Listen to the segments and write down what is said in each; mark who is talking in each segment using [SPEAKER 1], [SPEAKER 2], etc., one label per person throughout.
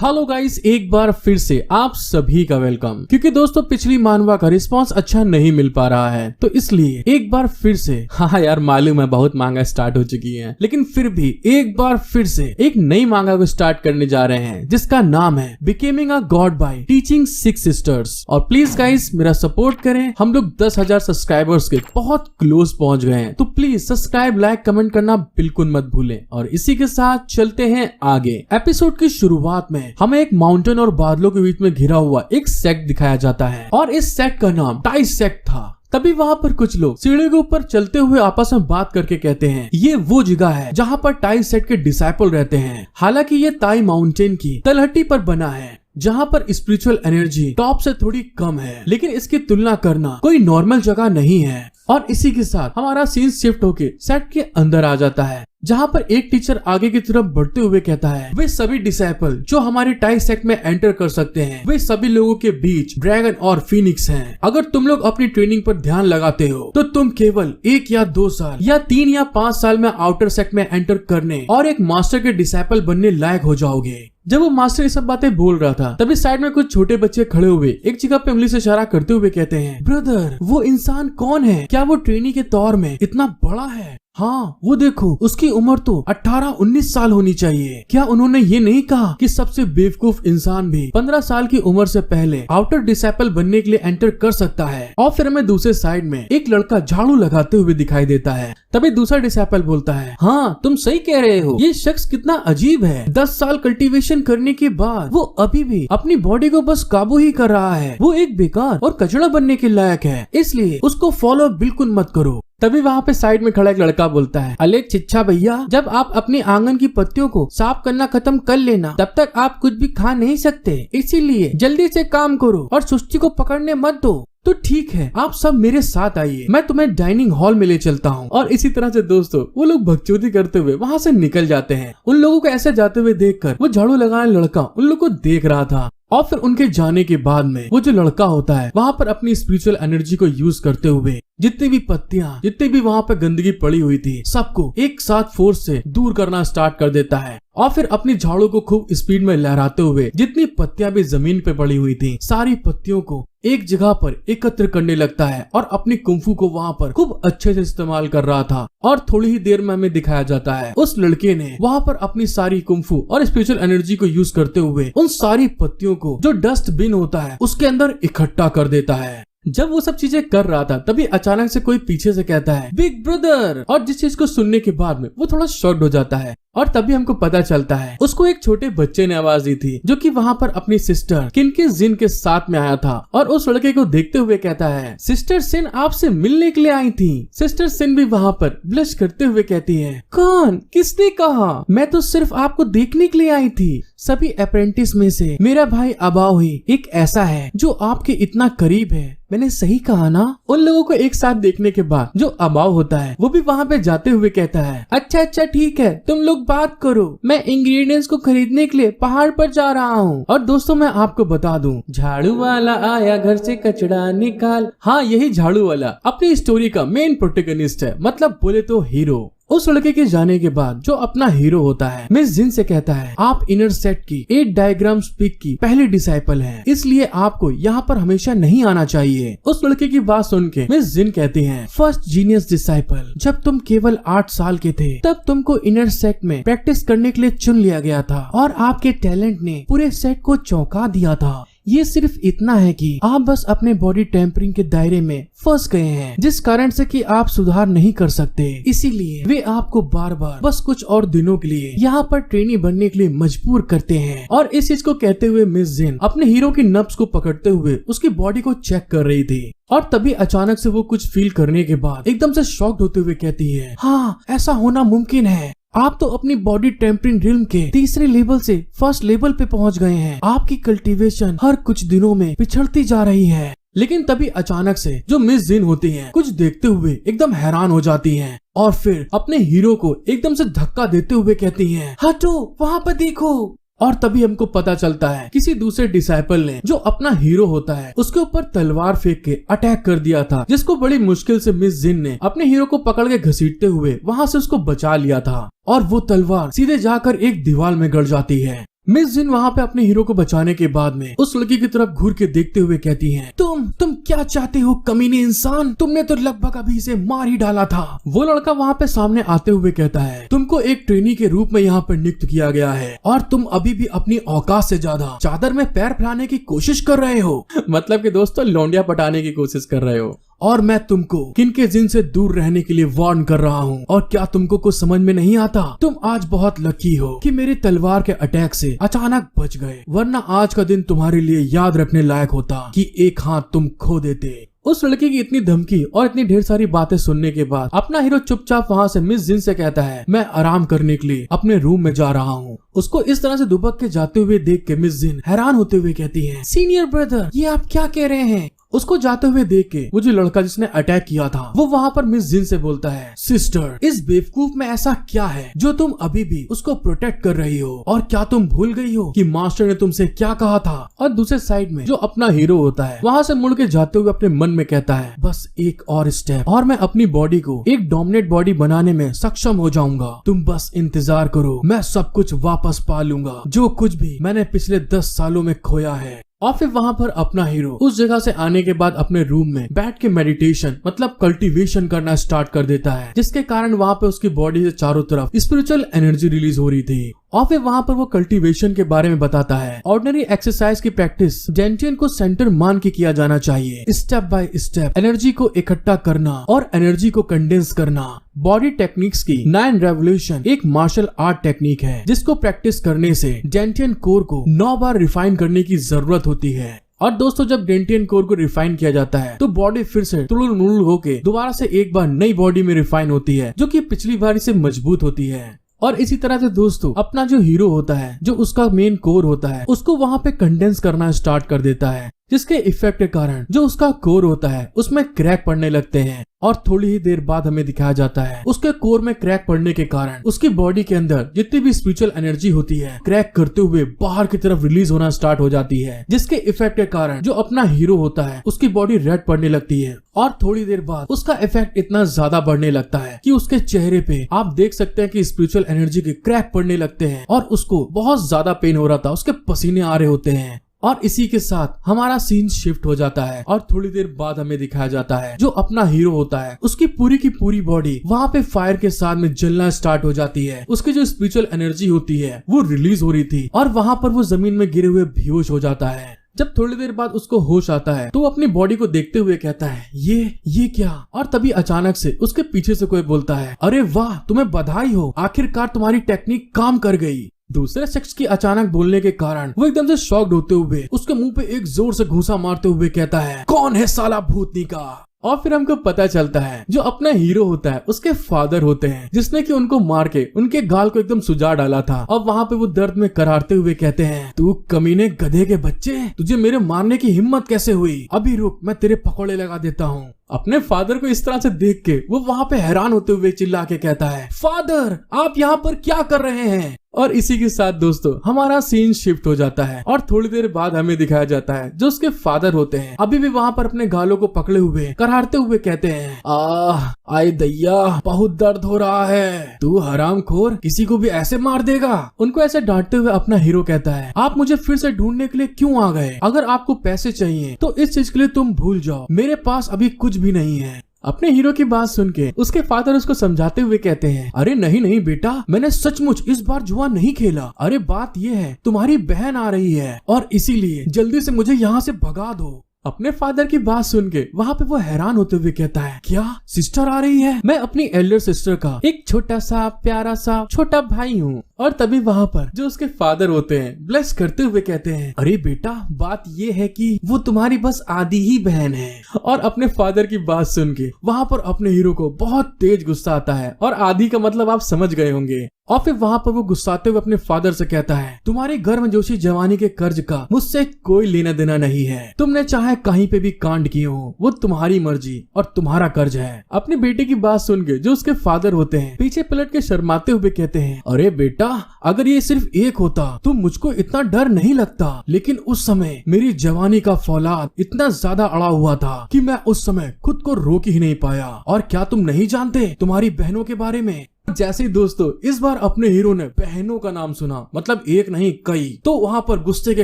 [SPEAKER 1] Hello guys, एक बार फिर से आप सभी का वेलकम। क्योंकि दोस्तों पिछली मानवा का रिस्पांस अच्छा नहीं मिल पा रहा है, तो इसलिए एक बार फिर से हाँ यार मालूम है बहुत मांगा स्टार्ट हो चुकी है, लेकिन फिर भी एक बार फिर से एक नई मांगा को स्टार्ट करने जा रहे हैं जिसका नाम है becoming a god by teaching six sisters. और प्लीज गाइस मेरा सपोर्ट करें, हम लोग 10,000 सब्सक्राइबर्स के बहुत क्लोज पहुंच गए हैं, तो प्लीज सब्सक्राइब लाइक कमेंट करना बिल्कुल मत भूलें। और इसी के साथ चलते हैं आगे। एपिसोड की शुरुआत में हमें एक माउंटेन और बादलों के बीच में घिरा हुआ एक सेक्ट दिखाया जाता है और इस सेक्ट का नाम टाई सेक्ट था। तभी वहाँ पर कुछ लोग सीढ़ी के ऊपर चलते हुए आपस में बात करके कहते हैं ये वो जगह है जहाँ पर टाई सेक्ट के डिसाइपल रहते हैं। हालांकि ये टाई माउंटेन की तलहटी पर बना है जहाँ पर स्पिरिचुअल एनर्जी टॉप से थोड़ी कम है, लेकिन इसकी तुलना करना कोई नॉर्मल जगह नहीं है। और इसी के साथ हमारा सीन शिफ्ट होके सेट के अंदर आ जाता है जहाँ पर एक टीचर आगे की तरफ बढ़ते हुए कहता है वे सभी डिसाइपल जो हमारे टाई सेक्ट में एंटर कर सकते हैं वे सभी लोगों के बीच ड्रैगन और फीनिक्स हैं। अगर तुम लोग अपनी ट्रेनिंग पर ध्यान लगाते हो तो तुम केवल 1 या 2 साल या 3 या 5 साल में आउटर सेक्ट में एंटर करने और एक मास्टर के डिसाइपल बनने लायक हो जाओगे। जब वो मास्टर ये सब बातें बोल रहा था तभी साइड में कुछ छोटे बच्चे खड़े हुए एक जगह पे उंगली से इशारा करते हुए कहते हैं ब्रदर वो इंसान कौन है, क्या वो ट्रेनी के तौर में इतना बड़ा है? हाँ वो देखो उसकी उम्र तो 18-19 साल होनी चाहिए। क्या उन्होंने ये नहीं कहा कि सबसे बेवकूफ इंसान भी 15 साल की उम्र से पहले आउटर डिसाइपल बनने के लिए एंटर कर सकता है? और फिर हमें दूसरे साइड में एक लड़का झाड़ू लगाते हुए दिखाई देता है। तभी दूसरा डिसाइपल बोलता है हाँ तुम सही कह रहे हो, ये शख्स कितना अजीब है। 10 साल कल्टीवेशन करने के बाद वो अभी भी अपनी बॉडी को बस काबू ही कर रहा है। वो एक बेकार और कचड़ा बनने के लायक है, इसलिए उसको फॉलो बिल्कुल मत करो। तभी वहाँ पे साइड में खड़ा एक लड़का बोलता है अले चिच्चा भैया, जब आप अपने आंगन की पत्तियों को साफ करना खत्म कर लेना तब तक आप कुछ भी खा नहीं सकते, इसीलिए जल्दी से काम करो और सुस्ती को पकड़ने मत दो। तो ठीक है आप सब मेरे साथ आइए, मैं तुम्हें डाइनिंग हॉल में ले चलता हूँ। और इसी तरह से दोस्तों वो लोग बकचोदी करते हुए वहाँ से निकल जाते हैं। उन लोगों को ऐसे जाते हुए देखकर वो झाड़ू लगाने लड़का उन लोगों को देख रहा था। और फिर उनके जाने के बाद में वो जो लड़का होता है वहाँ पर अपनी स्पिरिचुअल एनर्जी को यूज करते हुए जितनी भी पत्तियां जितनी भी वहाँ पर गंदगी पड़ी हुई थी सबको एक साथ फोर्स से दूर करना स्टार्ट कर देता है। और फिर अपनी झाड़ू को खूब स्पीड में लहराते हुए जितनी पत्तियां भी जमीन पे पड़ी हुई थी सारी पत्तियों को एक जगह पर एकत्र करने लगता है और अपनी कुंफू को वहाँ पर खूब अच्छे से इस्तेमाल कर रहा था। और थोड़ी ही देर में हमें दिखाया जाता है उस लड़के ने वहाँ पर अपनी सारी कुंफू और स्पिरिचुअल एनर्जी को यूज करते हुए उन सारी पत्तियों को जो डस्टबिन होता है उसके अंदर इकट्ठा कर देता है। जब वो सब चीजें कर रहा था तभी अचानक से कोई पीछे से कहता है बिग ब्रदर, और जिस चीज को सुनने के बाद में वो थोड़ा शॉक्ड हो जाता है। और तभी हमको पता चलता है उसको एक छोटे बच्चे ने आवाज दी थी जो कि वहाँ पर अपनी सिस्टर किनके जिन के साथ में आया था। और उस लड़के को देखते हुए कहता है सिस्टर सिन आपसे मिलने के लिए आई थी। सिस्टर सिन भी वहाँ पर ब्लश करते हुए कहती है कौन, किसने कहा? मैं तो सिर्फ आपको देखने के लिए आई थी। सभी अप्रेंटिस में से मेरा भाई अबाव ही एक ऐसा है जो आपके इतना करीब है। मैंने सही कहा ना? उन लोगों को एक साथ देखने के बाद जो अबाव होता है वो भी वहाँ पे जाते हुए कहता है अच्छा ठीक है तुम लोग बात करो, मैं इंग्रेडिएंट्स को खरीदने के लिए पहाड़ पर जा रहा हूँ। और दोस्तों मैं आपको बता दूं झाड़ू वाला आया घर से कचरा निकाल, हाँ यही झाड़ू वाला अपनी स्टोरी का मेन प्रोटेगनिस्ट है, मतलब बोले तो हीरो। उस लड़के के जाने के बाद जो अपना हीरो होता है मिस जिन से कहता है आप इनर सेट की 8 डायग्राम स्पीक की पहली डिसाइपल हैं, इसलिए आपको यहाँ पर हमेशा नहीं आना चाहिए। उस लड़के की बात सुन के मिस जिन कहती हैं फर्स्ट जीनियस डिसाइपल, जब तुम केवल 8 साल के थे तब तुमको इनर सेट में प्रैक्टिस करने के लिए चुन लिया गया था और आपके टैलेंट ने पूरे सेट को चौंका दिया था। ये सिर्फ इतना है कि आप बस अपने बॉडी टेम्परिंग के दायरे में फंस गए हैं, जिस कारण से कि आप सुधार नहीं कर सकते। इसीलिए वे आपको बार बार बस कुछ और दिनों के लिए यहाँ पर ट्रेनी बनने के लिए मजबूर करते हैं। और इस चीज को कहते हुए मिस जिन अपने हीरो की नब्ज को पकड़ते हुए उसकी बॉडी को चेक कर रही थी। और तभी अचानक से वो कुछ फील करने के बाद एकदम से शॉक्ड होते हुए कहती है हाँ ऐसा होना मुमकिन है, आप तो अपनी बॉडी टेम्परिंग रिल्म के तीसरे लेवल से फर्स्ट लेवल पे पहुंच गए हैं। आपकी कल्टीवेशन हर कुछ दिनों में पिछड़ती जा रही है। लेकिन तभी अचानक से जो मिस जिन होती हैं कुछ देखते हुए एकदम हैरान हो जाती हैं और फिर अपने हीरो को एकदम से धक्का देते हुए कहती हैं हटो, वहाँ पर देखो। और तभी हमको पता चलता है किसी दूसरे डिसाइपल ने जो अपना हीरो होता है उसके ऊपर तलवार फेंक के अटैक कर दिया था, जिसको बड़ी मुश्किल से मिस जिन ने अपने हीरो को पकड़ के घसीटते हुए वहाँ से उसको बचा लिया था। और वो तलवार सीधे जाकर एक दीवार में गड़ जाती है। मिस जिन वहाँ पे अपने हीरो को बचाने के बाद में उस लड़की की तरफ घूर के देखते हुए कहती हैं, तुम क्या चाहते हो कमीने इंसान, तुमने तो लगभग अभी इसे मार ही डाला था। वो लड़का वहाँ पे सामने आते हुए कहता है, तुमको एक ट्रेनी के रूप में यहाँ पर नियुक्त किया गया है और तुम अभी भी अपनी औकात से ज्यादा चादर में पैर फैलाने की कोशिश कर रहे हो। मतलब कि दोस्तों लौंडिया पटाने की कोशिश कर रहे हो। और मैं तुमको किनके जिन से दूर रहने के लिए वार्न कर रहा हूँ। और क्या तुमको कुछ समझ में नहीं आता? तुम आज बहुत लकी हो कि मेरी तलवार के अटैक से अचानक बच गए, वरना आज का दिन तुम्हारे लिए याद रखने लायक होता कि एक हाथ तुम खो देते। उस लड़की की इतनी धमकी और इतनी ढेर सारी बातें सुनने के बाद अपना हीरो चुपचाप वहाँ से मिस जिन से कहता है, मैं आराम करने के लिए अपने रूम में जा रहा हूँ। उसको इस तरह से दुबक के जाते हुए देख के मिस जिन हैरान होते हुए कहती है, सीनियर ब्रदर ये आप क्या कह रहे हैं? उसको जाते हुए देख के वो जो लड़का जिसने अटैक किया था वो वहाँ पर मिस जिन से बोलता है, सिस्टर इस बेवकूफ में ऐसा क्या है जो तुम अभी भी उसको प्रोटेक्ट कर रही हो? और क्या तुम भूल गई हो कि मास्टर ने तुमसे क्या कहा था? और दूसरे साइड में जो अपना हीरो होता है वहाँ से मुड़ के जाते हुए अपने मन में कहता है, बस एक और स्टेप और मैं अपनी बॉडी को एक डोमिनेट बॉडी बनाने में सक्षम हो जाऊंगा। तुम बस इंतजार करो, मैं सब कुछ वापस पा लूंगा जो कुछ भी मैंने पिछले 10 सालों में खोया है। और फिर वहाँ पर अपना हीरो उस जगह से आने के बाद अपने रूम में बैठ के मेडिटेशन मतलब कल्टीवेशन करना स्टार्ट कर देता है, जिसके कारण वहाँ पे उसकी बॉडी से चारों तरफ स्पिरिचुअल एनर्जी रिलीज हो रही थी। और फिर वहाँ पर वो कल्टीवेशन के बारे में बताता है। ऑर्डिनरी एक्सरसाइज की प्रैक्टिस जेंटियन को सेंटर मान के किया जाना चाहिए। स्टेप बाय स्टेप एनर्जी को इकट्ठा करना और एनर्जी को कंडेंस करना। बॉडी टेक्निक्स की 9 रेवोल्यूशन एक मार्शल आर्ट टेक्निक है जिसको प्रैक्टिस करने से जेंटियन कोर को 9 बार रिफाइन करने की जरूरत होती है। और दोस्तों जब डेंटियन कोर को रिफाइन किया जाता है तो बॉडी फिर से तुलुल मुलुल होके दोबारा से एक बार नई बॉडी में रिफाइन होती है जो कि पिछली बार से मजबूत होती है। और इसी तरह से दोस्तों अपना जो हीरो होता है जो उसका मेन कोर होता है उसको वहाँ पे कंडेंस करना स्टार्ट कर देता है, जिसके इफेक्ट के कारण जो उसका कोर होता है उसमें क्रैक पड़ने लगते हैं। और थोड़ी ही देर बाद हमें दिखाया जाता है उसके कोर में क्रैक पड़ने के कारण उसकी बॉडी के अंदर जितनी भी स्पिरिचुअल एनर्जी होती है क्रैक करते हुए बाहर की तरफ रिलीज होना स्टार्ट हो जाती है, जिसके इफेक्ट के कारण जो अपना हीरो होता है उसकी बॉडी रेड पड़ने लगती है। और थोड़ी देर बाद उसका इफेक्ट इतना ज्यादा बढ़ने लगता है कि उसके चेहरे पे आप देख सकते हैं कि स्पिरिचुअल एनर्जी के क्रैक पड़ने लगते हैं और उसको बहुत ज्यादा पेन हो रहा था, उसके पसीने आ रहे होते हैं। और इसी के साथ हमारा सीन शिफ्ट हो जाता है और थोड़ी देर बाद हमें दिखाया जाता है जो अपना हीरो होता है उसकी की पूरी बॉडी वहाँ पे फायर के साथ में जलना स्टार्ट हो जाती है। उसकी जो स्पिरिचुअल एनर्जी होती है वो रिलीज हो रही थी और वहाँ पर वो जमीन में गिरे हुए बेहोश हो जाता है। जब थोड़ी देर बाद उसको होश आता है तो वो अपनी बॉडी को देखते हुए कहता है, ये क्या? और तभी अचानक से उसके पीछे से कोई बोलता है, अरे वाह तुम्हें बधाई हो, आखिरकार तुम्हारी टेक्निक काम कर गई। दूसरे शख्स की अचानक बोलने के कारण वो एकदम से शॉक्ड होते हुए उसके मुंह पे एक जोर से घूंसा मारते हुए कहता है, कौन है साला भूतनी का? और फिर हमको पता चलता है जो अपना हीरो होता है उसके फादर होते हैं जिसने कि उनको मार के उनके गाल को एकदम सुजा डाला था। और वहाँ पे वो दर्द में करारते हुए कहते हैं, तू कमीने गधे के बच्चे, तुझे मेरे मारने की हिम्मत कैसे हुई? अभी रुक, मैं तेरे पकौड़े लगा देता हूँ। अपने फादर को इस तरह से देख के वो वहाँ पे हैरान होते हुए चिल्ला के कहता है, फादर आप यहाँ पर क्या कर रहे हैं? और इसी के साथ दोस्तों हमारा सीन शिफ्ट हो जाता है और थोड़ी देर बाद हमें दिखाया जाता है जो उसके फादर होते हैं अभी भी वहाँ पर अपने गालों को पकड़े हुए करारते हुए कहते हैं, आए दैया बहुत दर्द हो रहा है, तू हरामखोर किसी को भी ऐसे मार देगा? उनको ऐसे डांटते हुए अपना हीरो कहता है, आप मुझे फिर से ढूंढने के लिए क्यों आ गए? अगर आपको पैसे चाहिए तो इस चीज के लिए तुम भूल जाओ, मेरे पास अभी कुछ भी नहीं है। अपने हीरो की बात सुन के उसके फादर उसको समझाते हुए कहते हैं, अरे नहीं बेटा, मैंने सचमुच इस बार जुआ नहीं खेला। अरे बात ये है तुम्हारी बहन आ रही है और इसीलिए जल्दी से मुझे यहाँ से भगा दो। अपने फादर की बात सुन के वहाँ पे वो हैरान होते हुए कहता है, क्या सिस्टर आ रही है? मैं अपनी एल्डर सिस्टर का एक छोटा सा प्यारा सा छोटा भाई हूँ। और तभी वहाँ पर जो उसके फादर होते हैं ब्लेस करते हुए कहते हैं, अरे बेटा बात ये है कि वो तुम्हारी बस आधी ही बहन है। और अपने फादर की बात सुन के वहाँ पर अपने हीरो को बहुत तेज गुस्सा आता है और आधी का मतलब आप समझ गए होंगे। और फिर वहाँ पर वो गुस्साते हुए अपने फादर से कहता है, तुम्हारी गर्मजोशी जवानी के कर्ज का मुझसे कोई लेना देना नहीं है। तुमने चाहे कहीं पे भी कांड किए हो वो तुम्हारी मर्जी और तुम्हारा कर्ज है। अपने बेटे की बात सुन के जो उसके फादर होते हैं पीछे पलट के शर्माते हुए कहते हैं, अरे बेटा अगर ये सिर्फ एक होता तो मुझको इतना डर नहीं लगता, लेकिन उस समय मेरी जवानी का फौलाद इतना ज्यादा अड़ा हुआ था कि मैं उस समय खुद को रोक ही नहीं पाया। और क्या तुम नहीं जानते तुम्हारी बहनों के बारे में? जैसे ही दोस्तों इस बार अपने हीरो ने बहनों का नाम सुना, मतलब एक नहीं कई, तो वहाँ पर गुस्से के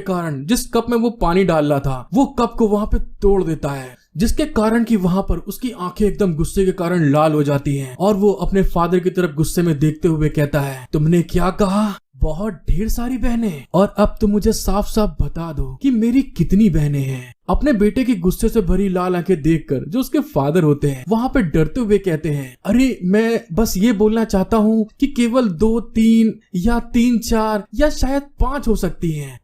[SPEAKER 1] कारण जिस कप में वो पानी डाल रहा था वो कप को वहाँ पे तोड़ देता है, जिसके कारण कि वहाँ पर उसकी आंखें एकदम गुस्से के कारण लाल हो जाती हैं। और वो अपने फादर की तरफ गुस्से में देखते हुए कहता है, तुमने क्या कहा? बहुत ढेर सारी बहनें? और अब तुम मुझे साफ साफ बता दो कि मेरी कितनी बहनें हैं? अपने बेटे की गुस्से से भरी लाल आंखें देखकर जो उसके फादर होते हैं वहाँ पे डरते हुए कहते हैं, अरे मैं बस ये बोलना चाहता हूँ कि केवल 2, 3 या 3, 4 या शायद 5 हो सकती हैं।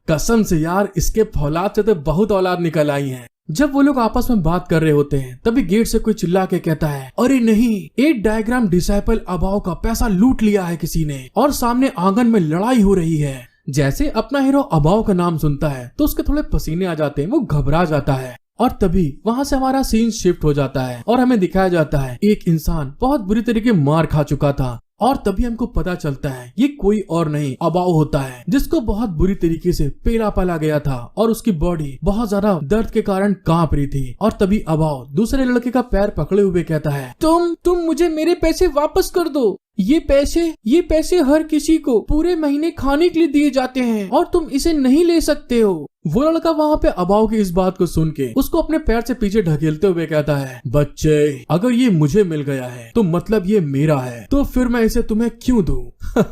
[SPEAKER 1] कसम से यार, इसके फौलाद से तो बहुत औलाद निकल आई है। जब वो लोग आपस में बात कर रहे होते हैं तभी गेट से कोई चिल्ला के कहता है, अरे नहीं, 8 डायग्राम डिसाइपल अबाव का पैसा लूट लिया है किसी ने और सामने आंगन में लड़ाई हो रही है। जैसे अपना हीरो अबाव का नाम सुनता है तो उसके थोड़े पसीने आ जाते हैं, वो घबरा जाता है। और तभी वहाँ से हमारा सीन शिफ्ट हो जाता है और हमें दिखाया जाता है एक इंसान बहुत बुरी तरीके मार खा चुका था। और तभी हमको पता चलता है ये कोई और नहीं अबाव होता है, जिसको बहुत बुरी तरीके से पेला पाला गया था और उसकी बॉडी बहुत ज्यादा दर्द के कारण कांप रही थी। और तभी अबाव दूसरे लड़के का पैर पकड़े हुए कहता है, तुम मुझे मेरे पैसे वापस कर दो। ये पैसे हर किसी को पूरे महीने खाने के लिए दिए जाते हैं और तुम इसे नहीं ले सकते हो। वो लड़का वहाँ पे अबाव की इस बात को सुन के उसको अपने पैर से पीछे ढकेलते हुए कहता है, बच्चे, अगर ये मुझे मिल गया है तो मतलब ये मेरा है, तो फिर मैं इसे तुम्हें क्यों दूं?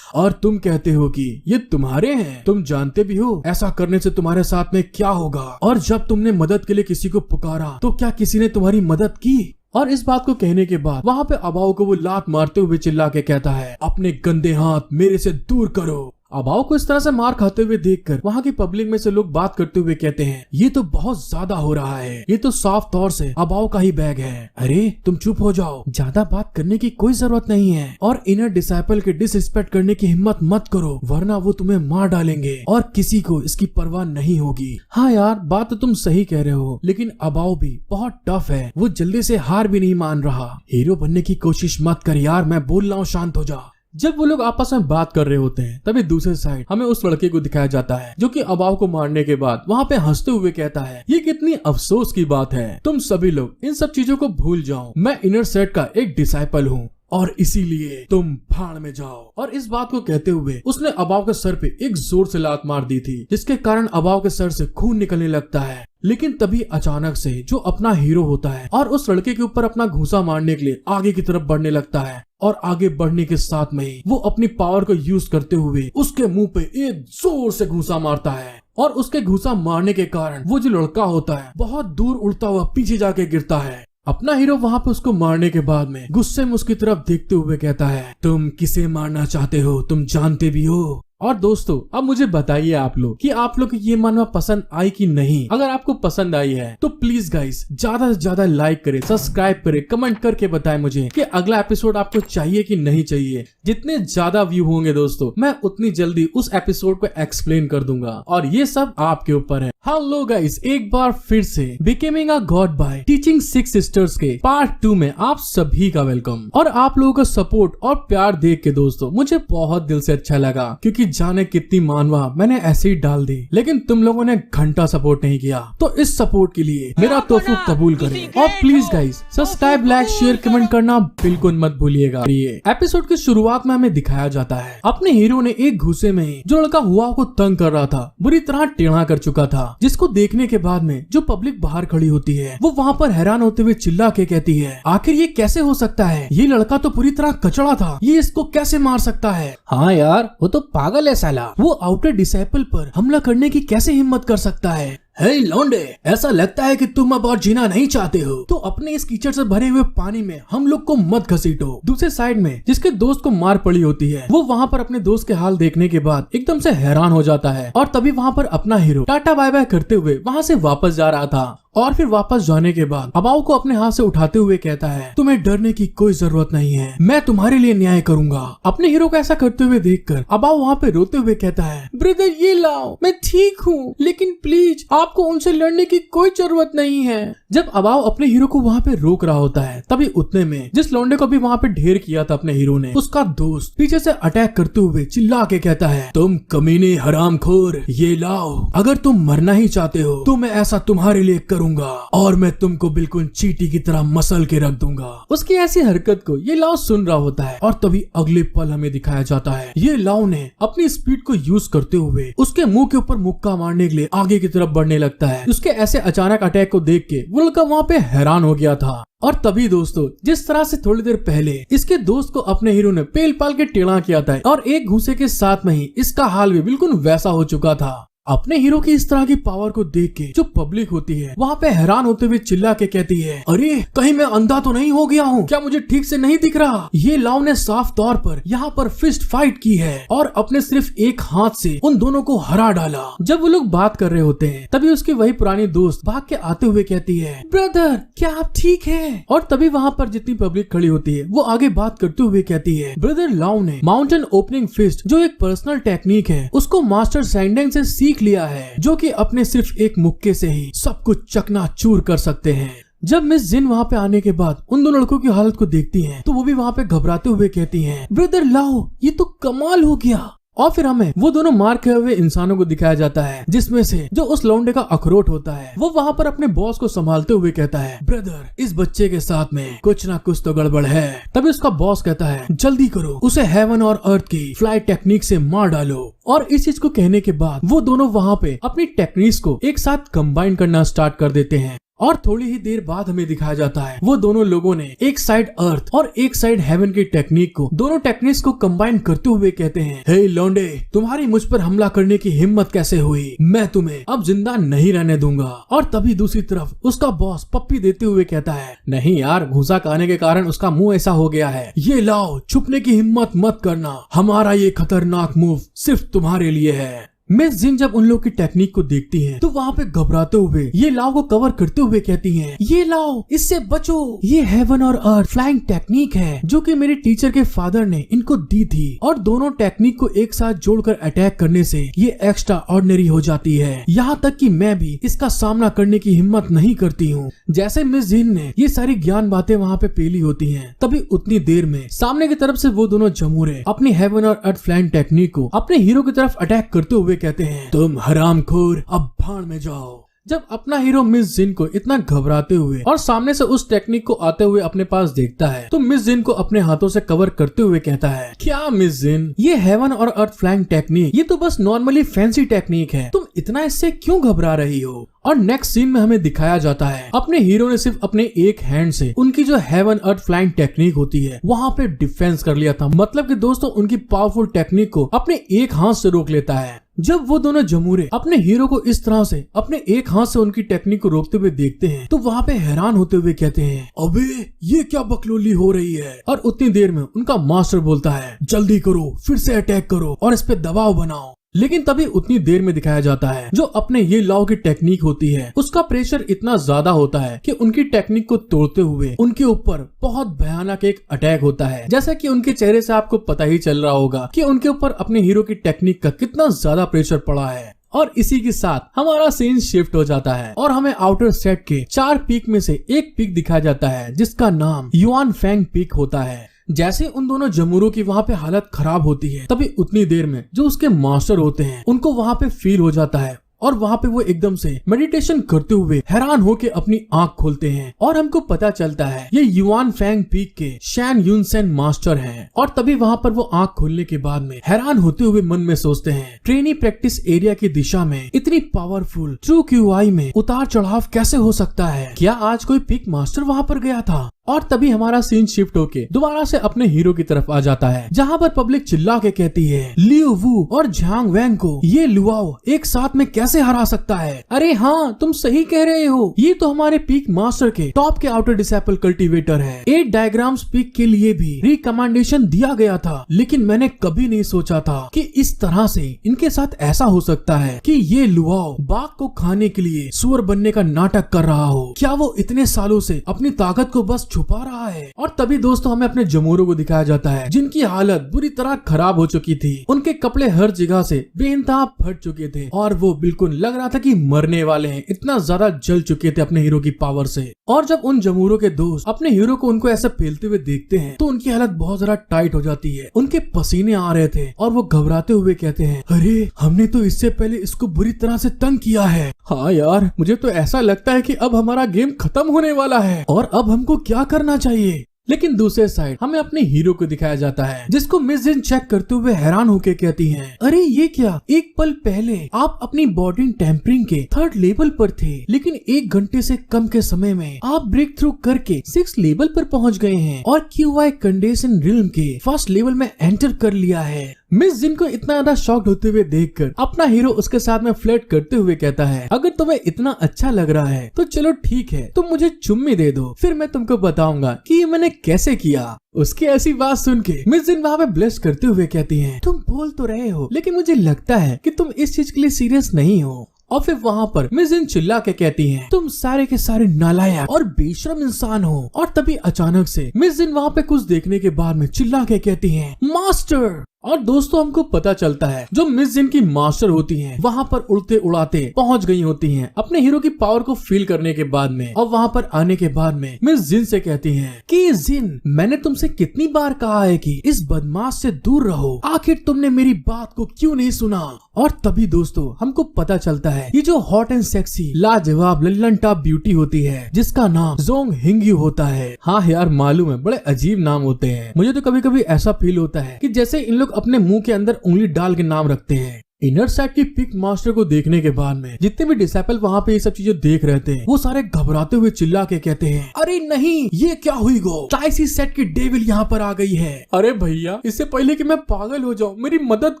[SPEAKER 1] और तुम कहते हो कि ये तुम्हारे हैं। तुम जानते भी हो ऐसा करने से तुम्हारे साथ में क्या होगा। और जब तुमने मदद के लिए किसी को पुकारा तो क्या किसी ने तुम्हारी मदद की? और इस बात को कहने के बाद वहाँ पे अबाव को वो लात मारते हुए चिल्ला के कहता है, अपने गंदे हाथ मेरे से दूर करो। अबाव को इस तरह से मार खाते हुए देखकर वहाँ की पब्लिक में से लोग बात करते हुए कहते हैं, ये तो बहुत ज्यादा हो रहा है, ये तो साफ तौर से अबाव का ही बैग है। अरे तुम चुप हो जाओ, ज्यादा बात करने की कोई जरूरत नहीं है और इनर डिसाइपल के डिसरिस्पेक्ट करने की हिम्मत मत करो, वरना वो तुम्हें मार डालेंगे और किसी को इसकी परवाह नहीं होगी। हाँ यार, बात तो तुम सही कह रहे हो, लेकिन अबाव भी बहुत टफ है, वो जल्दी से हार भी नहीं मान रहा। हीरो बनने की कोशिश मत कर यार, मैं बोल रहा हूँ, शांत हो जा। जब वो लोग आपस में बात कर रहे होते हैं तभी दूसरे साइड हमें उस लड़के को दिखाया जाता है जो कि अबाव को मारने के बाद वहाँ पे हंसते हुए कहता है, ये कितनी अफसोस की बात है, तुम सभी लोग इन सब चीजों को भूल जाओ, मैं इनर सेट का एक डिसाइपल हूँ और इसीलिए तुम भाड़ में जाओ। और इस बात को कहते हुए उसने अबाव के सर पे एक जोर से लात मार दी थी, जिसके कारण अबाव के सर से खून निकलने लगता है। लेकिन तभी अचानक से जो अपना हीरो होता है और उस लड़के के ऊपर अपना घूंसा मारने के लिए आगे की तरफ बढ़ने लगता है और आगे बढ़ने के साथ में ही वो अपनी पावर को यूज करते हुए उसके मुंह पे एक जोर से घूंसा मारता है। और उसके घूंसा मारने के कारण वो जो लड़का होता है बहुत दूर उड़ता हुआ पीछे जाके गिरता है। अपना हीरो वहाँ पे उसको मारने के बाद में गुस्से में उसकी तरफ देखते हुए कहता है, तुम किसे मारना चाहते हो, तुम जानते भी हो। और दोस्तों अब मुझे बताइए आप लोग कि आप लोग को ये मानवा पसंद आई कि नहीं। अगर आपको पसंद आई है तो प्लीज गाइस ज्यादा से ज्यादा लाइक करें, सब्सक्राइब करें, कमेंट करके बताएं मुझे कि अगला एपिसोड आपको चाहिए कि नहीं चाहिए। जितने ज्यादा व्यू होंगे दोस्तों मैं उतनी जल्दी उस एपिसोड को एक्सप्लेन कर दूंगा और ये सब आपके ऊपर है। हेलो गाइस, एक बार फिर से becoming a god by teaching 6 sisters के पार्ट 2 में आप सभी का वेलकम। और आप लोगों का सपोर्ट और प्यार देख के दोस्तों मुझे बहुत दिल से अच्छा लगा, क्योंकि जाने कितनी मानवा मैंने ऐसे ही डाल दी, लेकिन तुम लोगों ने घंटा सपोर्ट नहीं किया। तो इस सपोर्ट के लिए मेरा तोहफा कबूल करें और please guys subscribe, like, share, comment करना बिल्कुल मत भूलिएगा। एपिसोड की शुरुआत में हमें दिखाया जाता है अपने हीरो ने एक घुसे में ही जो लड़का हुआ को तंग कर रहा था बुरी तरह टेढ़ा कर चुका था, जिसको देखने के बाद में जो पब्लिक बाहर खड़ी होती है वो वहाँ पर हैरान होते हुए चिल्ला के कहती है, आखिर ये कैसे हो सकता है, ये लड़का तो पूरी तरह कचड़ा था, ये इसको कैसे मार सकता है। हाँ यार, वो तो पागल है साला, वो आउटर डिसाइपल पर हमला करने की कैसे हिम्मत कर सकता है। हे लौंडे, ऐसा लगता है कि तुम अब और जीना नहीं चाहते हो, तो अपने इस कीचड़ से भरे हुए पानी में हम लोग को मत घसीटो। दूसरे साइड में जिसके दोस्त को मार पड़ी होती है वो वहाँ पर अपने दोस्त के हाल देखने के बाद एकदम से हैरान हो जाता है और तभी वहाँ पर अपना हीरो टाटा बाय बाय करते हुए वहाँ से वापस जा रहा था और फिर वापस जाने के बाद अबाओ को अपने हाथ से उठाते हुए कहता है, तुम्हें डरने की कोई जरूरत नहीं है, मैं तुम्हारे लिए न्याय करूंगा। अपने हीरो को ऐसा करते हुए देखकर अबाओ वहाँ पे रोते हुए कहता है, ब्रदर ये लाओ, मैं ठीक हूँ, लेकिन प्लीज आपको उनसे लड़ने की कोई जरूरत नहीं है। जब अबाओ अपने हीरो को वहाँ पे रोक रहा होता है, तभी उतने में जिस लौंडे को भी वहाँ पे ढेर किया था अपने हीरो ने, उसका दोस्त पीछे से अटैक करते हुए चिल्ला के कहता है, तुम कमीने हरामखोर, ये लाओ, अगर तुम मरना ही चाहते हो तो मैं ऐसा तुम्हारे लिए करूंगा और मैं तुमको बिल्कुल चींटी की तरह मसल के रख दूंगा। उसकी ऐसी हरकत को ये लाओ सुन रहा होता है और तभी अगले पल हमें दिखाया जाता है ये लाओ ने अपनी स्पीड को यूज करते हुए उसके मुंह के ऊपर मुक्का मारने के लिए आगे की तरफ बढ़ने लगता है। उसके ऐसे अचानक अटैक को देख के वो लड़का वहाँ पे हैरान हो गया था। और तभी दोस्तों, जिस तरह से थोड़ी देर पहले इसके दोस्त को अपने हीरो ने पेल पाल के टेढ़ा किया था और एक घूंसे के साथ में ही इसका हाल भी बिल्कुल वैसा हो चुका था। अपने हीरो की इस तरह की पावर को देख के जो पब्लिक होती है वहाँ पे हैरान होते हुए चिल्ला के कहती है, अरे कहीं मैं अंधा तो नहीं हो गया हूँ, क्या मुझे ठीक से नहीं दिख रहा। ये लाओ ने साफ तौर पर यहाँ पर फिस्ट फाइट की है और अपने सिर्फ एक हाथ से उन दोनों को हरा डाला। जब वो लोग बात कर रहे होते हैं तभी उसकी वही पुरानी दोस्त भाग के आते हुए कहती है, ब्रदर क्या आप ठीक हैं? और तभी वहाँ पर जितनी पब्लिक खड़ी होती है वो आगे बात करते हुए कहती है, ब्रदर लाओ ने माउंटेन ओपनिंग फिस्ट जो एक पर्सनल टेक्निक है उसको मास्टर सैंडेंग से सीख लिया है, जो कि अपने सिर्फ एक मुक्के से ही सब कुछ चकनाचूर कर सकते हैं। जब मिस जिन वहाँ पे आने के बाद उन दोनों लड़कों की हालत को देखती हैं, तो वो भी वहाँ पे घबराते हुए कहती हैं, ब्रदर लाओ ये तो कमाल हो गया। और फिर हमें वो दोनों मार खाए हुए इंसानों को दिखाया जाता है, जिसमें से जो उस लौंडे का अखरोट होता है वो वहाँ पर अपने बॉस को संभालते हुए कहता है, ब्रदर इस बच्चे के साथ में कुछ ना कुछ तो गड़बड़ है। तभी उसका बॉस कहता है, जल्दी करो, उसे हेवन और अर्थ की फ्लाइट टेक्निक से मार डालो। और इस चीज को कहने के बाद वो दोनों वहाँ पे अपनी टेक्निक्स को एक साथ कंबाइन करना स्टार्ट कर देते हैं। और थोड़ी ही देर बाद हमें दिखाया जाता है वो दोनों लोगों ने एक साइड अर्थ और एक साइड हेवन की टेक्निक को दोनों टेक्निक्स को कंबाइन करते हुए कहते हैं, हे लौंडे तुम्हारी मुझ पर हमला करने की हिम्मत कैसे हुई, मैं तुम्हें अब जिंदा नहीं रहने दूंगा। और तभी दूसरी तरफ उसका बॉस पप्पी देते हुए कहता है, नहीं यार घूसा खाने के कारण उसका मुंह ऐसा हो गया है, ये लाओ छुपने की हिम्मत मत करना, हमारा ये खतरनाक मूव सिर्फ तुम्हारे लिए है। मिस जिन जब उन लोग की टेक्निक को देखती हैं, तो वहाँ पे घबराते हुए ये लाओ को कवर करते हुए कहती हैं, ये लाओ इससे बचो, ये हेवन और अर्थ फ्लाइंग टेक्निक है जो कि मेरे टीचर के फादर ने इनको दी थी। और दोनों टेक्निक को एक साथ जोड़कर अटैक करने से ये एक्स्ट्रा ऑर्डिनरी हो जाती है, यहाँ तक कि मैं भी इसका सामना करने की हिम्मत नहीं करती हूँ। जैसे मिस जिन ने ये सारी ज्ञान बातें वहाँ पे पेली होती हैं, तभी उतनी देर में सामने की तरफ से वो दोनों जमूरे अपनी हेवन और अर्थ फ्लाइंग टेक्निक को अपने हीरो की तरफ अटैक करते हुए कहते हैं, तुम हरामखोर अब भाड़ में जाओ। जब अपना हीरो मिस जिन को इतना घबराते हुए और सामने से उस टेक्निक को आते हुए अपने पास देखता है, तो मिस जिन को अपने हाथों से कवर करते हुए कहता है, क्या मिस जिन, ये हेवन और अर्थ फ्लाइंग टेक्निक ये तो बस नॉर्मली फैंसी टेक्निक है, तुम इतना इससे क्यों घबरा रही हो। और नेक्स्ट सीन में हमें दिखाया जाता है अपने हीरो ने सिर्फ अपने एक हैंड से उनकी जो हेवन अर्थ फ्लाइंग टेक्निक होती है वहाँ पे डिफेंस कर लिया था। मतलब कि दोस्तों उनकी पावरफुल टेक्निक को अपने एक हाथ से रोक लेता है। जब वो दोनों जमूरे अपने हीरो को इस तरह से अपने एक हाथ से उनकी टेक्निक को रोकते हुए देखते हैं, तो वहाँ पे हैरान होते हुए कहते हैं, अबे ये क्या बकलोली हो रही है। और उतनी देर में उनका मास्टर बोलता है, जल्दी करो, फिर से अटैक करो और इस पे दबाव बनाओ। लेकिन तभी उतनी देर में दिखाया जाता है जो अपने ये लाओ की टेक्निक होती है उसका प्रेशर इतना ज्यादा होता है कि उनकी टेक्निक को तोड़ते हुए उनके ऊपर बहुत भयानक एक अटैक होता है। जैसा कि उनके चेहरे से आपको पता ही चल रहा होगा कि उनके ऊपर अपने हीरो की टेक्निक का कितना ज्यादा प्रेशर पड़ा है। और इसी के साथ हमारा सीन शिफ्ट हो जाता है और हमें आउटर सेट के 4 पीक में से एक पीक दिखाया जाता है जिसका नाम युआन फैंग पीक होता है। जैसे उन दोनों जमूरों की वहाँ पे हालत खराब होती है, तभी उतनी देर में जो उसके मास्टर होते हैं उनको वहाँ पे फील हो जाता है और वहाँ पे वो एकदम से मेडिटेशन करते हुए हैरान होके अपनी आंख खोलते हैं और हमको पता चलता है ये युआन फैंग पीक के शैन युनसेन मास्टर हैं। और तभी वहाँ पर वो आंख खोलने के बाद में हैरान होते हुए मन में सोचते हैं, ट्रेनी प्रैक्टिस एरिया की दिशा में इतनी पावरफुल ट्रू क्यूआई में उतार चढ़ाव कैसे हो सकता है, क्या आज कोई पीक मास्टर वहाँ पर गया था। और तभी हमारा सीन शिफ्ट होके दोबारा से अपने हीरो की तरफ आ जाता है, जहाँ पर पब्लिक चिल्ला के कहती है लियो वू और झांग वैंग को ये लुआओ एक साथ में कैसे हरा सकता है। अरे हाँ, तुम सही कह रहे हो, ये तो हमारे पीक मास्टर के टॉप के आउटर डिसेबल कल्टीवेटर है। 8 डायग्राम्स पीक के लिए भी रिकमेंडेशन दिया गया था, लेकिन मैंने कभी नहीं सोचा था कि इस तरह से इनके साथ ऐसा हो सकता है कि ये लुआओ बाघ को खाने के लिए सुअर बनने का नाटक कर रहा हो। क्या वो इतने सालों से अपनी ताकत को बस छुपा रहा है। और तभी दोस्तों हमें अपने जमूरों को दिखाया जाता है, जिनकी हालत बुरी तरह खराब हो चुकी थी। उनके कपड़े हर जगह से बेइंतहा फट चुके थे और वो बिल्कुल लग रहा था कि मरने वाले हैं, इतना ज्यादा जल चुके थे अपने हीरो की पावर से। और जब उन जमूरों के दोस्त अपने हीरो को उनको ऐसा फैलते हुए देखते हैं तो उनकी हालत बहुत ज्यादा टाइट हो जाती है। उनके पसीने आ रहे थे और वो घबराते हुए कहते हैं, अरे हमने तो इससे पहले इसको बुरी तरह से तंग किया है। हाँ यार, मुझे तो ऐसा लगता है कि अब हमारा गेम खत्म होने वाला है और अब हमको क्या करना चाहिए। लेकिन दूसरे साइड हमें अपने हीरो को दिखाया जाता है, जिसको मिस जिन चेक करते हुए हैरान होकर कहती हैं, अरे ये क्या, एक पल पहले आप अपनी बॉडी टेम्परिंग के 3rd लेवल पर थे, लेकिन 1 घंटे से कम के समय में आप ब्रेक थ्रू करके 6th लेवल पर पहुंच गए हैं और QI कंडेंसन रिल्म के 1st लेवल में एंटर कर लिया है। मिस जिन को इतना ज्यादा शॉक्ड होते हुए देखकर अपना हीरो उसके साथ में फ्लर्ट करते हुए कहता है, अगर तुम्हें इतना अच्छा लग रहा है तो चलो ठीक है, तुम मुझे चुम्मी दे दो, फिर मैं तुमको बताऊंगा कि ये मैंने कैसे किया। उसकी ऐसी बात सुन के मिस जिन वहाँ पे ब्लेस करते हुए कहती हैं, तुम बोल तो रहे हो, लेकिन मुझे लगता है कि तुम इस चीज के लिए सीरियस नहीं हो। और फिर वहाँ पर मिस जिन चिल्ला के कहती हैं, तुम सारे के सारे नालायक और बेशरम इंसान हो। और तभी अचानक से मिस जिन वहाँ पे कुछ देखने के बाद में चिल्ला के कहती हैं, मास्टर। और दोस्तों हमको पता चलता है जो मिस जिन की मास्टर होती हैं वहाँ पर उड़ते उड़ाते पहुँच गई होती हैं अपने हीरो की पावर को फील करने के बाद में। और वहाँ पर आने के बाद में मिस जिन से कहती हैं कि जिन, मैंने तुमसे कितनी बार कहा है कि इस बदमाश से दूर रहो, आखिर तुमने मेरी बात को क्यों नहीं सुना। और तभी दोस्तों हमको पता चलता है ये जो हॉट एंड सेक्सी लाजवाब लल्लन टॉप ब्यूटी होती है, जिसका नाम जोंग हिंग्यू होता है। हाँ यार मालूम है, बड़े अजीब नाम होते हैं। मुझे तो कभी कभी ऐसा फील होता है कि जैसे इन लोग अपने मुंह के अंदर उंगली डाल के नाम रखते हैं। इनर साइड की पिक मास्टर को देखने के बाद में जितने भी डिसेबल वहाँ पे ये सब चीजें देख रहे थे, वो सारे घबराते हुए चिल्ला के कहते हैं, अरे नहीं, ये क्या हुई गो, टाइसी सेट की डेविल यहाँ पर आ गई है। अरे भैया, इससे पहले कि मैं पागल हो जाऊँ, मेरी मदद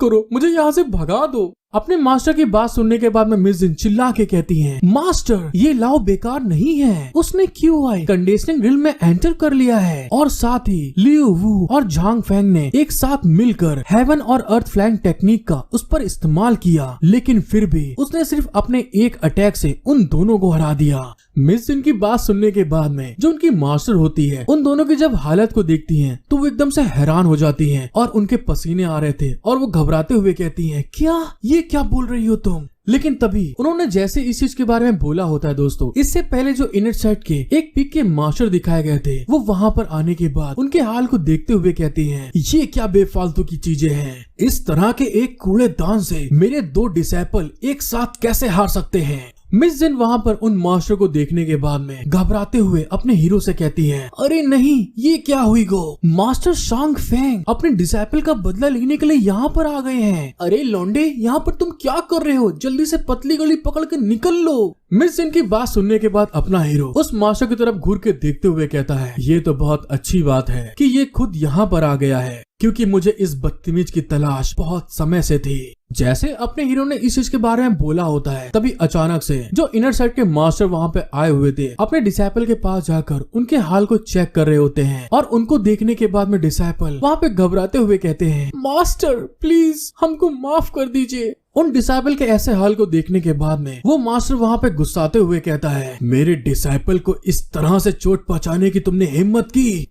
[SPEAKER 1] करो, मुझे यहाँ से भगा दो। अपने मास्टर की बात सुनने के बाद में मिस जिन चिल्ला के कहती हैं, मास्टर ये लाओ बेकार नहीं है, उसने QI कंडीशनिंग रिल्म में एंटर कर लिया है और साथ ही लियो वू और झांग फेंग ने एक साथ मिलकर हेवन और अर्थ फ्लैंग टेक्निक का उस पर इस्तेमाल किया, लेकिन फिर भी उसने सिर्फ अपने एक अटैक से उन दोनों को हरा दिया। मिस जिन की बात सुनने के बाद में जो उनकी मास्टर होती है उन दोनों की जब हालत को देखती हैं तो वो एकदम से हैरान हो जाती हैं और उनके पसीने आ रहे थे और वो घबराते हुए कहती हैं, क्या बोल रही हो तुम। लेकिन तभी उन्होंने जैसे इस चीज के बारे में बोला होता है दोस्तों, इससे पहले जो इनर साइड के एक पिक के मास्टर दिखाए गए थे, वो वहाँ पर आने के बाद उनके हाल को देखते हुए कहती हैं, ये क्या बेफालतू की चीजें हैं, इस तरह के एक कूड़ेदान से मेरे 2 डिसेबल एक साथ कैसे हार सकते हैं। मिस जिन वहाँ पर उन मास्टर को देखने के बाद में घबराते हुए अपने हीरो से कहती हैं, अरे नहीं, ये क्या हुई गो, मास्टर शांग फेंग अपने डिसेबल का बदला लेने के लिए यहाँ पर आ गए हैं। अरे लौंडे, यहाँ पर तुम क्या कर रहे हो, जल्दी से पतली गली पकड़ के निकल लो। मिस जिन की बात सुनने के बाद अपना हीरो उस मास्टर की तरफ घूर के देखते हुए कहता है, ये तो बहुत अच्छी बात है कि ये खुद यहाँ पर आ गया है, क्योंकि मुझे इस बदतमीज की तलाश बहुत समय से थी। जैसे अपने हीरो ने इस चीज के बारे में बोला होता है, तभी अचानक से जो इनर साइड के मास्टर वहाँ पे आए हुए थे अपने डिसेबल के पास जाकर उनके हाल को चेक कर रहे होते हैं और उनको देखने के बाद में डिसेबल वहाँ पे घबराते हुए कहते हैं, मास्टर प्लीज हमको माफ कर दीजिए। उन डिसेबल के ऐसे हाल को देखने के बाद में वो मास्टर वहाँ पे गुस्साते हुए कहता है, मेरे डिसेबल को इस तरह से चोट पहुँचाने की तुमने हिम्मत की,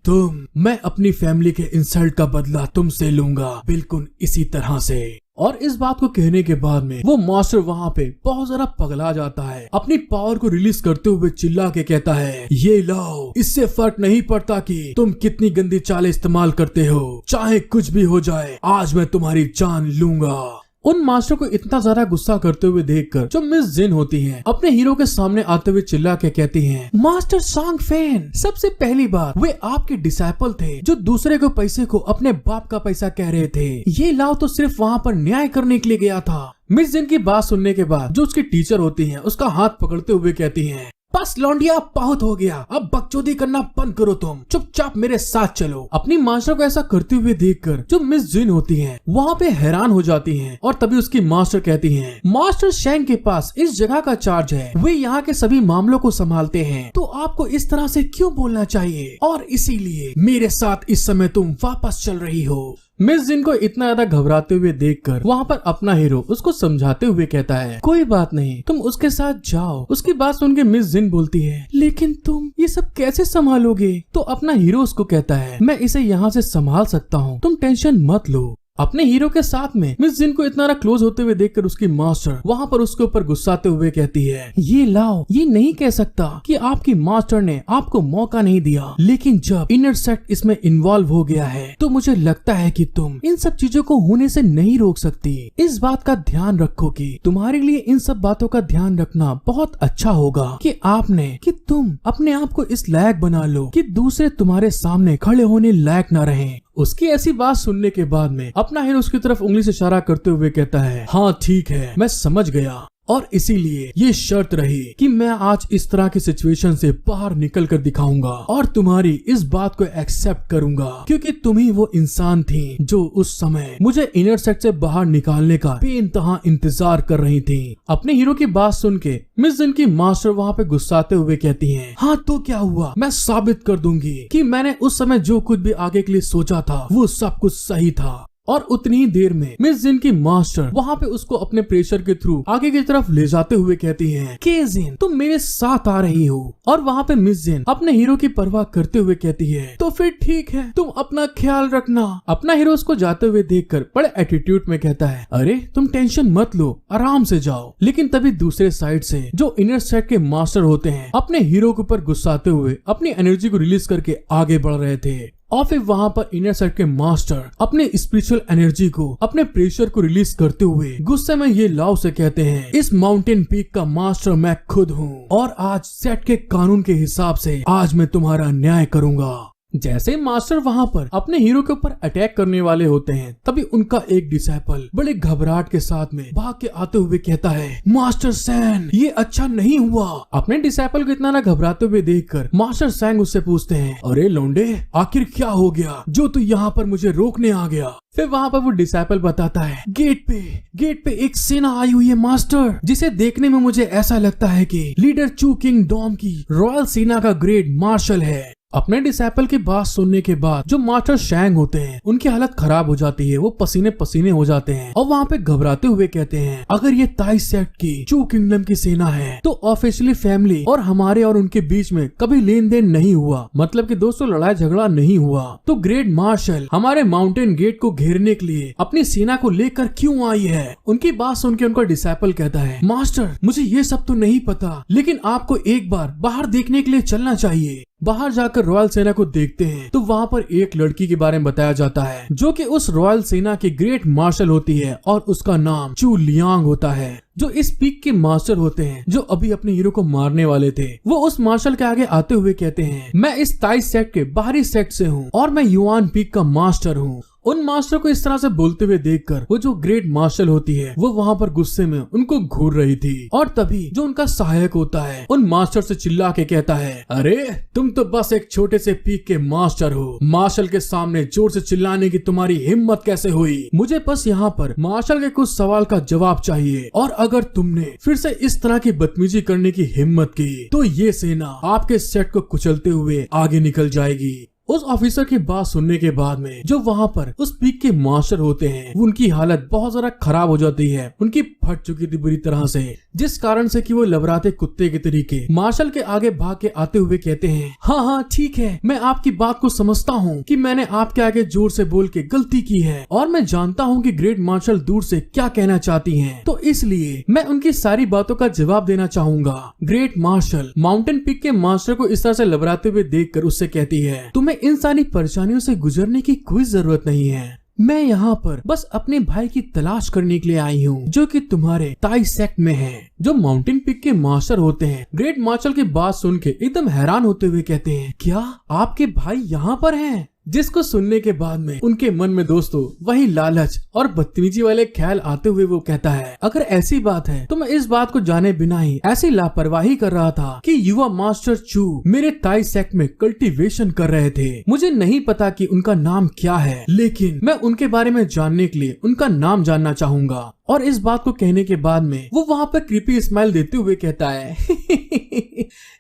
[SPEAKER 1] मैं अपनी फैमिली के इंसल्ट का बदला तुमसे लूंगा, बिल्कुल इसी तरह से। और इस बात को कहने के बाद में वो मास्टर वहाँ पे बहुत ज्यादा पगला जाता है, अपनी पावर को रिलीज करते हुए चिल्ला के कहता है, ये लाओ, इससे फर्क नहीं पड़ता कि तुम कितनी गंदी चालें इस्तेमाल करते हो, चाहे कुछ भी हो जाए, आज मैं तुम्हारी जान लूंगा। उन मास्टर को इतना ज्यादा गुस्सा करते हुए देखकर जो मिस जिन होती हैं अपने हीरो के सामने आते हुए चिल्ला के कहती हैं, मास्टर शांग फेंग, सबसे पहली बार वे आपके डिसेबल थे जो दूसरे को पैसे को अपने बाप का पैसा कह रहे थे, ये लाओ तो सिर्फ वहाँ पर न्याय करने के लिए गया था। मिस जिन की बात सुनने के बाद जो उसकी टीचर होती हैं उसका हाथ पकड़ते हुए कहती हैं, बस लौंडिया बहुत हो गया, अब बकचोदी करना बंद करो, तुम चुपचाप मेरे साथ चलो। अपनी मास्टर को ऐसा करते हुए देखकर जो मिस जिन होती हैं वहाँ पे हैरान हो जाती हैं और तभी उसकी मास्टर कहती हैं, मास्टर शेंग के पास इस जगह का चार्ज है, वे यहाँ के सभी मामलों को संभालते हैं, तो आपको इस तरह से क्यों बोलना चाहिए, और इसीलिए मेरे साथ इस समय तुम वापस चल रही हो। मिस जिन को इतना ज्यादा घबराते हुए देखकर वहाँ पर अपना हीरो उसको समझाते हुए कहता है, कोई बात नहीं, तुम उसके साथ जाओ। उसकी बात सुन के मिस जिन बोलती है, लेकिन तुम ये सब कैसे संभालोगे? तो अपना हीरो उसको कहता है, मैं इसे यहाँ से संभाल सकता हूँ, तुम टेंशन मत लो। अपने हीरो के साथ में मिस जिन को इतना क्लोज होते हुए देखकर उसकी मास्टर वहाँ पर उसके ऊपर गुस्साते हुए कहती है, ये लाओ, ये नहीं कह सकता कि आपकी मास्टर ने आपको मौका नहीं दिया, लेकिन जब इनर सेक्ट इसमें इन्वॉल्व हो गया है तो मुझे लगता है कि तुम इन सब चीजों को होने से नहीं रोक सकती। इस बात का ध्यान रखो कि तुम्हारे लिए इन सब बातों का ध्यान रखना बहुत अच्छा होगा कि तुम अपने आप को इस लायक बना लो कि दूसरे तुम्हारे सामने खड़े होने लायक न रहें। उसकी ऐसी बात सुनने के बाद में अपना हीरो उसकी तरफ उंगली से इशारा करते हुए कहता है, हाँ ठीक है, मैं समझ गया, और इसीलिए ये शर्त रही कि मैं आज इस तरह की सिचुएशन से बाहर निकल कर दिखाऊंगा और तुम्हारी इस बात को एक्सेप्ट करूंगा, क्योंकि तुम ही वो इंसान थी जो उस समय मुझे इनर सेक्ट से बाहर निकालने का बेइंतहा इंतजार कर रही थी। अपने हीरो की बात सुन के मिस जिन की मास्टर वहाँ पे गुस्साते हुए कहती हैं, हाँ तो क्या हुआ, मैं साबित कर दूंगी कि मैंने उस समय जो कुछ भी आगे के लिए सोचा था वो सब कुछ सही था। और उतनी ही देर में मिस जिन की मास्टर वहाँ पे उसको अपने प्रेशर के थ्रू आगे की तरफ ले जाते हुए कहती हैं, के जिन तुम मेरे साथ आ रही हो। और वहाँ पे मिस जिन अपने हीरो की परवाह करते हुए कहती है, तो फिर ठीक है, तुम अपना ख्याल रखना। अपना हीरो उसको जाते हुए देखकर बड़े एटीट्यूड में कहता है, अरे तुम टेंशन मत लो, आराम से जाओ। लेकिन तभी दूसरे साइड से जो इनर सेक्ट के मास्टर होते हैं अपने हीरो के ऊपर गुस्साते हुए अपनी एनर्जी को रिलीज करके आगे बढ़ रहे थे। और फिर वहाँ पर इनर सेक्ट के मास्टर अपने स्पिरिचुअल एनर्जी को, अपने प्रेशर को रिलीज करते हुए गुस्से में ये लाव से कहते हैं, इस माउंटेन पीक का मास्टर मैं खुद हूँ और आज सेट के कानून के हिसाब से आज मैं तुम्हारा न्याय करूंगा। जैसे मास्टर वहाँ पर अपने हीरो के ऊपर अटैक करने वाले होते हैं तभी उनका एक डिसाइपल बड़े घबराहट के साथ में भाग के आते हुए कहता है, मास्टर सैन ये अच्छा नहीं हुआ। अपने डिसाइपल को इतना ना घबराते हुए देखकर मास्टर सैन उससे पूछते हैं, अरे लौंडे आखिर क्या हो गया जो तू यहाँ पर मुझे रोकने आ गया? फिर वहाँ पर वो डिसाइपल बताता है, गेट पे एक सेना आई हुई है मास्टर, जिसे देखने में मुझे ऐसा लगता है कि लीडर चू किंग डॉम की रॉयल सेना का ग्रेट मार्शल है। अपने डिसाइपल की बात सुनने के बाद जो मास्टर शैंग होते हैं उनकी हालत खराब हो जाती है, वो पसीने पसीने हो जाते हैं और वहाँ पे घबराते हुए कहते हैं, अगर ये ताई सेक्ट की चू किंगडम की सेना है तो ऑफिशियली फैमिली और हमारे और उनके बीच में कभी लेन देन नहीं हुआ, मतलब कि दोस्तों लड़ाई झगड़ा नहीं हुआ, तो ग्रेट मार्शल हमारे माउंटेन गेट को घेरने के लिए अपनी सेना को लेकर क्यों आई है? उनकी बात सुन के उनका डिसाइपल कहता है, मास्टर मुझे ये सब तो नहीं पता, लेकिन आपको एक बार बाहर देखने के लिए चलना चाहिए। बाहर जाकर रॉयल सेना को देखते हैं तो वहाँ पर एक लड़की के बारे में बताया जाता है जो कि उस रॉयल सेना की ग्रेट मार्शल होती है और उसका नाम चू लियांग होता है, जो इस पीक के मास्टर होते हैं जो अभी अपने हीरो को मारने वाले थे। वो उस मार्शल के आगे आते हुए कहते हैं, मैं इस ताई सेक्ट के बाहरी सेक्ट से हूँ और मैं युआन पीक का मास्टर हूँ। उन मास्टर को इस तरह से बोलते हुए देखकर वो जो ग्रेट मार्शल होती है वो वहाँ पर गुस्से में उनको घूर रही थी और तभी जो उनका सहायक होता है उन मास्टर से चिल्ला के कहता है, अरे तुम तो बस एक छोटे से पीक के मास्टर हो, मार्शल के सामने जोर से चिल्लाने की तुम्हारी हिम्मत कैसे हुई? मुझे बस यहाँ पर मार्शल के कुछ सवाल का जवाब चाहिए और अगर तुमने फिर से इस तरह की बदतमीजी करने की हिम्मत की तो ये सेना आपके सेट को कुचलते हुए आगे निकल जाएगी। उस ऑफिसर की बात सुनने के बाद में जो वहाँ पर उस पीक के मास्टर होते हैं उनकी हालत बहुत ज्यादा खराब हो जाती है, उनकी फट चुकी थी बुरी तरह से, जिस कारण से कि वो लबराते कुत्ते के तरीके मार्शल के आगे भाग के आते हुए कहते हैं, हाँ ठीक है, मैं आपकी बात को समझता हूँ कि मैंने आपके आगे जोर से बोल के गलती की है और मैं जानता हूँ कि ग्रेट मार्शल दूर से क्या कहना चाहती हैं, तो इसलिए मैं उनकी सारी बातों का जवाब देना चाहूंगा। ग्रेट मार्शल माउंटेन पीक के मास्टर को इस तरह से लबराते हुए देखकर उससे कहती है, तुम्हें इन सारी परेशानियों से गुजरने की कोई जरूरत नहीं है, मैं यहाँ पर बस अपने भाई की तलाश करने के लिए आई हूँ जो कि तुम्हारे ताई सेक्ट में है। जो माउंटेन पीक के मास्टर होते हैं ग्रेट मार्शल की बात सुन के एकदम हैरान होते हुए कहते हैं, क्या आपके भाई यहाँ पर हैं? जिसको सुनने के बाद में उनके मन में दोस्तों वही लालच और बदतमीजी वाले ख्याल आते हुए वो कहता है, अगर ऐसी बात है तो मैं इस बात को जाने बिना ही ऐसी लापरवाही कर रहा था कि युवा मास्टर चू मेरे ताई सेक्ट में कल्टीवेशन कर रहे थे। मुझे नहीं पता कि उनका नाम क्या है, लेकिन मैं उनके बारे में जानने के लिए उनका नाम जानना चाहूंगा। और इस बात को कहने के बाद में वो वहाँ पर क्रीपी स्माइल देते हुए कहता है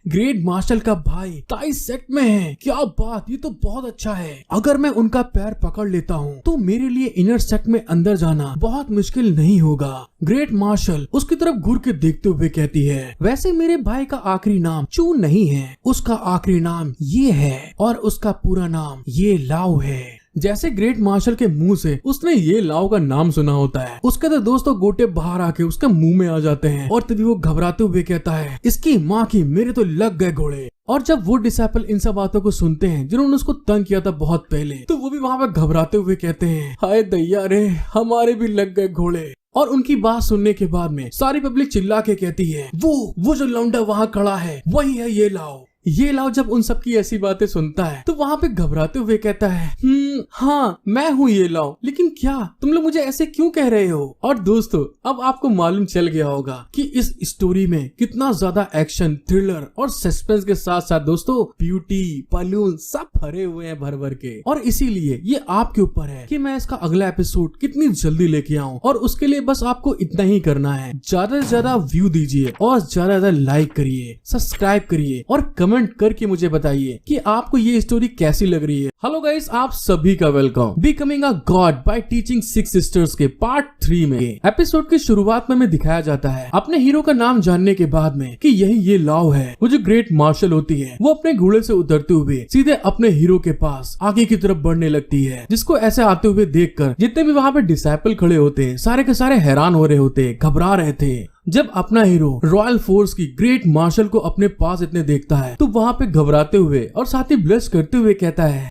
[SPEAKER 1] ग्रेट मार्शल का भाई ताई सेक्ट में है, क्या बात, ये तो बहुत अच्छा है। अगर मैं उनका पैर पकड़ लेता हूँ तो मेरे लिए इनर सेक्ट में अंदर जाना बहुत मुश्किल नहीं होगा। ग्रेट मार्शल उसकी तरफ घूर के देखते हुए कहती है, वैसे मेरे भाई का आखिरी नाम चू नहीं है, उसका आखिरी नाम ये है और उसका पूरा नाम ये लाओ है। जैसे ग्रेट मार्शल के मुंह से उसने ये लाओ का नाम सुना होता है, उसके तो दोस्तों गोटे बाहर आके उसके मुंह में आ जाते हैं और तभी वो घबराते हुए कहता है, इसकी माँ की मेरे तो लग गए घोड़े। और जब वो डिसाइपल इन सब बातों को सुनते हैं जिन्होंने उसको तंग किया था बहुत पहले, तो वो भी वहाँ पे घबराते हुए कहते हैं, हाय दैया रे, हमारे भी लग गए घोड़े। और उनकी बात सुनने के बाद में सारी पब्लिक चिल्ला के कहती है, वो जो लौंडा वहाँ खड़ा है वही है ये लाओ। ये लाओ जब उन सब की ऐसी बातें सुनता है तो वहाँ पे घबराते हुए कहता है, हाँ मैं हूँ ये लाओ, लेकिन क्या तुम लोग मुझे ऐसे क्यों कह रहे हो। और दोस्तों अब आपको मालूम चल गया होगा कि इस स्टोरी में कितना ज्यादा एक्शन, थ्रिलर और सस्पेंस के साथ साथ दोस्तों ब्यूटी, बलून सब भरे हुए हैं भर भर के। और इसीलिए ये आपके ऊपर है कि मैं इसका अगला एपिसोड कितनी जल्दी लेके आऊँ। और उसके लिए बस आपको इतना ही करना है, ज्यादा से ज्यादा व्यू दीजिए और ज्यादा ज्यादा लाइक करिए, सब्सक्राइब करिए और कमेंट करके मुझे बताइए कि आपको ये स्टोरी कैसी लग रही है। हेलो गाइस, आप सभी का welcome becoming a god by teaching 6 sisters के पार्ट 3 में। एपिसोड की शुरुआत में हमें दिखाया जाता है अपने हीरो का नाम जानने के बाद में कि यही ये लाओ है। वो जो ग्रेट मार्शल होती है वो अपने घोड़े से उतरते हुए सीधे अपने हीरो के पास आगे की तरफ बढ़ने लगती है, जिसको ऐसे आते हुए देखकर जितने भी वहाँ पे डिसाइपल खड़े होते हैं सारे के सारे हैरान हो रहे होते, घबरा रहे थे। जब अपना हीरो रॉयल फोर्स की ग्रेट मार्शल को अपने पास इतने देखता है तो वहाँ पे घबराते हुए और साथ ही ब्लश करते हुए कहता है,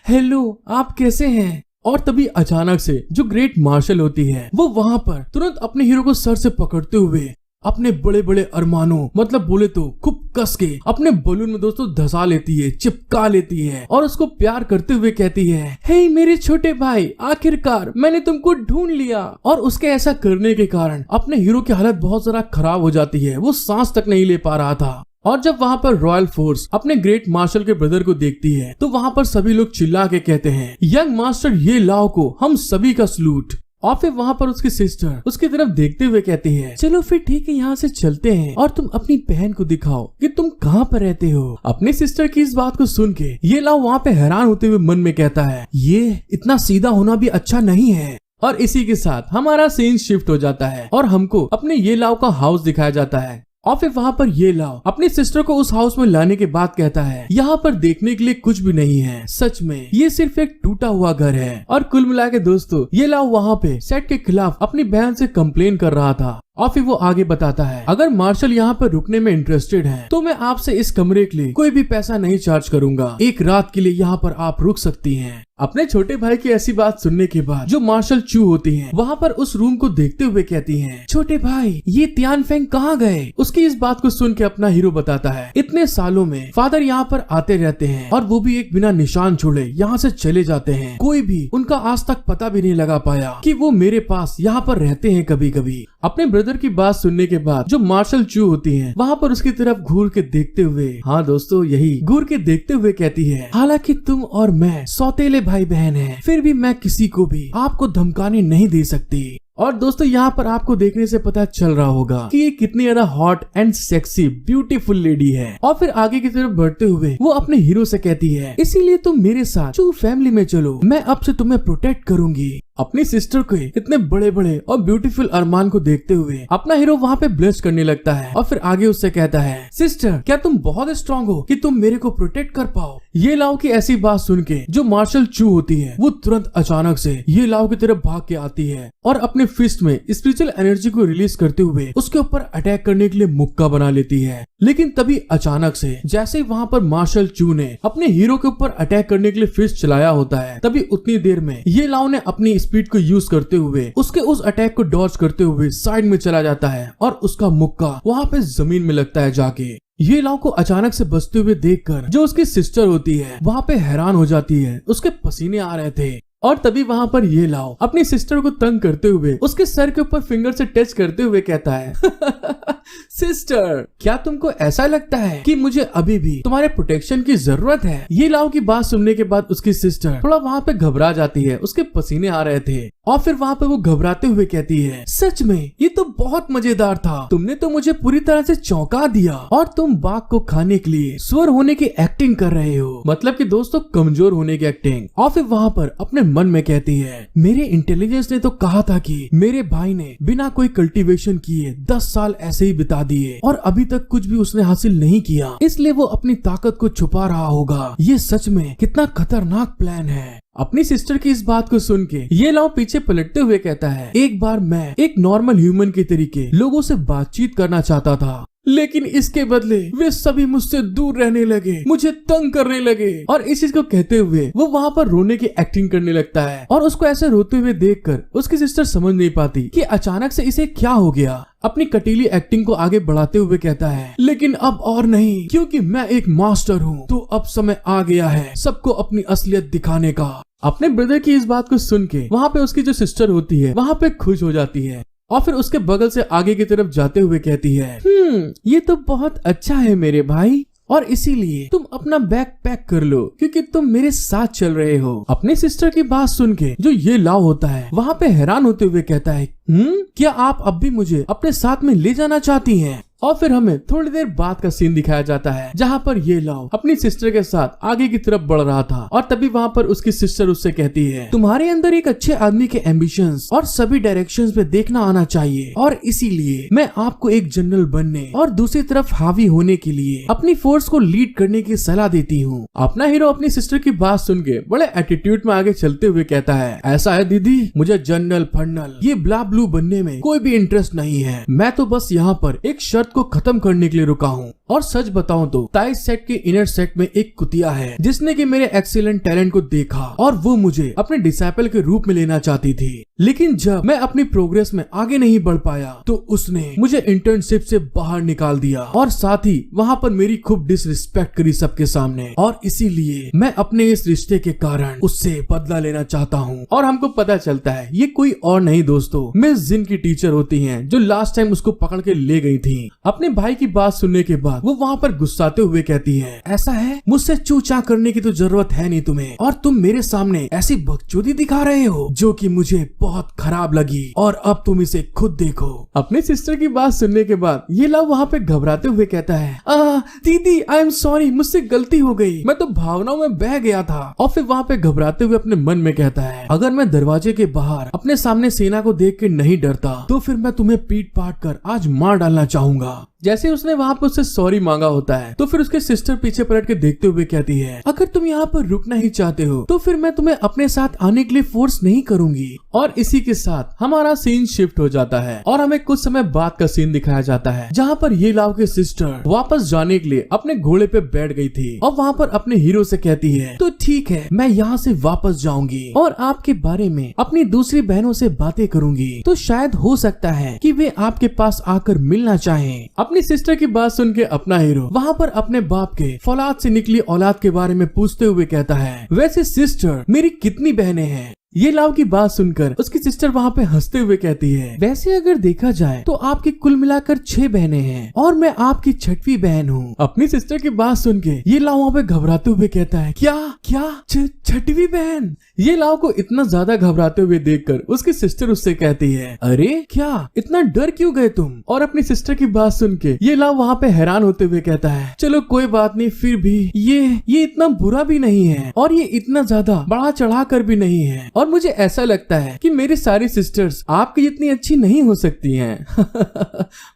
[SPEAKER 1] हेलो आप कैसे हैं। और तभी अचानक से जो ग्रेट मार्शल होती है वो वहाँ पर तुरंत अपने हीरो को सर से पकड़ते हुए अपने बड़े बड़े अरमानों, मतलब बोले तो खूब कस के अपने बलून में दोस्तों धसा लेती है, चिपका लेती है और उसको प्यार करते हुए कहती है, हे मेरे छोटे भाई, आखिरकार मैंने तुमको ढूंढ लिया। और उसके ऐसा करने के कारण अपने हीरो की हालत बहुत ज्यादा खराब हो जाती है, वो सांस तक नहीं ले पा रहा था। और जब वहाँ पर रॉयल फोर्स अपने ग्रेट मार्शल के ब्रदर को देखती है तो वहाँ पर सभी लोग चिल्ला के कहते हैं, यंग मास्टर ये लाओ को हम सभी का सलूट। और फिर वहाँ पर उसकी सिस्टर उसकी तरफ देखते हुए कहती है, चलो फिर ठीक है, यहाँ से चलते हैं और तुम अपनी बहन को दिखाओ कि तुम कहाँ पर रहते हो। अपनी सिस्टर की इस बात को सुन के ये लाओ वहाँ पे हैरान होते हुए मन में कहता है, ये इतना सीधा होना भी अच्छा नहीं है। और इसी के साथ हमारा सीन शिफ्ट हो जाता है और हमको अपने ये लाओ का हाउस दिखाया जाता है। और फिर वहाँ पर ये लाओ अपनी सिस्टर को उस हाउस में लाने के बाद कहता है, यहाँ पर देखने के लिए कुछ भी नहीं है, सच में ये सिर्फ एक टूटा हुआ घर है। और कुल मिला के दोस्तों ये लाओ वहाँ पे सेट के खिलाफ अपनी बहन से कंप्लेन कर रहा था। और फिर वो आगे बताता है, अगर मार्शल यहाँ पर रुकने में इंटरेस्टेड है तो मैं आपसे इस कमरे के लिए कोई भी पैसा नहीं चार्ज करूंगा, एक रात के लिए यहाँ पर आप रुक सकती हैं। अपने छोटे भाई की ऐसी बात सुनने के बाद जो मार्शल चू होती हैं वहाँ पर उस रूम को देखते हुए कहती हैं, छोटे भाई ये तियान फेंग कहाँ गए। उसकी इस बात को सुन के अपना हीरो बताता है, इतने सालों में फादर यहाँ पर आते रहते हैं और वो भी एक बिना निशान छोड़े यहाँ से चले जाते हैं, कोई भी उनका आज तक पता भी नहीं लगा पाया कि वो मेरे पास यहाँ पर रहते हैं कभी कभी। अपने ब्रदर की बात सुनने के बाद जो मार्शल चू होती हैं वहाँ पर उसकी तरफ घूर के देखते हुए, हाँ दोस्तों यही घूर के देखते हुए कहती है, हालांकि तुम और मैं सौतेले भाई बहन हैं, फिर भी मैं किसी को भी आपको धमकाने नहीं दे सकती। और दोस्तों यहाँ पर आपको देखने से पता चल रहा होगा कि ये कितनी ज्यादा hot and sexy beautiful lady है। और फिर आगे की तरफ बढ़ते हुए वो अपने हीरो से कहती है, इसीलिए तुम मेरे साथ चू फैमिली में चलो, मैं अब से तुम्हें प्रोटेक्ट करूंगी। अपनी सिस्टर के इतने बड़े बड़े और ब्यूटीफुल अरमान को देखते हुए अपना हीरो वहाँ पे ब्लश करने लगता है और फिर आगे उससे कहता है, सिस्टर क्या तुम बहुत स्ट्रांग हो कि तुम मेरे को प्रोटेक्ट कर पाओ। ये लाओ की ऐसी बात सुन के जो मार्शल चू होती है वो तुरंत अचानक से ये लाओ की तरफ भाग के आती है और अपने फिस्ट में स्पिरिचुअल एनर्जी को रिलीज करते हुए उसके ऊपर अटैक करने के लिए मुक्का बना लेती है। लेकिन तभी अचानक से जैसे ही वहाँ पर मार्शल चू ने अपने हीरो के ऊपर अटैक करने के लिए फिस्ट चलाया होता है, तभी उतनी देर में ये लाओ ने अपनी स्पीड को यूज करते हुए उसके उस अटैक को डॉज करते हुए साइड में चला जाता है और उसका मुक्का वहाँ पे जमीन में लगता है जाके। ये लाओ को अचानक से बचते हुए देखकर जो उसकी सिस्टर होती है वहाँ पे हैरान हो जाती है। उसके पसीने आ रहे थे और तभी वहाँ पर ये लाओ अपनी सिस्टर को तंग करते हुए उसके सर के ऊपर फिंगर से टच करते हुए कहता है सिस्टर, क्या तुमको ऐसा लगता है कि मुझे अभी भी तुम्हारे प्रोटेक्शन की जरूरत है? ये लाओ की बात सुनने के बाद उसकी सिस्टर थोड़ा वहाँ पे घबरा जाती है। उसके पसीने आ रहे थे और फिर वहाँ पे वो घबराते हुए कहती है, सच में ये तो बहुत मजेदार था, तुमने तो मुझे पूरी तरह से चौंका दिया और तुम बाघ को खाने के लिए स्वर होने की एक्टिंग कर रहे हो। मतलब कि दोस्तों कमजोर होने की एक्टिंग। और फिर वहाँ पर अपने मन में कहती है, मेरे इंटेलिजेंस ने तो कहा था कि मेरे भाई ने बिना कोई कल्टीवेशन किए 10 साल ऐसे ही बिता दिए और अभी तक कुछ भी उसने हासिल नहीं किया, इसलिए वो अपनी ताकत को छुपा रहा होगा। ये सच में कितना खतरनाक प्लान है। अपनी सिस्टर की इस बात को सुन के ये लाओ पीछे पलटते हुए कहता है, एक बार मैं एक नॉर्मल ह्यूमन के तरीके लोगों से बातचीत करना चाहता था, लेकिन इसके बदले वे सभी मुझसे दूर रहने लगे, मुझे तंग करने लगे। और इस चीज को कहते हुए वो वहाँ पर रोने की एक्टिंग करने लगता है और उसको ऐसे रोते हुए देखकर उसकी सिस्टर समझ नहीं पाती कि अचानक से इसे क्या हो गया। अपनी कटीली एक्टिंग को आगे बढ़ाते हुए कहता है, लेकिन अब और नहीं, क्योंकि मैं एक मास्टर हूँ, तो अब समय आ गया है सबको अपनी असलियत दिखाने का। अपने ब्रदर की इस बात को सुन के वहाँ पे उसकी जो सिस्टर होती है वहाँ पे खुश हो जाती है और फिर उसके बगल से आगे की तरफ जाते हुए कहती है, ये तो बहुत अच्छा है मेरे भाई, और इसीलिए तुम अपना बैग पैक कर लो क्योंकि तुम मेरे साथ चल रहे हो। अपने सिस्टर की बात सुन के जो ये लाओ होता है वहाँ पे हैरान होते हुए कहता है, क्या आप अब भी मुझे अपने साथ में ले जाना चाहती हैं? और फिर हमें थोड़ी देर बाद का सीन दिखाया जाता है जहाँ पर ये लाओ अपनी सिस्टर के साथ आगे की तरफ बढ़ रहा था और तभी वहाँ पर उसकी सिस्टर उससे कहती है, तुम्हारे अंदर एक अच्छे आदमी के एम्बिशंस और सभी डायरेक्शंस में देखना आना चाहिए, और इसीलिए मैं आपको एक जनरल बनने और दूसरी तरफ हावी होने के लिए अपनी फोर्स को लीड करने की सलाह देती हूँ। अपना हीरो अपनी सिस्टर की बात सुन के बड़े एटीट्यूड में आगे चलते हुए कहता है, ऐसा है दीदी, मुझे जनरल फर्नल ये ब्ला ब्लू बनने में कोई भी इंटरेस्ट नहीं है, मैं तो बस यहाँ पर एक शर्त को खत्म करने के लिए रुका हूँ। और सच बताऊं तो ताइस सेट के इनर सेट में एक कुतिया है जिसने कि मेरे एक्सीलेंट टैलेंट को देखा और वो मुझे अपने डिसाइपल के रूप में लेना चाहती थी, लेकिन जब मैं अपनी प्रोग्रेस में आगे नहीं बढ़ पाया तो उसने मुझे इंटर्नशिप से बाहर निकाल दिया और साथ ही वहाँ पर मेरी खूब डिसरिस्पेक्ट करी सबके सामने, और इसीलिए मैं अपने इस रिश्ते के कारण उससे बदला लेना चाहता हूँ। और हमको पता चलता है ये कोई और नहीं दोस्तों, मिस जिन की टीचर होती हैं जो लास्ट टाइम उसको पकड़ के ले गई थी। अपने भाई की बात सुनने के बाद वो वहाँ पर गुस्साते हुए कहती है, ऐसा है, मुझसे चूचा करने की तो जरूरत है नहीं तुम्हें, और तुम मेरे सामने ऐसी बकचोदी दिखा रहे हो जो कि मुझे बहुत खराब लगी, और अब तुम इसे खुद देखो। अपने सिस्टर की बात सुनने के बाद ये लव वहाँ पे घबराते हुए कहता है, दीदी आई एम सॉरी, मुझसे गलती हो गई, मैं तो भावनाओं में बह गया था। और फिर वहाँ पे घबराते हुए अपने मन में कहता है, अगर मैं दरवाजे के बाहर अपने सामने सेना को देख के नहीं डरता तो फिर मैं तुम्हें पीट पाट कर आज मार डालना चाहूंगा। जैसे उसने वहाँ पर उससे सॉरी मांगा होता है तो फिर उसके सिस्टर पीछे पलट के देखते हुए कहती है, अगर तुम यहाँ पर रुकना ही चाहते हो तो फिर मैं तुम्हें अपने साथ आने के लिए फोर्स नहीं करूंगी। और इसी के साथ हमारा सीन शिफ्ट हो जाता है और हमें कुछ समय बाद का सीन दिखाया जाता है जहाँ पर ये लाव के सिस्टर वापस जाने के लिए अपने घोड़े पे बैठ गई थी और वहाँ पर अपने हीरो से कहती है, तो ठीक है, मैं यहाँ से वापस जाऊंगी और आपके बारे में अपनी दूसरी बहनों से बातें करूंगी, तो शायद हो सकता है कि वे आपके पास आकर मिलना चाहें। अपनी सिस्टर की बात सुन के अपना हीरो वहाँ पर अपने बाप के फौलाद से निकली औलाद के बारे में पूछते हुए कहता है, वैसे सिस्टर मेरी कितनी बहनें हैं? ये लाव की बात सुनकर उसकी सिस्टर वहाँ पे हंसते हुए कहती है, वैसे अगर देखा जाए तो आपकी कुल मिलाकर 6 बहनें हैं और मैं आपकी 6वीं बहन हूँ। अपनी सिस्टर की बात सुन के ये लाव वहाँ पे घबराते हुए कहता है, क्या 6वीं बहन? ये लाव को इतना ज्यादा घबराते हुए देखकर उसकी सिस्टर उससे कहती है, अरे क्या इतना डर क्यों गए तुम? और अपनी सिस्टर की बात सुन के ये लाव वहाँ पे हैरान होते हुए कहता है, चलो कोई बात नहीं, फिर भी ये इतना बुरा भी नहीं है और ये इतना ज्यादा बढ़ा चढ़ा कर भी नहीं है, और मुझे ऐसा लगता है कि मेरी सारी सिस्टर्स आपकी इतनी अच्छी नहीं हो सकती हैं।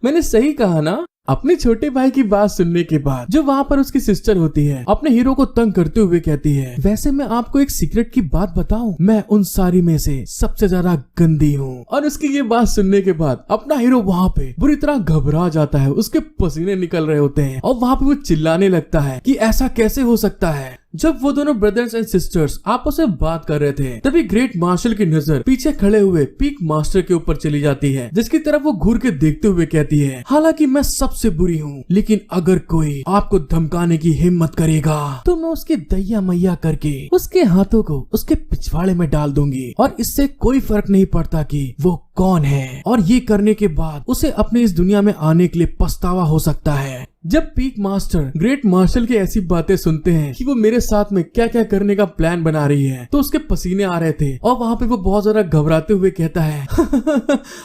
[SPEAKER 1] मैंने सही कहा ना? अपने छोटे भाई की बात सुनने के बाद जो वहाँ पर उसकी सिस्टर होती है अपने हीरो को तंग करते हुए कहती है, वैसे मैं आपको एक सीक्रेट की बात बताऊं, मैं उन सारी में से सबसे ज्यादा गंदी हूँ। और उसकी ये बात सुनने के बाद अपना हीरो वहाँ पे बुरी तरह घबरा जाता है, उसके पसीने निकल रहे होते हैं और वहाँ पे वो चिल्लाने लगता है कि ऐसा कैसे हो सकता है, जब वो दोनों ब्रदर्स एंड सिस्टर्स आपस में बात कर रहे थे तभी ग्रेट मार्शल की नजर पीछे खड़े हुए पीक मास्टर के ऊपर चली जाती है, जिसकी तरफ वो घूर के देखते हुए कहती है, हालांकि मैं सबसे बुरी हूँ, लेकिन अगर कोई आपको धमकाने की हिम्मत करेगा तो मैं उसकी दैया मैया करके उसके हाथों को उसके पिछवाड़े में डाल दूंगी और इससे कोई फर्क नहीं पड़ता कि वो कौन है, और ये करने के बाद उसे अपने इस दुनिया में आने के लिए पछतावा हो सकता है। जब पीक मास्टर ग्रेट मार्शल की ऐसी बातें सुनते हैं कि वो मेरे साथ में क्या क्या करने का प्लान बना रही है, तो उसके पसीने आ रहे थे और वहाँ पे वो बहुत ज्यादा घबराते हुए कहता है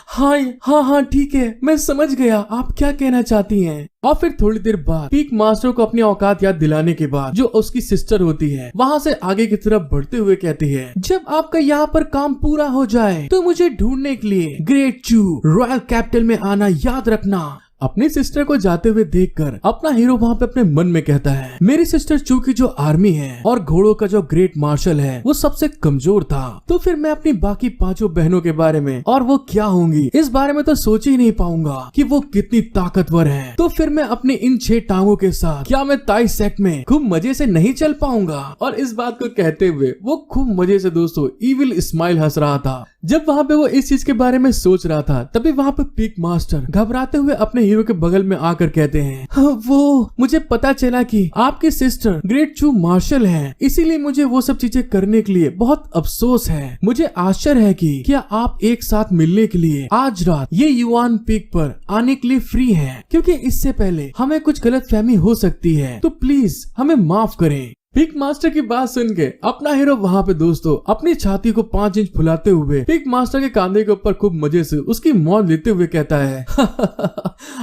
[SPEAKER 1] हाँ ठीक है, मैं समझ गया आप क्या कहना चाहती हैं। और फिर थोड़ी देर बाद पीक मास्टर को अपनी औकात याद दिलाने के बाद जो उसकी सिस्टर होती है वहाँ से आगे की तरफ बढ़ते हुए कहती है, जब आपका यहाँ पर काम पूरा हो जाए तो मुझे ढूंढने के लिए ग्रेट चू रॉयल कैपिटल में आना याद रखना। अपनी सिस्टर को जाते हुए देखकर अपना हीरो वहाँ पे अपने मन में कहता है, मेरी सिस्टर चू की जो आर्मी है और घोड़ों का जो ग्रेट मार्शल है वो सबसे कमजोर था, तो फिर मैं अपनी बाकी 5 बहनों के बारे में और वो क्या होंगी इस बारे में तो सोच ही नहीं पाऊंगा कि वो कितनी ताकतवर है। तो फिर मैं अपने इन 6 टांगों के साथ क्या मैं ताई सेक्ट में खूब मजे से नहीं चल पाऊंगा। और इस बात को कहते हुए वो खूब मजे से दोस्तों इविल स्माइल हंस रहा था। जब वहाँ पे वो इस चीज के बारे में सोच रहा था तभी वहाँ पे पीक मास्टर घबराते हुए अपने हीरो के बगल में आकर कहते हैं, वो मुझे पता चला कि आपकी सिस्टर ग्रेट चू मार्शल है, इसीलिए मुझे वो सब चीजें करने के लिए बहुत अफसोस है। मुझे आश्चर्य है कि क्या आप एक साथ मिलने के लिए आज रात ये युआन पीक पर आने के लिए फ्री हैं, क्योंकि इससे पहले हमें कुछ गलतफहमी हो सकती है, तो प्लीज हमें माफ करें। पीक मास्टर की बात सुन के अपना हीरो वहाँ पे दोस्तों अपनी छाती को 5 इंच फुलाते हुए पीक मास्टर के कांधे के ऊपर खूब मजे से उसकी मौज लेते हुए कहता है,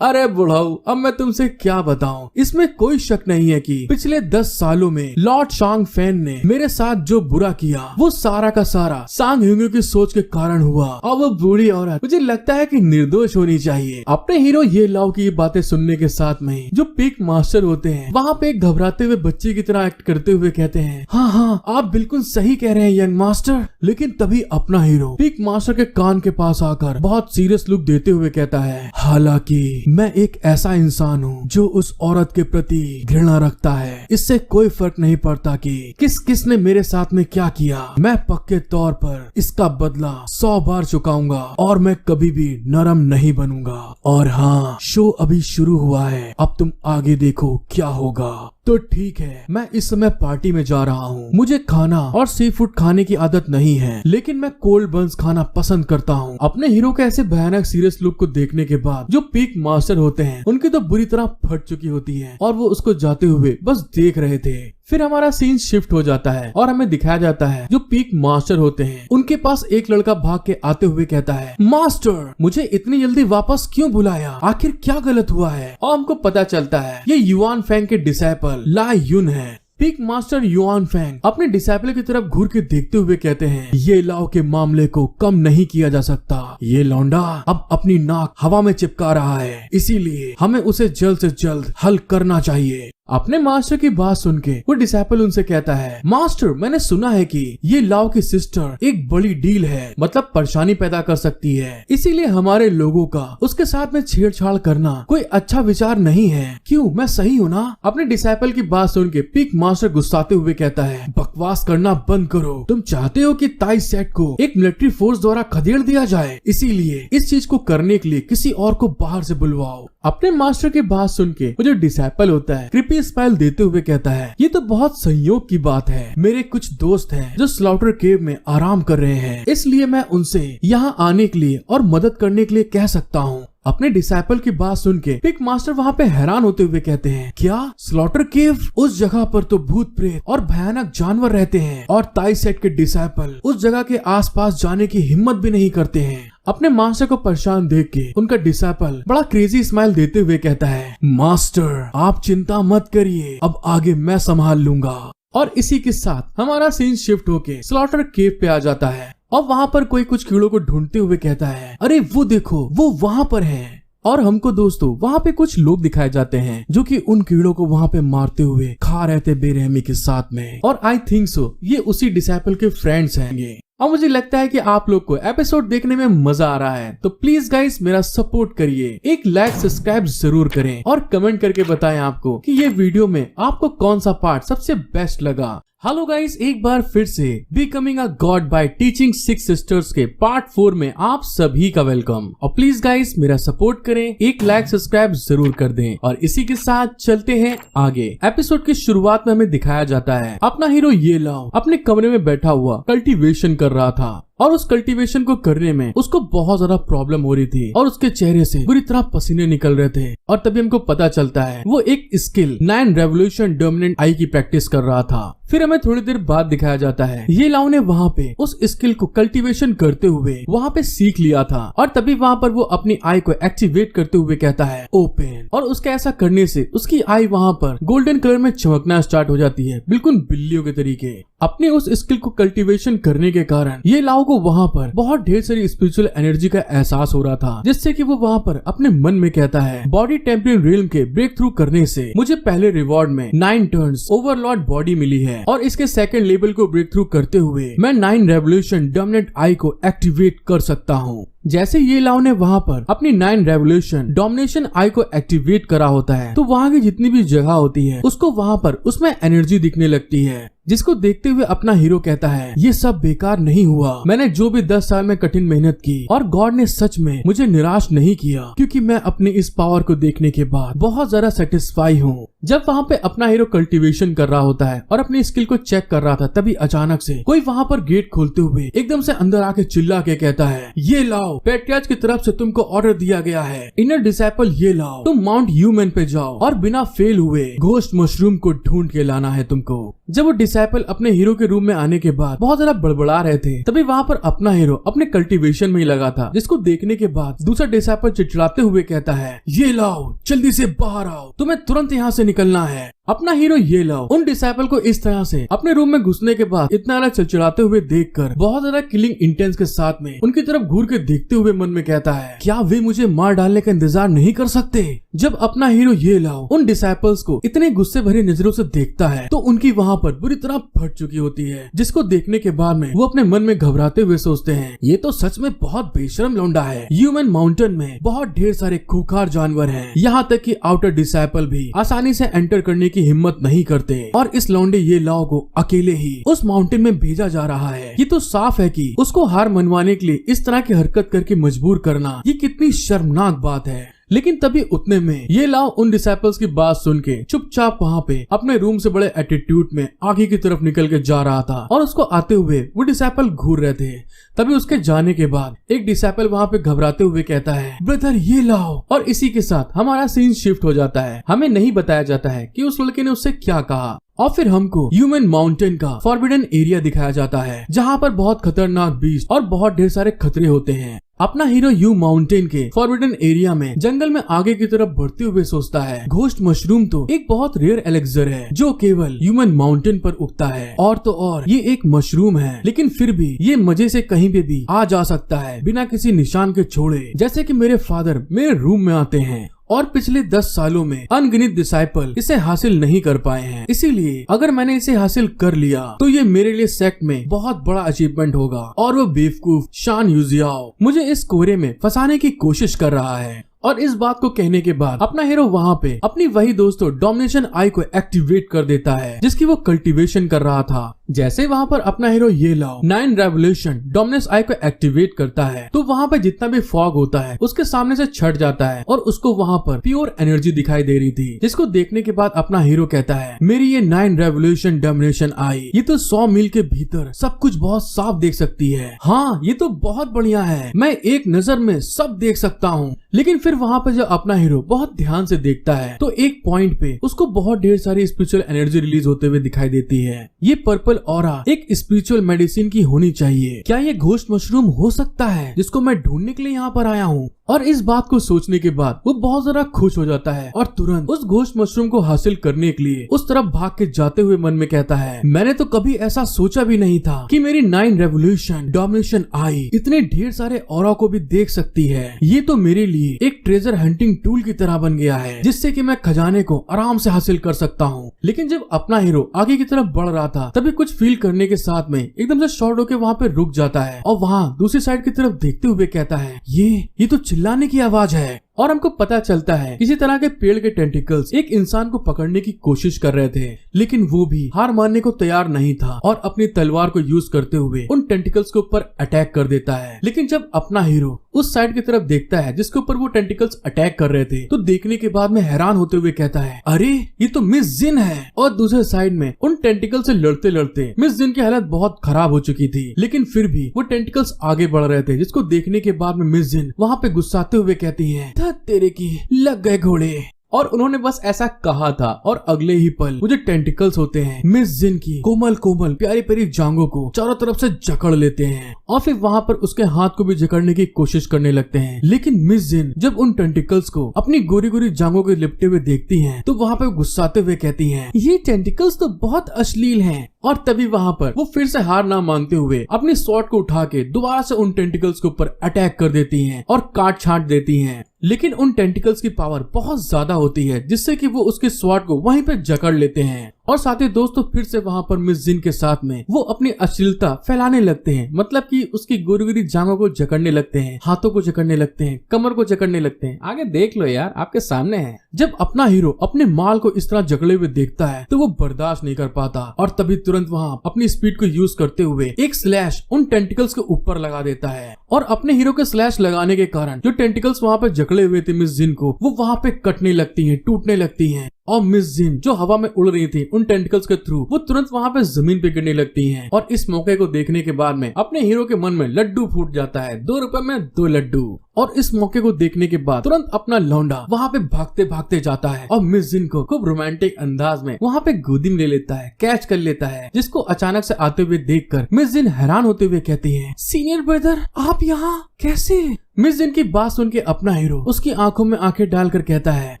[SPEAKER 1] अरे बुढ़ाऊ अब मैं तुमसे क्या बताऊं, इसमें कोई शक नहीं है कि पिछले 10 सालों में लॉर्ड शांग फैन ने मेरे साथ जो बुरा किया वो सारा का सारा सांग ह्यूंग की सोच के कारण हुआ, और वो बूढ़ी औरत मुझे लगता है कि निर्दोष होनी चाहिए। अपने हीरो ये लाओ की ये बातें सुनने के साथ में जो पीक मास्टर होते हैं वहाँ पे एक घबराते हुए बच्चे की तरह एक्ट करते हुए कहते हैं, हाँ आप बिल्कुल सही कह रहे हैं यंग मास्टर। लेकिन तभी अपना हीरो पीक मास्टर के कान के पास आकर बहुत सीरियस लुक देते हुए कहता है, हालांकि मैं एक ऐसा इंसान हूँ जो उस औरत के प्रति घृणा रखता है, इससे कोई फर्क नहीं पड़ता कि किसने मेरे साथ में क्या किया, मैं पक्के तौर पर इसका बदला 100 बार चुकाऊंगा और मैं कभी भी नरम नहीं बनूंगा। और हाँ, शो अभी शुरू हुआ है, अब तुम आगे देखो क्या होगा। तो ठीक है, मैं इस समय पार्टी में जा रहा हूँ, मुझे खाना और सी फूड खाने की आदत नहीं है, लेकिन मैं कोल्ड बंस खाना पसंद करता हूँ। अपने हीरो के ऐसे भयानक सीरियस लुक को देखने के बाद जो पीक मास्टर होते हैं उनकी तो बुरी तरह फट चुकी होती है और वो उसको जाते हुए बस देख रहे थे। फिर हमारा सीन शिफ्ट हो जाता है और हमें दिखाया जाता है जो पीक मास्टर होते हैं उनके पास एक लड़का भाग के आते हुए कहता है, मास्टर मुझे इतनी जल्दी वापस क्यों बुलाया, आखिर क्या गलत हुआ है। और हमको पता चलता है ये युआन फैंग के डिसाइपल ला युन है। पीक मास्टर युआन फैंग अपने डिसाइपल की तरफ घूर के देखते हुए कहते हैं, ये लाओ के मामले को कम नहीं किया जा सकता, ये लौंडा अब अपनी नाक हवा में चिपका रहा है, इसीलिए हमें उसे जल्द से जल्द हल करना चाहिए। अपने मास्टर की बात सुन के वो डिसाइपल उनसे कहता है, मास्टर मैंने सुना है कि ये लाओ की सिस्टर एक बड़ी डील है, मतलब परेशानी पैदा कर सकती है, इसीलिए हमारे लोगों का उसके साथ में छेड़छाड़ करना कोई अच्छा विचार नहीं है। क्यों, मैं सही हूँ ना। अपने डिसाइपल की बात सुन के पीक मास्टर गुस्साते हुए कहता है, बकवास करना बंद करो, तुम चाहते हो कि ताई सेट को एक मिलिट्री फोर्स द्वारा खदेड़ दिया जाए, इसीलिए इस चीज को करने के लिए किसी और को बाहर से बुलवाओ। अपने मास्टर की बात सुन के वो जो डिसाइपल होता है कृपी स्माइल देते हुए कहता है, ये तो बहुत संयोग की बात है, मेरे कुछ दोस्त हैं जो स्लॉटर केव में आराम कर रहे हैं, इसलिए मैं उनसे यहाँ आने के लिए और मदद करने के लिए कह सकता हूँ। अपने डिसाइपल की बात सुन के पिक मास्टर वहाँ पे हैरान होते हुए कहते हैं, क्या स्लॉटर केव, उस जगह पर तो भूत प्रेत और भयानक जानवर रहते हैं और ताई सेट के डिसाइपल उस जगह के आसपास जाने की हिम्मत भी नहीं करते हैं। अपने मास्टर को परेशान देख के उनका डिसाइपल बड़ा क्रेजी स्माइल देते हुए कहता है, मास्टर आप चिंता मत करिए, अब आगे मैं संभाल लूंगा। और इसी के साथ हमारा सीन शिफ्ट होके स्लॉटर केव पे आ जाता है और वहाँ पर कोई कुछ कीड़ों को ढूंढते हुए कहता है, अरे वो देखो वो वहाँ पर है। और हमको दोस्तों वहाँ पे कुछ लोग दिखाए जाते हैं जो कि उन कीड़ों को वहाँ पे मारते हुए खा रहे थे बेरहमी के साथ में। और आई थिंक सो ये उसी डिसाइपल के फ्रेंड्स हैं। और मुझे लगता है कि आप लोग को एपिसोड देखने में मजा आ रहा है। तो प्लीज गाइस मेरा सपोर्ट करिए, एक लाइक सब्सक्राइब जरूर करें और कमेंट करके बताएं आपको कि ये वीडियो में आपको कौन सा पार्ट सबसे बेस्ट लगा। हेलो गाइस, एक बार फिर से becoming a god by teaching 6 sisters के पार्ट 4 में आप सभी का वेलकम। और प्लीज गाइस मेरा सपोर्ट करें, एक लाइक सब्सक्राइब जरूर कर दें। और इसी के साथ चलते हैं आगे। एपिसोड की शुरुआत में हमें दिखाया जाता है अपना हीरो ये लाओ अपने कमरे में बैठा हुआ कल्टीवेशन कर रहा था और उस कल्टीवेशन को करने में उसको बहुत ज्यादा प्रॉब्लम हो रही थी और उसके चेहरे से बुरी तरह पसीने निकल रहे थे। और तभी हमको पता चलता है वो एक स्किल 9 रेवोल्यूशन डोमिनेंट आई की प्रैक्टिस कर रहा था। फिर हमें थोड़ी देर बाद दिखाया जाता है ये लाओ ने वहाँ पे उस स्किल को कल्टीवेशन करते हुए वहाँ पे सीख लिया था और तभी वहाँ पर वो अपनी आई को एक्टिवेट करते हुए कहता है ओपन। और उसके ऐसा करने से उसकी आई वहाँ पर गोल्डन कलर में चमकना स्टार्ट हो जाती है, बिल्कुल बिल्लियों के तरीके। अपने उस स्किल को कल्टीवेशन करने के कारण ये लाओ को वहाँ पर बहुत ढेर सारी स्पिरिचुअल एनर्जी का एहसास हो रहा था, जिससे कि वो वहाँ पर अपने मन में कहता है बॉडी टेम्परिंग रियल्म के ब्रेक थ्रू करने से मुझे पहले रिवॉर्ड में 9 टर्न्स ओवरलॉर्ड बॉडी मिली है और इसके सेकंड लेवल को ब्रेक थ्रू करते हुए मैं 9 रेवोल्यूशन डोमिनेंट आई को एक्टिवेट कर सकता हूँ। जैसे ये लाओ ने वहाँ पर अपनी 9 रेवोल्यूशन डोमिनेशन आई को एक्टिवेट करा होता है तो वहाँ की जितनी भी जगह होती है उसको वहाँ पर उसमें एनर्जी दिखने लगती है, जिसको देखते हुए अपना हीरो कहता है ये सब बेकार नहीं हुआ। मैंने जो भी 10 साल में कठिन मेहनत की और गॉड ने सच में मुझे निराश नहीं किया, क्योंकि मैं अपनी इस पावर को देखने के बाद बहुत ज्यादा सेटिस्फाई हूँ। जब वहाँ पे अपना हीरो कल्टीवेशन कर रहा होता है और अपनी स्किल को चेक कर रहा था तभी अचानक से कोई वहाँ पर गेट खोलते हुए एकदम से अंदर आके चिल्ला के कहता है ये लाओ पैट्रियार्च की तरफ से तुमको ऑर्डर दिया गया है, इनर डिसाइपल ये लाओ तुम माउंट ह्यूमन पे जाओ और बिना फेल हुए घोस्ट मशरूम को ढूंढ के लाना है तुमको। जब वो डिसाइपल अपने हीरो के रूम में आने के बाद बहुत ज्यादा बड़बड़ा रहे थे तभी वहाँ पर अपना हीरो अपने कल्टीवेशन में ही लगा था, जिसको देखने के बाद दूसरा डिसाइपल चिड़चिड़ाते हुए कहता है ये लाओ जल्दी से बाहर आओ, तुम्हें तुरंत यहाँ से निकलना है। अपना हीरो ये लाओ उन डिसाइपल को इस तरह से अपने रूम में घुसने के बाद इतना ज्यादा चिड़चिड़ाते हुए देखकर बहुत ज्यादा किलिंग इंटेंस के साथ में उनकी तरफ घूर के देखते हुए मन में कहता है क्या वे मुझे मार डालने का इंतजार नहीं कर सकते। जब अपना हीरो ये लाओ उन डिसाइपल्स को इतने गुस्से भरी नजरों से देखता है तो उनकी वहाँ पर बुरी तरह फट चुकी होती है, जिसको देखने के बाद में वो अपने मन में घबराते हुए सोचते हैं ये तो सच में बहुत बेशरम लौंडा है। ह्यूमन माउंटेन में बहुत ढेर सारे खूंखार जानवर हैं, यहाँ तक कि आउटर डिसाइपल भी आसानी से एंटर करने की हिम्मत नहीं करते और इस लौंडे ये लाओ को अकेले ही उस माउंटेन में भेजा जा रहा है। ये तो साफ है कि उसको हार मनवाने के लिए इस तरह की हरकत करके मजबूर करना ये कितनी शर्मनाक बात है। लेकिन तभी उतने में ये लाओ उन डिसाइपल्स की बात सुन के चुपचाप वहाँ पे अपने रूम से बड़े एटीट्यूड में आगे की तरफ निकल के जा रहा था और उसको आते हुए वो डिसाइपल घूर रहे थे। तभी उसके जाने के बाद एक डिसाइपल वहाँ पे घबराते हुए कहता है ब्रदर ये लाओ, और इसी के साथ हमारा सीन शिफ्ट हो जाता है। हमें नहीं बताया जाता है कि उस लड़के ने उससे क्या कहा और फिर हमको ह्यूमन माउंटेन का फॉरबिडन एरिया दिखाया जाता है जहाँ पर बहुत खतरनाक बीस्ट और बहुत ढेर सारे खतरे होते हैं। अपना हीरो यू माउंटेन के फॉरबिडन एरिया में जंगल में आगे की तरफ बढ़ते हुए सोचता है घोस्ट मशरूम तो एक बहुत रेयर एलेक्सर है जो केवल ह्यूमन माउंटेन पर उगता है, और तो और ये एक मशरूम है लेकिन फिर भी ये मजे से कहीं पे भी आ जा सकता है बिना किसी निशान के छोड़े। जैसे कि मेरे फादर मेरे रूम में आते हैं और पिछले 10 सालों में अनगिनत डिसाइपल इसे हासिल नहीं कर पाए हैं, इसीलिए अगर मैंने इसे हासिल कर लिया तो ये मेरे लिए सेक्ट में बहुत बड़ा अचीवमेंट होगा और वो बेवकूफ शान यूजियाओ मुझे इस कोहरे में फंसाने की कोशिश कर रहा है। और इस बात को कहने के बाद अपना हीरो वहाँ पे अपनी वही दोस्तों डोमिनेशन आई को एक्टिवेट कर देता है जिसकी वो कल्टीवेशन कर रहा था। जैसे वहाँ पर अपना हीरो ये लाओ 9 रेवोल्यूशन डोमिनेंस आई को एक्टिवेट करता है तो वहाँ पर जितना भी फॉग होता है उसके सामने से छट जाता है और उसको वहाँ पर प्योर एनर्जी दिखाई दे रही थी, जिसको देखने के बाद अपना हीरो कहता है मेरी ये 9 रेवोल्यूशन डोमिनेशन आई ये तो 100 मील के भीतर सब कुछ बहुत साफ देख सकती है। हाँ ये तो बहुत बढ़िया है, मैं एक नजर में सब देख सकता हूँ। लेकिन फिर वहाँ पर जब अपना हीरो बहुत ध्यान से देखता है तो एक पॉइंट पे उसको बहुत ढेर सारी स्पिरिचुअल एनर्जी रिलीज होते हुए दिखाई देती है। ये पर्पल ऑरा एक स्पिरिचुअल मेडिसिन की होनी चाहिए। क्या ये घोस्ट मशरूम हो सकता है जिसको मैं ढूंढने के लिए यहाँ पर आया हूँ? और इस बात को सोचने के बाद वो बहुत ज्यादा खुश हो जाता है और तुरंत उस घोस्ट मशरूम को हासिल करने के लिए उस तरफ भाग के जाते हुए मन में कहता है मैंने तो कभी ऐसा सोचा भी नहीं था कि मेरी 9 रेवोल्यूशन डोमिनेशन आई इतने ढेर सारे ऑरा को भी देख सकती है। ये तो मेरे लिए एक ट्रेजर हंटिंग टूल की तरह बन गया है जिससे कि मैं खजाने को आराम से हासिल कर सकता हूँ। लेकिन जब अपना हीरो आगे की तरफ बढ़ रहा था तभी कुछ कुछ फील करने के साथ में एकदम से शॉर्ट होकर वहाँ पे रुक जाता है और वहाँ दूसरी साइड की तरफ देखते हुए कहता है ये तो चिल्लाने की आवाज है। और हमको पता चलता है किसी तरह के पेड़ के टेंटिकल्स एक इंसान को पकड़ने की कोशिश कर रहे थे, लेकिन वो भी हार मानने को तैयार नहीं था और अपनी तलवार को यूज करते हुए उन टेंटिकल्स के ऊपर अटैक कर देता है। लेकिन जब अपना हीरो उस साइड की तरफ देखता है जिसके ऊपर वो टेंटिकल्स अटैक कर रहे थे, तो देखने के बाद में हैरान होते हुए कहता है, अरे ये तो मिस जिन है। और दूसरे साइड में उन टेंटिकल से लड़ते लड़ते मिस जिन की हालत बहुत खराब हो चुकी थी, लेकिन फिर भी वो टेंटिकल्स आगे बढ़ रहे थे, जिसको देखने के बाद में मिस जिन वहाँ पे गुस्साते हुए कहती है, तेरे की लग गए घोड़े। और उन्होंने बस ऐसा कहा था और अगले ही पल वो जो टेंटिकल्स होते हैं मिस जिन की कोमल कोमल प्यारी प्यारी जांघों को चारों तरफ से जकड़ लेते हैं और फिर वहाँ पर उसके हाथ को भी जकड़ने की कोशिश करने लगते हैं। लेकिन मिस जिन जब उन टेंटिकल्स को अपनी गोरी गोरी जांघों के लिपटे हुए देखती हैं, तो वहाँ पे गुस्साते हुए कहती हैं, ये टेंटिकल्स तो बहुत अश्लील हैं। और तभी वहाँ पर वो फिर से हार ना मानते हुए अपनी स्वॉर्ड को उठा के दोबारा से उन टेंटिकल्स के ऊपर अटैक कर देती हैं और काट छांट देती हैं। लेकिन उन टेंटिकल्स की पावर बहुत ज्यादा होती है, जिससे कि वो उसके स्वॉर्ड को वहीं पे जकड़ लेते हैं। और साथ ही दोस्तों फिर से वहाँ पर मिस जिन के साथ में वो अपनी अश्लीलता फैलाने लगते हैं, मतलब कि उसकी गोरी गोरी जांघों को जकड़ने लगते हैं, हाथों को जकड़ने लगते हैं, कमर को जकड़ने लगते हैं। आगे देख लो यार, आपके सामने है। जब अपना हीरो अपने माल को इस तरह जकड़े हुए देखता है तो वो बर्दाश्त नहीं कर पाता और तभी तुरंत वहाँ अपनी स्पीड को यूज करते हुए एक स्लैश उन टेंटिकल्स के ऊपर लगा देता है। और अपने हीरो के स्लैश लगाने के कारण जो टेंटिकल्स वहाँ पे जकड़े हुए थे मिस जिन को, वो वहाँ पे कटने लगती हैं, टूटने लगती हैं। और मिस जिन जो हवा में उड़ रही थी उन टेंटिकल्स के थ्रू, वो तुरंत वहाँ पे जमीन पे गिरने लगती हैं। और इस मौके को देखने के बाद में अपने हीरो के मन में लड्डू फूट जाता है, 2 रुपए में 2 लड्डू। और इस मौके को देखने के बाद तुरंत अपना लौंडा वहाँ पे भागते भागते जाता है और मिस जिन को खूब रोमांटिक अंदाज में वहाँ पे गोदी में ले लेता है, कैच कर लेता है, जिसको अचानक से आते हुए देखकर मिस जिन हैरान होते हुए कहती है, सीनियर ब्रदर आप यहाँ कैसे? मिस जिन की बात सुन के अपना हीरो उसकी आंखों में आंखें डालकर कहता है,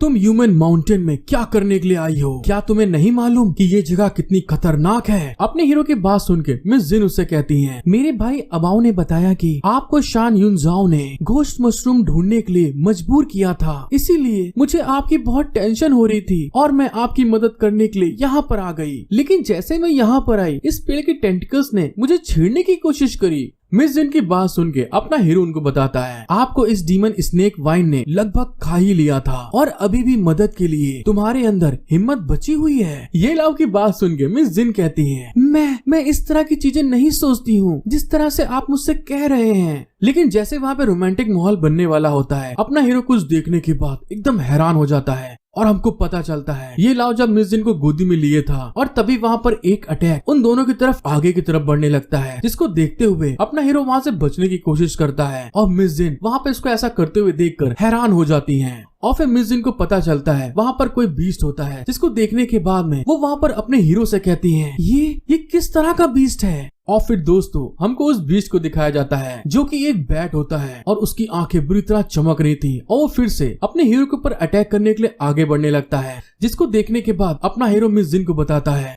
[SPEAKER 1] तुम ह्यूमन माउंटेन में क्या करने के लिए आई हो? क्या तुम्हें नहीं मालूम कि ये जगह कितनी खतरनाक है? अपने हीरो की बात सुन के मिस जिन उससे कहती हैं, मेरे भाई अबाओ ने बताया कि आपको शान युनजाओ ने घोस्ट मशरूम ढूंढने के लिए मजबूर किया था, इसीलिए मुझे आपकी बहुत टेंशन हो रही थी और मैं आपकी मदद करने के लिए यहाँ पर आ गई। लेकिन जैसे मैं यहाँ पर आई, इस पेड़ के टेंटिकल्स ने मुझे छेड़ने की कोशिश करी। मिस जिन की बात सुन के अपना हीरो उनको बताता है, आपको इस डीमन स्नेक वाइन ने लगभग खा ही लिया था और अभी भी मदद के लिए तुम्हारे अंदर हिम्मत बची हुई है। ये लाव की बात सुन के मिस जिन कहती है, मैं इस तरह की चीजें नहीं सोचती हूँ जिस तरह से आप मुझसे कह रहे हैं। लेकिन जैसे वहाँ पे रोमांटिक माहौल बनने वाला होता है, अपना हीरो कुछ देखने के बाद एकदम हैरान हो जाता है और हमको पता चलता है ये लाव जब मिस जिन को गोदी में लिए था और तभी वहाँ पर एक अटैक उन दोनों की तरफ आगे की तरफ बढ़ने लगता है, जिसको देखते हुए अपना हीरो वहाँ से बचने की कोशिश करता है और मिस जिन वहाँ पे इसको ऐसा करते हुए देखकर हैरान हो जाती हैं। और फिर मिस जिन को पता चलता है वहाँ पर कोई बीस्ट होता है, जिसको देखने के बाद में वो वहाँ पर अपने हीरो से कहती हैं, ये किस तरह का बीस्ट है? और फिर दोस्तों हमको उस बीस्ट को दिखाया जाता है जो कि एक बैट होता है और उसकी आंखें बुरी तरह चमक रही थी और वो फिर से अपने हीरो के ऊपर अटैक करने के लिए आगे बढ़ने लगता है, जिसको देखने के बाद अपना हीरो मिस जिन को बताता है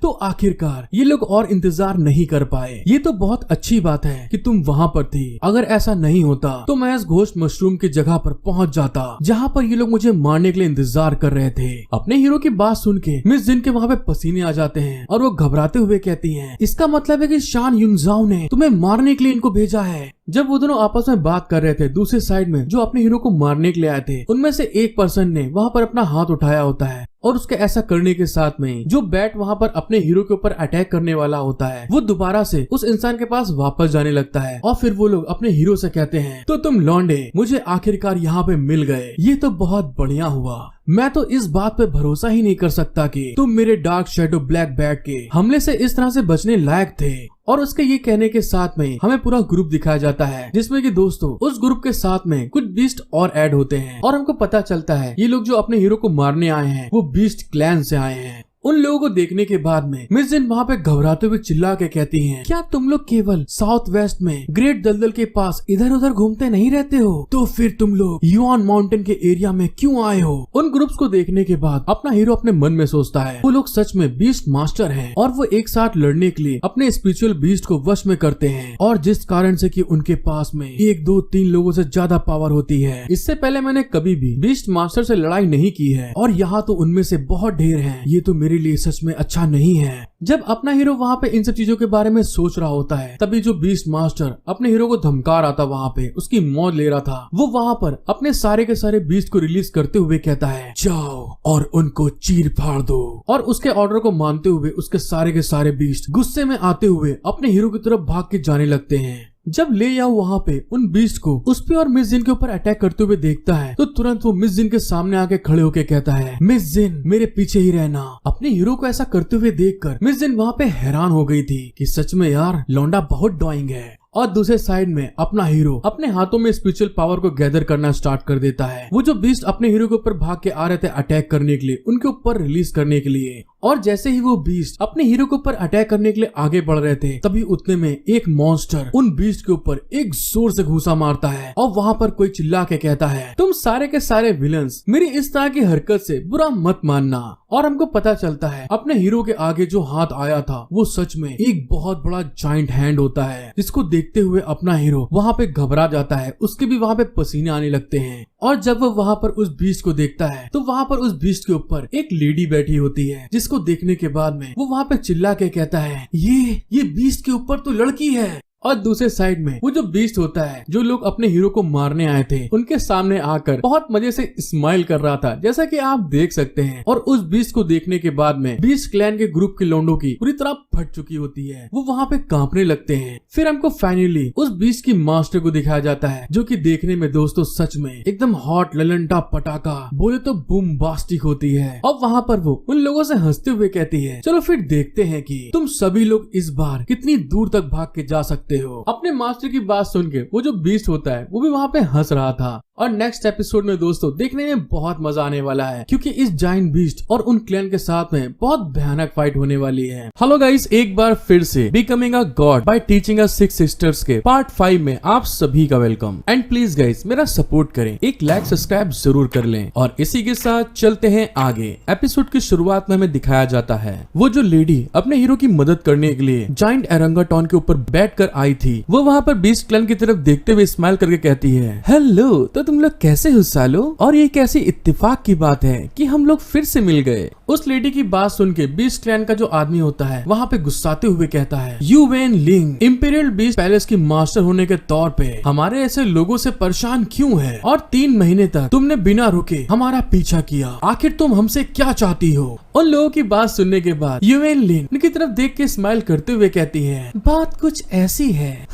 [SPEAKER 1] तो आखिरकार ये लोग और इंतजार नहीं कर पाए। ये तो बहुत अच्छी बात है कि तुम वहाँ पर थी, अगर ऐसा नहीं होता तो मैं इस घोस्ट मशरूम की जगह पर पहुँच जाता जहाँ पर ये लोग मुझे मारने के लिए इंतजार कर रहे थे। अपने हीरो की बात सुन के मिस जिन के वहाँ पे पसीने आ जाते हैं और वो घबराते हुए कहती है, इसका मतलब है कि शान युनजाओ ने तुम्हें मारने के लिए इनको भेजा है। जब वो दोनों आपस में बात कर रहे थे, दूसरे साइड में जो अपने हीरो को मारने के लिए आए थे उनमें से एक पर्सन ने वहाँ पर अपना हाथ उठाया होता है और उसके ऐसा करने के साथ में जो बैट वहाँ पर अपने हीरो के ऊपर अटैक करने वाला होता है वो दोबारा से उस इंसान के पास वापस जाने लगता है। और फिर वो लोग अपने हीरो से कहते हैं, तो तुम लौंडे मुझे आखिरकार यहाँ पे मिल गए, ये तो बहुत बढ़िया हुआ। मैं तो इस बात पे भरोसा ही नहीं कर सकता कि तुम मेरे डार्क शैडो ब्लैक बैट के हमले से इस तरह से बचने लायक थे। और उसके ये कहने के साथ में हमें पूरा ग्रुप दिखाया जाता है, जिसमें कि दोस्तों उस ग्रुप के साथ में कुछ बीस्ट और ऐड होते हैं और हमको पता चलता है ये लोग जो अपने हीरो को मारने आए हैं वो बीस्ट क्लैन से आए हैं। उन लोगों को देखने के बाद में मिस जिन वहाँ पे घबराते हुए चिल्ला के कहती हैं, क्या तुम लोग केवल साउथ वेस्ट में ग्रेट दलदल के पास इधर उधर घूमते नहीं रहते हो? तो फिर तुम लोग युआन माउंटेन के एरिया में क्यों आए हो? उन ग्रुप्स को देखने के बाद अपना हीरो अपने मन में सोचता है वो लोग सच में बीस्ट मास्टर हैं और वो एक साथ लड़ने के लिए अपने स्पिरिचुअल बीस्ट को वश में करते हैं और जिस कारण से कि उनके पास में 1, 2, 3 लोगों से ज्यादा पावर होती है। इससे पहले मैंने कभी भी बीस्ट मास्टर से लड़ाई नहीं की है और यहाँ तो उनमें से बहुत ढेर है। ये तो मेरे लिए सच में अच्छा नहीं है। जब अपना हीरो वहाँ पे इन सब चीजों के बारे में सोच रहा होता है, तभी जो बीस्ट मास्टर अपने हीरो को धमका रहा था, वहाँ पे उसकी मौत ले रहा था, वो वहाँ पर अपने सारे के सारे बीस्ट को रिलीज करते हुए कहता है, जाओ और उनको चीर फाड़ दो। और उसके ऑर्डर को मानते हुए उसके सारे बीस्ट गुस्से में आते हुए अपने हीरो की तरफ भाग के जाने लगते हैं। जब ले याओ वहाँ पे उन बीस्ट को उस पे और मिस जिन के ऊपर अटैक करते हुए देखता है, तो तुरंत वो मिस जिन के सामने आके खड़े होके कहता है, मिस जिन मेरे पीछे ही रहना। अपने हीरो को ऐसा करते हुए देखकर मिस जिन वहाँ पे हैरान हो गई थी कि सच में यार लौंडा बहुत ड्राइंग है। और दूसरे साइड में अपना हीरो अपने हाथों में स्पिरिचुअल पावर को गैदर करना स्टार्ट कर देता है। वो जो बीस्ट अपने हीरो के ऊपर भाग के आ रहे थे अटैक करने के लिए, उनके ऊपर रिलीज करने के लिए, और जैसे ही वो बीस्ट अपने हीरो के ऊपर अटैक करने के लिए आगे बढ़ रहे थे, तभी उतने में एक मॉन्स्टर उन बीस्ट के ऊपर एक जोर से घूंसा मारता है। और वहाँ पर कोई चिल्ला के कहता है, तुम सारे के सारे विलन्स मेरी इस तरह की हरकत से बुरा मत मानना। और हमको पता चलता है अपने हीरो के आगे जो हाथ आया था वो सच में एक बहुत बड़ा जाइंट हैंड होता है, जिसको देखते हुए अपना हीरो वहाँ पे घबरा जाता है। उसके भी वहाँ पे पसीने आने लगते हैं। और जब वो वहाँ पर उस बीस्ट को देखता है, तो वहाँ पर उस बीस्ट के ऊपर एक लेडी बैठी होती है, जिसको देखने के बाद में वो वहाँ पे चिल्ला के कहता है, ये बीस्ट के ऊपर तो लड़की है। और दूसरे साइड में वो जो बीस्ट होता है, जो लोग अपने हीरो को मारने आए थे, उनके सामने आकर बहुत मजे से स्माइल कर रहा था, जैसा कि आप देख सकते हैं। और उस बीस्ट को देखने के बाद में बीस्ट क्लैन के ग्रुप के लोंडों की पूरी तरह फट चुकी होती है। वो वहाँ पे कांपने लगते हैं। फिर हमको फाइनली उस बीस्ट की मास्टर को दिखाया जाता है, जो कि देखने में दोस्तों सच में एकदम हॉट ललंटा पटाखा बोले तो बूमबास्टिक होती है। और वहाँ पर वो उन लोगों से हंसते हुए कहती है, चलो फिर देखते हैं कि तुम सभी लोग इस बार कितनी दूर तक भाग के जा सकते हो। अपने मास्टर की बात सुन के वो जो बीस्ट होता है वो भी वहाँ पे हंस रहा था। और नेक्स्ट एपिसोड में दोस्तों देखने में बहुत मजा आने वाला है, क्योंकि इस जाइंट बीस्ट और उन क्लैन के साथ में बहुत भयानक फाइट होने वाली है। हेलो गाइस, एक बार फिर से becoming a god by teaching us 6 sisters के पार्ट 5 में आप सभी का वेलकम। एंड प्लीज गाइस मेरा सपोर्ट करें, एक लाइक सब्सक्राइब जरूर कर लें। और इसी के साथ चलते हैं आगे। एपिसोड की शुरुआत में हमें दिखाया जाता है वो जो लेडी अपने हीरो की मदद करने के लिए जाइंट एरंगाटॉन के ऊपर बैठ कर आई थी, वो वहाँ पर बीस्ट क्लैन की तरफ देखते हुए स्माइल करके कहती है, हेलो, तो तुम लोग कैसे हो सालो? और ये कैसी इत्तेफाक की बात है कि हम लोग फिर से मिल गए। उस लेडी की बात सुन के बीस्ट क्लैन का जो आदमी होता है वहाँ पे गुस्साते हुए कहता है, यू वेन लिंग इंपीरियल बीस्ट पैलेस की मास्टर होने के तौर पे हमारे ऐसे लोगों से परेशान क्यों है? और 3 महीने तक तुमने बिना रुके हमारा पीछा किया, आखिर तुम हमसे क्या चाहती हो? उन लोगों की बात सुनने के बाद यूवेन लिन उनकी तरफ देख के स्माइल करते हुए कहती है, बात कुछ ऐसी है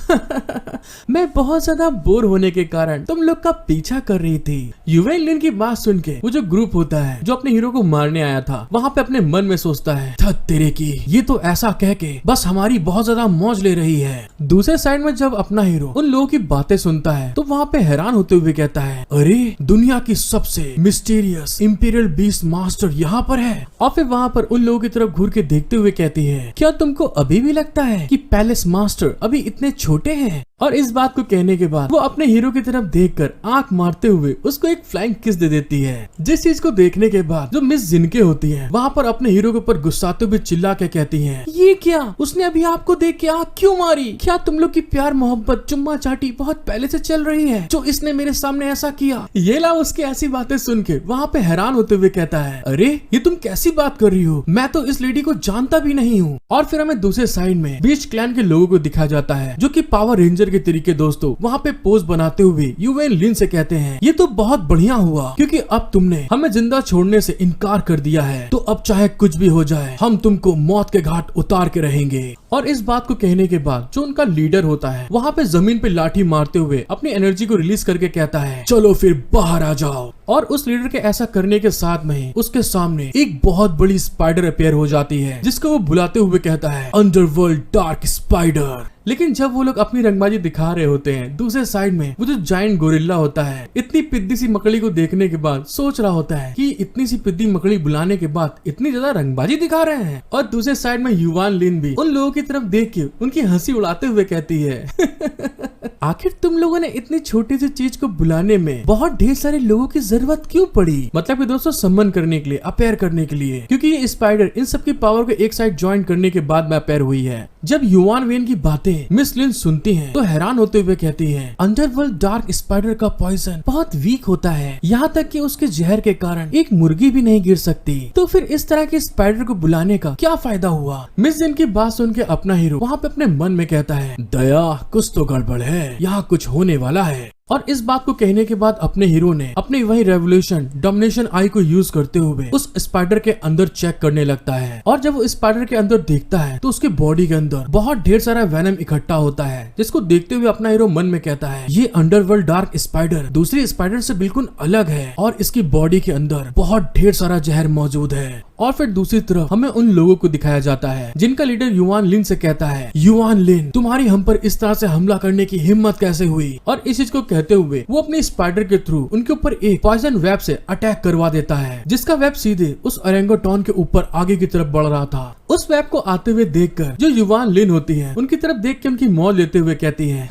[SPEAKER 1] मैं बहुत ज्यादा बोर होने के कारण तुम लोग का पीछा कर रही थी। यूवेन लिन की बात सुन के वो जो ग्रुप होता है जो अपने हीरो को मारने आया था, वहाँ पे अपने मन में सोचता है, धत तेरे की, ये तो ऐसा कह के बस हमारी बहुत ज्यादा मौज ले रही है। दूसरे साइड में जब अपना हीरो उन लोगों की बातें सुनता है तो वहाँ पे हैरान होते हुए कहता है, अरे दुनिया की सबसे मिस्टीरियस इंपीरियल बीस्ट मास्टर यहाँ पर है। और फिर वहाँ पर उन लोगों की तरफ घूर के देखते हुए कहती है, क्या तुमको अभी भी लगता है कि पैलेस मास्टर अभी इतने छोटे हैं? और इस बात को कहने के बाद वो अपने हीरो की तरफ देखकर आंख मारते हुए उसको एक फ्लाइंग किस दे देती है। जिस चीज को देखने के बाद जो मिस जिनके होती है वहाँ पर अपने हीरो के ऊपर गुस्साते हुए चिल्ला के कहती है, ये क्या, उसने अभी आपको देख के आंख क्यों मारी? क्या तुम लोग की प्यार मोहब्बत चुम्मा चाटी बहुत पहले से चल रही है जो इसने मेरे सामने ऐसा किया? ये ला उसकी ऐसी बातें सुन के वहाँ पे हैरान होते हुए कहता है, अरे ये तुम कैसी बात कर रही हो, मैं तो इस लेडी को जानता भी नहीं हूँ। और फिर हमें दूसरे साइड में बीस्ट क्लैन के लोगों को दिखाया जाता है जो कि पावर रेंजर के तरीके दोस्तों वहाँ पे पोज बनाते हुए यूवेन लिन से कहते हैं, ये तो बहुत बढ़िया हुआ क्योंकि अब तुमने हमें जिंदा छोड़ने से इनकार कर दिया है, तो अब चाहे कुछ भी हो जाए हम तुमको मौत के घाट उतार के रहेंगे। और इस बात को कहने के बाद जो उनका लीडर होता है वहाँ पे जमीन पे लाठी मारते हुए अपनी एनर्जी को रिलीज करके कहता है, चलो फिर बाहर आ जाओ। और उस लीडर के ऐसा करने के साथ में उसके सामने एक बहुत बड़ी स्पाइडर अपीयर हो जाती है, जिसको वो बुलाते हुए कहता है, अंडरवर्ल्ड डार्क स्पाइडर। लेकिन जब वो लोग अपनी रंगबाजी दिखा रहे होते हैं, दूसरे साइड में वो जो जाइंट गोरिल्ला होता है इतनी पिद्दी सी मकड़ी को देखने के बाद सोच रहा होता है कि इतनी सी पिद्दी मकड़ी बुलाने के बाद इतनी ज्यादा रंगबाजी दिखा रहे हैं। और दूसरे साइड में युवान लिन भी उन लोगों की तरफ देख के उनकी हंसी उड़ाते हुए कहती है, आखिर तुम लोगों ने इतनी छोटी सी चीज को बुलाने में बहुत ढेर सारे लोगों की जरूरत क्यों पड़ी? मतलब कि दोस्तों सम्मन करने के लिए, अपेयर करने के लिए, क्योंकि ये स्पाइडर इन सब की पावर को एक साइड ज्वाइन करने के बाद में अपेयर हुई है। जब युआन वेन की बातें मिस लिन सुनती हैं तो हैरान होते हुए कहती हैं, अंडरवर्ल्ड डार्क स्पाइडर का पॉइजन बहुत वीक होता है, यहाँ तक कि उसके जहर के कारण एक मुर्गी भी नहीं गिर सकती, तो फिर इस तरह के स्पाइडर को बुलाने का क्या फायदा हुआ। मिस लिन की बात सुन के अपना हीरो वहाँ पे अपने मन में कहता है, दया कुछ तो गड़बड़ है, यहाँ कुछ होने वाला है। और इस बात को कहने के बाद अपने हीरो ने अपनी वही रेवोल्यूशन डोमिनेशन आई को यूज करते हुए उस स्पाइडर के अंदर चेक करने लगता है। और जब वो स्पाइडर के अंदर देखता है तो उसके बॉडी के अंदर बहुत ढेर सारा वेनम इकट्ठा होता है, जिसको देखते हुए अपना हीरो मन में कहता है, ये अंडरवर्ल्ड डार्क स्पाइडर दूसरी स्पाइडर से बिल्कुल अलग है और इसकी बॉडी के अंदर बहुत ढेर सारा जहर मौजूद है। और फिर दूसरी तरफ हमें उन लोगों को दिखाया जाता है जिनका लीडर युआन लिन से कहता है, युआन लिन तुम्हारी हम पर इस तरह से हमला करने की हिम्मत कैसे हुई। और इस चीज को कहते हुए वो अपनी स्पाइडर के थ्रू उनके ऊपर एक पॉइजन वेब से अटैक करवा देता है, जिसका वेब सीधे उस ओरेंगुटान के ऊपर आगे की तरफ बढ़ रहा था। उस वेब को आते हुए देखकर जो युआन लिन होती है उनकी तरफ देख के उनकी मौत लेते हुए कहती है,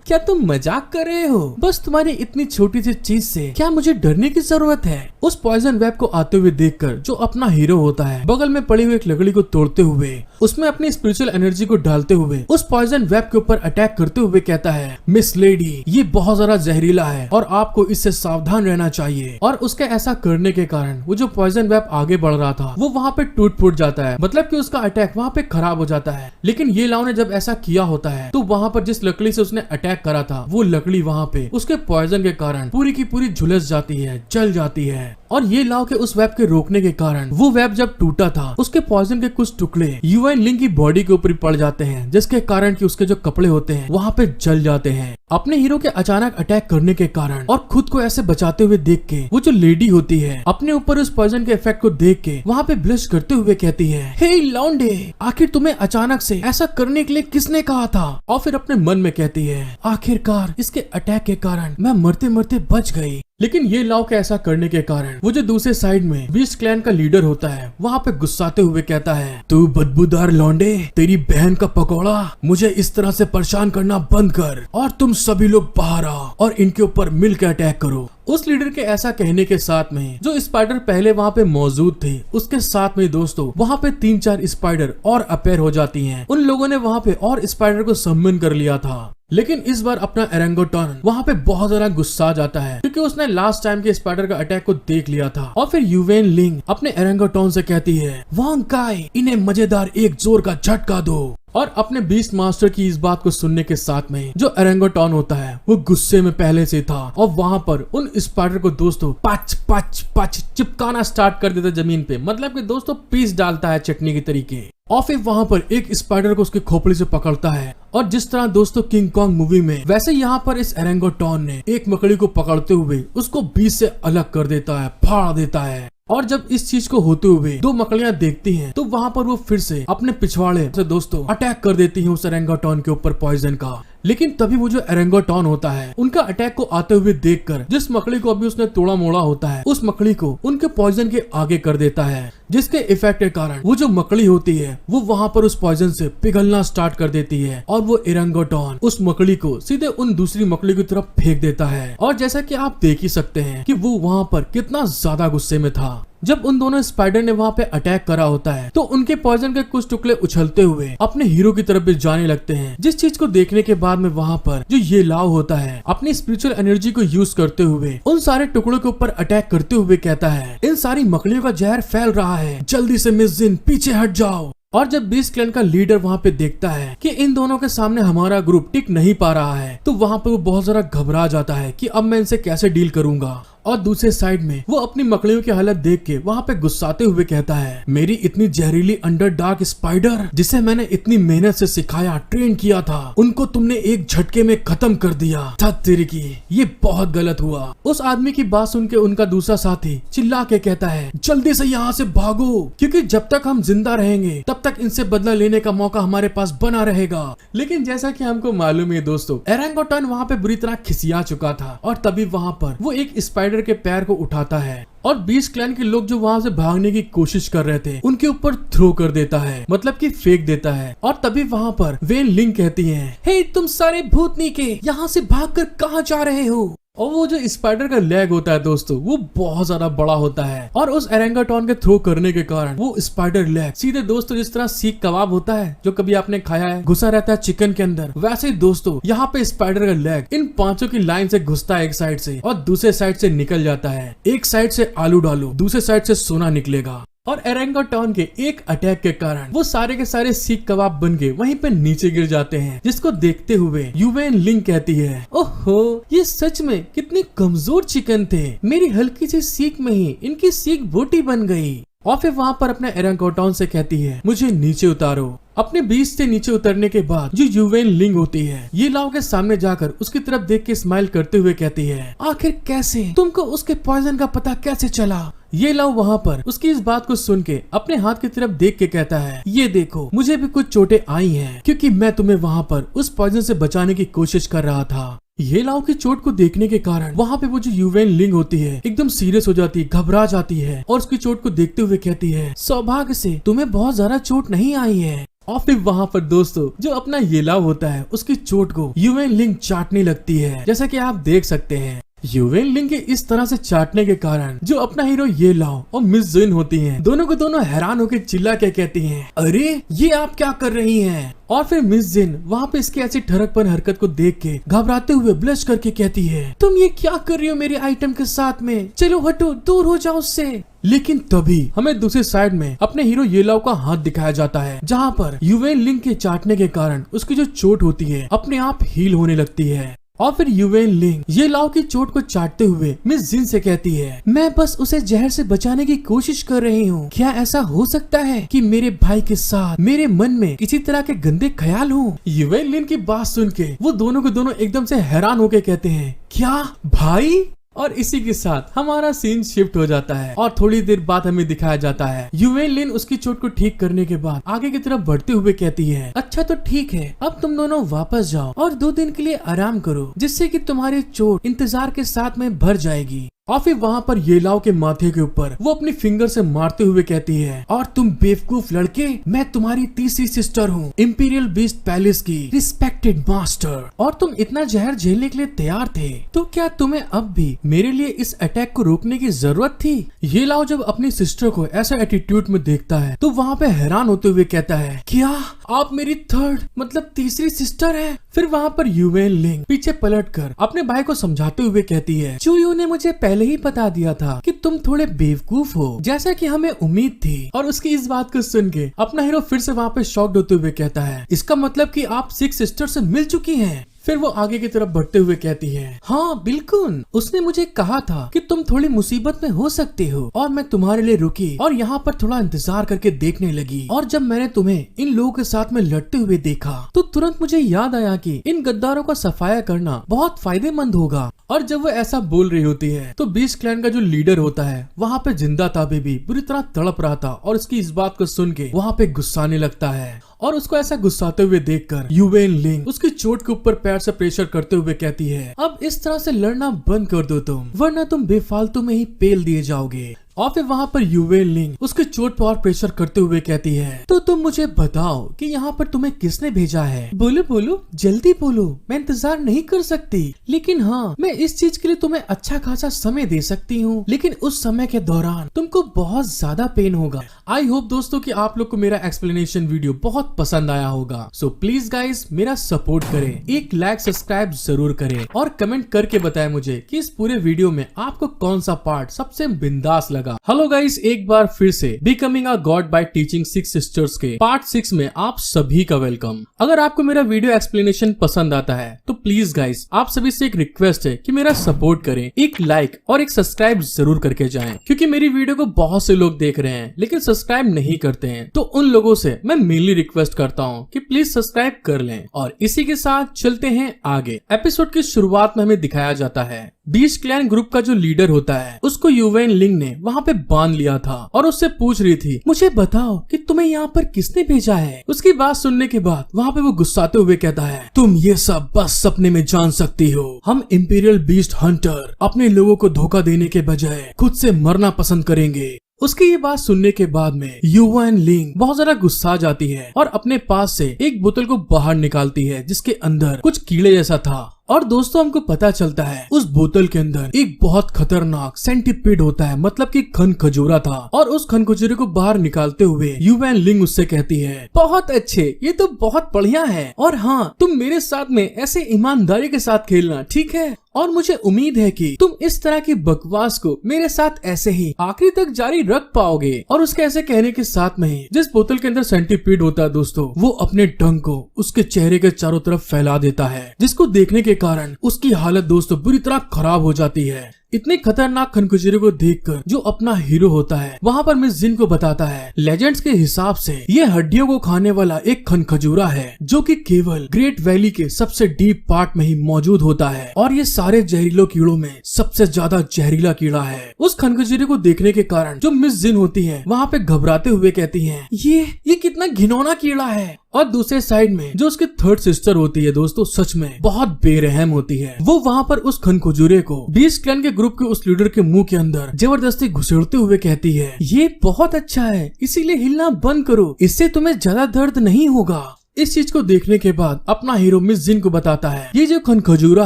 [SPEAKER 1] क्या तुम मजाक कर रहे हो? बस तुम्हारी इतनी छोटी सी चीज से क्या मुझे डरने की जरूरत है? उस पॉइजन वेब को आते हुए देखकर जो अपना हीरो होता है बगल में पड़ी हुई एक लकड़ी को तोड़ते हुए उसमें अपनी स्पिरिचुअल एनर्जी को डालते हुए उस पॉइजन वेब के ऊपर अटैक करते हुए कहता है, मिस लेडी ये बहुत ज्यादा जहरीला है और आपको इससे सावधान रहना चाहिए। और उसके ऐसा करने के कारण वो जो पॉइजन वेब आगे बढ़ रहा था वो वहाँ पे टूट फूट जाता है, मतलब कि उसका अटैक वहाँ पे खराब हो जाता है। लेकिन ये लाओ ने जब ऐसा किया होता है तो वहाँ पर जिस लकड़ी से उसने अटैक करा था वो लकड़ी वहाँ पे उसके पॉइजन के कारण पूरी की पूरी झुलस जाती है, जल जाती है। और ये लाओ के उस वेब के रोकने के कारण वो वेब जब टूटा था उसके पॉइजन के कुछ टुकड़े युआन लिन की बॉडी के ऊपर पड़ जाते हैं, जिसके कारण कि उसके जो कपड़े होते हैं वहाँ पे जल जाते हैं। अपने हीरो के अचानक अटैक करने के कारण और खुद को ऐसे बचाते हुए देख के वो जो लेडी होती है अपने ऊपर उस पॉइजन के इफेक्ट को देख के वहाँ पे ब्लश करते हुए कहती है, हे लौंडे आखिर तुम्हें अचानक से ऐसा करने के लिए किसने कहा था? और फिर अपने मन में कहती है, आखिरकार इसके अटैक के कारण मैं मरते मरते बच गई। लेकिन ये लाओ के ऐसा करने के कारण वो जो दूसरे साइड में बीस्ट क्लैन का लीडर होता है वहाँ पे गुस्साते हुए कहता है, तू बदबूदार लौंडे तेरी बहन का पकौड़ा मुझे इस तरह से परेशान करना बंद कर और तुम सभी लोग बाहर आओ और इनके ऊपर मिलकर अटैक करो। उस लीडर के ऐसा कहने के साथ में जो स्पाइडर पहले वहाँ पे मौजूद थे उसके साथ में दोस्तों वहाँ पे 3-4 स्पाइडर और अपेयर हो जाती हैं। उन लोगों ने वहाँ पे और स्पाइडर को सम्मन कर लिया था, लेकिन इस बार अपना ओरेंगुटान वहाँ पे बहुत ज्यादा गुस्सा जाता है क्योंकि उसने लास्ट टाइम के स्पाइडर का अटैक को देख लिया था। और फिर युआन लिन अपने ओरेंगुटान से कहती है, वांग काई इन्हें मजेदार एक जोर का झटका दो। और अपने बीस्ट मास्टर की इस बात को सुनने के साथ में जो ओरेंगुटान होता है वो गुस्से में पहले से था और वहाँ पर उन स्पाइडर को दोस्तों पच पच पच चिपकाना स्टार्ट कर देता जमीन पे, मतलब कि दोस्तों पीस डालता है चटनी के तरीके। और फिर वहाँ पर एक स्पाइडर को उसकी खोपड़ी से पकड़ता है और जिस तरह दोस्तों किंग कॉन्ग मूवी में वैसे यहाँ पर इस ओरेंगुटान ने एक मकड़ी को पकड़ते हुए उसको बीच से अलग कर देता है, फाड़ देता है। और जब इस चीज को होते हुए दो मकड़ियां देखती हैं तो वहाँ पर वो फिर से अपने पिछवाड़े से दोस्तों अटैक कर देती हैं उस ओरेंगुटान के ऊपर पॉइजन का। लेकिन तभी वो जो ओरेंगुटान होता है उनका अटैक को आते हुए देखकर जिस मकड़ी को अभी उसने तोड़ा मोड़ा होता है उस मकड़ी को उनके पॉइजन के आगे कर देता है, जिसके इफेक्ट के कारण वो जो मकड़ी होती है वो वहाँ पर उस पॉइजन से पिघलना स्टार्ट कर देती है और वो ओरेंगुटान उस मकड़ी को सीधे उन दूसरी मकड़ी की तरफ फेंक देता है। और जैसा कि आप देख ही सकते हैं कि वो वहाँ पर कितना ज्यादा गुस्से में था। जब उन दोनों स्पाइडर ने वहाँ पे अटैक करा होता है तो उनके पॉइजन के कुछ टुकड़े उछलते हुए अपने हीरो की तरफ भी जाने लगते हैं, जिस चीज को देखने के बाद में वहाँ पर जो ये लाओ होता है अपनी स्पिरिचुअल एनर्जी को यूज करते हुए उन सारे टुकड़ों के ऊपर अटैक करते हुए कहता है, इन सारी मकड़ियों का जहर फैल रहा है, जल्दी से मिस जिन पीछे हट जाओ। और जब बीस्ट क्लैन का लीडर वहाँ पे देखता है कि इन दोनों के सामने हमारा ग्रुप टिक नहीं पा रहा है तो वहाँ पे वो बहुत ज्यादा घबरा जाता है कि अब मैं इनसे कैसे डील करूंगा। और दूसरे साइड में वो अपनी मकड़ियों की हालत देख के वहाँ पे गुस्साते हुए कहता है, मेरी इतनी जहरीली अंडर डार्क स्पाइडर जिसे मैंने इतनी मेहनत से सिखाया ट्रेन किया था उनको तुमने एक झटके में खत्म कर दिया। थक तेरी की ये बहुत गलत हुआ। उस आदमी की बात सुन के उनका दूसरा साथी चिल्ला के कहता है, जल्दी से यहाँ से भागो क्योंकि जब तक हम जिंदा रहेंगे तब तक इनसे बदला लेने का मौका हमारे पास बना रहेगा। लेकिन जैसा कि हमको मालूम है दोस्तों ओरेंगुटान वहाँ पे बुरी तरह खिसिया चुका था और तभी वहाँ पर वो एक स्पाइडर के पैर को उठाता है और बीस्ट क्लैन के लोग जो वहाँ से भागने की कोशिश कर रहे थे उनके ऊपर थ्रो कर देता है, मतलब कि फेंक देता है। और तभी वहाँ पर वेन लिंग कहती है, हे तुम सारे भूतनी के यहाँ से भागकर कहाँ जा रहे हो? और वो जो स्पाइडर का लेग होता है दोस्तों वो बहुत ज्यादा बड़ा होता है और उस एरेंगाटॉन के थ्रो करने के कारण वो स्पाइडर लेग सीधे दोस्तों जिस तरह सीख कबाब होता है जो कभी आपने खाया है घुसा रहता है चिकन के अंदर, वैसे ही दोस्तों यहाँ पे स्पाइडर का लेग इन पांचों की लाइन से घुसता है एक साइड से और दूसरे साइड से निकल जाता है। एक साइड से आलू डालो, दूसरे साइड से सोना निकलेगा और एरेंगाटॉन के एक अटैक के कारण वो सारे के सारे सीख कबाब बन के वहीं पे नीचे गिर जाते हैं, जिसको देखते हुए युवेन लिंग कहती है, ओहो ये सच में कितनी कमजोर चिकन थे, मेरी हल्की सी सीख में ही इनकी सीख बोटी बन गई। और फिर वहाँ पर अपने एरेंगाटॉन से कहती है मुझे नीचे उतारो। अपने बीच से नीचे उतरने के बाद जो युवेन लिंग होती है ये लाओ के सामने जाकर उसकी तरफ देख के स्माइल करते हुए कहती है, आखिर कैसे तुमको उसके पॉइजन का पता कैसे चला? ये लाओ वहाँ पर उसकी इस बात को सुन के अपने हाथ की तरफ देख के कहता है, ये देखो मुझे भी कुछ चोटें आई हैं क्योंकि मैं तुम्हें वहाँ पर उस पॉइजन से बचाने की कोशिश कर रहा था। ये लाओ की चोट को देखने के कारण वहाँ पे वो जो युवेन लिंग होती है एकदम सीरियस हो जाती है, घबरा जाती है और उसकी चोट को देखते हुए कहती है, सौभाग्य से तुम्हें बहुत ज्यादा चोट नहीं आई है। और फिर वहाँ पर दोस्तों जो अपना ये लाओ होता है उसकी चोट को युवेन लिंग चाटने लगती है, जैसा कि आप देख सकते हैं। युवेन लिंग के इस तरह से चाटने के कारण जो अपना हीरो ये लाओ और मिस जिन होती हैं, दोनों को दोनों हैरान होकर चिल्ला के कहती हैं, अरे ये आप क्या कर रही हैं? और फिर मिस जिन वहाँ पे इसके ऐसी ठरकपन हरकत को देख के घबराते हुए ब्लश करके कहती है, तुम ये क्या कर रही हो मेरे आइटम के साथ में, चलो हटो दूर हो जाओ उससे। लेकिन तभी हमें दूसरी साइड में अपने हीरो येलाओ का हाथ दिखाया जाता है, जहाँ पर युवेन लिंग के चाटने के कारण उसकी जो चोट होती है अपने आप हील होने लगती है। और फिर युवेन लिंग ये लाओ की चोट को चाटते हुए मिस जिन से कहती है, मैं बस उसे जहर से बचाने की कोशिश कर रही हूँ, क्या ऐसा हो सकता है कि मेरे भाई के साथ मेरे मन में किसी तरह के गंदे ख्याल हो? युवेन लिंग की बात सुन के वो दोनों के दोनों एकदम से हैरान होके कहते हैं, क्या भाई? और इसी के साथ हमारा सीन शिफ्ट हो जाता है और थोड़ी देर बाद हमें दिखाया जाता है युवेन लिंग उसकी चोट को ठीक करने के बाद आगे की तरफ बढ़ते हुए कहती है, अच्छा तो ठीक है, अब तुम दोनों वापस जाओ और 2 दिन के लिए आराम करो, जिससे कि तुम्हारी चोट इंतजार के साथ में भर जाएगी। और फिर वहाँ पर ये लाओ के माथे के ऊपर वो अपनी फिंगर से मारते हुए कहती है, और तुम बेवकूफ लड़के, मैं तुम्हारी तीसरी सिस्टर हूँ, इंपीरियल बीस्ट पैलेस की रिस्पेक्टेड मास्टर, और तुम इतना जहर झेलने के लिए तैयार थे, तो क्या तुम्हें अब भी मेरे लिए इस अटैक को रोकने की जरूरत थी? ये लाओ जब अपनी सिस्टर को ऐसा एटीट्यूड में देखता है तो वहाँ पे हैरान होते हुए कहता है, क्या आप मेरी थर्ड मतलब तीसरी सिस्टर है? फिर वहाँ पर युवेन लिंग पीछे पलटकर अपने भाई को समझाते हुए कहती है, चूयू ने मुझे पहले ही बता दिया था कि तुम थोड़े बेवकूफ हो, जैसा कि हमें उम्मीद थी। और उसकी इस बात को सुन के अपना हीरो फिर से वहाँ पे शॉक्ड होते हुए कहता है, इसका मतलब कि आप 6 सिस्टर से मिल चुकी हैं? फिर वो आगे की तरफ बढ़ते हुए कहती है, हाँ बिल्कुल, उसने मुझे कहा था कि तुम थोड़ी मुसीबत में हो सकती हो और मैं तुम्हारे लिए रुकी और यहाँ पर थोड़ा इंतजार करके देखने लगी, और जब मैंने तुम्हें इन लोगों के साथ में लड़ते हुए देखा तो तुरंत मुझे याद आया कि इन गद्दारों का सफाया करना बहुत फायदेमंद होगा। और जब वो ऐसा बोल रही होती है तो बीस्ट क्लैन का जो लीडर होता है वहाँ पे जिंदा ताबे भी बुरी तरह तड़प रहा था और उसकी इस बात को सुन के वहाँ पे गुस्साने लगता है, और उसको ऐसा गुस्साते हुए देखकर युवेन लिंग उसकी चोट के ऊपर पैर से प्रेशर करते हुए कहती है, अब इस तरह से लड़ना बंद कर दो तुम, वरना तुम बेफालतू में ही पेल दिए जाओगे। और फिर वहाँ पर युवेन लिंग उसके चोट पर और प्रेशर करते हुए कहती है, तो तुम मुझे बताओ कि यहाँ पर तुम्हें किसने भेजा है? बोलो बोलो, जल्दी बोलो, मैं इंतजार नहीं कर सकती। लेकिन हाँ, मैं इस चीज के लिए तुम्हें अच्छा खासा समय दे सकती हूँ, लेकिन उस समय के दौरान तुमको बहुत ज्यादा पेन होगा। आई होप दोस्तों कि आप लोग को मेरा एक्सप्लेनेशन वीडियो बहुत पसंद आया होगा। सो प्लीज गाइस मेरा सपोर्ट करें, एक लाइक सब्सक्राइब जरूर करें और कमेंट करके बताएं मुझे कि इस पूरे वीडियो में आपको कौन सा पार्ट सबसे बिंदास लगा। हेलो गाइस, एक बार फिर से becoming a god by teaching 6 sisters के पार्ट 6 में आप सभी का वेलकम। अगर आपको मेरा वीडियो एक्सप्लेनेशन पसंद आता है तो प्लीज गाइस आप सभी से एक रिक्वेस्ट है कि मेरा सपोर्ट करें, एक लाइक और एक सब्सक्राइब जरूर करके जाएं, क्योंकि मेरी वीडियो को बहुत से लोग देख रहे हैं लेकिन सब्सक्राइब नहीं करते हैं। तो उन लोगों से मैं मेनली रिक्वेस्ट करता हूँ कि प्लीज सब्सक्राइब कर लें। और इसी के साथ चलते हैं आगे। एपिसोड की शुरुआत में हमें दिखाया जाता है बीस्ट क्लैन ग्रुप का जो लीडर होता है उसको युवेन लिंग ने वहाँ पे बांध लिया था और उससे पूछ रही थी, मुझे बताओ कि तुम्हें यहाँ पर किसने भेजा है? उसकी बात सुनने के बाद वहाँ पे वो गुस्साते हुए कहता है, तुम ये सब बस सपने में जान सकती हो, हम इंपीरियल बीस्ट हंटर अपने लोगों को धोखा देने के बजाय खुद से मरना पसंद करेंगे। उसकी ये बात सुनने के बाद में युवेन लिंग बहुत ज्यादा गुस्सा जाती है और अपने पास से एक बोतल को बाहर निकालती है जिसके अंदर कुछ कीड़े जैसा था, और दोस्तों हमको पता चलता है उस बोतल के अंदर एक बहुत खतरनाक सेंटीपीड होता है, मतलब कि खनखजूरा था। और उस खनखजूरे को बाहर निकालते हुए युवैन लिंग उससे कहती है, बहुत अच्छे, ये तो बहुत बढ़िया है, और हाँ तुम मेरे साथ में ऐसे ईमानदारी के साथ खेलना, ठीक है। और मुझे उम्मीद है कि तुम इस तरह की बकवास को मेरे साथ ऐसे ही आखिरी तक जारी रख पाओगे। और उसके ऐसे कहने के साथ में ही जिस बोतल के अंदर सेंटीपीड होता है दोस्तों, वो अपने टंग को उसके चेहरे के चारों तरफ फैला देता है, जिसको देखने के कारण उसकी हालत दोस्तों बुरी तरह खराब हो जाती है। इतने खतरनाक खनखजूरे को देखकर जो अपना हीरो होता है वहाँ पर मिस जिन को बताता है, लेजेंड्स के हिसाब से ये हड्डियों को खाने वाला एक खनखजूरा है जो कि केवल ग्रेट वैली के सबसे डीप पार्ट में ही मौजूद होता है, और ये सारे जहरीलों कीड़ों में सबसे ज्यादा जहरीला कीड़ा है। उस खनखजूरे को देखने के कारण जो मिस जिन होती है वहाँ पे घबराते हुए कहती है, ये कितना घिनौना कीड़ा है। और दूसरे साइड में जो उसकी थर्ड सिस्टर होती है दोस्तों, सच में बहुत बेरहम होती है। वो वहाँ पर उस खनखजूरे को बीस्ट क्लैन के ग्रुप के उस लीडर के मुंह के अंदर जबरदस्ती घुसेड़ते हुए कहती है, ये बहुत अच्छा है, इसीलिए हिलना बंद करो, इससे तुम्हें ज्यादा दर्द नहीं होगा। इस चीज को देखने के बाद अपना हीरो मिस जिन को बताता है, ये जो खनखजूरा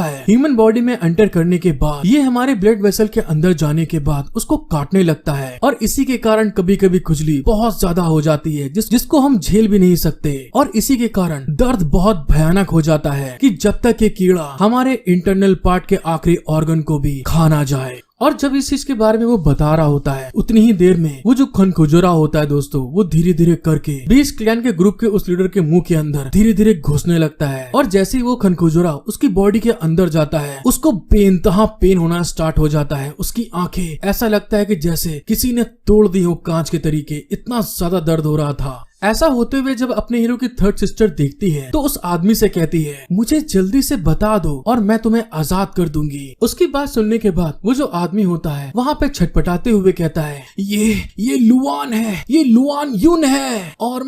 [SPEAKER 1] है ह्यूमन बॉडी में एंटर करने के बाद ये हमारे ब्लड वेसल के अंदर जाने के बाद उसको काटने लगता है, और इसी के कारण कभी कभी खुजली बहुत ज्यादा हो जाती है जिसको हम झेल भी नहीं सकते। और इसी के कारण दर्द बहुत भयानक हो जाता है कि जब तक ये कीड़ा हमारे इंटरनल पार्ट के आखिरी ऑर्गन को भी खा ना जाए। और जब इस चीज के बारे में वो बता रहा होता है, उतनी ही देर में वो जो खनखजूरा होता है दोस्तों, वो धीरे धीरे करके बीस्ट क्लैन के ग्रुप के उस लीडर के मुंह के अंदर धीरे धीरे घुसने लगता है। और जैसे ही वो खनखजूरा उसकी बॉडी के अंदर जाता है, उसको बेइंतहा पेन होना स्टार्ट हो जाता है। उसकी आंखें ऐसा लगता है कि जैसे किसी ने तोड़ दी हो कांच के तरीके, इतना ज्यादा दर्द हो रहा था। ऐसा होते हुए जब अपने हीरो की थर्ड सिस्टर देखती है तो उस आदमी से कहती है, मुझे जल्दी से बता दो और मैं तुम्हें आजाद कर दूंगी। उसकी बात सुनने के बाद वो जो आदमी होता है वहाँ पे छटपटाते हुए कहता है, ये लुआन है, ये लुआन यून है, और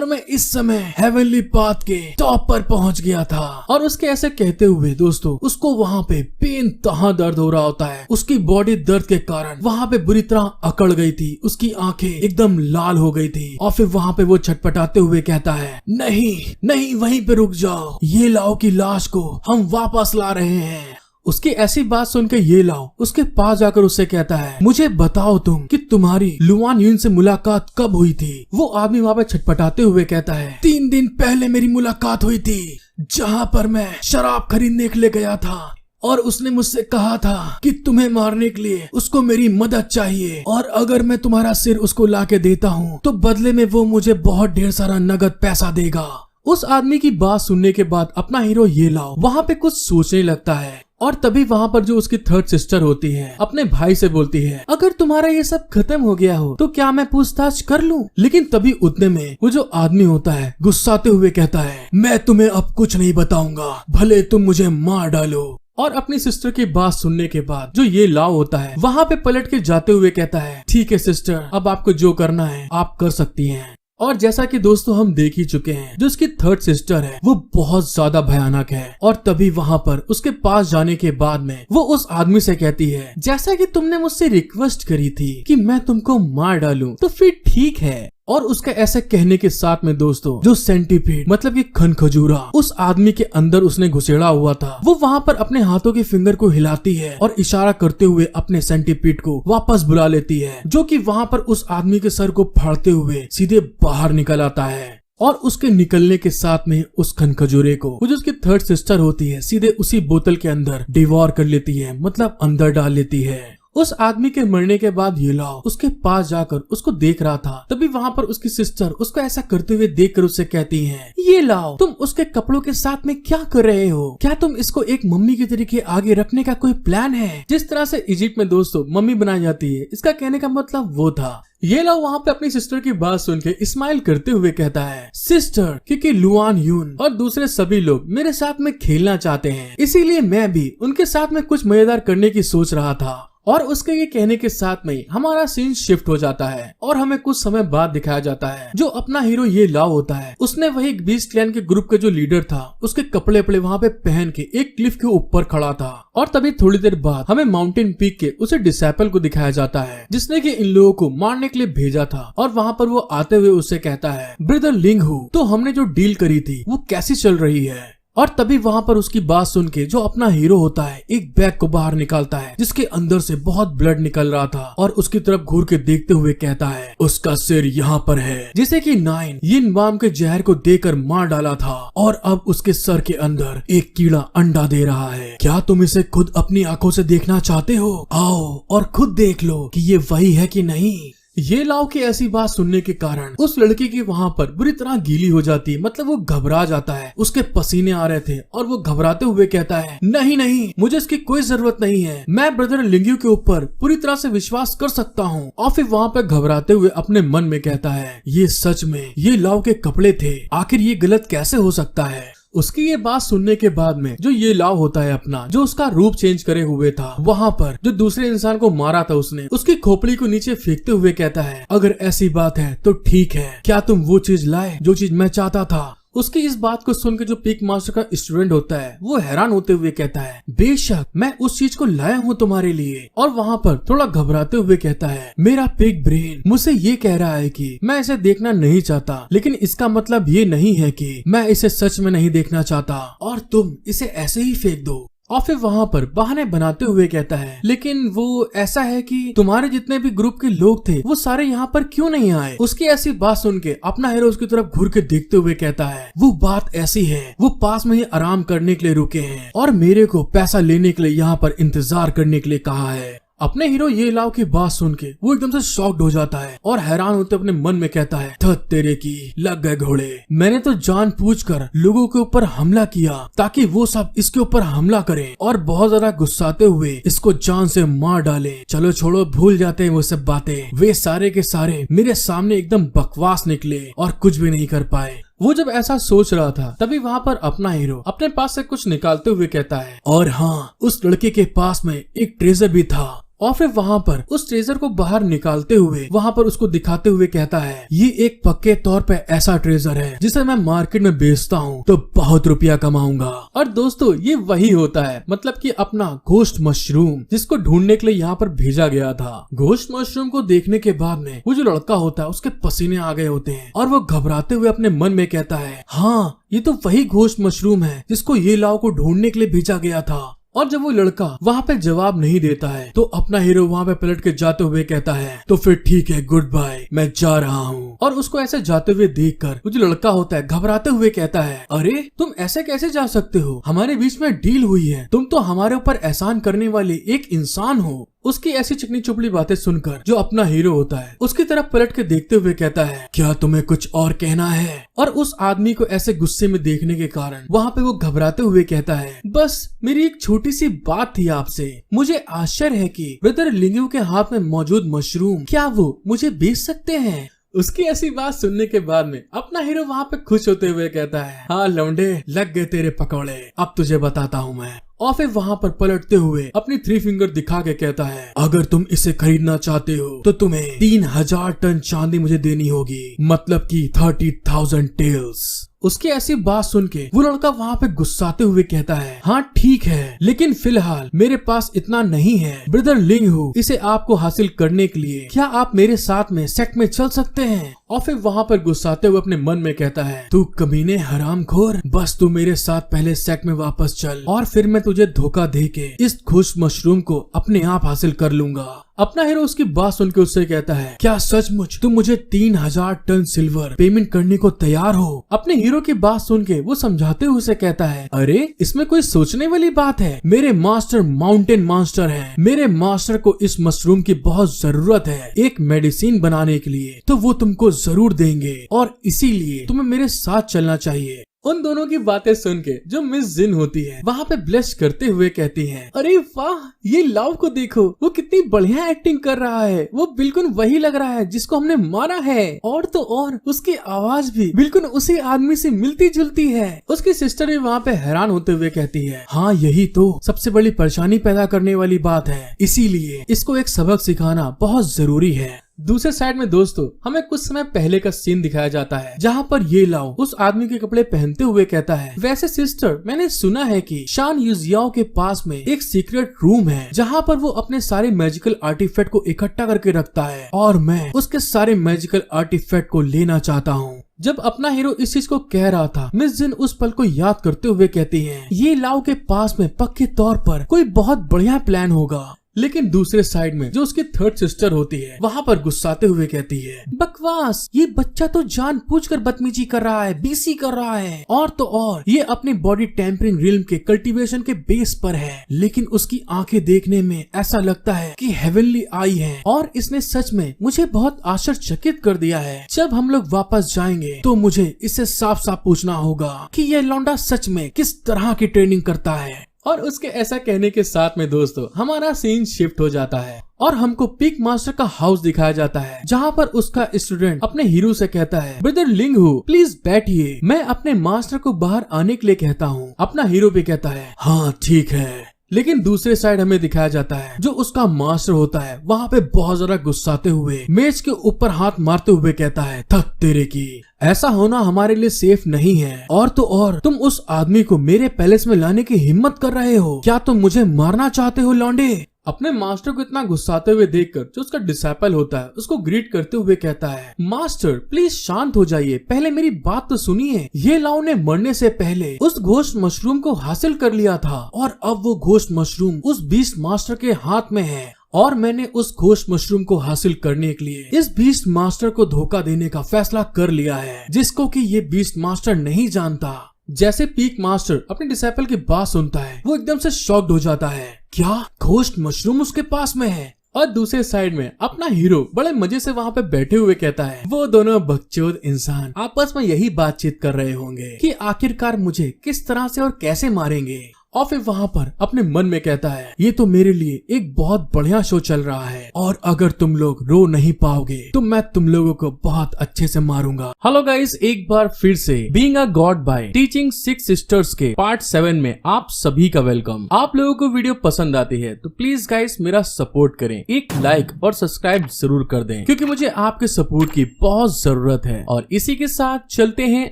[SPEAKER 1] मैं इस समय हेवनली पाथ के टॉप पर पहुँच गया था। और उसके ऐसे कहते हुए दोस्तों उसको वहाँ पे बेइंतहा दर्द हो रहा होता है। उसकी बॉडी दर्द के कारण वहाँ पे बुरी तरह अकड़ गई थी, उसकी आंखें एकदम लाल हो गई थी। और फिर वहाँ पे वो छटपटाते हुए कहता है, नहीं वहीं पे रुक जाओ, ये लाओ की लाश को हम वापस ला रहे हैं। उसकी ऐसी बात सुन के ये लाओ उसके पास जाकर उससे कहता है, मुझे बताओ तुम कि तुम्हारी लुआन यून से मुलाकात कब हुई थी। वो आदमी वहाँ पे छटपटाते हुए कहता है, 3 दिन पहले मेरी मुलाकात हुई थी, जहाँ पर मैं शराब खरीदने के लिए गया था, और उसने मुझसे कहा था कि तुम्हें मारने के लिए उसको मेरी मदद चाहिए, और अगर मैं तुम्हारा सिर उसको लाके देता हूँ तो बदले में वो मुझे बहुत ढेर सारा नगद पैसा देगा। उस आदमी की बात सुनने के बाद अपना हीरो ये लाओ वहाँ पे कुछ सोचने लगता है, और तभी वहाँ पर जो उसकी थर्ड सिस्टर होती है अपने भाई से बोलती है, अगर तुम्हारा ये सब खत्म हो गया हो तो क्या मैं पूछताछ कर लूं? लेकिन तभी उतने में वो जो आदमी होता है गुस्साते हुए कहता है, मैं तुम्हें अब कुछ नहीं बताऊंगा, भले तुम मुझे मार डालो। और अपनी सिस्टर की बात सुनने के बाद जो ये लाओ होता है वहाँ पे पलट के जाते हुए कहता है, ठीक है सिस्टर, अब आपको जो करना है आप कर सकती हैं। और जैसा कि दोस्तों हम देख ही चुके हैं, जो उसकी थर्ड सिस्टर है वो बहुत ज्यादा भयानक है। और तभी वहाँ पर उसके पास जाने के बाद में वो उस आदमी से कहती है, जैसा कि तुमने मुझसे रिक्वेस्ट करी थी कि मैं तुमको मार डालूं, तो फिर ठीक है। और उसका ऐसे कहने के साथ में दोस्तों जो सेंटीपीड मतलब कि खनखजूरा उस आदमी के अंदर उसने घुसेड़ा हुआ था, वो वहाँ पर अपने हाथों के फिंगर को हिलाती है और इशारा करते हुए अपने सेंटीपीड को वापस बुला लेती है, जो कि वहाँ पर उस आदमी के सर को फाड़ते हुए सीधे बाहर निकल आता है। और उसके निकलने के साथ में उस खनखजूरे को वो जो उसकी थर्ड सिस्टर होती है सीधे उसी बोतल के अंदर डिवोर कर लेती है, मतलब अंदर डाल लेती है। उस आदमी के मरने के बाद ये लाओ उसके पास जाकर उसको देख रहा था, तभी वहाँ पर उसकी सिस्टर उसको ऐसा करते हुए देखकर उससे कहती है, ये लाओ तुम उसके कपड़ों के साथ में क्या कर रहे हो? क्या तुम इसको एक मम्मी की तरीके आगे रखने का कोई प्लान है? जिस तरह से इजिप्ट में दोस्तों मम्मी बनाई जाती है, इसका कहने का मतलब वो था। ये लोग वहाँ पे अपनी सिस्टर की बात सुन के स्माइल करते हुए कहता है, सिस्टर, क्योंकि लुआन यून और दूसरे सभी लोग मेरे साथ में खेलना चाहते हैं, इसीलिए मैं भी उनके साथ में कुछ मजेदार करने की सोच रहा था। और उसके ये कहने के साथ में हमारा सीन शिफ्ट हो जाता है और हमें कुछ समय बाद दिखाया जाता है जो अपना हीरो ये लाओ होता है, उसने वही बीस्ट क्लैन के ग्रुप के जो लीडर था उसके कपड़े अपड़े वहाँ पे पहन के एक क्लिफ के ऊपर खड़ा था। और तभी थोड़ी देर बाद हमें माउंटेन पीक के उसे डिसेपल को दिखाया जाता है जिसने कि इन लोगों को मारने के लिए भेजा था। और वहाँ पर वो आते हुए उससे कहता है, ब्रदर लिंग हु, तो हमने जो डील करी थी वो कैसी चल रही है? और तभी वहाँ पर उसकी बात सुन के जो अपना हीरो होता है एक बैग को बाहर निकालता है जिसके अंदर से बहुत ब्लड निकल रहा था और उसकी तरफ घूर के देखते हुए कहता है उसका सिर यहाँ पर है, जिसे कि नाइन यिन वाम के जहर को देकर मार डाला था और अब उसके सर के अंदर एक कीड़ा अंडा दे रहा है। क्या तुम इसे खुद अपनी आंखों से देखना चाहते हो? आओ और खुद देख लो कि ये वही है कि नहीं। ये लाओ की ऐसी बात सुनने के कारण उस लड़की की वहाँ पर बुरी तरह गीली हो जाती है, मतलब वो घबरा जाता है, उसके पसीने आ रहे थे और वो घबराते हुए कहता है नहीं नहीं, मुझे इसकी कोई जरूरत नहीं है, मैं ब्रदर लिंग्यू के ऊपर पूरी तरह से विश्वास कर सकता हूँ। और फिर वहाँ पे घबराते हुए अपने मन में कहता है ये सच में ये लाओ के कपड़े थे, आखिर ये गलत कैसे हो सकता है। उसकी ये बात सुनने के बाद में जो ये लाव होता है अपना जो उसका रूप चेंज करे हुए था, वहाँ पर जो दूसरे इंसान को मारा था उसने उसकी खोपड़ी को नीचे फेंकते हुए कहता है अगर ऐसी बात है तो ठीक है, क्या तुम वो चीज लाए जो चीज मैं चाहता था। उसकी इस बात को सुनकर जो पीक मास्टर का स्टूडेंट होता है वो हैरान होते हुए कहता है बेशक मैं उस चीज को लाया हूँ तुम्हारे लिए। और वहाँ पर थोड़ा घबराते हुए कहता है मेरा पिग ब्रेन मुझसे ये कह रहा है कि मैं इसे देखना नहीं चाहता, लेकिन इसका मतलब ये नहीं है कि मैं इसे सच में नहीं देखना चाहता और तुम इसे ऐसे ही फेंक दो। और फिर वहाँ पर बहाने बनाते हुए कहता है लेकिन वो ऐसा है कि तुम्हारे जितने भी ग्रुप के लोग थे वो सारे यहाँ पर क्यों नहीं आए। उसकी ऐसी बात सुन के अपना हीरो उसकी तरफ घूर के देखते हुए कहता है वो बात ऐसी है, वो पास में ही आराम करने के लिए रुके हैं और मेरे को पैसा लेने के लिए यहाँ पर इंतजार करने के लिए कहा है। अपने हीरो ये लाव की बात सुन के वो एकदम से शॉक्ड हो जाता है और हैरान होते अपने मन में कहता है धत तेरे की लग गए घोड़े, मैंने तो जानबूझकर लोगों के ऊपर हमला किया ताकि वो सब इसके ऊपर हमला करें और बहुत ज्यादा गुस्साते हुए इसको जान से मार डाले। चलो छोड़ो, भूल जाते हैं वो सब बातें, वे सारे के सारे मेरे सामने एकदम बकवास निकले और कुछ भी नहीं कर पाए। वो जब ऐसा सोच रहा था तभी वहाँ पर अपना हीरो अपने पास से कुछ निकालते हुए कहता है और हाँ, उस लड़के के पास में एक ट्रेजर भी था। और फिर वहाँ पर उस ट्रेजर को बाहर निकालते हुए वहाँ पर उसको दिखाते हुए कहता है ये एक पक्के तौर पे ऐसा ट्रेजर है जिसे मैं मार्केट में बेचता हूँ तो बहुत रुपया कमाऊंगा। और दोस्तों ये वही होता है, मतलब कि अपना घोस्ट मशरूम जिसको ढूंढने के लिए यहाँ पर भेजा गया था। घोस्ट मशरूम को देखने के बाद में वो जो लड़का होता है उसके पसीने आ गए होते हैं और वो घबराते हुए अपने मन में कहता है हाँ, ये तो वही घोस्ट मशरूम है जिसको ये लाओ को ढूंढने के लिए भेजा गया था। और जब वो लड़का वहाँ पे जवाब नहीं देता है तो अपना हीरो वहाँ पे पलट के जाते हुए कहता है तो फिर ठीक है, गुड बाय, मैं जा रहा हूँ। और उसको ऐसे जाते हुए देखकर वो जो लड़का होता है घबराते हुए कहता है अरे तुम ऐसे कैसे जा सकते हो, हमारे बीच में डील हुई है, तुम तो हमारे ऊपर एहसान करने वाले एक इंसान हो। उसकी ऐसी चिकनी चुपड़ी बातें सुनकर जो अपना हीरो होता है उसकी तरफ पलट के देखते हुए कहता है क्या तुम्हें कुछ और कहना है। और उस आदमी को ऐसे गुस्से में देखने के कारण वहाँ पे वो घबराते हुए कहता है बस मेरी एक छोटी सी बात थी आपसे, मुझे आश्चर्य है कि ब्रदर लिंग्यू के हाथ में मौजूद मशरूम क्या वो मुझे बेच सकते हैं। उसकी ऐसी बात सुनने के बाद में अपना हीरो वहाँ पे खुश होते हुए कहता है हाँ लौंडे, लग गए तेरे पकौड़े, अब तुझे बताता हूँ मैं। और फिर वहाँ पर पलटते हुए अपनी 3 फिंगर दिखा के कहता है अगर तुम इसे खरीदना चाहते हो तो तुम्हें 3000 टन चांदी मुझे देनी होगी, मतलब कि 30,000 टेल्स। उसकी ऐसी बात सुन के वो लड़का वहाँ पे गुस्साते हुए कहता है हाँ ठीक है, लेकिन फिलहाल मेरे पास इतना नहीं है ब्रदर लिंग्यू, इसे आपको हासिल करने के लिए क्या आप मेरे साथ में सेक्ट में चल सकते हैं। और फिर वहाँ पर गुस्साते हुए अपने मन में कहता है तू कमीने हरामखोर, बस तू मेरे साथ पहले सेक्ट में वापस चल और फिर मैं तुझे धोखा दे के इस खुश मशरूम को अपने आप हासिल कर लूंगा। अपना हीरो उसकी बात सुन के उससे कहता है क्या सचमुच तुम मुझे 3000 टन सिल्वर पेमेंट करने को तैयार हो। अपने हीरो की बात सुन के वो समझाते हुए उसे कहता है अरे इसमें कोई सोचने वाली बात है, मेरे मास्टर माउंटेन मास्टर हैं, मेरे मास्टर को इस मशरूम की बहुत जरूरत है एक मेडिसिन बनाने के लिए, तो वो तुमको जरूर देंगे और इसीलिए तुम्हें मेरे साथ चलना चाहिए। उन दोनों की बातें सुन के जो मिस जिन होती है वहाँ पे ब्लश करते हुए कहती है अरे वाह, ये लाव को देखो, वो कितनी बढ़िया एक्टिंग कर रहा है, वो बिल्कुल वही लग रहा है जिसको हमने मारा है। और तो और उसकी आवाज भी बिल्कुल उसी आदमी से मिलती जुलती है। उसकी सिस्टर भी वहाँ पे हैरान होते हुए कहती है हाँ यही तो सबसे बड़ी परेशानी पैदा करने वाली बात है, इसीलिए इसको एक सबक सिखाना बहुत जरूरी है। दूसरे साइड में दोस्तों हमें कुछ समय पहले का सीन दिखाया जाता है जहाँ पर ये लाओ उस आदमी के कपड़े पहनते हुए कहता है, वैसे सिस्टर मैंने सुना है कि शान युजियाओ के पास में एक सीक्रेट रूम है जहाँ पर वो अपने सारे मैजिकल आर्टिफैक्ट को इकट्ठा करके रखता है और मैं उसके सारे मैजिकल आर्टिफैक्ट को लेना चाहता हूँ। जब अपना हीरो इस चीज को कह रहा था, मिस जिन उस पल को याद करते हुए कहती है, ये लाओ के पास में पक्के तौर पर कोई बहुत बढ़िया प्लान होगा। लेकिन दूसरे साइड में जो उसकी थर्ड सिस्टर होती है वहाँ पर गुस्साते हुए कहती है, बकवास, ये बच्चा तो जानबूझकर बदतमीजी कर रहा है, बीसी कर रहा है, और तो और ये अपनी बॉडी टेम्परिंग रिल्म के कल्टीवेशन के बेस पर है, लेकिन उसकी आंखें देखने में ऐसा लगता है कि हेवनली आई है और इसने सच में मुझे बहुत आश्चर्यचकित कर दिया है। जब हम लोग वापस जाएंगे तो मुझे इससे साफ साफ पूछना होगा कि ये लौंडा सच में किस तरह की ट्रेनिंग करता है। और उसके ऐसा कहने के साथ में दोस्तों हमारा सीन शिफ्ट हो जाता है और हमको पिक मास्टर का हाउस दिखाया जाता है जहाँ पर उसका स्टूडेंट अपने हीरो से कहता है, ब्रदर लिंगहू प्लीज बैठिए, मैं अपने मास्टर को बाहर आने के लिए कहता हूँ। अपना हीरो भी कहता है, हाँ ठीक है। लेकिन दूसरे साइड हमें दिखाया जाता है जो उसका मास्टर होता है वहाँ पे बहुत ज्यादा गुस्साते हुए मेज के ऊपर हाथ मारते हुए कहता है, थक तेरे की, ऐसा होना हमारे लिए सेफ नहीं है, और तो और तुम उस आदमी को मेरे पैलेस में लाने की हिम्मत कर रहे हो, क्या तुम मुझे मारना चाहते हो लौंडे। अपने मास्टर को इतना गुस्साते हुए देखकर जो उसका डिसाइपल होता है उसको ग्रीट करते हुए कहता है, मास्टर प्लीज शांत हो जाइए, पहले मेरी बात तो सुनिए। ये लाओ ने मरने से पहले उस घोस्ट मशरूम को हासिल कर लिया था और अब वो घोस्ट मशरूम उस बीस्ट मास्टर के हाथ में है और मैंने उस घोस्ट मशरूम को हासिल करने के लिए इस बीस्ट मास्टर को धोखा देने का फैसला कर लिया है, जिसको कि ये बीस्ट मास्टर नहीं जानता। जैसे पीक मास्टर अपने डिसाइपल की बात सुनता है वो एकदम से शॉक्ड हो जाता है, क्या घोस्ट मशरूम उसके पास में है। और दूसरे साइड में अपना हीरो बड़े मजे से वहाँ पे बैठे हुए कहता है, वो दोनों बकचोद इंसान आपस में यही बातचीत कर रहे होंगे कि आखिरकार मुझे किस तरह से और कैसे मारेंगे। और फिर वहाँ पर अपने मन में कहता है, ये तो मेरे लिए एक बहुत बढ़िया शो चल रहा है और अगर तुम लोग रो नहीं पाओगे तो मैं तुम लोगों को बहुत अच्छे से मारूंगा। हेलो गाइस, एक बार फिर से being a god by teaching 6 sisters के पार्ट 7 में आप सभी का वेलकम। आप लोगों को वीडियो पसंद आती है तो प्लीज गाइस मेरा सपोर्ट करें, एक लाइक और सब्सक्राइब जरूर कर दें क्योंकि मुझे आपके सपोर्ट की बहुत जरूरत है। और इसी के साथ चलते हैं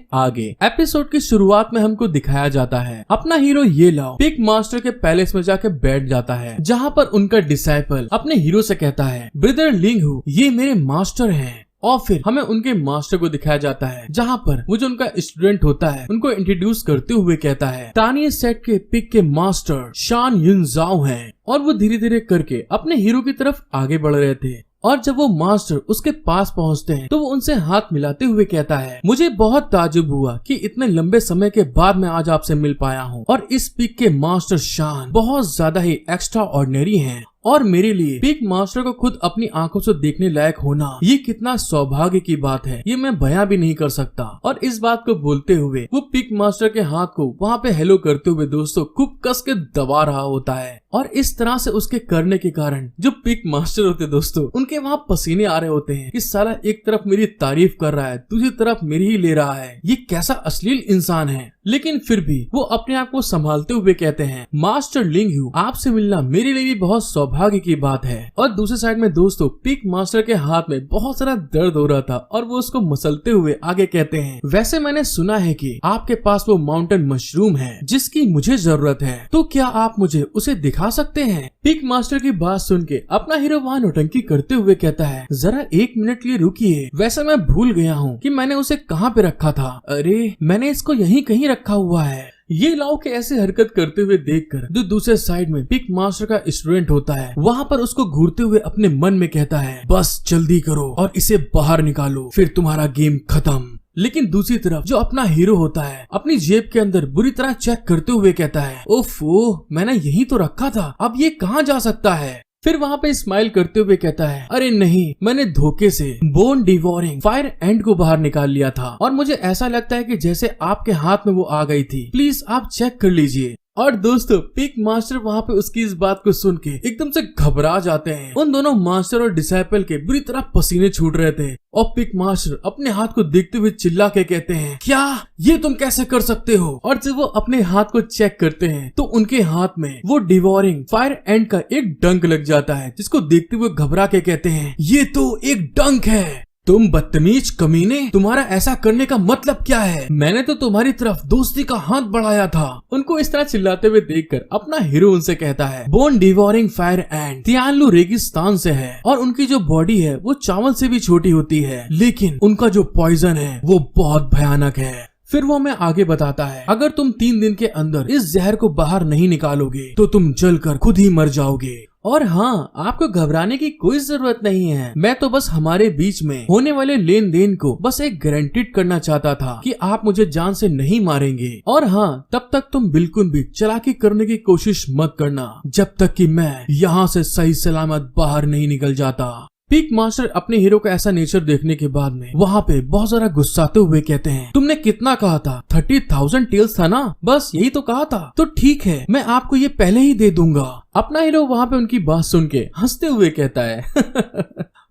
[SPEAKER 1] आगे। एपिसोड की शुरुआत में हमको दिखाया जाता है अपना हीरो ये लाओ पिक मास्टर के पैलेस में जाके बैठ जाता है जहाँ पर उनका डिसाइपल अपने हीरो से कहता है, ब्रदर लिंगहू ये मेरे मास्टर हैं। और फिर हमें उनके मास्टर को दिखाया जाता है जहाँ पर वो जो उनका स्टूडेंट होता है उनको इंट्रोड्यूस करते हुए कहता है, तानिया सेट के पिक के मास्टर शान युजियाओ हैं। और वो धीरे धीरे करके अपने हीरो की तरफ आगे बढ़ रहे थे और जब वो मास्टर उसके पास पहुंचते हैं तो वो उनसे हाथ मिलाते हुए कहता है, मुझे बहुत ताजुब हुआ कि इतने लंबे समय के बाद मैं आज आपसे मिल पाया हूँ और इस पिक के मास्टर शान बहुत ज्यादा ही एक्स्ट्रा ऑर्डिनरी हैं और मेरे लिए पिक मास्टर को खुद अपनी आंखों से देखने लायक होना ये कितना सौभाग्य की बात है, ये मैं बयां भी नहीं कर सकता। और इस बात को बोलते हुए वो पिक मास्टर के हाथ को वहाँ पे हेलो करते हुए दोस्तों खूब कस के दबा रहा होता है और इस तरह से उसके करने के कारण जो पिक मास्टर होते दोस्तों उनके वहाँ पसीने आ रहे होते हैं। इस साला एक तरफ मेरी तारीफ कर रहा है दूसरी तरफ मेरी ही ले रहा है, ये कैसा अश्लील इंसान है। लेकिन फिर भी वो अपने आप को संभालते हुए कहते हैं, मास्टर लिंगहू आपसे मिलना मेरे लिए भी बहुत सौभाग्य की बात है। और दूसरे साइड में दोस्तों पिक मास्टर के हाथ में बहुत सारा दर्द हो रहा था और वो उसको मसलते हुए आगे कहते हैं, वैसे मैंने सुना है कि आपके पास वो माउंटेन मशरूम है जिसकी मुझे जरूरत है, तो क्या आप मुझे उसे दिखा सकते हैं। पिक मास्टर की बात सुन के अपना हीरो वहाँ नौटंकी करते हुए कहता है, जरा 1 मिनट के लिए रुकिए, वैसे मैं भूल गया हूँ कि मैंने उसे कहाँ पे रखा था। अरे मैंने इसको यहीं कहीं रखा हुआ है। ये लाओ के ऐसे हरकत करते हुए देखकर जो दूसरे साइड में पिक मास्टर का स्टूडेंट होता है वहाँ पर उसको घूरते हुए अपने मन में कहता है, बस जल्दी करो और इसे बाहर निकालो फिर तुम्हारा गेम खत्म। लेकिन दूसरी तरफ जो अपना हीरो होता है अपनी जेब के अंदर बुरी तरह चेक करते हुए कहता है, ओफो मैंने यही तो रखा था, अब ये कहाँ जा सकता है। फिर वहाँ पे स्माइल करते हुए कहता है, अरे नहीं मैंने धोखे से बोन डिवोरिंग फायर एंड को बाहर निकाल लिया था और मुझे ऐसा लगता है कि जैसे आपके हाथ में वो आ गई थी, प्लीज आप चेक कर लीजिए। और दोस्तों पिक मास्टर वहाँ पे उसकी इस बात को सुन के एकदम से घबरा जाते हैं। उन दोनों मास्टर और डिसाइपल के बुरी तरह पसीने छूट रहे थे और पिक मास्टर अपने हाथ को देखते हुए चिल्ला के कहते हैं, क्या ये तुम कैसे कर सकते हो? और जब वो अपने हाथ को चेक करते हैं तो उनके हाथ में वो डिवोरिंग फायर एंड का एक डंक लग जाता है, जिसको देखते हुए घबरा के कहते हैं, ये तो एक डंक है। तुम बदतमीज कमीने, तुम्हारा ऐसा करने का मतलब क्या है? मैंने तो तुम्हारी तरफ दोस्ती का हाथ बढ़ाया था। उनको इस तरह चिल्लाते हुए देखकर अपना हीरो उनसे कहता है, बोन डिवोरिंग फायर एंड तियानलू रेगिस्तान से है और उनकी जो बॉडी है वो चावल से भी छोटी होती है, लेकिन उनका जो पॉइजन है वो बहुत भयानक है। फिर वो हमें आगे बताता है, अगर तुम 3 दिन के अंदर इस जहर को बाहर नहीं निकालोगे तो तुम जलकर खुद ही मर जाओगे। और हाँ, आपको घबराने की कोई जरूरत नहीं है। मैं तो बस हमारे बीच में होने वाले लेन देन को बस एक गारंटीड करना चाहता था कि आप मुझे जान से नहीं मारेंगे। और हाँ, तब तक तुम बिल्कुल भी चालाकी करने की कोशिश मत करना जब तक कि मैं यहाँ से सही सलामत बाहर नहीं निकल जाता। पिक मास्टर अपने हीरो का ऐसा नेचर देखने के बाद में वहाँ पे बहुत सारा गुस्साते हुए कहते हैं, तुमने कितना कहा था? 30,000 टेल्स था ना? बस यही तो कहा था। तो ठीक है, मैं आपको ये पहले ही दे दूंगा। अपना हीरो वहाँ पे उनकी बात सुन के हंसते हुए कहता है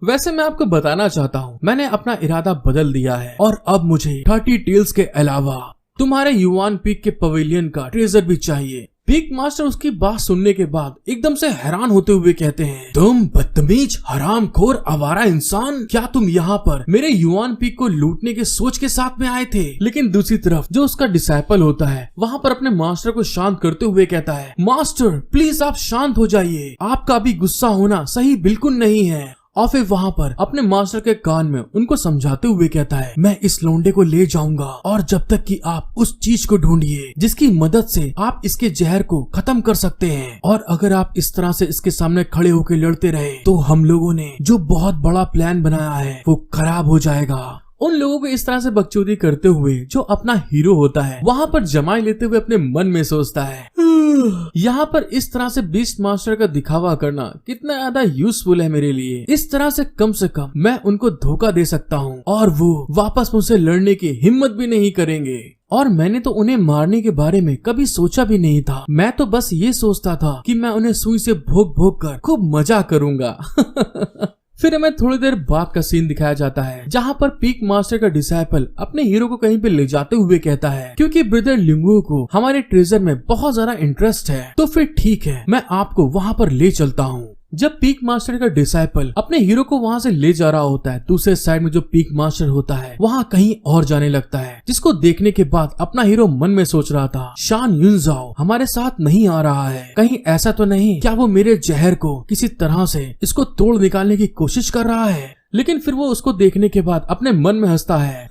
[SPEAKER 1] वैसे मैं आपको बताना चाहता हूँ, मैंने अपना इरादा बदल दिया है और अब मुझे 30 टेल्स के अलावा तुम्हारे युवान पीक के पवेलियन का ट्रेजर भी चाहिए। पिक मास्टर उसकी बात सुनने के बाद एकदम से हैरान होते हुए कहते हैं, तुम बदतमीज हरामखोर आवारा इंसान, क्या तुम यहाँ पर मेरे युवान पीक को लूटने के सोच के साथ में आए थे? लेकिन दूसरी तरफ जो उसका डिसाइपल होता है वहाँ पर अपने मास्टर को शांत करते हुए कहता है, मास्टर प्लीज आप शांत हो जाइए, आपका अभी गुस्सा होना सही बिल्कुल नहीं है। और फिर वहाँ पर अपने मास्टर के कान में उनको समझाते हुए कहता है, मैं इस लौंडे को ले जाऊंगा और जब तक कि आप उस चीज को ढूंढिए जिसकी मदद से आप इसके जहर को खत्म कर सकते हैं, और अगर आप इस तरह से इसके सामने खड़े होकर लड़ते रहे तो हम लोगों ने जो बहुत बड़ा प्लान बनाया है वो खराब हो जाएगा। उन लोगों को इस तरह से बकचोदी करते हुए जो अपना हीरो होता है वहाँ पर जमाई लेते हुए अपने मन में सोचता है, यहाँ पर इस तरह से बीस्ट मास्टर का दिखावा करना कितना ज्यादा यूजफुल है मेरे लिए। इस तरह से कम मैं उनको धोखा दे सकता हूँ और वो वापस मुझसे लड़ने की हिम्मत भी नहीं करेंगे। और मैंने तो उन्हें मारने के बारे में कभी सोचा भी नहीं था। मैं तो बस ये सोचता था कि मैं उन्हें सुई से भोंक भोंक कर खूब मजा करूंगा। फिर हमें थोड़ी देर बाद का सीन दिखाया जाता है जहाँ पर पीक मास्टर का डिसाइपल अपने हीरो को कहीं पे ले जाते हुए कहता है, क्योंकि ब्रदर लिंगू को हमारे ट्रेजर में बहुत ज्यादा इंटरेस्ट है तो फिर ठीक है, मैं आपको वहाँ पर ले चलता हूँ। जब पीक मास्टर का डिसाइपल अपने हीरो को वहाँ से ले जा रहा होता है, दूसरे साइड में जो पीक मास्टर होता है वहाँ कहीं और जाने लगता है, जिसको देखने के बाद अपना हीरो मन में सोच रहा था, शान युनजाओ हमारे साथ नहीं आ रहा है, कहीं ऐसा तो नहीं क्या वो मेरे जहर को किसी तरह से इसको तोड़ निकालने की कोशिश कर रहा है? लेकिन फिर वो उसको देखने के बाद अपने मन में हंसता है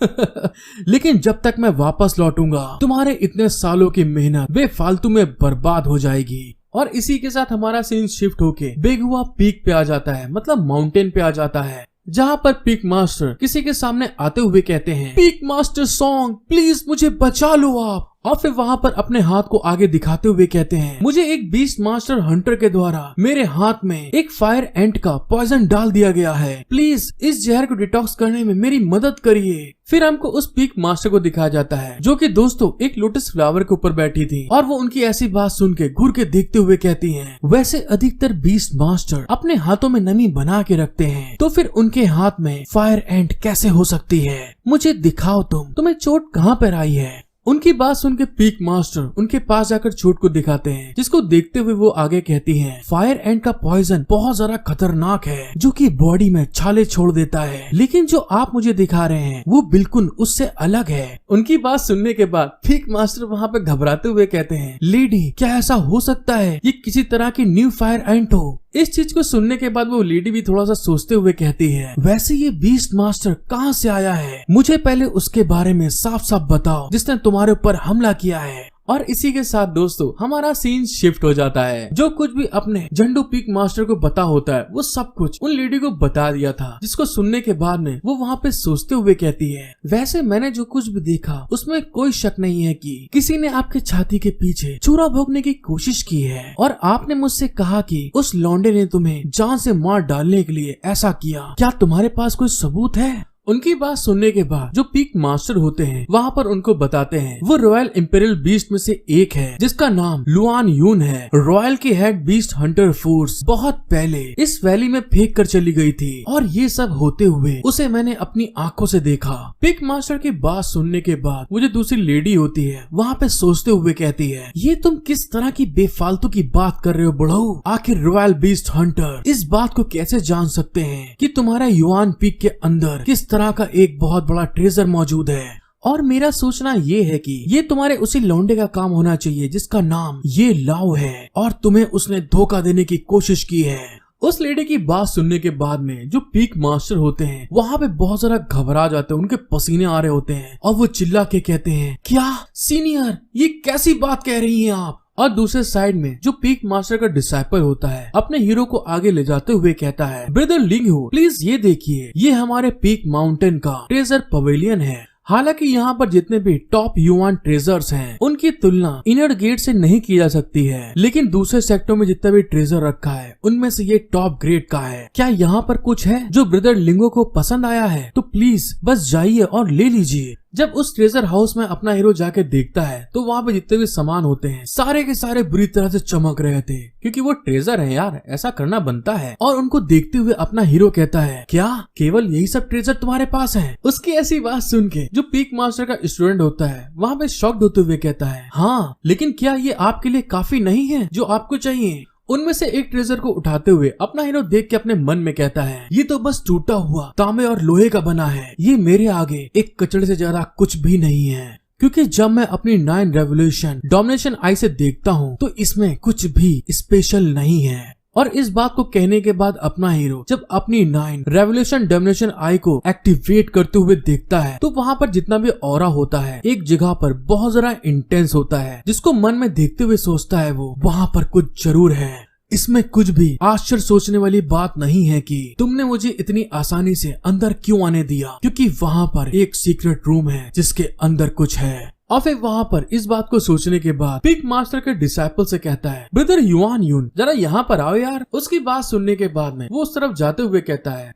[SPEAKER 1] लेकिन जब तक मैं वापस लौटूंगा तुम्हारे इतने सालों की मेहनत बेफालतू में बर्बाद हो जाएगी। और इसी के साथ हमारा सीन शिफ्ट होके बेगुआ पीक पे आ जाता है, मतलब माउंटेन पे आ जाता है, जहाँ पर पीक मास्टर किसी के सामने आते हुए कहते हैं, पीक मास्टर सॉन्ग प्लीज मुझे बचा लो आप। और फिर वहाँ पर अपने हाथ को आगे दिखाते हुए कहते हैं, मुझे एक बीस्ट मास्टर हंटर के द्वारा मेरे हाथ में एक फायर एंट का पॉइजन डाल दिया गया है, प्लीज इस जहर को डिटॉक्स करने में मेरी मदद करिए। फिर हमको उस पीक मास्टर को दिखाया जाता है जो कि दोस्तों एक लोटस फ्लावर के ऊपर बैठी थी और वो उनकी ऐसी बात सुन के घूर के देखते हुए कहती हैं, वैसे अधिकतर बीस्ट मास्टर अपने हाथों में नमी बना के रखते हैं, तो फिर उनके हाथ में फायर एंट कैसे हो सकती है? मुझे दिखाओ तुम्हें चोट कहाँ पर आई है? उनकी बात सुन के पीक मास्टर उनके पास जाकर चोट को दिखाते हैं, जिसको देखते हुए वो आगे कहती हैं, फायर एंट का पॉइजन बहुत ज्यादा खतरनाक है जो कि बॉडी में छाले छोड़ देता है, लेकिन जो आप मुझे दिखा रहे हैं वो बिल्कुल उससे अलग है। उनकी बात सुनने के बाद पीक मास्टर वहाँ पे घबराते हुए कहते हैं, लेडी क्या ऐसा हो सकता है ये किसी तरह की न्यू फायर एंट हो? इस चीज को सुनने के बाद वो लेडी भी थोड़ा सा सोचते हुए कहती है, वैसे ये बीस्ट मास्टर कहाँ से आया है? मुझे पहले उसके बारे में साफ साफ बताओ जिसने तुम्हारे ऊपर हमला किया है। और इसी के साथ दोस्तों हमारा सीन शिफ्ट हो जाता है। जो कुछ भी अपने झंडू पीक मास्टर को पता होता है वो सब कुछ उन लेडी को बता दिया था, जिसको सुनने के बाद में वो वहाँ पे सोचते हुए कहती है, वैसे मैंने जो कुछ भी देखा उसमें कोई शक नहीं है कि किसी ने आपके छाती के पीछे छुरा भोगने की कोशिश की है, और आपने मुझसे कहा कि उस लौंडे ने तुम्हें जान से मार डालने के लिए ऐसा किया। क्या तुम्हारे पास कोई सबूत है? उनकी बात सुनने के बाद जो पीक मास्टर होते हैं वहाँ पर उनको बताते हैं वो रॉयल इंपेरियल बीस्ट में से एक है जिसका नाम लुआन यून है। रॉयल की हेड बीस्ट हंटर फोर्स बहुत पहले इस वैली में फेंक कर चली गई थी और ये सब होते हुए उसे मैंने अपनी आंखों से देखा। पीक मास्टर की बात सुनने के बाद वो जो दूसरी लेडी होती है वहाँ पे सोचते हुए कहती है, ये तुम किस तरह की बेफालतू की बात कर रहे हो बुढ़ऊ? आखिर रॉयल बीस्ट हंटर इस बात को कैसे जान सकते हैं कि तुम्हारा युआन पीक के अंदर किस तरह का एक बहुत बड़ा ट्रेजर मौजूद है? और मेरा सोचना ये है कि ये तुम्हारे उसी लौंडे का काम होना चाहिए जिसका नाम ये लाओ है और तुम्हें उसने धोखा देने की कोशिश की है। उस लेडी की बात सुनने के बाद में जो पीक मास्टर होते हैं वहाँ पे बहुत सारा घबरा जाते हैं, उनके पसीने आ रहे होते हैं और वो चिल्ला के कहते हैं, क्या सीनियर ये कैसी बात कह रही हैं आप? और दूसरे साइड में जो पीक मास्टर का डिसाइपल होता है अपने हीरो को आगे ले जाते हुए कहता है, ब्रदर लिंगहू प्लीज ये देखिए, ये हमारे पीक माउंटेन का ट्रेजर पवेलियन है। हालांकि यहाँ पर जितने भी टॉप युआन ट्रेजर्स हैं उनकी तुलना इनर गेट से नहीं की जा सकती है, लेकिन दूसरे सेक्टर में जितना भी ट्रेजर रखा है उनमें से ये टॉप ग्रेड का है। क्या यहाँ पर कुछ है जो ब्रदर लिंगो को पसंद आया है तो प्लीज बस जाइए और ले लीजिए। जब उस ट्रेजर हाउस में अपना हीरो जाके देखता है तो वहाँ पे जितने भी सामान होते हैं सारे के सारे बुरी तरह से चमक रहे थे क्योंकि वो ट्रेजर है यार, ऐसा करना बनता है। और उनको देखते हुए अपना हीरो कहता है, क्या केवल यही सब ट्रेजर तुम्हारे पास है? उसकी ऐसी बात सुन के जो पीक मास्टर का स्टूडेंट होता है वहाँ पे शॉक्ड होते हुए कहता है, हाँ लेकिन क्या ये आपके लिए काफी नहीं है जो आपको चाहिए? उनमें से एक ट्रेजर को उठाते हुए अपना हीरो देख के अपने मन में कहता है, ये तो बस टूटा हुआ तांबे और लोहे का बना है, ये मेरे आगे एक कचड़े से ज्यादा कुछ भी नहीं है। क्योंकि जब मैं अपनी 9 रेवोल्यूशन डोमिनेशन आई से देखता हूँ तो इसमें कुछ भी स्पेशल नहीं है। और इस बात को कहने के बाद अपना हीरो जब अपनी 9 रेवोल्यूशन डोमिनेशन आई को एक्टिवेट करते हुए देखता है तो वहाँ पर जितना भी ऑरा होता है एक जगह पर बहुत ज्यादा इंटेंस होता है, जिसको मन में देखते हुए सोचता है वो वहाँ पर कुछ जरूर है। इसमें कुछ भी आश्चर्य सोचने वाली बात नहीं है कि तुमने मुझे इतनी आसानी से अंदर क्यों आने दिया, क्योंकि वहाँ पर एक सीक्रेट रूम है जिसके अंदर कुछ है। और फिर वहाँ पर इस बात को सोचने के बाद पीक मास्टर के डिसाइपल से कहता है, ब्रदर युआन यून जरा यहाँ पर आओ यार। उसकी बात सुनने के बाद में वो उस तरफ जाते हुए कहता है,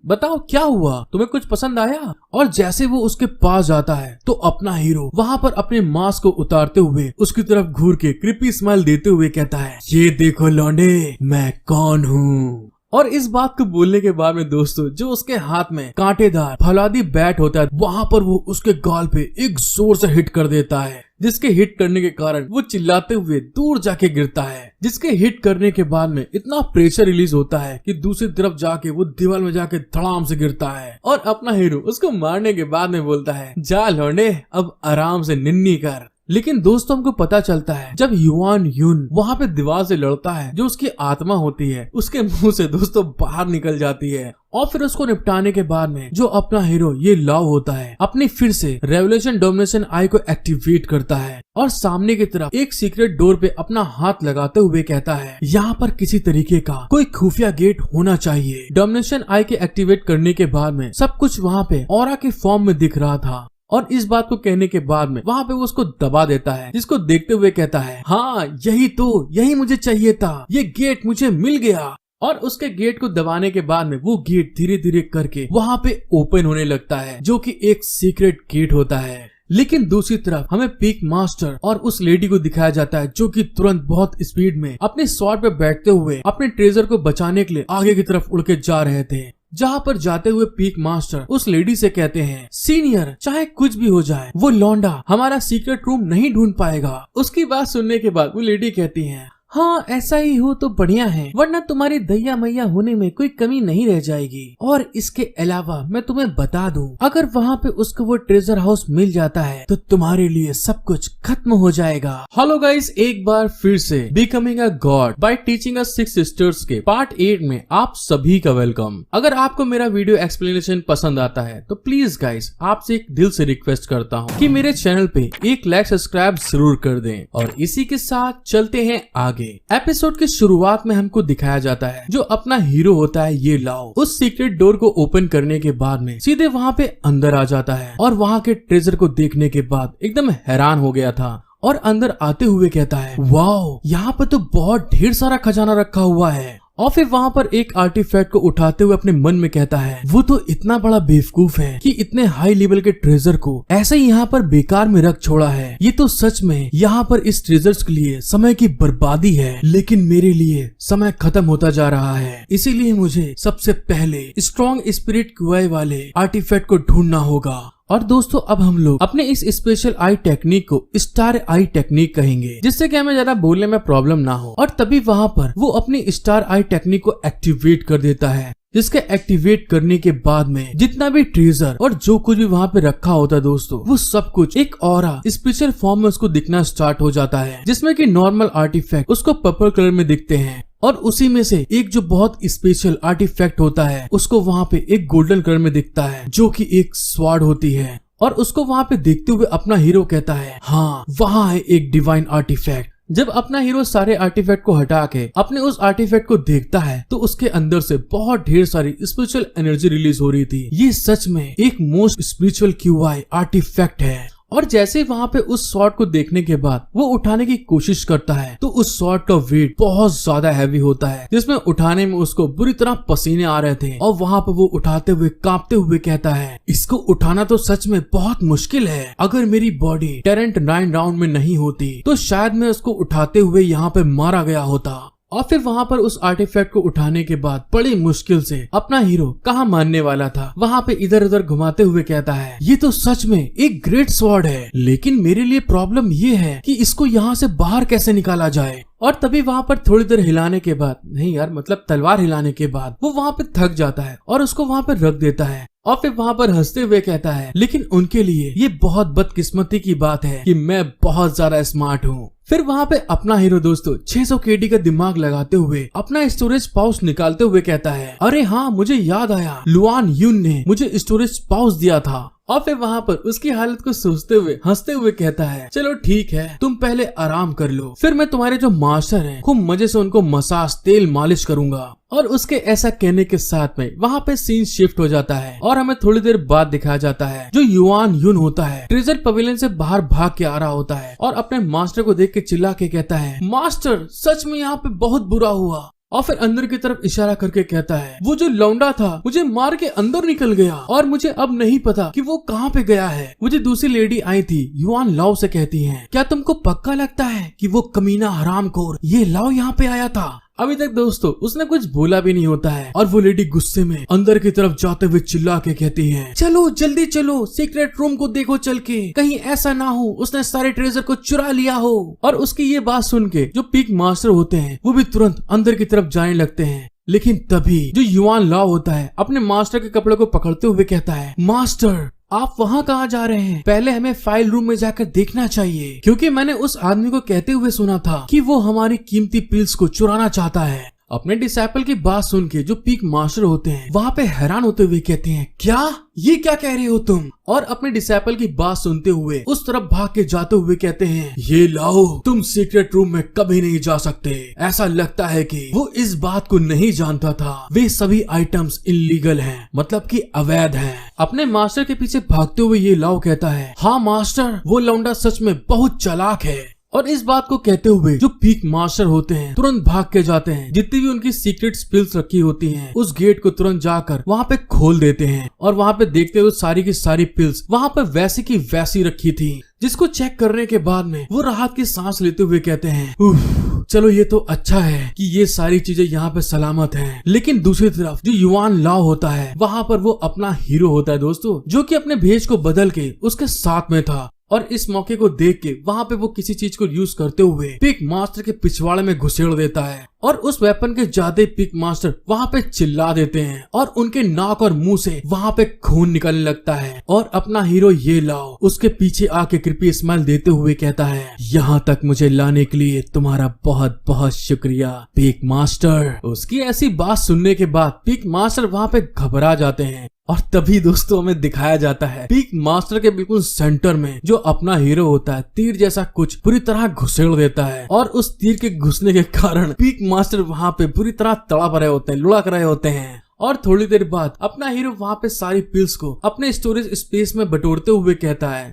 [SPEAKER 1] बताओ क्या हुआ, तुम्हें कुछ पसंद आया? और जैसे वो उसके पास जाता है तो अपना हीरो वहाँ पर अपने मास्क को उतारते हुए उसकी तरफ घूर के क्रिपी स्माइल देते हुए कहता है, ये देखो लौंडे मैं कौन हूँ। और इस बात को बोलने के बाद में दोस्तों जो उसके हाथ में कांटेदार फौलादी बैट होता है वहाँ पर वो उसके गाल पे एक जोर से हिट कर देता है, जिसके हिट करने के कारण वो चिल्लाते हुए दूर जाके गिरता है। जिसके हिट करने के बाद में इतना प्रेशर रिलीज होता है कि दूसरी तरफ जाके वो दीवार में जाके धड़ाम से गिरता है। और अपना हीरो उसको मारने के बाद में बोलता है, जा लौंडे अब आराम से निन्नी कर। लेकिन दोस्तों हमको पता चलता है जब युआन यून वहाँ पे दीवार से लड़ता है जो उसकी आत्मा होती है उसके मुंह से दोस्तों बाहर निकल जाती है। और फिर उसको निपटाने के बाद में जो अपना हीरो ये लाओ होता है अपनी फिर से रेवोल्यूशन डोमिनेशन आई को एक्टिवेट करता है और सामने की तरफ एक सीक्रेट डोर पे अपना हाथ लगाते हुए कहता है, यहाँ पर किसी तरीके का कोई खुफिया गेट होना चाहिए। डोमिनेशन आई के एक्टिवेट करने के बाद में सब कुछ वहाँ पे ऑरा के फॉर्म में दिख रहा था। और इस बात को कहने के बाद में वहाँ पे वो उसको दबा देता है, जिसको देखते हुए कहता है, हाँ यही मुझे चाहिए था, ये गेट मुझे मिल गया। और उसके गेट को दबाने के बाद में वो गेट धीरे धीरे करके वहाँ पे ओपन होने लगता है जो कि एक सीक्रेट गेट होता है। लेकिन दूसरी तरफ हमें पीक मास्टर और उस लेडी को दिखाया जाता है जो कि तुरंत बहुत स्पीड में अपने स्वॉर्ड पे बैठते हुए अपने ट्रेजर को बचाने के लिए आगे की तरफ उड़ के जा रहे थे। जहाँ पर जाते हुए पीक मास्टर उस लेडी से कहते हैं, सीनियर चाहे कुछ भी हो जाए वो लौंडा हमारा सीक्रेट रूम नहीं ढूंढ पाएगा। उसकी बात सुनने के बाद वो लेडी कहती है, हाँ ऐसा ही हो तो बढ़िया है, वरना तुम्हारी दैया मैया होने में कोई कमी नहीं रह जाएगी। और इसके अलावा मैं तुम्हें बता दूं, अगर वहाँ पे उसको वो ट्रेजर हाउस मिल जाता है तो तुम्हारे लिए सब कुछ खत्म हो जाएगा। हेलो गाइस, एक बार फिर से becoming a god by teaching us 6 sisters के पार्ट 8 में आप सभी का वेलकम। अगर आपको मेरा वीडियो एक्सप्लेनेशन पसंद आता है तो प्लीज गाइस आपसे एक दिल से रिक्वेस्ट करता हूँ कि मेरे चैनल पे एक लाइक सब्सक्राइब जरूर कर दें। और इसी के साथ चलते हैं आगे। एपिसोड की शुरुआत में हमको दिखाया जाता है जो अपना हीरो होता है ये लाओ उस सीक्रेट डोर को ओपन करने के बाद में सीधे वहाँ पे अंदर आ जाता है और वहाँ के ट्रेजर को देखने के बाद एकदम हैरान हो गया था और अंदर आते हुए कहता है, वाओ यहाँ पे तो बहुत ढेर सारा खजाना रखा हुआ है। और फिर वहाँ पर एक आर्टिफैक्ट को उठाते हुए अपने मन में कहता है वो तो इतना बड़ा बेवकूफ है कि इतने हाई लेवल के ट्रेजर को ऐसे ही यहाँ पर बेकार में रख छोड़ा है। ये तो सच में यहाँ पर इस ट्रेजर्स के लिए समय की बर्बादी है, लेकिन मेरे लिए समय खत्म होता जा रहा है, इसीलिए मुझे सबसे पहले स्ट्रॉन्ग स्पिरिट क्यूआई वाले आर्टिफैक्ट को ढूंढना होगा। और दोस्तों अब हम लोग अपने इस स्पेशल आई टेक्निक को स्टार आई टेक्निक कहेंगे, जिससे कि हमें ज्यादा बोलने में प्रॉब्लम ना हो। और तभी वहाँ पर वो अपनी स्टार आई टेक्निक को एक्टिवेट कर देता है, जिसके एक्टिवेट करने के बाद में जितना भी ट्रेजर और जो कुछ भी वहाँ पे रखा होता है दोस्तों, वो सब कुछ एक ऑरा स्पेशल फॉर्म में उसको दिखना स्टार्ट हो जाता है, जिसमें कि नॉर्मल आर्टिफैक्ट उसको पर्पल कलर में दिखते हैं और उसी में से एक जो बहुत स्पेशल आर्टिफैक्ट होता है उसको वहाँ पे एक गोल्डन कलर में दिखता है, जो कि एक स्वॉर्ड होती है। और उसको वहाँ पे देखते हुए अपना हीरो कहता है हाँ वहाँ है एक डिवाइन आर्टिफैक्ट। जब अपना हीरो सारे आर्टिफैक्ट को हटा के अपने उस आर्टिफैक्ट को देखता है तो उसके अंदर से बहुत ढेर सारी स्पिरिचुअल एनर्जी रिलीज हो रही थी। ये सच में एक मोस्ट स्पिरिचुअल क्यूआई आर्टिफैक्ट है। और जैसे वहाँ पे उस शॉट को देखने के बाद वो उठाने की कोशिश करता है तो उस शॉट का वेट बहुत ज्यादा हैवी होता है, जिसमें उठाने में उसको बुरी तरह पसीने आ रहे थे। और वहाँ पे वो उठाते हुए कांपते हुए कहता है इसको उठाना तो सच में बहुत मुश्किल है, अगर मेरी बॉडी टेरेंट 9 राउंड में नहीं होती तो शायद मैं उसको उठाते हुए यहाँ पे मारा गया होता। और फिर वहाँ पर उस आर्टिफैक्ट को उठाने के बाद बड़ी मुश्किल से अपना हीरो कहाँ मानने वाला था, वहाँ पे इधर उधर घुमाते हुए कहता है ये तो सच में एक ग्रेट स्वॉर्ड है, लेकिन मेरे लिए प्रॉब्लम ये है कि इसको यहाँ से बाहर कैसे निकाला जाए। और तभी वहाँ पर थोड़ी देर हिलाने के बाद, नहीं यार मतलब तलवार हिलाने के बाद वो वहाँ पे थक जाता है और उसको वहाँ पे रख देता है। और फिर वहाँ पर हंसते हुए कहता है लेकिन उनके लिए ये बहुत बदकिस्मती की बात है कि मैं बहुत ज्यादा स्मार्ट हूँ। फिर वहाँ पे अपना हीरो दोस्तों 600 केडी का दिमाग लगाते हुए अपना स्टोरेज पाउच निकालते हुए कहता है अरे हाँ मुझे याद आया, लुआन यून ने मुझे स्टोरेज पाउच दिया था। और फिर वहाँ पर उसकी हालत को सोचते हुए हंसते हुए कहता है चलो ठीक है तुम पहले आराम कर लो, फिर मैं तुम्हारे जो मास्टर हैं खूब मजे से उनको मसाज तेल मालिश करूंगा। और उसके ऐसा कहने के साथ में वहाँ पे सीन शिफ्ट हो जाता है और हमें थोड़ी देर बाद दिखाया जाता है जो युआन यून होता है ट्रेजर पवेलियन से बाहर भाग के आ रहा होता है और अपने मास्टर को देख के चिल्ला के कहता है मास्टर सच में यहाँ पे बहुत बुरा हुआ। और फिर अंदर की तरफ इशारा करके कहता है वो जो लौंडा था मुझे मार के अंदर निकल गया और मुझे अब नहीं पता कि वो कहाँ पे गया है। मुझे दूसरी लेडी आई थी युआन लाओ से कहती हैं क्या तुमको पक्का लगता है कि वो कमीना हरामखोर ये लाओ यहाँ पे आया था। अभी तक दोस्तों उसने कुछ बोला भी नहीं होता है और वो लेडी गुस्से में अंदर की तरफ जाते हुए चिल्ला के कहती है चलो जल्दी चलो सीक्रेट रूम को देखो चल के, कहीं ऐसा ना हो उसने सारे ट्रेजर को चुरा लिया हो। और उसकी ये बात सुन के जो पीक मास्टर होते हैं वो भी तुरंत अंदर की तरफ जाने लगते हैं। लेकिन तभी जो युआन लाओ होता है अपने मास्टर के कपड़े को पकड़ते हुए कहता है मास्टर आप वहाँ कहाँ जा रहे हैं, पहले हमें फाइल रूम में जाकर देखना चाहिए, क्योंकि मैंने उस आदमी को कहते हुए सुना था कि वो हमारी कीमती पिल्स को चुराना चाहता है। अपने डिसाइपल की बात सुन के जो पीक मास्टर होते हैं वहाँ पे हैरान होते हुए कहते हैं क्या ये क्या कह रहे हो तुम। और अपने डिसाइपल की बात सुनते हुए उस तरफ भाग के जाते हुए कहते हैं ये लाओ तुम सीक्रेट रूम में कभी नहीं जा सकते। ऐसा लगता है कि वो इस बात को नहीं जानता था, वे सभी आइटम्स इलीगल हैं, मतलब कि अवैध हैं। अपने मास्टर के पीछे भागते हुए ये लाओ कहता है हाँ मास्टर वो लौंडा सच में बहुत चालाक है। और इस बात को कहते हुए जो पीक मास्टर होते हैं तुरंत भाग के जाते हैं, जितनी भी उनकी सीक्रेट पिल्स रखी होती हैं उस गेट को तुरंत जाकर वहाँ पे खोल देते हैं। और वहाँ पे देखते हुए सारी की सारी पिल्स वहाँ पे वैसी की वैसी रखी थी, जिसको चेक करने के बाद में वो राहत की सांस लेते हुए कहते हैं चलो ये तो अच्छा है कि ये सारी चीजें यहाँ पे सलामत हैं। लेकिन दूसरी तरफ जो युआन लाओ होता है वहाँ पर वो अपना हीरो होता है दोस्तों, जो कि अपने भेष को बदल के उसके साथ में था। और इस मौके को देख के वहाँ पे वो किसी चीज को यूज करते हुए पिक मास्टर के पिछवाड़े में घुसेड़ देता है और उस वेपन के ज्यादा पिक मास्टर वहाँ पे चिल्ला देते हैं और उनके नाक और मुंह से वहाँ पे खून निकलने लगता है। और अपना हीरो ये लाओ उसके पीछे आके कृपया स्माइल देते हुए कहता है यहाँ तक मुझे लाने के लिए तुम्हारा बहुत बहुत शुक्रिया पिक मास्टर। उसकी ऐसी बात सुनने के बाद पिक मास्टर वहाँ पे घबरा जाते हैं। और तभी दोस्तों हमें दिखाया जाता है पीक मास्टर के बिल्कुल सेंटर में जो अपना हीरो होता है तीर जैसा कुछ पूरी तरह घुसेड़ देता है और उस तीर के घुसने के कारण पीक मास्टर वहाँ पे पूरी तरह तड़प रहे होते हैं, लुढ़क रहे होते हैं। और थोड़ी देर बाद अपना हीरो वहाँ पे सारी पिल्स को अपने स्टोरेज स्पेस में बटोरते हुए कहता है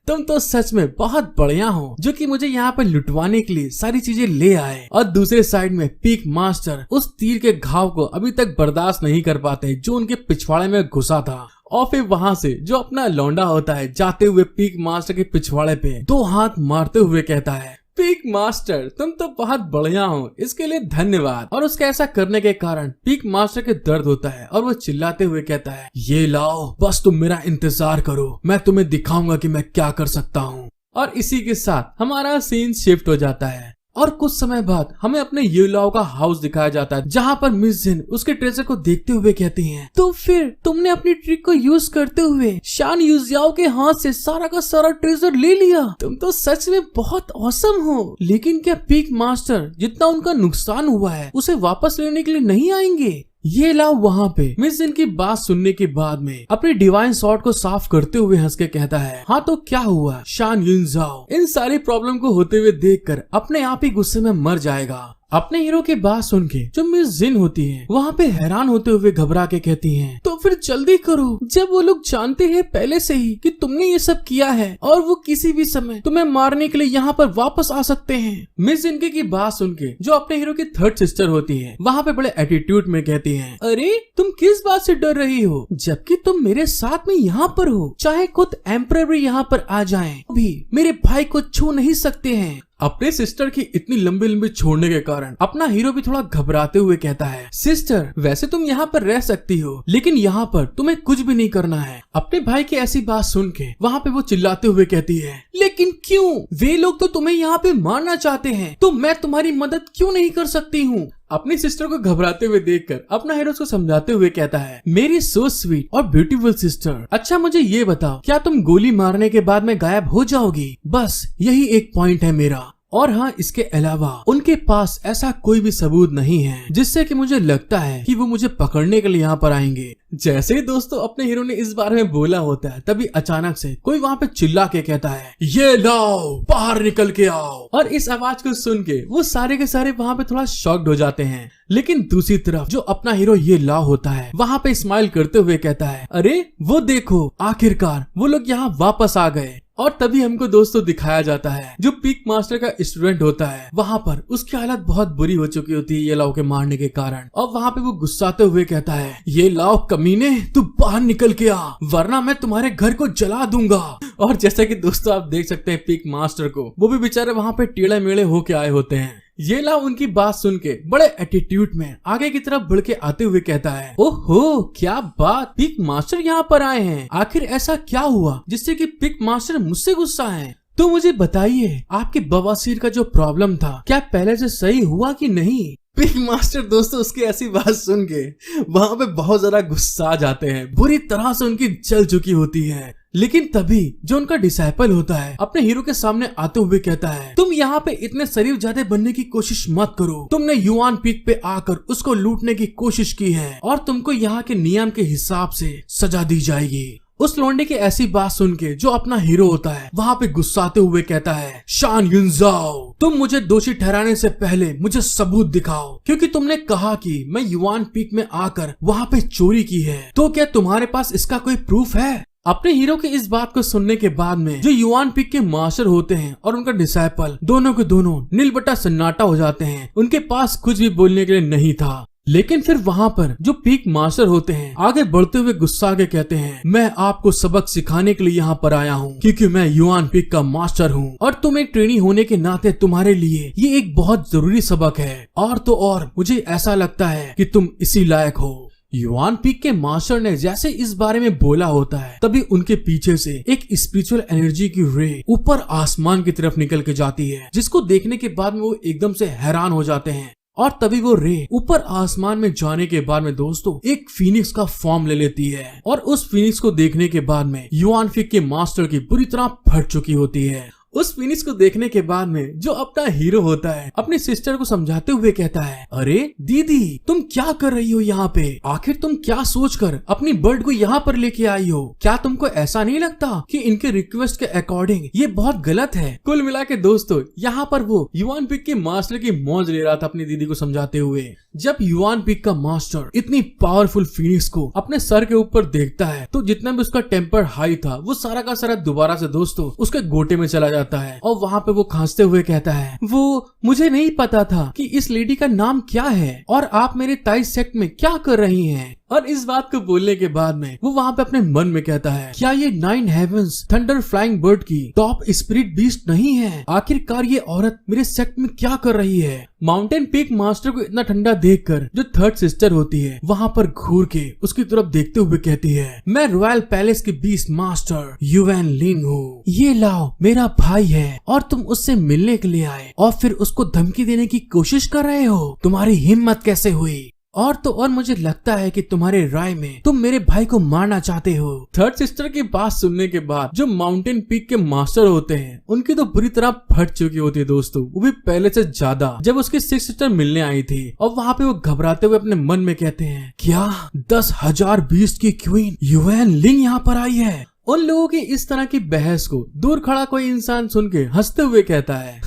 [SPEAKER 1] तुम तो सच में बहुत बढ़िया हो जो कि मुझे यहाँ पे लुटवाने के लिए सारी चीजें ले आए। और दूसरे साइड में पीक मास्टर उस तीर के घाव को अभी तक बर्दाश्त नहीं कर पाते जो उनके पिछवाड़े में घुसा था। और फिर वहाँ से जो अपना लौंडा होता है जाते हुए पीक मास्टर के पिछवाड़े पे 2 हाथ मारते हुए कहता है पीक मास्टर तुम तो बहुत बढ़िया हो, इसके लिए धन्यवाद। और उसके ऐसा करने के कारण पीक मास्टर के दर्द होता है और वो चिल्लाते हुए कहता है ये लाओ, बस तुम मेरा इंतजार करो, मैं तुम्हें दिखाऊंगा कि मैं क्या कर सकता हूँ। और इसी के साथ हमारा सीन शिफ्ट हो जाता है और कुछ समय बाद हमें अपने येलाओ का हाउस दिखाया जाता है जहाँ पर मिस जिन उसके ट्रेजर को देखते हुए कहती हैं तो फिर तुमने अपनी ट्रिक को यूज करते हुए शान युजियाओ के हाथ से सारा का सारा ट्रेजर ले लिया, तुम तो सच में बहुत औसम हो। लेकिन क्या पीक मास्टर जितना उनका नुकसान हुआ है उसे वापस लेने के लिए नहीं आएंगे? ये लाओ वहाँ पे मिस जिन की बात सुनने के बाद में अपनी डिवाइन सॉर्ड को साफ करते हुए हंस के कहता है हाँ तो क्या हुआ, शान युजियाओ इन सारी प्रॉब्लम को होते हुए देखकर अपने आप ही गुस्से में मर जाएगा। अपने हीरो की बात सुन के जो मिस जिन होती है वहाँ पे हैरान होते हुए घबरा के कहती हैं तो फिर जल्दी करो, जब वो लोग जानते हैं पहले से ही कि तुमने ये सब किया है और वो किसी भी समय तुम्हें मारने के लिए यहाँ पर वापस आ सकते हैं। मिस जिन की बात सुन के जो अपने हीरो की थर्ड सिस्टर होती है वहाँ पे बड़े एटीट्यूड में कहती है अरे तुम किस बात से डर रही हो, जबकि तुम मेरे साथ में यहाँ पर हो, चाहे खुद एम्परर भी यहाँ पर आ जाए भी मेरे भाई को छू नहीं सकते हैं। अपने सिस्टर की इतनी लंबी लंबी छोड़ने के कारण अपना हीरो भी थोड़ा घबराते हुए कहता है सिस्टर वैसे तुम यहाँ पर रह सकती हो लेकिन यहाँ पर तुम्हें कुछ भी नहीं करना है। अपने भाई की ऐसी बात सुन के वहाँ पे वो चिल्लाते हुए कहती है लेकिन क्यों, वे लोग तो तुम्हें यहाँ पे मारना चाहते हैं तो मैं तुम्हारी मदद क्यों नहीं कर सकती हूँ। अपनी सिस्टर को घबराते हुए देखकर अपना हीरो उसको समझाते हुए कहता है मेरी सो स्वीट और ब्यूटीफुल सिस्टर, अच्छा मुझे ये बताओ क्या तुम गोली मारने के बाद में गायब हो जाओगी? बस यही एक पॉइंट है मेरा। और हाँ इसके अलावा उनके पास ऐसा कोई भी सबूत नहीं है जिससे कि मुझे लगता है कि वो मुझे पकड़ने के लिए यहाँ पर आएंगे। जैसे ही दोस्तों अपने हीरो ने इस बारे में बोला होता है तभी अचानक से कोई वहाँ पे चिल्ला के कहता है ये लाओ बाहर निकल के आओ। और इस आवाज को सुन के वो सारे के सारे वहाँ पे थोड़ा शॉक्ड हो जाते हैं। लेकिन दूसरी तरफ जो अपना हीरो ये लाओ होता है वहाँ पे स्माइल करते हुए कहता है अरे वो देखो आखिरकार वो लोग यहाँ वापस आ गए। और तभी हमको दोस्तों दिखाया जाता है जो पीक मास्टर का स्टूडेंट होता है वहाँ पर उसकी हालत बहुत बुरी हो चुकी होती है ये लाओ के मारने के कारण। और वहाँ पे वो गुस्साते हुए कहता है ये लाओ कमीने तू बाहर निकल के आ वरना मैं तुम्हारे घर को जला दूंगा। और जैसा कि दोस्तों आप देख सकते हैं पीक मास्टर को वो भी बेचारे वहाँ पे टेढ़े मेढ़े होके आए होते हैं। ये लाओ उनकी बात सुन के बड़े एटीट्यूड में आगे की तरफ बढ़ के आते हुए कहता है ओहो क्या बात, पीक मास्टर यहाँ पर आए हैं, आखिर ऐसा क्या हुआ जिससे कि पीक मास्टर मुझसे गुस्सा है? तो मुझे बताइए आपके बवासीर का जो प्रॉब्लम था क्या पहले से सही हुआ कि नहीं? पीक मास्टर दोस्तों उसकी ऐसी बात सुन के वहाँ पे बहुत ज्यादा गुस्सा जाते हैं, बुरी तरह से उनकी जल चुकी होती है। लेकिन तभी जो उनका डिसाइपल होता है अपने हीरो के सामने आते हुए कहता है तुम यहाँ पे इतने शरीफ ज्यादा बनने की कोशिश मत करो, तुमने युआन पीक पे आकर उसको लूटने की कोशिश की है और तुमको यहाँ के नियम के हिसाब से सजा दी जाएगी। उस लौंडे की ऐसी बात सुन के जो अपना हीरो होता है वहाँ पे गुस्साते हुए कहता है शान युजियाओ तुम मुझे दोषी ठहराने से पहले मुझे सबूत दिखाओ, क्योंकि तुमने कहा कि मैं युआन पीक में आकर वहाँ पे चोरी की है, तो क्या तुम्हारे पास इसका कोई प्रूफ है? अपने हीरो की इस बात को सुनने के बाद में जो युआन पीक के मास्टर होते हैं और उनका डिसाइपल दोनों के दोनों नीलबट्टा सन्नाटा हो जाते हैं, उनके पास कुछ भी बोलने के लिए नहीं था। लेकिन फिर वहाँ पर जो पीक मास्टर होते हैं आगे बढ़ते हुए गुस्सा के कहते हैं मैं आपको सबक सिखाने के लिए यहाँ पर आया हूँ क्योंकि मैं युआन पीक का मास्टर हूँ और तुम एक ट्रेनी होने के नाते तुम्हारे लिए ये एक बहुत जरूरी सबक है, और तो और मुझे ऐसा लगता है कि तुम इसी लायक हो। युआन पीक के मास्टर ने जैसे इस बारे में बोला होता है तभी उनके पीछे से एक स्पिरिचुअल एनर्जी की रे ऊपर आसमान की तरफ निकल के जाती है, जिसको देखने के बाद में वो एकदम से हैरान हो जाते हैं। और तभी वो रे ऊपर आसमान में जाने के बाद में दोस्तों एक फीनिक्स का फॉर्म ले लेती है और उस फीनिक्स को देखने के बाद में युआन पीक के मास्टर की बुरी तरह फट चुकी होती है उस फिनिश को देखने के बाद में जो अपना हीरो होता है अपनी सिस्टर को समझाते हुए कहता है, अरे दीदी तुम क्या कर रही हो यहाँ पे? आखिर तुम क्या सोचकर अपनी बर्ड को यहाँ पर लेके आई हो? क्या तुमको ऐसा नहीं लगता कि इनके रिक्वेस्ट के अकॉर्डिंग ये बहुत गलत है? कुल मिला के दोस्तों यहाँ पर वो युआन पिग के मास्टर की मौज ले रहा था अपनी दीदी को समझाते हुए। जब युआन पिग का मास्टर इतनी पावरफुल फिनिक्स को अपने सर के ऊपर देखता है तो जितना भी उसका टेम्पर हाई था वो सारा का सारा दोबारा से दोस्तों उसके गोटे में चला जाता है और वहाँ पे वो खांसते हुए कहता है, वो मुझे नहीं पता था कि इस लेडी का नाम क्या है और आप मेरे ताई सेक्ट में क्या कर रही हैं। और इस बात को बोलने के बाद में वो वहाँ पे अपने मन में कहता है, क्या ये 9 हेवंस थंडर फ्लाइंग बर्ड की टॉप स्पिरिट बीस्ट नहीं है? आखिरकार ये औरत मेरे सेक्ट में क्या कर रही है? माउंटेन पीक मास्टर को इतना ठंडा देखकर जो थर्ड सिस्टर होती है वहाँ पर घूर के उसकी तरफ देखते हुए कहती है, मैं रॉयल पैलेस के बीस्ट मास्टर युएन लिंग हूँ। ये लाओ मेरा भाई है और तुम उससे मिलने के लिए आए और फिर उसको धमकी देने की कोशिश कर रहे हो। तुम्हारी हिम्मत कैसे हुई? और तो और मुझे लगता है कि तुम्हारे राय में तुम मेरे भाई को मारना चाहते हो। थर्ड सिस्टर की बात सुनने के बाद जो माउंटेन पीक के मास्टर होते हैं उनकी तो बुरी तरह फट चुकी होती है दोस्तों, वो भी पहले से ज्यादा। जब उसकी 6 सिस्टर मिलने आई थी और वहाँ पे वो घबराते हुए अपने मन में कहते हैं, क्या 10,000 बीस्ट की क्वीन युएन लिंग यहाँ पर आई है? उन लोगों की इस तरह की बहस को दूर खड़ा कोई इंसान सुन के हंसते हुए कहता है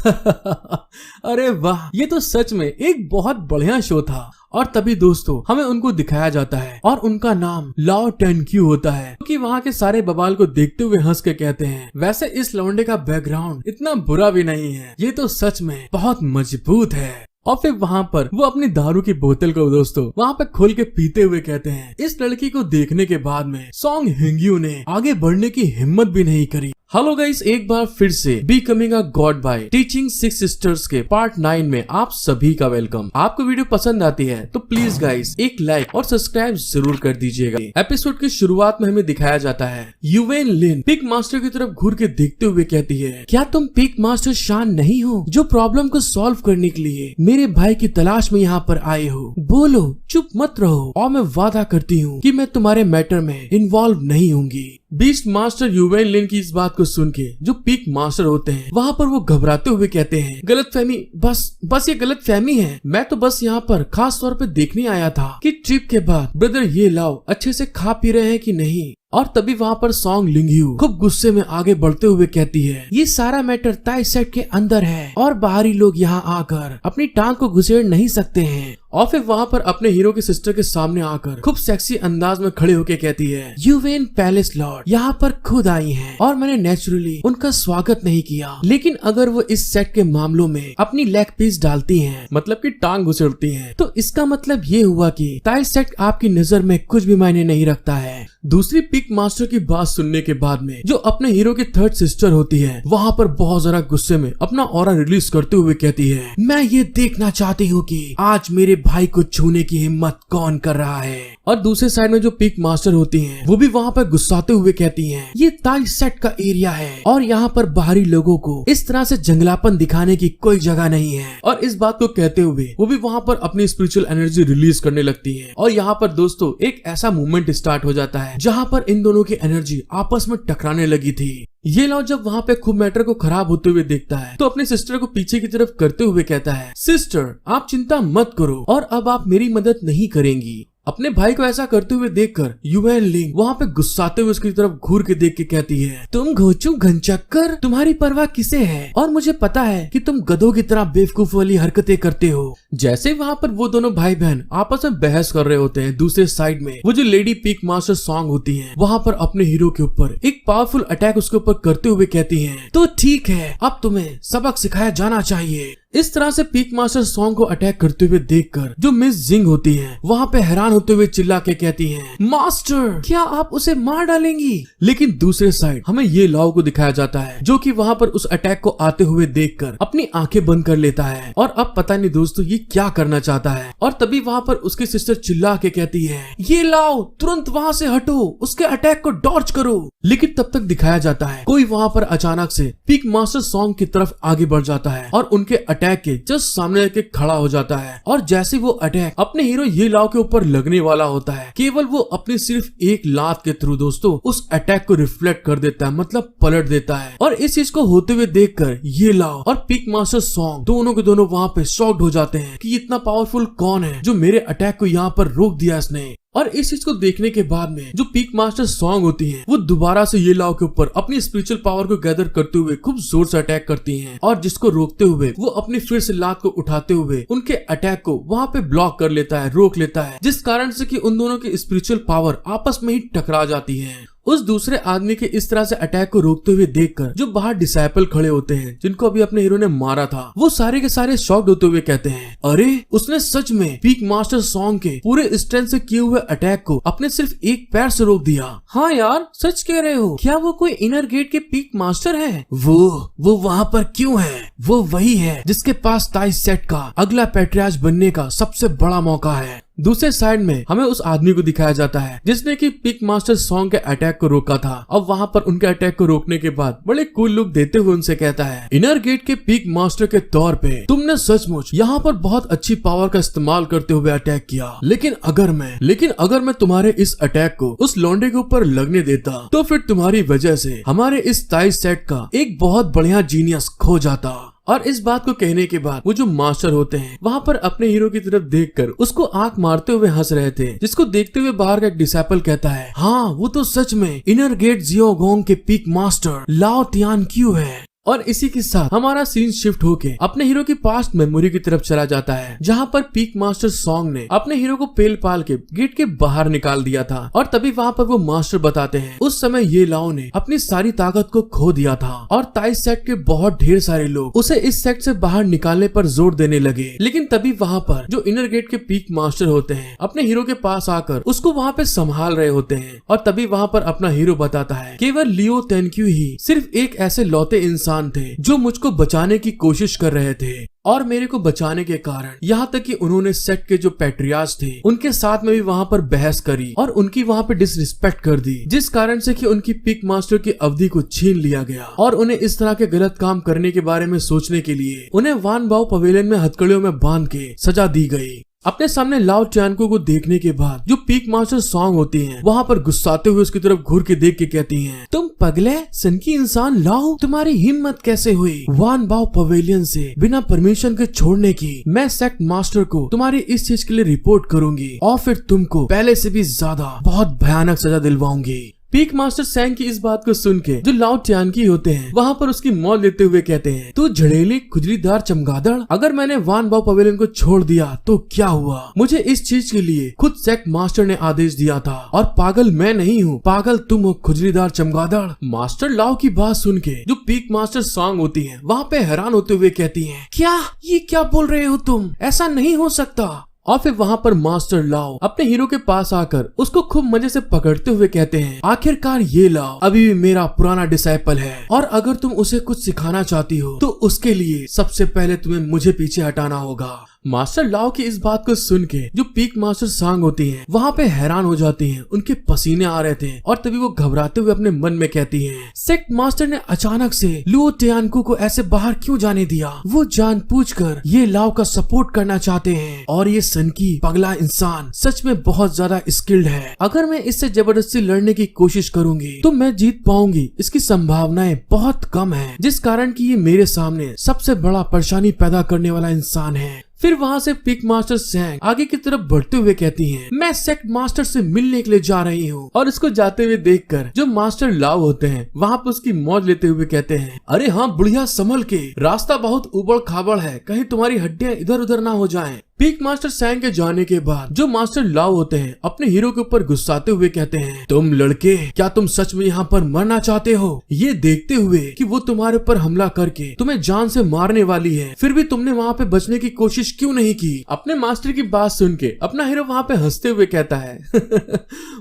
[SPEAKER 1] अरे वाह, ये तो सच में एक बहुत बढ़िया शो था। और तभी दोस्तों हमें उनको दिखाया जाता है और उनका नाम लाओ टेनक्यू होता है, क्योंकि वहाँ के सारे बवाल को देखते हुए हंस के कहते हैं, वैसे इस लौंडे का बैकग्राउंड इतना बुरा भी नहीं है, ये तो सच में बहुत मजबूत है। और फिर वहाँ पर वो अपनी दारू की बोतल को दोस्तों वहाँ पे खोल के पीते हुए कहते हैं, इस लड़की को देखने के बाद में सॉन्ग हिंग्यू ने आगे बढ़ने की हिम्मत भी नहीं करी। हेलो गाइस, एक बार फिर से becoming a god by teaching 6 sisters के पार्ट 9 में आप सभी का वेलकम। आपको वीडियो पसंद आती है तो प्लीज गाइस एक लाइक और सब्सक्राइब जरूर कर दीजिएगा। एपिसोड की शुरुआत में हमें दिखाया जाता है युएन लिन पिग मास्टर की तरफ घूर के देखते हुए कहती है, क्या तुम पिग मास्टर शान नहीं हो जो प्रॉब्लम को सॉल्व करने के लिए मेरे भाई की तलाश में यहाँ पर आए हो? बोलो, चुप मत रहो और मैं वादा करती हूँ कि मैं तुम्हारे मैटर में इन्वॉल्व नहीं होंगी। बीस्ट मास्टर युएन लिन की इस बात को सुन के जो पीक मास्टर होते हैं वहाँ पर वो घबराते हुए कहते हैं, गलतफहमी, बस ये गलतफहमी है। मैं तो बस यहाँ पर खास तौर पे देखने आया था कि ट्रिप के बाद ब्रदर ये लाओ अच्छे से खा पी रहे हैं कि नहीं। और तभी वहाँ पर सॉन्ग लिंग्यू खूब गुस्से में आगे बढ़ते हुए कहती है, ये सारा मैटर ताई सेट के अंदर है और बाहरी लोग यहाँ आकर अपनी टांग को घुसेड़ नहीं सकते हैं। और फिर वहाँ पर अपने हीरो की सिस्टर के सामने आकर खूब सेक्सी अंदाज में खड़े होके कहती है, युएन पैलेस लॉर्ड यहाँ पर खुद आई हैं और मैंने नेचुरली उनका स्वागत नहीं किया, लेकिन अगर वो इस सेट के मामलों में अपनी लेग पीस डालती हैं, मतलब कि टांग घुसेड़ती हैं, तो इसका मतलब ये हुआ कि ताई सेट आपकी नजर में कुछ भी मायने नहीं रखता है। दूसरी पिक मास्टर की बात सुनने के बाद में जो अपने हीरो की थर्ड सिस्टर होती है वहाँ पर बहुत जरा गुस्से में अपना ऑरा रिलीज करते हुए कहती है, मैं ये देखना चाहती हूँ कि आज मेरे भाई को छूने की हिम्मत कौन कर रहा है। और दूसरे साइड में जो पिक मास्टर होती हैं वो भी वहाँ पर गुस्साते हुए कहती हैं, ये ताई सेट का एरिया है और यहाँ पर बाहरी लोगों को इस तरह से जंगलापन दिखाने की कोई जगह नहीं है। और इस बात को कहते हुए वो भी वहाँ पर अपनी स्पिरिचुअल एनर्जी रिलीज करने लगती है। और यहाँ पर दोस्तों एक ऐसा मूवमेंट स्टार्ट हो जाता है जहाँ पर इन दोनों की एनर्जी आपस में टकराने लगी थी। ये लॉ जब वहाँ पे खूब मैटर को खराब होते हुए देखता है तो अपने सिस्टर को पीछे की तरफ करते हुए कहता है, सिस्टर आप चिंता मत करो और अब आप मेरी मदद नहीं करेंगी। अपने भाई को ऐसा करते हुए देखकर युएन लिंग वहाँ पे गुस्साते हुए उसकी तरफ घूर के देख के कहती है, तुम घोचू घनचक्कर, तुम्हारी परवाह किसे है? और मुझे पता है कि तुम गधों की तरह बेवकूफ वाली हरकतें करते हो। जैसे वहाँ पर वो दोनों भाई बहन आपस में बहस कर रहे होते हैं, दूसरे साइड में वो जो लेडी पिक मास्टर सॉन्ग होती है वहाँ पर अपने हीरो के ऊपर एक पावरफुल अटैक उसके ऊपर करते हुए कहती है, तो ठीक है अब तुम्हें सबक सिखाया जाना चाहिए। इस तरह से पीक मास्टर सॉन्ग को अटैक करते हुए देखकर जो मिस जिंग होती हैं वहाँ पे हैरान होते हुए चिल्ला के कहती हैं, मास्टर क्या आप उसे मार डालेंगी? लेकिन दूसरे साइड हमें ये लाओ को दिखाया जाता है जो कि वहाँ पर उस अटैक को आते हुए देखकर अपनी आंखें बंद कर लेता है और अब पता नहीं दोस्तों ये क्या करना चाहता है। और तभी वहाँ पर उसकी सिस्टर चिल्ला के कहती है, ये लाओ तुरंत वहाँ से हटो, उसके अटैक को डॉर्च करो। लेकिन तब तक दिखाया जाता है कोई वहाँ पर अचानक से पीक मास्टर सॉन्ग की तरफ आगे बढ़ जाता है और उनके अटैक के जस्ट सामने आके खड़ा हो जाता है। और जैसे वो अटैक अपने हीरो ये लाओ के ऊपर लगने वाला होता है, केवल वो अपनी सिर्फ एक लात के थ्रू दोस्तों उस अटैक को रिफ्लेक्ट कर देता है, मतलब पलट देता है। और इस चीज को होते हुए देखकर ये लाओ और पीक मास्टर सॉन्ग दोनों के दोनों वहाँ पे शॉक्ड हो जाते हैं कि इतना पावरफुल कौन है जो मेरे अटैक को यहाँ पर रोक दिया इसने। और इस चीज को देखने के बाद में जो पीक मास्टर सॉन्ग होती हैं वो दोबारा से ये लाओ के ऊपर अपनी स्पिरिचुअल पावर को गैदर करते हुए खूब जोर से अटैक करती हैं, और जिसको रोकते हुए वो अपनी फिर से लात को उठाते हुए उनके अटैक को वहाँ पे ब्लॉक कर लेता है, रोक लेता है, जिस कारण से कि उन दोनों की स्पिरिचुअल पावर आपस में ही टकरा जाती है। उस दूसरे आदमी के इस तरह से अटैक को रोकते हुए देखकर जो बाहर डिसाइपल खड़े होते हैं जिनको अभी अपने हीरो ने मारा था, वो सारे के सारे शॉक्ड होते हुए कहते हैं, अरे उसने सच में पीक मास्टर सॉन्ग के पूरे स्ट्रेंथ से किए हुए अटैक को अपने सिर्फ एक पैर से रोक दिया। हाँ यार सच कह रहे हो, क्या वो कोई इनर गेट के पीक मास्टर है? वो वहाँ पर क्यों है? वो वही है जिसके पास ताइस सेट का अगला पैट्रियार्च बनने का सबसे बड़ा मौका है। दूसरे साइड में हमें उस आदमी को दिखाया जाता है जिसने कि पीक मास्टर सॉन्ग के अटैक को रोका था, और वहाँ पर उनके अटैक को रोकने के बाद बड़े कूल लुक देते हुए उनसे कहता है, इनर गेट के पीक मास्टर के तौर पे तुमने सचमुच यहाँ पर बहुत अच्छी पावर का इस्तेमाल करते हुए अटैक किया, लेकिन अगर मैं तुम्हारे इस अटैक को उस लौंडे के ऊपर लगने देता तो फिर तुम्हारी वजह से हमारे इस ताइस सेट का एक बहुत बढ़िया जीनियस खो जाता। और इस बात को कहने के बाद वो जो मास्टर होते हैं वहाँ पर अपने हीरो की तरफ देखकर उसको आंख मारते हुए हंस रहे थे, जिसको देखते हुए बाहर का एक डिसाइपल कहता है, हाँ वो तो सच में इनर गेट जियोगोंग के पीक मास्टर लाओ तियानक्यू है। और इसी के साथ हमारा सीन शिफ्ट होके अपने हीरो की पास्ट मेमोरी की तरफ चला जाता है, जहाँ पर पीक मास्टर सॉन्ग ने अपने हीरो को पेल पाल के गेट के बाहर निकाल दिया था। और तभी वहाँ पर वो मास्टर बताते हैं उस समय ये लाओ ने अपनी सारी ताकत को खो दिया था, और ताइस सेट के बहुत ढेर सारे लोग उसे इस सेट से बाहर निकालने पर जोर देने लगे। लेकिन तभी वहाँ पर जो इनर गेट के पीक मास्टर होते हैं अपने हीरो के पास आकर उसको वहाँ पे संभाल रहे होते हैं। और तभी वहाँ पर अपना हीरो बताता है केवल लियो तेनक्यू ही सिर्फ एक ऐसे लौते इंसान थे जो मुझको बचाने की कोशिश कर रहे थे, और मेरे को बचाने के कारण यहाँ तक कि उन्होंने सेट के जो पैट्रियार्च थे उनके साथ में भी वहाँ पर बहस करी और उनकी वहाँ पे डिसरिस्पेक्ट कर दी, जिस कारण से कि उनकी पीक मास्टर की अवधि को छीन लिया गया, और उन्हें इस तरह के गलत काम करने के बारे में सोचने के लिए उन्हें वान बाओ पवेलियन में हथकड़ियों में बांध के सजा दी गई। अपने सामने लाओ टियानको को देखने के बाद जो पीक मास्टर सॉन्ग होती हैं वहाँ पर गुस्साते हुए उसकी तरफ घूर के देख के कहती हैं, तुम पगले सनकी इंसान लाओ, तुम्हारी हिम्मत कैसे हुई वान बाओ पवेलियन से बिना परमिशन के छोड़ने की? मैं सेक्ट मास्टर को तुम्हारी इस चीज के लिए रिपोर्ट करूंगी और फिर तुमको पहले से भी ज्यादा बहुत भयानक सजा दिलवाऊंगी। पीक मास्टर सैंग की इस बात को सुन के जो लाओ टियानकी होते हैं वहाँ पर उसकी मौत लेते हुए कहते हैं, तू झड़ेली खुजलीदार चमगादड़, अगर मैंने वान बाओ पवेलियन को छोड़ दिया तो क्या हुआ? मुझे इस चीज के लिए खुद सेक्ट मास्टर ने आदेश दिया था, और पागल मैं नहीं हूँ, पागल तुम हो खुजलीदार चमगादड़। मास्टर लाओ की बात सुन के जो पीक मास्टर सॉन्ग होती है वहाँ पे हैरान होते हुए कहती है, ये क्या बोल रहे हो तुम? ऐसा नहीं हो सकता। और फिर वहाँ पर मास्टर लाओ अपने हीरो के पास आकर उसको खूब मजे से पकड़ते हुए कहते हैं, आखिरकार ये लाओ अभी भी मेरा पुराना डिसाइपल है, और अगर तुम उसे कुछ सिखाना चाहती हो तो उसके लिए सबसे पहले तुम्हें मुझे पीछे हटाना होगा। मास्टर लाओ की इस बात को सुन के जो पीक मास्टर सॉन्ग होती हैं वहाँ पे हैरान हो जाती हैं, उनके पसीने आ रहे थे, और तभी वो घबराते हुए अपने मन में कहती हैं, सेक्ट मास्टर ने अचानक से लियो टियानको को ऐसे बाहर क्यों जाने दिया? वो जानबूझकर ये लाओ का सपोर्ट करना चाहते हैं, और ये सनकी पगला इंसान सच में बहुत ज्यादा स्किल्ड है। अगर मैं इससे जबरदस्ती लड़ने की कोशिश करूंगी तो मैं जीत पाऊंगी, इसकी संभावनाएं बहुत कम है, जिस कारण की ये मेरे सामने सबसे बड़ा परेशानी पैदा करने वाला इंसान है। फिर वहाँ से पीक मास्टर सैंग आगे की तरफ बढ़ते हुए कहती हैं, मैं सेक्ट मास्टर से मिलने के लिए जा रही हूँ, और इसको जाते हुए देखकर जो मास्टर लाओ होते हैं वहाँ पर उसकी मौज लेते हुए कहते हैं, अरे हाँ बुढ़िया संभल के, रास्ता बहुत उबड़ खाबड़ है, कहीं तुम्हारी हड्डियाँ इधर उधर ना हो जाएं। पीक मास्टर सैंग के जाने के बाद जो मास्टर लाओ होते हैं अपने हीरो के ऊपर गुस्साते हुए कहते हैं, तुम लड़के क्या तुम सच में यहाँ पर मरना चाहते हो? ये देखते हुए कि वो तुम्हारे ऊपर हमला करके तुम्हें जान से मारने वाली है, फिर भी तुमने वहाँ पे बचने की कोशिश क्यों नहीं की? अपने मास्टर की बात सुन के अपना हीरो वहाँ पे हंसते हुए कहता है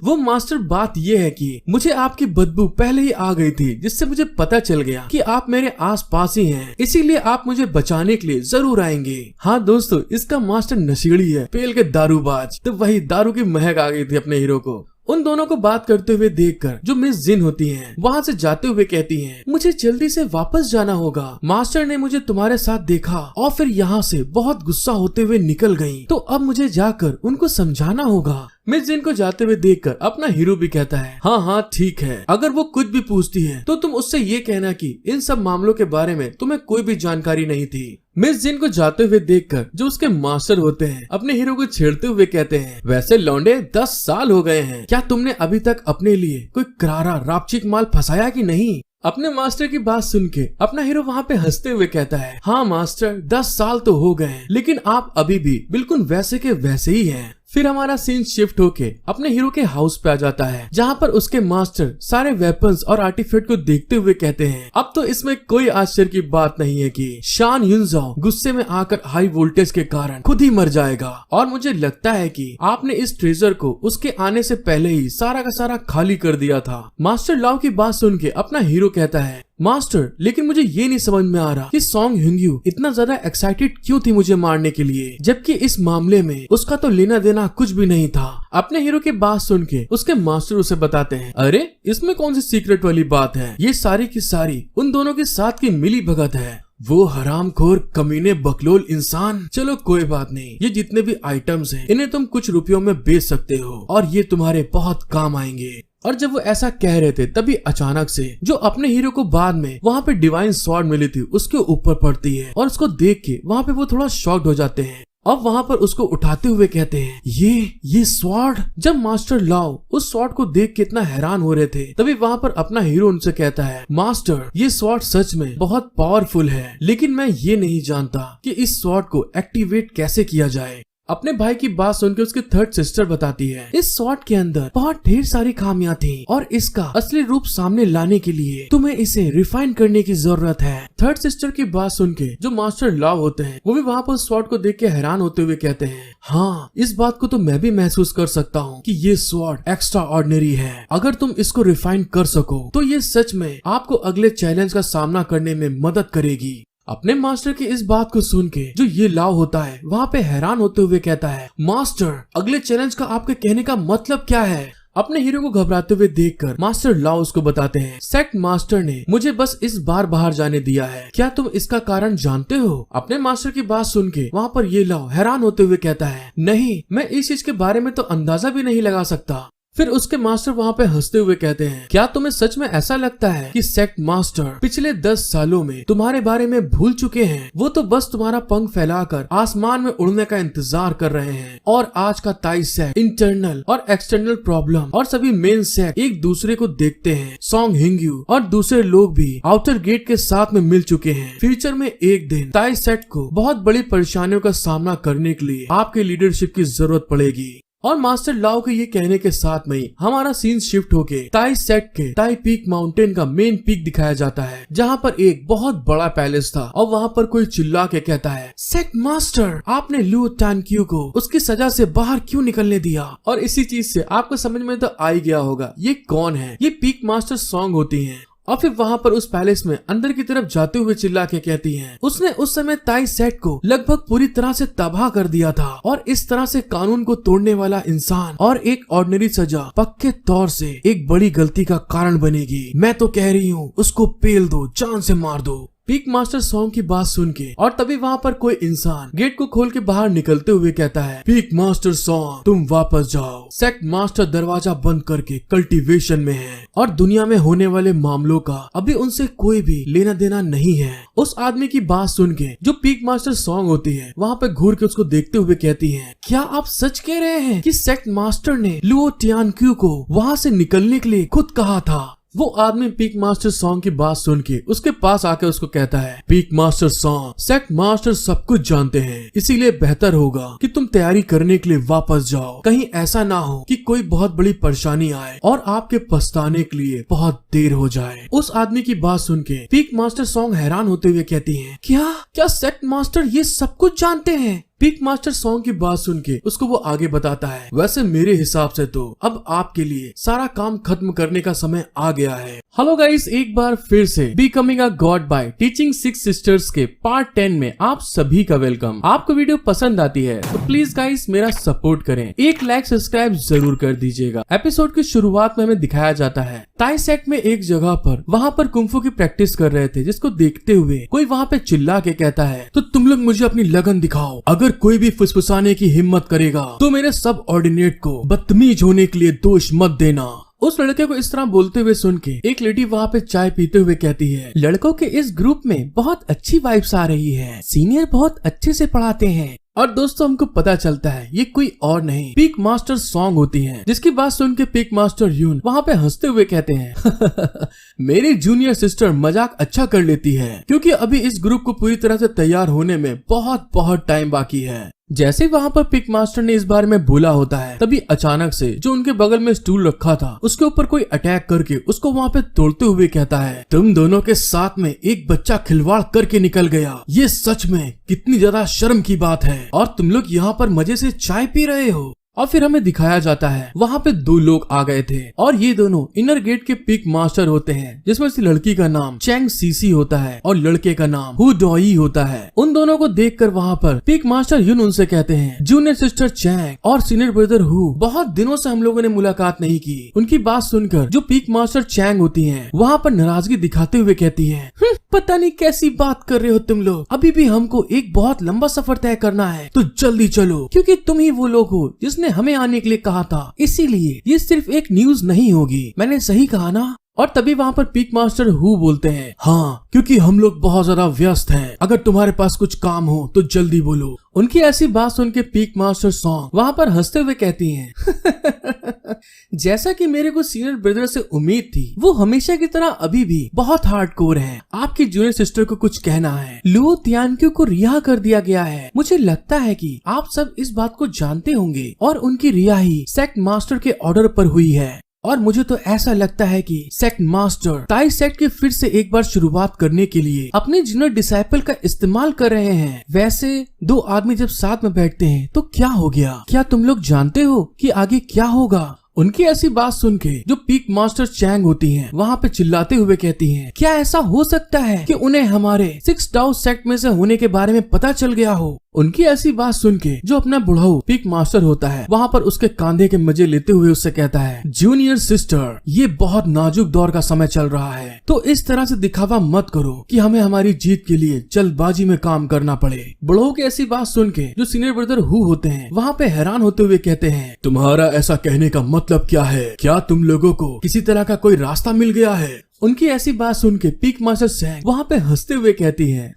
[SPEAKER 1] वो मास्टर बात ये है कि मुझे आपकी बदबू पहले ही आ गई थी, जिससे मुझे पता चल गया कि आप मेरे आस पास ही हैं, इसीलिए आप मुझे बचाने के लिए जरूर आएंगे। हाँ दोस्तों, इसका मास्टर नशेड़ी है, पेल के दारूबाज, तो वही दारू की महक आ गई थी अपने हीरो को। उन दोनों को बात करते हुए देखकर जो मिस जिन होती हैं वहाँ से जाते हुए कहती हैं, मुझे जल्दी से वापस जाना होगा। मास्टर ने मुझे तुम्हारे साथ देखा और फिर यहाँ से बहुत गुस्सा होते हुए निकल गयी, तो अब मुझे जाकर उनको समझाना होगा। मिस जिन को जाते हुए देखकर अपना हीरो भी कहता है, हाँ हाँ ठीक है, अगर वो कुछ भी पूछती है तो तुम उससे ये कहना कि इन सब मामलों के बारे में तुम्हें कोई भी जानकारी नहीं थी। मिस जिन को जाते हुए देखकर जो उसके मास्टर होते हैं अपने हीरो को छेड़ते हुए कहते हैं, वैसे लौंडे 10 साल हो गए हैं, क्या तुमने अभी तक अपने लिए कोई करारा रापचिक माल फंसाया कि नहीं? अपने मास्टर की बात सुन के अपना हीरो वहाँ पे हंसते हुए कहता है, हाँ मास्टर 10 साल तो हो गए, लेकिन आप अभी भी बिल्कुल वैसे के वैसे ही हैं। फिर हमारा सीन शिफ्ट होके अपने हीरो के हाउस पे आ जाता है, जहाँ पर उसके मास्टर सारे वेपन्स और आर्टिफैक्ट को देखते हुए कहते हैं, अब तो इसमें कोई आश्चर्य की बात नहीं है कि शान युनजाओ गुस्से में आकर हाई वोल्टेज के कारण खुद ही मर जाएगा, और मुझे लगता है कि आपने इस ट्रेजर को उसके आने से पहले ही सारा का सारा खाली कर दिया था। मास्टर लाओ की बात सुन के अपना हीरो कहता है, मास्टर लेकिन मुझे ये नहीं समझ में आ रहा कि सॉन्ग ह्यूंग्यू इतना ज्यादा एक्साइटेड क्यों थी मुझे मारने के लिए, जबकि इस मामले में उसका तो लेना देना कुछ भी नहीं था। अपने हीरो की बात सुन के उसके मास्टर उसे बताते हैं, अरे इसमें कौन सी सीक्रेट वाली बात है, ये सारी की सारी उन दोनों के साथ की मिली भगत है। वो हरामखोर कमीने बकलोल इंसान। चलो कोई बात नहीं, ये जितने भी आइटम्स हैं इन्हें तुम कुछ रुपयों में बेच सकते हो और ये तुम्हारे बहुत काम आएंगे। और जब वो ऐसा कह रहे थे तभी अचानक से जो अपने हीरो को बाद में वहाँ पे डिवाइन स्वॉर्ड मिली थी उसके ऊपर पड़ती है, और उसको देख के वहाँ पे वो थोड़ा शॉक्ड हो जाते हैं। अब वहाँ पर उसको उठाते हुए कहते हैं, ये स्वॉर्ड। जब मास्टर लाओ उस स्वॉर्ड को देख के इतना हैरान हो रहे थे तभी वहाँ पर अपना हीरो उनसे कहता है, मास्टर ये स्वॉर्ड सच में बहुत पावरफुल है, लेकिन मैं ये नहीं जानता कि इस स्वॉर्ड को एक्टिवेट कैसे किया जाए। अपने भाई की बात सुनकर उसकी थर्ड सिस्टर बताती है, इस स्वॉर्ड के अंदर बहुत ढेर सारी खामियां थी और इसका असली रूप सामने लाने के लिए तुम्हें इसे रिफाइन करने की जरूरत है। थर्ड सिस्टर की बात सुन के जो मास्टर लॉ होते हैं वो भी वहाँ पर स्वॉर्ड को देख के हैरान होते हुए कहते हैं, हाँ इस बात को तो मैं भी महसूस कर सकता हूँ कि ये स्वॉर्ड एक्स्ट्रा ऑर्डिनरी है। अगर तुम इसको रिफाइन कर सको तो ये सच में आपको अगले चैलेंज का सामना करने में मदद करेगी। अपने मास्टर की इस बात को सुन के जो ये लाओ होता है वहाँ पे हैरान होते हुए कहता है, मास्टर अगले चैलेंज का आपके कहने का मतलब क्या है? अपने हीरो को घबराते हुए देखकर मास्टर लाओ उसको बताते हैं, सेक्ट मास्टर ने मुझे बस इस बार बाहर जाने दिया है, क्या तुम इसका कारण जानते हो? अपने मास्टर की बात सुन के वहाँ पर ये लाओ हैरान होते हुए कहता है, नहीं मैं इस चीज के बारे में तो अंदाजा भी नहीं लगा सकता। फिर उसके मास्टर वहाँ पे हंसते हुए कहते हैं, क्या तुम्हें सच में ऐसा लगता है कि सेक्ट मास्टर पिछले 10 सालों में तुम्हारे बारे में भूल चुके हैं? वो तो बस तुम्हारा पंख फैलाकर आसमान में उड़ने का इंतजार कर रहे हैं। और आज का ताई सेक्ट इंटरनल और एक्सटर्नल प्रॉब्लम और सभी मेन सेक्ट एक दूसरे को देखते हैं। सॉन्ग ह्यूंग्यू और दूसरे लोग भी आउटर गेट के साथ में मिल चुके हैं। फ्यूचर में एक दिन ताई सेक्ट को बहुत बड़ी परेशानियों का सामना करने के लिए आपके लीडरशिप की जरूरत पड़ेगी। और मास्टर लाओ के ये कहने के साथ में ही हमारा सीन शिफ्ट होके ताई सेक्ट के ताई पीक माउंटेन का मेन पीक दिखाया जाता है, जहाँ पर एक बहुत बड़ा पैलेस था और वहाँ पर कोई चिल्ला के कहता है, सेक्ट मास्टर आपने लू टानक्यू को उसकी सजा से बाहर क्यों निकलने दिया? और इसी चीज से आपको समझ में तो आ ही गया होगा ये कौन है, ये पीक मास्टर सॉन्ग होती है। और फिर वहाँ पर उस पैलेस में अंदर की तरफ जाते हुए चिल्ला के कहती हैं, उसने उस समय ताई सेट को लगभग पूरी तरह से तबाह कर दिया था और इस तरह से कानून को तोड़ने वाला इंसान और एक ऑर्डिनरी सजा पक्के तौर से एक बड़ी गलती का कारण बनेगी। मैं तो कह रही हूँ उसको पेल दो, जान से मार दो। पीक मास्टर सॉन्ग की बात सुन के और तभी वहाँ पर कोई इंसान गेट को खोल के बाहर निकलते हुए कहता है, पीक मास्टर सॉन्ग तुम वापस जाओ। सेक्ट मास्टर दरवाजा बंद करके कल्टीवेशन में है और दुनिया में होने वाले मामलों का अभी उनसे कोई भी लेना देना नहीं है। उस आदमी की बात सुन के जो पीक मास्टर सॉन्ग होती है वहाँ पे घूर के उसको देखते हुए कहती है, क्या आप सच कह रहे हैं कि सेक्ट मास्टर ने लुओ टियानक्यू को वहाँ से निकलने के लिए खुद कहा था? वो आदमी पीक मास्टर सॉन्ग की बात सुन के उसके पास आके उसको कहता है, peak master song sect master सब कुछ जानते हैं, इसीलिए बेहतर होगा कि तुम तैयारी करने के लिए वापस जाओ। कहीं ऐसा ना हो कि कोई बहुत बड़ी परेशानी आए और आपके पछताने के लिए बहुत देर हो जाए। उस आदमी की बात सुन के पीक मास्टर सॉन्ग हैरान होते हुए कहती है, क्या सेक्ट मास्टर ये सब कुछ जानते हैं? पीक मास्टर सॉन्ग की बात सुन के उसको वो आगे बताता है, वैसे मेरे हिसाब से तो अब आपके लिए सारा काम खत्म करने का समय आ गया है। हेलो गाइस, एक बार फिर से becoming a god by teaching 6 sisters के पार्ट 10 में आप सभी का वेलकम। आपको वीडियो पसंद आती है तो प्लीज गाइस मेरा सपोर्ट करें, 1 लाइक सब्सक्राइब जरूर कर दीजिएगा। एपिसोड की शुरुआत में हमें दिखाया जाता है ताई सेट में एक जगह पर वहाँ पर कुंफू की प्रैक्टिस कर रहे थे, जिसको देखते हुए कोई वहाँ पे चिल्ला के कहता है, तो तुम लोग मुझे अपनी लगन दिखाओ, अगर कोई भी फुसफुसाने की हिम्मत करेगा तो मेरे सब ऑर्डिनेट को बदतमीज होने के लिए दोष मत देना। उस लड़के को इस तरह बोलते हुए सुन के एक लेडी वहाँ पे चाय पीते हुए कहती है, लड़कों के इस ग्रुप में बहुत अच्छी वाइब्स आ रही है, सीनियर बहुत अच्छे से पढ़ाते हैं। और दोस्तों हमको पता चलता है ये कोई और नहीं पीक मास्टर सॉन्ग होती है, जिसकी बात सुन के पीक मास्टर यून वहाँ पे हंसते हुए कहते हैं मेरी जूनियर सिस्टर मजाक अच्छा कर लेती है, क्योंकि अभी इस ग्रुप को पूरी तरह से तैयार होने में बहुत टाइम बाकी है। जैसे वहाँ पर पिक मास्टर ने इस बारे में बोला होता है, तभी अचानक से जो उनके बगल में स्टूल रखा था उसके ऊपर कोई अटैक करके उसको वहाँ पे तोड़ते हुए कहता है, तुम दोनों के साथ में एक बच्चा खिलवाड़ करके निकल गया, ये सच में कितनी ज्यादा शर्म की बात है, और तुम लोग यहाँ पर मजे से चाय पी रहे हो। और फिर हमें दिखाया जाता है वहाँ पे 2 लोग आ गए थे, और ये दोनों इनर गेट के पिक मास्टर होते हैं, जिसमें से लड़की का नाम चैंग सीसी होता है और लड़के का नाम हु डोई होता है। उन दोनों को देखकर वहाँ पर पिक मास्टर यून उनसे कहते हैं, जूनियर सिस्टर चैंग और सीनियर ब्रदर हु, बहुत दिनों से हम लोगों ने मुलाकात नहीं की। उनकी बात सुनकर जो पिक मास्टर चैंग होती है वहाँ पर नाराजगी दिखाते हुए कहती है, पता नहीं कैसी बात कर रहे हो तुम लोग, अभी भी हमको एक बहुत लंबा सफर तय करना है, तो जल्दी चलो, क्योंकि तुम ही वो लोग हो जिसने हमें आने के लिए कहा था, इसीलिए ये सिर्फ एक न्यूज नहीं होगी। मैंने सही कहा ना? और तभी वहाँ पर पीक मास्टर हु बोलते हैं, हाँ क्योंकि हम लोग बहुत ज्यादा व्यस्त हैं, अगर तुम्हारे पास कुछ काम हो तो जल्दी बोलो। उनकी ऐसी बात सुन के पीक मास्टर सॉन्ग वहाँ पर हंसते हुए कहती हैं जैसा कि मेरे को सीनियर ब्रदर से उम्मीद थी, वो हमेशा की तरह अभी भी बहुत हार्डकोर हैं। आपकी जूनियर सिस्टर को कुछ कहना है, लुओ तियानक्यू को रिहा कर दिया गया है। मुझे लगता है कि आप सब इस बात को जानते होंगे, और उनकी रिहाई सेक्ट मास्टर के ऑर्डर पर हुई है। और मुझे तो ऐसा लगता है कि सेक्ट मास्टर ताई सेक्ट के फिर से एक बार शुरुआत करने के लिए अपने जूनियर डिसाइपल का इस्तेमाल कर रहे हैं। वैसे 2 आदमी जब साथ में बैठते हैं तो क्या हो गया? क्या तुम लोग जानते हो कि आगे क्या होगा? उनकी ऐसी बात सुन के जो पीक मास्टर चैंग होती हैं वहाँ पे चिल्लाते हुए कहती हैं, क्या ऐसा हो सकता है कि उन्हें हमारे 6 डाउ सेक्ट में से होने के बारे में पता चल गया हो? उनकी ऐसी बात सुन के जो अपना बुढ़ाऊ पीक मास्टर होता है वहाँ पर उसके कांधे के मजे लेते हुए उससे कहता है, जूनियर सिस्टर ये बहुत नाजुक दौर का समय चल रहा है, तो इस तरह से दिखावा मत करो कि हमें हमारी जीत के लिए जल्दबाजी में काम करना पड़े। बुढ़ाऊ की ऐसी बात सुन के जो सीनियर ब्रदर हु होते हैं वहाँ पे हैरान होते हुए कहते हैं, तुम्हारा ऐसा कहने का मतलब क्या है? क्या तुम लोगों को किसी तरह का कोई रास्ता मिल गया है? उनकी ऐसी बात सुन के पीक मास्टर चैंग वहाँ पे हंसते हुए कहती है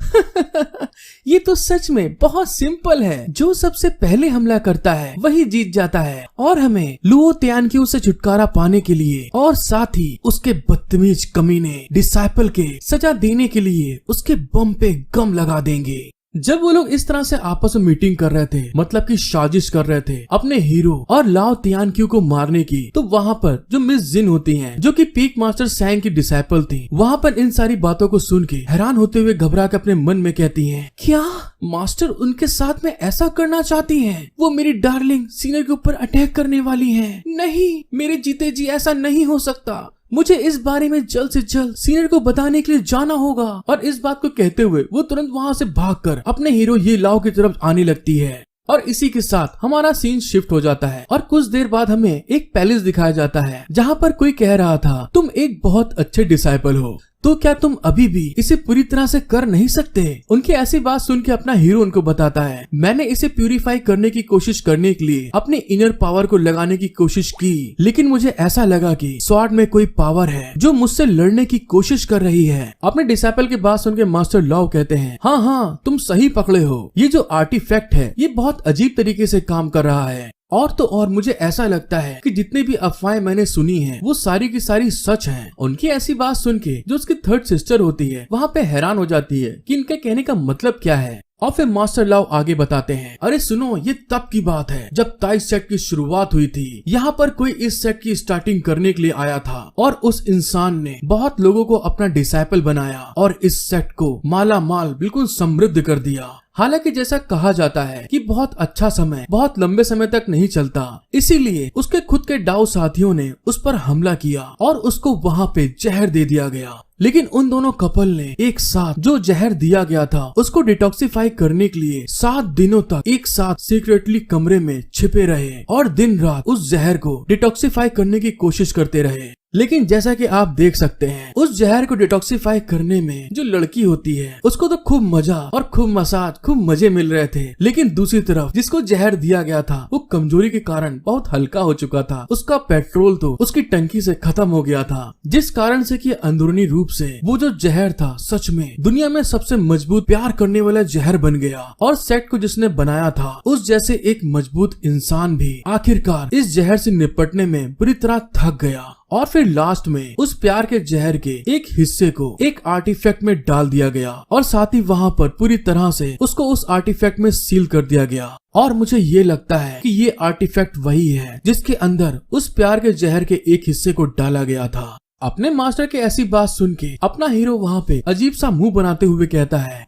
[SPEAKER 1] ये तो सच में बहुत सिंपल है, जो सबसे पहले हमला करता है वही जीत जाता है, और हमें लुओ तियानक्यू से छुटकारा पाने के लिए और साथ ही उसके बदतमीज कमीने डिसाइपल के सजा देने के लिए उसके बम पे गम लगा देंगे। जब वो लोग इस तरह से आपस में मीटिंग कर रहे थे, मतलब कि साजिश कर रहे थे अपने हीरो और लाओ तियानक्यू को मारने की, तो वहाँ पर जो मिस जिन होती हैं, जो कि पीक मास्टर चैंग की डिसाइपल थी, वहाँ पर इन सारी बातों को सुन के हैरान होते हुए घबरा के अपने मन में कहती हैं, क्या मास्टर उनके साथ में ऐसा करना चाहती हैं? वो मेरी डार्लिंग सीनियर के ऊपर अटैक करने वाली हैं। नहीं, मेरे जीते जी ऐसा नहीं हो सकता, मुझे इस बारे में जल्द से जल्द सीनियर को बताने के लिए जाना होगा। और इस बात को कहते हुए वो तुरंत वहाँ से भागकर अपने हीरो ये लाओ की तरफ आने लगती है। और इसी के साथ हमारा सीन शिफ्ट हो जाता है, और कुछ देर बाद हमें एक पैलेस दिखाया जाता है जहाँ पर कोई कह रहा था, तुम एक बहुत अच्छे डिसाइपल हो, तो क्या तुम अभी भी इसे पूरी तरह से कर नहीं सकते? उनकी ऐसी बात सुन के अपना हीरो उनको बताता है, मैंने इसे प्यूरिफाई करने की कोशिश करने के लिए अपने इनर पावर को लगाने की कोशिश की, लेकिन मुझे ऐसा लगा कि स्वॉर्ड में कोई पावर है जो मुझसे लड़ने की कोशिश कर रही है। अपने डिसाइपल की बात सुन के मास्टर लाओ कहते हैं, हाँ तुम सही पकड़े हो, ये जो आर्टिफैक्ट है ये बहुत अजीब तरीके से काम कर रहा है। और तो और मुझे ऐसा लगता है कि जितने भी अफवाहें मैंने सुनी हैं वो सारी की सारी सच हैं। उनकी ऐसी बात सुन के जो उसकी 3rd सिस्टर होती है वहाँ पे हैरान हो जाती है कि इनके कहने का मतलब क्या है। और फिर मास्टर लाओ आगे बताते हैं, अरे सुनो, ये तब की बात है जब ताई सेट की शुरुआत हुई थी। यहाँ पर कोई इस सेट की स्टार्टिंग करने के लिए आया था और उस इंसान ने बहुत लोगों को अपना डिसाइपल बनाया और इस सेट को माला माल बिल्कुल समृद्ध कर दिया। हालांकि जैसा कहा जाता है कि बहुत अच्छा समय बहुत लंबे समय तक नहीं चलता, इसीलिए उसके खुद के डाउ साथियों ने उस पर हमला किया और उसको वहाँ पे जहर दे दिया गया। लेकिन उन दोनों कपल ने एक साथ जो जहर दिया गया था उसको डिटॉक्सिफाई करने के लिए 7 दिनों तक एक साथ सीक्रेटली कमरे में छिपे रहे और दिन रात उस जहर को डिटॉक्सिफाई करने की कोशिश करते रहे। लेकिन जैसा कि आप देख सकते हैं, उस जहर को डिटॉक्सिफाई करने में जो लड़की होती है उसको तो खूब मजा और खूब मसाज खूब मजे मिल रहे थे, लेकिन दूसरी तरफ जिसको जहर दिया गया था वो कमजोरी के कारण बहुत हल्का हो चुका था। उसका पेट्रोल तो उसकी टंकी से खत्म हो गया था, जिस कारण से कि अंदरूनी रूप से वो जो जहर था सच में दुनिया में सबसे मजबूत प्यार करने वाला जहर बन गया। और सेट को जिसने बनाया था उस जैसे एक मजबूत इंसान भी आखिरकार इस जहर से निपटने में बुरी तरह थक गया और फिर लास्ट में उस प्यार के जहर के एक हिस्से को एक आर्टिफैक्ट में डाल दिया गया और साथ ही वहाँ पर पूरी तरह से उसको उस आर्टिफैक्ट में सील कर दिया गया। और मुझे ये लगता है कि ये आर्टिफैक्ट वही है जिसके अंदर उस प्यार के जहर के एक हिस्से को डाला गया था। अपने मास्टर के ऐसी बात सुन के अपना हीरो वहाँ पे अजीब सा मुंह बनाते हुए कहता है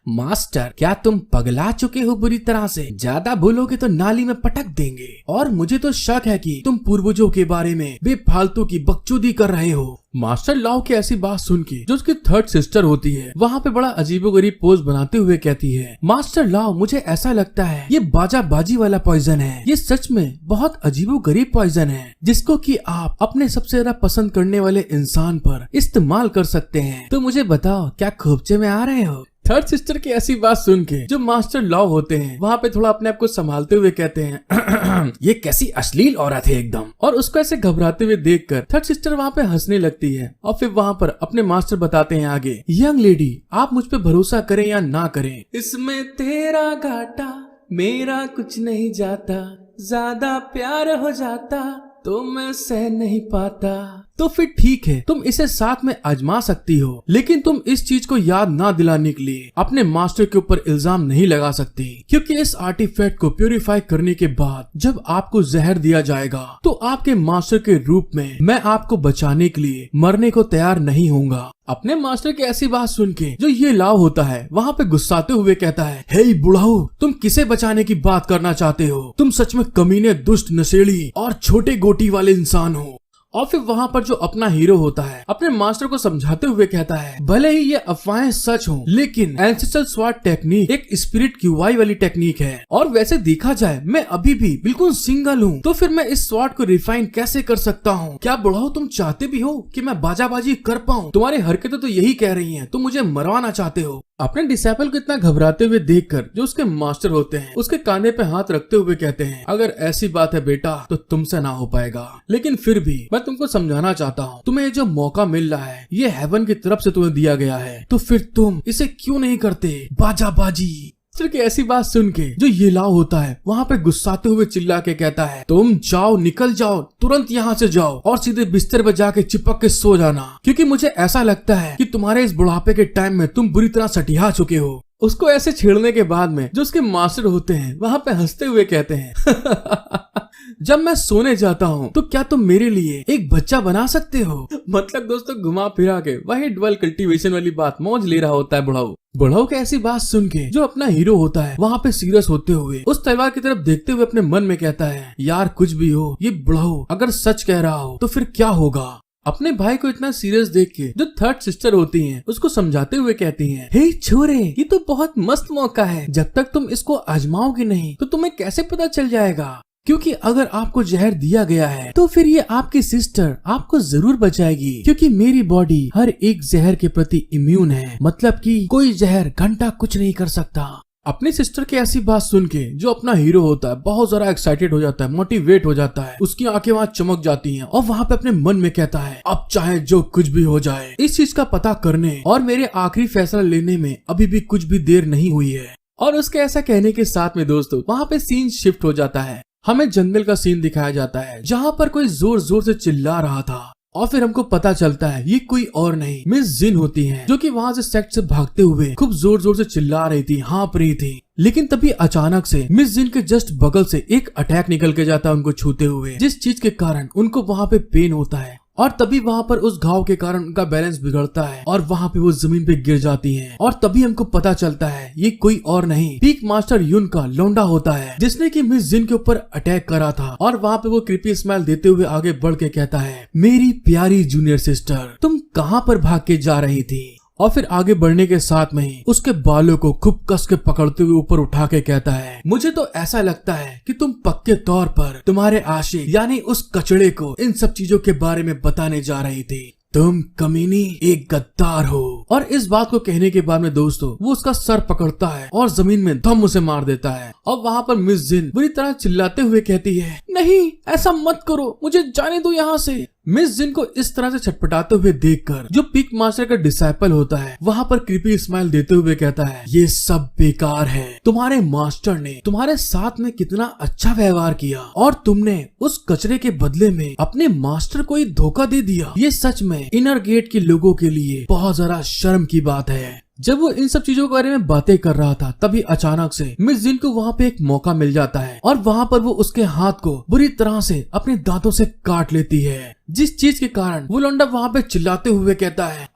[SPEAKER 1] मास्टर, क्या तुम पगला चुके हो बुरी तरह से? ज्यादा भूलोगे तो नाली में पटक देंगे। और मुझे तो शक है कि तुम पूर्वजों के बारे में बेफालतू की बकचोदी कर रहे हो। मास्टर लाओ की ऐसी बात सुन के जो उसकी थर्ड सिस्टर होती है वहाँ पे बड़ा अजीबोगरीब पोज बनाते हुए कहती है, मास्टर लाओ, मुझे ऐसा लगता है ये बाजा बाजी वाला पॉइजन है। ये सच में बहुत अजीबोगरीब पॉइजन है जिसको कि आप अपने सबसे ज्यादा पसंद करने वाले इंसान पर इस्तेमाल कर सकते हैं। तो मुझे बताओ, क्या खोपचे में आ रहे हो? थर्ड सिस्टर की ऐसी बात सुन के जो मास्टर लॉ होते हैं वहाँ पे थोड़ा अपने आप को संभालते हुए कहते हैं ये कैसी अश्लील औरत है एकदम। और उसको ऐसे घबराते हुए देखकर थर्ड सिस्टर वहाँ पे हंसने लगती है और फिर वहाँ पर अपने मास्टर बताते हैं आगे, यंग लेडी, आप मुझ पे भरोसा करें या ना करें, इसमें तेरा घाटा मेरा कुछ नहीं जाता, ज्यादा प्यार हो जाता तो मैं सह नहीं पाता। तो फिर ठीक है, तुम इसे साथ में आजमा सकती हो, लेकिन तुम इस चीज को याद ना दिलाने के लिए अपने मास्टर के ऊपर इल्जाम नहीं लगा सकती, क्योंकि इस आर्टिफैक्ट को प्यूरिफाई करने के बाद जब आपको जहर दिया जाएगा तो आपके मास्टर के रूप में मैं आपको बचाने के लिए मरने को तैयार नहीं होऊंगा। अपने मास्टर की ऐसी बात सुन के जो ये लाव होता है वहाँ पे गुस्साते हुए कहता है, हे बुढ़ाऊ, तुम किसे बचाने की बात करना चाहते हो? तुम सच में कमीने, दुष्ट, नशेड़ी और छोटे गोटी वाले इंसान हो। और फिर वहाँ पर जो अपना हीरो होता है अपने मास्टर को समझाते हुए कहता है, भले ही ये अफवाहें सच हों, लेकिन एंसेस्ट्रल स्वॉर्ड टेक्निक एक स्पिरिट क्यूआई वाली टेक्निक है और वैसे देखा जाए मैं अभी भी बिल्कुल सिंगल हूँ, तो फिर मैं इस स्वॉर्ड को रिफाइन कैसे कर सकता हूँ? क्या बुढ़ाओ तुम चाहते भी हो कि मैं बाजाबाजी कर पाऊँ? तुम्हारी हरकतें तो यही कह रही हैं, तुम मुझे मरवाना चाहते हो। अपने डिसेबल को इतना घबराते हुए देखकर जो उसके मास्टर होते हैं उसके कांधे पे हाथ रखते हुए कहते हैं, अगर ऐसी बात है बेटा तो तुमसे ना हो पाएगा, लेकिन फिर भी मैं तुमको समझाना चाहता हूँ, तुम्हें ये जो मौका मिल रहा है ये हेवन की तरफ से तुम्हें दिया गया है, तो फिर तुम इसे क्यों नहीं करते? बाजाबाजी की ऐसी बात सुन के जो ये लाव होता है वहाँ पे गुस्साते हुए चिल्ला के कहता है, तुम जाओ, निकल जाओ, तुरंत यहाँ से जाओ और सीधे बिस्तर पे जाके चिपक के सो जाना, क्योंकि मुझे ऐसा लगता है कि तुम्हारे इस बुढ़ापे के टाइम में तुम बुरी तरह सटिया चुके हो। उसको ऐसे छेड़ने के बाद में जो उसके मास्टर होते हैं वहाँ पे हंसते हुए कहते हैं जब मैं सोने जाता हूँ तो क्या तुम मेरे लिए एक बच्चा बना सकते हो? मतलब दोस्तों घुमा फिरा के वही डबल कल्टीवेशन वाली बात मौज ले रहा होता है बुढ़ाऊ। बुढ़ाऊ की ऐसी बात सुन के जो अपना हीरो होता है वहाँ पे सीरियस होते हुए उस तलवार की तरफ देखते हुए अपने मन में कहता है, यार कुछ भी हो, ये बुढ़ाऊ अगर सच कह रहा हो तो फिर क्या होगा? अपने भाई को इतना सीरियस देख के जो थर्ड सिस्टर होती हैं उसको समझाते हुए कहती हैं, हे छोरे, ये तो बहुत मस्त मौका है, जब तक तुम इसको आजमाओगे नहीं तो तुम्हें कैसे पता चल जाएगा? क्योंकि अगर आपको जहर दिया गया है तो फिर ये आपकी सिस्टर आपको जरूर बचाएगी, क्योंकि मेरी बॉडी हर एक जहर के प्रति इम्यून है, मतलब कि कोई जहर घंटा कुछ नहीं कर सकता। अपनी सिस्टर की ऐसी बात सुन के जो अपना हीरो होता है बहुत ज्यादा एक्साइटेड हो जाता है, मोटिवेट हो जाता है, उसकी आंखें वहाँ चमक जाती हैं और वहाँ पे अपने मन में कहता है, अब चाहे जो कुछ भी हो जाए, इस चीज का पता करने और मेरे आखिरी फैसला लेने में अभी भी कुछ भी देर नहीं हुई है। और उसके ऐसा कहने के साथ में दोस्तों वहाँ पे सीन शिफ्ट हो जाता है, हमें जंगल का सीन दिखाया जाता है जहाँ पर कोई जोर जोर से चिल्ला रहा था और फिर हमको पता चलता है ये कोई और नहीं मिस जिन होती हैं, जो कि वहाँ से सेक्ट से भागते हुए खूब जोर जोर से चिल्ला रही थी, हाँप रही थी। लेकिन तभी अचानक से मिस जिन के जस्ट बगल से एक अटैक निकल के जाता है उनको छूते हुए, जिस चीज के कारण उनको वहाँ पे पेन होता है और तभी वहाँ पर उस घाव के कारण उनका बैलेंस बिगड़ता है और वहाँ पे वो जमीन पे गिर जाती हैं। और तभी हमको पता चलता है ये कोई और नहीं पीक मास्टर युन का लौंडा होता है, जिसने कि मिस जिन के ऊपर अटैक करा था। और वहाँ पे वो क्रीपी स्माइल देते हुए आगे बढ़ के कहता है, मेरी प्यारी जूनियर सिस्टर, तुम कहाँ पर भाग के जा रही थी? और फिर आगे बढ़ने के साथ में ही उसके बालों को खूब कस के पकड़ते हुए ऊपर उठा के कहता है, मुझे तो ऐसा लगता है कि तुम पक्के तौर पर तुम्हारे आशिक यानी उस कचड़े को इन सब चीजों के बारे में बताने जा रही थी। तुम कमीनी एक गद्दार हो। और इस बात को कहने के बाद में दोस्तों वो उसका सर पकड़ता है और जमीन में धम उसे मार देता है। और वहाँ पर मिस जिन बुरी तरह चिल्लाते हुए कहती है, नहीं ऐसा मत करो, मुझे जाने दो यहाँ से। मिस जिन को इस तरह से छटपटाते हुए देखकर जो पीक मास्टर का डिसाइपल होता है वहाँ पर क्रीपी स्माइल देते हुए कहता है, ये सब बेकार है। तुम्हारे मास्टर ने तुम्हारे साथ में कितना अच्छा व्यवहार किया और तुमने उस कचरे के बदले में अपने मास्टर को ही धोखा दे दिया। ये सच में इनर गेट के लोगों के लिए बहुत ज्यादा शर्म की बात है। जब वो इन सब चीजों के बारे में बातें कर रहा था तभी अचानक से मिस जिन को वहाँ पे एक मौका मिल जाता है और वहाँ पर वो उसके हाथ को बुरी तरह से अपने दांतों से काट लेती है, जिस चीज के कारण वो लौंडा वहाँ पे चिल्लाते हुए कहता है,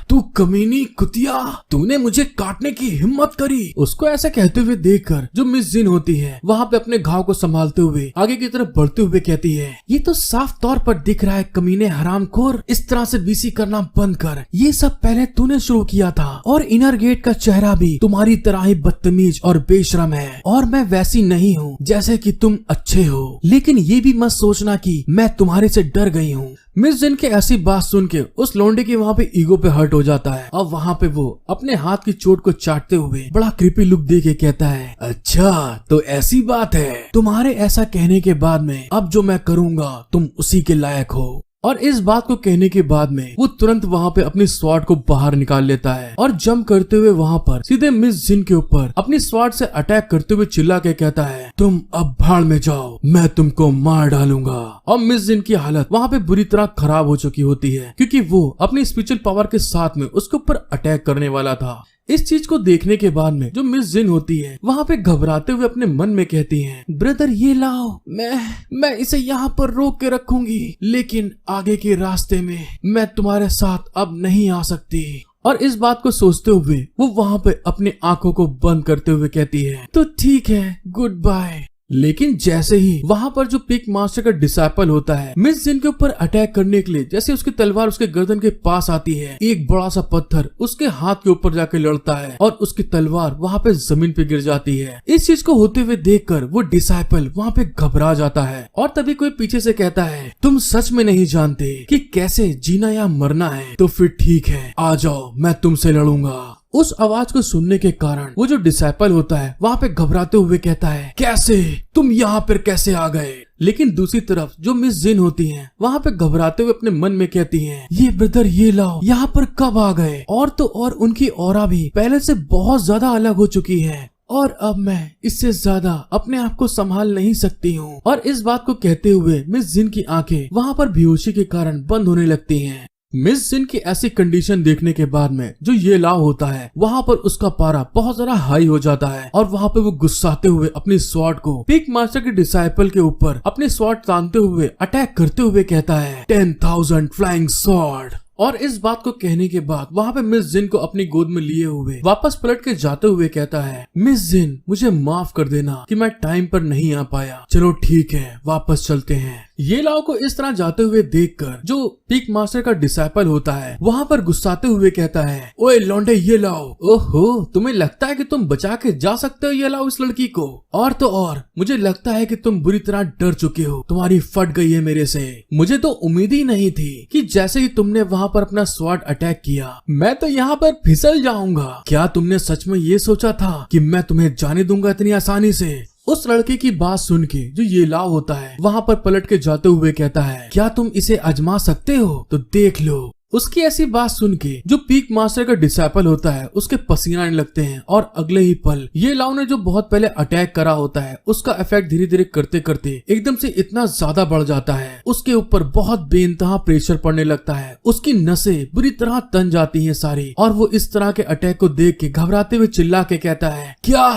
[SPEAKER 1] तू कमीनी कुतिया, तूने मुझे काटने की हिम्मत करी। उसको ऐसा कहते हुए देखकर जो मिस जिन होती है वहाँ पे अपने घाव को संभालते हुए आगे की तरफ बढ़ते हुए कहती है, ये तो साफ तौर पर दिख रहा है कमीने हरामखोर, इस तरह से बीसी करना बंद कर। ये सब पहले तूने शुरू किया था और इनर गेट का चेहरा भी तुम्हारी तरह ही बदतमीज और बेशरम है और मैं वैसी नहीं हूँ जैसे कि तुम अच्छे हो, लेकिन ये भी मत सोचना कि मैं तुम्हारे से डर गई हूँ। मिस जिन के ऐसी बात सुन के उस लौंडे की वहाँ पे ईगो पे हर्ट हो जाता है और वहाँ पे वो अपने हाथ की चोट को चाटते हुए बड़ा क्रीपी लुक दे के कहता है, अच्छा तो ऐसी बात है, तुम्हारे ऐसा कहने के बाद में अब जो मैं करूँगा तुम उसी के लायक हो। और इस बात को कहने के बाद में वो तुरंत वहाँ पे अपनी स्वॉर्ड को बाहर निकाल लेता है और जंप करते हुए वहाँ पर सीधे मिस जिन के ऊपर अपनी स्वॉर्ड से अटैक करते हुए चिल्ला के कहता है, तुम अब भाड़ में जाओ, मैं तुमको मार डालूंगा। और मिस जिन की हालत वहाँ पे बुरी तरह खराब हो चुकी होती है क्योंकि वो अपनी स्पिरिचुअल पावर के साथ में उसके ऊपर अटैक करने वाला था। इस चीज को देखने के बाद में जो मिस जिन होती है वहाँ पे घबराते हुए अपने मन में कहती है, ब्रदर ये लाओ, मैं इसे यहाँ पर रोक के रखूंगी, लेकिन आगे के रास्ते में मैं तुम्हारे साथ अब नहीं आ सकती। और इस बात को सोचते हुए वो वहाँ पे अपनी आंखों को बंद करते हुए कहती है, तो ठीक है, गुड बाय। लेकिन जैसे ही वहाँ पर जो पीक मास्टर का डिसाइपल होता है मिस जिन के ऊपर अटैक करने के लिए जैसे उसकी तलवार उसके गर्दन के पास आती है, एक बड़ा सा पत्थर उसके हाथ के ऊपर जाके लड़ता है और उसकी तलवार वहाँ पे जमीन पे गिर जाती है। इस चीज को होते हुए देखकर वो डिसाइपल वहाँ पे घबरा जाता है और तभी कोई पीछे से कहता है, तुम सच में नहीं जानते कि कैसे जीना या मरना है, तो फिर ठीक है, आ जाओ, मैं तुमसे लड़ूंगा। उस आवाज को सुनने के कारण वो जो डिसाइपल होता है वहाँ पे घबराते हुए कहता है, कैसे, तुम यहाँ पर कैसे आ गए? लेकिन दूसरी तरफ जो मिस जिन होती हैं वहाँ पे घबराते हुए अपने मन में कहती हैं, ये ब्रदर ये लाओ यहाँ पर कब आ गए? और तो और उनकी ऑरा भी पहले से बहुत ज्यादा अलग हो चुकी है और अब मैं इससे ज्यादा अपने आप को संभाल नहीं सकती हूँ। और इस बात को कहते हुए मिस जिन की आंखें वहाँ पर बेहोशी के कारण बंद होने लगती हैं। मिस जिन की ऐसी कंडीशन देखने के बाद में जो ये लाव होता है वहाँ पर उसका पारा बहुत ज्यादा हाई हो जाता है और वहाँ पे वो गुस्साते हुए अपनी स्वॉर्ड को पीक मास्टर के डिसाइपल के ऊपर अपनी स्वॉर्ड तानते हुए अटैक करते हुए कहता है, 10,000 फ्लाइंग स्वॉर्ड। और इस बात को कहने के बाद वहाँ पे मिस जिन को अपनी गोद में लिए हुए वापस पलट के जाते हुए कहता है, मिस जिन मुझे माफ कर देना कि मैं टाइम पर नहीं आ पाया, चलो ठीक है वापस चलते हैं। ये लाओ को इस तरह जाते हुए देखकर जो पीक मास्टर का डिसाइपल होता है वहाँ पर गुस्साते हुए कहता है, ओए लौंडे ये लाओ, ओहो तुम्हें लगता है कि तुम बचा के जा सकते हो ये लाओ इस लड़की को? और तो और मुझे लगता है कि तुम बुरी तरह डर चुके हो, तुम्हारी फट गई है मेरे से। मुझे तो उम्मीद ही नहीं थी कि जैसे ही तुमने वहाँ पर अपना स्वॉर्ड अटैक किया मैं तो यहाँ पर फिसल जाऊंगा। क्या तुमने सच में ये सोचा था कि मैं तुम्हें जाने दूंगा इतनी आसानी से? उस लड़के की बात सुन के जो ये लाव होता है वहाँ पर पलट के जाते हुए कहता है, क्या तुम इसे आजमा सकते हो? तो देख लो। उसकी ऐसी बात सुन के जो पीक मास्टर का डिसाइपल होता है उसके पसीना आने लगते हैं और अगले ही पल ये लाव ने जो बहुत पहले अटैक करा होता है उसका इफेक्ट धीरे धीरे करते करते एकदम से इतना ज्यादा बढ़ जाता है, उसके ऊपर बहुत बेइंतहा प्रेशर पड़ने लगता है, उसकी नसें बुरी तरह तन जाती हैं सारी। और वो इस तरह के अटैक को देख के घबराते हुए चिल्ला के कहता है, क्या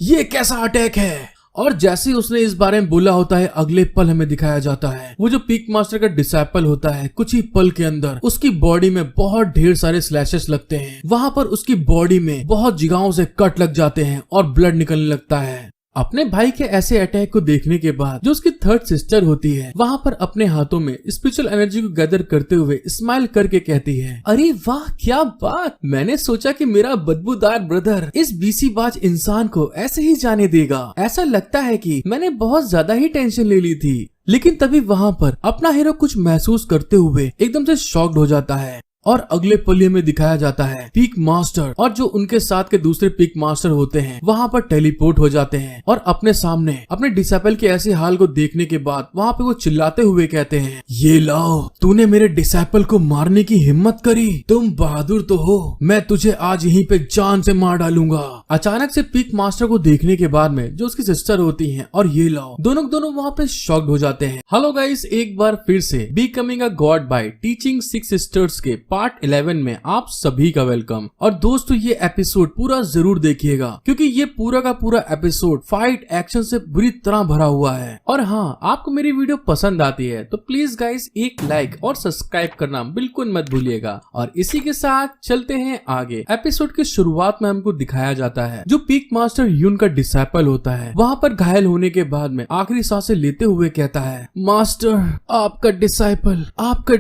[SPEAKER 1] ये कैसा अटैक है? और जैसे ही उसने इस बारे में बोला होता है, अगले पल हमें दिखाया जाता है वो जो पीक मास्टर का डिसाइपल होता है, कुछ ही पल के अंदर उसकी बॉडी में बहुत ढेर सारे स्लैशेस लगते हैं। वहाँ पर उसकी बॉडी में बहुत जगहों से कट लग जाते हैं और ब्लड निकलने लगता है। अपने भाई के ऐसे अटैक को देखने के बाद जो उसकी थर्ड सिस्टर होती है वहाँ पर अपने हाथों में स्पिरिचुअल एनर्जी को गैदर करते हुए स्माइल करके कहती है, अरे वाह क्या बात, मैंने सोचा कि मेरा बदबूदार ब्रदर इस बीसीबाज इंसान को ऐसे ही जाने देगा। ऐसा लगता है कि मैंने बहुत ज्यादा ही टेंशन ले ली थी। लेकिन तभी वहाँ पर अपना हीरो कुछ महसूस करते हुए एकदम से शॉक्ड हो जाता है और अगले पल में दिखाया जाता है पीक मास्टर और जो उनके साथ के दूसरे पीक मास्टर होते हैं वहाँ पर टेलीपोर्ट हो जाते हैं और अपने सामने अपने डिसाइपल के ऐसे हाल को देखने के बाद वहाँ पे वो चिल्लाते हुए कहते हैं, ये लाओ, तूने मेरे डिसाइपल को मारने की हिम्मत करी, तुम बहादुर तो हो, मैं तुझे आज यहीं पे जान से मार डालूंगा। अचानक से पीक मास्टर को देखने के बाद में जो उसकी सिस्टर होती है और ये लाओ दोनों वहाँ पे शॉक्ड हो जाते हैं। हेलो गाइस, एक बार फिर से becoming a god by teaching six sisters के पार्ट 11 में आप सभी का वेलकम। और दोस्तों ये एपिसोड पूरा जरूर देखिएगा क्योंकि ये पूरा का पूरा एपिसोड फाइट एक्शन से बुरी तरह भरा हुआ है। और हाँ, आपको मेरी वीडियो पसंद आती है तो प्लीज गाइस एक लाइक और सब्सक्राइब करना बिल्कुल मत भूलिएगा। और इसी के साथ चलते हैं आगे। एपिसोड की शुरुआत में हमको दिखाया जाता है जो पीक मास्टर यून का डिसाइपल होता है वहाँ पर घायल होने के बाद में आखिरी सांसें लेते हुए कहता है, मास्टर आपका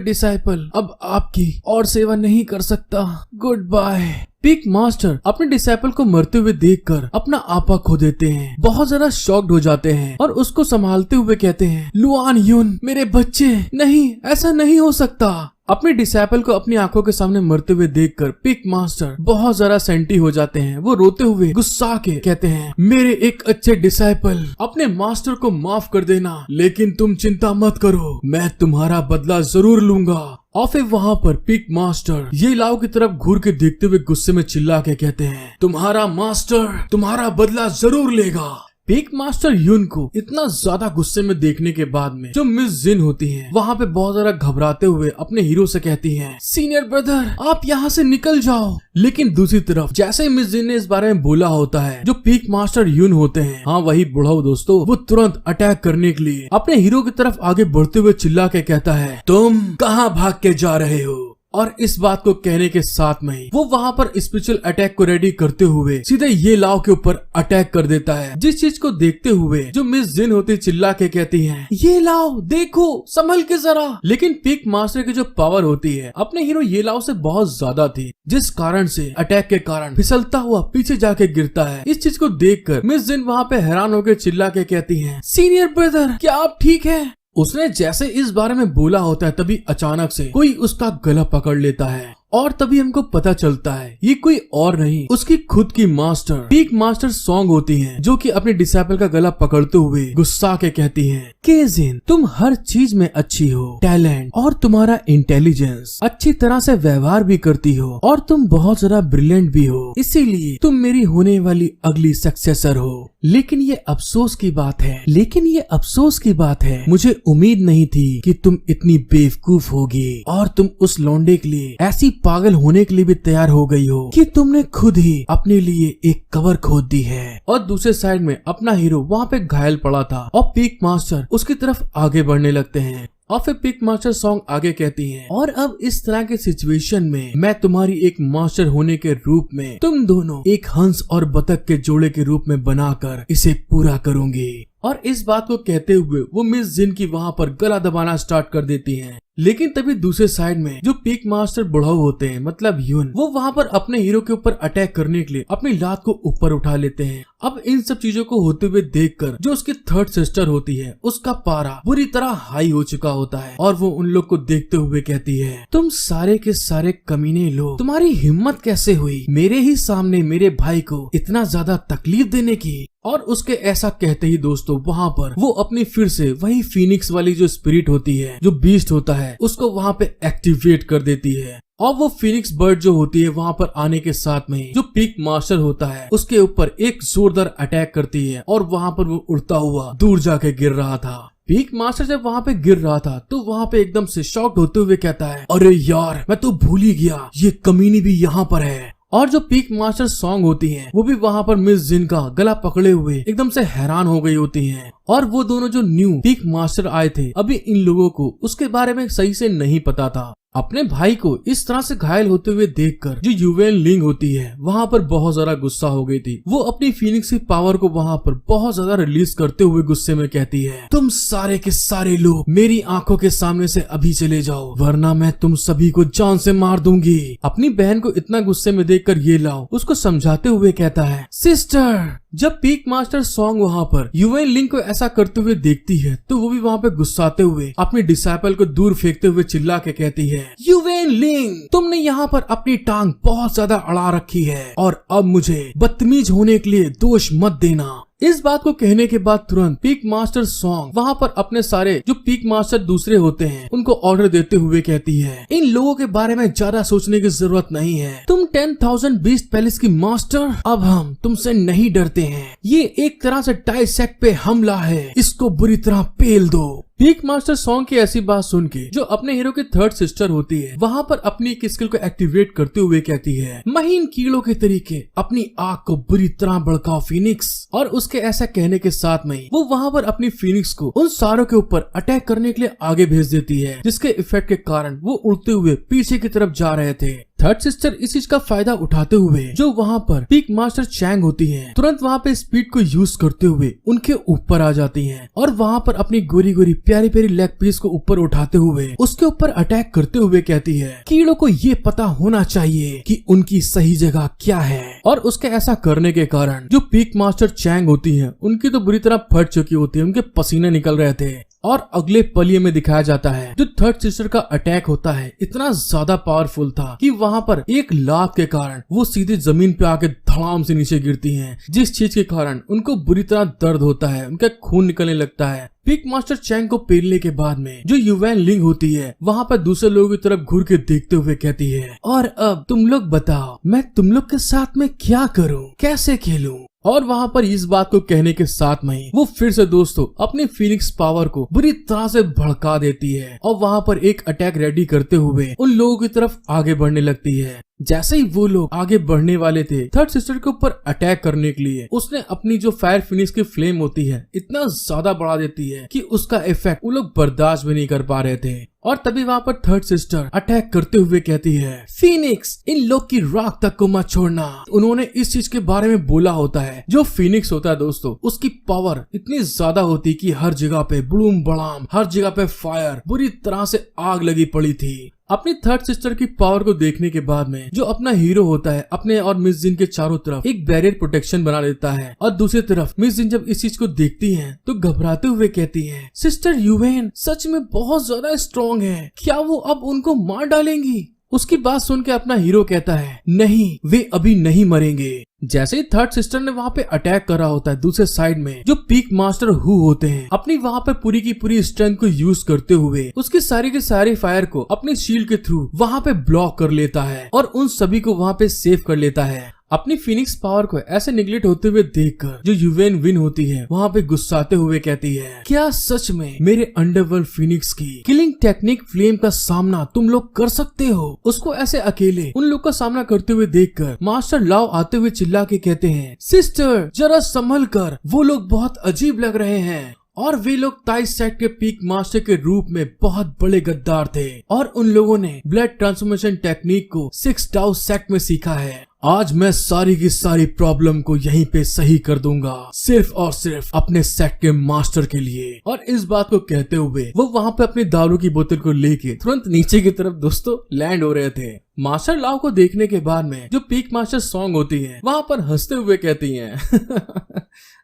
[SPEAKER 1] डिसाइपल अब आपकी और सेवा नहीं कर सकता, गुड बाय। पीक मास्टर अपने डिसाइपल को मरते हुए देखकर अपना आपा खो देते हैं, बहुत ज्यादा शॉक्ड हो जाते हैं और उसको संभालते हुए कहते हैं, लुआन यून मेरे बच्चे, नहीं ऐसा नहीं हो सकता। अपने डिसाइपल को अपनी आंखों के सामने मरते हुए देखकर पीक मास्टर बहुत ज्यादा सेंटी हो जाते हैं। वो रोते हुए गुस्सा के कहते हैं, मेरे एक अच्छे डिसाइपल, अपने मास्टर को माफ कर देना, लेकिन तुम चिंता मत करो, मैं तुम्हारा बदला जरूर लूंगा। और फिर वहाँ पर पीक मास्टर ये लाओ की तरफ घूर के देखते हुए गुस्से में चिल्ला के कहते हैं, तुम्हारा मास्टर तुम्हारा बदला जरूर लेगा। पीक मास्टर यून को इतना ज्यादा गुस्से में देखने के बाद में जो मिस जिन होती हैं वहाँ पे बहुत ज्यादा घबराते हुए अपने हीरो से कहती हैं, सीनियर ब्रदर आप यहाँ से निकल जाओ। लेकिन दूसरी तरफ जैसे ही मिस जिन ने इस बारे में बोला होता है जो पीक मास्टर यून होते हैं, हाँ वही बुढ़ाऊ दोस्तों, वो तुरंत अटैक करने के लिए अपने हीरो की तरफ आगे बढ़ते हुए चिल्ला के कहता है, तुम कहाँ भाग के जा रहे हो। और इस बात को कहने के साथ में ही वो वहाँ पर स्पिरिचुअल अटैक को रेडी करते हुए सीधे ये लाओ के ऊपर अटैक कर देता है। जिस चीज को देखते हुए जो मिस जिन होती चिल्ला के कहती हैं, ये लाओ देखो संभल के जरा। लेकिन पीक मास्टर की जो पावर होती है अपने हीरो ये लाओ से बहुत ज्यादा थी, जिस कारण से अटैक के कारण फिसलता हुआ पीछे जाके गिरता है। इस चीज को देखकर मिस जिन वहाँ पे हैरान होकर चिल्ला के कहती है, सीनियर ब्रदर क्या आप ठीक है। उसने जैसे इस बारे में बोला होता है तभी अचानक से कोई उसका गला पकड़ लेता है और तभी हमको पता चलता है ये कोई और नहीं उसकी खुद की मास्टर पीक मास्टर सॉन्ग होती हैं, जो कि अपने डिसाइपल का गला पकड़ते हुए गुस्सा के कहती हैं, केजिन तुम हर चीज में अच्छी हो, टैलेंट और तुम्हारा इंटेलिजेंस, अच्छी तरह से व्यवहार भी करती हो और तुम बहुत ज्यादा ब्रिलियंट भी हो, इसीलिए तुम मेरी होने वाली अगली सक्सेसर हो। लेकिन ये अफसोस की बात है, मुझे उम्मीद नहीं थी कि तुम इतनी बेवकूफ होगी और तुम उस लौंडे के लिए ऐसी पागल होने के लिए भी तैयार हो गई हो कि तुमने खुद ही अपने लिए एक कबर खोद दी है। और दूसरे साइड में अपना हीरो वहाँ पे घायल पड़ा था और पीक मास्टर उसकी तरफ आगे बढ़ने लगते हैं। और फिर पीक मास्टर सॉन्ग आगे कहती है, और अब इस तरह के सिचुएशन में मैं तुम्हारी एक मास्टर होने के रूप में तुम दोनों एक हंस और बतख के जोड़े के रूप में बनाकर इसे पूरा करूंगी। और इस बात को कहते हुए वो मिस जिन की वहाँ पर गला दबाना स्टार्ट कर देती हैं। लेकिन तभी दूसरे साइड में जो पीक मास्टर बुढ़ाऊ होते हैं मतलब यून, वो वहाँ पर अपने हीरो के ऊपर अटैक करने के लिए अपनी लात को ऊपर उठा लेते हैं। अब इन सब चीजों को होते हुए देखकर जो उसकी थर्ड सिस्टर होती है उसका पारा बुरी तरह हाई हो चुका होता है और वो उन लोग को देखते हुए कहती है, तुम सारे के सारे कमीने लोग, तुम्हारी हिम्मत कैसे हुई मेरे ही सामने मेरे भाई को इतना ज्यादा तकलीफ देने की। और उसके ऐसा कहते ही दोस्तों वहाँ पर वो अपनी फिर से वही फीनिक्स वाली जो स्पिरिट होती है, जो बीस्ट होता है, उसको वहाँ पे एक्टिवेट कर देती है। और वो फीनिक्स बर्ड जो होती है वहाँ पर आने के साथ में जो पीक मास्टर होता है उसके ऊपर एक जोरदार अटैक करती है और वहाँ पर वो उड़ता हुआ दूर जाके गिर रहा था। पीक मास्टर जब वहाँ पे गिर रहा था तो वहाँ पे एकदम से शॉक्ड होते हुए कहता है, अरे यार मैं तो भूल ही गया, ये कमीनी भी यहाँ पर है। और जो पीक मास्टर सॉन्ग होती है वो भी वहाँ पर मिस जिन का गला पकड़े हुए एकदम से हैरान हो गई होती है। और वो दोनों जो न्यू पीक मास्टर आए थे, अभी इन लोगों को उसके बारे में सही से नहीं पता था। अपने भाई को इस तरह से घायल होते हुए देखकर जो युवेन लिंग होती है वहाँ पर बहुत ज्यादा गुस्सा हो गई थी। वो अपनी फीनिक्स की पावर को वहाँ पर बहुत ज्यादा रिलीज करते हुए गुस्से में कहती है, तुम सारे के सारे लोग मेरी आंखों के सामने से अभी चले जाओ, वरना मैं तुम सभी को जान से मार दूंगी। अपनी बहन को इतना गुस्से में देखकर ये लाओ उसको समझाते हुए कहता है, सिस्टर। जब पीक मास्टर सॉन्ग वहाँ पर युवेन लिंग को ऐसा करते हुए देखती है तो वो भी वहाँ पे गुस्साते हुए अपनी डिसाइपल को दूर फेंकते हुए चिल्ला के कहती है, युवेन लिंग, तुमने यहाँ पर अपनी टांग बहुत ज्यादा अड़ा रखी है और अब मुझे बदतमीज होने के लिए दोष मत देना। इस बात को कहने के बाद तुरंत पीक मास्टर सॉन्ग वहाँ पर अपने सारे जो पीक मास्टर दूसरे होते हैं उनको ऑर्डर देते हुए कहती है, इन लोगों के बारे में ज्यादा सोचने की जरूरत नहीं है। तुम 10,000 बीस्ट पैलेस की मास्टर, अब हम तुमसे नहीं डरते हैं। ये एक तरह से टाई सेक्ट पे हमला है, इसको बुरी तरह पेल दो। पीक मास्टर सॉन्ग की ऐसी बात सुन के जो अपने हीरो की थर्ड सिस्टर होती है वहाँ पर अपनी एक स्किल को एक्टिवेट करते हुए कहती है, महीन कीड़ों के तरीके अपनी आग को बुरी तरह भड़काओ फीनिक्स। और उसके ऐसा कहने के साथ में वो वहाँ पर अपनी फीनिक्स को उन सारों के ऊपर अटैक करने के लिए आगे भेज देती है, जिसके इफेक्ट के कारण वो उड़ते हुए पीछे की तरफ जा रहे थे। थर्ड सिस्टर इस चीज का फायदा उठाते हुए जो वहाँ पर पीक मास्टर चैंग होती है तुरंत वहाँ पे स्पीड को यूज करते हुए उनके ऊपर आ जाती हैं और वहाँ पर अपनी गोरी गोरी प्यारी प्यारी लेग पीस को ऊपर उठाते हुए उसके ऊपर अटैक करते हुए कहती है, कीड़ों को ये पता होना चाहिए कि उनकी सही जगह क्या है। और उसके ऐसा करने के कारण जो पीक मास्टर चैंग होती है उनकी तो बुरी तरह फट चुकी होती है, उनके पसीने निकल रहे थे। और अगले पलिये में दिखाया जाता है जो थर्ड सिस्टर का अटैक होता है इतना ज्यादा पावरफुल था कि वहाँ पर एक लात के कारण वो सीधे जमीन पे आके धड़ाम से नीचे गिरती हैं, जिस चीज के कारण उनको बुरी तरह दर्द होता है, उनका खून निकलने लगता है। पीक मास्टर चैंग को पेलने के बाद में जो युवेन लिंग होती है वहाँ पर दूसरे लोगों की तरफ घूर के देखते हुए कहती है, और अब तुम लोग बताओ मैं तुम लोग के साथ में क्या करूँ, कैसे खेलूं। और वहाँ पर इस बात को कहने के साथ में ही वो फिर से दोस्तों अपनी फीनिक्स पावर को बुरी तरह से भड़का देती है और वहाँ पर एक अटैक रेडी करते हुए उन लोगों की तरफ आगे बढ़ने लगती है। जैसे ही वो लोग आगे बढ़ने वाले थे थर्ड सिस्टर के ऊपर अटैक करने के लिए उसने अपनी जो फायर फिनिक्स की फ्लेम होती है इतना ज्यादा बढ़ा देती है कि उसका इफेक्ट वो लोग बर्दाश्त भी नहीं कर पा रहे थे। और तभी वहाँ पर थर्ड सिस्टर अटैक करते हुए कहती है, फीनिक्स, इन लोग की राख तक को मत छोड़ना। उन्होंने इस चीज के बारे में बोला होता है जो फीनिक्स होता है दोस्तों उसकी पावर इतनी ज्यादा होती कि हर जगह पे बुड़ूम बड़ाम, हर जगह पे फायर, बुरी तरह से आग लगी पड़ी थी। अपनी थर्ड सिस्टर की पावर को देखने के बाद में जो अपना हीरो होता है अपने और मिस जिन के चारों तरफ एक बैरियर प्रोटेक्शन बना लेता है और दूसरी तरफ मिस जिन जब इस चीज को देखती हैं तो घबराते हुए कहती हैं, सिस्टर युवेन सच में बहुत ज्यादा स्ट्रॉन्ग है, क्या वो अब उनको मार डालेंगी। उसकी बात सुन के अपना हीरो कहता है, नहीं, वे अभी नहीं मरेंगे। जैसे ही थर्ड सिस्टर ने वहाँ पे अटैक करा होता है दूसरे साइड में जो पीक मास्टर हु होते हैं अपनी वहाँ पे पूरी की पूरी स्ट्रेंथ को यूज करते हुए उसकी सारी के सारी फायर को अपनी शील्ड के थ्रू वहाँ पे ब्लॉक कर लेता है और उन सभी को वहाँ पे सेव कर लेता है। अपनी फिनिक्स पावर को ऐसे निगलेक्ट होते हुए देखकर जो युवेन विन होती है वहाँ पे गुस्साते हुए कहती है, क्या सच में मेरे अंडरवर्ल्ड फिनिक्स की किलिंग टेक्निक फ्लेम का सामना तुम लोग कर सकते हो। उसको ऐसे अकेले उन लोग का सामना करते हुए देखकर मास्टर लाओ आते हुए चिल्ला के कहते हैं, सिस्टर जरा संभल कर, वो लोग बहुत अजीब लग रहे हैं। और वे लोग ताई सेक्ट के पीक मास्टर के रूप में बहुत बड़े गद्दार थे और उन लोगों ने ब्लड ट्रांसफॉर्मेशन टेक्निक को 6 टाउ सेक्ट में सीखा है। आज मैं सारी की सारी प्रॉब्लम को यहीं पे सही कर दूंगा, सिर्फ और सिर्फ अपने सेक्ट के मास्टर के लिए। और इस बात को कहते हुए वो वहाँ पे अपनी दारू की बोतल को लेके तुरंत नीचे की तरफ दोस्तों लैंड हो रहे थे। मास्टर लाओ को देखने के बाद में जो पीक मास्टर सॉन्ग होती है वहाँ पर हंसते हुए कहती हैं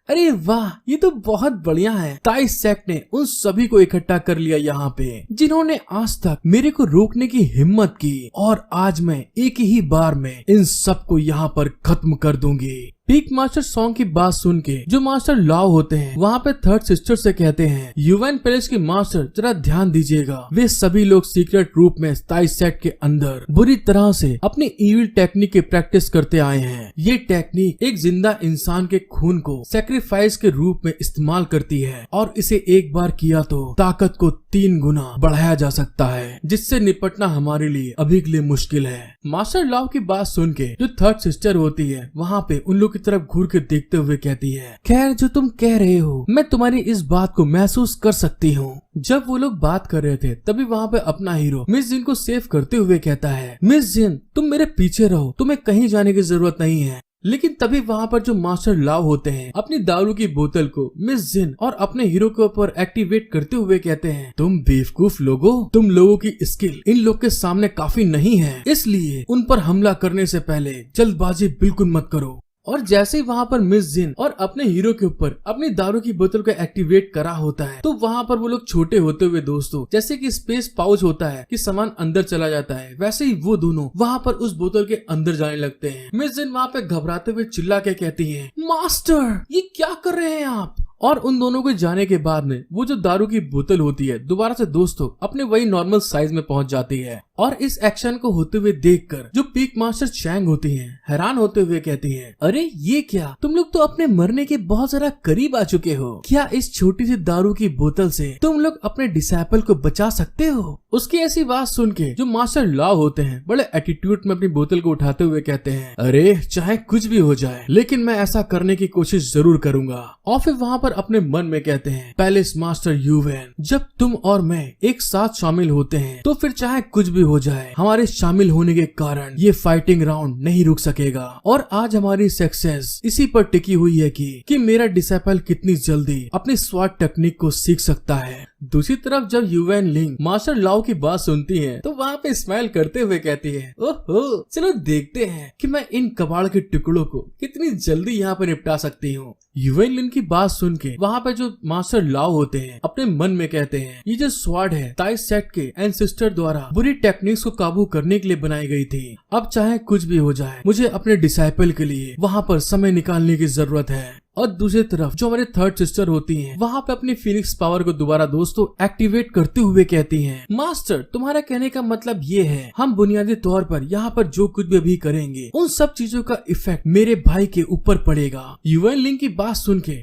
[SPEAKER 1] अरे वाह, ये तो बहुत बढ़िया है। ताई सेक्ट ने उन सभी को इकट्ठा कर लिया यहाँ पे जिन्होंने आज तक मेरे को रोकने की हिम्मत की और आज मैं एक ही बार में इन सबको यहाँ पर खत्म कर दूंगी। पीक मास्टर सॉन्ग की बात सुन के जो मास्टर लाओ होते हैं वहाँ पे थर्ड सिस्टर से कहते हैं, यूवेन पैलेस के मास्टर जरा ध्यान दीजिएगा, वे सभी लोग सीक्रेट रूप में ताइस सेट के अंदर बुरी तरह से अपनी इविल टेक्निक की प्रैक्टिस करते आए हैं। ये टेक्निक एक जिंदा इंसान के खून को सैक्रिफाइस के रूप में इस्तेमाल करती है और इसे एक बार किया तो ताकत को 3 गुना बढ़ाया जा सकता है, जिससे निपटना हमारे लिए अभी के लिए मुश्किल है। मास्टर लाओ की बात सुन के जो थर्ड सिस्टर होती है वहाँ पे उन लोग की तरफ घूर के देखते हुए कहती है, खैर जो तुम कह रहे हो मैं तुम्हारी इस बात को महसूस कर सकती हूँ। जब वो लोग बात कर रहे थे तभी वहाँ पे अपना हीरो मिस जिन को सेव करते हुए कहता है, मिस जिन तुम मेरे पीछे रहो, तुम्हें कहीं जाने की जरूरत नहीं है। लेकिन तभी वहाँ पर जो मास्टर लाओ होते हैं अपनी दारू की बोतल को मिस जिन और अपने हीरो के ऊपर एक्टिवेट करते हुए कहते हैं, तुम बेवकूफ लोगो, तुम लोगों की स्किल इन लोग के सामने काफी नहीं है, इसलिए उन पर हमला करने से पहले जल्दबाजी बिल्कुल मत करो। और जैसे ही वहाँ पर मिस जिन और अपने हीरो के ऊपर अपनी दारू की बोतल को एक्टिवेट करा होता है तो वहाँ पर वो लोग छोटे होते हुए दोस्तों जैसे कि स्पेस पाउच होता है कि सामान अंदर चला जाता है, वैसे ही वो दोनों वहाँ पर उस बोतल के अंदर जाने लगते हैं। मिस जिन वहाँ पे घबराते हुए चिल्ला के कहती है, मास्टर ये क्या कर रहे हैं आप। और उन दोनों के जाने के बाद में वो जो दारू की बोतल होती है दोबारा से दोस्तों अपने वही नॉर्मल साइज में पहुंच जाती है। और इस एक्शन को होते हुए देखकर जो पीक मास्टर चैंग होती हैं हैरान होते हुए कहती हैं, अरे ये क्या, तुम लोग तो अपने मरने के बहुत ज्यादा करीब आ चुके हो, क्या इस छोटी सी दारू की बोतल से तुम लोग अपने डिसाइपल को बचा सकते हो। उसकी ऐसी बात सुन के जो मास्टर लाओ होते हैं बड़े एटीट्यूड में अपनी बोतल को उठाते हुए कहते हैं, अरे चाहे कुछ भी हो जाए लेकिन मैं ऐसा करने की कोशिश जरूर करूंगा। और फिर वहाँ पर अपने मन में कहते हैं, पैलेस मास्टर यूवेन, जब तुम और मैं एक साथ शामिल होते हैं तो फिर चाहे कुछ भी हो जाए हमारे शामिल होने के कारण ये फाइटिंग राउंड नहीं रुक सकेगा। और आज हमारी सक्सेस इसी पर टिकी हुई है कि मेरा डिसाइपल कितनी जल्दी अपनी स्वाट टेक्निक को सीख सकता है। दूसरी तरफ जब यूवेन लिंग मास्टर लाओ की बात सुनती है तो वहाँ पे स्माइल करते हुए कहती है, ओहो चलो देखते हैं कि मैं इन कबाड़ के टुकड़ों को कितनी जल्दी यहाँ पे निपटा सकती हूँ। यूवेन लिंग की बात सुन के वहाँ पे जो मास्टर लाओ होते हैं अपने मन में कहते हैं, ये जो स्वाड है ताइस सेट के एंसेस्टर द्वारा बुरी टेक्निक्स को काबू करने के लिए बनाई गई थी। अब चाहे कुछ भी हो जाए मुझे अपने डिसाइपल के लिए वहाँ पर समय निकालने की जरूरत है। और दूसरी तरफ जो हमारे थर्ड सिस्टर होती हैं वहाँ पे अपनी फीनिक्स पावर को दोबारा दोस्तों एक्टिवेट करते हुए कहती हैं, मास्टर तुम्हारा कहने का मतलब ये है हम बुनियादी तौर पर यहाँ पर जो कुछ भी अभी करेंगे उन सब चीजों का इफेक्ट मेरे भाई के ऊपर पड़ेगा। यूवेन लिंग की बात सुन के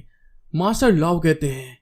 [SPEAKER 1] मास्टर लाओ कहते हैं,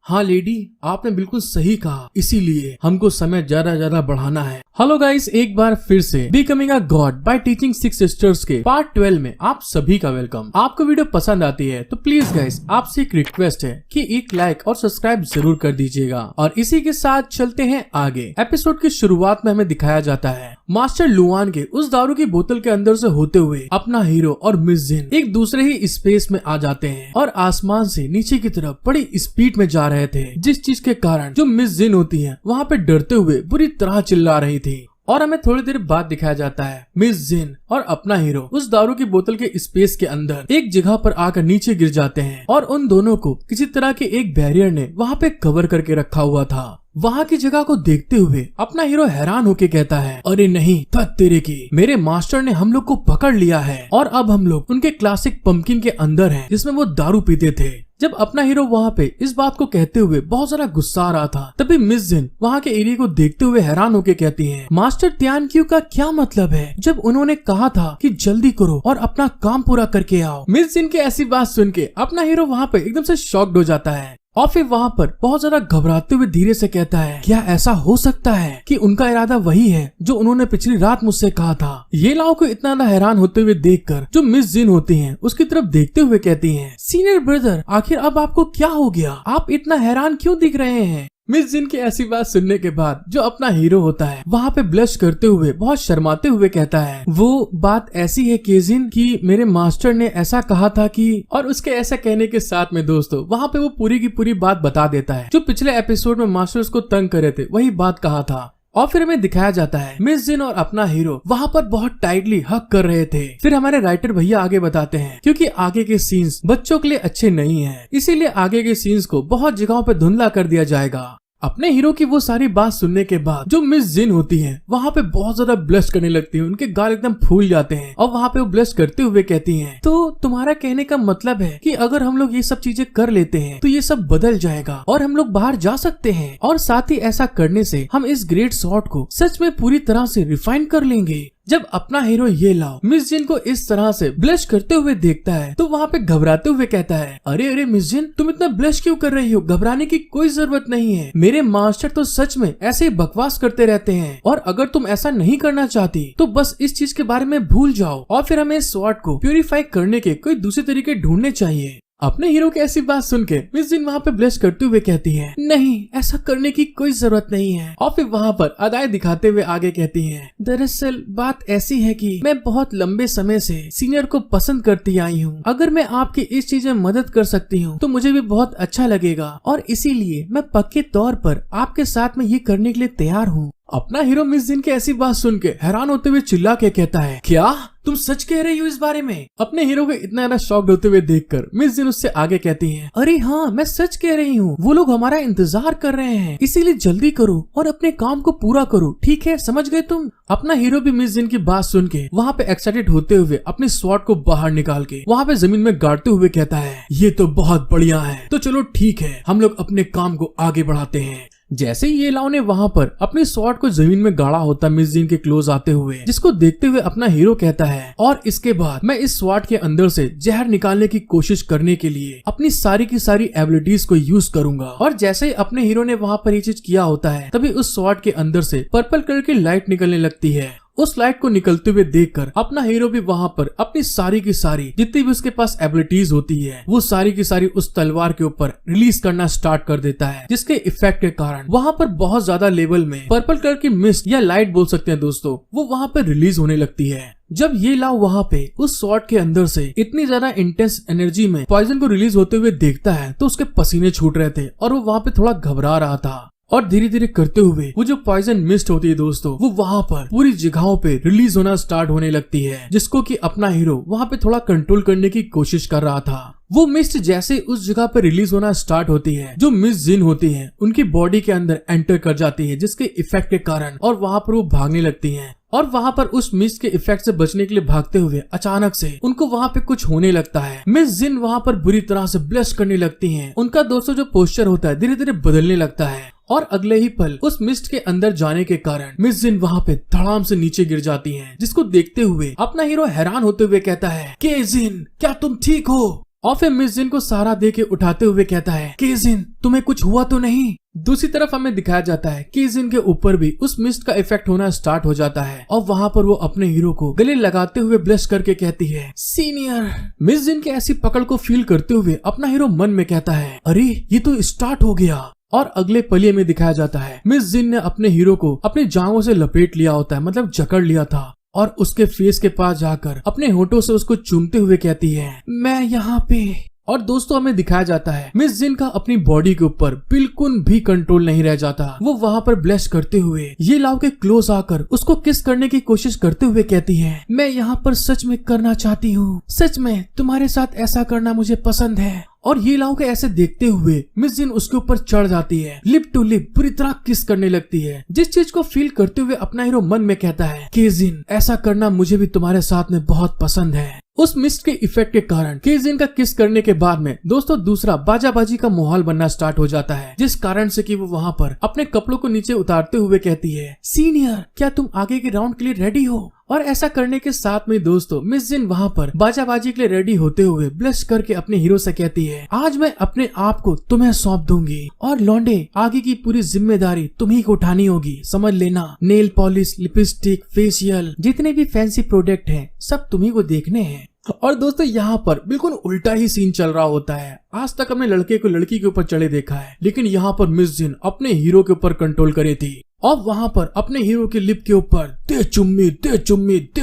[SPEAKER 1] हाँ लेडी आपने बिल्कुल सही कहा, इसीलिए हमको समय ज्यादा बढ़ाना है। हेलो गाइस, एक बार फिर से becoming a god by teaching 6 sisters के पार्ट 12 में आप सभी का वेलकम। आपको वीडियो पसंद आती है तो प्लीज गाइस आपसे एक रिक्वेस्ट है कि एक लाइक और सब्सक्राइब जरूर कर दीजिएगा। और इसी के साथ चलते हैं आगे। एपिसोड की शुरुआत में हमें दिखाया जाता है मास्टर लुआन के उस दारू की बोतल के अंदर से होते हुए अपना हीरो और मिस जिन एक दूसरे ही स्पेस में आ जाते हैं और आसमान से नीचे की तरफ बड़ी स्पीड में जा रहे थे, जिस चीज के कारण जो मिस जिन होती है वहाँ पे डरते हुए बुरी तरह चिल्ला रही थी। और हमें थोड़ी देर बाद दिखाया जाता है मिस जिन और अपना हीरो उस दारू की बोतल के स्पेस के अंदर एक जगह पर आकर नीचे गिर जाते हैं और उन दोनों को किसी तरह के एक बैरियर ने वहाँ पे कवर करके रखा हुआ था। वहाँ की जगह को देखते हुए अपना हीरो हैरान होके कहता है, अरे नहीं थक तेरे की, मेरे मास्टर ने हम लोग को पकड़ लिया है और अब हम लोग उनके क्लासिक पंपकिन के अंदर हैं जिसमें वो दारू पीते थे। जब अपना हीरो वहाँ पे इस बात को कहते हुए बहुत सारा गुस्सा आ रहा था तभी मिस जिन वहाँ के एरिया को देखते हुए हैरान होके कहती हैं, मास्टर त्यानक्यू का क्या मतलब है जब उन्होंने कहा था कि जल्दी करो और अपना काम पूरा करके आओ। मिस जिन की ऐसी बात सुन के अपना हीरो वहाँ पे एकदम से शॉक्ड हो जाता है और फिर वहाँ पर बहुत ज्यादा घबराते हुए धीरे से कहता है, क्या ऐसा हो सकता है कि उनका इरादा वही है जो उन्होंने पिछली रात मुझसे कहा था। ये लाओ को इतना ज्यादा हैरान होते हुए देखकर जो मिस जिन होती हैं उसकी तरफ देखते हुए कहती हैं, सीनियर ब्रदर आखिर अब आपको क्या हो गया, आप इतना हैरान क्यों दिख रहे हैं। मिस जिन की ऐसी बात सुनने के बाद जो अपना हीरो होता है वहाँ पे ब्लश करते हुए बहुत शर्माते हुए कहता है, वो बात ऐसी है केजिन कि मेरे मास्टर ने ऐसा कहा था कि, और उसके ऐसा कहने के साथ में दोस्तों वहाँ पे वो पूरी की पूरी बात बता देता है जो पिछले एपिसोड में मास्टर उसको तंग करे थे वही बात कहा था। और फिर हमें दिखाया जाता है मिस जिन और अपना हीरो वहाँ पर बहुत टाइटली हक कर रहे थे। फिर हमारे राइटर भैया आगे बताते हैं क्योंकि आगे के सीन्स बच्चों के लिए अच्छे नहीं हैं, इसीलिए आगे के सीन्स को बहुत जगहों पे धुंधला कर दिया जाएगा। अपने हीरो की वो सारी बात सुनने के बाद जो मिस जिन होती है वहाँ पे बहुत ज्यादा ब्लश करने लगती है, उनके गाल एकदम फूल जाते हैं और वहाँ पे वो ब्लश करते हुए कहती हैं, तो तुम्हारा कहने का मतलब है कि अगर हम लोग ये सब चीजें कर लेते हैं तो ये सब बदल जाएगा और हम लोग बाहर जा सकते हैं, और साथ ही ऐसा करने से हम इस ग्रेट शॉट को सच में पूरी तरह से रिफाइन कर लेंगे। जब अपना हीरो ये लाओ मिस जिन को इस तरह से ब्लश करते हुए देखता है तो वहाँ पे घबराते हुए कहता है, अरे अरे मिस जिन, तुम इतना ब्लश क्यों कर रही हो? घबराने की कोई जरूरत नहीं है, मेरे मास्टर तो सच में ऐसे ही बकवास करते रहते हैं, और अगर तुम ऐसा नहीं करना चाहती तो बस इस चीज के बारे में भूल जाओ और फिर हमें इस स्वॉर्ड को प्यूरिफाई करने के कोई दूसरे तरीके ढूंढने चाहिए। अपने हीरो की ऐसी बात सुन के मिस जिन वहाँ पे ब्लश करते हुए कहती है, नहीं ऐसा करने की कोई जरूरत नहीं है, और फिर वहाँ पर अदाएं दिखाते हुए आगे कहती है, दरअसल बात ऐसी है कि मैं बहुत लंबे समय से सीनियर को पसंद करती आई हूँ, अगर मैं आपकी इस चीज में मदद कर सकती हूँ तो मुझे भी बहुत अच्छा लगेगा, और इसीलिए मैं पक्के तौर पर आपके साथ में ये करने के लिए तैयार हूँ। अपना हीरो मिस जिन की ऐसी बात सुन के हैरान होते हुए चिल्ला के कहता है, क्या तुम सच कह रही हो इस बारे में? अपने हीरो को इतना ज्यादा शॉक्ड होते हुए देखकर मिस जिन उससे आगे कहती हैं, अरे हाँ मैं सच कह रही हूँ, वो लोग हमारा इंतजार कर रहे हैं, इसीलिए जल्दी करो और अपने काम को पूरा करो, ठीक है? समझ गए तुम? अपना हीरो भी मिस जिन की बात सुन के वहाँ पे एक्साइटेड होते हुए अपने स्वॉर्ड को बाहर निकाल के वहाँ पे जमीन में गाड़ते हुए कहता है, ये तो बहुत बढ़िया है, तो चलो ठीक है, हम लोग अपने काम को आगे बढ़ाते हैं। जैसे ही ये लाओ ने वहाँ पर अपनी स्वॉर्ड को जमीन में गाड़ा होता मिस जिन के क्लोज आते हुए, जिसको देखते हुए अपना हीरो कहता है, और इसके बाद मैं इस स्वॉर्ड के अंदर से जहर निकालने की कोशिश करने के लिए अपनी सारी की सारी एबिलिटीज को यूज करूंगा। और जैसे ही अपने हीरो ने वहाँ पर ये चीज किया होता है तभी उस स्वॉर्ड के अंदर से पर्पल कलर की लाइट निकलने लगती है। उस लाइट को निकलते हुए देखकर अपना हीरो भी वहाँ पर अपनी सारी की सारी जितनी भी उसके पास एबिलिटीज होती है वो सारी की सारी उस तलवार के ऊपर रिलीज करना स्टार्ट कर देता है, जिसके इफेक्ट के कारण वहाँ पर बहुत ज्यादा लेवल में पर्पल कलर की मिस्ट या लाइट बोल सकते हैं दोस्तों, वो वहाँ पर रिलीज होने लगती है। जब ये लाओ वहाँ पे उस स्वॉर्ड के अंदर से इतनी ज्यादा इंटेंस एनर्जी में पॉइजन को रिलीज होते हुए देखता है तो उसके पसीने छूट रहे थे और वो वहाँ पे थोड़ा घबरा रहा था, और धीरे धीरे करते हुए वो जो पॉइजन मिस्ट होती है दोस्तों वो वहाँ पर पूरी जगहों पे रिलीज होना स्टार्ट होने लगती है, जिसको कि अपना हीरो वहाँ पे थोड़ा कंट्रोल करने की कोशिश कर रहा था। वो मिस्ट जैसे उस जगह पे रिलीज होना स्टार्ट होती है, जो मिस जिन होती है उनकी बॉडी के अंदर एंटर कर जाती है, जिसके इफेक्ट के कारण, और वहाँ पर वो भागने लगती है। और वहाँ पर उस मिस्ट के इफेक्ट से बचने के लिए भागते हुए अचानक से उनको वहाँ पे कुछ होने लगता है। मिस जिन वहाँ पर बुरी तरह से ब्लश करने लगती हैं। उनका दोस्तों जो पोस्चर होता है धीरे धीरे बदलने लगता है, और अगले ही पल उस मिस्ट के अंदर जाने के कारण मिस जिन वहाँ पे धड़ाम से नीचे गिर जाती हैं, जिसको देखते हुए अपना हीरो हैरान होते हुए कहता है, के जिन क्या तुम ठीक हो? और फिर मिस जिन को सहारा दे के उठाते हुए कहता है, के जिन तुम्हें कुछ हुआ तो नहीं? दूसरी तरफ हमें दिखाया जाता है कि जिन के ऊपर भी उस मिस्ट का इफेक्ट होना स्टार्ट हो जाता है, और वहाँ पर वो अपने हीरो को गले लगाते हुए ब्लश करके कहती है, सीनियर। मिस जिन की ऐसी पकड़ को फील करते हुए अपना हीरो मन में कहता है, अरे ये तो स्टार्ट हो गया। और अगले पलिये में दिखाया जाता है मिस जिन ने अपने हीरो को अपनी जांघों से लपेट लिया होता है, मतलब जकड़ लिया था, और उसके फेस के पास जाकर अपने होठों से उसको चूमते हुए कहती है, मैं यहाँ पे। और दोस्तों हमें दिखाया जाता है मिस जिन का अपनी बॉडी के ऊपर बिल्कुल भी कंट्रोल नहीं रह जाता। वो वहाँ पर ब्लश करते हुए ये लाओ के क्लोज आकर उसको किस करने की कोशिश करते हुए कहती है, मैं यहाँ पर सच में करना चाहती हूँ, सच में तुम्हारे साथ ऐसा करना मुझे पसंद है। और ये लाओ के ऐसे देखते हुए मिस जिन उसके ऊपर चढ़ जाती है, लिप टू लिप पूरी तरह किस करने लगती है, जिस चीज को फील करते हुए अपना हीरो मन में कहता है, के जिन ऐसा करना मुझे भी तुम्हारे साथ में बहुत पसंद है। उस मिस्ट के इफेक्ट के कारण के जिन का किस करने के बाद में दोस्तों दूसरा बाजाबाजी का माहौल बनना स्टार्ट हो जाता है, जिस कारण से कि वो वहाँ पर अपने कपड़ों को नीचे उतारते हुए कहती है, सीनियर क्या तुम आगे के राउंड के लिए रेडी हो? और ऐसा करने के साथ में दोस्तों मिस जिन वहाँ पर बाजाबाजी के लिए रेडी होते हुए ब्लश करके अपने हीरो से कहती है, आज मैं अपने आप को तुम्हें सौंप दूंगी, और लौंडे आगे की पूरी जिम्मेदारी तुम्ही को उठानी होगी, समझ लेना। नेल पॉलिश, लिपस्टिक, फेशियल, जितने भी फैंसी प्रोडक्ट हैं सब तुम्ही को देखने हैं। और दोस्तों यहाँ पर बिल्कुल उल्टा ही सीन चल रहा होता है। आज तक हमने लड़के को लड़की के ऊपर चढ़े देखा है, लेकिन यहाँ पर मिस जिन अपने हीरो के ऊपर कंट्रोल करे थी, और वहाँ पर अपने हीरो के लिप के ऊपर दे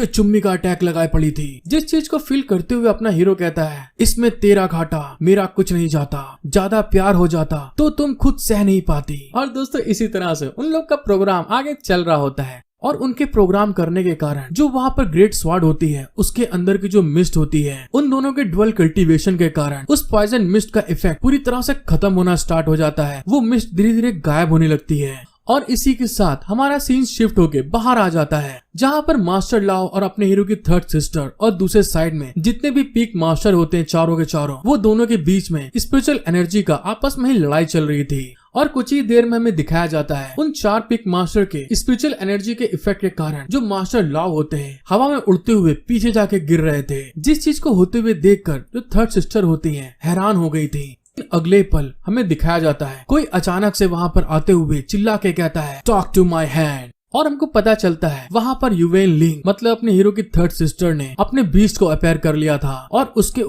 [SPEAKER 1] चुम्मी का अटैक लगाए पड़ी थी, जिस चीज को फील करते हुए अपना हीरो कहता है, इसमें तेरा घाटा मेरा कुछ नहीं जाता, ज्यादा प्यार हो जाता तो तुम खुद सह नहीं पाती। और दोस्तों इसी तरह से उन लोग का प्रोग्राम आगे चल रहा होता है। और उनके प्रोग्राम करने के कारण जो वहाँ पर ग्रेट स्वाड होती है उसके अंदर की जो मिस्ट होती है, उन दोनों के ड्यूअल कल्टीवेशन के कारण उस पॉइजन मिस्ट का इफेक्ट पूरी तरह से खत्म होना स्टार्ट हो जाता है। वो मिस्ट धीरे धीरे गायब होने लगती है और इसी के साथ हमारा सीन शिफ्ट होके बाहर आ जाता है, जहाँ पर मास्टर लाओ और अपने हीरो की थर्ड सिस्टर और दूसरे साइड में जितने भी पीक मास्टर होते हैं चारों के चारों, वो दोनों के बीच में स्पिरिचुअल एनर्जी का आपस में ही लड़ाई चल रही थी। और कुछ ही देर में हमें दिखाया जाता है उन 4 पिक मास्टर के स्पिरिचुअल एनर्जी के इफेक्ट के कारण जो मास्टर लाओ होते हैं हवा में उड़ते हुए पीछे जाके गिर रहे थे, जिस चीज को होते हुए देखकर जो थर्ड सिस्टर होती है हैरान हो गई थी। अगले पल हमें दिखाया जाता है कोई अचानक से वहाँ पर आते हुए चिल्ला के कहता है टॉक टू माई हैंड, और हमको पता चलता है वहाँ पर युवेन लिंग मतलब अपने हीरो की थर्ड सिस्टर ने अपने बीस्ट को अपेयर कर लिया था और उसके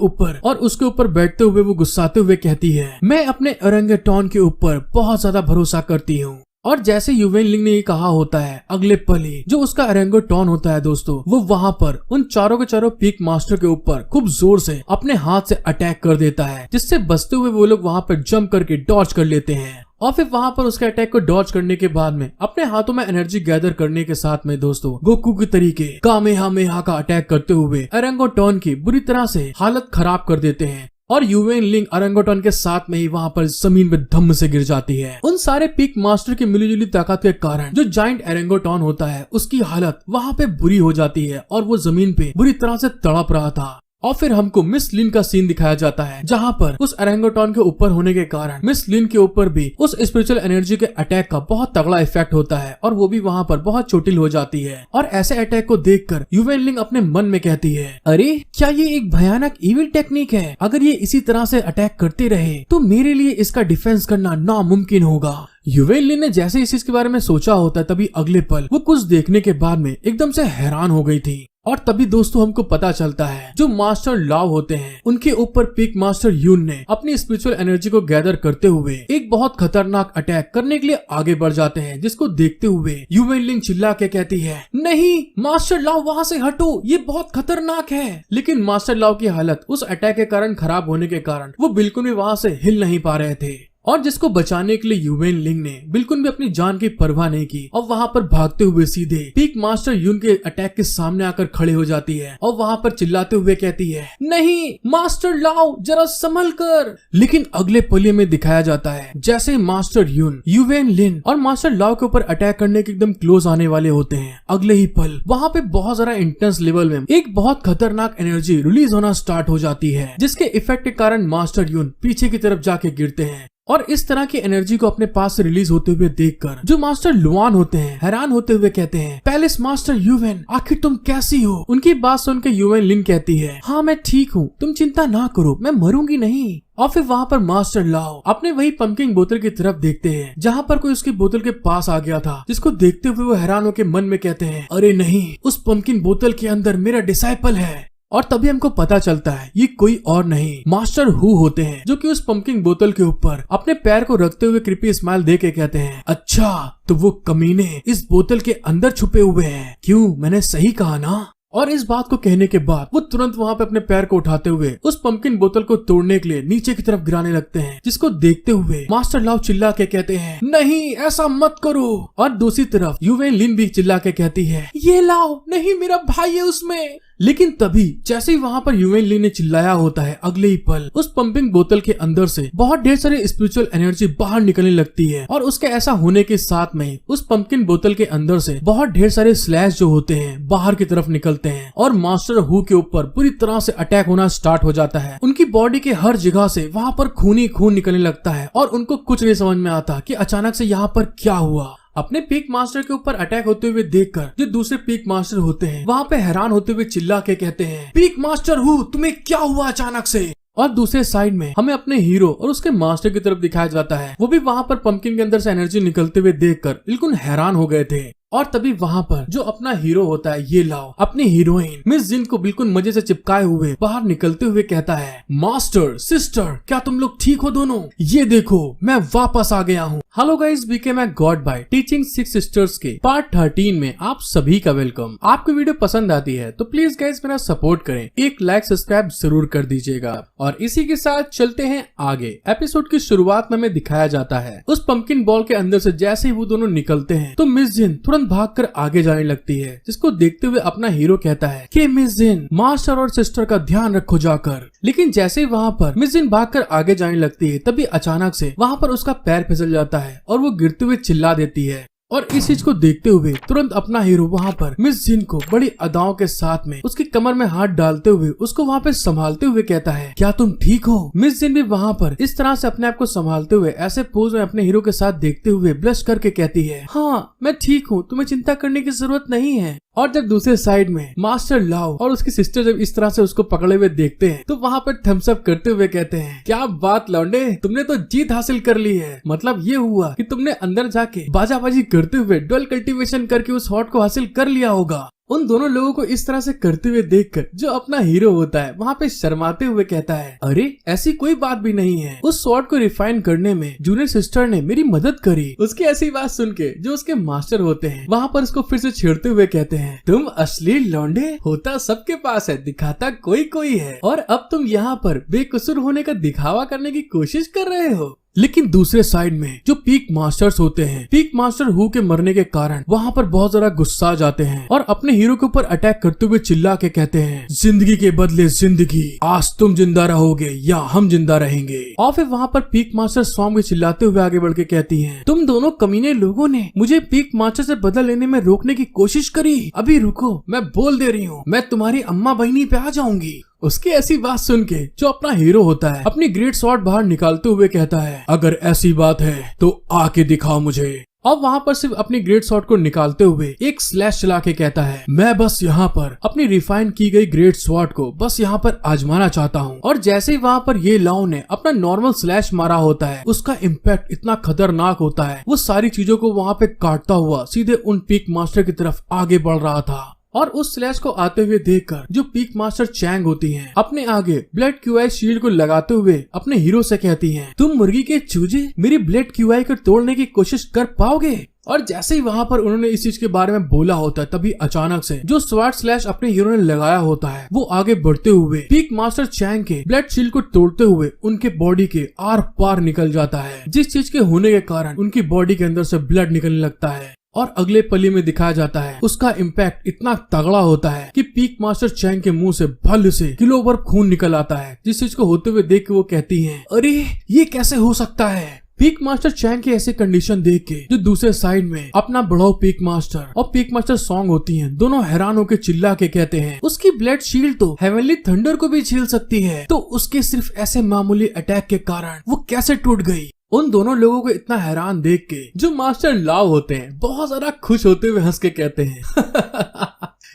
[SPEAKER 1] ऊपर बैठते हुए वो गुस्साते हुए कहती है मैं अपने ओरेंगेटॉन के ऊपर बहुत ज्यादा भरोसा करती हूँ। और जैसे युवेन लिंग ने ये कहा होता है, अगले पल ही जो उसका ओरेंगेटॉन होता है दोस्तों, वो वहाँ पर उन चारों के चारों पीक मास्टर के ऊपर खूब जोर से अपने हाथ से अटैक कर देता है, जिससे बचते हुए वो लोग वहाँ पर जंप करके डॉज कर लेते हैं। और फिर वहाँ पर उसके अटैक को डॉज करने के बाद में अपने हाथों में एनर्जी गैदर करने के साथ में दोस्तों गोकू की तरीके कामेहामेहा का अटैक करते हुए ओरेंगेटॉन की बुरी तरह से हालत खराब कर देते हैं और युवेन लिंग ओरेंगेटॉन के साथ में ही वहाँ पर जमीन पे धम्म से गिर जाती है। उन सारे पीक मास्टर की मिलीजुली ताकत के कारण जो जाइंट ओरेंगेटॉन होता है उसकी हालत वहाँ पे बुरी हो जाती है और वो जमीन पे बुरी तरह से तड़प रहा था। और फिर हमको मिस लिन का सीन दिखाया जाता है, जहाँ पर उस ओरेंगेटॉन के ऊपर होने के कारण मिस लिन के ऊपर भी उस स्पिरिचुअल एनर्जी के अटैक का बहुत तगड़ा इफेक्ट होता है और वो भी वहाँ पर बहुत चोटिल हो जाती है। और ऐसे अटैक को देखकर युवेन लिंग अपने मन में कहती है अरे क्या ये एक भयानक इविल टेक्निक है, अगर ये इसी तरह से अटैक करते रहे तो मेरे लिए इसका डिफेंस करना नामुमकिन होगा। युवेन लिन ने जैसे इस चीज के बारे में सोचा होता है तभी अगले पल वो कुछ देखने के बाद में एकदम से हैरान हो गई थी। और तभी दोस्तों हमको पता चलता है जो मास्टर लाओ होते हैं उनके ऊपर पीक मास्टर यून ने अपनी स्पिरिचुअल एनर्जी को गैदर करते हुए एक बहुत खतरनाक अटैक करने के लिए आगे बढ़ जाते हैं, जिसको देखते हुए युवेन लिंग चिल्ला के कहती है नहीं मास्टर लाओ वहाँ से हटो, ये बहुत खतरनाक है। लेकिन मास्टर लाओ की हालत उस अटैक के कारण खराब होने के कारण वो बिल्कुल भी वहाँ से हिल नहीं पा रहे थे और जिसको बचाने के लिए युवेन लिंग ने बिल्कुल भी अपनी जान की परवाह नहीं की और वहाँ पर भागते हुए सीधे पीक मास्टर यून के अटैक के सामने आकर खड़े हो जाती है और वहाँ पर चिल्लाते हुए कहती है नहीं मास्टर लाओ जरा संभल कर। लेकिन अगले पल में दिखाया जाता है जैसे मास्टर यून युवेन लिन और मास्टर लाओ के ऊपर अटैक करने के एकदम क्लोज आने वाले होते हैं, अगले ही पल वहाँ पे बहुत सारा इंटेंस लेवल में एक बहुत खतरनाक एनर्जी रिलीज होना स्टार्ट हो जाती है, जिसके इफेक्ट के कारण मास्टर यून पीछे की तरफ जाके गिरते हैं। और इस तरह की एनर्जी को अपने पास से रिलीज होते हुए देखकर जो मास्टर लुआन होते हैं हैरान होते हुए कहते हैं पैलेस मास्टर युवेन आखिर तुम कैसी हो। उनकी बात सुनकर युवेन लिन कहती है हाँ मैं ठीक हूँ, तुम चिंता ना करो, मैं मरूंगी नहीं। और फिर वहाँ पर मास्टर लाओ अपने वही पंपकिन बोतल की तरफ देखते हैं जहाँ पर कोई उसकी बोतल के पास आ गया था, जिसको देखते हुए वो हैरान होकर मन में कहते हैं अरे नहीं, उस पंपकिन बोतल के अंदर मेरा डिसाइपल है। और तभी हमको पता चलता है ये कोई और नहीं मास्टर हु होते हैं, जो कि उस पंपकिन बोतल के ऊपर अपने पैर को रखते हुए क्रीपी स्माइल दे के कहते हैं अच्छा तो वो कमीने इस बोतल के अंदर छुपे हुए हैं, क्यों मैंने सही कहा ना। और इस बात को कहने के बाद वो तुरंत वहाँ पे अपने पैर को उठाते हुए उस पंपकिन बोतल को तोड़ने के लिए नीचे की तरफ गिराने लगते हैं, जिसको देखते हुए मास्टर लाओ चिल्ला के कहते हैं नहीं ऐसा मत करो। और दूसरी तरफ युवेन लिन भी चिल्ला के कहती है ये लाओ नहीं मेरा भाई है उसमें। लेकिन तभी जैसे ही वहाँ पर युवेन लिन ने चिल्लाया होता है अगले ही पल उस पंपिंग बोतल के अंदर से बहुत ढेर सारी स्पिरिचुअल एनर्जी बाहर निकलने लगती है और उसके ऐसा होने के साथ में उस पंपकिन बोतल के अंदर से बहुत ढेर सारे स्लैश जो होते हैं बाहर की तरफ निकलते हैं और मास्टर हु के ऊपर पूरी तरह से अटैक होना स्टार्ट हो जाता है। उनकी बॉडी के हर जगह से वहाँ पर खून ही खून निकलने लगता है और उनको कुछ नहीं समझ में आता कि अचानक से यहाँ पर क्या हुआ। अपने पीक मास्टर के ऊपर अटैक होते हुए देखकर जो दूसरे पीक मास्टर होते हैं वहाँ पे हैरान होते हुए चिल्ला के कहते हैं पीक मास्टर हु तुम्हें क्या हुआ अचानक से। और दूसरे साइड में हमें अपने हीरो और उसके मास्टर की तरफ दिखाया जाता है, वो भी वहाँ पर पंपकिन के अंदर से एनर्जी निकलते हुए देखकर बिल्कुल हैरान हो गए थे। और तभी वहाँ पर जो अपना हीरो होता है ये लाओ अपनी हीरोइन मिस जिन को बिल्कुल मजे से चिपकाए हुए बाहर निकलते हुए कहता है मास्टर सिस्टर क्या तुम लोग ठीक हो दोनों, ये देखो मैं वापस आ गया हूँ। हेलो गाइस, बीके मैं गॉड बाय टीचिंग 6 सिस्टर्स के पार्ट 13 में आप सभी का वेलकम। आपको वीडियो पसंद आती है तो प्लीज गाइस मेरा सपोर्ट करें, एक लाइक सब्सक्राइब जरूर कर दीजिएगा। और इसी के साथ चलते हैं आगे। एपिसोड की शुरुआत में हमें दिखाया जाता है उस पंपकिन बॉल के अंदर से जैसे ही वो दोनों निकलते हैं तो मिस जिन तुरंत तुरंत भागकर आगे जाने लगती है, जिसको देखते हुए अपना हीरो कहता है कि मिस जिन, मास्टर और सिस्टर का ध्यान रखो जाकर। लेकिन जैसे ही वहाँ पर मिस जिन भागकर आगे जाने लगती है, तभी अचानक से वहाँ पर उसका पैर फिसल जाता है और वो गिरते हुए चिल्ला देती है। और इस चीज को देखते हुए तुरंत अपना हीरो वहाँ पर मिस जिन को बड़ी अदाओं के साथ में उसकी कमर में हाथ डालते हुए उसको वहाँ पे संभालते हुए कहता है, क्या तुम ठीक हो? मिस जिन भी वहाँ पर इस तरह से अपने आप को संभालते हुए ऐसे पोज में अपने हीरो के साथ देखते हुए ब्लश करके कहती है, हाँ मैं ठीक हूँ, तुम्हें चिंता करने की जरूरत नहीं है। और जब दूसरे साइड में मास्टर लाओ और उसकी सिस्टर जब इस तरह से उसको पकड़े हुए देखते हैं, तो वहाँ पर थम्स अप करते हुए कहते हैं, क्या बात लौंडे, तुमने तो जीत हासिल कर ली है। मतलब ये हुआ कि तुमने अंदर जाके बाजाबाजी करते हुए डुअल कल्टीवेशन करके उस हॉट को हासिल कर लिया होगा। उन दोनों लोगों को इस तरह से करते हुए देखकर जो अपना हीरो होता है वहाँ पे शर्माते हुए कहता है, अरे ऐसी कोई बात भी नहीं है, उस स्वॉर्ड को रिफाइन करने में जूनियर सिस्टर ने मेरी मदद करी। उसकी ऐसी बात सुन के जो उसके मास्टर होते हैं वहाँ पर उसको फिर से छेड़ते हुए कहते हैं, तुम असली लौंडे, होता सबके पास है, दिखाता कोई कोई है, और अब तुम यहाँ पर बेकसूर होने का दिखावा करने की कोशिश कर रहे हो। लेकिन दूसरे साइड में जो पीक मास्टर्स होते हैं, पीक मास्टर हु के मरने के कारण वहाँ पर बहुत ज्यादा गुस्सा जाते हैं और अपने हीरो के ऊपर अटैक करते हुए चिल्ला के कहते हैं, जिंदगी के बदले जिंदगी, आज तुम जिंदा रहोगे या हम जिंदा रहेंगे। और फिर वहाँ पर पीक मास्टर सॉन्ग भी चिल्लाते हुए आगे बढ़ के कहती है, तुम दोनों कमीने लोगों ने मुझे पीक मास्टर से बदला लेने में रोकने की कोशिश करी, अभी रुको, मैं बोल दे रही हूँ, मैं तुम्हारी अम्मा बहनी पे आ जाऊंगी। उसकी ऐसी बात सुन के जो अपना हीरो होता है अपनी ग्रेट स्वॉर्ड बाहर निकालते हुए कहता है, अगर ऐसी बात है तो आके दिखाओ मुझे। और वहाँ पर सिर्फ अपनी ग्रेट स्वॉर्ड को निकालते हुए एक स्लैश चला के कहता है, मैं बस यहाँ पर अपनी रिफाइन की गई ग्रेट स्वॉर्ड को बस यहाँ पर आजमाना चाहता हूँ। और जैसे ही वहाँ पर ये लाओ ने अपना नॉर्मल स्लैश मारा होता है, उसका इम्पैक्ट इतना खतरनाक होता है, वो सारी चीजों को वहाँ पे काटता हुआ सीधे उन पीक मास्टर की तरफ आगे बढ़ रहा था। और उस स्लैश को आते हुए देखकर जो पीक मास्टर चैंग होती हैं, अपने आगे ब्लड क्यूआई शील्ड को लगाते हुए अपने हीरो से कहती हैं, तुम मुर्गी के चूजे मेरी ब्लड क्यूआई को तोड़ने की कोशिश कर पाओगे। और जैसे ही वहाँ पर उन्होंने इस चीज के बारे में बोला होता है, तभी अचानक से जो स्वॉर्ड स्लैश अपने हीरो ने लगाया होता है वो आगे बढ़ते हुए पीक मास्टर चैंग के ब्लड शील्ड को तोड़ते हुए उनके बॉडी के आर पार निकल जाता है, जिस चीज के होने के कारण उनकी बॉडी के अंदर से ब्लड निकलने लगता है। और अगले पली में दिखाया जाता है उसका इम्पैक्ट इतना तगड़ा होता है कि पीक मास्टर चैंग के मुंह से भल से किलो भर खून निकल आता है, जिस चीज को होते हुए देख के वो कहती हैं, अरे ये कैसे हो सकता है। पीक मास्टर चैंग की ऐसी कंडीशन देख के जो दूसरे साइड में अपना बड़ाओ पीक मास्टर और पीक मास्टर सॉन्ग होती हैं, दोनों हैरान होकर चिल्ला के कहते हैं, उसकी ब्लड शील्ड तो हेवनली थंडर को भी झेल सकती है, तो उसके सिर्फ ऐसे मामूली अटैक के कारण वो कैसे टूट गई। उन दोनों लोगों को इतना हैरान देख के जो मास्टर लाओ होते हैं बहुत ज्यादा खुश होते हुए हंस के कहते हैं,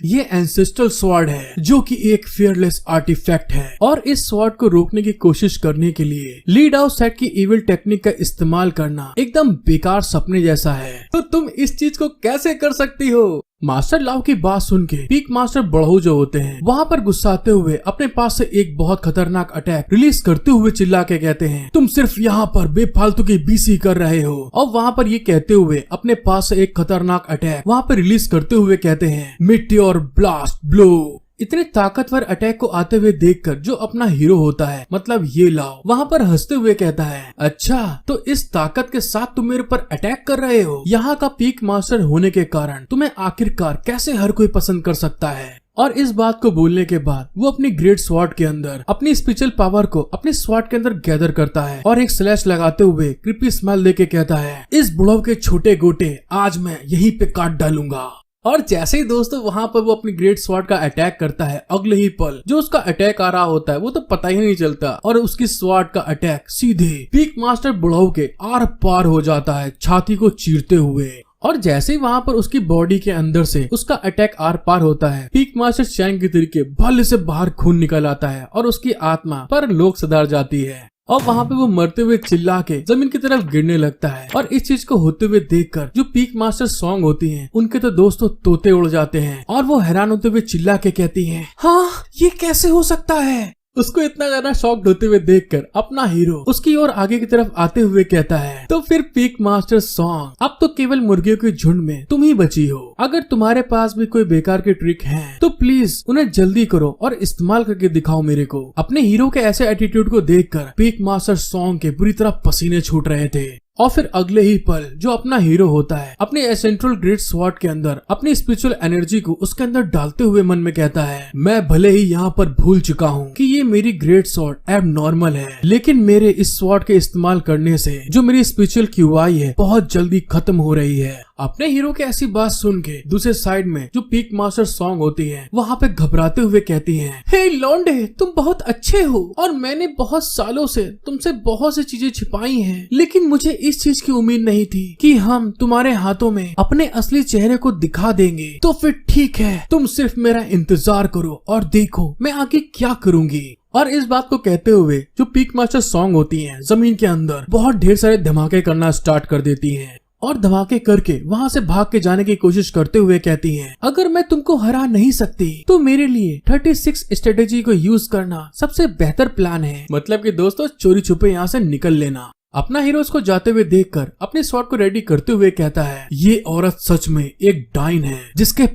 [SPEAKER 1] ये एंसेस्ट्रल स्वॉर्ड है जो कि एक फेयरलेस आर्टिफैक्ट है, और इस स्वॉर्ड को रोकने की कोशिश करने के लिए लीड आउट सेट की इविल टेक्निक का इस्तेमाल करना एकदम बेकार सपने जैसा है, तो तुम इस चीज को कैसे कर सकती हो। मास्टर लाओ की बात सुन के पीक मास्टर बड़हू जो होते हैं वहाँ पर गुस्साते हुए अपने पास से एक बहुत खतरनाक अटैक रिलीज करते हुए चिल्ला के कहते हैं, तुम सिर्फ यहाँ पर बेफालतू की बीसी कर रहे हो। और वहाँ पर ये कहते हुए अपने पास से एक खतरनाक अटैक वहाँ पर रिलीज करते हुए कहते हैं, मीटियोर ब्लास्ट ब्लो। इतने ताकतवर अटैक को आते हुए देखकर जो अपना हीरो होता है मतलब ये लाओ वहाँ पर हंसते हुए कहता है, अच्छा तो इस ताकत के साथ तुम मेरे ऊपर अटैक कर रहे हो। यहाँ का पीक मास्टर होने के कारण तुम्हें आखिरकार कैसे हर कोई पसंद कर सकता है। और इस बात को बोलने के बाद वो अपनी ग्रेट स्वॉर्ड के अंदर अपनी स्पेशल पावर को अपने स्वॉर्ड के अंदर गैदर करता है और एक स्लैश लगाते हुए क्रिपी स्मेल देके कहता है, इस बुढ़ाऊ के छोटे गोटे आज मैं यहीं पे काट डालूंगा। और जैसे ही दोस्तों वहाँ पर वो अपनी ग्रेट स्वॉर्ड का अटैक करता है, अगले ही पल जो उसका अटैक आ रहा होता है वो तो पता ही नहीं चलता और उसकी स्वॉर्ड का अटैक सीधे पीक मास्टर बुढ़ाऊ के आर पार हो जाता है, छाती को चीरते हुए। और जैसे ही वहाँ पर उसकी बॉडी के अंदर से उसका अटैक आर पार होता है, पीक मास्टर चैंग के तरीके भल्ले से बाहर खून निकल आता है और उसकी आत्मा पर लोक सदार जाती है। और वहाँ पे वो मरते हुए चिल्ला के जमीन की तरफ गिरने लगता है। और इस चीज को होते हुए देखकर जो पीक मास्टर सॉन्ग होती हैं उनके तो दोस्तों तोते उड़ जाते हैं और वो हैरान होते हुए चिल्ला के कहती हैं, हाँ ये कैसे हो सकता है। उसको इतना ज्यादा शॉक्ड होते हुए देखकर अपना हीरो उसकी ओर आगे की तरफ आते हुए कहता है, तो फिर पीक मास्टर सॉन्ग अब तो केवल मुर्गियों के झुंड में तुम ही बची हो। अगर तुम्हारे पास भी कोई बेकार के ट्रिक है तो प्लीज उन्हें जल्दी करो और इस्तेमाल करके दिखाओ मेरे को। अपने हीरो के ऐसे एटीट्यूड को देखकर पीक मास्टर सॉन्ग के बुरी तरह पसीने छूट रहे थे। और फिर अगले ही पल जो अपना हीरो होता है अपने एसेंट्रल ग्रेट स्वॉर्ड के अंदर अपनी स्पिरिचुअल एनर्जी को उसके अंदर डालते हुए मन में कहता है, मैं भले ही यहाँ पर भूल चुका हूँ कि ये मेरी ग्रेट स्वॉर्ड एब नॉर्मल है, लेकिन मेरे इस स्वॉर्ड के इस्तेमाल करने से जो मेरी स्पिरिचुअल क्यूआई है बहुत जल्दी खत्म हो रही है। अपने हीरो के ऐसी बात सुन के दूसरे साइड में जो पीक मास्टर सॉन्ग होती है वहाँ पे घबराते हुए कहती है, हे लौंडे तुम बहुत अच्छे हो और मैंने बहुत सालों से तुमसे बहुत सी चीजें छिपाई हैं, लेकिन मुझे इस चीज की उम्मीद नहीं थी कि हम तुम्हारे हाथों में अपने असली चेहरे को दिखा देंगे। तो फिर ठीक है, तुम सिर्फ मेरा इंतजार करो और देखो मैं आगे क्या करूंगी। और इस बात को कहते हुए जो पीक मास्टर सॉन्ग होती है जमीन के अंदर बहुत ढेर सारे धमाके करना स्टार्ट कर देती है और धमाके करके वहाँ से भाग के जाने की कोशिश करते हुए कहती हैं, अगर मैं तुमको हरा नहीं सकती तो मेरे लिए 36 स्ट्रेटेजी को यूज करना सबसे बेहतर प्लान है। मतलब कि दोस्तों चोरी छुपे यहाँ से निकल लेना। अपना हीरो उसको जाते हुए देखकर अपने स्वॉर्ड को रेडी करते हुए कहता है, ये औरत सच में एक डाइन है जिसके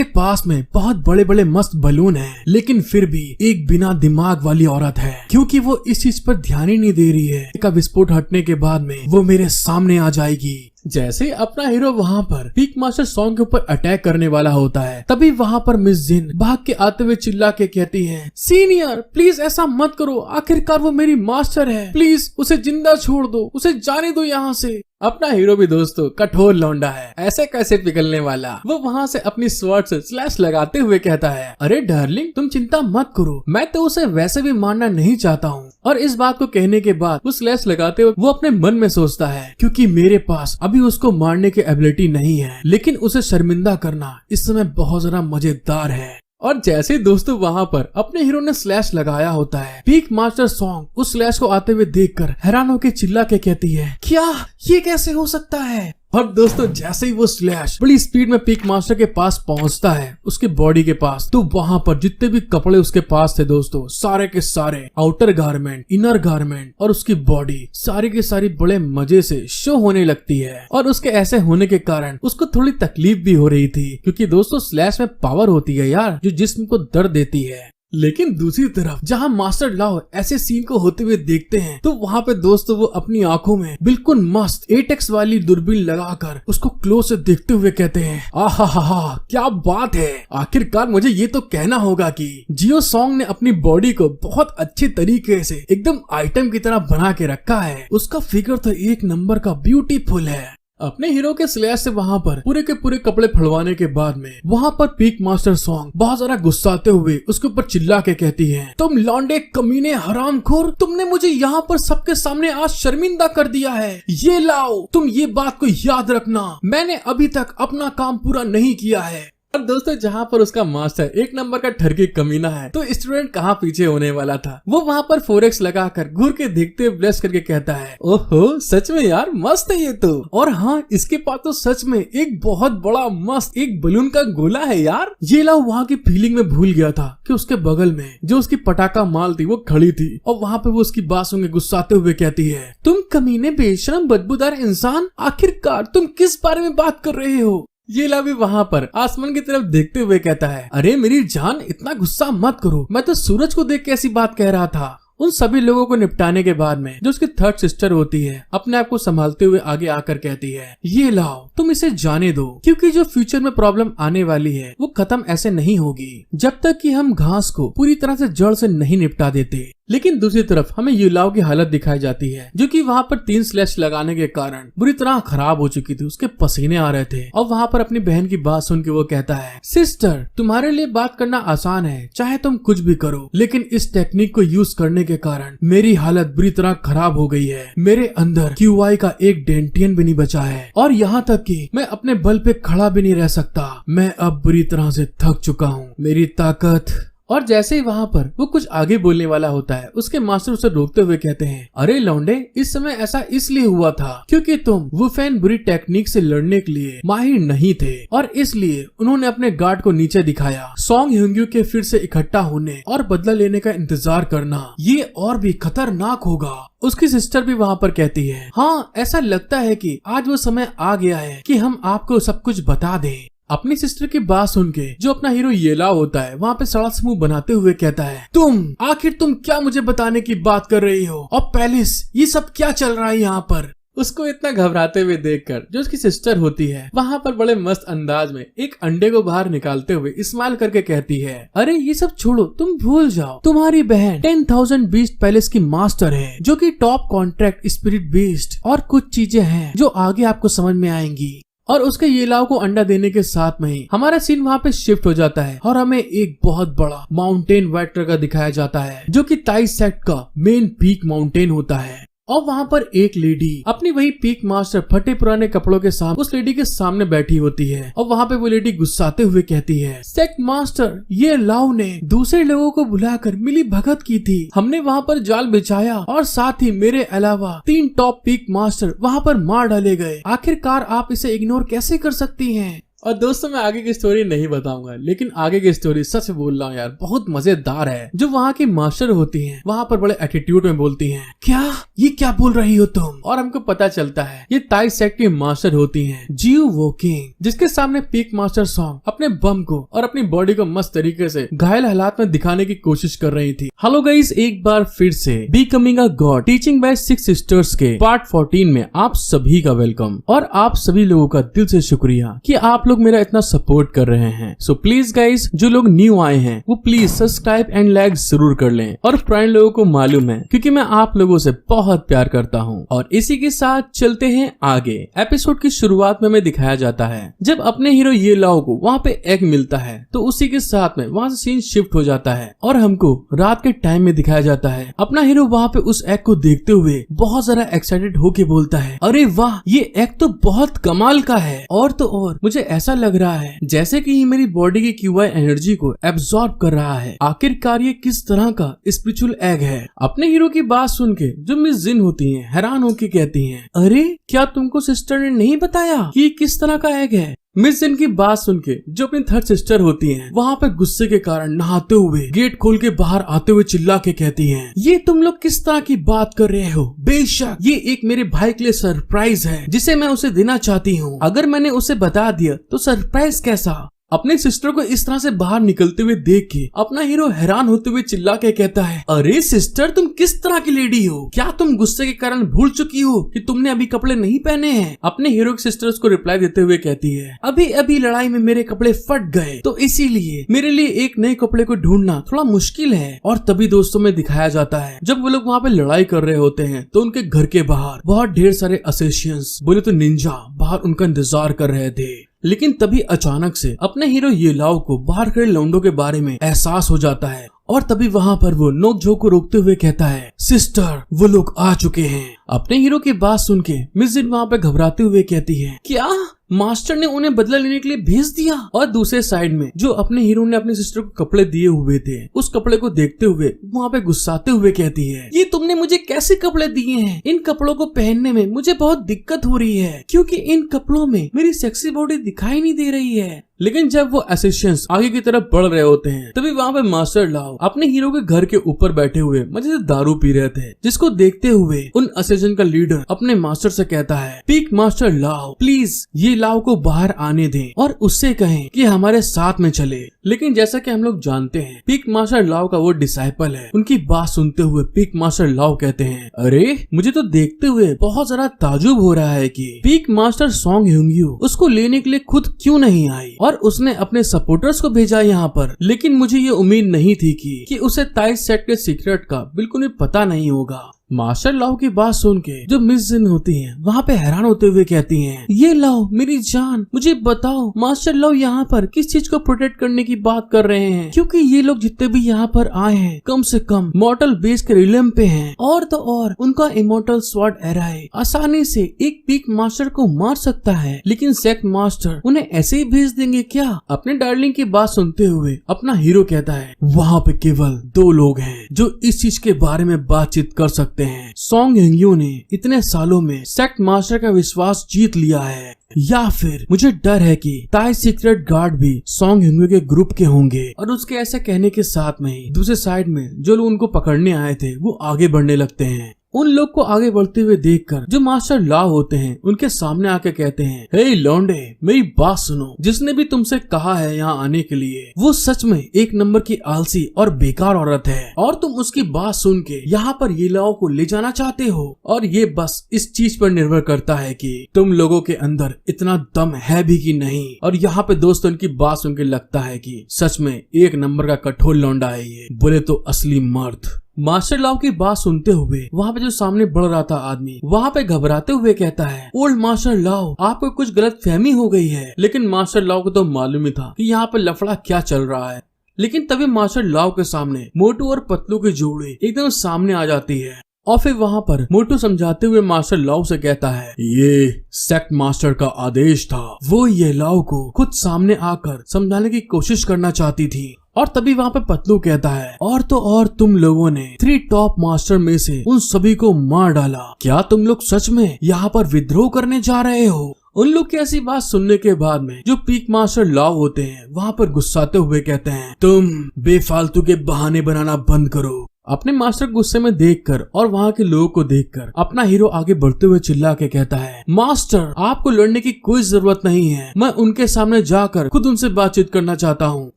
[SPEAKER 1] पास में बहुत बड़े बड़े मस्त बलून हैं, लेकिन फिर भी एक बिना दिमाग वाली औरत है क्योंकि वो इस चीज पर ध्यान ही नहीं दे रही है। का विस्फोट हटने के बाद में वो मेरे सामने आ जाएगी। जैसे अपना हीरो वहाँ पर पीक मास्टर सॉन्ग के ऊपर अटैक करने वाला होता है तभी वहाँ पर मिस जिन भाग के आते हुए चिल्ला के कहती है, सीनियर प्लीज ऐसा मत करो, आखिरकार वो मेरी मास्टर है, प्लीज उसे जिंदा छोड़ दो, उसे जाने दो यहाँ से। अपना हीरो भी दोस्तों कठोर लौंडा है, ऐसे कैसे पिघलने वाला। वो वहाँ से अपनी स्वॉर्ड से स्लैश लगाते हुए कहता है, अरे डार्लिंग तुम चिंता मत करो, मैं तो उसे वैसे भी मारना नहीं चाहता हूँ। और इस बात को कहने के बाद वो स्लैश लगाते हुए वो अपने मन में सोचता है, क्योंकि मेरे पास अभी उसको मारने की एबिलिटी नहीं है, लेकिन उसे शर्मिंदा करना इस समय बहुत ज्यादा मजेदार है। और जैसे दोस्तों वहाँ पर अपने हीरो ने स्लैश लगाया होता है, पीक मास्टर सॉन्ग उस स्लैश को आते हुए देखकर हैरान होकर चिल्ला के कहती है, क्या ये कैसे हो सकता है। और दोस्तों जैसे ही वो स्लैश बड़ी स्पीड में पीक मास्टर के पास पहुंचता है उसके बॉडी के पास, तो वहाँ पर जितने भी कपड़े उसके पास थे दोस्तों सारे के सारे आउटर गारमेंट, इनर गारमेंट और उसकी बॉडी सारी की सारी बड़े मजे से शो होने लगती है। और उसके ऐसे होने के कारण उसको थोड़ी तकलीफ भी हो रही थी, क्योंकि दोस्तों स्लैश में पावर होती है यार जो जिस्म को दर्द देती है। लेकिन दूसरी तरफ जहाँ मास्टर लाओ ऐसे सीन को होते हुए देखते हैं तो वहाँ पे दोस्तों वो अपनी आंखों में बिल्कुल मस्त 8x वाली दूरबीन लगाकर उसको क्लोज से देखते हुए कहते हैं, आहा क्या बात है। आखिरकार मुझे ये तो कहना होगा कि जियो सॉन्ग ने अपनी बॉडी को बहुत अच्छे तरीके से एकदम आइटम की तरह बना के रखा है। उसका फिगर तो एक नंबर का ब्यूटीफुल है। अपने हीरो के स्लैश से वहाँ पर पूरे के पूरे कपड़े फड़वाने के बाद में वहाँ पर पीक मास्टर सॉन्ग बहुत ज्यादा गुस्साते हुए उसके ऊपर चिल्ला के कहती है, तुम लौंडे कमीने हरामखोर, तुमने मुझे यहाँ पर सबके सामने आज शर्मिंदा कर दिया है। ये लाओ, तुम ये बात को याद रखना, मैंने अभी तक अपना काम पूरा नहीं किया है। और दोस्तों जहाँ पर उसका मास्टर एक नंबर का ठरकी कमीना है तो स्टूडेंट कहाँ पीछे होने वाला था। वो वहाँ पर 4x लगाकर घूर के देखते हुए ब्लेस करके कहता है, ओहो सच में यार मस्त है ये तो। और हाँ इसके पास तो सच में एक बहुत बड़ा मस्त एक बलून का गोला है यार। ये लाओ वहाँ की फीलिंग में भूल गया था कि उसके बगल में जो उसकी पटाखा माल थी वो खड़ी थी और वहाँ पे वो उसकी बात सुन के गुस्साते हुए कहती है, तुम कमीने बेशरम बदबूदार इंसान, आखिरकार तुम किस बारे में बात कर रहे हो। ये ला भी वहाँ पर आसमान की तरफ देखते हुए कहता है, अरे मेरी जान इतना गुस्सा मत करो, मैं तो सूरज को देख के ऐसी बात कह रहा था। उन सभी लोगों को निपटाने के बाद में जो उसकी थर्ड सिस्टर होती है अपने आप को संभालते हुए आगे आकर कहती है, ये लाओ तुम इसे जाने दो, क्योंकि जो फ्यूचर में प्रॉब्लम आने वाली है वो खत्म ऐसे नहीं होगी जब तक कि हम घास को पूरी तरह से जड़ से नहीं निपटा देते। लेकिन दूसरी तरफ हमें युलाओ की हालत दिखाई जाती है जो कि वहाँ पर 3 स्लैश लगाने के कारण बुरी तरह खराब हो चुकी थी, उसके पसीने आ रहे थे। और वहाँ पर अपनी बहन की बात सुन के वो कहता है, सिस्टर तुम्हारे लिए बात करना आसान है, चाहे तुम कुछ भी करो, लेकिन इस टेक्निक को यूज करने के कारण मेरी हालत बुरी तरह खराब हो गई है। मेरे अंदर क्यूआई का एक डेंटियन भी नहीं बचा है और यहाँ तक कि मैं अपने बल पे खड़ा भी नहीं रह सकता। मैं अब बुरी तरह से थक चुका हूँ, मेरी ताकत। और जैसे ही वहाँ पर वो कुछ आगे बोलने वाला होता है उसके मास्टर उसे रोकते हुए कहते हैं, अरे लौंडे इस समय ऐसा इसलिए हुआ था क्योंकि तुम वुफेन बुरी टेक्निक से लड़ने के लिए माहिर नहीं थे और इसलिए उन्होंने अपने गार्ड को नीचे दिखाया। सॉन्ग ह्यूंग्यू के फिर से इकट्ठा होने और बदला लेने का इंतजार करना ये और भी खतरनाक होगा। उसकी सिस्टर भी वहाँ पर कहती है, हाँ ऐसा लगता है कि आज वो समय आ गया है कि हम आपको सब कुछ बता दें। अपनी सिस्टर की बात सुन के जो अपना हीरो येला होता है वहाँ पे सड़ा से मुंह बनाते हुए कहता है, तुम क्या मुझे बताने की बात कर रही हो, और पैलिस ये सब क्या चल रहा है यहाँ पर। उसको इतना घबराते हुए देखकर जो उसकी सिस्टर होती है वहाँ पर बड़े मस्त अंदाज में एक अंडे को बाहर निकालते हुए इस्माइल करके कहती है, अरे ये सब छोड़ो, तुम भूल जाओ, तुम्हारी बहन 10,000 बीस्ट पैलेस की मास्टर है, जो कि टॉप कॉन्ट्रैक्ट स्पिरिट बीस्ट और कुछ चीजें हैं जो आगे आपको समझ में आएंगी। और उसके येलाओ को अंडा देने के साथ में ही हमारा सीन वहाँ पे शिफ्ट हो जाता है और हमें एक बहुत बड़ा माउंटेन वेक्टर का दिखाया जाता है, जो कि ताई सेक्ट का मेन पीक माउंटेन होता है। और वहाँ पर एक लेडी अपनी वही पीक मास्टर फटे पुराने कपड़ों के साथ उस लेडी के सामने बैठी होती है और वहाँ पे वो लेडी गुस्साते हुए कहती है, सेक्ट मास्टर, ये लाओ ने दूसरे लोगों को बुलाकर मिली भगत की थी, हमने वहाँ पर जाल बिछाया और साथ ही मेरे अलावा 3 टॉप पीक मास्टर वहाँ पर मार डाले गए। आखिरकार आप इसे इग्नोर कैसे कर सकती हैं? और दोस्तों मैं आगे की स्टोरी नहीं बताऊंगा, लेकिन आगे की स्टोरी सच बोल रहा हूँ यार बहुत मजेदार है। जो वहाँ की मास्टर होती हैं वहाँ पर बड़े एटीट्यूड में बोलती हैं, क्या ये क्या बोल रही हो तुम? और हमको पता चलता है ये ताई सेक्ट की मास्टर होती हैं जियो वोकिंग, जिसके सामने पीक मास्टर सॉन्ग अपने बम को और अपनी बॉडी को मस्त तरीके से घायल हालात में दिखाने की कोशिश कर रही थी। हेलो गाइस, एक बार फिर से becoming a God teaching bye 6 sisters के पार्ट 14 में आप सभी का वेलकम। और आप सभी लोगों का दिल से शुक्रिया कि आप लोग मेरा इतना सपोर्ट कर रहे हैं। सो प्लीज गाइस, जो लोग न्यू आए हैं वो प्लीज सब्सक्राइब एंड लाइक जरूर कर लें। और पुराने लोगों को मालूम है क्योंकि मैं आप लोगों से बहुत प्यार करता हूँ। और इसी के साथ चलते हैं आगे। एपिसोड की शुरुआत में हमें दिखाया जाता है जब अपने हीरो ये लाओ को वहाँ पे एग मिलता है, तो उसी के साथ में वहाँ से सीन शिफ्ट हो जाता है और हमको रात के टाइम में दिखाया जाता है। अपना हीरो वहाँ पे उस एग को देखते हुए बहुत ज्यादा एक्साइटेड होके बोलता है, अरे वाह, ये एग तो बहुत कमाल का है। और तो और मुझे ऐसा लग रहा है जैसे कि ये मेरी बॉडी की क्यूआई एनर्जी को एब्सॉर्ब कर रहा है। आखिरकार ये किस तरह का स्पिरिचुअल एग है? अपने हीरो की बात सुन के जो मिस जिन होती हैं हैरान होके कहती हैं, अरे क्या तुमको सिस्टर ने नहीं बताया कि ये किस तरह का एग है? मिस जिन की बात सुन के जो अपनी थर्ड सिस्टर होती हैं वहाँ पे गुस्से के कारण नहाते हुए गेट खोल के बाहर आते हुए चिल्ला के कहती हैं, ये तुम लोग किस तरह की बात कर रहे हो? बेशक ये एक मेरे भाई के लिए सरप्राइज है जिसे मैं उसे देना चाहती हूँ। अगर मैंने उसे बता दिया तो सरप्राइज कैसा? अपने सिस्टर को इस तरह से बाहर निकलते हुए देख के अपना हीरो हैरान होते हुए चिल्ला के कहता है, अरे सिस्टर, तुम किस तरह की लेडी हो? क्या तुम गुस्से के कारण भूल चुकी हो कि तुमने अभी कपड़े नहीं पहने हैं? अपने हीरो की सिस्टर उसको रिप्लाई देते हुए कहती है, अभी अभी लड़ाई में मेरे कपड़े फट गए, तो इसीलिए मेरे लिए एक नए कपड़े को ढूंढना थोड़ा मुश्किल है। और तभी दोस्तों में दिखाया जाता है जब वो लोग वहाँ पे लड़ाई कर रहे होते हैं तो उनके घर के बाहर बहुत ढेर सारे असेसियंस, बोले तो निंजा, बाहर उनका इंतजार कर रहे थे। लेकिन तभी अचानक से अपने हीरो ये लाओ को बाहर खड़े लौंडों के बारे में एहसास हो जाता है और तभी वहाँ पर वो नोक झोंक को रोकते हुए कहता है, सिस्टर, वो लोग आ चुके हैं। अपने हीरो की बात सुन के मिस जिन वहाँ पे घबराते हुए कहती है, क्या मास्टर ने उन्हें बदला लेने के लिए भेज दिया? और दूसरे साइड में जो अपने हीरो ने अपनी सिस्टर को कपड़े दिए हुए थे उस कपड़े को देखते हुए वहाँ पे गुस्साते हुए कहती है, ये तुमने मुझे कैसे कपड़े दिए हैं? इन कपड़ों को पहनने में मुझे बहुत दिक्कत हो रही है क्योंकि इन कपड़ों में मेरी सेक्सी बॉडी दिखाई नहीं दे रही है। लेकिन जब वो एसिस्टेंट्स आगे की तरफ बढ़ रहे होते हैं तभी वहाँ पे मास्टर लाओ अपने हीरो के घर के ऊपर बैठे हुए मजे से दारू पी रहे थे, जिसको देखते हुए उन असेसिन का लीडर अपने मास्टर से कहता है, पीक मास्टर लाओ, प्लीज ये लाओ को बाहर आने दें और उससे कहें कि हमारे साथ में चले। लेकिन जैसा कि हम लोग जानते हैं पीक मास्टर लाओ का वो डिसाइपल है। उनकी बात सुनते हुए पीक मास्टर लाओ कहते हैं, अरे मुझे तो देखते हुए बहुत ज्यादा ताजुब हो रहा है कि पीक मास्टर सॉन्ग ह्यूंग्यू उसको लेने के लिए खुद क्यों नहीं आई और उसने अपने सपोर्टर्स को भेजा यहाँ पर। लेकिन मुझे ये उम्मीद नहीं थी कि उसे ताई सेट के सीक्रेट का बिल्कुल भी पता नहीं होगा। मास्टर लाओ की बात सुन के जो मिस जिन होती हैं वहाँ पे हैरान होते हुए कहती हैं, ये लाओ मेरी जान, मुझे बताओ मास्टर लाओ यहाँ पर किस चीज को प्रोटेक्ट करने की बात कर रहे हैं? क्योंकि ये लोग जितने भी यहाँ पर आए हैं कम से कम मॉर्टल बेस के रिलम पे हैं और तो और उनका इमोर्टल स्वॉर्ड एराई आसानी से एक पीक मास्टर को मार सकता है। लेकिन सेक्ट मास्टर उन्हें ऐसे ही भेज देंगे क्या? अपने डार्लिंग की बात सुनते हुए अपना हीरो कहता है, वहाँ पे केवल 2 लोग हैं जो इस चीज के बारे में बातचीत कर सकते हैं। सॉन्ग ह्यूंग्यू ने इतने सालों में सेक्ट मास्टर का विश्वास जीत लिया है, या फिर मुझे डर है कि ताई सीक्रेट गार्ड भी सॉन्ग ह्यूंग्यू के ग्रुप के होंगे। और उसके ऐसे कहने के साथ में ही दूसरे साइड में जो लोग उनको पकड़ने आए थे वो आगे बढ़ने लगते हैं। उन लोग को आगे बढ़ते हुए देखकर जो मास्टर लाओ होते हैं उनके सामने आके कहते हैं, हे लौंडे, मेरी बात सुनो, जिसने भी तुमसे कहा है यहाँ आने के लिए वो सच में एक नंबर की आलसी और बेकार औरत है, और तुम उसकी बात सुन के यहाँ पर ये लाओ को ले जाना चाहते हो, और ये बस इस चीज पर निर्भर करता है कि तुम लोगों के अंदर इतना दम है भी कि नहीं। और यहाँ पे दोस्तों उनकी बात सुन के लगता है कि सच में एक नंबर का कठोर लौंडा है ये, बोले तो असली मर्द। मास्टर लाओ की बात सुनते हुए वहाँ पे जो सामने बढ़ रहा था आदमी वहाँ पे घबराते हुए कहता है, ओल्ड मास्टर लाओ, आपको कुछ गलत फहमी हो गई है। लेकिन मास्टर लाओ को तो मालूम ही था कि यहाँ पे लफड़ा क्या चल रहा है। लेकिन तभी मास्टर लाओ के सामने मोटू और पतलू की जोड़ी एकदम सामने आ जाती है, और फिर वहाँ पर मोटू समझाते हुए मास्टर लाओ से कहता है, ये सेक्ट मास्टर का आदेश था। वो ये लाओ को खुद सामने आकर समझाने की कोशिश करना चाहती थी। और तभी वहाँ पे पतलू कहता है, और तो और तुम लोगों ने 3 टॉप मास्टर में से उन सभी को मार डाला। क्या तुम लोग सच में यहाँ पर विद्रोह करने जा रहे हो? उन लोग की ऐसी बात सुनने के बाद में जो पीक मास्टर लाओ होते हैं वहाँ पर गुस्साते हुए कहते हैं, तुम बेफालतू के बहाने बनाना बंद करो। अपने मास्टर गुस्से में देखकर और वहाँ के लोगों को देखकर अपना हीरो आगे बढ़ते हुए चिल्ला के कहता है, मास्टर, आपको लड़ने की कोई जरूरत नहीं है, मैं उनके सामने जाकर खुद उनसे बातचीत करना चाहता हूँ।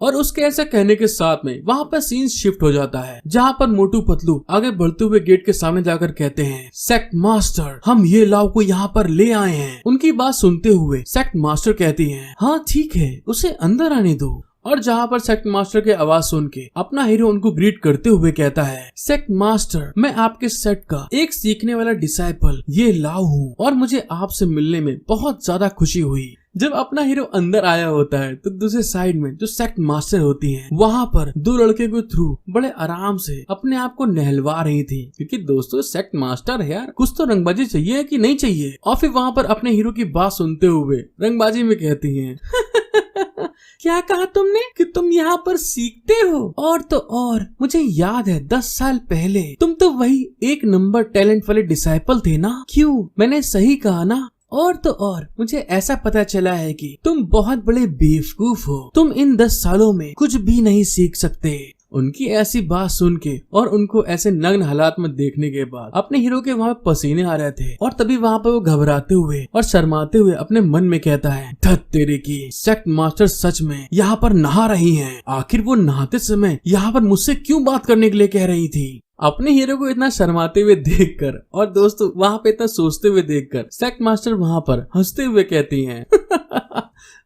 [SPEAKER 1] और उसके ऐसा कहने के साथ में वहाँ पर सीन शिफ्ट हो जाता है, जहाँ पर मोटू पतलू आगे बढ़ते हुए गेट के सामने जाकर कहते हैं, सेक्ट मास्टर, हम ये लाओ को यहाँ पर ले आए हैं। उनकी बात सुनते हुए सेक्ट मास्टर कहती है, हाँ ठीक है, उसे अंदर आने दो। और जहाँ पर सेक्ट मास्टर की आवाज सुन के अपना हीरो उनको ग्रीट करते हुए कहता है, सेक्ट मास्टर, मैं आपके सेट का एक सीखने वाला डिसाइपल ये लाओ हूँ, और मुझे आपसे मिलने में बहुत ज्यादा खुशी हुई। जब अपना हीरो अंदर आया होता है तो दूसरे साइड में जो सेक्ट मास्टर होती हैं वहाँ पर 2 लड़के को थ्रू बड़े आराम से अपने आप को नहलवा रही थी, क्योंकि दोस्तों सेक्ट मास्टर है यार, कुछ तो रंगबाजी चाहिए कि नहीं चाहिए। और फिर वहाँ पर अपने हीरो की बात सुनते हुए रंगबाजी में कहती है, क्या कहा तुमने कि तुम यहाँ पर सीखते हो? और तो और मुझे याद है 10 साल पहले तुम तो वही एक नंबर टैलेंट वाले डिसाइपल थे ना? क्यों, मैंने सही कहा ना? और तो और मुझे ऐसा पता चला है कि तुम बहुत बड़े बेवकूफ हो, तुम इन 10 सालों में कुछ भी नहीं सीख सकते। उनकी ऐसी बात सुन के और उनको ऐसे नग्न हालात में देखने के बाद अपने हीरो के वहाँ पसीने आ रहे थे, और तभी वहाँ पर वो घबराते हुए और शर्माते हुए अपने मन में कहता है, धत तेरे की, सेक्ट मास्टर सच में यहाँ पर नहा रही हैं। आखिर वो नहाते समय यहाँ पर मुझसे क्यों बात करने के लिए कह रही थी? अपने हीरो को इतना शर्माते हुए देखकर और दोस्तों वहाँ पे इतना सोचते हुए देखकर सेक्ट मास्टर वहाँ पर हंसते हुए कहती हैं,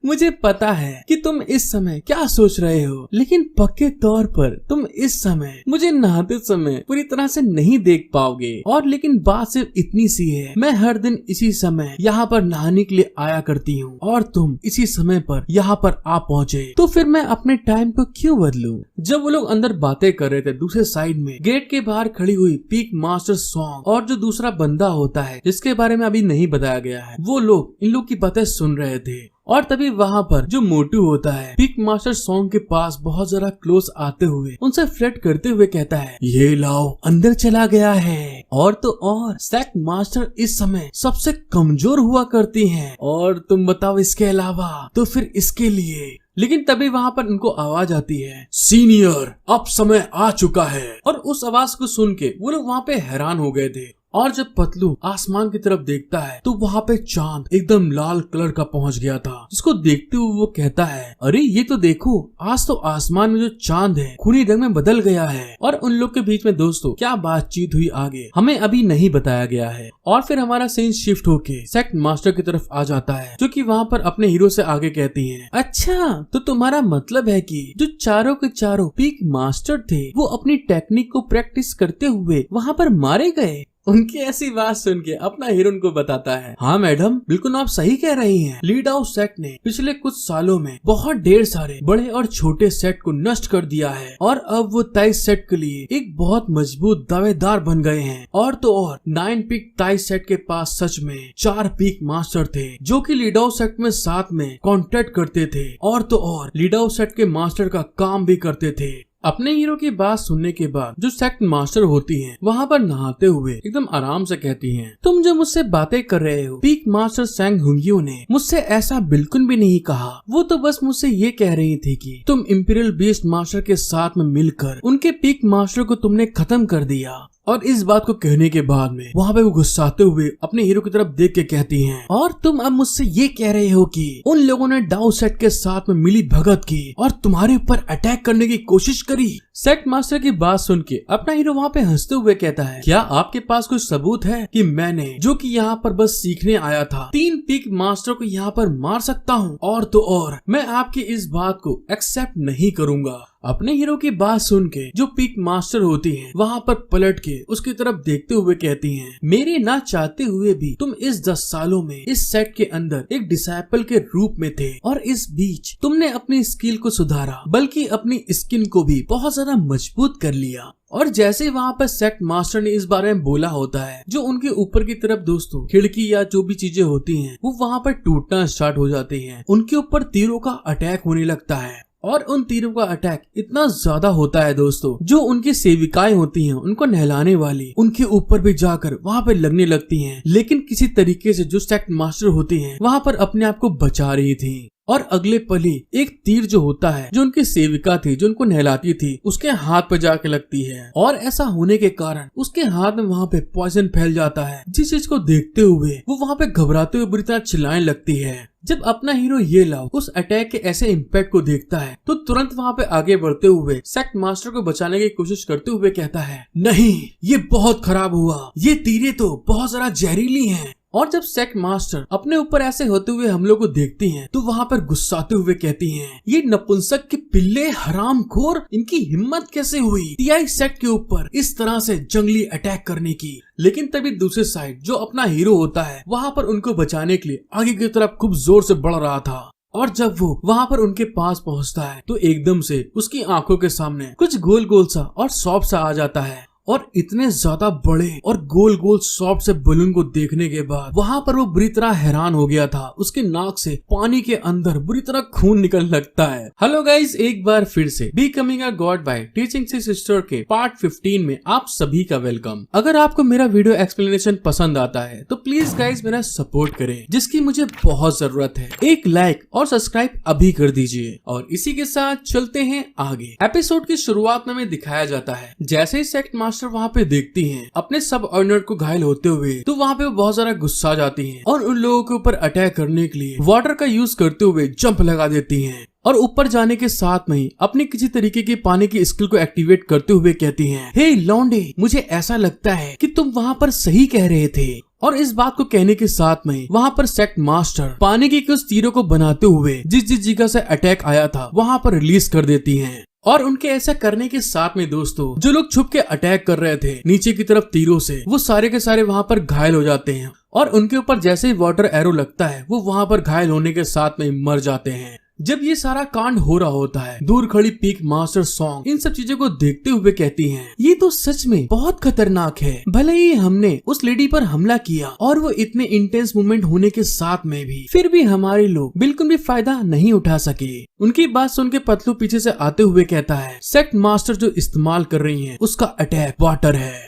[SPEAKER 1] मुझे पता है कि तुम इस समय क्या सोच रहे हो, लेकिन पक्के तौर पर तुम इस समय मुझे नहाते समय पूरी तरह से नहीं देख पाओगे। और लेकिन बात सिर्फ इतनी सी है, मैं हर दिन इसी समय यहाँ पर नहाने के लिए आया करती हूँ, और तुम इसी समय पर यहाँ पर आ पहुँचे, तो फिर मैं अपने टाइम को क्यों बदलूं? जब वो लोग अंदर बातें कर रहे थे, दूसरे साइड में गेट के बाहर खड़ी हुई पीक मास्टर सॉन्ग और जो दूसरा बंदा होता है जिसके बारे में अभी नहीं बताया गया है, वो लोग इन लोग की बातें सुन रहे थे। और तभी वहाँ पर जो मोटू होता है पीक मास्टर सॉन्ग के पास बहुत जरा क्लोज आते हुए उनसे फ्लर्ट करते हुए कहता है, ये लाओ अंदर चला गया है। और तो और सेक्ट मास्टर इस समय सबसे कमजोर हुआ करती हैं, और तुम बताओ इसके अलावा तो फिर इसके लिए। लेकिन तभी वहाँ पर उनको आवाज आती है, सीनियर, अब समय आ चुका है। और उस आवाज को सुन के वो लोग वहाँ पे हैरान हो गए थे। और जब पतलू आसमान की तरफ देखता है तो वहाँ पे चांद एकदम लाल कलर का पहुँच गया था, जिसको देखते हुए वो कहता है, अरे ये तो देखो, आज तो आसमान में जो चांद है खूनी रंग में बदल गया है। और उन लोग के बीच में दोस्तों क्या बातचीत हुई आगे हमें अभी नहीं बताया गया है। और फिर हमारा सीन शिफ्ट होके सेक्ट मास्टर की तरफ आ जाता है, जो कि वहाँ पर अपने हीरो से आगे कहती है, अच्छा तो तुम्हारा मतलब है कि जो चारों के चारों पीक मास्टर थे वो अपनी टेक्निक को प्रैक्टिस करते हुए वहाँ पर मारे गए। उनकी ऐसी बात सुन के अपना हीरो उनको बताता है, हाँ मैडम, बिल्कुल आप सही कह रही हैं। लीड आउट सेट ने पिछले कुछ सालों में बहुत ढेर सारे बड़े और छोटे सेट को नष्ट कर दिया है, और अब वो ताइस सेट के लिए एक बहुत मजबूत दावेदार बन गए हैं। और तो और 9 पीक ताइस सेट के पास सच में 4 पीक मास्टर थे, जो कि लीड आउट सेट में साथ में कॉन्टेक्ट करते थे, और तो और लीड आउट सेट के मास्टर का काम भी करते थे। अपने हीरो की बात सुनने के बाद जो सेक्ट मास्टर होती हैं वहाँ पर नहाते हुए एकदम आराम से कहती हैं, तुम जो मुझसे बातें कर रहे हो, पीक मास्टर सैंग हुंगियो ने मुझसे ऐसा बिल्कुल भी नहीं कहा। वो तो बस मुझसे ये कह रही थी कि तुम इंपीरियल बीस्ट मास्टर के साथ में मिलकर उनके पीक मास्टर को तुमने खत्म कर दिया। और इस बात को कहने के बाद में वहाँ पे वो गुस्साते हुए अपने हीरो की तरफ देख के कहती हैं, और तुम अब मुझसे ये कह रहे हो कि उन लोगों ने डाउ सेट के साथ में मिली भगत की और तुम्हारे ऊपर अटैक करने की कोशिश करी। सेट मास्टर की बात सुन के अपना हीरो वहाँ पे हंसते हुए कहता है, क्या आपके पास कोई सबूत है कि मैंने, जो कि यहाँ पर बस सीखने आया था, 3 पीक मास्टर को यहाँ पर मार सकता हूँ? और तो और मैं आपकी इस बात को एक्सेप्ट नहीं करूँगा। अपने हीरो की बात सुन के जो पीक मास्टर होती हैं वहाँ पर पलट के उसकी तरफ देखते हुए कहती हैं, मेरे ना चाहते हुए भी तुम इस 10 सालों में इस सेट के अंदर एक डिसाइपल के रूप में थे और इस बीच तुमने अपनी स्किल को सुधारा, बल्कि अपनी स्किन को भी बहुत ज्यादा मजबूत कर लिया। और जैसे वहाँ पर सेट मास्टर ने इस बारे में बोला होता है, जो उनके ऊपर की तरफ दोस्तों खिड़की या जो भी चीजें होती हैं वो वहाँ पर टूटना स्टार्ट हो जाती हैं। उनके ऊपर तीरों का अटैक होने लगता है और उन तीरों का अटैक इतना ज्यादा होता है दोस्तों, जो उनकी सेविकाएं होती हैं उनको नहलाने वाली, उनके ऊपर भी जाकर वहाँ पे लगने लगती हैं। लेकिन किसी तरीके से जो सेट मास्टर होती हैं वहाँ पर अपने आप को बचा रही थी और अगले पल ही एक तीर जो होता है, जो उनकी सेविका थी जो उनको नहलाती थी, उसके हाथ पे जाके लगती है और ऐसा होने के कारण उसके हाथ में वहाँ पे पॉइजन फैल जाता है, जिस चीज को देखते हुए वो वहाँ पे घबराते हुए बुरी तरह चिल्लाने लगती है। जब अपना हीरो ये लव उस अटैक के ऐसे इम्पैक्ट को देखता है तो तुरंत वहाँ पे आगे बढ़ते हुए सेट मास्टर को बचाने की कोशिश करते हुए कहता है, नहीं, ये बहुत खराब हुआ, ये तीरें तो बहुत ज्यादा जहरीली हैं। और जब सेट मास्टर अपने ऊपर ऐसे होते हुए हम लोग को देखती हैं तो वहाँ पर गुस्साते हुए कहती हैं, ये नपुंसक के पिल्ले, हरामखोर, इनकी हिम्मत कैसे हुई टीआई सेट के ऊपर इस तरह से जंगली अटैक करने की। लेकिन तभी दूसरे साइड जो अपना हीरो होता है वहाँ पर उनको बचाने के लिए आगे की तरफ खूब जोर से बढ़ रहा था और जब वो वहाँ पर उनके पास पहुँचता है तो एकदम से उसकी आंखों के सामने कुछ गोल गोल सा और सॉफ्ट सा आ जाता है और इतने ज्यादा बड़े और गोल गोल सॉफ्ट से बलून को देखने के बाद वहाँ पर वो बुरी तरह हैरान हो गया था। उसके नाक से पानी के अंदर बुरी तरह खून निकलने लगता है। हेलो गाइस, एक बार फिर से becoming a god by teaching sister के पार्ट 15 में आप सभी का वेलकम। अगर आपको मेरा वीडियो एक्सप्लेनेशन पसंद आता है तो प्लीज गाइस मेरा सपोर्ट करें, जिसकी मुझे बहुत जरूरत है। एक लाइक और सब्सक्राइब अभी कर दीजिए। और इसी के साथ चलते हैं आगे। एपिसोड की शुरुआत में हमें दिखाया जाता है जैसे ही सेट मास्टर वहाँ पे देखती हैं अपने सब ऑर्डिनर को घायल होते हुए तो वहाँ पे वो बहुत ज्यादा गुस्सा जाती हैं और उन लोगों के ऊपर अटैक करने के लिए वाटर का यूज करते हुए जंप लगा देती हैं और ऊपर जाने के साथ में ही अपनी किसी तरीके की पानी की स्किल को एक्टिवेट करते हुए कहती हैं, हे लौंडे, मुझे ऐसा लगता है कि तुम वहाँ पर सही कह रहे थे। और इस बात को कहने के साथ में वहाँ पर सेट मास्टर पानी की कुछ तीरों को बनाते हुए जिस जिस जगह से अटैक आया था वहाँ पर रिलीज कर देती हैं। और उनके ऐसा करने के साथ में दोस्तों जो लोग छुप के अटैक कर रहे थे नीचे की तरफ तीरों से, वो सारे के सारे वहाँ पर घायल हो जाते हैं और उनके ऊपर जैसे ही वाटर एरो लगता है वो वहाँ पर घायल होने के साथ में मर जाते हैं। जब ये सारा कांड हो रहा होता है दूर खड़ी पीक मास्टर सॉन्ग इन सब चीजों को देखते हुए कहती हैं, ये तो सच में बहुत खतरनाक है। भले ही हमने उस लेडी पर हमला किया और वो इतने इंटेंस मूवमेंट होने के साथ में भी फिर भी हमारे लोग बिल्कुल भी फायदा नहीं उठा सके। उनकी बात सुन के पतलू पीछे से आते हुए कहता है, सेट मास्टर जो इस्तेमाल कर रही है उसका अटैक वाटर है।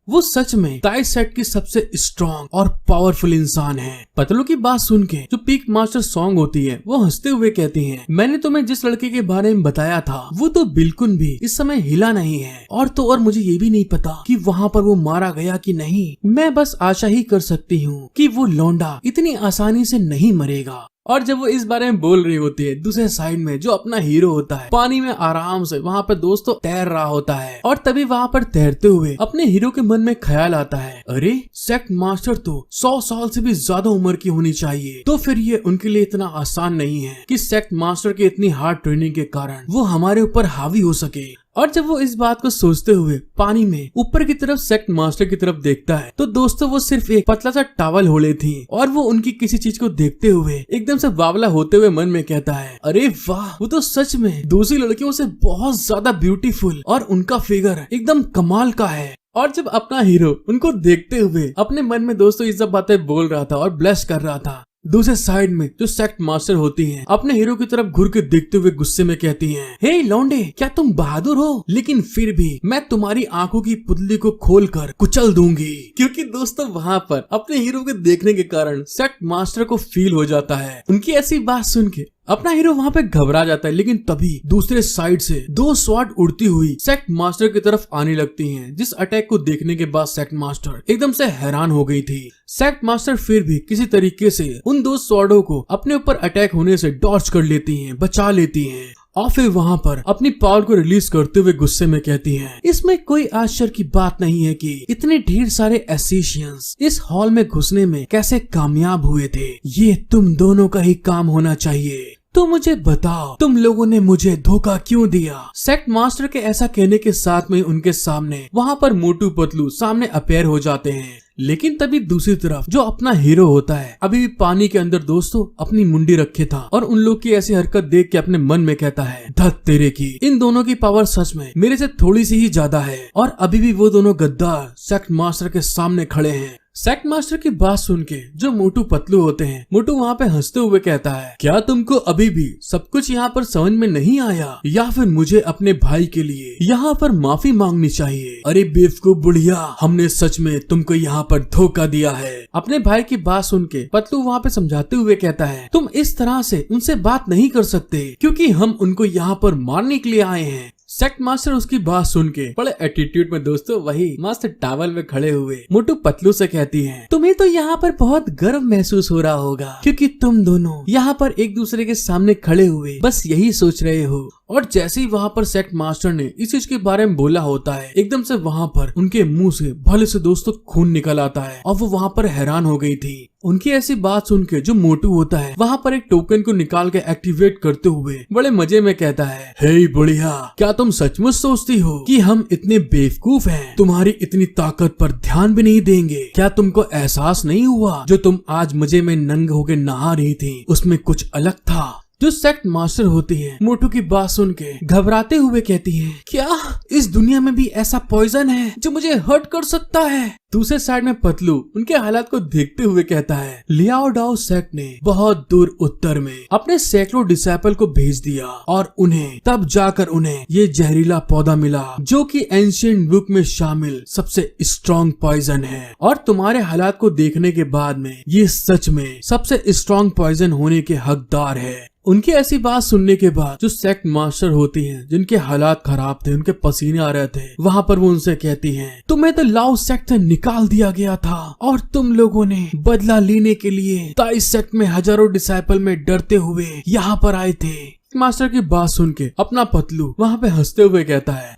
[SPEAKER 1] वो सच में ताई सेट की सबसे स्ट्रॉन्ग और पावरफुल इंसान है। पतलू की बात सुन के जो पीक मास्टर सॉन्ग होती है वो हंसते हुए कहती हैं, मैंने तुम्हें जिस लड़के के बारे में बताया था वो तो बिल्कुल भी इस समय हिला नहीं है और तो और मुझे ये भी नहीं पता कि वहाँ पर वो मारा गया कि नहीं। मैं बस आशा ही कर सकती हूँ कि वो लौंडा इतनी आसानी से नहीं मरेगा। और जब वो इस बारे में बोल रही होती है दूसरे साइड में जो अपना हीरो होता है पानी में आराम से वहाँ पर दोस्तों तैर रहा होता है और तभी वहाँ पर तैरते हुए अपने हीरो के मन में ख्याल आता है, अरे सेट मास्टर तो 100 साल से भी ज्यादा उम्र की होनी चाहिए, तो फिर ये उनके लिए इतना आसान नहीं है कि सेट मास्टर की इतनी हार्ड ट्रेनिंग के कारण वो हमारे ऊपर हावी हो सके। और जब वो इस बात को सोचते हुए पानी में ऊपर की तरफ सेट मास्टर की तरफ देखता है तो दोस्तों वो सिर्फ एक पतला सा टॉवल ओढ़े थी और वो उनकी किसी चीज को देखते हुए एकदम से बावला होते हुए मन में कहता है, अरे वाह, वो तो सच में दूसरी लड़कियों से बहुत ज्यादा ब्यूटीफुल और उनका फिगर एकदम कमाल का है। और जब अपना हीरो उनको देखते हुए अपने मन में दोस्तों ये सब बातें बोल रहा था और ब्लश कर रहा था, दूसरे साइड में जो सेट मास्टर होती हैं अपने हीरो की तरफ घूर के देखते हुए गुस्से में कहती हैं, हे लौंडे, क्या तुम बहादुर हो? लेकिन फिर भी मैं तुम्हारी आंखों की पुतली को खोलकर कुचल दूंगी। क्योंकि दोस्तों वहाँ पर अपने हीरो के देखने के कारण सेट मास्टर को फील हो जाता है। उनकी ऐसी बात सुन के अपना हीरो वहाँ पे घबरा जाता है, लेकिन तभी दूसरे साइड से 2 स्वॉर्ड उड़ती हुई सेक्ट मास्टर की तरफ आने लगती हैं। जिस अटैक को देखने के बाद सेक्ट मास्टर एकदम से हैरान हो गई थी। सेक्ट मास्टर फिर भी किसी तरीके से उन 2 स्वॉर्डों को अपने ऊपर अटैक होने से डॉज कर लेती हैं, बचा लेती हैं और फिर वहाँ पर अपनी पावर को रिलीज करते हुए गुस्से में कहती हैं, इसमें कोई आश्चर्य की बात नहीं है कि इतने ढेर सारे एसेसियंस इस हॉल में घुसने में कैसे कामयाब हुए थे। ये तुम दोनों का ही काम होना चाहिए। तो मुझे बताओ, तुम लोगों ने मुझे धोखा क्यों दिया? सेक्ट मास्टर के ऐसा कहने के साथ में उनके सामने वहाँ पर मोटू पतलू सामने अपेयर हो जाते हैं। लेकिन तभी दूसरी तरफ जो अपना हीरो होता है अभी भी पानी के अंदर दोस्तों अपनी मुंडी रखे था और उन लोग की ऐसी हरकत देख के अपने मन में कहता है, धत तेरे की, इन दोनों की पावर सच में मेरे से थोड़ी सी ही ज्यादा है। और अभी भी वो दोनों गद्दार सेक्ट मास्टर के सामने खड़े हैं। सेक्ट मास्टर की बात सुन के जो मोटू पतलू होते हैं, मोटू वहाँ पे हंसते हुए कहता है, क्या तुमको अभी भी सब कुछ यहाँ पर समझ में नहीं आया, या फिर मुझे अपने भाई के लिए यहाँ पर माफी मांगनी चाहिए? अरे बेवकूफ बुढ़िया, हमने सच में तुमको यहाँ पर धोखा दिया है। अपने भाई की बात सुन के पतलू वहाँ पे समझाते हुए कहता है, तुम इस तरह से उनसे बात नहीं कर सकते क्योंकि हम उनको यहाँ पर मारने के लिए आए हैं। सेक्ट मास्टर उसकी बात सुन के बड़े एटीट्यूड में दोस्तों वही मस्त टावल में खड़े हुए मोटू पतलू से कहती हैं, तुम्हें तो यहाँ पर बहुत गर्व महसूस हो रहा होगा क्योंकि तुम दोनों यहाँ पर एक दूसरे के सामने खड़े हुए बस यही सोच रहे हो। और जैसे ही वहाँ पर सेक्ट मास्टर ने इस चीज के बारे में बोला होता है, एकदम से वहाँ पर उनके मुंह से भले से दोस्तों खून निकल आता है और वो वहाँ पर हैरान हो गई थी। उनकी ऐसी बात सुन के जो मोटू होता है वहाँ पर एक टोकन को निकाल के एक्टिवेट करते हुए बड़े मजे में कहता है, हे बुढ़िया, क्या तुम सचमुच सोचती हो कि हम इतने बेवकूफ हैं? तुम्हारी इतनी ताकत पर ध्यान भी नहीं देंगे? क्या तुमको एहसास नहीं हुआ जो तुम आज मजे में नंग होके नहा रही थी उसमें कुछ अलग था? जो सेक्ट मास्टर होती है मोटू की बात सुन के घबराते हुए कहती है, क्या इस दुनिया में भी ऐसा पॉइजन है जो मुझे हर्ट कर सकता है? दूसरे साइड में पतलू उनके हालात को देखते हुए कहता है, लियाओ डाओ सेक्ट ने बहुत दूर उत्तर में अपने सैकड़ों डिसाइपल को भेज दिया और उन्हें तब जाकर उन्हें ये जहरीला पौधा मिला जो कि एंशिएंट बुक में शामिल सबसे स्ट्रॉन्ग पॉइजन है। और तुम्हारे हालात को देखने के बाद में ये सच में सबसे स्ट्रॉन्ग पॉइजन होने के हकदार है। उनकी ऐसी बात सुनने के बाद जो सेक्ट मास्टर होती हैं, जिनके हालात खराब थे, उनके पसीने आ रहे थे, वहाँ पर वो उनसे कहती हैं, तुम्हें तो लाओ सेक्ट से निकाल दिया गया था और तुम लोगों ने बदला लेने के लिए ताइस सेक्ट में हजारों डिसाइपल में डरते हुए यहाँ पर आए थे। मास्टर की बात सुन के अपना पतलू वहाँ पे हंसते हुए कहता है,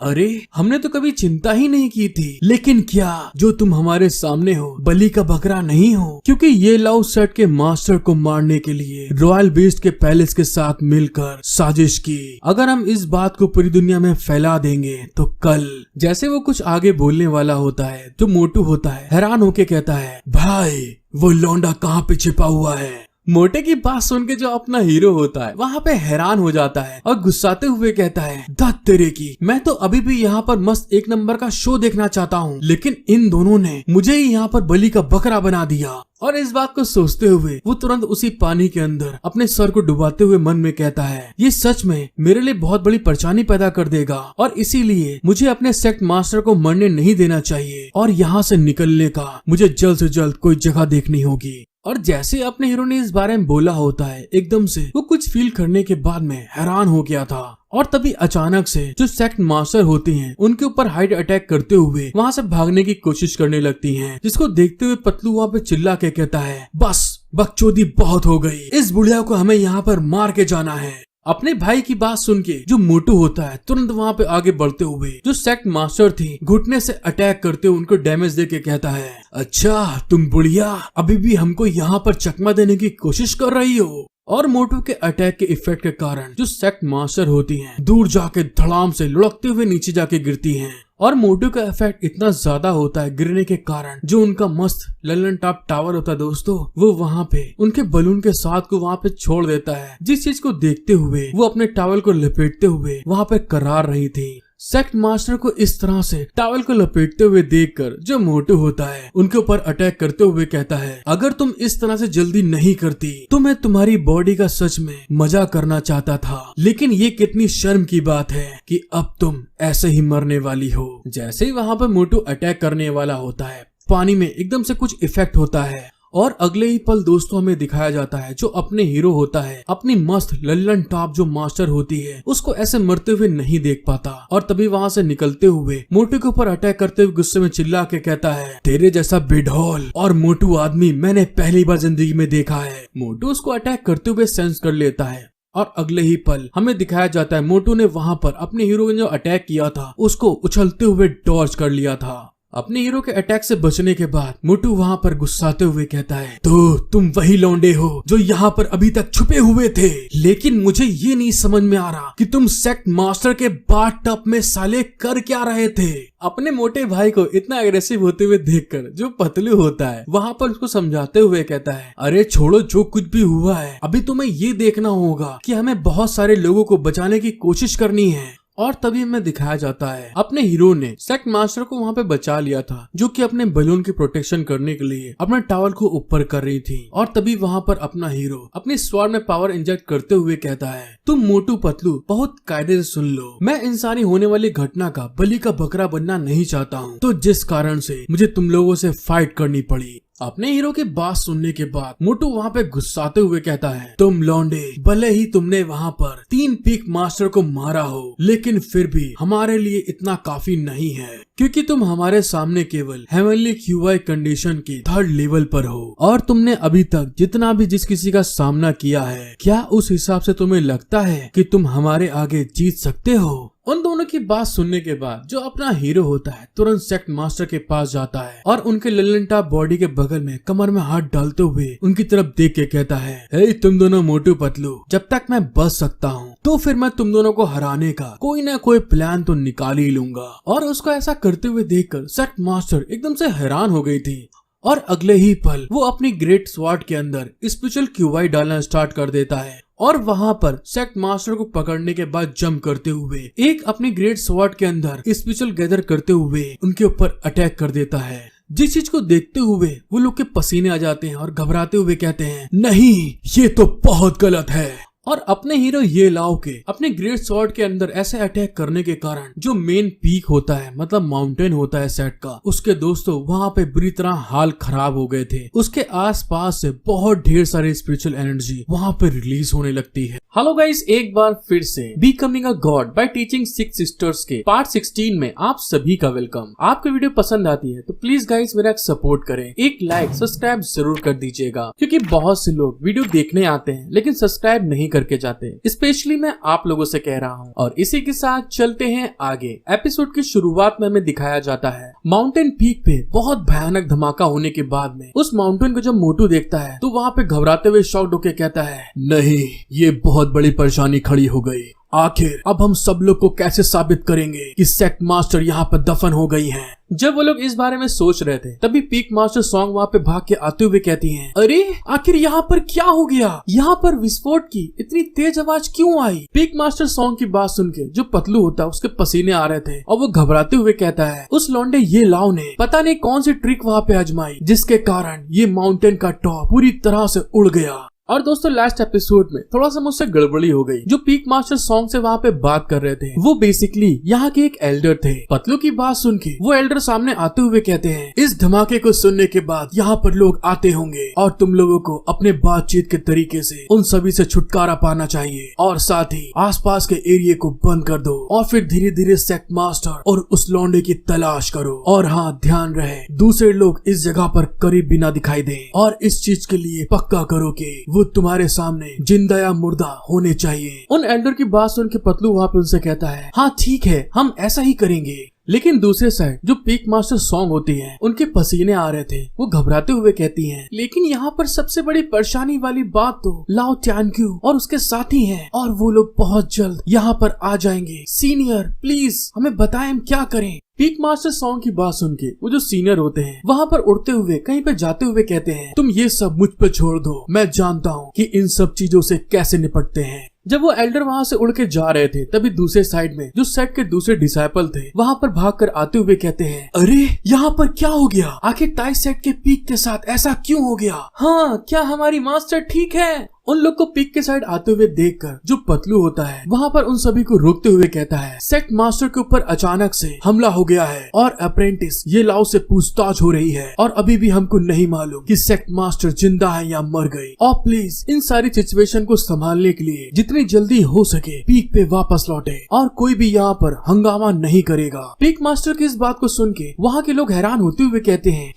[SPEAKER 1] अरे हमने तो कभी चिंता ही नहीं की थी, लेकिन क्या जो तुम हमारे सामने हो बलि का बकरा नहीं हो? क्योंकि ये लाओ सेट के मास्टर को मारने के लिए रॉयल बीस्ट के पैलेस के साथ मिलकर साजिश की। अगर हम इस बात को पूरी दुनिया में फैला देंगे तो कल, जैसे वो कुछ आगे बोलने वाला होता है, जो मोटू होता है हैरान होके कहता है, भाई वो लौंडा कहाँ पे छिपा हुआ है? मोटे की बात सुन के जो अपना हीरो होता है वहाँ पे हैरान हो जाता है और गुस्साते हुए कहता है, धत तेरे की, मैं तो अभी भी यहाँ पर मस्त एक नंबर का शो देखना चाहता हूँ, लेकिन इन दोनों ने मुझे ही यहाँ पर बलि का बकरा बना दिया। और इस बात को सोचते हुए वो तुरंत उसी पानी के अंदर अपने सर को डुबाते हुए मन में कहता है, ये सच में मेरे लिए बहुत बड़ी परेशानी पैदा कर देगा और इसीलिए मुझे अपने सेक्ट मास्टर को मरने नहीं देना चाहिए और यहाँ से निकलने का मुझे जल्द से जल्द कोई जगह देखनी होगी। और जैसे अपने हीरो ने इस बारे में बोला होता है, एकदम से वो कुछ फील करने के बाद में हैरान हो गया था और तभी अचानक से जो सेक्ट मास्टर होती हैं उनके ऊपर हाइड अटैक करते हुए वहाँ से भागने की कोशिश करने लगती हैं, जिसको देखते हुए पतलू वहाँ पे चिल्ला के कहता है, बस बकचोदी बहुत हो गई, इस बुढ़िया को हमें यहाँ पर मार के जाना है। अपने भाई की बात सुन के जो मोटू होता है तुरंत वहाँ पे आगे बढ़ते हुए जो सेक्ट मास्टर थी घुटने से अटैक करते हुए उनको डैमेज दे के कहता है, अच्छा तुम बुढ़िया अभी भी हमको यहाँ पर चकमा देने की कोशिश कर रही हो? और मोटू के अटैक के इफेक्ट के कारण जो सेक्ट मास्टर होती हैं दूर जाके धड़ाम से लुढ़कते हुए नीचे जाके गिरती हैं और मोटू का इफेक्ट इतना ज्यादा होता है गिरने के कारण, जो उनका मस्त ललन टॉप टावर होता है दोस्तों, वो वहाँ पे उनके बलून के साथ को वहाँ पे छोड़ देता है, जिस चीज को देखते हुए वो अपने टावल को लपेटते हुए वहाँ पे करार रही थी। सेक्ट मास्टर को इस तरह से टावल को लपेटते हुए देखकर जो मोटू होता है उनके ऊपर अटैक करते हुए कहता है, अगर तुम इस तरह से जल्दी नहीं करती तो मैं तुम्हारी बॉडी का सच में मजा करना चाहता था, लेकिन ये कितनी शर्म की बात है कि अब तुम ऐसे ही मरने वाली हो। जैसे ही वहाँ पर मोटू अटैक करने वाला होता है, पानी में एकदम से कुछ इफेक्ट होता है और अगले ही पल दोस्तों हमें दिखाया जाता है जो अपने हीरो होता है अपनी मस्त लल्लन टॉप जो मास्टर होती है उसको ऐसे मरते हुए नहीं देख पाता और तभी वहाँ से निकलते हुए मोटू के ऊपर अटैक करते हुए गुस्से में चिल्ला के कहता है, तेरे जैसा बेढौल और मोटू आदमी मैंने पहली बार जिंदगी में देखा है। मोटू उसको अटैक करते हुए सेंस कर लेता है और अगले ही पल हमें दिखाया जाता है मोटू ने वहाँ पर अपने हीरो ने जो अटैक किया था उसको उछलते हुए डॉज कर लिया था। अपने हीरो के अटैक से बचने के बाद मोटू वहाँ पर गुस्साते हुए कहता है, तो तुम वही लौंडे हो जो यहाँ पर अभी तक छुपे हुए थे, लेकिन मुझे ये नहीं समझ में आ रहा कि तुम सेक्ट मास्टर के बाथटब में साले कर क्या रहे थे। अपने मोटे भाई को इतना एग्रेसिव होते हुए देखकर जो पतलू होता है वहाँ पर उसको समझाते हुए कहता है, अरे छोड़ो जो कुछ भी हुआ है, अभी तुम्हें ये देखना होगा कि हमें बहुत सारे लोगों को बचाने की कोशिश करनी है। और तभी हमें दिखाया जाता है अपने हीरो ने सेक्ट मास्टर को वहाँ पे बचा लिया था जो कि अपने बलून की प्रोटेक्शन करने के लिए अपने टावर को ऊपर कर रही थी। और तभी वहाँ पर अपना हीरो अपनी स्वॉर्ड में पावर इंजेक्ट करते हुए कहता है, तुम मोटू पतलू बहुत कायदे से सुन लो, मैं इंसानी होने वाली घटना का बलि का बकरा बनना नहीं चाहता हूँ, तो जिस कारण से मुझे तुम लोगों से फाइट करनी पड़ी। अपने हीरो की बात सुनने के बाद मोटू वहाँ पे गुस्साते हुए कहता है, तुम लौंडे भले ही तुमने वहाँ पर 3 पीक मास्टर को मारा हो, लेकिन फिर भी हमारे लिए इतना काफी नहीं है, क्योंकि तुम हमारे सामने केवल हेवनली क्यूआई कंडीशन के 3rd लेवल पर हो। और तुमने अभी तक जितना भी जिस किसी का सामना किया है, क्या उस हिसाब से तुम्हें लगता है कि तुम हमारे आगे जीत सकते हो? उन दोनों की बात सुनने के बाद जो अपना हीरो होता है तुरंत सेक्ट मास्टर के पास जाता है और उनके लल्लन टॉप बॉडी के बगल में कमर में हाथ डालते हुए उनकी तरफ देख के कहता है, हे तुम दोनों मोटू पतलू, जब तक मैं बच सकता हूँ तो फिर मैं तुम दोनों को हराने का कोई ना कोई प्लान तो निकाल ही लूंगा। और उसको ऐसा करते हुए देखकर सेक्ट मास्टर एकदम से हैरान हो गई थी और अगले ही पल वो अपनी ग्रेट स्वॉर्ड के अंदर स्पेशल क्यूआई डालना स्टार्ट कर देता है और वहाँ पर सेक्ट मास्टर को पकड़ने के बाद जंप करते हुए एक अपनी ग्रेट स्वॉर्ड के अंदर स्पेशल गैदर करते हुए उनके ऊपर अटैक कर देता है। जिस चीज को देखते हुए वो लोग के पसीने आ जाते हैं और घबराते हुए कहते हैं, नहीं ये तो बहुत गलत है। और अपने हीरो ये लाओ के अपने ग्रेट स्वॉर्ड के अंदर ऐसे अटैक करने के कारण जो मेन पीक होता है मतलब माउंटेन होता है सेट का, उसके दोस्तों वहाँ पे बुरी तरह हाल खराब हो गए थे। उसके आसपास से बहुत ढेर सारी स्पिरिचुअल एनर्जी वहाँ पे रिलीज होने लगती है। हेलो गाइस, एक बार फिर से becoming a god by teaching 6 sisters के पार्ट 16 में आप सभी का वेलकम। आपको वीडियो पसंद आती है तो प्लीज गाइस मेरा सपोर्ट करें, एक लाइक सब्सक्राइब जरूर कर दीजिएगा, क्योंकि बहुत से लोग वीडियो देखने आते हैं लेकिन सब्सक्राइब नहीं करके जाते, स्पेशली मैं आप लोगों से कह रहा हूँ। और इसी के साथ चलते हैं आगे। एपिसोड की शुरुआत में हमें दिखाया जाता है माउंटेन पीक पे बहुत भयानक धमाका होने के बाद में उस माउंटेन को जब मोटू देखता है तो वहाँ पे घबराते हुए शॉक्ड होके कहता है, नहीं ये बहुत बड़ी परेशानी खड़ी हो गई, आखिर अब हम सब लोग को कैसे साबित करेंगे कि सेक्ट मास्टर यहाँ पर दफन हो गई हैं। जब वो लोग इस बारे में सोच रहे थे तभी पीक मास्टर सॉन्ग वहाँ पे भाग के आते हुए कहती हैं, अरे आखिर यहाँ पर क्या हो गया, यहाँ पर विस्फोट की इतनी तेज आवाज क्यों आई। पीक मास्टर सॉन्ग की बात सुन के जो पतलू होता है उसके पसीने आ रहे थे और वो घबराते हुए कहता है, उस लौंडे ये लाओ ने पता नहीं कौन सी ट्रिक वहाँ पे आजमाई जिसके कारण ये माउंटेन का टॉप पूरी तरह से उड़ गया। और दोस्तों लास्ट एपिसोड में थोड़ा सा मुझसे गड़बड़ी हो गई। जो पीक मास्टर सॉन्ग से वहाँ पे बात कर रहे थे वो बेसिकली यहाँ के एक एल्डर थे। पतलू की बात सुन के वो एल्डर सामने आते हुए कहते हैं, इस धमाके को सुनने के बाद यहाँ पर लोग आते होंगे और तुम लोगों को अपने बातचीत के तरीके से उन सभी से छुटकारा पाना चाहिए और साथ ही आसपास के एरिया को बंद कर दो और फिर धीरे धीरे सेक्ट मास्टर और उस लौंडे की तलाश करो। और हाँ ध्यान रहे दूसरे लोग इस जगह पर करीब भी ना दिखाई दे और इस चीज के लिए पक्का करो कि वो तुम्हारे सामने जिंदा या मुर्दा होने चाहिए। उन एल्डर की बात सुन के पतलू वहाँ पे उनसे कहता है, हाँ ठीक है हम ऐसा ही करेंगे। लेकिन दूसरे साइड जो पीक मास्टर सॉन्ग होती है उनके पसीने आ रहे थे, वो घबराते हुए कहती हैं, लेकिन यहाँ पर सबसे बड़ी परेशानी वाली बात तो लाओ टैनक्यू और उसके साथी हैं और वो लोग बहुत जल्द यहाँ पर आ जाएंगे। सीनियर प्लीज हमें बताएं हम क्या करें। पीक मास्टर सॉन्ग की बात सुन के वो जो सीनियर होते हैं वहाँ पर उड़ते हुए कहीं पे जाते हुए कहते हैं, तुम ये सब मुझ पे छोड़ दो, मैं जानता हूँ कि इन सब चीजों से कैसे निपटते हैं। जब वो एल्डर वहाँ से उड़ के जा रहे थे तभी दूसरे साइड में जो सेट के दूसरे डिसाइपल थे वहाँ पर भागकर आते हुए कहते हैं, अरे यहाँ पर क्या हो गया, आखिर टाई सेट के पीक के साथ ऐसा क्यों हो गया। हाँ क्या हमारी मास्टर ठीक है। उन लोग को पीक के साइड आते हुए देखकर जो पतलू होता है वहाँ पर उन सभी को रोकते हुए कहता है सेक्ट मास्टर के ऊपर अचानक से हमला हो गया है और अप्रेंटिस ये लाओ से पूछताछ हो रही है और अभी भी हमको नहीं मालूम कि सेक्ट मास्टर जिंदा है या मर गई। और प्लीज इन सारी सिचुएशन को संभालने के लिए जितनी जल्दी हो सके पीक पे वापस लौटे और कोई भी यहाँ पर हंगामा नहीं करेगा। पीक मास्टर की इस बात को सुन के वहाँ के लोग हैरान होते हुए कहते हैं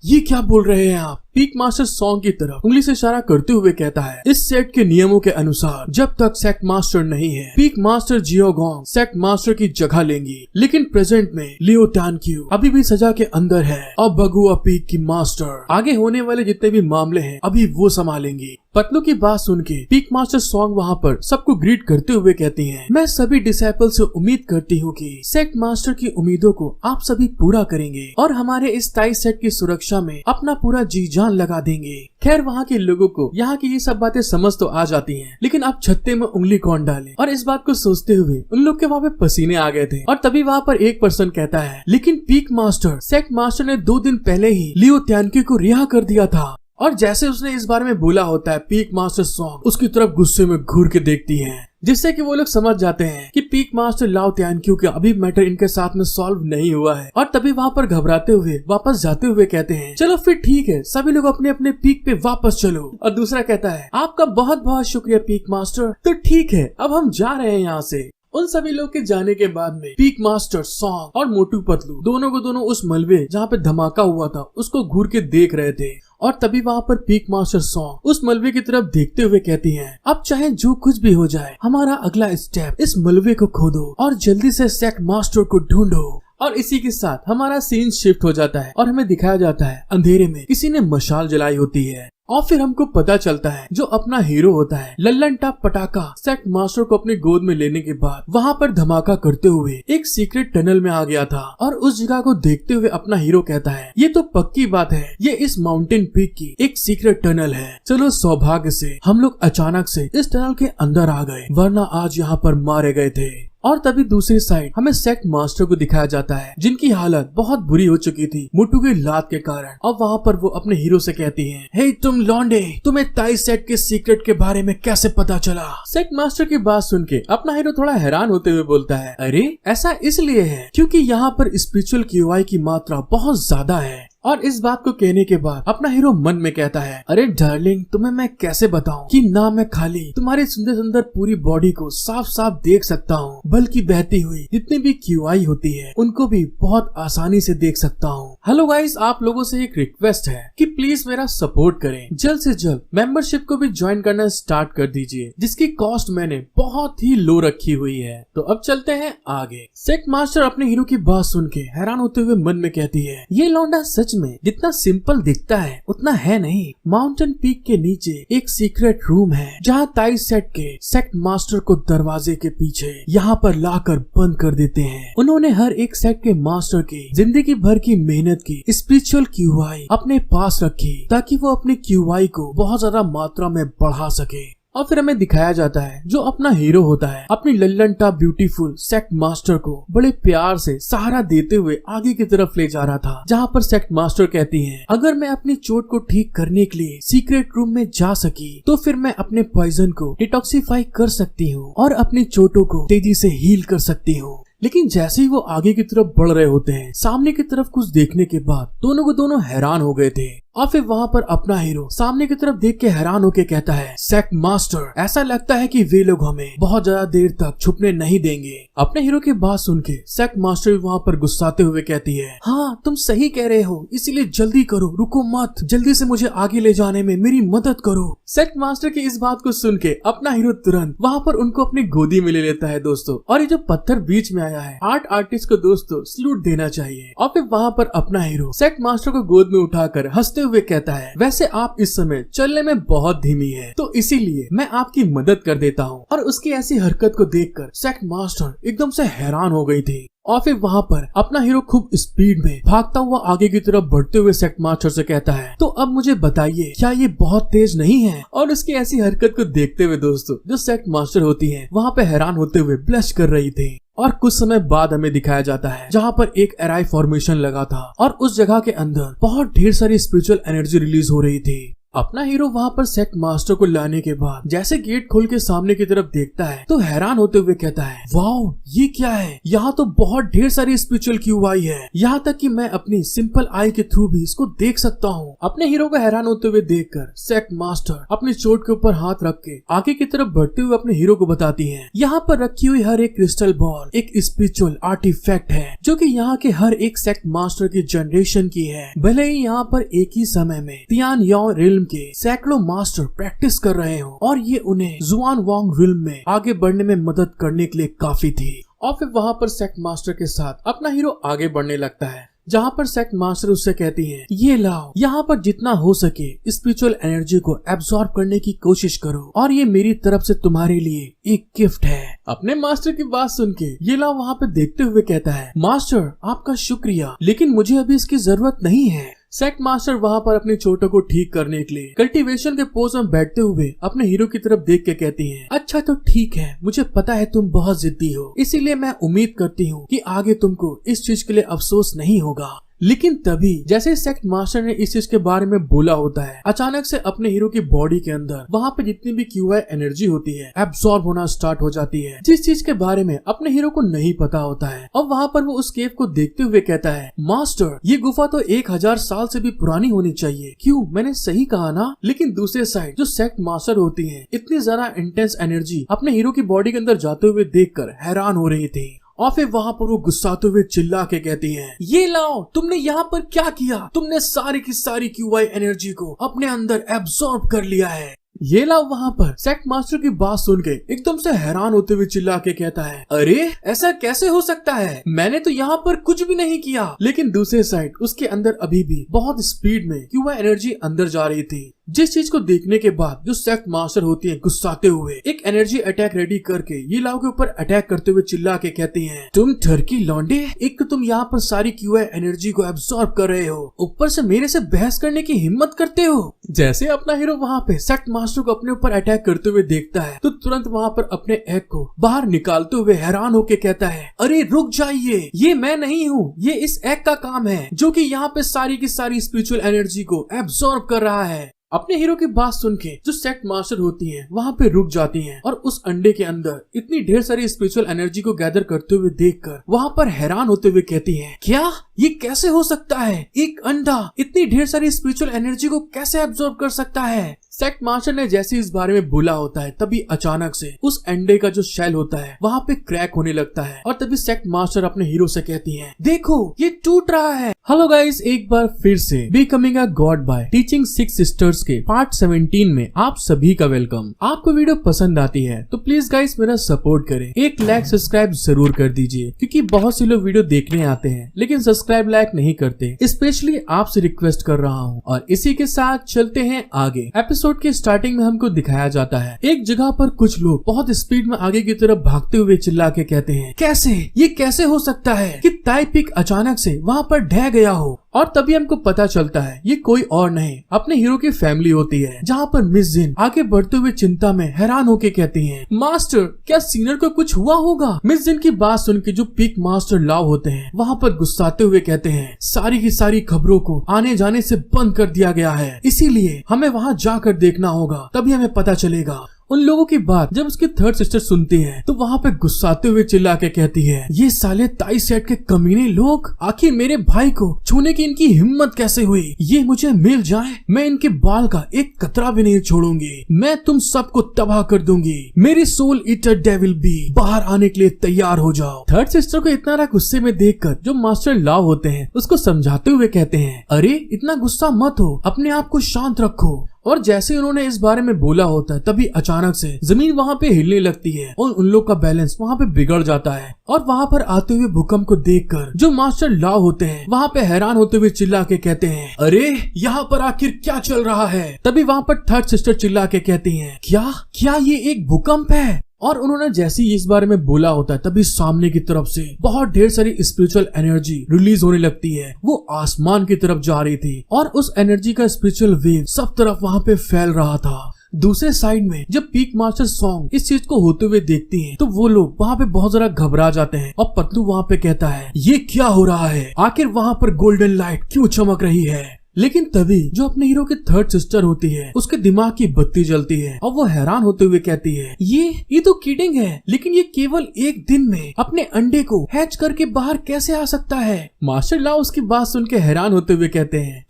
[SPEAKER 1] ये क्या बोल रहे हैं आप। पीक मास्टर सॉन्ग की तरफ उंगली से इशारा करते हुए कहता है इस सेट के नियमों के अनुसार जब तक सेक्ट मास्टर नहीं है पीक मास्टर जियोगोंग सेक्ट मास्टर की जगह लेंगी, लेकिन प्रेजेंट में लियो टानक्यू अभी भी सजा के अंदर है और बगुआ पीक की मास्टर आगे होने वाले जितने भी मामले हैं अभी वो संभालेंगी। पतलू की बात सुन के पीक मास्टर सॉन्ग वहाँ पर सबको ग्रीट करते हुए कहती हैं मैं सभी डिसाइपल से उम्मीद करती हूँ कि सेक्ट मास्टर की उम्मीदों को आप सभी पूरा करेंगे और हमारे इस ताई सेट की सुरक्षा में अपना पूरा जी जान लगा देंगे। खैर वहाँ के लोगों को यहाँ की ये सब बातें समझ तो आ जाती हैं, लेकिन अब छत्ते में उंगली कौन डाले। और इस बात को सोचते हुए उन लोग के वहाँ पे पसीने आ गए थे और तभी वहाँ पर एक पर्सन कहता है लेकिन पीक मास्टर सेक्ट मास्टर ने 2 दिन पहले ही लियो टानक्यू को रिहा कर दिया था। और जैसे उसने इस बारे में बोला होता है पीक मास्टर सॉन्ग उसकी तरफ गुस्से में घूर के देखती है, जिससे कि वो लोग समझ जाते हैं कि पीक मास्टर लाओ टानक्यू का अभी मैटर इनके साथ में सॉल्व नहीं हुआ है। और तभी वहाँ पर घबराते हुए वापस जाते हुए कहते हैं चलो फिर ठीक है सभी लोग अपने अपने पीक पे वापस चलो। और दूसरा कहता है आपका बहुत बहुत शुक्रिया पीक मास्टर, तो ठीक है अब हम जा रहे हैं यहाँ से। उन सभी लोग के जाने के बाद में पीक मास्टर सॉन्ग और मोटू पतलू दोनों उस मलबे जहाँ पे धमाका हुआ था उसको घूर के देख रहे थे। और तभी वहाँ पर पीक मास्टर सॉन्ग उस मलबे की तरफ देखते हुए कहती हैं अब चाहे जो कुछ भी हो जाए हमारा अगला स्टेप इस मलबे को खोदो और जल्दी से सेक्ट मास्टर को ढूंढो। और इसी के साथ हमारा सीन शिफ्ट हो जाता है और हमें दिखाया जाता है अंधेरे में किसी ने मशाल जलाई होती है और फिर हमको पता चलता है जो अपना हीरो होता है लल्लन टॉप पटाखा सेक्ट मास्टर को अपनी गोद में लेने के बाद वहाँ पर धमाका करते हुए एक सीक्रेट टनल में आ गया था। और उस जगह को देखते हुए अपना हीरो कहता है ये तो पक्की बात है ये इस माउंटेन पीक की एक सीक्रेट टनल है। चलो सौभाग्य से हम लोग अचानक से इस टनल के अंदर आ गए वरना आज यहाँ पर मारे गए थे। और तभी दूसरी साइड हमें सेक्ट मास्टर को दिखाया जाता है जिनकी हालत बहुत बुरी हो चुकी थी मोटू की लात के कारण। और वहाँ पर वो अपने हीरो से कहती हैं हे तुम लौंडे तुम्हें ताई सेट के सीक्रेट के बारे में कैसे पता चला। सेक्ट मास्टर की बात सुन के अपना हीरो थोड़ा हैरान होते हुए बोलता है अरे ऐसा इसलिए है क्योंकि यहाँ पर स्पिरिचुअल QI की मात्रा बहुत ज्यादा है। और इस बात को कहने के बाद अपना हीरो मन में कहता है अरे डार्लिंग तुम्हें मैं कैसे बताऊं कि ना मैं खाली तुम्हारी सुंदर सुंदर पूरी बॉडी को साफ साफ देख सकता हूँ बल्कि बहती हुई जितनी भी QI होती है उनको भी बहुत आसानी से देख सकता हूँ। हेलो गाइस आप लोगों से एक रिक्वेस्ट है कि प्लीज मेरा सपोर्ट करें, जल्द से जल्द मेंबरशिप को भी ज्वाइन करना स्टार्ट कर दीजिए जिसकी कॉस्ट मैंने बहुत ही लो रखी हुई है। तो अब चलते हैं आगे। सेक्ट मास्टर अपने हीरो की बात सुन के हैरान होते हुए मन में कहती है ये लौंडा सच में जितना सिंपल दिखता है उतना है नहीं। माउंटेन पीक के नीचे एक सीक्रेट रूम है जहाँ ताई सेट के सेक्ट मास्टर को दरवाजे के पीछे यहाँ पर लाकर बंद कर देते हैं। उन्होंने हर एक सेक्ट के मास्टर की जिंदगी भर की मेहनत की स्पिरिचुअल QI अपने पास रखी ताकि वो अपने QI को बहुत ज्यादा मात्रा में बढ़ा सके। और फिर हमें दिखाया जाता है जो अपना हीरो होता है अपनी Lallan top beautiful sect master को बड़े प्यार से सहारा देते हुए आगे की तरफ ले जा रहा था जहाँ पर सेक्ट मास्टर कहती हैं अगर मैं अपनी चोट को ठीक करने के लिए सीक्रेट रूम में जा सकी तो फिर मैं अपने पॉइजन को डिटॉक्सिफाई कर सकती हूँ और अपनी चोटों को तेजी से हील कर सकती हूँ। लेकिन जैसे ही वो आगे की तरफ बढ़ रहे होते हैं सामने की तरफ कुछ देखने के बाद दोनों को दोनों हैरान हो गए थे। और फिर वहाँ पर अपना हीरो सामने की तरफ देख के हैरान होके कहता है सेक्ट मास्टर ऐसा लगता है कि वे लोग हमें बहुत ज्यादा देर तक छुपने नहीं देंगे। अपने हीरो की बात सुन के सेक्ट मास्टर भी वहाँ पर गुस्साते हुए कहती है हाँ तुम सही कह रहे हो इसीलिए जल्दी करो रुको मत जल्दी से मुझे आगे ले जाने में मेरी मदद करो। सेक्ट मास्टर की इस बात को सुन के अपना हीरो तुरंत वहाँ पर उनको अपनी गोदी में ले लेता है दोस्तों। और ये जो पत्थर बीच में आया है आर्टिस्ट को दोस्तों सलूट देना चाहिए। और फिर वहाँ पर अपना हीरो सेक्ट मास्टर को गोद में उठाकर हंसते हुए कहता है वैसे आप इस समय चलने में बहुत धीमी है तो इसीलिए मैं आपकी मदद कर देता हूँ। और उसकी ऐसी हरकत को देखकर सेक्ट मास्टर एकदम से हैरान हो गई थी। और फिर वहाँ पर अपना हीरो खूब स्पीड में भागता हुआ आगे की तरफ बढ़ते हुए सेक्ट मास्टर से कहता है तो अब मुझे बताइए क्या ये बहुत तेज नहीं है। और उसकी ऐसी हरकत को देखते हुए दोस्तों जो सेक्ट मास्टर होती है वहाँ पे हैरान होते हुए ब्लश कर रही थी। और कुछ समय बाद हमें दिखाया जाता है जहाँ पर एक एराई फॉर्मेशन लगा था और उस जगह के अंदर बहुत ढेर सारी स्पिरिचुअल एनर्जी रिलीज हो रही थी। अपना हीरो वहाँ पर सेक्ट मास्टर को लाने के बाद जैसे गेट खोल के सामने की तरफ देखता है तो हैरान होते हुए कहता है, वाओ ये क्या है, यहाँ तो बहुत ढेर सारी स्पिरिचुअल क्यूब आई है, यहाँ तक कि मैं अपनी सिंपल आई के थ्रू भी इसको देख सकता हूँ। अपने हीरो को हैरान होते हुए देखकर सेक्ट मास्टर अपनी चोट के ऊपर हाथ रख के आगे की तरफ बढ़ते हुए अपने हीरो को बताती है, यहाँ पर रखी हुई हर एक क्रिस्टल बॉल एक स्पिरिचुअल आर्टिफैक्ट है जो कि यहाँ के हर एक सेक्ट मास्टर की जनरेशन की है। भले ही यहाँ पर एक ही समय में तियान याओ रिल्म के सैकड़ों मास्टर प्रैक्टिस कर रहे हो और ये उन्हें जुआन वांग रिल्म में आगे बढ़ने में मदद करने के लिए काफी थी। और फिर वहाँ पर सेक्ट मास्टर के साथ अपना हीरो आगे बढ़ने लगता है, जहाँ पर सेक्ट मास्टर उससे कहती है, ये लाओ, यहाँ पर जितना हो सके स्पिरिचुअल एनर्जी को एब्सॉर्ब करने की कोशिश करो और ये मेरी तरफ से तुम्हारे लिए एक गिफ्ट है। अपने मास्टर की बात सुन के ये लाओ वहाँ पे देखते हुए कहता है, मास्टर आपका शुक्रिया, लेकिन मुझे अभी इसकी जरूरत नहीं है। सेक्ट मास्टर वहाँ पर अपनी चोटों को ठीक करने के लिए कल्टीवेशन के पोज में बैठते हुए अपने हीरो की तरफ देख के कहती हैं, अच्छा तो ठीक है, मुझे पता है तुम बहुत जिद्दी हो, इसीलिए मैं उम्मीद करती हूँ कि आगे तुमको इस चीज के लिए अफसोस नहीं होगा। लेकिन तभी जैसे सेक्ट मास्टर ने इस चीज के बारे में बोला होता है, अचानक से अपने हीरो की बॉडी के अंदर वहाँ पे जितनी भी क्यूआई एनर्जी होती है एब्सॉर्ब होना स्टार्ट हो जाती है, जिस चीज के बारे में अपने हीरो को नहीं पता होता है। और वहाँ पर वो उस केव को देखते हुए कहता है, मास्टर ये गुफा तो 1000 साल से भी पुरानी होनी चाहिए, क्यों मैंने सही कहा ना। लेकिन दूसरे साइड जो सेक्ट मास्टर होती है इतनी ज्यादा इंटेंस एनर्जी अपने हीरो की बॉडी के अंदर जाते हुए देखकर हैरान हो रही थी। और फिर वहाँ पर वो गुस्साते हुए चिल्ला के कहती हैं, ये लाओ तुमने यहाँ पर क्या किया, तुमने सारी की सारी क्यूआई एनर्जी को अपने अंदर एब्सॉर्ब कर लिया है। ये लाओ वहाँ पर सेक्ट मास्टर की बात सुन के एकदम से हैरान होते हुए चिल्ला के कहता है, अरे ऐसा कैसे हो सकता है, मैंने तो यहाँ पर कुछ भी नहीं किया। लेकिन दूसरे साइड उसके अंदर अभी भी बहुत स्पीड में क्यूआई एनर्जी अंदर जा रही थी, जिस चीज को देखने के बाद जो सेक्ट मास्टर होती है गुस्साते हुए एक एनर्जी अटैक रेडी करके ये लाओ के ऊपर अटैक करते हुए चिल्ला के कहती हैं, तुम ठरकी लौंडे, एक तो तुम यहाँ पर सारी क्यूआई एनर्जी को एब्सॉर्ब कर रहे हो, ऊपर से मेरे से बहस करने की हिम्मत करते हो। जैसे अपना हीरो वहाँ पे सेक्ट मास्टर को अपने ऊपर अटैक करते हुए देखता है तो तुरंत वहाँ पर अपने एग को बाहर निकालते हुए हैरान होके कहता है, अरे रुक जाइए, ये मैं नहीं हूँ, ये इस एग का काम है जो कि यहाँ पे सारी की सारी स्पिरिचुअल एनर्जी को एब्सॉर्ब कर रहा है। अपने हीरो की बात सुन के जो सेक्ट मास्टर होती हैं वहाँ पे रुक जाती हैं और उस अंडे के अंदर इतनी ढेर सारी स्पिरिचुअल एनर्जी को गैदर करते हुए देखकर वहाँ पर हैरान होते हुए कहती हैं, क्या ये कैसे हो सकता है, एक अंडा इतनी ढेर सारी स्पिरिचुअल एनर्जी को कैसे एब्सॉर्ब कर सकता है। सेक्ट मास्टर ने जैसे इस बारे में बोला होता है तभी अचानक से उस अंडे का जो शेल होता है वहाँ पे क्रैक होने लगता है और तभी सेक्ट मास्टर अपने हीरो से कहती हैं, देखो ये टूट रहा है। हेलो गाइस, एक बार फिर से becoming a god by teaching 6 sisters के पार्ट 17 में आप सभी का वेलकम। आपको वीडियो पसंद आती है तो प्लीज गाइस मेरा सपोर्ट करें, एक लाइक सब्सक्राइब जरूर कर दीजिए, क्योंकि बहुत से लोग वीडियो देखने आते हैं लेकिन सब्सक्राइब लाइक नहीं करते, स्पेशली आपसे रिक्वेस्ट कर रहा हूँ। और इसी के साथ चलते हैं आगे। एपिसोड के स्टार्टिंग में हमको दिखाया जाता है एक जगह पर कुछ लोग बहुत स्पीड में आगे की तरफ भागते हुए चिल्ला के कहते हैं, कैसे ये कैसे हो सकता है कि ताई पिक अचानक से वहाँ पर ढह गया हो। और तभी हमको पता चलता है ये कोई और नहीं अपने हीरो की फैमिली होती है, जहाँ पर मिस जिन आगे बढ़ते हुए चिंता में हैरान होके कहती हैं, मास्टर क्या सीनियर को कुछ हुआ होगा। मिस जिन की बात सुन के जो पीक मास्टर लाव होते हैं वहाँ पर गुस्साते हुए कहते हैं, सारी की सारी खबरों को आने जाने से बंद कर दिया गया है, इसीलिए हमें वहाँ जाकर देखना होगा, तभी हमें पता चलेगा। उन लोगों की बात जब उसकी थर्ड सिस्टर सुनती है तो वहाँ पे गुस्साते हुए चिल्ला के कहती है, ये साले ताई सेट के कमीने लोग, आखिर मेरे भाई को छूने की इनकी हिम्मत कैसे हुई, ये मुझे मिल जाए मैं इनके बाल का एक कतरा भी नहीं छोड़ूंगी, मैं तुम सबको तबाह कर दूंगी, मेरी सोल ईटर डेविल भी बाहर आने के लिए तैयार हो जाओ। थर्ड सिस्टर को इतना गुस्से में देखकर जो मास्टर लाव होते हैं उसको समझाते हुए कहते हैं, अरे इतना गुस्सा मत हो, अपने आप को शांत रखो। और जैसे उन्होंने इस बारे में बोला होता है तभी अचानक से जमीन वहाँ पे हिलने लगती है और उन लोग का बैलेंस वहाँ पे बिगड़ जाता है। और वहाँ पर आते हुए भूकंप को देखकर जो मास्टर लाव होते हैं वहाँ पे हैरान होते हुए चिल्ला के कहते हैं, अरे यहाँ पर आखिर क्या चल रहा है। तभी वहाँ पर थर्ड सिस्टर चिल्ला के कहती है, क्या ये एक भूकंप है। और उन्होंने जैसे ही इस बारे में बोला होता है तभी सामने की तरफ से बहुत ढेर सारी स्पिरिचुअल एनर्जी रिलीज होने लगती है, वो आसमान की तरफ जा रही थी और उस एनर्जी का स्पिरिचुअल वेव सब तरफ वहाँ पे फैल रहा था। दूसरे साइड में जब पीक मास्टर सॉन्ग इस चीज को होते हुए देखती हैं तो वो लोग वहाँ पे बहुत जरा घबरा जाते हैं और पतलू वहाँ पे कहता है, ये क्या हो रहा है, आखिर वहाँ पर गोल्डन लाइट क्यों चमक रही है। लेकिन तभी जो अपने हीरो की थर्ड सिस्टर होती है उसके दिमाग की बत्ती जलती है और वो हैरान होते हुए कहती है ये तो किडिंग है, लेकिन ये केवल एक दिन में अपने अंडे को हैच करके बाहर कैसे आ सकता है। मास्टर लाओ उसकी बात सुन के हैरान होते हुए कहते हैं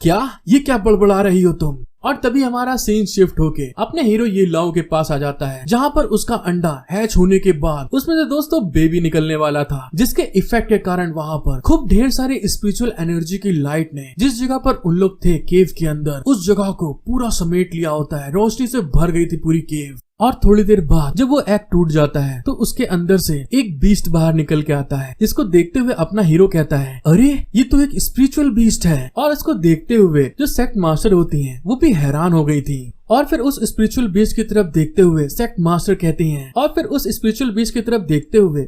[SPEAKER 1] ये क्या बड़बड़ा रही हो तुम। और तभी हमारा सीन शिफ्ट होके अपने हीरो ये लाओ के पास आ जाता है जहाँ पर उसका अंडा हैच होने के बाद उसमें से दोस्तों बेबी निकलने वाला था, जिसके इफेक्ट के कारण वहाँ पर खूब ढेर सारे स्पिरिचुअल एनर्जी की लाइट ने जिस जगह पर उन लोग थे केव के अंदर उस जगह को पूरा समेट लिया होता है। रोशनी से भर गई थी पूरी केव। और थोड़ी देर बाद जब वो एग टूट जाता है तो उसके अंदर से एक बीस्ट बाहर निकल के आता है, जिसको देखते हुए अपना हीरो कहता है अरे ये तो एक स्पिरिचुअल बीस्ट है। और इसको देखते हुए जो सेक्ट मास्टर होती हैं वो भी हैरान हो गई थी। और फिर उस स्पिरिचुअल बीस्ट की तरफ देखते हुए सेक्ट मास्टर कहती हैं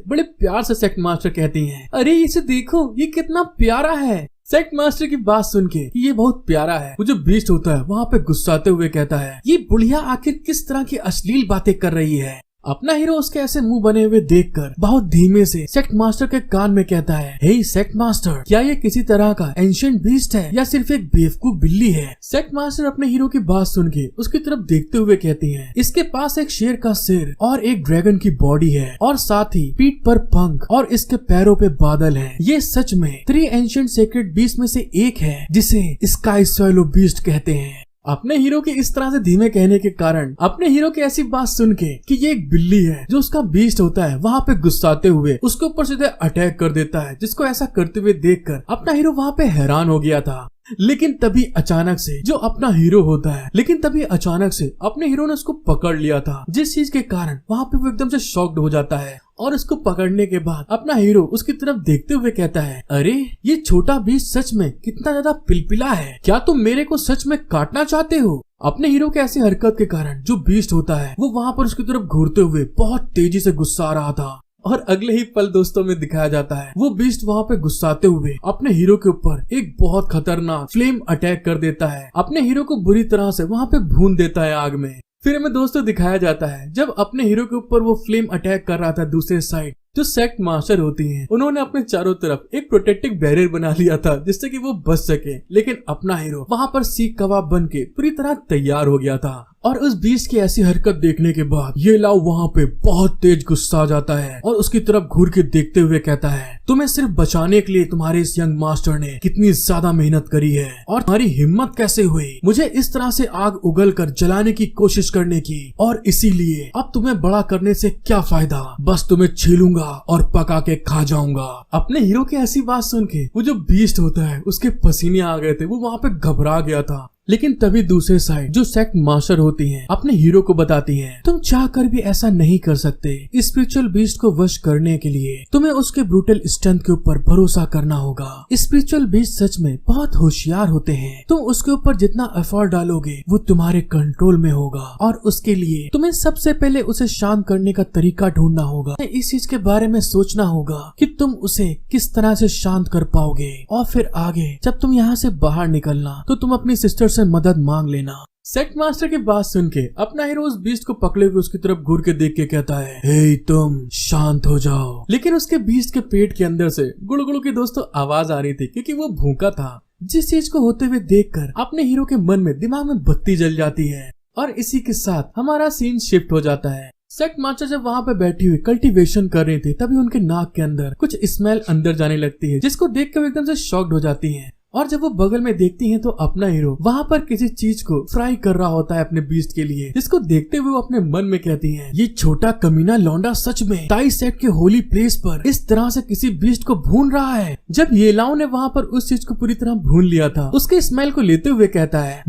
[SPEAKER 1] बड़े प्यार से सेक्ट मास्टर कहती हैं अरे इसे देखो ये कितना प्यारा है। सेक्ट मास्टर की बात सुन के ये बहुत प्यारा है, वो जो बीस्ट होता है वहाँ पे गुस्साते हुए कहता है ये बुढ़िया आखिर किस तरह की अश्लील बातें कर रही है। अपना हीरो उसके ऐसे मुंह बने हुए देखकर बहुत धीमे से सेक्ट मास्टर के कान में कहता है हे सेक्ट मास्टर, क्या ये किसी तरह का एंशिएंट बीस्ट है या सिर्फ एक बेवकूफ बिल्ली है। सेक्ट मास्टर अपने हीरो की बात सुन के उसकी तरफ देखते हुए कहती है इसके पास एक शेर का सिर और एक ड्रैगन की बॉडी है और साथ ही पीठ पर पंख और इसके पैरों पे बादल है। ये सच में 3 एंशिएंट सेक्रेड बीस्ट में से एक है जिसे स्काई स्वैलो बीस्ट कहते हैं। अपने हीरो के इस तरह से धीमे कहने के कारण अपने हीरो की ऐसी बात सुन के कि ये एक बिल्ली है जो उसका बीस्ट होता है वहाँ पे गुस्साते हुए उसके ऊपर सीधे अटैक कर देता है, जिसको ऐसा करते हुए देखकर अपना हीरो वहाँ पे हैरान हो गया था। लेकिन तभी अचानक से अपने हीरो ने उसको पकड़ लिया था, जिस चीज के कारण वहाँ पे वो एकदम से शॉक्ड हो जाता है। और उसको पकड़ने के बाद अपना हीरो उसकी तरफ देखते हुए कहता है अरे ये छोटा बीस्ट सच में कितना ज्यादा पिलपिला है, क्या तुम मेरे को सच में काटना चाहते हो। अपने हीरो के ऐसी हरकत के कारण जो बीस्ट होता है वो वहाँ पर उसकी तरफ घूरते हुए बहुत तेजी से गुस्सा आ रहा था। और अगले ही पल दोस्तों में दिखाया जाता है वो बीस्ट वहाँ पे गुस्साते हुए अपने हीरो के ऊपर एक बहुत खतरनाक फ्लेम अटैक कर देता है, अपने हीरो को बुरी तरह से वहाँ पे भून देता है आग में। फिर हमें दोस्तों दिखाया जाता है जब अपने हीरो के ऊपर वो फ्लेम अटैक कर रहा था, दूसरे साइड जो सेक्ट मास्टर होती हैं उन्होंने अपने चारों तरफ एक प्रोटेक्टिव बैरियर बना लिया था जिससे कि वो बच सके। लेकिन अपना हीरो वहाँ पर सीख कबाब बन के पूरी तरह तैयार हो गया था। और उस बीस्ट की ऐसी हरकत देखने के बाद ये लाओ वहाँ पे बहुत तेज गुस्सा आ जाता है और उसकी तरफ घूर के देखते हुए कहता है तुम्हें सिर्फ बचाने के लिए तुम्हारे इस यंग मास्टर ने कितनी ज्यादा मेहनत करी है और तुम्हारी हिम्मत कैसे हुई मुझे इस तरह से आग उगल कर जलाने की कोशिश करने की, और इसीलिए अब तुम्हें बड़ा करने से क्या फायदा, बस तुम्हें छीलूंगा और पका के खा जाऊंगा। अपने हीरो की ऐसी बात सुन के वो जो बीस्ट होता है उसके पसीने आ गए थे, वो वहाँ पे घबरा गया था। लेकिन तभी दूसरे साइड जो सेक्ट मास्टर होती हैं अपने हीरो को बताती हैं तुम चाहकर भी ऐसा नहीं कर सकते, स्पिरिचुअल बीस्ट को वश करने के लिए तुम्हें उसके ब्रूटल स्ट्रेंथ के ऊपर भरोसा करना होगा। स्पिरिचुअल बीस्ट सच में बहुत होशियार होते हैं, तुम उसके ऊपर जितना एफर्ट डालोगे वो तुम्हारे कंट्रोल में होगा और उसके लिए तुम्हें सबसे पहले उसे शांत करने का तरीका ढूंढना होगा। इस चीज के बारे में सोचना होगा कि तुम उसे किस तरह से शांत कर पाओगे, और फिर आगे जब तुम यहाँ से बाहर निकलना तो तुम अपनी सिस्टर से मदद मांग लेना। सेक्ट मास्टर की बात सुन के अपना हीरो उस बीस्ट को पकड़े हुए उसकी तरफ घूर के देख के कहता है हे तुम शांत हो जाओ। लेकिन उसके बीस्ट के पेट के अंदर से गुड़गुड़ की दोस्तों आवाज आ रही थी क्योंकि वो भूखा था, जिस चीज को होते हुए देखकर अपने हीरो के मन में दिमाग में बत्ती जल जाती है। और इसी के साथ हमारा सीन शिफ्ट हो जाता है। सेक्ट मास्टर जब वहाँ पे बैठी हुई कल्टीवेशन कर रही थी तभी उनके नाक के अंदर कुछ स्मेल अंदर जाने लगती है, जिसको देख कर एकदम से शॉक्ड हो जाती है। और जब वो बगल में देखती हैं तो अपना हीरो वहाँ पर किसी चीज को फ्राई कर रहा होता है अपने बीस्ट के लिए, जिसको देखते हुए वो अपने मन में कहती हैं ये छोटा कमीना लौंडा सच में ताई सेट के होली प्लेस पर इस तरह से किसी बीस्ट को भून रहा है। जब येलाओ ने वहाँ पर उस चीज को पूरी तरह भून लिया था उसके स्मेल को लेते हुए कहता है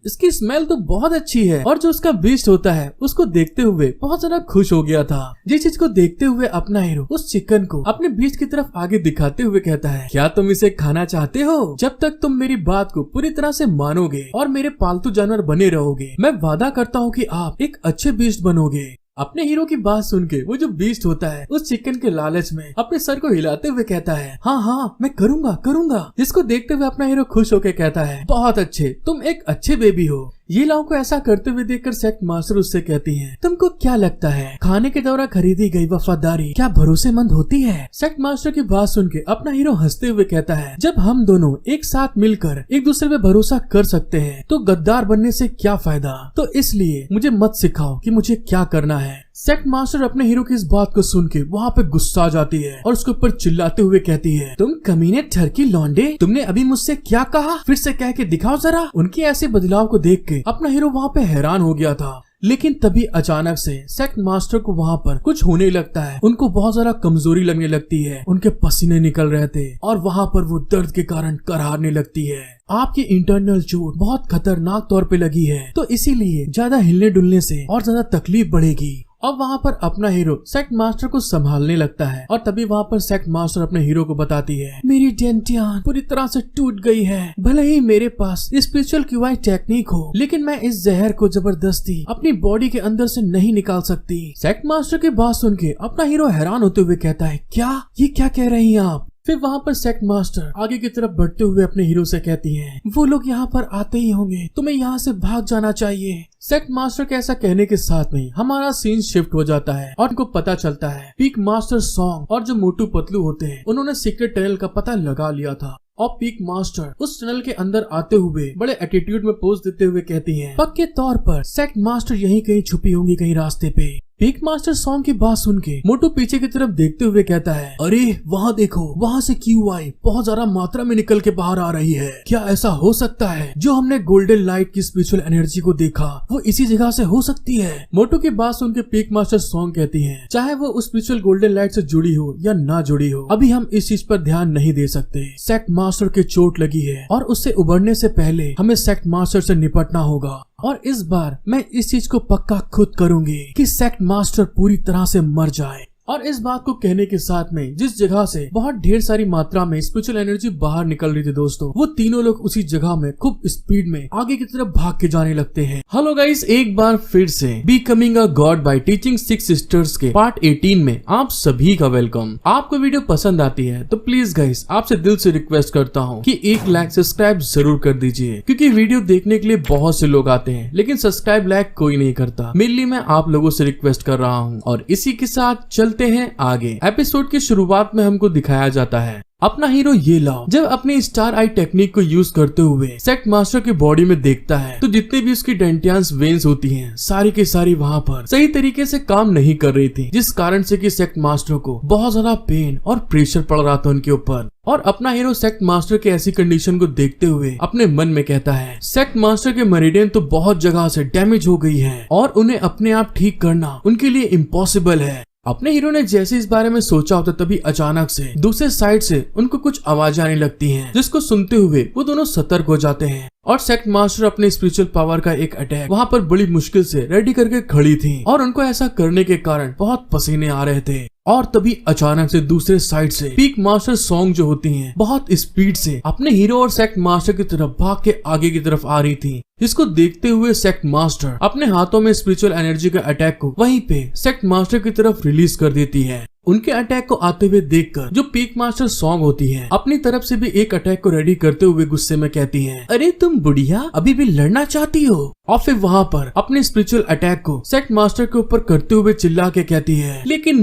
[SPEAKER 1] इसकी स्मेल तो बहुत अच्छी है। और जो उसका बीस्ट होता है उसको देखते हुए बहुत ज्यादा खुश हो गया था। जिस चीज को देखते हुए अपना हीरो उस चिकन को अपने बीस्ट की तरफ आगे दिखाते हुए कहता है क्या तुम इसे खाना चाहते हो? जब तक तुम मेरी बात को पूरी तरह से मानोगे और मेरे पालतू जानवर बने रहोगे मैं वादा करता हूँ कि आप एक अच्छे बीस्ट बनोगे। अपने हीरो की बात सुन के वो जो बीस्ट होता है उस चिकन के लालच में अपने सर को हिलाते हुए कहता है हाँ मैं करूँगा। जिसको देखते हुए अपना हीरो खुश होकर कहता है बहुत अच्छे, तुम एक अच्छे बेबी हो। ये लाओ को ऐसा करते हुए देखकर सेक्ट मास्टर उससे कहती है, तुमको क्या लगता है खाने के दौरान खरीदी गई वफादारी क्या भरोसेमंद होती है? सेक्ट मास्टर की बात सुन के अपना हीरो हंसते हुए कहता है, जब हम दोनों एक साथ मिलकर एक दूसरे पे भरोसा कर सकते हैं तो गद्दार बनने से क्या फायदा? तो इसलिए मुझे मत सिखाओ कि मुझे क्या करना है। सेक्ट मास्टर अपने हीरो की इस बात को सुन के वहाँ पे गुस्सा आ जाती है और उसके ऊपर चिल्लाते हुए कहती है, तुम कमीने ठरकी लौंडे, तुमने अभी मुझसे क्या कहा? फिर से कह के दिखाओ जरा। उनके ऐसे बदलाव को देख के अपना हीरो वहाँ पे हैरान हो गया था, लेकिन तभी अचानक से सेक्ट मास्टर को वहाँ पर कुछ होने लगता है। उनको बहुत ज्यादा कमजोरी लगने लगती है, उनके पसीने निकल रहे थे और वहाँ पर वो दर्द के कारण करारने लगती है। आपकी इंटरनल चोट बहुत खतरनाक तौर पे लगी है, तो इसीलिए ज्यादा हिलने डुलने से और ज्यादा तकलीफ बढ़ेगी। अब वहाँ पर अपना हीरो सेक्ट मास्टर को संभालने लगता है और तभी वहाँ पर सेक्ट मास्टर अपने हीरो को बताती है, मेरी डेंटियान पूरी तरह से टूट गई है। भले ही मेरे पास स्पिरिचुअल क्यूआई टेक्निक हो, लेकिन मैं इस जहर को जबरदस्ती अपनी बॉडी के अंदर से नहीं निकाल सकती। सेक्ट मास्टर की बात सुन के अपना हीरो हैरान होते हुए कहता है, ये क्या कह रही हैं आप? फिर वहाँ पर सेक्ट मास्टर आगे की तरफ बढ़ते हुए अपने हीरो से कहती हैं, वो लोग यहाँ पर आते ही होंगे, तुम्हें यहाँ से भाग जाना चाहिए। सेक्ट मास्टर के ऐसा कहने के साथ में हमारा सीन शिफ्ट हो जाता है और उनको पता चलता है पीक मास्टर सॉन्ग और जो मोटू पतलू होते हैं उन्होंने सीक्रेट टनल का पता लगा लिया था। और पीक मास्टर उस टनल के अंदर आते हुए बड़े एटीट्यूड में पोज देते हुए कहती हैं, पक्के तौर पर सेक्ट मास्टर यहीं कहीं छुपी होंगी कहीं रास्ते पे। पीक मास्टर सॉन्ग की बात सुन के मोटू पीछे की तरफ देखते हुए कहता है, अरे वहाँ देखो, वहाँ से क्यूआई बहुत ज्यादा मात्रा में निकल के बाहर आ रही है। क्या ऐसा हो सकता है जो हमने गोल्डन लाइट की स्पिरिचुअल एनर्जी को देखा वो इसी जगह से हो सकती है? मोटू की बात सुन के पीक मास्टर सॉन्ग कहती है, चाहे वो उस स्पिरिचुअल गोल्डन लाइट से जुड़ी हो या ना जुड़ी हो, अभी हम इस चीज पर ध्यान नहीं दे सकते। सेक्ट मास्टर के चोट लगी है और उससे उबरने से पहले हमें सेक्ट मास्टर से निपटना होगा और इस बार मैं इस चीज को पक्का खुद करूंगी कि सेक्ट मास्टर पूरी तरह से मर जाए। और इस बात को कहने के साथ में जिस जगह से बहुत ढेर सारी मात्रा में स्पिरिचुअल एनर्जी बाहर निकल रही थी दोस्तों, वो तीनों लोग उसी जगह में खूब स्पीड में आगे की तरफ भाग के जाने लगते हैं। हेलो गाइस, एक बार फिर से becoming a god by teaching 6 sisters के पार्ट 18 में आप सभी का वेलकम। आपको वीडियो पसंद आती है तो प्लीज गाइस आपसे दिल से रिक्वेस्ट करता हूँ कि 1 लाइक सब्सक्राइब जरूर कर दीजिए, क्योंकि वीडियो देखने के लिए बहुत से लोग आते हैं लेकिन सब्सक्राइब लाइक कोई नहीं करता। मेनली मैं आप लोगों से रिक्वेस्ट कर रहा हूँ। और इसी के साथ चलते हैं आगे। एपिसोड की शुरुआत में हमको दिखाया जाता है अपना हीरो ये लाओ जब अपनी स्टार आई टेक्निक को यूज करते हुए सेक्ट मास्टर की बॉडी में देखता है तो जितने भी उसकी डेंटियांस वेन्स होती हैं सारी की सारी वहाँ पर सही तरीके से काम नहीं कर रही थी, जिस कारण से कि सेक्ट मास्टर को बहुत ज्यादा पेन और प्रेशर पड़ रहा था उनके ऊपर। और अपना हीरो सेक्ट मास्टर के ऐसी कंडीशन को देखते हुए अपने मन में कहता है, सेक्ट मास्टर के मेरिडियन तो बहुत जगह से डैमेज हो गई है और उन्हें अपने आप ठीक करना उनके लिए इम्पॉसिबल है। अपने हीरो ने जैसे इस बारे में सोचा होता तभी अचानक से दूसरे साइड से उनको कुछ आवाज आने लगती हैं, जिसको सुनते हुए वो दोनों सतर्क हो जाते हैं। और सेक्ट मास्टर अपने स्पिरिचुअल पावर का एक अटैक वहाँ पर बड़ी मुश्किल से रेडी करके खड़ी थी और उनको ऐसा करने के कारण बहुत पसीने आ रहे थे। और तभी अचानक से दूसरे साइड से पीक मास्टर सॉन्ग जो होती हैं बहुत स्पीड से अपने हीरो और सेक्ट मास्टर की तरफ भाग के आगे की तरफ आ रही थी, जिसको देखते हुए सेक्ट मास्टर अपने हाथों में स्पिरिचुअल एनर्जी का अटैक को वहीं पे सेक्ट मास्टर की तरफ रिलीज कर देती है। उनके अटैक को आते हुए देखकर जो पीक मास्टर सॉन्ग होती है अपनी तरफ से भी एक अटैक को रेडी करते हुए गुस्से में कहती है, अरे तुम बुढ़िया अभी भी लड़ना चाहती हो? और फिर वहाँ पर अपने स्पिरिचुअल अटैक को सेक्ट मास्टर के ऊपर करते हुए चिल्ला के कहती है, लेकिन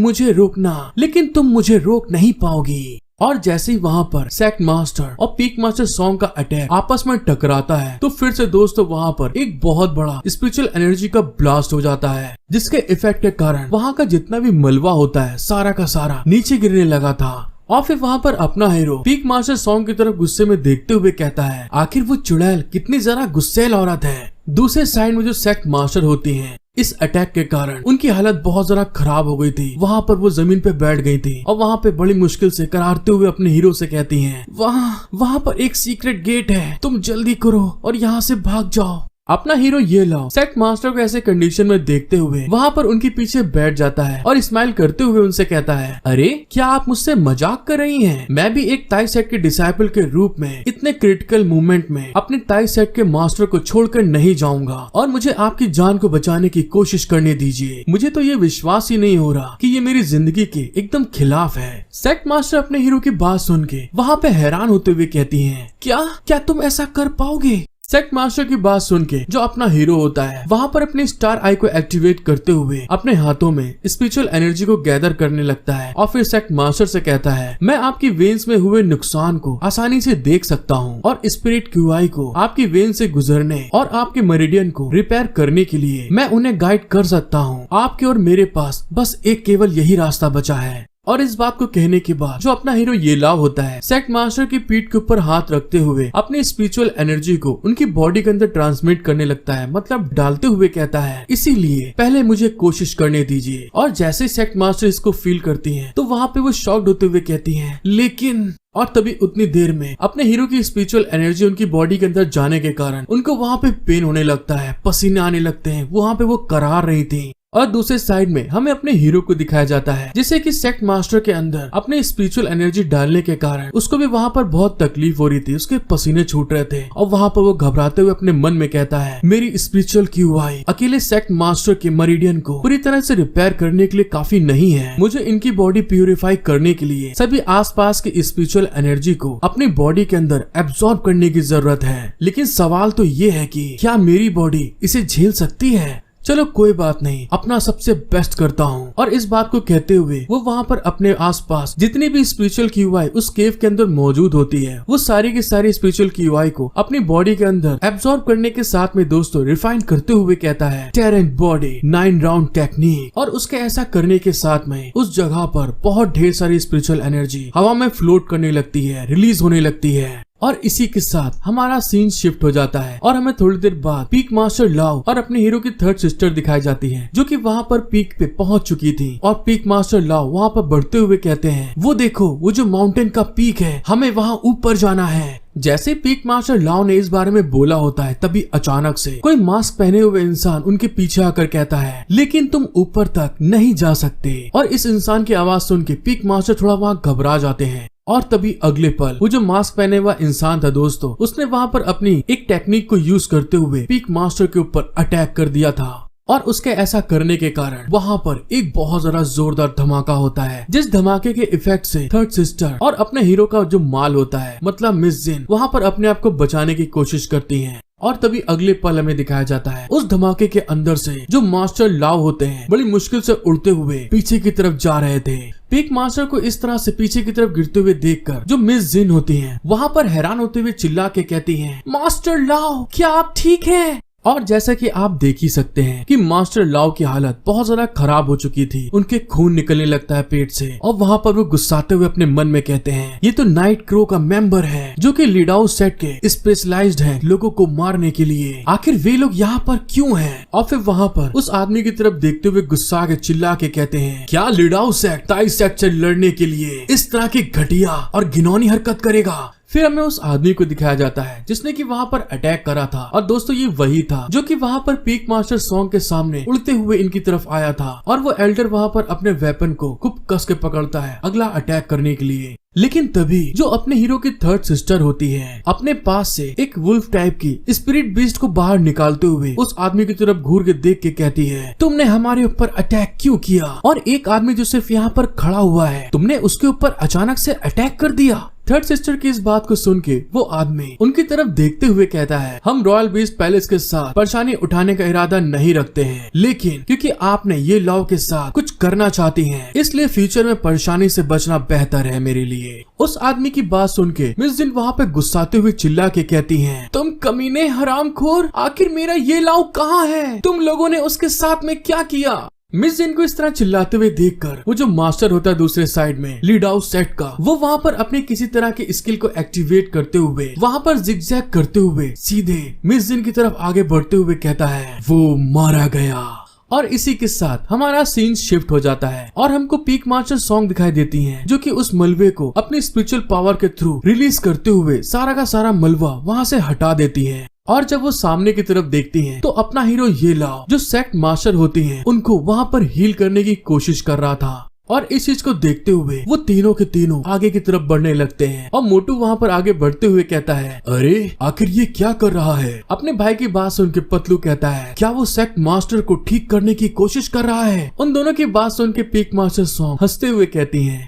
[SPEAKER 1] तुम मुझे रोक नहीं पाओगी। और जैसे ही वहाँ पर सेक्ट मास्टर और पीक मास्टर सॉन्ग का अटैक आपस में टकराता है तो फिर से दोस्तों वहाँ पर एक बहुत बड़ा स्पिरिचुअल एनर्जी का ब्लास्ट हो जाता है, जिसके इफेक्ट के कारण वहाँ का जितना भी मलबा होता है सारा का सारा नीचे गिरने लगा था। और फिर वहाँ पर अपना हीरो पीक मास्टर सॉन्ग की तरफ गुस्से में देखते हुए कहता है, आखिर वो चुड़ैल कितनी जरा गुस्सेल औरत है। दूसरे साइड में जो सेक्ट मास्टर होती हैं इस अटैक के कारण उनकी हालत बहुत ज्यादा खराब हो गई थी। वहाँ पर वो जमीन पे बैठ गई थी और वहाँ पे बड़ी मुश्किल से करारते हुए अपने हीरो से कहती हैं, वहाँ पर एक सीक्रेट गेट है, तुम जल्दी करो और यहाँ से भाग जाओ। अपना हीरो ये लाओ सेक्ट मास्टर को ऐसे कंडीशन में देखते हुए वहाँ पर उनके पीछे बैठ जाता है और स्माइल करते हुए उनसे कहता है, अरे क्या आप मुझसे मजाक कर रही हैं? मैं भी एक ताई सेट के डिसाइपल के रूप में इतने क्रिटिकल मोमेंट में अपने ताई सेट के मास्टर को छोड़कर नहीं जाऊंगा और मुझे आपकी जान को बचाने की कोशिश करने दीजिए। मुझे तो ये विश्वास ही नहीं हो रहा कि ये मेरी जिंदगी के एकदम खिलाफ है। सेक्ट मास्टर अपने हीरो की बात सुन के वहाँ पे हैरान होते हुए कहती है, क्या तुम ऐसा कर पाओगे? सेक्ट मास्टर की बात सुन के जो अपना हीरो होता है वहाँ पर अपने स्टार आई को एक्टिवेट करते हुए अपने हाथों में स्पिरिचुअल एनर्जी को गैदर करने लगता है और फिर सेक्ट मास्टर से कहता है, मैं आपकी वेन्स में हुए नुकसान को आसानी से देख सकता हूँ और स्पिरिट क्यूआई को आपकी वेन से गुजरने और आपके मेरिडियन को रिपेयर करने के लिए मैं उन्हें गाइड कर सकता हूँ। आपके और मेरे पास बस एक केवल यही रास्ता बचा है। और इस बात को कहने के बाद जो अपना हीरो ये लाव होता है सेक्ट मास्टर की पीठ के ऊपर हाथ रखते हुए अपनी स्पिरिचुअल एनर्जी को उनकी बॉडी के अंदर ट्रांसमिट करने लगता है, मतलब डालते हुए कहता है, इसीलिए पहले मुझे कोशिश करने दीजिए। और जैसे सेक्ट मास्टर इसको फील करती हैं तो वहाँ पे वो शॉक्ड होते हुए कहती हैं, लेकिन और तभी उतनी देर में अपने हीरो की स्पिरिचुअल एनर्जी उनकी बॉडी के अंदर जाने के कारण उनको वहाँ पे पेन होने लगता है, पसीने आने लगते हैं, वहाँ पे वो करार रही थी। और दूसरे साइड में हमें अपने हीरो को दिखाया जाता है जिसे कि सेक्ट मास्टर के अंदर अपने स्पिरिचुअल एनर्जी डालने के कारण उसको भी वहाँ पर बहुत तकलीफ हो रही थी, उसके पसीने छूट रहे थे और वहाँ पर वो घबराते हुए अपने मन में कहता है, मेरी स्पिरिचुअल क्यूआई अकेले सेक्ट मास्टर के मेरिडियन को पूरी तरह से रिपेयर करने के लिए काफी नहीं है, मुझे इनकी बॉडी प्यूरिफाई करने के लिए सभी आसपास की स्पिरिचुअल एनर्जी को अपनी बॉडी के अंदर एब्सॉर्ब करने की जरूरत है। लेकिन सवाल तो ये है कि क्या मेरी बॉडी इसे झेल सकती है? चलो कोई बात नहीं, अपना सबसे बेस्ट करता हूँ। और इस बात को कहते हुए वो वहाँ पर अपने आसपास जितनी भी स्पिरिचुअल क्यूआई उस केव के अंदर मौजूद होती है वो सारी की सारी स्पिरिचुअल क्यूआई को अपनी बॉडी के अंदर एब्सॉर्ब करने के साथ में दोस्तों रिफाइन करते हुए कहता है, टेरेंट बॉडी 9 राउंड टेक्निक। और उसके ऐसा करने के साथ में उस जगह पर बहुत ढेर सारी स्पिरिचुअल एनर्जी हवा में फ्लोट करने लगती है, रिलीज होने लगती है। और इसी के साथ हमारा सीन शिफ्ट हो जाता है और हमें थोड़ी देर बाद पीक मास्टर लाव और अपने हीरो की थर्ड सिस्टर दिखाई जाती है जो कि वहाँ पर पीक पे पहुंच चुकी थी। और पीक मास्टर लाव वहाँ पर बढ़ते हुए कहते हैं, वो देखो वो जो माउंटेन का पीक है, हमें वहाँ ऊपर जाना है। जैसे पीक मास्टर लाव ने इस बारे में बोला होता है तभी अचानक से कोई मास्क पहने हुए इंसान उनके पीछे आकर कहता है, लेकिन तुम ऊपर तक नहीं जा सकते। और इस इंसान की आवाज सुन के पीक मास्टर थोड़ा वहाँ घबरा जाते हैं। और तभी अगले पल वो जो मास्क पहने हुआ इंसान था दोस्तों, उसने वहाँ पर अपनी एक टेक्निक को यूज करते हुए पीक मास्टर के ऊपर अटैक कर दिया था। और उसके ऐसा करने के कारण वहाँ पर एक बहुत ज्यादा जोरदार धमाका होता है, जिस धमाके के इफेक्ट से थर्ड सिस्टर और अपने हीरो का जो माल होता है मतलब मिस जिन वहाँ पर अपने आप को बचाने की कोशिश करती हैं। और तभी अगले पल हमें दिखाया जाता है उस धमाके के अंदर से जो मास्टर लाव होते हैं बड़ी मुश्किल से उड़ते हुए पीछे की तरफ जा रहे थे। पीक मास्टर को इस तरह से पीछे की तरफ गिरते हुए देखकर जो मिस जिन होती हैं वहाँ पर हैरान होते हुए चिल्ला के कहती हैं, मास्टर लाव क्या आप ठीक हैं? और जैसा कि आप देख ही सकते हैं कि मास्टर लाव की हालत बहुत ज्यादा खराब हो चुकी थी, उनके खून निकलने लगता है पेट से। और वहाँ पर वो गुस्साते हुए अपने मन में कहते हैं, ये तो नाइट क्रो का मेंबर है जो कि लीडाउ सेट के स्पेशलाइज्ड है लोगों को मारने के लिए, आखिर वे लोग यहाँ पर क्यों हैं? और फिर वहाँ पर उस आदमी की तरफ देखते हुए गुस्सा के चिल्ला के कहते हैं, क्या लीडाउ सेट ताई सेट से लड़ने के लिए इस तरह की घटिया और घिनौनी हरकत करेगा? फिर हमें उस आदमी को दिखाया जाता है जिसने कि वहाँ पर अटैक करा था। और दोस्तों ये वही था जो कि वहाँ पर पीक मास्टर सॉन्ग के सामने उड़ते हुए इनकी तरफ आया था। और वो एल्डर वहाँ पर अपने वेपन को खूब कस के पकड़ता है अगला अटैक करने के लिए। लेकिन तभी जो अपने हीरो की थर्ड सिस्टर होती है अपने पास से एक वुल्फ टाइप की स्पिरिट बीस्ट को बाहर निकालते हुए उस आदमी की तरफ घूर के देख के कहती है, तुमने हमारे ऊपर अटैक क्यों किया? और एक आदमी जो सिर्फ यहाँ पर खड़ा हुआ है तुमने उसके ऊपर अचानक से अटैक कर दिया। थर्ड सिस्टर की इस बात को सुन के वो आदमी उनकी तरफ देखते हुए कहता है, हम रॉयल बीस्ट पैलेस के साथ परेशानी उठाने का इरादा नहीं रखते हैं, लेकिन क्योंकि आपने ये लॉ के साथ कुछ करना चाहती हैं, इसलिए फ्यूचर में परेशानी से बचना बेहतर है मेरे लिए। उस आदमी की बात सुन के मिस जिन वहाँ पे गुस्साते हुए चिल्ला के कहती हैं, तुम कमीने हरामखोर, आखिर मेरा ये लाव कहाँ है? तुम लोगों ने उसके साथ में क्या किया? मिस जिन को इस तरह चिल्लाते हुए देखकर वो जो मास्टर होता है दूसरे साइड में लीड आउट सेट का, वो वहाँ पर अपने किसी तरह के स्किल को एक्टिवेट करते हुए वहाँ पर जिगजैग करते हुए सीधे मिस जिन की तरफ आगे बढ़ते हुए कहता है, वो मारा गया। और इसी के साथ हमारा सीन शिफ्ट हो जाता है और हमको पीक मास्टर सॉन्ग दिखाई देती हैं जो कि उस मलबे को अपनी स्पिरिचुअल पावर के थ्रू रिलीज करते हुए सारा का सारा मलबा वहाँ से हटा देती है। और जब वो सामने की तरफ देखती हैं तो अपना हीरो ये लाव जो सेक्ट मास्टर होती हैं उनको वहाँ पर हील करने की कोशिश कर रहा था। और इस चीज को देखते हुए वो तीनों के तीनों आगे की तरफ बढ़ने लगते हैं। और मोटू वहाँ पर आगे बढ़ते हुए कहता है, अरे आखिर ये क्या कर रहा है? अपने भाई की बात सुन के पतलू कहता है, क्या वो सेक्ट मास्टर को ठीक करने की कोशिश कर रहा है? उन दोनों की बात सुन के पीक मास्टर सॉन्ग हंसते हुए कहती हैं,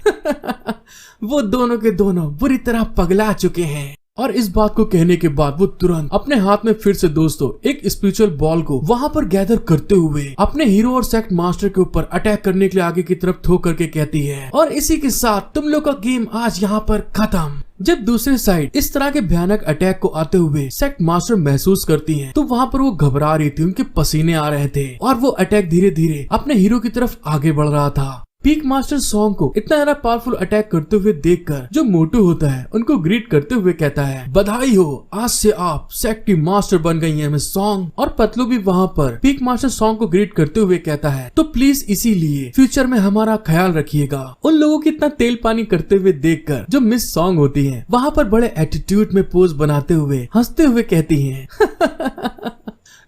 [SPEAKER 1] वो दोनों के दोनों बुरी तरह पगला चुके हैं। और इस बात को कहने के बाद वो तुरंत अपने हाथ में फिर से दोस्तों एक स्पिरिचुअल बॉल को वहां पर गैदर करते हुए अपने हीरो और सेक्ट मास्टर के ऊपर अटैक करने के लिए आगे की तरफ थ्रो करके कहती है, और इसी के साथ तुम लोग का गेम आज यहाँ पर खत्म। जब दूसरी साइड इस तरह के भयानक अटैक को आते हुए सेक्ट मास्टर महसूस करती हैं, तो वहाँ पर वो घबरा रही थी, उनके पसीने आ रहे थे और वो अटैक धीरे धीरे अपने हीरो की तरफ आगे बढ़ रहा था। पीक मास्टर सॉन्ग को इतना ज्यादा पावरफुल अटैक करते हुए देखकर जो मोटू होता है उनको ग्रीट करते हुए कहता है, बधाई हो, आज से आप सेक्ट की मास्टर बन गई हैं मिस सॉन्ग। और पतलू भी वहाँ पर पीक मास्टर सॉन्ग को ग्रीट करते हुए कहता है, तो प्लीज इसीलिए फ्यूचर में हमारा ख्याल रखिएगा। उन लोगों की इतना तेल पानी करते हुए देखकर जो मिस सॉन्ग होती है वहाँ पर बड़े एटीट्यूड में पोज बनाते हुए हंसते हुए कहती है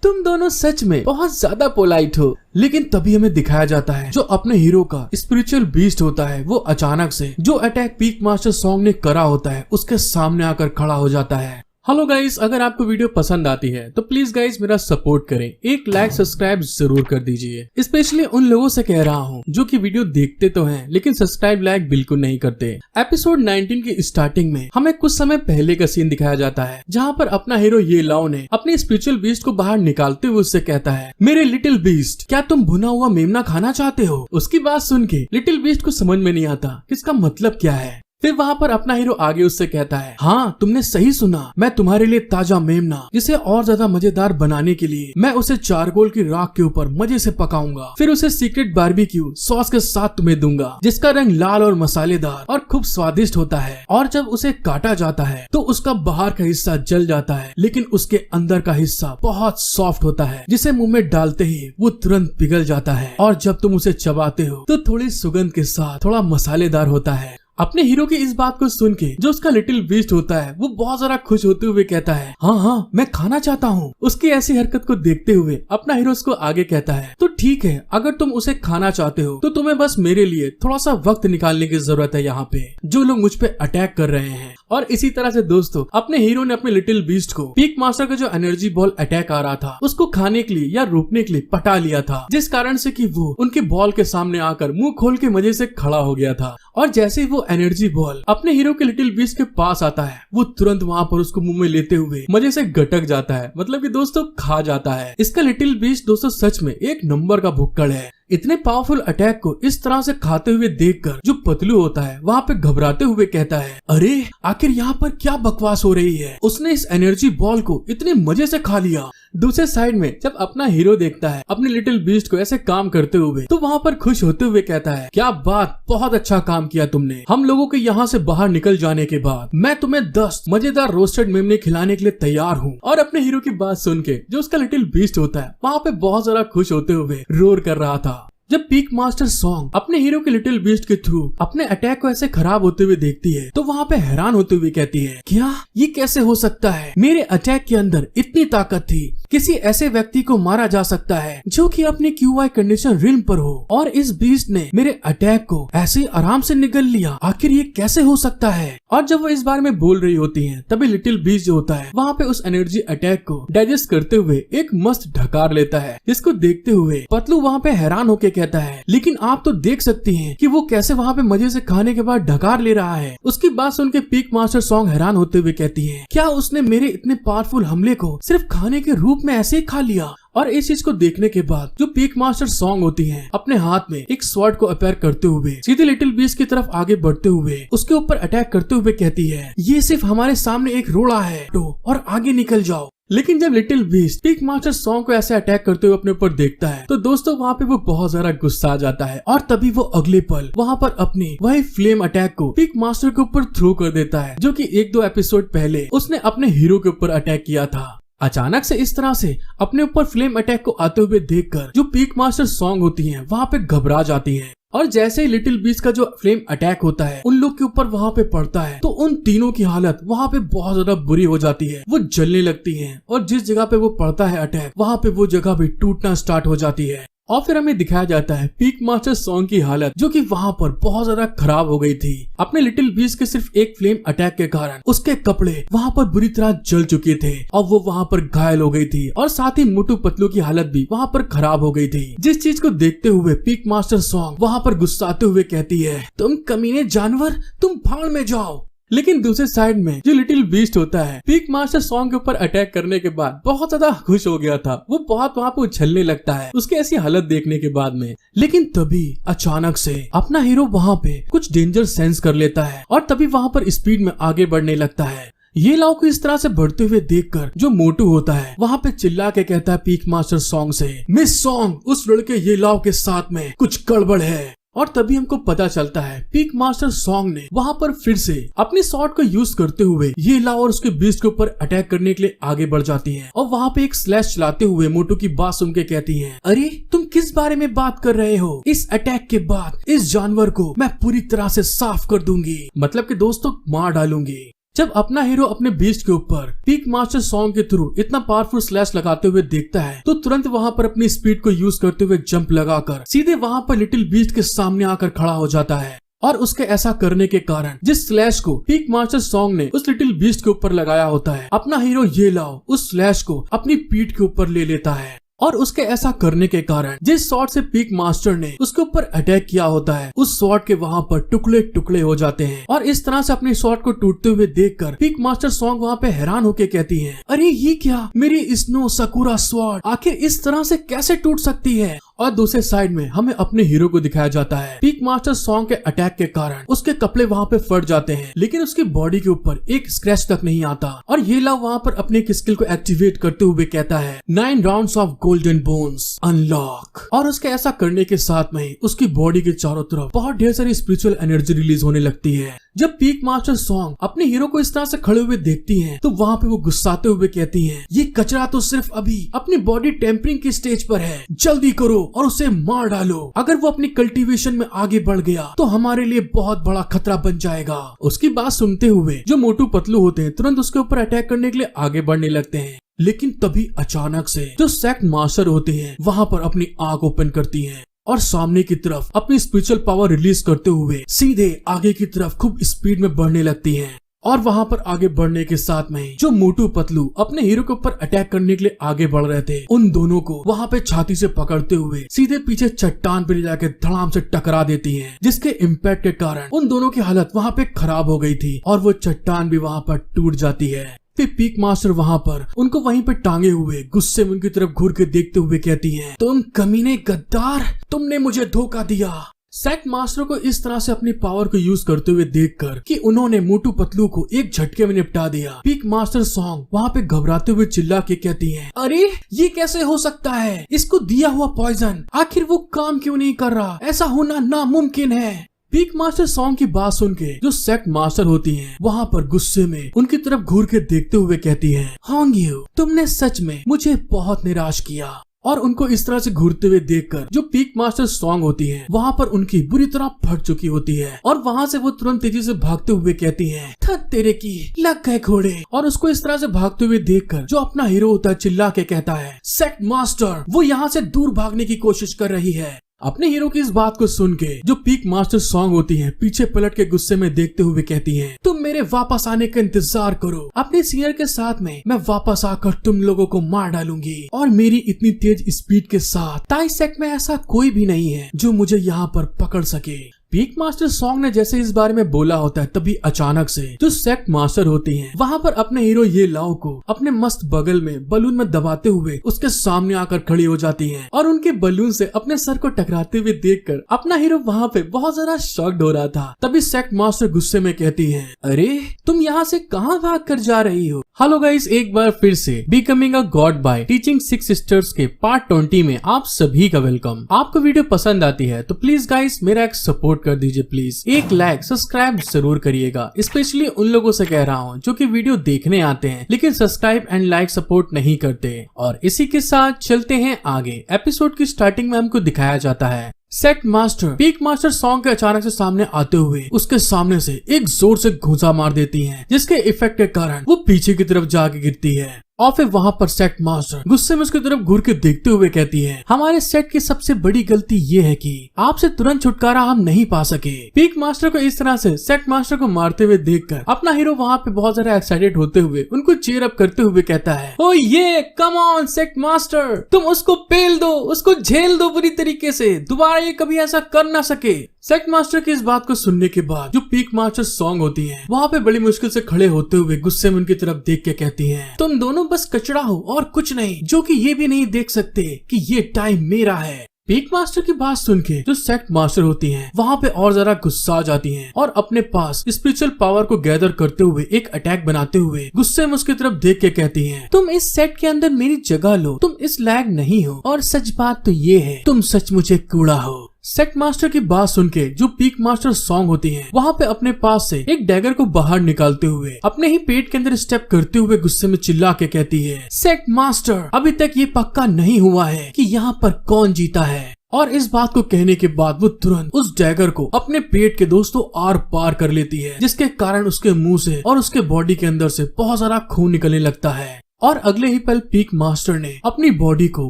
[SPEAKER 1] तुम दोनों सच में बहुत ज्यादा पोलाइट हो। लेकिन तभी हमें दिखाया जाता है जो अपने हीरो का स्पिरिचुअल बीस्ट होता है वो अचानक से जो अटैक पीक मास्टर सॉन्ग ने करा होता है उसके सामने आकर खड़ा हो जाता है। हेलो गाइस, अगर आपको वीडियो पसंद आती है तो प्लीज गाइस मेरा सपोर्ट करें, एक लाइक सब्सक्राइब जरूर कर दीजिए। स्पेशली उन लोगों से कह रहा हूँ जो कि वीडियो देखते तो हैं लेकिन सब्सक्राइब लाइक बिल्कुल नहीं करते। एपिसोड 19 की स्टार्टिंग में हमें कुछ समय पहले का सीन दिखाया जाता है जहाँ पर अपना हीरो ये लाओ ने अपने स्पिरिचुअल बीस्ट को बाहर निकालते हुए उससे कहता है, मेरे लिटिल बीस्ट, क्या तुम भुना हुआ मेमना खाना चाहते हो? उसकी बात सुन के लिटिल बीस्ट को समझ में नहीं आता इसका मतलब क्या है। फिर वहाँ पर अपना हीरो आगे उससे कहता है, हाँ तुमने सही सुना, मैं तुम्हारे लिए ताजा मेमना जिसे और ज्यादा मजेदार बनाने के लिए मैं उसे चारकोल की राख के ऊपर मजे से पकाऊंगा, फिर उसे सीक्रेट बारबेक्यू सॉस के साथ तुम्हें दूंगा जिसका रंग लाल और मसालेदार और खूब स्वादिष्ट होता है। और जब उसे काटा जाता है तो उसका बाहर का हिस्सा जल जाता है लेकिन उसके अंदर का हिस्सा बहुत सॉफ्ट होता है जिसे मुंह में डालते ही वो तुरंत पिघल जाता है और जब तुम उसे चबाते हो तो थोड़ी सुगंध के साथ थोड़ा मसालेदार होता है। अपने हीरो की इस बात को सुन के जो उसका लिटिल बीस्ट होता है वो बहुत ज्यादा खुश होते हुए कहता है, हाँ हाँ मैं खाना चाहता हूँ। उसकी ऐसी हरकत को देखते हुए अपना हीरो उसको आगे कहता है, तो ठीक है, अगर तुम उसे खाना चाहते हो तो तुम्हें बस मेरे लिए थोड़ा सा वक्त निकालने की जरूरत है यहाँ पे जो लोग मुझ पे अटैक कर रहे हैं। और इसी तरह से दोस्तों अपने हीरो ने अपने लिटिल बीस्ट को पीक मास्टर का जो एनर्जी बॉल अटैक आ रहा था उसको खाने के लिए या रोकने के लिए पटा लिया था, जिस कारण से कि वो उनके बॉल के सामने आकर मुंह खोल के मजे से खड़ा हो गया था। और जैसे ही वो एनर्जी बॉल अपने हीरो के लिटिल बीस्ट के पास आता है वो तुरंत वहाँ पर उसको मुंह में लेते हुए मजे से गटक जाता है, मतलब कि दोस्तों खा जाता है। इसका लिटिल बीस्ट दोस्तों सच में एक नंबर का भुक्कड़ है। इतने पावरफुल अटैक को इस तरह से खाते हुए देखकर जो पतलू होता है वहाँ पे घबराते हुए कहता है, अरे आखिर यहाँ पर क्या बकवास हो रही है, उसने इस एनर्जी बॉल को इतने मजे से खा लिया। दूसरे साइड में जब अपना हीरो देखता है अपने लिटिल बीस्ट को ऐसे काम करते हुए तो वहाँ पर खुश होते हुए कहता है, क्या बात, बहुत अच्छा काम किया तुमने। हम लोगों के यहाँ से बाहर निकल जाने के बाद मैं तुम्हें 10 मजेदार रोस्टेड मेमने खिलाने के लिए तैयार हूँ। और अपने हीरो की बात सुन के जो उसका लिटिल बीस्ट होता है वहाँ पे बहुत ज्यादा खुश होते हुए रोर कर रहा था। जब पीक मास्टर सॉन्ग अपने हीरो के लिटिल बीस्ट के थ्रू अपने अटैक को ऐसे खराब होते हुए देखती है तो वहाँ पे हैरान होते हुए कहती है, क्या ये कैसे हो सकता है? मेरे अटैक के अंदर इतनी ताकत थी, किसी ऐसे व्यक्ति को मारा जा सकता है जो कि अपने QI कंडीशन रिल्म पर हो, और इस बीस्ट ने मेरे अटैक को ऐसे ही आराम से निगल लिया, आखिर ये कैसे हो सकता है? और जब वो इस बारे में बोल रही होती है तभी लिटिल बीस्ट जो होता है वहाँ पे उस एनर्जी अटैक को डाइजेस्ट करते हुए एक मस्त ढकार लेता है, जिसको देखते हुए पतलू वहाँ पे हैरान होके कहता है, लेकिन आप तो देख सकती हैं कि वो कैसे वहाँ पे मजे से खाने के बाद ढकार ले रहा है। उसकी बात सुन के पीक मास्टर सॉन्ग हैरान होते हुए कहती है, क्या उसने मेरे इतने पावरफुल हमले को सिर्फ खाने के रूप में ऐसे ही खा लिया? और इस चीज को देखने के बाद जो पीक मास्टर सॉन्ग होती है अपने हाथ में एक स्वॉर्ड को अपेयर करते हुए सीधे लिटिल बीस्ट की तरफ आगे बढ़ते हुए उसके ऊपर अटैक करते हुए कहती है, ये सिर्फ हमारे सामने एक रोड़ा है तो और आगे निकल जाओ। लेकिन जब little beast peak master song को ऐसे अटैक करते हुए अपने ऊपर देखता है तो दोस्तों वहाँ पे वो बहुत ज्यादा गुस्सा आ जाता है और तभी वो अगले पल वहाँ पर अपनी वही फ्लेम अटैक को पीक मास्टर के ऊपर थ्रो कर देता है, जो कि 1-2 एपिसोड पहले उसने अपने हीरो के ऊपर अटैक किया था। अचानक से इस तरह से अपने ऊपर फ्लेम अटैक को आते हुए देखकर जो पीक मास्टर सॉन्ग होती हैं वहाँ पे घबरा जाती हैं। और जैसे ही लिटिल बीस्ट का जो फ्लेम अटैक होता है उन लोग के ऊपर वहाँ पे पड़ता है तो उन तीनों की हालत वहाँ पे बहुत ज्यादा बुरी हो जाती है, वो जलने लगती हैं और जिस जगह पे वो पड़ता है अटैक वहाँ पे वो जगह भी टूटना स्टार्ट हो जाती है। और फिर हमें दिखाया जाता है पीक मास्टर सॉन्ग की हालत जो कि वहाँ पर बहुत ज्यादा खराब हो गई थी। अपने लिटिल बीस्ट के सिर्फ एक फ्लेम अटैक के कारण उसके कपड़े वहाँ पर बुरी तरह जल चुके थे और वो वहाँ पर घायल हो गई थी, और साथ ही मोटू पतलू की हालत भी वहाँ पर खराब हो गई थी। जिस चीज को देखते हुए पीक मास्टर सॉन्ग वहाँ पर गुस्साते हुए कहती है, तुम कमीने जानवर, तुम भाड़ में जाओ। लेकिन दूसरे साइड में जो लिटिल बीस्ट होता है पीक मास्टर सॉन्ग के ऊपर अटैक करने के बाद बहुत ज्यादा खुश हो गया था। वो बहुत वहाँ पे उछलने लगता है उसकी ऐसी हालत देखने के बाद में। लेकिन तभी अचानक से अपना हीरो वहाँ पे कुछ डेंजर सेंस कर लेता है और तभी वहाँ पर स्पीड में आगे बढ़ने लगता है। ये लाओ को इस तरह से बढ़ते हुए देखकर जो मोटू होता है वहाँ पे चिल्ला के कहता है पीक मास्टर सॉन्ग से, मिस सॉन्ग उस लड़के ये लाओ के साथ में कुछ गड़बड़ है। और तभी हमको पता चलता है पीक मास्टर सॉन्ग ने वहाँ पर फिर से अपनी शॉट को यूज करते हुए ये लाओ और उसके बीस्ट के ऊपर अटैक करने के लिए आगे बढ़ जाती है। और वहाँ पे एक स्लैश चलाते हुए मोटू की बात सुन के कहती है, अरे तुम किस बारे में बात कर रहे हो? इस अटैक के बाद इस जानवर को मैं पूरी तरह से साफ कर दूंगी, मतलब कि दोस्तों मार डालूंगी। जब अपना हीरो अपने बीस्ट के ऊपर पीक मास्टर सॉन्ग के थ्रू इतना पावरफुल स्लैश लगाते हुए देखता है तो तुरंत वहाँ पर अपनी स्पीड को यूज करते हुए जंप लगाकर सीधे वहाँ पर लिटिल बीस्ट के सामने आकर खड़ा हो जाता है। और उसके ऐसा करने के कारण जिस स्लैश को पीक मास्टर सॉन्ग ने उस लिटिल बीस्ट के ऊपर लगाया होता है अपना हीरो ये लाओ उस स्लैश को अपनी पीठ के ऊपर ले लेता है। और उसके ऐसा करने के कारण जिस शॉट से पीक मास्टर ने उसके ऊपर अटैक किया होता है उस शॉट के वहाँ पर टुकड़े टुकड़े हो जाते हैं। और इस तरह से अपने शॉट को टूटते हुए देखकर पीक मास्टर सॉन्ग वहाँ पे हैरान होके कहती है, अरे ये क्या, मेरी स्नो सकुरा स्वॉर्ड आखिर इस तरह से कैसे टूट सकती है? और दूसरे साइड में हमें अपने हीरो को दिखाया जाता है पीक मास्टर सॉन्ग के अटैक के कारण उसके कपड़े वहाँ पे फट जाते हैं लेकिन उसकी बॉडी के ऊपर एक स्क्रैच तक नहीं आता। और ये लाव वहाँ पर अपने एक स्किल को एक्टिवेट करते हुए कहता है 9 rounds of golden bones unlock. और उसके ऐसा करने के साथ में उसकी बॉडी के चारों तरफ बहुत ढेर सारी स्पिरिचुअल एनर्जी रिलीज होने लगती है। जब पीक मास्टर सॉन्ग अपने हीरो को इस तरह से खड़े हुए देखती हैं, तो वहाँ पे वो गुस्साते हुए कहती हैं, ये कचरा तो सिर्फ अभी अपनी बॉडी टेम्परिंग की स्टेज पर है, जल्दी करो और उसे मार डालो। अगर वो अपनी कल्टीवेशन में आगे बढ़ गया तो हमारे लिए बहुत बड़ा खतरा बन जाएगा। उसकी बात सुनते हुए जो मोटू पतलू होते हैं तुरंत उसके ऊपर अटैक करने के लिए आगे बढ़ने लगते हैं। लेकिन तभी अचानक से जो सेक्ट मास्टर होते हैं वहाँ पर अपनी आंख ओपन करती है और सामने की तरफ अपनी स्पिरिचुअल पावर रिलीज करते हुए सीधे आगे की तरफ खूब स्पीड में बढ़ने लगती हैं। और वहाँ पर आगे बढ़ने के साथ में जो मोटू पतलू अपने हीरो के ऊपर अटैक करने के लिए आगे बढ़ रहे थे उन दोनों को वहाँ पे छाती से पकड़ते हुए सीधे पीछे चट्टान पे ले जाके धड़ाम से टकरा देती हैं, जिसके इम्पैक्ट के कारण उन दोनों की हालत वहाँ पे खराब हो गई थी और वो चट्टान भी वहाँ पर टूट जाती है। फिर पीक मास्टर वहाँ पर उनको वहीं पे टांगे हुए गुस्से में उनकी तरफ घूर के देखते हुए कहती हैं, तुम कमीने गद्दार, तुमने मुझे धोखा दिया। सेक्ट मास्टर को इस तरह से अपनी पावर को यूज करते हुए देखकर कि उन्होंने मोटू पतलू को एक झटके में निपटा दिया, पीक मास्टर सॉन्ग वहाँ पे घबराते हुए चिल्ला के कहती हैं, अरे ये कैसे हो सकता है? इसको दिया हुआ पॉइजन आखिर वो काम क्यों नहीं कर रहा? ऐसा होना नामुमकिन है। पीक मास्टर सॉन्ग की बात सुन के जो सेक्ट मास्टर होती हैं वहाँ पर गुस्से में उनकी तरफ घूर के देखते हुए कहती हैं, होंग्यू, तुमने सच में मुझे बहुत निराश किया। और उनको इस तरह से घूरते हुए देखकर जो पीक मास्टर सॉन्ग होती है वहाँ पर उनकी बुरी तरह फट चुकी होती है और वहाँ से वो तुरंत तेजी से भागते हुए कहती है, थक तेरे की लग गए घोड़े। और उसको इस तरह से भागते हुए देखकर जो अपना हीरो होता है चिल्ला के कहता है, सेक्ट मास्टर वो यहाँ से दूर भागने की कोशिश कर रही है। अपने हीरो की इस बात को सुन के जो पीक मास्टर सॉन्ग होती है पीछे पलट के गुस्से में देखते हुए कहती हैं, तुम मेरे वापस आने का इंतजार करो, अपने सीनियर के साथ में मैं वापस आकर तुम लोगों को मार डालूंगी और मेरी इतनी तेज स्पीड के साथ ताई सेक्ट में ऐसा कोई भी नहीं है जो मुझे यहाँ पर पकड़ सके। पीक मास्टर सॉन्ग ने जैसे इस बारे में बोला होता है तभी अचानक से जो सेक्ट मास्टर होती हैं वहाँ पर अपने हीरो ये लाओ को अपने मस्त बगल में बलून में दबाते हुए उसके सामने आकर खड़ी हो जाती हैं और उनके बलून से अपने सर को टकराते हुए देखकर अपना हीरो वहाँ पे बहुत ज्यादा शॉक्ड हो रहा था। तभी सेक्ट मास्टर गुस्से में कहती है, अरे तुम यहाँ से कहाँ भाग कर जा रही हो? हेलो गाइस, एक बार फिर से becoming a god by teaching 6 sisters के पार्ट 20 में आप सभी का वेलकम। आपको वीडियो पसंद आती है तो प्लीज गाइस मेरा एक सपोर्ट कर दीजिए, प्लीज एक लाइक सब्सक्राइब जरूर करिएगा। स्पेशली उन लोगों से कह रहा हूँ जो कि वीडियो देखने आते हैं लेकिन सब्सक्राइब एंड लाइक सपोर्ट नहीं करते। और इसी के साथ चलते हैं आगे। एपिसोड की स्टार्टिंग में हमको दिखाया जाता है sect master peak master song के अचानक से सामने आते हुए उसके सामने से एक जोर से घूंसा मार देती हैं, जिसके इफेक्ट के कारण वो पीछे की तरफ जाके गिरती है और फिर वहाँ पर सेट मास्टर गुस्से में उसकी तरफ घूर के देखते हुए कहती है, हमारे सेट की सबसे बड़ी गलती ये है कि आपसे तुरंत छुटकारा हम नहीं पा सके। पीक मास्टर को इस तरह से सेट मास्टर को मारते हुए देखकर अपना हीरो वहाँ पे बहुत ज्यादा एक्साइटेड होते हुए उनको चीयर अप करते हुए कहता है, ओ ये कम ऑन सेट मास्टर, तुम उसको पेल दो, उसको झेल दो बुरी तरीके से, दोबारा ये कभी ऐसा कर ना सके। सेट मास्टर की इस बात को सुनने के बाद जो पीक मास्टर सॉन्ग होती है वहाँ पे बड़ी मुश्किल से खड़े होते हुए गुस्से में उनकी तरफ देख के कहती है, तुम दोनों बस कचरा हो और कुछ नहीं, जो कि ये भी नहीं देख सकते कि ये टाइम मेरा है। पीक मास्टर की बात सुन के जो सेट मास्टर होती हैं वहाँ पे और ज्यादा गुस्सा आ जाती हैं और अपने पास स्पिरिचुअल पावर को गैदर करते हुए एक अटैक बनाते हुए गुस्से में उसकी तरफ देख के कहती हैं, तुम इस सेट के अंदर मेरी जगह लो, तुम इस लायक नहीं हो और सच बात तो ये है तुम सचमुच एक कूड़ा हो। सेट मास्टर की बात सुन के जो पीक मास्टर सॉन्ग होती हैं वहाँ पे अपने पास से एक डैगर को बाहर निकालते हुए अपने ही पेट के अंदर स्टेप करते हुए गुस्से में चिल्ला के कहती है, सेट मास्टर अभी तक ये पक्का नहीं हुआ है कि यहाँ पर कौन जीता है। और इस बात को कहने के बाद वो तुरंत उस डैगर को अपने पेट के दोस्तों आर पार कर लेती है, जिसके कारण उसके मुंह से और उसके बॉडी के अंदर से बहुत सारा खून निकलने लगता है। और अगले ही पल पीक मास्टर ने अपनी बॉडी को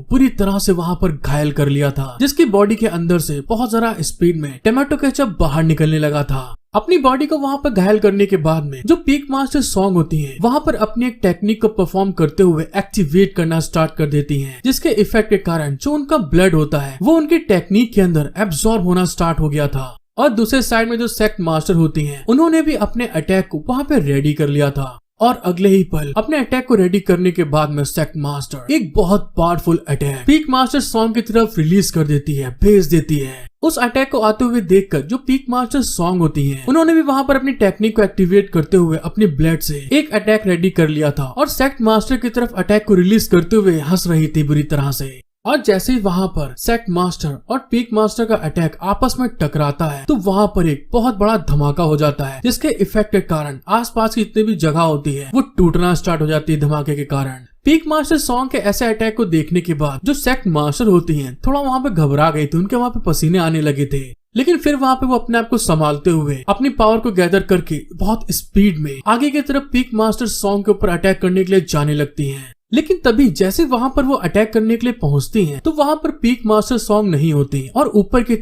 [SPEAKER 1] पूरी तरह से वहाँ पर घायल कर लिया था, जिसकी बॉडी के अंदर से बहुत ज्यादा स्पीड में टमाटो केचप बाहर निकलने लगा था। अपनी बॉडी को वहाँ पर घायल करने के बाद में जो पीक मास्टर सॉन्ग होती हैं वहाँ पर अपनी एक टेक्निक को परफॉर्म करते हुए एक्टिवेट करना स्टार्ट कर देती हैं, जिसके इफेक्ट के कारण जो उनका ब्लड होता है वो उनकी टेक्निक के अंदर एब्जॉर्ब होना स्टार्ट हो गया था। और दूसरे साइड में जो सेट मास्टर होती हैं उन्होंने भी अपने अटैक को वहाँ पे रेडी कर लिया था। और अगले ही पल अपने अटैक को रेडी करने के बाद में सेट मास्टर एक बहुत powerful attack peak master song की तरफ रिलीज कर देती है, भेज देती है। उस अटैक को आते हुए देखकर जो पीक मास्टर सॉन्ग होती हैं उन्होंने भी वहाँ पर अपनी टेक्निक को एक्टिवेट करते हुए अपनी ब्लेड से एक अटैक रेडी कर लिया था और सेट मास्टर की तरफ अटैक को रिलीज करते हुए हंस रही थी बुरी तरह से। और जैसे ही वहाँ पर सेट मास्टर और पीक मास्टर का अटैक आपस में टकराता है तो वहाँ पर एक बहुत बड़ा धमाका हो जाता है, जिसके इफेक्ट के कारण आसपास की जितनी भी जगह होती है वो टूटना स्टार्ट हो जाती है धमाके के कारण। पीक मास्टर सॉन्ग के ऐसे अटैक को देखने के बाद जो सेट मास्टर होती हैं थोड़ा वहाँ पे घबरा गई थी, उनके वहाँ पे पसीने आने लगे थे, लेकिन फिर वहाँ पे वो अपने आप को संभालते हुए अपनी पावर को गैदर करके बहुत स्पीड में आगे की तरफ पीक मास्टर सॉन्ग के ऊपर अटैक करने के लिए जाने लगती हैं। लेकिन तभी जैसे वहाँ पर वो अटैक करने के लिए पहुँचती हैं तो वहाँ पर पीक मास्टर सॉन्ग नहीं होती और ऊपर की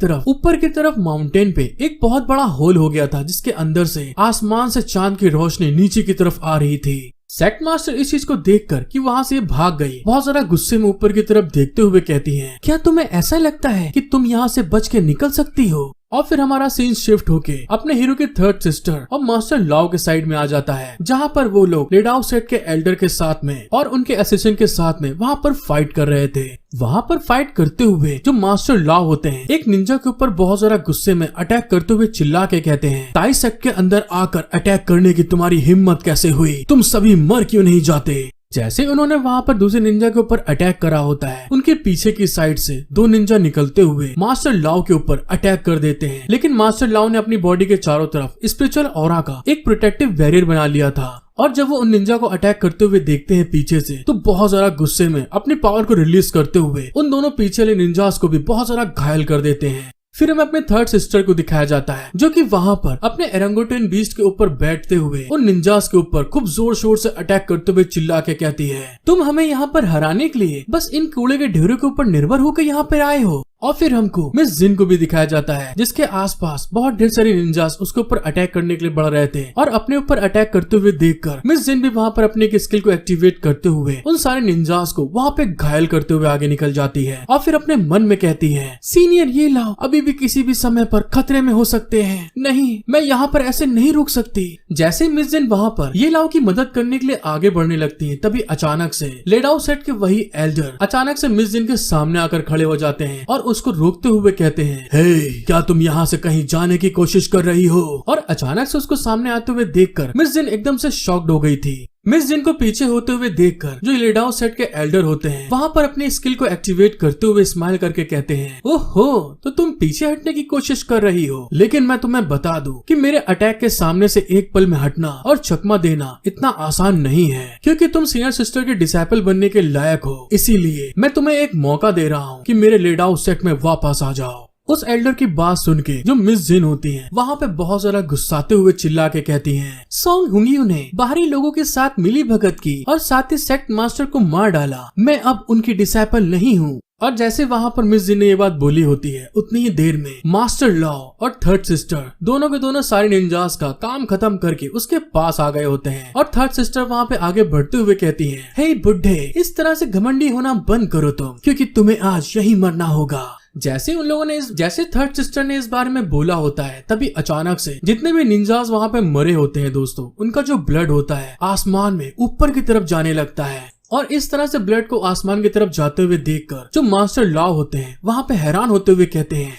[SPEAKER 1] तरफ माउंटेन पे एक बहुत बड़ा होल हो गया था, जिसके अंदर से आसमान से चांद की रोशनी नीचे की तरफ आ रही थी। सेट मास्टर इस चीज को देखकर कि वहाँ से भाग गई बहुत सारा गुस्से में ऊपर की तरफ देखते हुए कहती है, क्या तुम्हें ऐसा लगता है कि तुम यहाँ से बच के निकल सकती हो? और फिर हमारा सीन शिफ्ट होके अपने हीरो के थर्ड सिस्टर और मास्टर लाओ के साइड में आ जाता है, जहाँ पर वो लोग लेडाओ सेट के एल्डर के साथ में और उनके असिस्टेंट के साथ में वहाँ पर फाइट कर रहे थे। वहाँ पर फाइट करते हुए जो मास्टर लाओ होते हैं एक निंजा के ऊपर बहुत सारा गुस्से में अटैक करते हुए चिल्ला के कहते हैं, ताई सेट के अंदर आकर अटैक करने की तुम्हारी हिम्मत कैसे हुई? तुम सभी मर क्यों नहीं जाते? जैसे उन्होंने वहाँ पर दूसरे निंजा के ऊपर अटैक करा होता है, उनके पीछे की साइड से दो निंजा निकलते हुए मास्टर लाओ के ऊपर अटैक कर देते हैं, लेकिन मास्टर लाओ ने अपनी बॉडी के चारों तरफ स्पिरिचुअल ऑरा का एक प्रोटेक्टिव बैरियर बना लिया था। और जब वो उन निंजा को अटैक करते हुए देखते हैं पीछे से तो बहुत ज्यादा गुस्से में अपनी पावर को रिलीज करते हुए उन दोनों पीछे वाले निंजास को भी बहुत ज्यादा घायल कर देते हैं। फिर हमें अपने थर्ड सिस्टर को दिखाया जाता है, जो कि वहाँ पर अपने एरंगोटेन बीस्ट के ऊपर बैठते हुए उन निंजास के ऊपर खूब जोर शोर से अटैक करते हुए चिल्ला के कहती है, तुम हमें यहाँ पर हराने के लिए बस इन कूड़े के ढेरों के ऊपर निर्भर होकर यहाँ पर आए हो। और फिर हमको मिस जिन को भी दिखाया जाता है, जिसके आसपास बहुत ढेर सारे निंजास उसके ऊपर अटैक करने के लिए बढ़ रहे थे और अपने ऊपर अटैक करते हुए देखकर मिस जिन भी वहाँ पर अपने एक स्किल को एक्टिवेट करते हुए उन सारे निंजास को वहाँ पे घायल करते हुए आगे निकल जाती है और फिर अपने मन में कहती है, सीनियर ये लाओ अभी भी किसी भी समय पर खतरे में हो सकते हैं, नहीं मैं यहाँ पर ऐसे नहीं रुक सकती। जैसे मिस जिन वहाँ पर ये लाओ की मदद करने के लिए आगे बढ़ने लगती है, तभी अचानक से लेडाओ सेट के वही एल्डर अचानक से मिस जिन के सामने आकर खड़े हो जाते हैं और उसको रोकते हुए कहते हैं, हे क्या तुम यहाँ से कहीं जाने की कोशिश कर रही हो? और अचानक से उसको सामने आते हुए देखकर मिस जिन एकदम से शॉक्ड हो गई थी। मिस जिन को पीछे होते हुए देखकर जो लेडाओ सेट के एल्डर होते हैं वहाँ पर अपनी स्किल को एक्टिवेट करते हुए स्माइल करके कहते हैं, ओहो तो तुम पीछे हटने की कोशिश कर रही हो, लेकिन मैं तुम्हें बता दूं कि मेरे अटैक के सामने से एक पल में हटना और चकमा देना इतना आसान नहीं है, क्योंकि तुम सीनियर सिस्टर के डिसाइपल बनने के लायक हो। इसीलिए मैं तुम्हें एक मौका दे रहा हूँ कि मेरे लेडाओ सेट में वापस आ जाओ। उस एल्डर की बात सुन के जो मिस जिन होती हैं वहाँ पे बहुत ज्यादा गुस्साते हुए चिल्ला के कहती हैं, सोंग हुंगियो ने बाहरी लोगों के साथ मिली भगत की और साथ ही सेक्ट मास्टर को मार डाला। मैं अब उनकी डिसाइपल नहीं हूँ। और जैसे वहाँ पर मिस जिन ने ये बात बोली होती है उतनी ही देर में मास्टर लॉ और थर्ड सिस्टर दोनों के दोनों सारे निंजास का काम खत्म करके उसके पास आ गए होते हैं। और थर्ड सिस्टर वहाँ पे आगे बढ़ते हुए कहती है, हे बुड्ढे, इस तरह से घमंडी होना बंद करो तुम, क्योंकि तुम्हें आज यही मरना होगा। जैसे उन लोगों ने जैसे थर्ड सिस्टर ने इस बारे में बोला होता है तभी अचानक से जितने भी निंजास वहाँ पे मरे होते हैं दोस्तों, उनका जो ब्लड होता है आसमान में ऊपर की तरफ जाने लगता है। और इस तरह से ब्लड को आसमान की तरफ जाते हुए देखकर जो मास्टर लॉ होते हैं वहाँ पे हैरान होते हुए कहते हैं,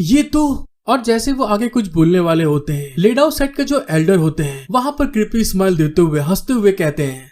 [SPEAKER 1] ये तो। और जैसे वो आगे कुछ बोलने वाले होते हैं, लेडाउ सेट के जो एल्डर होते हैं वहाँ पर क्रिपी स्माइल देते हुए हंसते हुए कहते हैं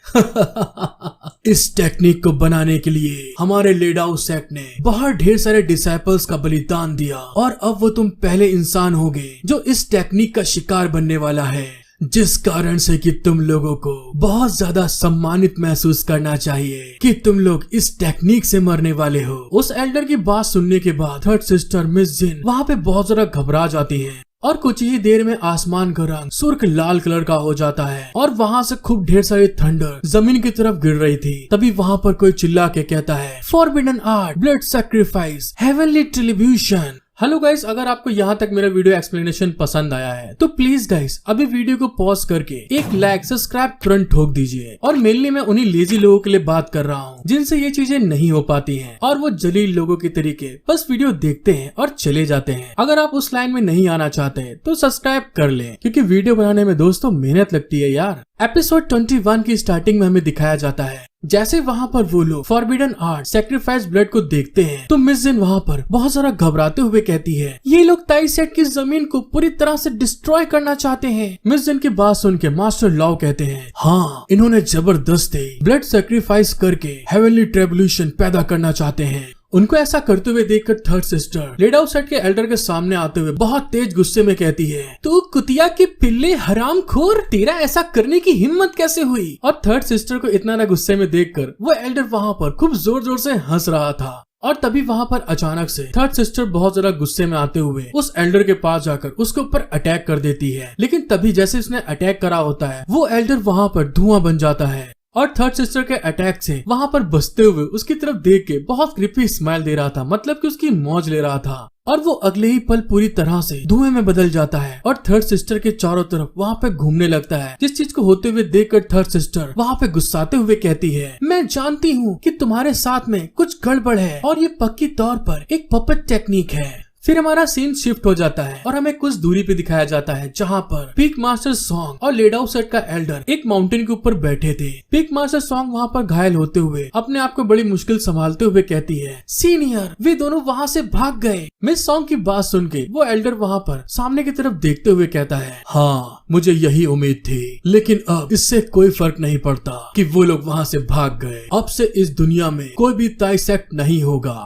[SPEAKER 1] इस टेक्निक को बनाने के लिए हमारे लेडाउ सेट ने बहुत ढेर सारे डिसाइपल्स का बलिदान दिया और अब वो तुम पहले इंसान होगे जो इस टेक्निक का शिकार बनने वाला है, जिस कारण से कि तुम लोगों को बहुत ज्यादा सम्मानित महसूस करना चाहिए कि तुम लोग इस टेक्निक से मरने वाले हो। उस एल्डर की बात सुनने के बाद थर्ड सिस्टर मिस जिन वहाँ पे बहुत ज्यादा घबरा जाती हैं और कुछ ही देर में आसमान का रंग सुर्ख लाल कलर का हो जाता है और वहाँ से खूब ढेर सारी थंडर जमीन की तरफ गिर रही थी। तभी वहाँ पर कोई चिल्ला के कहता है, forbidden art, blood sacrifice, heavenly television. Hello guys, अगर आपको यहाँ तक मेरा वीडियो एक्सप्लेनेशन पसंद आया है तो प्लीज गाइस अभी वीडियो को पॉज करके एक लाइक सब्सक्राइब तुरंत ठोक दीजिए। और मेनली मैं उन्हीं लेजी लोगों के लिए बात कर रहा हूँ जिनसे ये चीजें नहीं हो पाती हैं और वो जलील लोगों के तरीके बस वीडियो देखते हैं और चले जाते हैं। अगर आप उस लाइन में नहीं आना चाहते तो सब्सक्राइब कर लें, क्योंकि वीडियो बनाने में दोस्तों मेहनत लगती है यार। एपिसोड 21 की स्टार्टिंग में हमें दिखाया जाता है जैसे वहाँ पर वो लोग फॉरबिडन आर्ट सैक्रिफाइस ब्लड को देखते हैं तो मिस जिन वहाँ पर बहुत सारा घबराते हुए कहती है, ये लोग ताई सेट की जमीन को पूरी तरह से डिस्ट्रॉय करना चाहते हैं। मिस जिन की बात सुन के मास्टर लॉ कहते हैं, हाँ, इन्होंने जबरदस्ती ब्लड सैक्रिफाइस करके हेवनली रेवोल्यूशन पैदा करना चाहते हैं। उनको ऐसा करते हुए देखकर थर्ड सिस्टर लेडाउ सेट के एल्डर के सामने आते हुए बहुत तेज गुस्से में कहती है, तू कुतिया के पिल्ले हरामखोर, तेरा ऐसा करने की हिम्मत कैसे हुई। और थर्ड सिस्टर को इतना ना गुस्से में देखकर वो एल्डर वहाँ पर खूब जोर जोर से हंस रहा था। और तभी वहाँ पर अचानक से थर्ड सिस्टर बहुत ज्यादा गुस्से में आते हुए उस एल्डर के पास जाकर उसके ऊपर अटैक कर देती है। लेकिन तभी जैसे उसने अटैक करा होता है वो एल्डर वहाँ पर धुआं बन जाता है और थर्ड सिस्टर के अटैक से वहाँ पर बचते हुए उसकी तरफ देख के बहुत क्रिपी स्माइल दे रहा था, मतलब कि उसकी मौज ले रहा था। और वो अगले ही पल पूरी तरह से धुएं में बदल जाता है और थर्ड सिस्टर के चारों तरफ वहाँ पे घूमने लगता है। जिस चीज को होते हुए देखकर थर्ड सिस्टर वहाँ पे गुस्साते हुए कहती है, मैं जानती हूँ कि तुम्हारे साथ में कुछ गड़बड़ है और ये पक्की तौर पर एक पपेट टेक्निक है। फिर हमारा सीन शिफ्ट हो जाता है और हमें कुछ दूरी पे दिखाया जाता है जहाँ पर पीक मास्टर सॉन्ग और लेडाउ सेट का एल्डर एक माउंटेन के ऊपर बैठे थे। पीक मास्टर सॉन्ग वहाँ पर घायल होते हुए अपने आप को बड़ी मुश्किल संभालते हुए कहती है, सीनियर, वे दोनों वहाँ से भाग गए। मिस सॉन्ग की बात सुन के वो एल्डर वहाँ पर सामने की तरफ देखते हुए कहता है, हाँ, मुझे यही उम्मीद थी, लेकिन अब इससे कोई फर्क नहीं पड़ता कि वो लोग वहाँ से भाग गए। अब से इस दुनिया में कोई भी ताई सेक्ट नहीं होगा।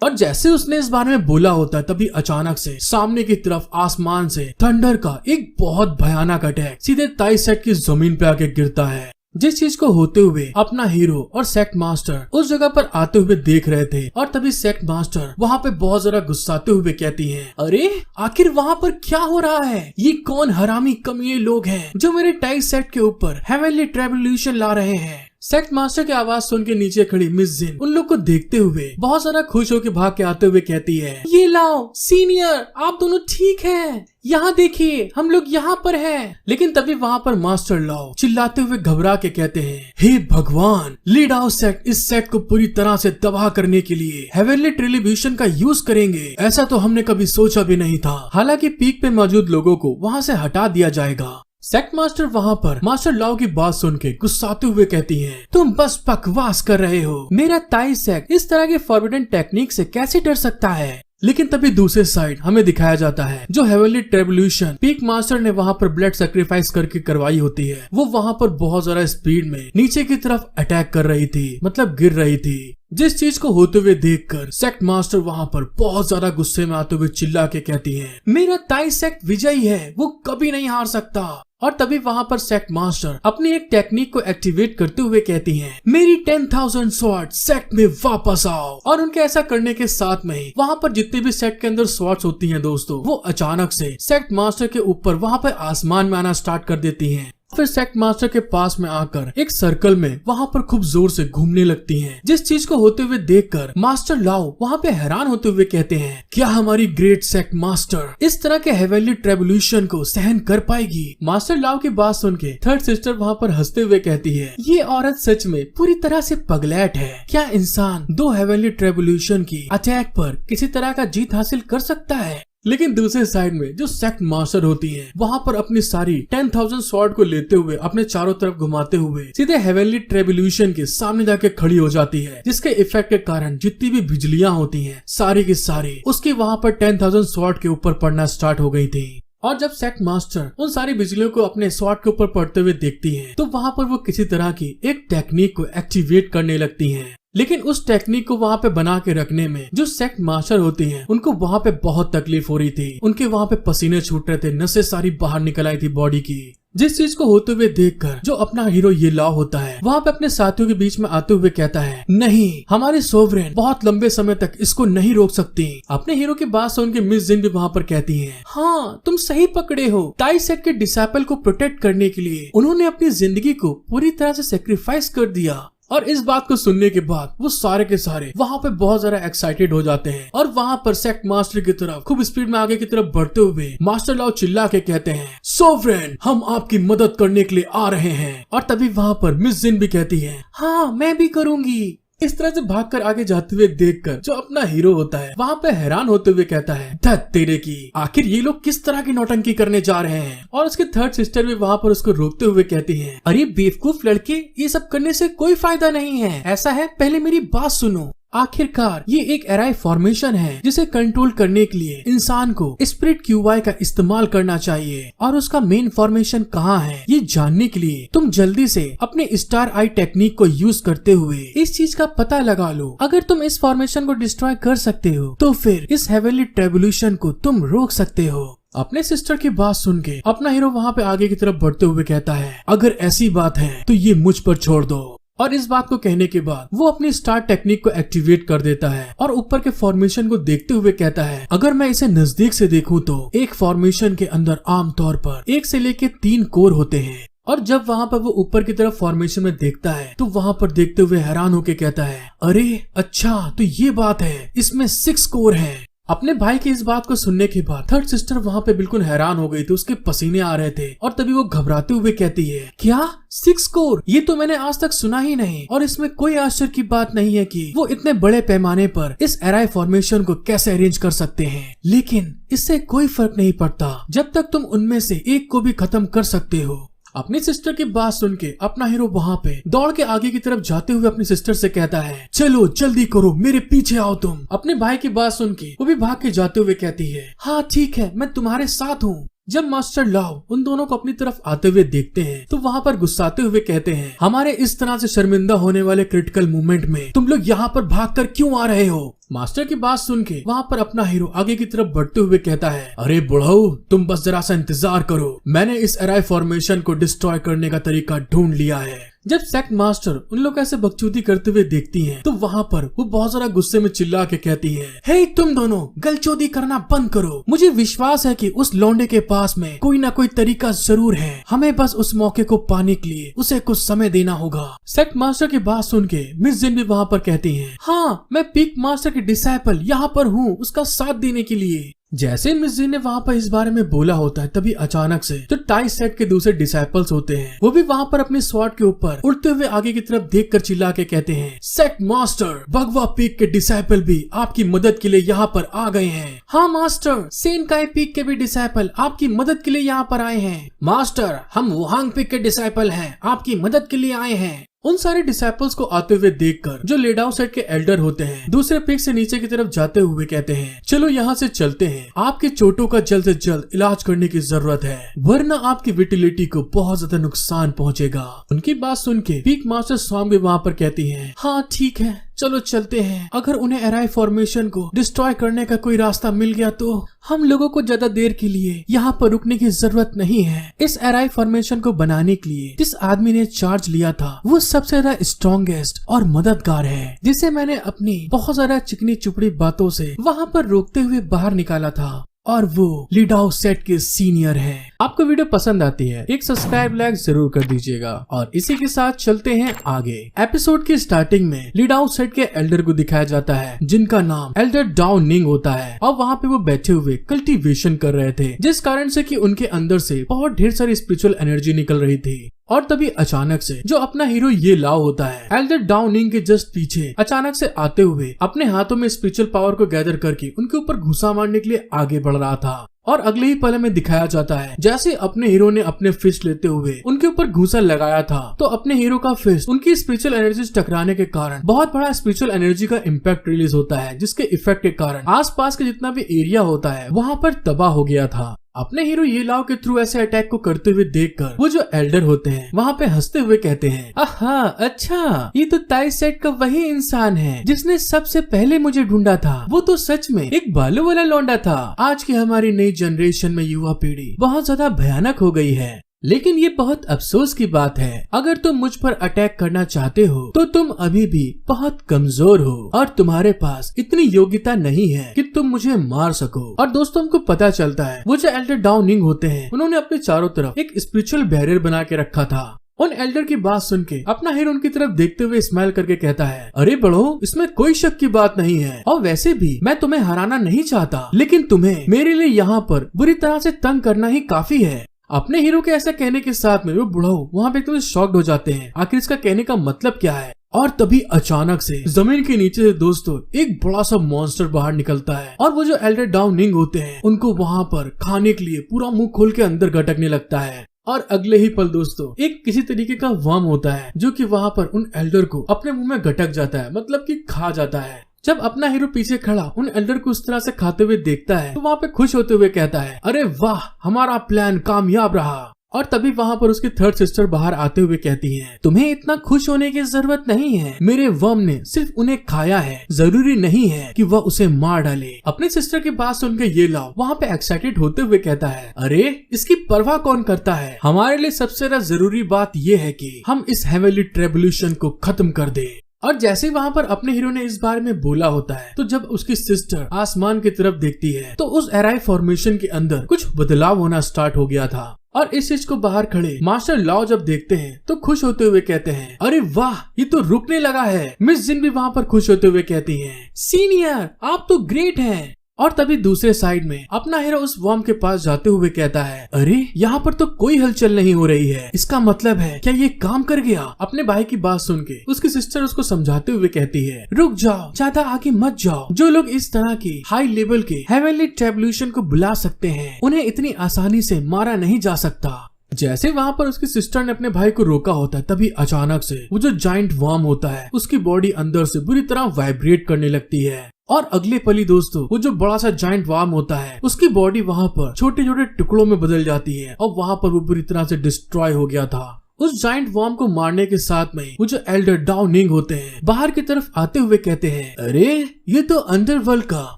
[SPEAKER 1] और जैसे उसने इस बारे में बोला होता है तभी अचानक से सामने की तरफ आसमान से थंडर का एक बहुत भयानक अटैक सीधे ताई सेट की जमीन पे आके गिरता है। जिस चीज को होते हुए अपना हीरो और सेक्ट मास्टर उस जगह पर आते हुए देख रहे थे। और तभी सेक्ट मास्टर वहाँ पे बहुत जरा गुस्साते हुए कहती है, अरे आखिर वहाँ पर क्या हो रहा है, ये कौन हरामी कमीने लोग हैं जो मेरे टाई सेट के ऊपर हेवनली रेवोल्यूशन ला रहे हैं। सेक्ट मास्टर की आवाज सुन के नीचे खड़ी मिस जिन उन लोग को देखते हुए बहुत सारा खुश होकर भाग के आते हुए कहती है, ये लाओ सीनियर, आप दोनों ठीक हैं, यहाँ देखिए हम लोग यहाँ पर हैं। लेकिन तभी वहाँ पर मास्टर लॉ चिल्लाते हुए घबरा के कहते हैं, हे भगवान, लेडाउ सेट इस सेट को पूरी तरह से तबाह करने के लिए हेवनली टेलीविजन का यूज करेंगे, ऐसा तो हमने कभी सोचा भी नहीं था। हालांकि पीक पे मौजूद लोगों को वहाँ से हटा दिया जाएगा। सेक्ट मास्टर वहाँ पर मास्टर लॉ की बात सुन के गुस्साते हुए कहती हैं, तुम बस बकवास कर रहे हो, मेरा ताई सेक्ट इस तरह के फॉरबिडन टेक्निक से कैसे डर सकता है। लेकिन तभी दूसरे साइड हमें दिखाया जाता है जो हेवनली रेवोल्यूशन पीक मास्टर ने वहाँ पर ब्लड सैक्रिफाइस करके करवाई होती है, वो वहाँ पर बहुत ज्यादा स्पीड में नीचे की तरफ अटैक कर रही थी, मतलब गिर रही थी। जिस चीज को होते हुए देखकर सेक्ट मास्टर वहाँ पर बहुत ज्यादा गुस्से में आते हुए चिल्ला के कहती है, मेरा ताई सेक्ट विजयी है, वो कभी नहीं हार सकता। और तभी वहाँ पर सेक्ट मास्टर अपनी एक टेक्निक को एक्टिवेट करते हुए कहती हैं, मेरी 10,000 स्वॉर्ड सेक्ट में वापस आओ। और उनके ऐसा करने के साथ में ही वहाँ पर जितने भी सेक्ट के अंदर स्वॉर्ड्स होती हैं दोस्तों, वो अचानक से सेक्ट मास्टर के ऊपर वहाँ पर आसमान में आना स्टार्ट कर देती हैं। फिर सेक्ट मास्टर के पास में आकर एक सर्कल में वहाँ पर खूब जोर से घूमने लगती हैं। जिस चीज को होते हुए देखकर मास्टर लाओ वहाँ पे हैरान होते हुए कहते हैं, क्या हमारी ग्रेट सेक्ट मास्टर इस तरह के हेवनली ट्रेवल्यूशन को सहन कर पाएगी? मास्टर लाओ की बात सुन के थर्ड सिस्टर वहाँ पर हंसते हुए कहती है, ये औरत सच में पूरी तरह से पगलैट है। क्या इंसान 2 हेवनली ट्रेवल्यूशन की अटैक पर किसी तरह का जीत हासिल कर सकता है? लेकिन दूसरे साइड में जो सेक्ट मास्टर होती हैं, वहाँ पर अपनी सारी 10,000 स्वॉर्ड को लेते हुए अपने चारों तरफ घुमाते हुए सीधे हेवनली ट्रेवल्यूशन के सामने जाके खड़ी हो जाती है, जिसके इफेक्ट के कारण जितनी भी बिजलियां होती हैं सारी की सारी उसकी वहाँ पर 10,000 स्वॉर्ड के ऊपर पड़ना स्टार्ट हो गई थी। और जब सेक्ट मास्टर उन सारी बिजलियों को अपने स्वॉर्ड के ऊपर पड़ते हुए देखती हैं, तो वहाँ पर वो किसी तरह की एक टेक्निक को एक्टिवेट करने लगती हैं। लेकिन उस टेक्निक को वहाँ पे बना के रखने में जो सेक्ट मास्टर होती हैं, उनको वहाँ पे बहुत तकलीफ हो रही थी। उनके वहाँ पे पसीने छूट रहे थे, नसें सारी बाहर निकल आई थी बॉडी की। जिस चीज को होते हुए देखकर जो अपना हीरो ये लाओ होता है वहाँ पे अपने साथियों के बीच में आते हुए कहता है, नहीं, हमारी सोवरेन बहुत लंबे समय तक इसको नहीं रोक सकती। अपने हीरो की बात सुन के मिस जिन भी वहाँ पर कहती हैं, हाँ तुम सही पकड़े हो। ताई सेक्ट के डिसाइपल को प्रोटेक्ट करने के लिए उन्होंने अपनी जिंदगी को पूरी तरह से सेक्रीफाइस कर दिया। और इस बात को सुनने के बाद वो सारे के सारे वहाँ पे बहुत ज्यादा एक्साइटेड हो जाते हैं और वहाँ पर सेक्ट मास्टर की तरफ खूब स्पीड में आगे की तरफ बढ़ते हुए मास्टर लाओ चिल्ला के कहते हैं, सोवरेन हम आपकी मदद करने के लिए आ रहे हैं। और तभी वहाँ पर मिस जिन भी कहती है, हाँ मैं भी करूँगी। इस तरह से भागकर आगे जाते हुए देखकर जो अपना हीरो होता है वहाँ पे हैरान होते हुए कहता है, धत तेरे की, आखिर ये लोग किस तरह की नौटंकी करने जा रहे हैं। और उसके थर्ड सिस्टर भी वहाँ पर उसको रोकते हुए कहती हैं, अरे बेवकूफ लड़के, ये सब करने से कोई फायदा नहीं है। ऐसा है, पहले मेरी बात सुनो। आखिरकार ये एक एराई फॉर्मेशन है जिसे कंट्रोल करने के लिए इंसान को स्पिरिट क्यूआई का इस्तेमाल करना चाहिए। और उसका मेन फॉर्मेशन कहाँ है ये जानने के लिए तुम जल्दी से अपने स्टार आई टेक्निक को यूज करते हुए इस चीज का पता लगा लो। अगर तुम इस फॉर्मेशन को डिस्ट्रॉय कर सकते हो तो फिर इस हेवनली ट्रेवल्यूशन को तुम रोक सकते हो। अपने सिस्टर की बात सुन के अपना हीरो वहाँ पे आगे की तरफ बढ़ते हुए कहता है, अगर ऐसी बात है तो ये मुझ पर छोड़ दो। और इस बात को कहने के बाद वो अपनी स्टार टेक्निक को एक्टिवेट कर देता है और ऊपर के फॉर्मेशन को देखते हुए कहता है, अगर मैं इसे नजदीक से देखूं तो एक फॉर्मेशन के अंदर आमतौर पर 1 से लेकर 3 कोर होते हैं। और जब वहाँ पर वो ऊपर की तरफ फॉर्मेशन में देखता है तो वहाँ पर देखते हुए हैरान होके कहता है, अरे अच्छा तो ये बात है, इसमें 6 कोर है। अपने भाई की इस बात को सुनने के बाद थर्ड सिस्टर वहाँ पे बिल्कुल हैरान हो गई थी, उसके पसीने आ रहे थे। और तभी वो घबराते हुए कहती है, क्या 6 कोर? ये तो मैंने आज तक सुना ही नहीं। और इसमें कोई आश्चर्य की बात नहीं है कि वो इतने बड़े पैमाने पर इस एराई फॉर्मेशन को कैसे अरेंज कर सकते हैं। लेकिन इससे कोई फर्क नहीं पड़ता जब तक तुम उनमें से एक को भी खत्म कर सकते हो। अपनी सिस्टर की बात सुन के अपना हीरो वहाँ पे दौड़ के आगे की तरफ जाते हुए अपनी सिस्टर से कहता है, चलो जल्दी करो, मेरे पीछे आओ तुम। अपने भाई की बात सुन के वो भी भाग के जाते हुए कहती है, हाँ ठीक है, मैं तुम्हारे साथ हूँ। जब मास्टर लाओ उन दोनों को अपनी तरफ आते हुए देखते हैं तो वहाँ पर गुस्साते हुए कहते हैं, हमारे इस तरह से शर्मिंदा होने वाले क्रिटिकल मोमेंट में तुम लोग यहाँ पर भागकर क्यों आ रहे हो? मास्टर की बात सुन के वहाँ पर अपना हीरो आगे की तरफ बढ़ते हुए कहता है, अरे बुढ़ऊ, तुम बस जरा सा इंतजार करो, मैंने इस एराई फॉर्मेशन को डिस्ट्रॉय करने का तरीका ढूंढ लिया है। जब सेक्ट मास्टर उन लोग ऐसे बकचोदी करते हुए देखती हैं तो वहाँ पर वो बहुत ज्यादा गुस्से में चिल्ला के कहती है, हे तुम दोनों गलचोदी करना बंद करो। मुझे विश्वास है कि उस लौंडे के पास में कोई ना कोई तरीका जरूर है, हमें बस उस मौके को पाने के लिए उसे कुछ समय देना होगा। सेक्ट मास्टर की बात सुन के मिस जिन भी वहाँ पर कहती है, हाँ मैं पीक मास्टर के डिसाइपल यहाँ पर हूँ उसका साथ देने के लिए। जैसे मिस जी ने वहाँ पर इस बारे में बोला होता है तभी अचानक से जो टाई सेट के दूसरे डिसाइपल्स होते हैं वो भी वहाँ पर अपने स्वॉर्ड के ऊपर उड़ते हुए आगे की तरफ देखकर चिल्ला के कहते हैं, सेक्ट मास्टर, भगवा पीक के डिसाइपल भी आपकी मदद के लिए यहाँ पर आ गए हैं। हाँ मास्टर, सेनकाई पीक के भी डिसाइपल आपकी मदद के लिए यहाँ पर आए हैं। मास्टर, हम वुहांग पीक के डिसाइपल हैं, आपकी मदद के लिए आए हैं। उन सारे डिसाइपल्स को आते हुए देखकर जो लेडाउ सेट के एल्डर होते हैं दूसरे पीक से नीचे की तरफ जाते हुए कहते हैं, चलो यहाँ से चलते हैं, आपकी चोटों का जल्द से जल्द इलाज करने की जरूरत है, वरना आपकी विटिलिटी को बहुत ज्यादा नुकसान पहुँचेगा। उनकी बात सुन के पीक मास्टर स्वामी वहाँ पर कहती है, हाँ ठीक है, चलो चलते हैं। अगर उन्हें एराई फॉर्मेशन को डिस्ट्रॉय करने का कोई रास्ता मिल गया तो हम लोगों को ज्यादा देर के लिए यहाँ पर रुकने की जरूरत नहीं है। इस एराई फॉर्मेशन को बनाने के लिए जिस आदमी ने चार्ज लिया था वो सबसे ज्यादा स्ट्रॉन्गेस्ट और मददगार है, जिसे मैंने अपनी बहुत ज्यादा चिकनी चुपड़ी बातों से वहाँ पर रोकते हुए बाहर निकाला था, और वो ली डाओ सेट के सीनियर है। आपको वीडियो पसंद आती है एक सब्सक्राइब लाइक जरूर कर दीजिएगा। और इसी के साथ चलते हैं आगे। एपिसोड की स्टार्टिंग में ली डाओ सेट के एल्डर को दिखाया जाता है जिनका नाम एल्डर डाओ निंग होता है, और वहाँ पे वो बैठे हुए कल्टीवेशन कर रहे थे, जिस कारण से कि उनके अंदर से बहुत ढेर सारी स्पिरिचुअल एनर्जी निकल रही थी। और तभी अचानक से जो अपना हीरो ये लाओ होता है एल्डर डाओ निंग के जस्ट पीछे अचानक से आते हुए अपने हाथों में स्पिरिचुअल पावर को गैदर करके उनके ऊपर घुसा मारने के लिए आगे बढ़ रहा था। और अगले ही पल में दिखाया जाता है जैसे अपने हीरो ने अपने फिस्ट लेते हुए उनके ऊपर घूसा लगाया था, तो अपने हीरो का फिस्ट उनकी स्पिरिचुअल एनर्जी से टकराने के कारण बहुत बड़ा स्पिरिचुअल एनर्जी का इम्पैक्ट रिलीज होता है, जिसके इफेक्ट के कारण आसपास के जितना भी एरिया होता है वहाँ पर तबाह हो गया था। अपने हीरो ये लाओ के थ्रू ऐसे अटैक को करते हुए देखकर वो जो एल्डर होते हैं वहाँ पे हंसते हुए कहते हैं, आहा अच्छा, ये तो ताई सेट का वही इंसान है जिसने सबसे पहले मुझे ढूंढा था। वो तो सच में एक बालों वाला लौंडा था। आज की हमारी नई जनरेशन में युवा पीढ़ी बहुत ज्यादा भयानक हो गई है, लेकिन ये बहुत अफसोस की बात है। अगर तुम मुझ पर अटैक करना चाहते हो तो तुम अभी भी बहुत कमजोर हो और तुम्हारे पास इतनी योग्यता नहीं है कि तुम मुझे मार सको। और दोस्तों हमको पता चलता है वो जो एल्डर डाओ निंग होते हैं उन्होंने अपने चारों तरफ एक स्पिरिचुअल बैरियर बना के रखा था। उन एल्डर की बात सुन के अपना हीरो उनकी तरफ देखते हुए स्माइल करके कहता है, अरे बड़ो, इसमें कोई शक की बात नहीं है, और वैसे भी मैं तुम्हें हराना नहीं चाहता, लेकिन तुम्हें मेरे लिए यहाँ पर बुरी तरह से तंग करना ही काफी है। अपने हीरो के ऐसा कहने के साथ में वो बुढ़ऊ वहाँ पे एकदम शॉक्ड हो जाते हैं, आखिर इसका कहने का मतलब क्या है। और तभी अचानक से जमीन के नीचे से दोस्तों एक बड़ा सा मॉन्स्टर बाहर निकलता है, और वो जो एल्डर डाओ निंग होते हैं उनको वहाँ पर खाने के लिए पूरा मुंह खोल के अंदर गटकने लगता है। और अगले ही पल दोस्तों एक किसी तरीके का वर्म होता है जो कि वहाँ पर उन एल्डर को अपने मुंह में गटक जाता है, मतलब कि खा जाता है। जब अपना हीरो पीछे खड़ा उन एल्डर को उस तरह से खाते हुए देखता है तो वहाँ पे खुश होते हुए कहता है, अरे वाह, हमारा प्लान कामयाब रहा। और तभी वहाँ पर उसकी थर्ड सिस्टर बाहर आते हुए कहती है, तुम्हें इतना खुश होने की जरूरत नहीं है, मेरे वर्म ने सिर्फ उन्हें खाया है, जरूरी नहीं है कि वह उसे मार डाले। अपनी सिस्टर की बात सुनकर ये लाओ वहाँ पे एक्साइटेड होते हुए कहता है, अरे इसकी परवाह कौन करता है, हमारे लिए सबसे ज्यादा जरूरी बात ये है कि हम इस हेवनली ट्रिब्यूलेशन को खत्म कर दे। और जैसे वहाँ पर अपने हीरो ने इस बारे में बोला होता है तो जब उसकी सिस्टर आसमान की तरफ देखती है तो उस एराई फॉर्मेशन के अंदर कुछ बदलाव होना स्टार्ट हो गया था। और इस चीज को बाहर खड़े मास्टर लाओ जब देखते हैं तो खुश होते हुए कहते हैं, अरे वाह, ये तो रुकने लगा है। मिस जिन भी वहाँ पर खुश होते हुए कहती है, सीनियर आप तो ग्रेट हैं। और तभी दूसरे साइड में अपना हीरो उस वर्म के पास जाते हुए कहता है, अरे यहाँ पर तो कोई हलचल नहीं हो रही है, इसका मतलब है क्या ये काम कर गया। अपने भाई की बात सुन के उसकी सिस्टर उसको समझाते हुए कहती है, रुक जाओ, ज्यादा आगे मत जाओ। जो लोग इस तरह की हाई लेवल के हेवनली ट्रिब्यूलेशन को बुला सकते हैं उन्हें इतनी आसानी से मारा नहीं जा सकता। जैसे वहाँ पर उसकी सिस्टर ने अपने भाई को रोका होता है तभी अचानक से वो जो जाइंट वर्म होता है उसकी बॉडी अंदर से बुरी तरह वाइब्रेट करने लगती है। और अगले पली दोस्तों वो जो बड़ा सा जाइंट वर्म होता है उसकी बॉडी वहाँ पर छोटे छोटे टुकड़ों में बदल जाती है, और वहाँ पर वो बुरी तरह से डिस्ट्रॉय हो गया था। उस जाइंट वर्म को मारने के साथ में वो जो एल्डर डाओ निंग होते हैं बाहर की तरफ आते हुए कहते हैं, अरे ये तो अंडरवर्ल्ड का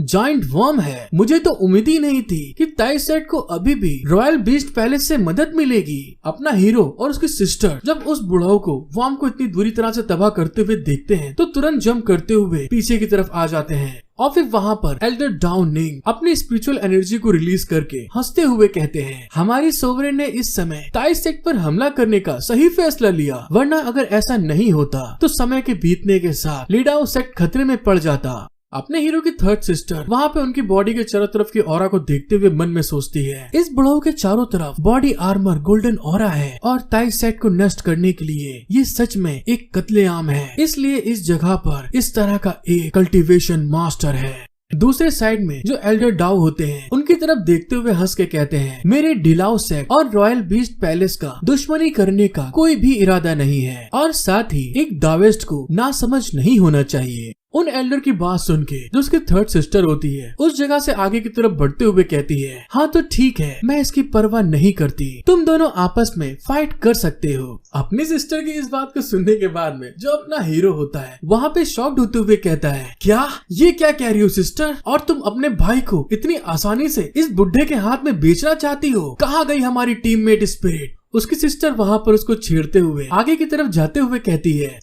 [SPEAKER 1] जाइंट वर्म है, मुझे तो उम्मीद ही नहीं थी कि ताई सेट को अभी भी रॉयल बीस्ट पैलेस से मदद मिलेगी। अपना हीरो और उसकी सिस्टर जब उस बुढ़ाऊ को वर्म को इतनी बुरी तरह से तबाह करते हुए देखते हैं तो तुरंत जंप करते हुए पीछे की तरफ आ जाते हैं। और फिर वहाँ पर एल्डर डाओ निंग अपनी स्पिरिचुअल एनर्जी को रिलीज करके हंसते हुए कहते हैं, हमारी सोवरेन ने इस समय ताई सेट पर हमला करने का सही फैसला लिया, वरना अगर ऐसा नहीं होता तो समय के बीतने के साथ ली डाओ सेट खतरे में पड़ जाता। अपने हीरो की थर्ड सिस्टर वहाँ पे उनकी बॉडी के चारों तरफ की ऑरा को देखते हुए मन में सोचती है, इस बुढ़ाऊ के चारों तरफ बॉडी आर्मर गोल्डन ऑरा है और ताई सेट को नष्ट करने के लिए ये सच में एक कत्लेआम है, इसलिए इस जगह पर इस तरह का एक कल्टीवेशन मास्टर है। दूसरे साइड में जो एल्डर डाओ होते हैं उनकी तरफ देखते हुए हंस के कहते हैं, मेरे डिलाओ सेट और रॉयल बीस्ट पैलेस का दुश्मनी करने का कोई भी इरादा नहीं है, और साथ ही एक दावेस्ट को ना समझ नहीं होना चाहिए। उन एल्डर की बात सुन के जो उसकी थर्ड सिस्टर होती है उस जगह से आगे की तरफ बढ़ते हुए कहती है, हाँ तो ठीक है, मैं इसकी परवाह नहीं करती, तुम दोनों आपस में फाइट कर सकते हो। अपनी सिस्टर की इस बात को सुनने के बाद में जो अपना हीरो होता है वहाँ पे शॉक्ड होते हुए कहता है, क्या ये क्या कह रही हो सिस्टर, और तुम अपने भाई को इतनी आसानी से इस बुढ़े के हाथ में बेचना चाहती हो, कहाँ गई हमारी टीममेट स्पिरिट। उसकी सिस्टर वहाँ पर उसको छेड़ते हुए आगे की तरफ जाते हुए कहती है,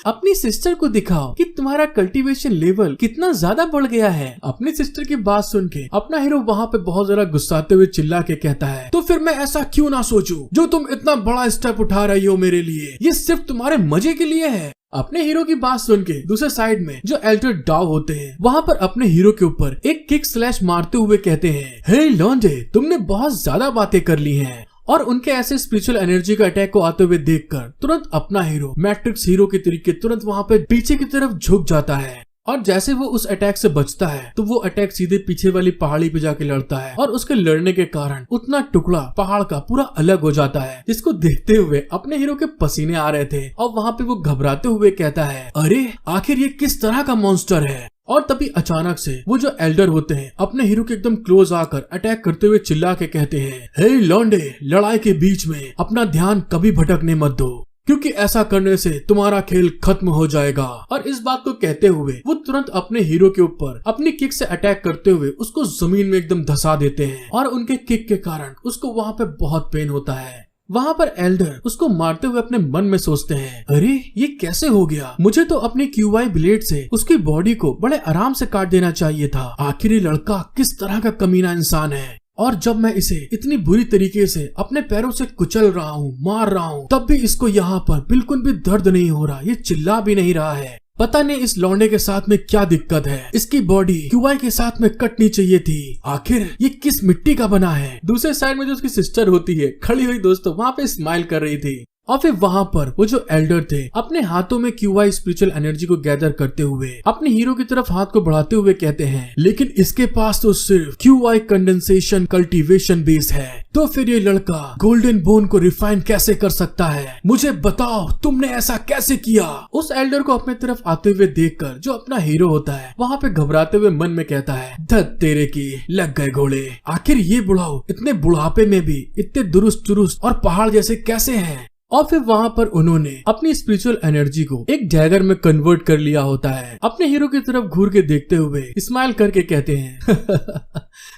[SPEAKER 1] अपनी सिस्टर को दिखाओ कि तुम्हारा कल्टीवेशन लेवल कितना ज्यादा बढ़ गया है। अपनी सिस्टर की बात सुन के अपना हीरो वहाँ पे बहुत ज्यादा गुस्साते हुए चिल्ला के कहता है, तो फिर मैं ऐसा क्यों ना सोचूं जो तुम इतना बड़ा स्टेप उठा रही हो मेरे लिए, ये सिर्फ तुम्हारे मजे के लिए है। अपने हीरो की बात सुन के दूसरे साइड में जो एल्डर डाव होते हैं वहाँ पर अपने हीरो के ऊपर एक किक स्लैश मारते हुए कहते हैं, हे लौंडे, तुमने बहुत ज्यादा बातें कर ली हैं। और उनके ऐसे स्पिरिचुअल एनर्जी का अटैक को आते हुए देखकर तुरंत अपना हीरो मैट्रिक्स हीरो के तरीके तुरंत वहाँ पे पीछे की तरफ झुक जाता है। और जैसे वो उस अटैक से बचता है तो वो अटैक सीधे पीछे वाली पहाड़ी पे जाके लड़ता है और उसके लड़ने के कारण उतना टुकड़ा पहाड़ का पूरा अलग हो जाता है, जिसको देखते हुए अपने हीरो के पसीने आ रहे थे। और वहाँ पे वो घबराते हुए कहता है, अरे आखिर ये किस तरह का मॉन्स्टर है। और तभी अचानक से वो जो एल्डर होते हैं अपने हीरो के एकदम क्लोज आकर अटैक करते हुए चिल्ला के कहते हैं, हे लौंडे, लड़ाई के बीच में अपना ध्यान कभी भटकने मत दो, क्योंकि ऐसा करने से तुम्हारा खेल खत्म हो जाएगा। और इस बात को कहते हुए वो तुरंत अपने हीरो के ऊपर अपनी किक से अटैक करते हुए उसको जमीन में एकदम धसा देते हैं। और उनके किक के कारण उसको वहाँ पे बहुत पेन होता है। वहाँ पर एल्डर उसको मारते हुए अपने मन में सोचते हैं, अरे ये कैसे हो गया, मुझे तो अपने QY ब्लेड से उसकी बॉडी को बड़े आराम से काट देना चाहिए था। आखिर ये लड़का किस तरह का कमीना इंसान है, और जब मैं इसे इतनी बुरी तरीके से अपने पैरों से कुचल रहा हूँ, मार रहा हूँ, तब भी इसको यहाँ पर बिल्कुल भी दर्द नहीं हो रहा, ये चिल्ला भी नहीं रहा है। पता नहीं इस लौंडे के साथ में क्या दिक्कत है, इसकी बॉडी QY के साथ में कटनी चाहिए थी, आखिर ये किस मिट्टी का बना है। दूसरे साइड में जो उसकी सिस्टर होती है खड़ी हुई दोस्तों वहाँ पे स्माइल कर रही थी। और फिर वहाँ पर वो जो एल्डर थे अपने हाथों में QY स्पिरिचुअल एनर्जी को गैदर करते हुए अपने हीरो की तरफ हाथ को बढ़ाते हुए कहते हैं, लेकिन इसके पास तो सिर्फ QY कंडेंसेशन कल्टीवेशन बेस है, तो फिर ये लड़का गोल्डन बोन को रिफाइन कैसे कर सकता है, मुझे बताओ तुमने ऐसा कैसे किया। उस एल्डर को अपने तरफ आते हुए देखकर जो अपना हीरो होता है वहाँ पे घबराते हुए मन में कहता है, धत तेरे की लग गए घोड़े, आखिर ये बुढ़ाओ इतने बुढ़ापे में भी इतने दुरुस्त चुरुस्त और पहाड़ जैसे कैसे हैं। और फिर वहाँ पर उन्होंने अपनी स्पिरिचुअल एनर्जी को एक डैगर में कन्वर्ट कर लिया होता है। अपने हीरो की तरफ घूर के देखते हुए स्माइल करके कहते हैं,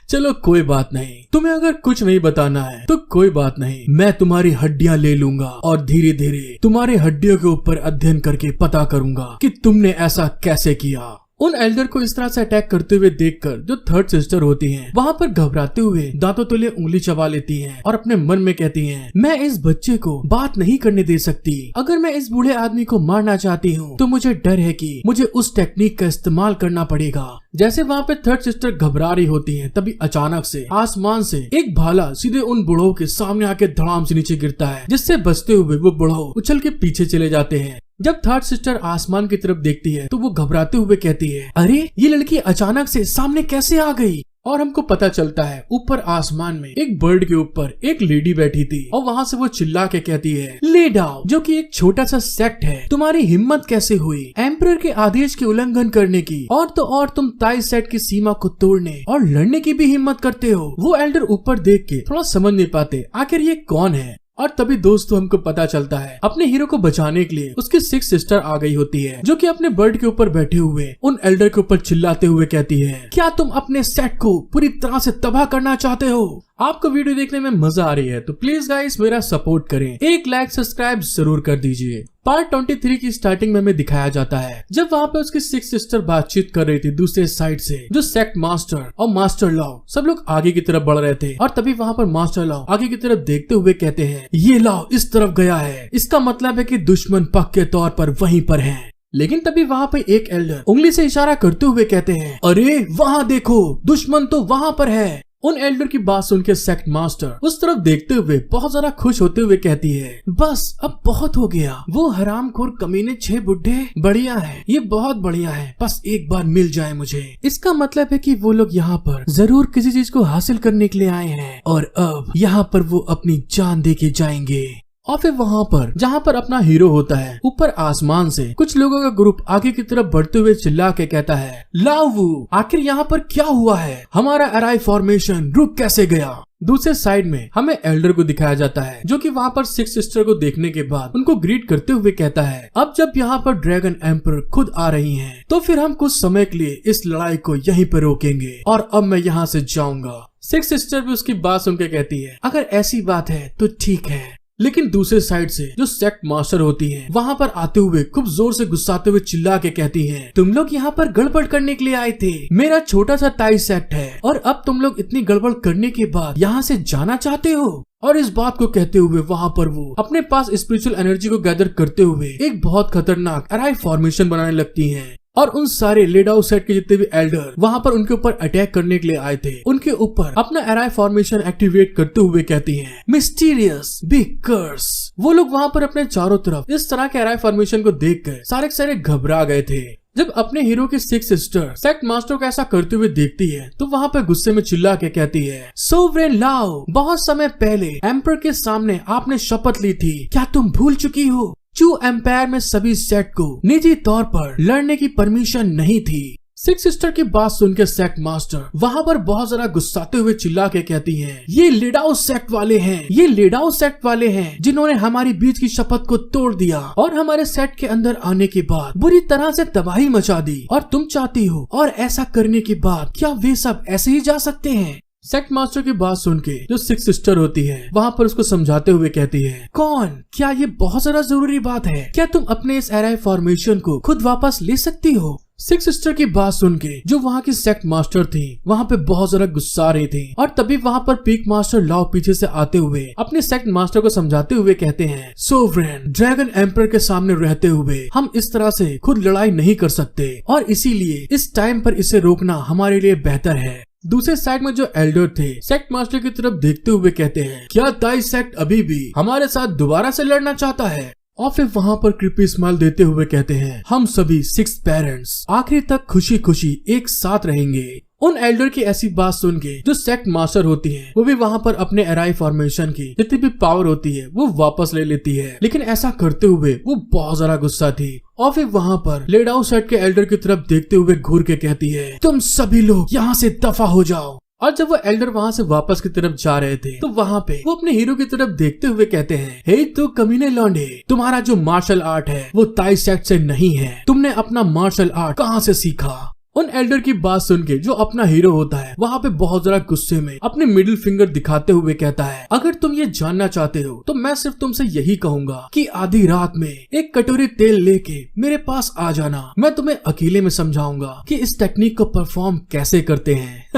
[SPEAKER 1] चलो कोई बात नहीं, तुम्हें अगर कुछ नहीं बताना है तो कोई बात नहीं, मैं तुम्हारी हड्डियां ले लूंगा और धीरे धीरे तुम्हारी हड्डियों के ऊपर अध्ययन करके पता करूंगा कि तुमने ऐसा कैसे किया। उन एल्डर को इस तरह से अटैक करते हुए देखकर जो थर्ड सिस्टर होती हैं वहाँ पर घबराते हुए दांतों तले उंगली चबा लेती हैं और अपने मन में कहती हैं, मैं इस बच्चे को बात नहीं करने दे सकती, अगर मैं इस बूढ़े आदमी को मारना चाहती हूँ तो मुझे डर है कि मुझे उस टेक्निक का इस्तेमाल करना पड़ेगा। जैसे वहाँ पे थर्ड सिस्टर घबरा रही होती है तभी अचानक से आसमान से एक भाला सीधे उन बुढ़ाओं के सामने आके धड़ाम से नीचे गिरता है, जिससे बचते हुए वो बुढ़ाओ उछल के पीछे चले जाते हैं। जब थर्ड सिस्टर आसमान की तरफ देखती है तो वो घबराते हुए कहती है, अरे ये लड़की अचानक से सामने कैसे आ गई। और हमको पता चलता है ऊपर आसमान में एक बर्ड के ऊपर एक लेडी बैठी थी और वहाँ से वो चिल्ला के कहती है, ले डाओ, जो कि एक छोटा सा सेक्ट है, तुम्हारी हिम्मत कैसे हुई एम्परर के आदेश के उल्लंघन करने की, और तो और तुम ताई सेट की सीमा को तोड़ने और लड़ने की भी हिम्मत करते हो। वो एल्डर ऊपर देख के थोड़ा समझ नहीं पाते आखिर ये कौन है। और तभी दोस्तों हमको पता चलता है अपने हीरो को बचाने के लिए उसकी सिक्स सिस्टर आ गई होती है, जो कि अपने बर्ड के ऊपर बैठे हुए उन एल्डर के ऊपर चिल्लाते हुए कहती है, क्या तुम अपने सेट को पूरी तरह से तबाह करना चाहते हो। आपको वीडियो देखने में मजा आ रही है तो प्लीज गाइस मेरा सपोर्ट करें, एक लाइक सब्सक्राइब जरूर कर दीजिए। पार्ट 23 की स्टार्टिंग में हमें दिखाया जाता है जब वहाँ पे उसकी सिक्स सिस्टर बातचीत कर रही थी दूसरे साइड से जो सेक्ट मास्टर और मास्टर लॉ सब लोग आगे की तरफ बढ़ रहे थे। और तभी वहाँ पर मास्टर लॉ आगे की तरफ देखते हुए कहते हैं, ये लॉ इस तरफ गया है, इसका मतलब है कि दुश्मन पक्के तौर पर वहीं पर है। लेकिन तभी वहाँ पे एक एल्डर उंगली से इशारा करते हुए कहते हैं, अरे वहाँ देखो, दुश्मन तो वहाँ पर है। उन एल्डर की बात सुन के सेक्ट मास्टर उस तरफ देखते हुए बहुत ज्यादा खुश होते हुए कहती है, बस अब बहुत हो गया, वो हरामखोर कमीने 6 बुड्ढे बढ़िया है, ये बहुत बढ़िया है, बस एक बार मिल जाए मुझे। इसका मतलब है कि वो लोग यहाँ पर जरूर किसी चीज को हासिल करने के लिए आए हैं और अब यहाँ पर वो अपनी जान दे के जाएंगे। और फिर वहाँ पर जहाँ पर अपना हीरो होता है, ऊपर आसमान से कुछ लोगों का ग्रुप आगे की तरफ बढ़ते हुए चिल्ला के कहता है, लावू आखिर यहाँ पर क्या हुआ है, हमारा एराई फॉर्मेशन रुक कैसे गया। दूसरे साइड में हमें एल्डर को दिखाया जाता है जो कि वहाँ पर सिक्स सिस्टर को देखने के बाद उनको ग्रीट करते हुए कहता है, अब जब यहाँ पर ड्रैगन एम्पर खुद आ रही हैं, तो फिर हम कुछ समय के लिए इस लड़ाई को यहीं पर रोकेंगे और अब मैं यहाँ से जाऊंगा। सिक्स सिस्टर भी उसकी बात सुन के कहती है, अगर ऐसी बात है तो ठीक है। लेकिन दूसरे साइड से जो सेक्ट मास्टर होती हैं, वहाँ पर आते हुए खूब जोर से गुस्साते हुए चिल्ला के कहती हैं, तुम लोग यहाँ पर गड़बड़ करने के लिए आए थे, मेरा छोटा सा ताई सेक्ट है और अब तुम लोग इतनी गड़बड़ करने के बाद यहाँ से जाना चाहते हो। और इस बात को कहते हुए वहाँ पर वो अपने पास स्पिरिचुअल एनर्जी को गैदर करते हुए एक बहुत खतरनाक एराई फॉर्मेशन बनाने लगती हैं और उन सारे लेडाउ सेट के जितने भी एल्डर वहाँ पर उनके ऊपर अटैक करने के लिए आए थे, उनके ऊपर अपना एराई फॉर्मेशन एक्टिवेट करते हुए कहती हैं, मिस्टीरियस बिग कर्स। वो लोग वहाँ पर अपने चारों तरफ इस तरह के एराई फॉर्मेशन को देखकर सारे घबरा गए थे। जब अपने हीरो की सिक्स सिस्टर सेक्ट मास्टर को ऐसा करते हुए देखती है तो वहाँ पे गुस्से में चिल्ला के कहती है, सोवरेन लाओ, बहुत समय पहले एम्पर के सामने आपने शपथ ली थी, क्या तुम भूल चुकी हो? चू एम्पायर में सभी सेट को निजी तौर पर लड़ने की परमिशन नहीं थी। सिक्स सिस्टर की बात सुन के सेक्ट मास्टर वहाँ पर बहुत ज्यादा गुस्साते हुए चिल्ला के कहती हैं, ये लेडाउ सेक्ट वाले हैं, ये लेडाउ सेक्ट वाले हैं जिन्होंने हमारी बीच की शपथ को तोड़ दिया और हमारे सेट के अंदर आने के बाद बुरी तरह से तबाही मचा दी, और तुम चाहती हो और ऐसा करने के बाद क्या वे सब ऐसे ही जा सकते हैं? सेक्ट मास्टर की बात सुन के जो सिक्स सिस्टर होती है वहाँ पर उसको समझाते हुए कहती है, कौन, क्या ये बहुत ज्यादा जरूरी बात है? क्या तुम अपने इस एराई फॉर्मेशन को खुद वापस ले सकती हो? सिक्स सिस्टर की बात सुन के जो वहाँ की सेक्ट मास्टर थी वहाँ पे बहुत ज्यादा गुस्सा रही थी, और तभी वहाँ पर पीक मास्टर लाओ पीछे से आते हुए अपने सेक्ट मास्टर को समझाते हुए कहते हैं, सोवरेन, ड्रैगन एम्पर के सामने रहते हुए हम इस तरह से खुद लड़ाई नहीं कर सकते और इसीलिए इस टाइम पर इसे रोकना हमारे लिए बेहतर है। दूसरे साइड में जो एल्डर थे सेक्ट मास्टर की तरफ देखते हुए कहते हैं, क्या ताई सेक्ट अभी भी हमारे साथ दोबारा से लड़ना चाहता है? और फिर वहाँ पर क्रिपी स्माइल देते हुए कहते हैं, हम सभी 6 पेरेंट्स आखिर तक खुशी खुशी एक साथ रहेंगे। उन एल्डर की ऐसी बात सुन के जो सेक्ट मास्टर होती है वो भी वहाँ पर अपने एराई फॉर्मेशन की जितनी भी पावर होती है वो वापस ले लेती है, लेकिन ऐसा करते हुए वो बहुत ज्यादा गुस्सा थी। और फिर वहाँ पर लेडाउ सेट के एल्डर की तरफ देखते हुए घूर के कहती है, तुम सभी लोग यहाँ से दफा हो जाओ। और जब वो एल्डर वहाँ से वापस की तरफ जा रहे थे तो वहाँ पे वो अपने हीरो की तरफ देखते हुए कहते हैं, हे तो कमीने लौंडे, तुम्हारा जो मार्शल आर्ट है वो ताई सेक्ट से नहीं है, तुमने अपना मार्शल आर्ट कहाँ से सीखा? उन एल्डर की बात सुन के जो अपना हीरो होता है वहाँ पे बहुत जरा गुस्से में अपने मिडिल फिंगर दिखाते हुए कहता है, अगर तुम ये जानना चाहते हो तो मैं सिर्फ तुमसे यही कहूंगा कि आधी रात में एक कटोरी तेल लेके मेरे पास आ जाना, मैं तुम्हें अकेले में समझाऊंगा कि इस टेक्निक को परफॉर्म कैसे करते हैं।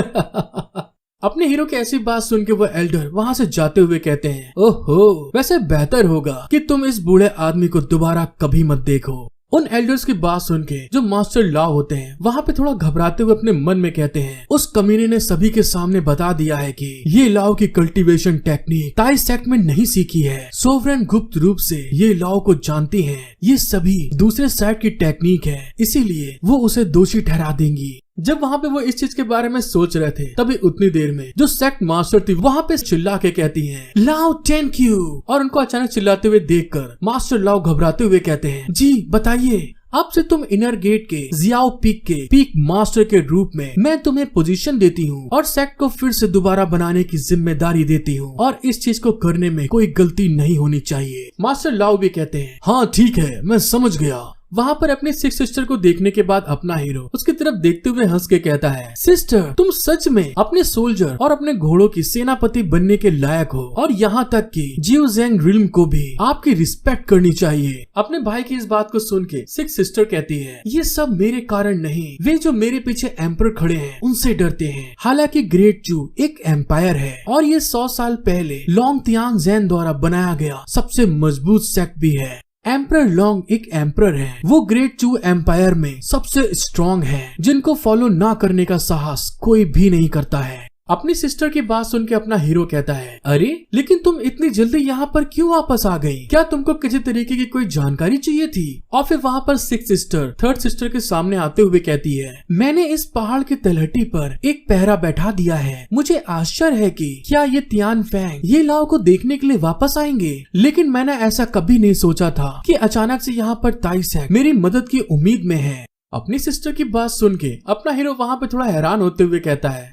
[SPEAKER 1] अपने हीरो की ऐसी बात सुन के वो एल्डर वहाँ से जाते हुए कहते हैं, ओहो, वैसे बेहतर होगा कि तुम इस बूढ़े आदमी को दोबारा कभी मत देखो। उन एल्डर्स की बात सुन के जो मास्टर लाओ होते हैं वहाँ पे थोड़ा घबराते हुए अपने मन में कहते हैं, उस कमीने ने सभी के सामने बता दिया है कि ये लाओ की कल्टीवेशन टेक्निक ताई सेक्ट में नहीं सीखी है। सोवरेन गुप्त रूप से ये लाओ को जानती हैं, ये सभी दूसरे साइड की टेक्निक है, इसीलिए वो उसे दोषी ठहरा देंगी। जब वहाँ पे वो इस चीज के बारे में सोच रहे थे तभी उतनी देर में जो सेक्ट मास्टर थी वहाँ पे चिल्ला के कहती हैं, लाओ थैंक यू। और उनको अचानक चिल्लाते हुए देखकर मास्टर लाओ घबराते हुए कहते हैं, जी बताइए, अब से तुम इनर गेट के जियाओ पीक के पीक मास्टर के रूप में मैं तुम्हें पोजीशन देती हूँ और सेक्ट को फिर से दोबारा बनाने की जिम्मेदारी देती हूँ, और इस चीज को करने में कोई गलती नहीं होनी चाहिए। मास्टर लाओ भी कहते हैं, हाँ ठीक है, मैं समझ गया। वहाँ पर अपनी सिक्स सिस्टर को देखने के बाद अपना हीरो उसकी तरफ देखते हुए हंस के कहता है, सिस्टर, तुम सच में अपने सोल्जर और अपने घोड़ों की सेनापति बनने के लायक हो, और यहाँ तक कि जियो ज़ेंग रिल्म को भी आपकी रिस्पेक्ट करनी चाहिए। अपने भाई की इस बात को सुन के सिक्स सिस्टर कहती है, ये सब मेरे कारण नहीं, वे जो मेरे पीछे एम्पर खड़े हैं उनसे डरते हैं। हालांकि ग्रेट चू एक एम्पायर है और ये 100 साल पहले लोंग तियांग ज़ेन द्वारा बनाया गया सबसे मजबूत सेक्ट भी है। एम्परर लोंग एक एम्परर है, वो ग्रेट चू एम्पायर में सबसे स्ट्रॉन्ग है, जिनको फॉलो ना करने का साहस कोई भी नहीं करता है। अपनी सिस्टर की बात सुन के अपना हीरो कहता है, अरे लेकिन तुम इतनी जल्दी यहाँ पर क्यों वापस आ गई? क्या तुमको किसी तरीके की कोई जानकारी चाहिए थी? और फिर वहाँ पर सिक्स सिस्टर थर्ड सिस्टर के सामने आते हुए कहती है, मैंने इस पहाड़ की तलहटी पर एक पहरा बैठा दिया है। मुझे आश्चर्य है कि क्या ये तियान फैंग ये लाओ को देखने के लिए वापस आएंगे, लेकिन मैंने ऐसा कभी नहीं सोचा था कि अचानक से यहाँ पर ताई सेक मेरी मदद की उम्मीद में है। अपनी सिस्टर की बात सुन के अपना हीरो वहाँ पे थोड़ा हैरान होते हुए कहता है,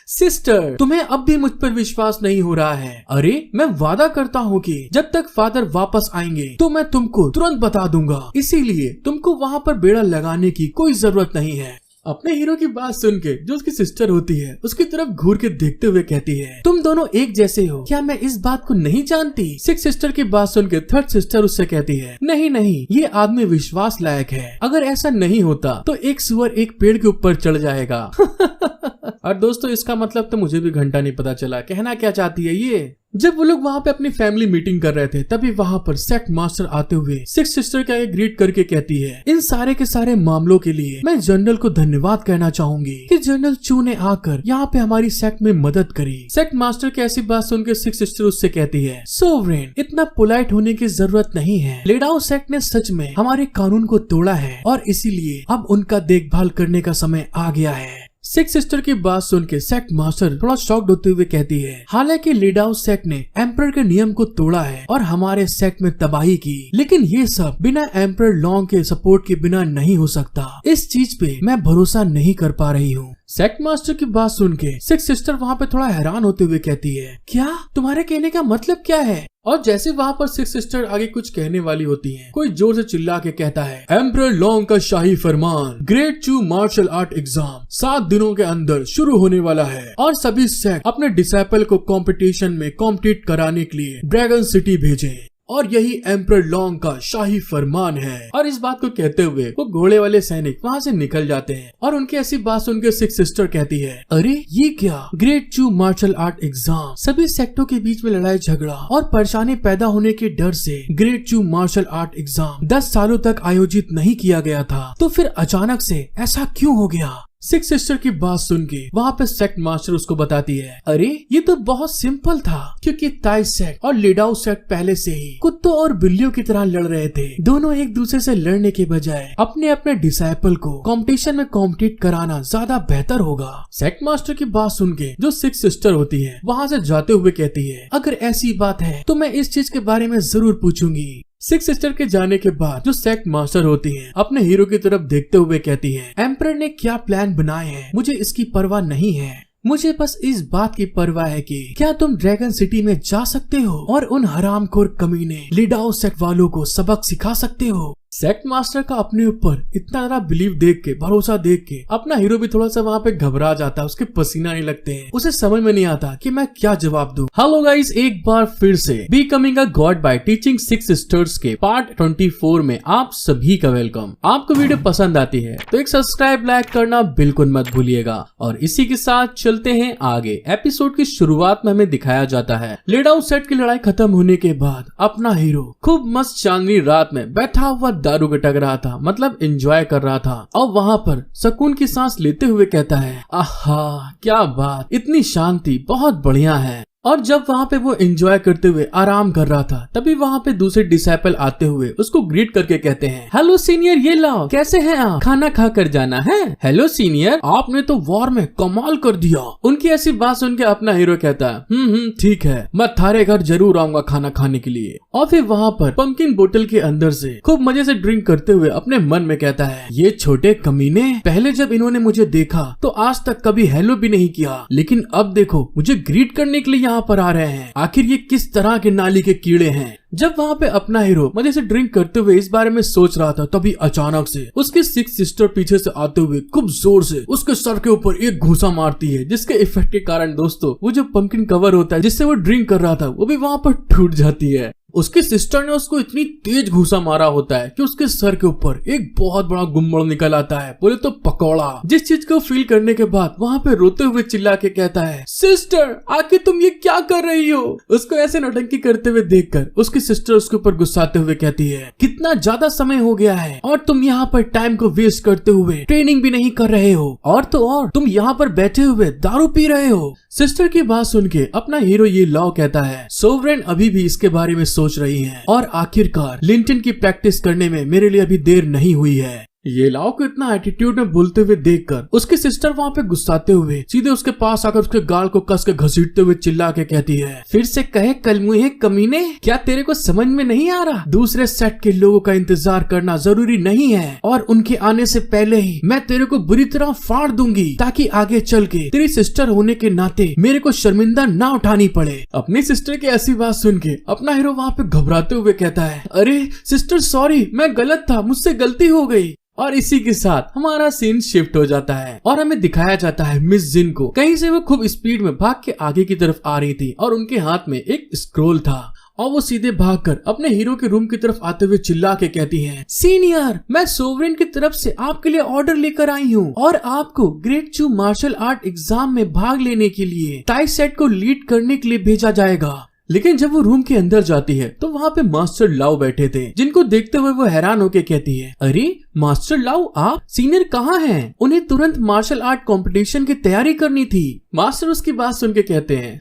[SPEAKER 1] सिस्टर तुम्हें अब भी मुझ पर विश्वास नहीं हो रहा है? अरे मैं वादा करता हूँ कि जब तक फादर वापस आएंगे तो मैं तुमको तुरंत बता दूंगा, इसीलिए तुमको वहाँ पर बेड़ा लगाने की कोई जरूरत नहीं है। अपने हीरो की बात सुन के जो उसकी सिस्टर होती है उसकी तरफ घूर के देखते हुए कहती है, तुम दोनों एक जैसे हो, क्या मैं इस बात को नहीं जानती? सिक्स सिस्टर की बात सुन के थर्ड सिस्टर उससे कहती है, नहीं नहीं, ये आदमी विश्वास लायक है, अगर ऐसा नहीं होता तो एक सुअर एक पेड़ के ऊपर चढ़ जाएगा। और दोस्तों इसका मतलब तो मुझे भी घंटा नहीं पता चला कहना क्या चाहती है ये। जब वो लोग वहाँ पे अपनी फैमिली मीटिंग कर रहे थे तभी वहाँ पर सेक्ट मास्टर आते हुए सिक्स सिस्टर का ग्रीट करके कहती है, इन सारे के सारे मामलों के लिए मैं जनरल को धन्यवाद कहना चाहूंगी कि जनरल चू ने आकर यहाँ पे हमारी सेक्ट में मदद करी। सेक्ट मास्टर की ऐसी बात सुन के सिक्स सिस्टर उससे कहती है, सोवरेन इतना पोलाइट होने की जरूरत नहीं है, लेडाओ सेक्ट ने सच में हमारे कानून को तोड़ा है और इसीलिए अब उनका देखभाल करने का समय आ गया है। सिक्स सिस्टर की बात सुन के सेक्ट मास्टर थोड़ा शॉक्ड होते हुए कहती है, हालांकि लीडाओ सेक्ट ने एम्परर के नियम को तोड़ा है और हमारे सेक्ट में तबाही की, लेकिन ये सब बिना एम्परर लॉन्ग के सपोर्ट के बिना नहीं हो सकता। इस चीज पे मैं भरोसा नहीं कर पा रही हूँ। सेक्ट मास्टर की बात सुन के सिक्स सिस्टर वहाँ पे थोड़ा हैरान होते हुए कहती है, क्या तुम्हारे कहने का मतलब क्या है? और जैसे वहाँ पर सिक्स सिस्टर आगे कुछ कहने वाली होती हैं, कोई जोर से चिल्ला के कहता है, एम्परर लॉन्ग का शाही फरमान, ग्रेट चू मार्शल आर्ट एग्जाम 7 दिनों के अंदर शुरू होने वाला है और सभी सेक्ट अपने डिसाइपल को कंपटीशन में कॉम्पिटिट कराने के लिए ड्रैगन सिटी भेजें और यही एम्परर लॉन्ग का शाही फरमान है। और इस बात को कहते हुए वो घोड़े वाले सैनिक वहाँ से निकल जाते हैं और उनकी ऐसी बात सुनकर सिक्स सिस्टर कहती है, अरे ये क्या? ग्रेट चू मार्शल आर्ट एग्जाम, सभी सेक्टों के बीच में लड़ाई झगड़ा और परेशानी पैदा होने के डर से ग्रेट चू मार्शल आर्ट एग्जाम 10 सालों तक आयोजित नहीं किया गया था, तो फिर अचानक से ऐसा क्यों हो गया? सिक्स सिस्टर की बात सुन के वहाँ पे सेक्ट मास्टर उसको बताती है, अरे ये तो बहुत सिंपल था, क्योंकि ताई सेक्ट और लीडाओ सेक्ट पहले से ही कुत्तों और बिल्लियों की तरह लड़ रहे थे। दोनों एक दूसरे से लड़ने के बजाय अपने अपने डिसाइपल को कंपटीशन में कॉम्पिटिट कराना ज्यादा बेहतर होगा। सेक्ट मास्टर की बात सुन के जो सिक्स सिस्टर होती है वहाँ से जाते हुए कहती है, अगर ऐसी बात है तो मैं इस चीज के बारे में जरूर पूछूंगी। सिक्स सिस्टर के जाने के बाद जो सेक्ट मास्टर होती है अपने हीरो की तरफ देखते हुए कहती है, एम्परर ने क्या प्लान बनाए हैं मुझे इसकी परवाह नहीं है, मुझे बस इस बात की परवाह है कि क्या तुम ड्रैगन सिटी में जा सकते हो और उन हरामखोर कमीने लीडाओ सेक्ट वालों को सबक सिखा सकते हो। सेक्ट मास्टर का अपने ऊपर इतना ज्यादा बिलीव देख के, भरोसा देख के अपना हीरो भी थोड़ा सा वहाँ पे घबरा जाता है, उसके पसीना नहीं लगते हैं, उसे समझ में नहीं आता कि मैं क्या जवाब दूं। हेलो गाइस, एक बार फिर से becoming a god by teaching six sisters के पार्ट 24 में आप सभी का वेलकम। आपको वीडियो पसंद आती है तो एक सब्सक्राइब लाइक करना बिल्कुल मत भूलिएगा। और इसी के साथ चलते हैं आगे। एपिसोड की शुरुआत में हमें दिखाया जाता है लीडाओ सेक्ट की लड़ाई खत्म होने के बाद अपना हीरो खूब मस्त चांदनी रात में बैठा हुआ दारू गटक रहा था, मतलब एंजॉय कर रहा था और वहाँ पर सुकून की सांस लेते हुए कहता है, आहा क्या बात, इतनी शांति, बहुत बढ़िया है। और जब वहाँ पे वो एंजॉय करते हुए आराम कर रहा था तभी वहाँ पे दूसरे डिसाइपल आते हुए उसको ग्रीट करके कहते हैं, हेलो सीनियर, ये लाओ, कैसे हैं आप? खाना खा कर जाना है। हेलो सीनियर, आपने तो वॉर में कमाल कर दिया। उनकी ऐसी बात सुन के अपना हीरो कहता है, ठीक है, मैं थारे घर जरूर आऊंगा खाना खाने के लिए। और फिर वहाँ पर पंपकिन बोतल के अंदर से खूब मजे से ड्रिंक करते हुए अपने मन में कहता है, ये छोटे कमीने, पहले जब इन्होंने मुझे देखा तो आज तक कभी हेलो भी नहीं किया, लेकिन अब देखो मुझे ग्रीट करने के लिए यहाँ पर आ रहे हैं। आखिर ये किस तरह के नाली के कीड़े हैं। जब वहाँ पे अपना हीरो मजे से ड्रिंक करते हुए इस बारे में सोच रहा था तभी अचानक से उसकी सिक्स सिस्टर पीछे से आते हुए खूब जोर से उसके सर के ऊपर एक घूंसा मारती है, जिसके इफेक्ट के कारण दोस्तों वो जो पंपकिन कवर होता है जिससे वो ड्रिंक कर रहा था वो भी वहाँ पर टूट जाती है। उसकी सिस्टर ने उसको इतनी तेज घूसा मारा होता है कि उसके सर के ऊपर एक बहुत बड़ा गुम्मड़ निकल आता है, बोले तो पकौड़ा। जिस चीज को फील करने के बाद वहाँ पे रोते हुए चिल्ला के कहता है, सिस्टर आखिर तुम ये क्या कर रही हो। उसको ऐसे नौटंकी करते हुए देखकर उसकी सिस्टर उसके ऊपर गुस्साते हुए कहती है, कितना ज्यादा समय हो गया है और तुम यहाँ पर टाइम को वेस्ट करते हुए ट्रेनिंग भी नहीं कर रहे हो, और तो और तुम यहाँ पर बैठे हुए दारू पी रहे हो। सिस्टर की बात सुन के अपना हीरो ये लॉ कहता है, सोवरेन अभी भी इसके बारे में सोच रही है और आखिरकार लिंटन की प्रैक्टिस करने में मेरे लिए अभी देर नहीं हुई है। ये लाओ को इतना एटीट्यूड में बोलते हुए देखकर उसकी सिस्टर वहाँ पे गुस्साते हुए सीधे उसके पास आकर उसके गाल को कस के घसीटते हुए चिल्ला के कहती है, फिर से कहे कलमुहे कमीने, क्या तेरे को समझ में नहीं आ रहा? दूसरे सेट के लोगों का इंतजार करना जरूरी नहीं है और उनके आने से पहले ही मैं तेरे को बुरी तरह फाड़ दूंगी ताकि आगे चल के तेरी सिस्टर होने के नाते मेरे को शर्मिंदा ना उठानी पड़े। अपनी सिस्टर की ऐसी बात सुन के अपना हीरो वहाँ पे घबराते हुए कहता है, अरे सिस्टर सॉरी, मैं गलत था, मुझसे गलती हो गई। और इसी के साथ हमारा सीन शिफ्ट हो जाता है और हमें दिखाया जाता है मिस जिन को। कहीं से वो खूब स्पीड में भाग के आगे की तरफ आ रही थी और उनके हाथ में एक स्क्रोल था और वो सीधे भागकर अपने हीरो के रूम की तरफ आते हुए चिल्ला के कहती है, सीनियर मैं सोवरेन की तरफ से आपके लिए ऑर्डर लेकर आई हूँ और आपको ग्रेट चू मार्शल आर्ट एग्जाम में भाग लेने के लिए टाई सेट को लीड करने के लिए भेजा जाएगा। लेकिन जब वो रूम के अंदर जाती है तो वहाँ पे मास्टर लाओ बैठे थे, जिनको देखते हुए वो हैरान होके कहती है, अरे मास्टर लाओ आप, सीनियर कहाँ हैं? उन्हें तुरंत मार्शल आर्ट कंपटीशन की तैयारी करनी थी। मास्टर उसकी बात सुन के कहते हैं,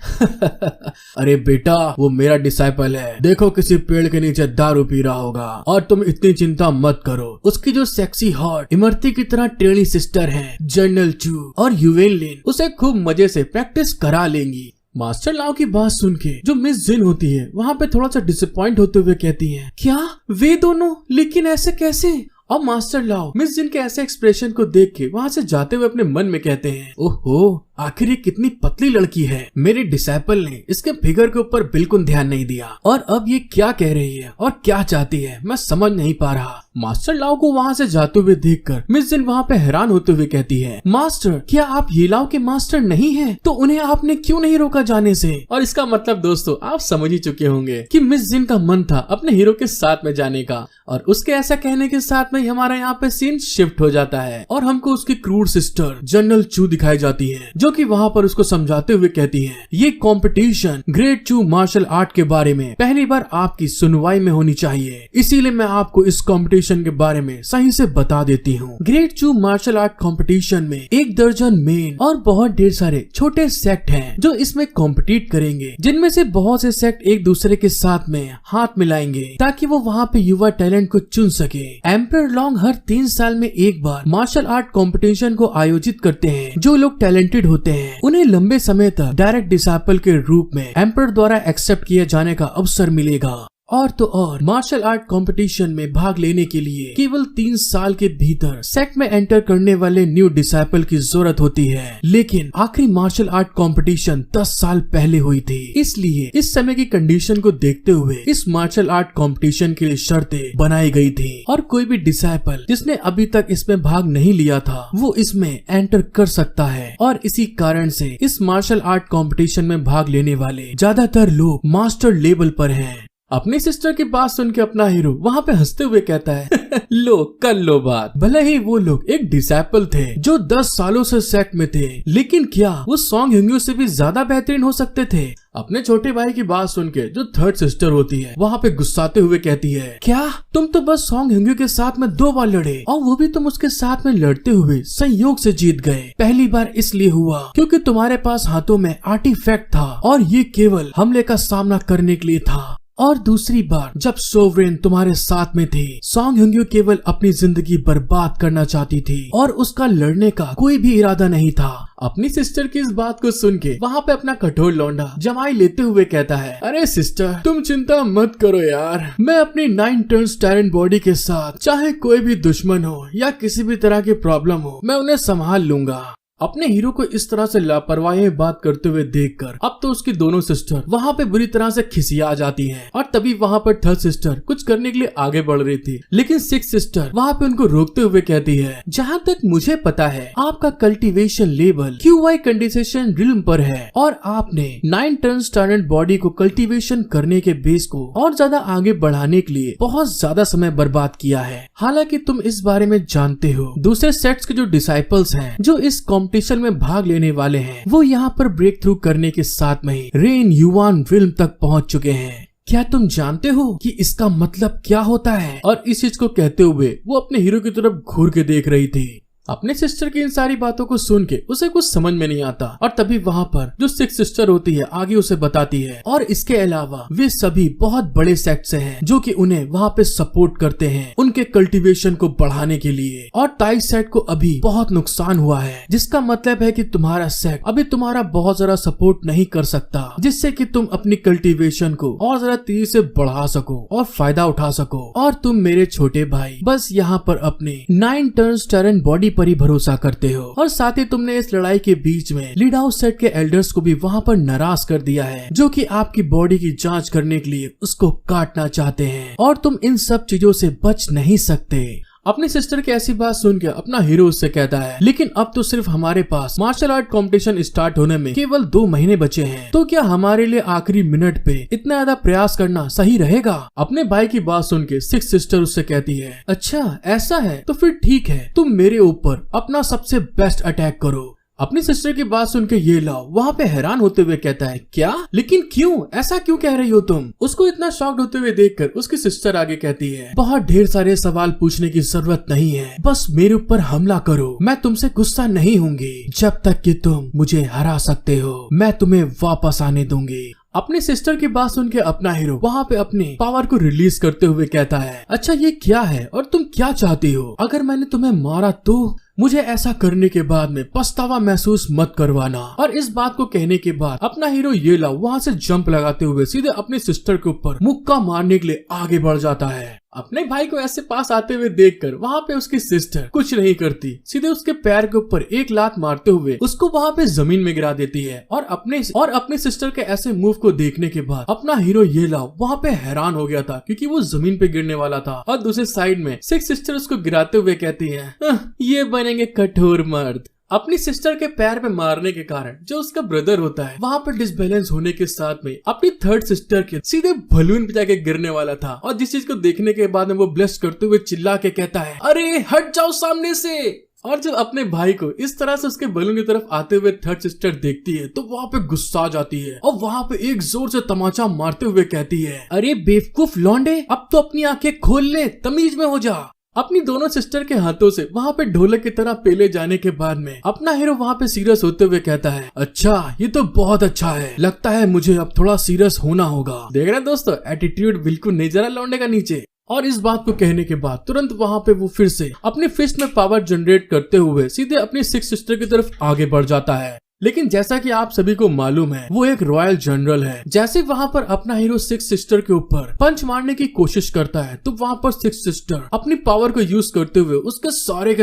[SPEAKER 1] अरे बेटा वो मेरा डिसाइपल है, देखो किसी पेड़ के नीचे दारू पी रहा होगा और तुम इतनी चिंता मत करो। उसकी जो सेक्सी हॉट इमरती की तरह टेढ़ी सिस्टर है जनरल चू और युवेनलिन उसे खूब मजे से प्रैक्टिस करा लेंगी। मास्टर लाओ की बात सुन के जो मिस जिन होती है वहाँ पे थोड़ा सा डिसअपॉइंट होते हुए कहती है, क्या वे दोनों, लेकिन ऐसे कैसे? और मास्टर लाओ मिस जिन के ऐसे एक्सप्रेशन को देख के वहाँ से जाते हुए अपने मन में कहते हैं, ओहो आखिर ये कितनी पतली लड़की है। मेरे डिसाइपल ने इसके फिगर के ऊपर बिल्कुल ध्यान नहीं दिया और अब ये क्या कह रही है और क्या चाहती है मैं समझ नहीं पा रहा। मास्टर लाओ को वहाँ से जाते हुए देखकर मिस जिन वहाँ पे हैरान होते हुए कहती है, मास्टर क्या आप ये लाओ के मास्टर नहीं है? तो उन्हें आपने क्यों नहीं रोका जाने से? और इसका मतलब दोस्तों आप समझ ही चुके होंगे कि मिस जिन का मन था अपने हीरो के साथ में जाने का और उसके ऐसा कहने के साथ में हमारा यहाँ पे सीन शिफ्ट हो जाता है और हमको उसकी क्रूर सिस्टर जनरल चू दिखाई जाती है, जो कि वहाँ पर उसको समझाते हुए कहती है, ये कंपटीशन ग्रेट चू मार्शल आर्ट के बारे में पहली बार आपकी सुनवाई में होनी चाहिए, इसीलिए मैं आपको इस कंपटीशन के बारे में सही से बता देती हूँ। ग्रेट चू मार्शल आर्ट कंपटीशन में 1 दर्जन मेन और बहुत ढेर सारे छोटे सेक्ट हैं जो इसमें कॉम्पिटिट करेंगे, जिनमें से बहुत से सेक्ट एक दूसरे के साथ में हाथ मिलाएंगे ताकि वो वहाँ पे युवा टैलेंट को चुन सके। एम्पर लॉन्ग हर 3 साल में एक बार मार्शल आर्ट कंपटीशन को आयोजित करते हैं। जो लोग टैलेंटेड होते हैं उन्हें लंबे समय तक डायरेक्ट डिसाइपल के रूप में एम्पर द्वारा एक्सेप्ट किए जाने का अवसर मिलेगा। और तो और मार्शल आर्ट कंपटीशन में भाग लेने के लिए केवल 3 साल के भीतर सेक्ट में एंटर करने वाले न्यू डिसाइपल की जरूरत होती है, लेकिन आखिरी मार्शल आर्ट कंपटीशन 10 साल पहले हुई थी, इसलिए इस समय की कंडीशन को देखते हुए इस मार्शल आर्ट कंपटीशन के लिए शर्तें बनाई गई थी और कोई भी डिसाइपल जिसने अभी तक इसमें भाग नहीं लिया था वो इसमें एंटर कर सकता है। और इसी कारण से इस मार्शल आर्ट कंपटीशन में भाग लेने वाले ज्यादातर लोग मास्टर लेवल पर हैं। अपनी सिस्टर की बात सुन के अपना हीरो वहाँ पे हंसते हुए कहता है, लो कर लो बात। भले ही वो लोग एक डिसाइपल थे जो 10 सालों से सेक्ट में थे, लेकिन क्या वो सॉन्ग ह्यूंग्यू से भी ज्यादा बेहतरीन हो सकते थे? अपने छोटे भाई की बात सुन के जो थर्ड सिस्टर होती है वहाँ पे गुस्साते हुए कहती है, क्या तुम तो बस सॉन्ग ह्यूंग्यू के साथ में 2 बार लड़े और वो भी तुम उसके साथ में लड़ते हुए संयोग से जीत गए। पहली बार इसलिए हुआ क्योंकि तुम्हारे पास हाथों में आर्टिफैक्ट था और ये केवल हमले का सामना करने के लिए था, और दूसरी बार जब सोवरेन तुम्हारे साथ में थी, सॉन्ग ह्यूंग्यू केवल अपनी जिंदगी बर्बाद करना चाहती थी और उसका लड़ने का कोई भी इरादा नहीं था। अपनी सिस्टर की इस बात को सुन के वहाँ पे अपना कठोर लौंडा जमाई लेते हुए कहता है, अरे सिस्टर तुम चिंता मत करो यार, मैं अपनी 9 टर्न्स टैरेंट बॉडी के साथ चाहे कोई भी दुश्मन हो या किसी भी तरह की प्रॉब्लम हो मैं उन्हें संभाल लूंगा। अपने हीरो को इस तरह से लापरवाही में बात करते हुए देखकर अब तो उसकी दोनों सिस्टर वहाँ पे बुरी तरह से खिसिया जाती हैं और तभी वहाँ पर थर्ड सिस्टर कुछ करने के लिए आगे बढ़ रही थी, लेकिन सिक्स सिस्टर वहाँ पे उनको रोकते हुए कहती है, जहाँ तक मुझे पता है आपका cultivation level QY condensation realm पर है और आपने 9 टन स्टैंडर्ड बॉडी को कल्टीवेशन करने के बेस को और ज्यादा आगे बढ़ाने के लिए बहुत ज्यादा समय बर्बाद किया है। हालांकि तुम इस बारे में जानते हो दूसरे सेट्स के जो डिसाइपल्स हैं जो इस कंपटीशन में भाग लेने वाले हैं वो यहाँ पर ब्रेक थ्रू करने के साथ में ही रेन युवान रिल्म तक पहुँच चुके हैं। क्या तुम जानते हो कि इसका मतलब क्या होता है? और इस चीज को कहते हुए वो अपने हीरो की तरफ घूर के देख रही थी। अपने सिस्टर की इन सारी बातों को सुन के उसे कुछ समझ में नहीं आता और तभी वहाँ पर जो सिक्स सिस्टर होती है आगे उसे बताती है और इसके अलावा वे सभी बहुत बड़े सेक्ट से हैं जो कि उन्हें वहाँ पे सपोर्ट करते हैं उनके कल्टीवेशन को बढ़ाने के लिए। और टाई सेट को अभी बहुत नुकसान हुआ है जिसका मतलब है कि तुम्हारा सेक्ट अभी तुम्हारा बहुत ज्यादा सपोर्ट नहीं कर सकता, जिससे कि तुम अपनी कल्टीवेशन को और ज्यादा तेजी से बढ़ा सको और फायदा उठा सको। और तुम मेरे छोटे भाई बस यहाँ पर अपने 9 टन स्टैंडर्ड बॉडी पर ही भरोसा करते हो और साथ ही तुमने इस लड़ाई के बीच में लीड हाउस सेट के एल्डर्स को भी वहाँ पर नाराज कर दिया है जो कि आपकी बॉडी की जांच करने के लिए उसको काटना चाहते हैं और तुम इन सब चीजों से बच नहीं सकते। अपनी सिस्टर की ऐसी बात सुन के अपना हीरो उससे कहता है, लेकिन अब तो सिर्फ हमारे पास मार्शल आर्ट कंपटीशन स्टार्ट होने में केवल 2 महीने बचे हैं, तो क्या हमारे लिए आखिरी मिनट पे इतना ज्यादा प्रयास करना सही रहेगा? अपने भाई की बात सुन के सिक्स सिस्टर उससे कहती है, अच्छा ऐसा है तो फिर ठीक है, तुम मेरे ऊपर अपना सबसे बेस्ट अटैक करो। अपनी सिस्टर की बात सुन के ये लाओ वहाँ पे हैरान होते हुए कहता है, क्या? लेकिन क्यों? ऐसा क्यों कह रही हो तुम? उसको इतना शॉक्ड होते हुए देखकर उसकी सिस्टर आगे कहती है, बहुत ढेर सारे सवाल पूछने की जरूरत नहीं है, बस मेरे ऊपर हमला करो, मैं तुमसे गुस्सा नहीं होंगी, जब तक कि तुम मुझे हरा सकते हो मैं तुम्हें वापस आने दूंगी। अपने सिस्टर की बात सुन के अपना हीरो वहाँ पे अपने पावर को रिलीज करते हुए कहता है, अच्छा ये क्या है और तुम क्या चाहती हो? अगर मैंने तुम्हें मारा तो मुझे ऐसा करने के बाद में पछतावा महसूस मत करवाना। और इस बात को कहने के बाद अपना हीरो ये लाओ वहाँ से जंप लगाते हुए सीधे अपनी सिस्टर के ऊपर मुक्का मारने के लिए आगे बढ़ जाता है। अपने भाई को ऐसे पास आते हुए देखकर वहाँ पे उसकी सिस्टर कुछ नहीं करती, सीधे उसके पैर के ऊपर एक लात मारते हुए उसको वहाँ पे जमीन में गिरा देती है। और अपने सिस्टर के ऐसे मूव को देखने के बाद अपना हीरो ये लाओ वहाँ पे हैरान हो गया था क्योंकि वो जमीन पे गिरने वाला था। और दूसरी साइड में सिक्स सिस्टर उसको गिराते हुए कहती है, ये बनेंगे कठोर मर्द। अपनी सिस्टर के पैर पे मारने के कारण जो उसका ब्रदर होता है वहाँ पर डिसबैलेंस होने के साथ में अपनी थर्ड सिस्टर के सीधे बलून पे जाके गिरने वाला था। और जिस चीज को देखने के बाद में वो ब्लश करते हुए चिल्ला के कहता है, अरे हट जाओ सामने से। और जब अपने भाई को इस तरह से उसके बलून की तरफ आते हुए थर्ड सिस्टर देखती है तो वहाँ पे गुस्सा आ जाती है और वहाँ पे एक जोर से तमाचा मारते हुए कहती है, अरे बेवकूफ लौंडे, अब तो अपनी आंखें खोल ले, तमीज में हो जा। अपनी दोनों सिस्टर के हाथों से वहाँ पे ढोलक की तरह पेले जाने के बाद में अपना हीरो वहाँ पे सीरियस होते हुए कहता है, अच्छा ये तो बहुत अच्छा है, लगता है मुझे अब थोड़ा सीरियस होना होगा। देख रहे हैं दोस्तों, एटीट्यूड बिल्कुल नहीं जरा लौंडे का नीचे। और इस बात को कहने के बाद तुरंत वहाँ पे वो फिर से अपनी फिस्ट में पावर जनरेट करते हुए सीधे अपनी सिक्स सिस्टर की तरफ आगे बढ़ जाता है। लेकिन जैसा कि आप सभी को मालूम है वो एक रॉयल जनरल है। जैसे वहाँ पर अपना हीरो सिक्स सिस्टर के ऊपर पंच मारने की कोशिश करता है तो वहाँ पर सिक्स सिस्टर अपनी पावर को यूज करते हुए उसके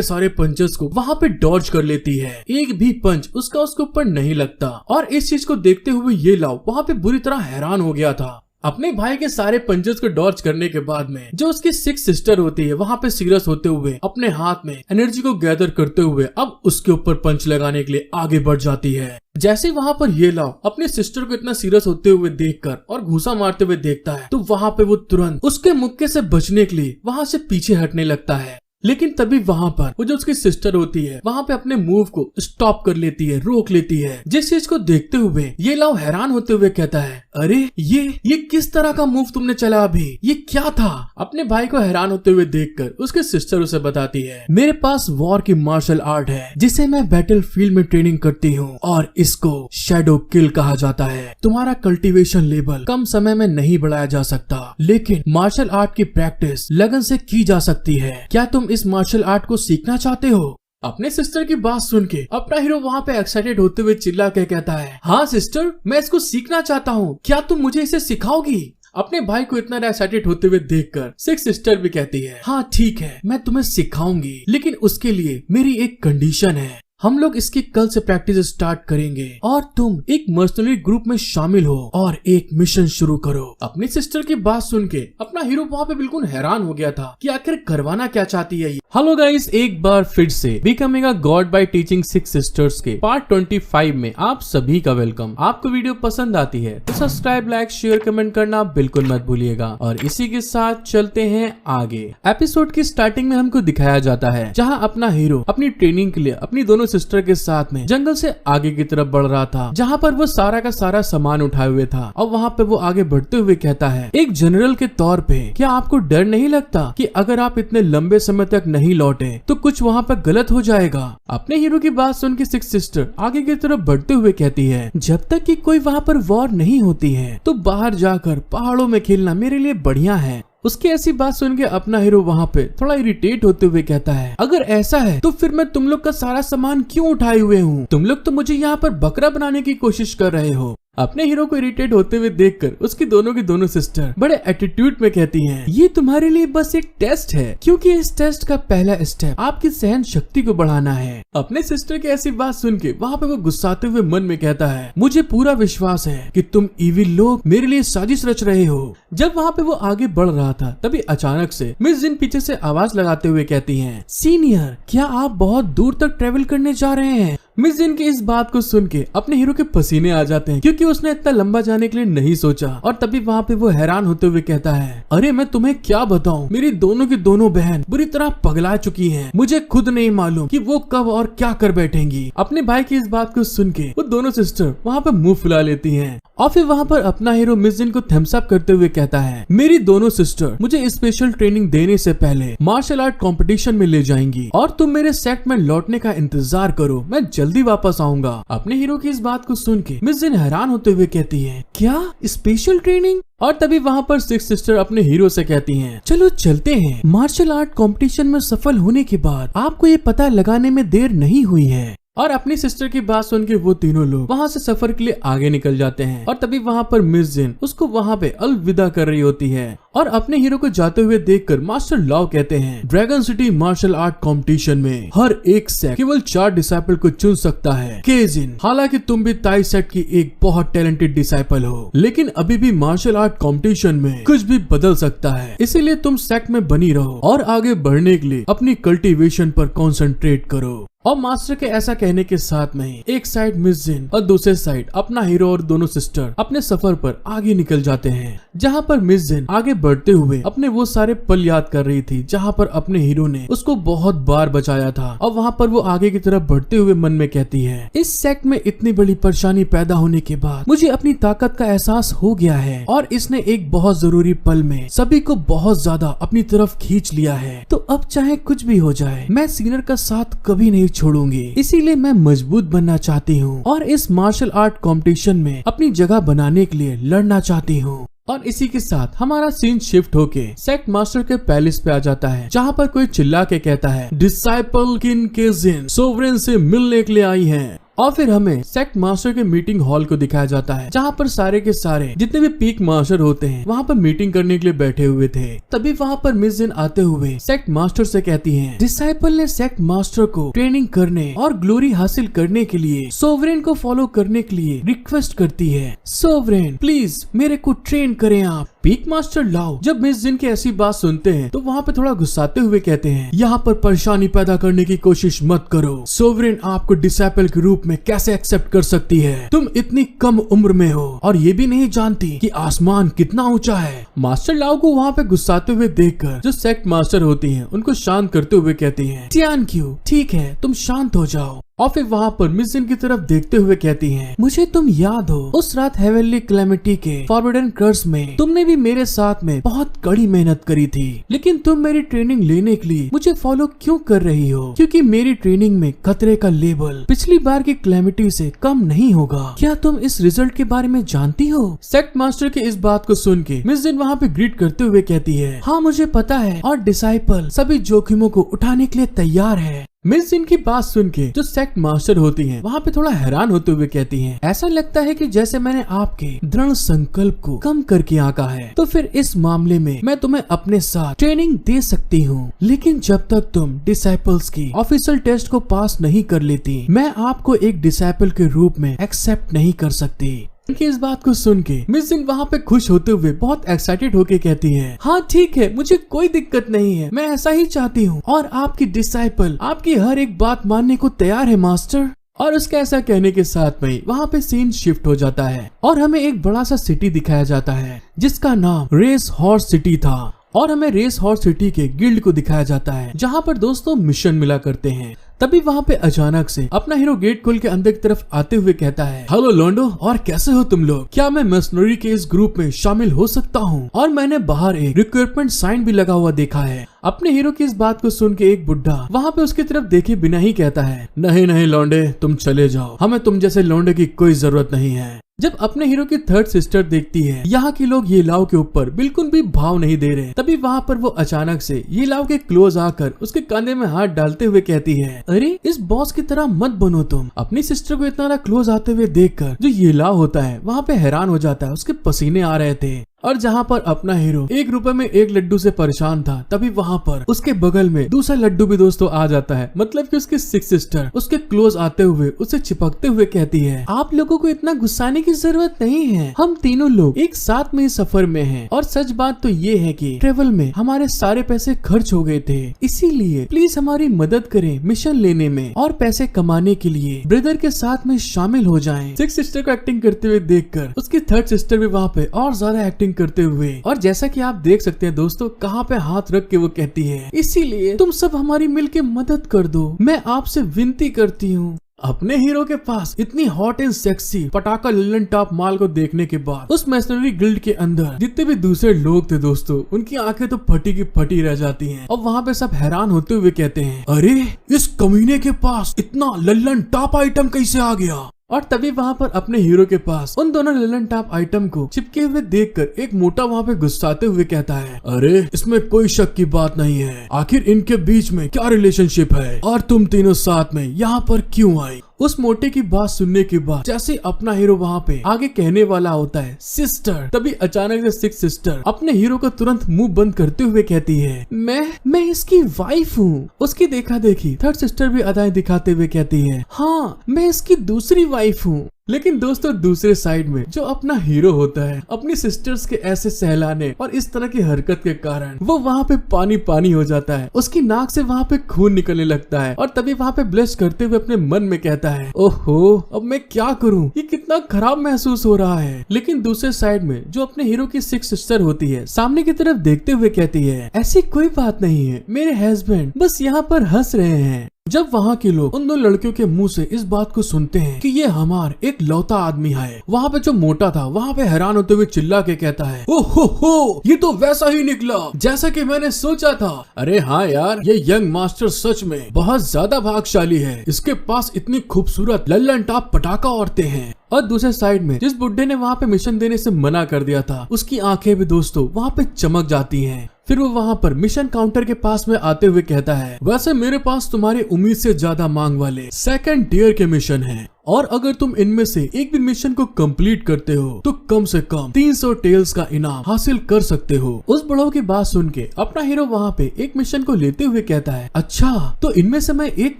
[SPEAKER 1] सारे पंचेस को वहाँ पे डॉज कर लेती है। एक भी पंच उसके ऊपर नहीं लगता। और इस चीज को देखते हुए ये लाओ वहाँ पे बुरी तरह हैरान हो गया था। अपने भाई के सारे पंचेस को डॉज करने के बाद में जो उसकी सिक्स सिस्टर होती है वहाँ पे सीरियस होते हुए अपने हाथ में एनर्जी को गैदर करते हुए अब उसके ऊपर पंच लगाने के लिए आगे बढ़ जाती है। जैसे वहाँ पर ये लाओ अपने सिस्टर को इतना सीरियस होते हुए देखकर और घूसा मारते हुए देखता है तो वहाँ पे वो तुरंत उसके मुक्के से बचने के लिए वहाँ से पीछे हटने लगता है। लेकिन तभी वहाँ पर वो जो उसकी सिस्टर होती है वहाँ पे अपने मूव को स्टॉप कर लेती है, रोक लेती है। जिस चीज को देखते हुए ये लाओ हैरान होते हुए कहता है, अरे ये किस तरह का मूव तुमने चला अभी, ये क्या था? अपने भाई को हैरान होते हुए देखकर उसके सिस्टर उसे बताती है, मेरे पास वॉर की मार्शल आर्ट है जिसे मैं बैटल फील्ड में ट्रेनिंग करती हूँ और इसको शैडो किल कहा जाता है। तुम्हारा कल्टीवेशन लेवल कम समय में नहीं बढ़ाया जा सकता, लेकिन मार्शल आर्ट की प्रैक्टिस लगन से की जा सकती है। क्या तुम इस मार्शल आर्ट को सीखना चाहते हो? अपने सिस्टर की बात सुन के अपना हीरो वहाँ पे एक्साइटेड होते हुए चिल्ला के कहता है, हाँ सिस्टर, मैं इसको सीखना चाहता हूँ, क्या तुम मुझे इसे सिखाओगी? अपने भाई को इतना एक्साइटेड होते हुए देखकर सिक्स सिस्टर भी कहती है, हाँ ठीक है, मैं तुम्हें सिखाऊंगी, लेकिन उसके लिए मेरी एक कंडीशन है। हम लोग इसकी कल से प्रैक्टिस स्टार्ट करेंगे और तुम एक मर्सनरी ग्रुप में शामिल हो और एक मिशन शुरू करो। अपनी सिस्टर की बात सुन के अपना हीरो वहाँ पे बिल्कुल हैरान हो गया था कि आखिर करवाना क्या चाहती है ये। हेलो गाइस, एक बार फिर से becoming a god by teaching 6 sisters के पार्ट 25 में आप सभी का वेलकम। आपको वीडियो पसंद आती है तो सब्सक्राइब, लाइक, शेयर, कमेंट करना बिल्कुल मत भूलिएगा। और इसी के साथ चलते हैं आगे। एपिसोड की स्टार्टिंग में हमको दिखाया जाता है जहाँ अपना हीरो अपनी ट्रेनिंग के लिए अपनी दोनों सिस्टर के साथ में जंगल से आगे की तरफ बढ़ रहा था, जहाँ पर वो सारा का सारा सामान उठाए हुए था। और वहाँ पे वो आगे बढ़ते हुए कहता है, एक जनरल के तौर पे क्या आपको डर नहीं लगता कि अगर आप इतने लंबे समय तक नहीं लौटे तो कुछ वहाँ पर गलत हो जाएगा। अपने हीरो की बात सुन के 6 सिस्टर आगे की तरफ बढ़ते हुए कहती है, जब तक कि कोई वहाँ पर वॉर नहीं होती है तो बाहर जाकर पहाड़ों में खेलना मेरे लिए बढ़िया है। उसकी ऐसी बात सुन के अपना हीरो वहाँ पे थोड़ा इरिटेट होते हुए कहता है, अगर ऐसा है तो फिर मैं तुम लोग का सारा सामान क्यों उठाए हुए हूँ? तुम लोग तो मुझे यहाँ पर बकरा बनाने की कोशिश कर रहे हो। अपने हीरो को इरिटेट होते हुए देखकर उसकी दोनों की दोनों सिस्टर बड़े एटीट्यूड में कहती हैं, ये तुम्हारे लिए बस एक टेस्ट है, क्योंकि इस टेस्ट का पहला स्टेप आपकी सहन शक्ति को बढ़ाना है। अपने सिस्टर की ऐसी बात सुन के वहाँ पे वो गुस्साते हुए मन में कहता है, मुझे पूरा विश्वास है कि तुम इविल लोग मेरे लिए साजिश रच रहे हो। जब वहाँ पे वो आगे बढ़ रहा था तभी अचानक से मिस जिन पीछे से आवाज लगाते हुए कहती है, सीनियर क्या आप बहुत दूर तक ट्रेवल करने जा रहे हैं? मिस जिन की इस बात को सुन के अपने हीरो के पसीने आ जाते हैं, क्योंकि उसने इतना लंबा जाने के लिए नहीं सोचा। और तभी वहाँ पे वो हैरान होते हुए कहता है, अरे मैं तुम्हें क्या बताऊं, मेरी दोनों की दोनों बहन बुरी तरह पगला चुकी हैं। मुझे खुद नहीं मालूम कि वो कब और क्या कर बैठेंगी। अपने भाई की इस बात को सुन के वो दोनों सिस्टर वहाँ पे मुंह फुला लेती हैं। और फिर वहाँ पर अपना हीरो मिस जिन को थम्स अप करते हुए कहता है, मेरी दोनों सिस्टर मुझे स्पेशल ट्रेनिंग देने से पहले मार्शल आर्ट कंपटीशन में ले जाएंगी और तुम मेरे सेट में लौटने का इंतजार करो, मैं जल्दी वापस आऊंगा। अपने हीरो की इस बात को सुन के मिस जिन हैरान होते हुए कहती है, क्या स्पेशल ट्रेनिंग? और तभी वहाँ पर 6 सिस्टर अपने हीरो से कहती हैं, चलो चलते हैं। मार्शल आर्ट कंपटीशन में सफल होने के बाद आपको ये पता लगाने में देर नहीं हुई है। और अपनी सिस्टर की बात सुन के वो तीनों लोग वहाँ से सफर के लिए आगे निकल जाते हैं। और तभी वहाँ पर मिस जिन उसको वहाँ पे अलविदा कर रही होती है। और अपने हीरो को जाते हुए देखकर मास्टर लाओ कहते हैं, dragon city martial art competition में हर एक सेट केवल 4 डिसाइपल को चुन सकता है। केजिन, हालांकि तुम भी ताई सेट की एक बहुत टैलेंटेड डिसाइपल हो, लेकिन अभी भी मार्शल आर्ट कंपटीशन में कुछ भी बदल सकता है, इसीलिए तुम सेट में बनी रहो और आगे बढ़ने के लिए अपनी कल्टीवेशन पर कॉन्सेंट्रेट करो। और मास्टर के ऐसा कहने के साथ में ही एक साइड मिस जिन और दूसरे साइड अपना हीरो और दोनों सिस्टर अपने सफर पर आगे निकल जाते हैं, जहाँ पर मिस जिन आगे बढ़ते हुए अपने वो सारे पल याद कर रही थी जहाँ पर अपने हीरो ने उसको बहुत बार बचाया था। और वहाँ पर वो आगे की तरफ बढ़ते हुए मन में कहती है, इस सेक्ट में इतनी बड़ी परेशानी पैदा होने के बाद मुझे अपनी ताकत का एहसास हो गया है और इसने एक बहुत जरूरी पल में सभी को बहुत ज्यादा अपनी तरफ खींच लिया है। तो अब चाहे कुछ भी हो जाए मैं सीनियर का साथ कभी नहीं छोड़ूंगी, इसीलिए मैं मजबूत बनना चाहती हूँ और इस मार्शल आर्ट कंपटीशन में अपनी जगह बनाने के लिए लड़ना चाहती हूँ। और इसी के साथ हमारा सीन शिफ्ट होके सेक्ट मास्टर के पैलेस पे आ जाता है, जहाँ पर कोई चिल्ला के कहता है, डिसाइपल किन केजिन सोवरेन से मिलने के लिए आई हैं। और फिर हमें सेक्ट मास्टर के मीटिंग हॉल को दिखाया जाता है, जहाँ पर सारे के सारे जितने भी पीक मास्टर होते हैं वहाँ पर मीटिंग करने के लिए बैठे हुए थे। तभी वहाँ पर मिस जिन आते हुए सेक्ट मास्टर से कहती हैं, डिसाइपल ने सेक्ट मास्टर को ट्रेनिंग करने और ग्लोरी हासिल करने के लिए सोवरेन को फॉलो करने के लिए रिक्वेस्ट करती है। सोवरेन प्लीज मेरे को ट्रेन करें आप। पीक मास्टर लाओ जब मिस जिन की ऐसी बात सुनते हैं तो वहाँ पे थोड़ा गुस्साते हुए कहते हैं, यहाँ पर परेशानी पैदा करने की कोशिश मत करो। सोवरेन आपको डिसाइपल के रूप में कैसे एक्सेप्ट कर सकती है? तुम इतनी कम उम्र में हो और ये भी नहीं जानती कि आसमान कितना ऊंचा है। मास्टर लाओ को वहाँ पे गुस्साते हुए देखकर जो सेक्ट मास्टर होती हैं उनको शांत करते हुए कहती हैं, टियान क्यू ठीक है तुम शांत हो जाओ। और फिर वहाँ पर मिस जिन की तरफ देखते हुए कहती हैं, मुझे तुम याद हो उस रात हेवनली कैलेमिटी के फॉरबिडन कर्स में तुमने भी मेरे साथ में बहुत कड़ी मेहनत करी थी, लेकिन तुम मेरी ट्रेनिंग लेने के लिए मुझे फॉलो क्यों कर रही हो? क्योंकि मेरी ट्रेनिंग में खतरे का लेवल पिछली बार की कैलेमिटी से कम नहीं होगा। क्या तुम इस रिजल्ट के बारे में जानती हो? सेक्ट मास्टर की इस बात को सुन के मिस जिन वहाँ पे ग्रीट करते हुए कहती है, हाँ मुझे पता है और डिसाइपल सभी जोखिमों को उठाने के लिए तैयार है। मिस जिन की बात सुन के जो सेक्ट मास्टर होती हैं वहाँ पे थोड़ा हैरान होते हुए कहती हैं, ऐसा लगता है कि जैसे मैंने आपके दृढ़ संकल्प को कम करके आंका है, तो फिर इस मामले में मैं तुम्हें अपने साथ ट्रेनिंग दे सकती हूँ, लेकिन जब तक तुम डिसाइपल्स की ऑफिशियल टेस्ट को पास नहीं कर लेती, मैं आपको एक डिसाइपल के रूप में एक्सेप्ट नहीं कर सकती। उनकी इस बात को सुन के मिस जिन वहाँ पे खुश होते हुए बहुत एक्साइटेड होके कहती है, हाँ ठीक है, मुझे कोई दिक्कत नहीं है, मैं ऐसा ही चाहती हूँ और आपकी डिसाइपल आपकी हर एक बात मानने को तैयार है मास्टर। और उसके ऐसा कहने के साथ में वहाँ पे सीन शिफ्ट हो जाता है और हमें एक बड़ा सा सिटी दिखाया जाता है जिसका नाम रेस हॉर्स सिटी था और हमें रेस हॉर्स सिटी के गिल्ड को दिखाया जाता है जहाँ पर दोस्तों मिशन मिला करते हैं। तभी वहाँ पे अचानक से अपना हीरो गेट खोल के अंदर की तरफ आते हुए कहता है, हेलो लोंडो, और कैसे हो तुम लोग? क्या मैं मर्सनरी के इस ग्रुप में शामिल हो सकता हूँ? और मैंने बाहर एक रिक्रूटमेंट साइन भी लगा हुआ देखा है। अपने हीरो की इस बात को सुन के एक बुड्ढा वहाँ पे उसकी तरफ देखे बिना ही कहता है, नहीं नहीं लौंडे, तुम चले जाओ, हमें तुम जैसे लौंडे की कोई जरूरत नहीं है। जब अपने हीरो की थर्ड सिस्टर देखती है यहाँ के लोग ये लाव के ऊपर बिल्कुल भी भाव नहीं दे रहे, तभी वहाँ पर वो अचानक से ये लाव के क्लोज आकर उसके कंधे में हाथ डालते हुए कहती है, अरे इस बॉस की तरह मत बनो तुम। अपनी सिस्टर को इतना क्लोज आते हुए देखकर जो ये लाव होता है वहाँ पे हैरान हो जाता है, उसके पसीने आ रहे थे। और जहाँ पर अपना हीरो 1 रुपए में 1 लड्डू से परेशान था, तभी वहाँ पर उसके बगल में दूसरा लड्डू भी दोस्तों आ जाता है। मतलब कि उसकी 6 सिस्टर उसके क्लोज आते हुए उसे चिपकते हुए कहती है, आप लोगों को इतना गुस्साने की जरूरत नहीं है, हम तीनों लोग एक साथ में इस सफर में हैं। और सच बात तो ये है कि ट्रेवल में हमारे सारे पैसे खर्च हो गए थे, इसीलिए प्लीज हमारी मदद करें मिशन लेने में और पैसे कमाने के लिए ब्रदर के साथ में शामिल हो जाएं। 6 सिस्टर को एक्टिंग करते हुए देखकर उसकी थर्ड सिस्टर भी वहाँ पे और ज्यादा एक्टिंग करते हुए, और जैसा कि आप देख सकते हैं दोस्तों कहाँ पे हाथ रख के वो कहती है, इसीलिए तुम सब हमारी मिलके मदद कर दो, मैं आपसे विनती करती हूँ। अपने हीरो के पास इतनी हॉट एंड सेक्सी पटाखा लल्लन टॉप माल को देखने के बाद उस मर्सनरी गिल्ड के अंदर जितने भी दूसरे लोग थे दोस्तों, उनकी आंखें तो फटी की फटी रह जाती हैं। और वहाँ पे सब हैरान होते हुए कहते हैं, अरे इस कमीने के पास इतना लल्लन टॉप आइटम कैसे आ गया? और तभी वहाँ पर अपने हीरो के पास उन दोनों ललन टॉप आइटम को चिपके हुए देखकर एक मोटा वहाँ पे गुस्साते हुए कहता है, अरे इसमें कोई शक की बात नहीं है, आखिर इनके बीच में क्या रिलेशनशिप है और तुम तीनों साथ में यहाँ पर क्यों आई? उस मोटे की बात सुनने के बाद जैसे अपना हीरो वहाँ पे आगे कहने वाला होता है सिस्टर, तभी अचानक से 6 सिस्टर अपने हीरो को तुरंत मुंह बंद करते हुए कहती है, मैं इसकी वाइफ हूँ। उसकी देखा देखी थर्ड सिस्टर भी अदाएं दिखाते हुए कहती है, हाँ मैं इसकी दूसरी वाइफ हूँ। लेकिन दोस्तों दूसरे साइड में जो अपना हीरो होता है अपनी सिस्टर्स के ऐसे सहलाने और इस तरह की हरकत के कारण वो वहाँ पे पानी पानी हो जाता है, उसकी नाक से वहाँ पे खून निकलने लगता है और तभी वहाँ पे ब्लश करते हुए अपने मन में कहता है, ओहो अब मैं क्या करूँ, ये कितना खराब महसूस हो रहा है। लेकिन दूसरे साइड में जो अपने हीरो की 6 सिस्टर होती है सामने की तरफ देखते हुए कहती है, ऐसी कोई बात नहीं है, मेरे हस्बैंड बस यहाँ पर हंस रहे हैं। जब वहाँ के लोग उन 2 लड़कियों के मुंह से इस बात को सुनते हैं कि ये हमारा एक लौता आदमी है, वहाँ पे जो मोटा था वहाँ पे हैरान होते हुए चिल्ला के कहता है, ओहो ये तो वैसा ही निकला जैसा कि मैंने सोचा था। अरे हाँ यार, ये यंग मास्टर सच में बहुत ज्यादा भाग्यशाली है, इसके पास इतनी खूबसूरत लल्लन टॉप पटाखा औरतें हैं। और दूसरे साइड में जिस बुड्ढे ने वहाँ पे मिशन देने से मना कर दिया था उसकी आंखें भी दोस्तों वहाँ पे चमक जाती हैं। फिर वो वहाँ पर मिशन काउंटर के पास में आते हुए कहता है, वैसे मेरे पास तुम्हारी उम्मीद से ज्यादा मांग वाले 2nd टियर के मिशन हैं, और अगर तुम इनमें से एक भी मिशन को कंप्लीट करते हो तो कम से कम 300 टेल्स का इनाम हासिल कर सकते हो। उस बड़ों की बात सुन के अपना हीरो वहाँ पे एक मिशन को लेते हुए कहता है, अच्छा तो इनमें से मैं एक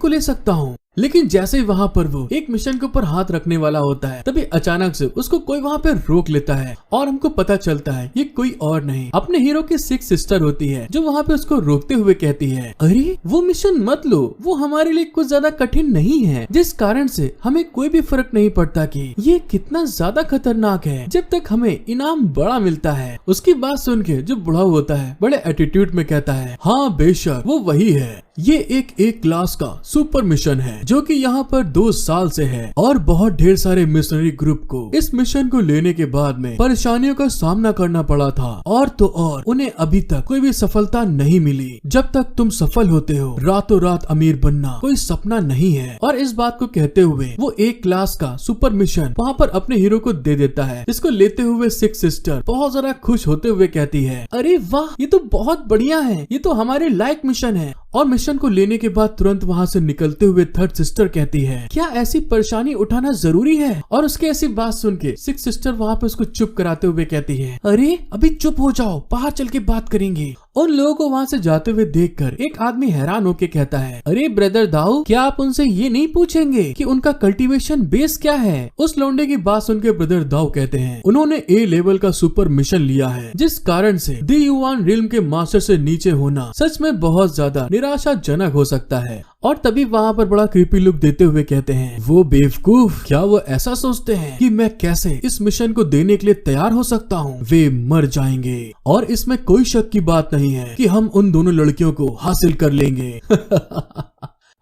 [SPEAKER 1] को ले सकता हूँ। लेकिन जैसे ही वहाँ पर वो एक मिशन के ऊपर हाथ रखने वाला होता है तभी अचानक से उसको कोई वहाँ पे रोक लेता है और हमको पता चलता है ये कोई और नहीं अपने हीरो की 6 सिस्टर होती है जो वहाँ पे उसको रोकते हुए कहती है, अरे वो मिशन मत लो, वो हमारे लिए कुछ ज्यादा कठिन नहीं है, जिस कारण से हमें कोई भी फर्क नहीं पड़ता कि ये कितना ज्यादा खतरनाक है जब तक हमें इनाम बड़ा मिलता है। उसकी बात सुन के जो बुढ़ा होता है बड़े एटीट्यूड में कहता है, हाँ बेशक वो वही है, ये एक क्लास का सुपर मिशन है जो कि यहाँ पर 2 साल से है और बहुत ढेर सारे मिशनरी ग्रुप को इस मिशन को लेने के बाद में परेशानियों का सामना करना पड़ा था और तो और उन्हें अभी तक कोई भी सफलता नहीं मिली। जब तक तुम सफल होते हो रातों रात अमीर बनना कोई सपना नहीं है। और इस बात को कहते हुए वो एक क्लास का सुपर मिशन वहाँ पर अपने हीरो को दे देता है। इसको लेते हुए 6 सिस्टर बहुत ज्यादा खुश होते हुए कहती है, अरे वाह ये तो बहुत बढ़िया है, ये तो हमारे लायक मिशन है और मिशन को लेने के बाद तुरंत वहाँ से निकलते हुए थर्ड सिस्टर कहती है, क्या ऐसी परेशानी उठाना जरूरी है? और उसकी ऐसी बात सुन के सिक्स सिस्टर वहाँ पे उसको चुप कराते हुए कहती है, अरे अभी चुप हो जाओ, बाहर चल के बात करेंगे। उन लोगों को वहाँ से जाते हुए देखकर एक आदमी हैरान होके कहता है, अरे ब्रदर दाऊ, क्या आप उनसे ये नहीं पूछेंगे कि उनका कल्टीवेशन बेस क्या है? उस लौंडे की बात सुन के ब्रदर दाऊ कहते हैं, उन्होंने ए लेवल का सुपर मिशन लिया है, जिस कारण से द युवान रिल्म के मास्टर से नीचे होना सच में बहुत ज्यादा निराशाजनक हो सकता है। और तभी वहाँ पर बड़ा क्रीपी लुक देते हुए कहते हैं, वो बेवकूफ, क्या वो ऐसा सोचते हैं कि मैं कैसे इस मिशन को देने के लिए तैयार हो सकता हूँ? वे मर जाएंगे और इसमें कोई शक की बात नहीं है कि हम उन दोनों लड़कियों को हासिल कर लेंगे।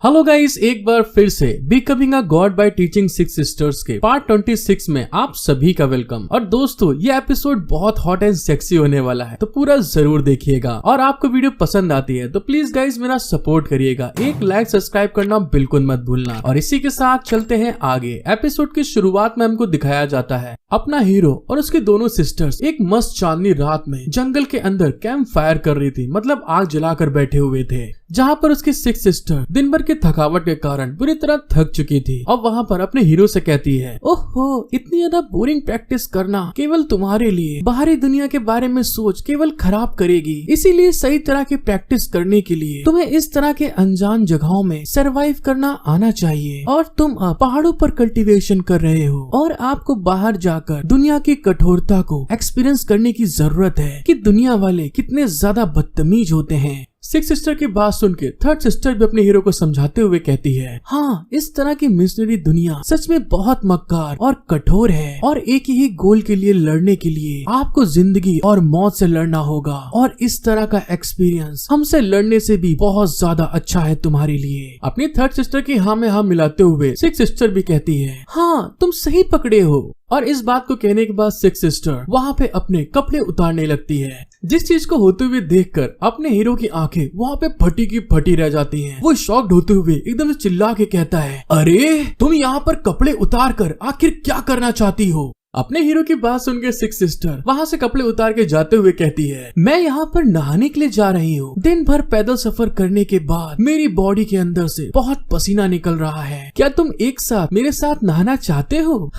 [SPEAKER 1] हेलो गाइस, एक बार फिर से becoming a god by teaching six sisters के पार्ट 26 में आप सभी का वेलकम। और दोस्तों, ये एपिसोड बहुत हॉट एंड सेक्सी होने वाला है, तो पूरा जरूर देखिएगा। और आपको वीडियो पसंद आती है तो प्लीज गाइस मेरा सपोर्ट करिएगा, एक लाइक सब्सक्राइब करना बिल्कुल मत भूलना। और इसी के साथ चलते हैं आगे। एपिसोड की शुरुआत में हमको दिखाया जाता है अपना हीरो और उसके दोनों सिस्टर्स एक मस्त चांदनी रात में जंगल के अंदर कैंप फायर कर रही थी, मतलब आग जलाकर बैठे हुए थे, जहाँ पर उसकी सिक्स सिस्टर दिन भर की थकावट के कारण बुरी तरह थक चुकी थी। और वहाँ पर अपने हीरो से कहती है, ओहो, इतनी ज्यादा बोरिंग प्रैक्टिस करना केवल तुम्हारे लिए बाहरी दुनिया के बारे में सोच केवल खराब करेगी, इसीलिए सही तरह की प्रैक्टिस करने के लिए तुम्हें इस तरह के अनजान जगहों में सरवाइव करना आना चाहिए। और तुम अब पहाड़ों पर कल्टीवेशन कर रहे हो और आपको बाहर जाकर दुनिया की कठोरता को एक्सपीरियंस करने की जरूरत है कि दुनिया वाले कितने ज्यादा बदतमीज होते हैं। सिक्स सिस्टर की बात सुन के थर्ड सिस्टर भी अपने हीरो को समझाते हुए कहती है, हाँ, इस तरह की मिशनरी दुनिया सच में बहुत मक्कार और कठोर है और एक ही गोल के लिए लड़ने के लिए आपको जिंदगी और मौत से लड़ना होगा। और इस तरह का एक्सपीरियंस हमसे लड़ने से भी बहुत ज्यादा अच्छा है तुम्हारे लिए। अपनी थर्ड सिस्टर की हाँ में हाँ मिलाते हुए सिक्स सिस्टर भी कहती है, हाँ, तुम सही पकड़े हो। और इस बात को कहने के बाद सिक्स सिस्टर वहाँ पे अपने कपड़े उतारने लगती है, जिस चीज को होते हुए देखकर अपने हीरो की आंखें वहाँ पे फटी की फटी रह जाती हैं। वो शॉक्ड होते हुए एकदम से चिल्ला के कहता है, अरे तुम यहाँ पर कपड़े उतार कर आखिर क्या करना चाहती हो? अपने हीरो की बात सुन के सिक्स सिस्टर वहाँ से कपड़े उतार के जाते हुए कहती है, मैं यहाँ पर नहाने के लिए जा रही हूँ। दिन भर पैदल सफर करने के बाद मेरी बॉडी के अंदर से बहुत पसीना निकल रहा है। क्या तुम एक साथ मेरे साथ नहाना चाहते हो?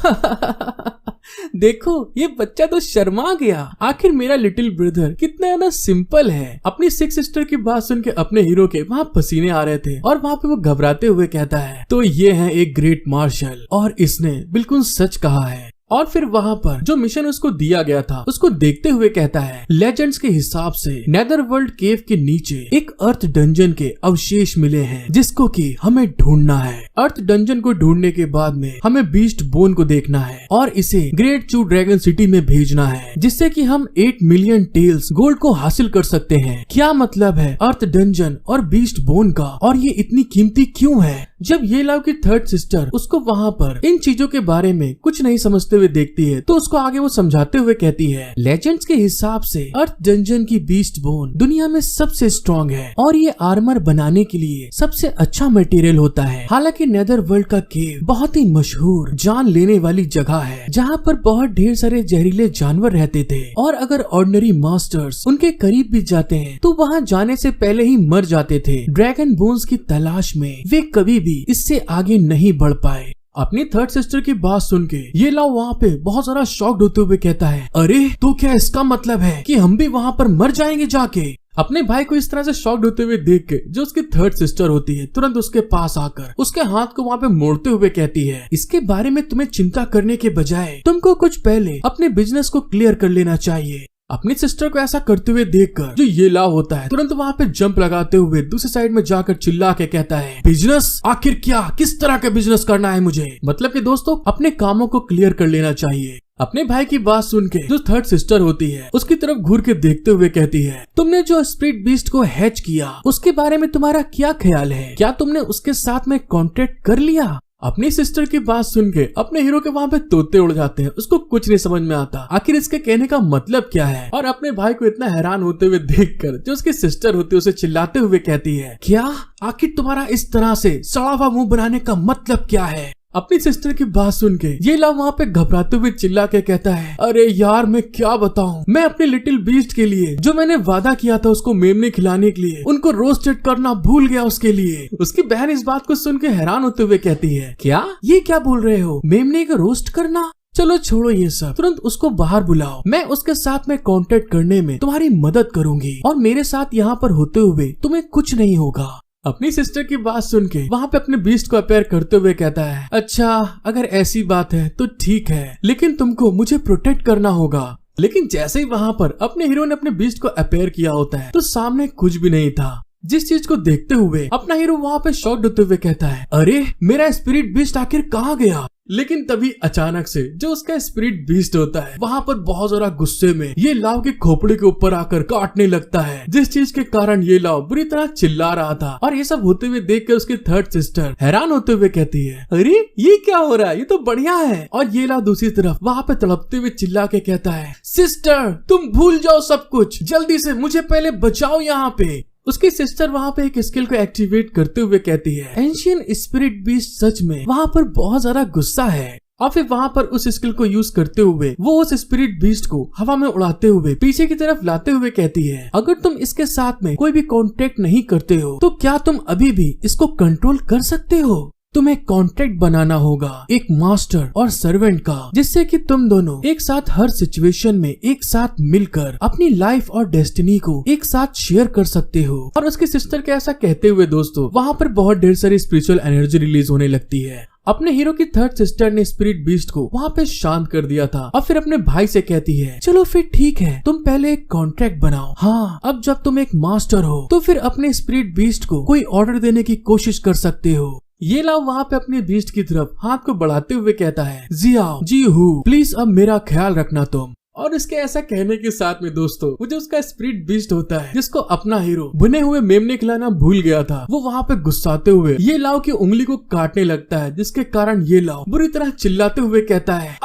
[SPEAKER 1] देखो, ये बच्चा तो शर्मा गया। आखिर मेरा लिटिल ब्रदर कितना ज्यादा सिंपल है। अपनी सिक्स सिस्टर की बात सुन के अपने हीरो के वहाँ पसीने आ रहे थे और वहाँ पे वो घबराते हुए कहता है, तो ये है एक ग्रेट मार्शल और इसने बिल्कुल सच कहा है। और फिर वहाँ पर जो मिशन उसको दिया गया था उसको देखते हुए कहता है, लेजेंड्स के हिसाब से नेदरवर्ल्ड केव के नीचे एक अर्थ डंजन के अवशेष मिले हैं, जिसको कि हमें ढूंढना है। अर्थ डंजन को ढूंढने के बाद में हमें बीस्ट बोन को देखना है और इसे ग्रेट चू ड्रैगन सिटी में भेजना है, जिससे कि हम 8 मिलियन टेल्स गोल्ड को हासिल कर सकते हैं। क्या मतलब है अर्थ डंजन और बीस्ट बोन का, और ये इतनी कीमती क्यों है? जब ये लव की थर्ड सिस्टर उसको वहाँ पर इन चीजों के बारे में कुछ नहीं समझते हुए देखती है तो उसको आगे वो समझाते हुए कहती है, लेजेंड्स के हिसाब से अर्थ डंजन की बीस्ट बोन दुनिया में सबसे स्ट्रॉन्ग है और ये आर्मर बनाने के लिए सबसे अच्छा मटेरियल होता है। हालांकि नेदर वर्ल्ड का केव बहुत ही मशहूर जान लेने वाली जगह है, जहाँ पर बहुत ढेर सारे जहरीले जानवर रहते थे और अगर ऑर्डिनरी मास्टर्स उनके करीब भी जाते हैं तो वहाँ जाने से पहले ही मर जाते थे। ड्रैगन बोन्स की तलाश में वे कभी भी इससे आगे नहीं बढ़ पाए। अपनी थर्ड सिस्टर की बात सुन के ये लाओ वहाँ पे बहुत सारा शॉक्ड होते हुए कहता है, अरे तो क्या इसका मतलब है कि हम भी वहाँ पर मर जाएंगे जाके? अपने भाई को इस तरह से शॉक्ड होते हुए देख के जो उसकी थर्ड सिस्टर होती है तुरंत उसके पास आकर उसके हाथ को वहाँ पे मोड़ते हुए कहती है, इसके बारे में तुम्हें चिंता करने के बजाय तुमको कुछ पहले अपने बिजनेस को क्लियर कर लेना चाहिए। अपनी सिस्टर को ऐसा करते हुए देखकर जो ये लाव होता है तुरंत वहाँ पे जंप लगाते हुए दूसरी साइड में जाकर चिल्ला के कहता है, बिजनेस? आखिर क्या, किस तरह का बिजनेस करना है मुझे? मतलब कि दोस्तों अपने कामों को क्लियर कर लेना चाहिए। अपने भाई की बात सुन के जो थर्ड सिस्टर होती है उसकी तरफ घूर के देखते हुए कहती है, तुमने जो स्प्रिट बीस्ट को हैच किया उसके बारे में तुम्हारा क्या ख्याल है? क्या तुमने उसके साथ में कॉन्टेक्ट कर लिया? अपनी सिस्टर की बात सुन के अपने हीरो के वहाँ पे तोते उड़ जाते हैं। उसको कुछ नहीं समझ में आता आखिर इसके कहने का मतलब क्या है। और अपने भाई को इतना हैरान होते हुए देखकर जो उसकी सिस्टर होती है उसे चिल्लाते हुए कहती है, क्या आखिर तुम्हारा इस तरह से सड़ा हुआ मुंह बनाने का मतलब क्या है? अपनी सिस्टर की बात सुन के ये लाव वहाँ पे घबराते हुए चिल्ला के कहता है, अरे यार मैं क्या बताऊं, मैं अपने लिटिल बीस्ट के लिए जो मैंने वादा किया था उसको मेमने खिलाने के लिए उनको रोस्टेड करना भूल गया उसके लिए। उसकी बहन इस बात को सुन के हैरान होते हुए कहती है, क्या ये क्या बोल रहे हो, मेमने को रोस्ट करना? चलो छोड़ो ये सब, तुरंत उसको बाहर बुलाओ, मैं उसके साथ में कांटेक्ट करने में तुम्हारी मदद करूंगी और मेरे साथ यहाँ पर होते हुए तुम्हें कुछ नहीं होगा। अपनी सिस्टर की बात सुन के वहाँ पे अपने बीस्ट को अपेयर करते हुए कहता है, अच्छा अगर ऐसी बात है तो ठीक है, लेकिन तुमको मुझे प्रोटेक्ट करना होगा। लेकिन जैसे ही वहाँ पर अपने हीरो ने अपने बीस्ट को अपेयर किया होता है तो सामने कुछ भी नहीं था, जिस चीज को देखते हुए अपना हीरो वहाँ पे शॉक्ड होते हुए कहता है, अरे मेरा स्पिरिट बीस्ट आखिर कहाँ गया? लेकिन तभी अचानक से जो उसका स्पिरिट बीस्ट होता है वहाँ पर बहुत ज्यादा गुस्से में ये लाव की खोपड़ी के ऊपर आकर काटने लगता है, जिस चीज के कारण ये लाव बुरी तरह चिल्ला रहा था। और ये सब होते हुए देख कर उसकी थर्ड सिस्टर हैरान होते हुए कहती है, अरे ये क्या हो रहा है, ये तो बढ़िया है। और ये लाव दूसरी तरफ वहाँ पे तड़पते हुए चिल्ला के कहता है, सिस्टर तुम भूल जाओ सब कुछ, जल्दी से मुझे पहले बचाओ यहाँ पे। उसकी सिस्टर वहाँ पे एक स्किल को एक्टिवेट करते हुए कहती है, एंशियंट स्पिरिट बीस्ट सच में वहाँ पर बहुत ज्यादा गुस्सा है। और फिर वहाँ पर उस स्किल को यूज करते हुए वो उस स्पिरिट बीस्ट को हवा में उड़ाते हुए पीछे की तरफ लाते हुए कहती है, अगर तुम इसके साथ में कोई भी कांटेक्ट नहीं करते हो तो क्या तुम अभी भी इसको कंट्रोल कर सकते हो? तुम्हें कॉन्ट्रैक्ट बनाना होगा एक मास्टर और सर्वेंट का, जिससे कि तुम दोनों एक साथ हर सिचुएशन में एक साथ मिलकर अपनी लाइफ और डेस्टिनी को एक साथ शेयर कर सकते हो। और उसकी सिस्टर के ऐसा कहते हुए दोस्तों वहाँ पर बहुत ढेर सारी स्पिरिचुअल एनर्जी रिलीज होने लगती है। अपने हीरो की थर्ड सिस्टर ने स्पिरिट बीस्ट को वहाँ पे शांत कर दिया था और फिर अपने भाई से कहती है, चलो फिर ठीक है, तुम पहले एक कॉन्ट्रैक्ट बनाओ। हाँ, अब जब तुम एक मास्टर हो तो फिर अपने स्पिरिट बीस्ट को कोई ऑर्डर देने की कोशिश कर सकते हो। ये लाव वहाँ पे अपने बीस्ट की तरफ हाथ को बढ़ाते हुए कहता है, जियाओ जी हूँ, प्लीज अब मेरा ख्याल रखना तुम। और इसके ऐसा कहने के साथ में दोस्तों वो जो उसका स्पिरिट बीस्ट होता है जिसको अपना हीरो भुने हुए मेमने खिलाना भूल गया था, वो वहाँ पे गुस्साते हुए ये लाव की उंगली को काटने लगता है, जिसके कारण ये लाव बुरी तरह चिल्लाते हुए कहता है,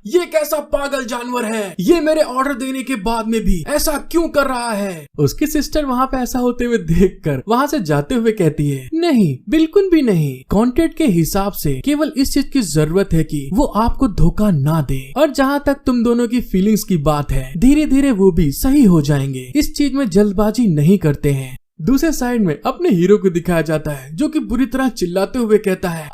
[SPEAKER 1] ये कैसा पागल जानवर है, ये मेरे ऑर्डर देने के बाद में भी ऐसा क्यों कर रहा है? उसकी सिस्टर वहाँ पे ऐसा होते हुए देखकर वहाँ से जाते हुए कहती है, नहीं बिल्कुल भी नहीं, कॉन्ट्रैक्ट के हिसाब से केवल इस चीज की जरूरत है कि वो आपको धोखा ना दे, और जहाँ तक तुम दोनों की फीलिंग्स की बात है धीरे धीरे वो भी सही हो जाएंगे, इस चीज में जल्दबाजी नहीं करते हैं। दूसरे साइड में अपने हीरो को दिखाया जाता है जो कि बुरी तरह चिल्लाते हुए कहता है,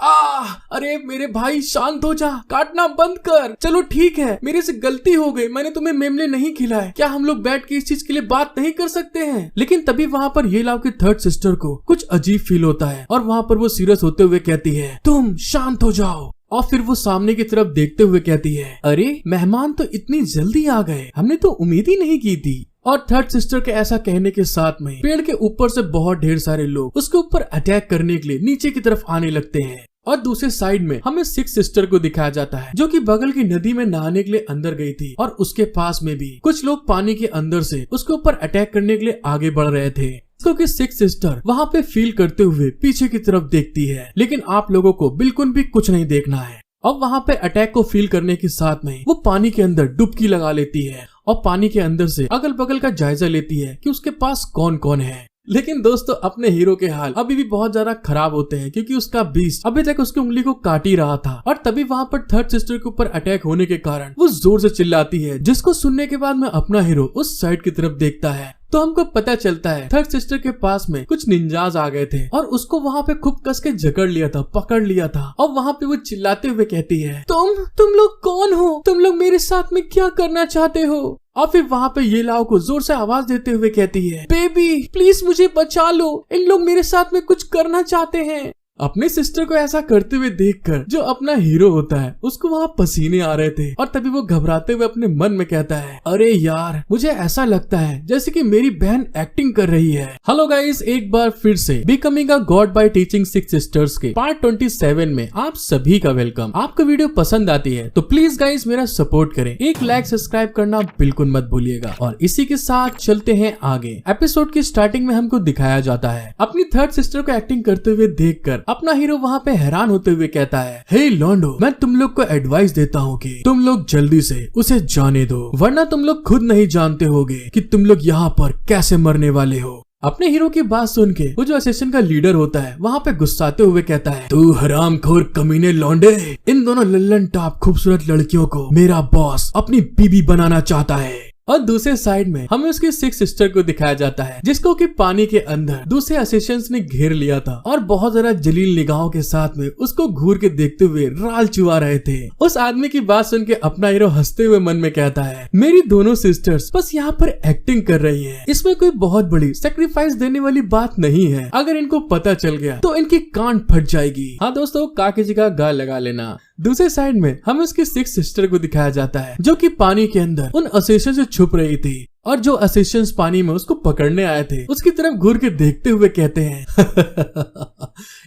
[SPEAKER 1] अरे मेरे भाई शांत हो जा, काटना बंद कर। चलो ठीक है, मेरे से गलती हो गई, मैंने तुम्हें मेमले नहीं खिलाए, क्या हम लोग बैठ के इस चीज के लिए बात नहीं कर सकते हैं? लेकिन तभी वहाँ पर ये लाव की थर्ड सिस्टर को कुछ अजीब फील होता है और वहाँ पर वो सीरियस होते हुए कहती है, तुम शांत हो जाओ। और फिर वो सामने की तरफ देखते हुए कहती है, अरे मेहमान तो इतनी जल्दी आ गए, हमने तो उम्मीद ही नहीं की थी। और थर्ड सिस्टर के ऐसा कहने के साथ में पेड़ के ऊपर से बहुत ढेर सारे लोग उसके ऊपर अटैक करने के लिए नीचे की तरफ आने लगते हैं। और दूसरे साइड में हमें सिक्स सिस्टर को दिखाया जाता है जो कि बगल की नदी में नहाने के लिए अंदर गई थी, और उसके पास में भी कुछ लोग पानी के अंदर से उसके ऊपर अटैक करने के लिए आगे बढ़ रहे थे। क्योंकि सिक्स सिस्टर वहाँ पे फील करते हुए पीछे की तरफ देखती है, लेकिन आप लोगों को बिल्कुल भी कुछ नहीं देखना है। अब वहाँ पे अटैक को फील करने के साथ में वो पानी के अंदर डुबकी लगा लेती है और पानी के अंदर से अगल बगल का जायजा लेती है कि उसके पास कौन कौन है। लेकिन दोस्तों अपने हीरो के हाल अभी भी बहुत ज्यादा खराब होते हैं, क्योंकि उसका बीस्ट अभी तक उसकी उंगली को काट ही रहा था। और तभी वहाँ पर थर्ड सिस्टर के ऊपर अटैक होने के कारण वो जोर से चिल्लाती है, जिसको सुनने के बाद में अपना हीरो उस साइड की तरफ देखता है तो हमको पता चलता है थर्ड सिस्टर के पास में कुछ निंजाज आ गए थे और उसको वहाँ पे खूब कस के जकड़ लिया था, पकड़ लिया था। और वहाँ पे वो चिल्लाते हुए कहती है, तुम लोग कौन हो? तुम लोग मेरे साथ में क्या करना चाहते हो? और फिर वहाँ पे ये लाव को जोर से आवाज देते हुए कहती है, बेबी प्लीज मुझे बचा लो, इन लोग मेरे साथ में कुछ करना चाहते हैं। अपने सिस्टर को ऐसा करते हुए देखकर जो अपना हीरो होता है उसको वहाँ पसीने आ रहे थे, और तभी वो घबराते हुए अपने मन में कहता है, अरे यार मुझे ऐसा लगता है जैसे कि मेरी बहन एक्टिंग कर रही है। हेलो गाइस, एक बार फिर से becoming a god by teaching six sisters के पार्ट 27 में आप सभी का वेलकम। आपको वीडियो पसंद आती है तो प्लीज गाइस मेरा सपोर्ट करें, एक लाइक सब्सक्राइब करना बिल्कुल मत भूलिएगा। और इसी के साथ चलते हैं आगे। एपिसोड की स्टार्टिंग में हमको दिखाया जाता है अपनी थर्ड सिस्टर को एक्टिंग करते हुए देखकर अपना हीरो वहाँ पे हैरान होते हुए कहता है, हे लॉन्डो, मैं तुम लोग को एडवाइस देता हूँ कि तुम लोग जल्दी से उसे जाने दो, वरना तुम लोग खुद नहीं जानते होगे कि तुम लोग यहाँ पर कैसे मरने वाले हो। अपने हीरो की बात सुन के वो जो असिस्टेंट का लीडर होता है वहाँ पे गुस्साते हुए कहता है, तू हरामखोर कमीने लौंडे, इन दोनों लल्लन टॉप खूबसूरत लड़कियों को मेरा बॉस अपनी बीबी बनाना चाहता है। और दूसरे साइड में हमें उसकी सिक्स सिस्टर को दिखाया जाता है जिसको कि पानी के अंदर दूसरे असिस्टेंट्स ने घेर लिया था और बहुत ज्यादा जलील निगाहों के साथ में उसको घूर के देखते हुए राल चुआ रहे थे। उस आदमी की बात सुन के अपना हीरो हंसते हुए मन में कहता है, मेरी दोनों सिस्टर्स बस यहाँ पर एक्टिंग कर रही है, इसमें कोई बहुत बड़ी सेक्रीफाइस देने वाली बात नहीं है, अगर इनको पता चल गया तो इनकी कान फट जाएगी। हाँ दोस्तों, काकी जी का गा लगा लेना। दूसरे साइड में हमें उसकी सिक्स सिस्टर को दिखाया जाता है जो कि पानी के अंदर उन असिस्टेंट से छुप रही थी और जो असिस्टेंट्स पानी में उसको पकड़ने आए थे उसकी तरफ घूर के देखते हुए कहते हैं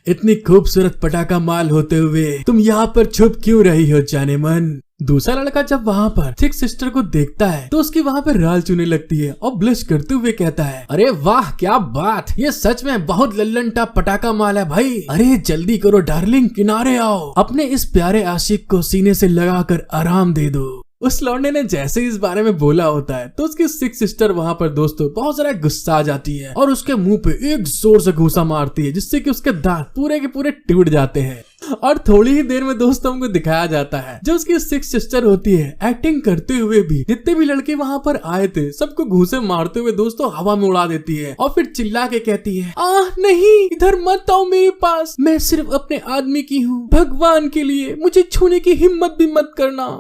[SPEAKER 1] इतनी खूबसूरत पटाखा माल होते हुए तुम यहाँ पर छुप क्यों रही हो जाने मन। दूसरा लड़का जब वहाँ पर सिक्स सिस्टर को देखता है तो उसकी वहाँ पर राल चुने लगती है और ब्लश करते हुए कहता है, अरे वाह क्या बात, ये सच में बहुत लल्लन टॉप पटाखा माल है भाई, अरे जल्दी करो डार्लिंग, किनारे आओ, अपने इस प्यारे आशिक को सीने से लगाकर आराम दे दो। उस लौंडे ने जैसे इस बारे में बोला होता है तो उसकी सिक्स सिस्टर वहाँ पर दोस्तों बहुत ज्यादा गुस्सा आ जाती है और उसके मुंह पे एक जोर से घूंसा मारती है जिससे कि उसके दांत पूरे के पूरे टूट जाते हैं। और थोड़ी ही देर में दोस्तों को दिखाया जाता है जो उसकी सिक्स सिस्टर होती है एक्टिंग करते हुए भी जितने भी लड़के वहाँ पर आए थे सबको घूंसे मारते हुए दोस्तों हवा में उड़ा देती है और फिर चिल्ला के कहती है, नहीं इधर मत आओ मेरे पास, मैं सिर्फ अपने आदमी की हूँ, भगवान के लिए मुझे छूने की हिम्मत भी मत करना।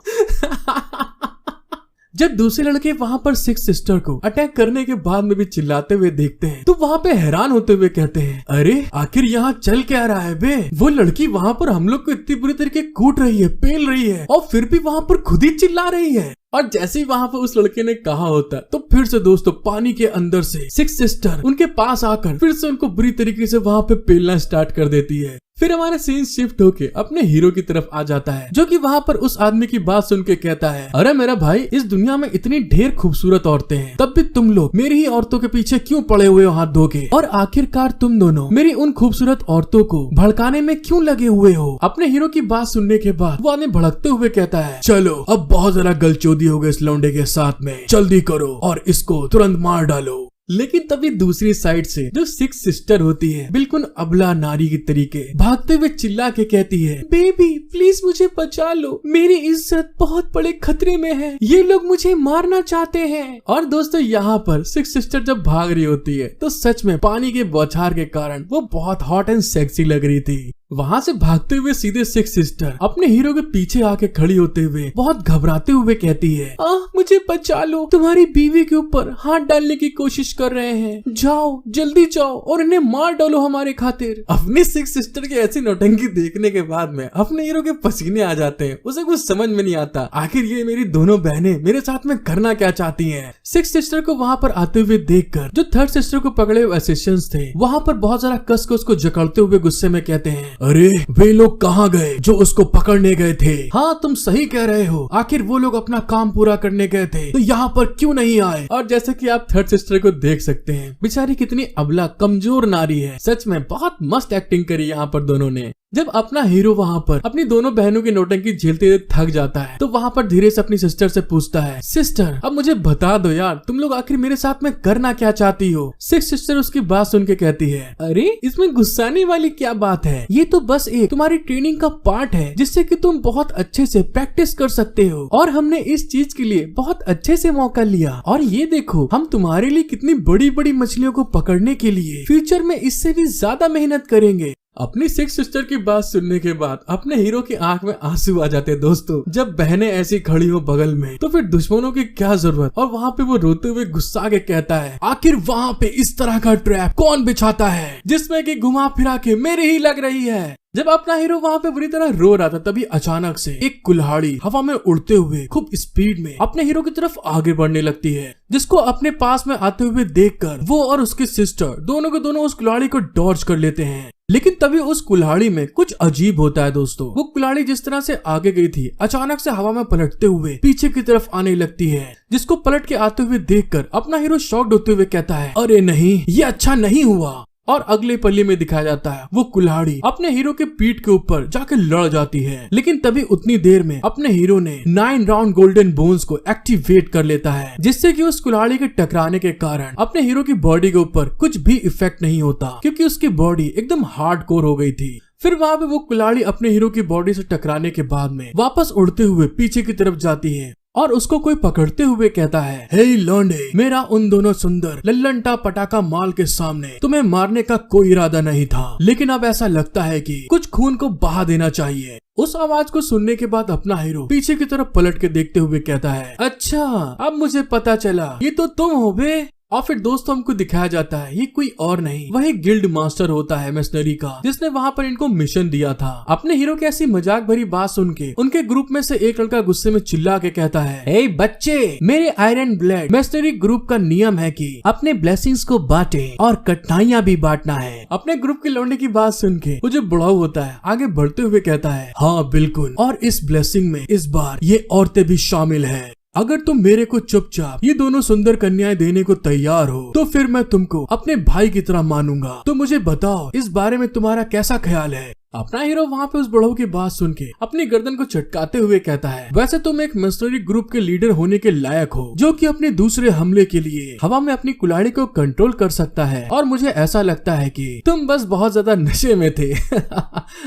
[SPEAKER 1] जब दूसरे लड़के वहाँ पर सिक्स सिस्टर को अटैक करने के बाद में भी चिल्लाते हुए देखते हैं तो वहाँ पे हैरान होते हुए कहते हैं, अरे आखिर यहाँ चल क्या रहा है बे, वो लड़की वहाँ पर हम लोग को इतनी बुरी तरीके कूट रही है, पेल रही है और फिर भी वहाँ पर खुद ही चिल्ला रही है। और जैसे ही वहाँ पर उस लड़के ने कहा होता तो फिर से दोस्तों पानी के अंदर से सिक्स सिस्टर उनके पास आकर फिर से उनको बुरी तरीके से वहाँ पे पेलना स्टार्ट कर देती है। फिर हमारा सीन शिफ्ट होके अपने हीरो की तरफ आ जाता है जो कि वहाँ पर उस आदमी की बात सुन के कहता है, अरे मेरा भाई, इस दुनिया में इतनी ढेर खूबसूरत औरतें हैं, तब भी तुम लोग मेरी ही औरतों के पीछे क्यों पड़े हुए हो हाथ धो के, और आखिरकार तुम दोनों मेरी उन खूबसूरत औरतों को भड़काने में क्यों लगे हुए हो। अपने हीरो की बात सुनने के बाद वो आदमी भड़कते हुए कहता है, चलो अब बहुत ज्यादा गलचोदी हो गई इस लौंडे के साथ में, जल्दी करो और इसको तुरंत मार डालो। लेकिन तभी दूसरी साइड से जो सिक्स सिस्टर होती है बिल्कुल अबला नारी की तरीके भागते हुए चिल्ला के कहती है, बेबी प्लीज मुझे बचा लो, मेरी इज्जत बहुत बड़े खतरे में है, ये लोग मुझे मारना चाहते हैं। और दोस्तों यहाँ पर सिक्स सिस्टर जब भाग रही होती है तो सच में पानी के बौछार के कारण वो बहुत हॉट एंड सेक्सी लग रही थी। वहाँ से भागते हुए सीधे सिक्स सिस्टर अपने हीरो के पीछे आके खड़ी होते हुए बहुत घबराते हुए कहती है, मुझे बचा लो, तुम्हारी बीवी के ऊपर हाथ डालने की कोशिश कर रहे हैं, जाओ जल्दी जाओ और इन्हें मार डालो हमारे खातिर। अपनी सिक्स सिस्टर की ऐसी नौटंकी देखने के बाद में अपने हीरो के पसीने आ जाते हैं, उसे कुछ समझ में नहीं आता आखिर ये मेरी दोनों बहनें मेरे साथ में करना क्या चाहती हैं। सिक्स सिस्टर को वहाँ पर आते हुए देखकर जो थर्ड सिस्टर को पकड़े हुए असिस्टेंट्स थे वहाँ पर बहुत सारा कस को उसको जकड़ते हुए गुस्से में कहते हैं, अरे वे लोग कहाँ गए जो उसको पकड़ने गए थे। हाँ तुम सही कह रहे हो, आखिर वो लोग अपना काम पूरा करने गए थे तो यहाँ पर क्यों नहीं आए। और जैसे कि आप थर्ड सिस्टर को देख सकते हैं बेचारी कितनी अबला कमजोर नारी है, सच में बहुत मस्त एक्टिंग करी यहाँ पर दोनों ने। जब अपना हीरो वहाँ पर अपनी दोनों बहनों की नौटंकी झेलते हुए थक जाता है तो वहाँ पर धीरे से अपनी सिस्टर से पूछता है, सिस्टर अब मुझे बता दो यार, तुम लोग आखिर मेरे साथ में करना क्या चाहती हो। सिक्स सिस्टर उसकी बात सुन के कहती है, अरे इसमें गुस्साने वाली क्या बात है, ये तो बस एक तुम्हारी ट्रेनिंग का पार्ट है जिससे कि तुम बहुत अच्छे से प्रैक्टिस कर सकते हो, और हमने इस चीज के लिए बहुत अच्छे से मौका लिया, और ये देखो हम तुम्हारे लिए कितनी बड़ी बड़ी मछलियों को पकड़ने के लिए फ्यूचर में इससे भी ज्यादा मेहनत करेंगे। अपनी सिक्स सिस्टर की बात सुनने के बाद अपने हीरो की आंख में आंसू आ जाते दोस्तों। जब बहनें ऐसी खड़ी हो बगल में तो फिर दुश्मनों की क्या जरूरत। और वहाँ पे वो रोते हुए गुस्सा के कहता है, आखिर वहाँ पे इस तरह का ट्रैप कौन बिछाता है जिसमें कि घुमा फिरा के मेरे ही लग रही है। जब अपना हीरो वहाँ पे बुरी तरह रो रहा था तभी अचानक से एक कुल्हाड़ी हवा में उड़ते हुए खूब स्पीड में अपने हीरो की तरफ आगे बढ़ने लगती है, जिसको अपने पास में आते हुए देखकर वो और उसकी सिस्टर दोनों के दोनों उस कुल्हाड़ी को डॉज कर लेते हैं। लेकिन तभी उस कुल्हाड़ी में कुछ अजीब होता है दोस्तों। वो कुल्हाड़ी जिस तरह से आगे गई थी अचानक से हवा में पलटते हुए पीछे की तरफ आने लगती है, जिसको पलट के आते हुए देखकर अपना हीरो शॉक्ड होते हुए कहता है, अरे नहीं ये अच्छा नहीं हुआ। और अगले पल्ले में दिखाया जाता है वो कुल्हाड़ी अपने हीरो के पीठ के ऊपर जाके लड़ जाती है, लेकिन तभी उतनी देर में अपने हीरो ने 9 राउंड गोल्डन बोन्स को एक्टिवेट कर लेता है, जिससे कि उस कुल्हाड़ी के टकराने के कारण अपने हीरो की बॉडी के ऊपर कुछ भी इफेक्ट नहीं होता, क्योंकि उसकी बॉडी एकदम हार्डकोर हो गई थी। फिर वहाँ पे वो कुल्हाड़ी अपने हीरो की बॉडी से टकराने के बाद में वापस उड़ते हुए पीछे की तरफ जाती है और उसको कोई पकड़ते हुए कहता है, हे लौंडे, मेरा उन दोनों सुंदर लल्लनटा पटाखा माल के सामने तुम्हें मारने का कोई इरादा नहीं था, लेकिन अब ऐसा लगता है कि कुछ खून को बहा देना चाहिए। उस आवाज को सुनने के बाद अपना हीरो पीछे की तरफ पलट के देखते हुए कहता है, अच्छा अब मुझे पता चला, ये तो तुम हो बे। और फिर दोस्तों हमको दिखाया जाता है ये कोई और नहीं वही गिल्ड मास्टर होता है मर्सनरी का, जिसने वहाँ पर इनको मिशन दिया था। अपने हीरो की ऐसी मजाक भरी बात सुन के उनके ग्रुप में से एक लड़का गुस्से में चिल्ला के कहता है, ए बच्चे, मेरे आयरन ब्लड मर्सनरी ग्रुप का नियम है कि अपने ब्लेसिंग्स को बांटे और कठिनाइयां भी बांटना है। अपने ग्रुप के लौंडे की बात सुन के वो जो बुढ़ाऊ होता है आगे बढ़ते हुए कहता है, हाँ बिल्कुल, और इस ब्लेसिंग में इस बार ये औरतें भी शामिल है। अगर तुम मेरे को चुपचाप ये दोनों सुंदर कन्याएं देने को तैयार हो तो फिर मैं तुमको अपने भाई की तरह मानूंगा। तो मुझे बताओ इस बारे में तुम्हारा कैसा ख्याल है। अपना हीरो वहाँ पे उस बुढ़ऊ की बात सुन के अपनी गर्दन को चटकाते हुए कहता है, वैसे तुम एक मर्सनरी ग्रुप के लीडर होने के लायक हो, जो कि अपने दूसरे हमले के लिए हवा में अपनी कुल्हाड़ी को कंट्रोल कर सकता है, और मुझे ऐसा लगता है कि तुम बस बहुत ज्यादा नशे में थे।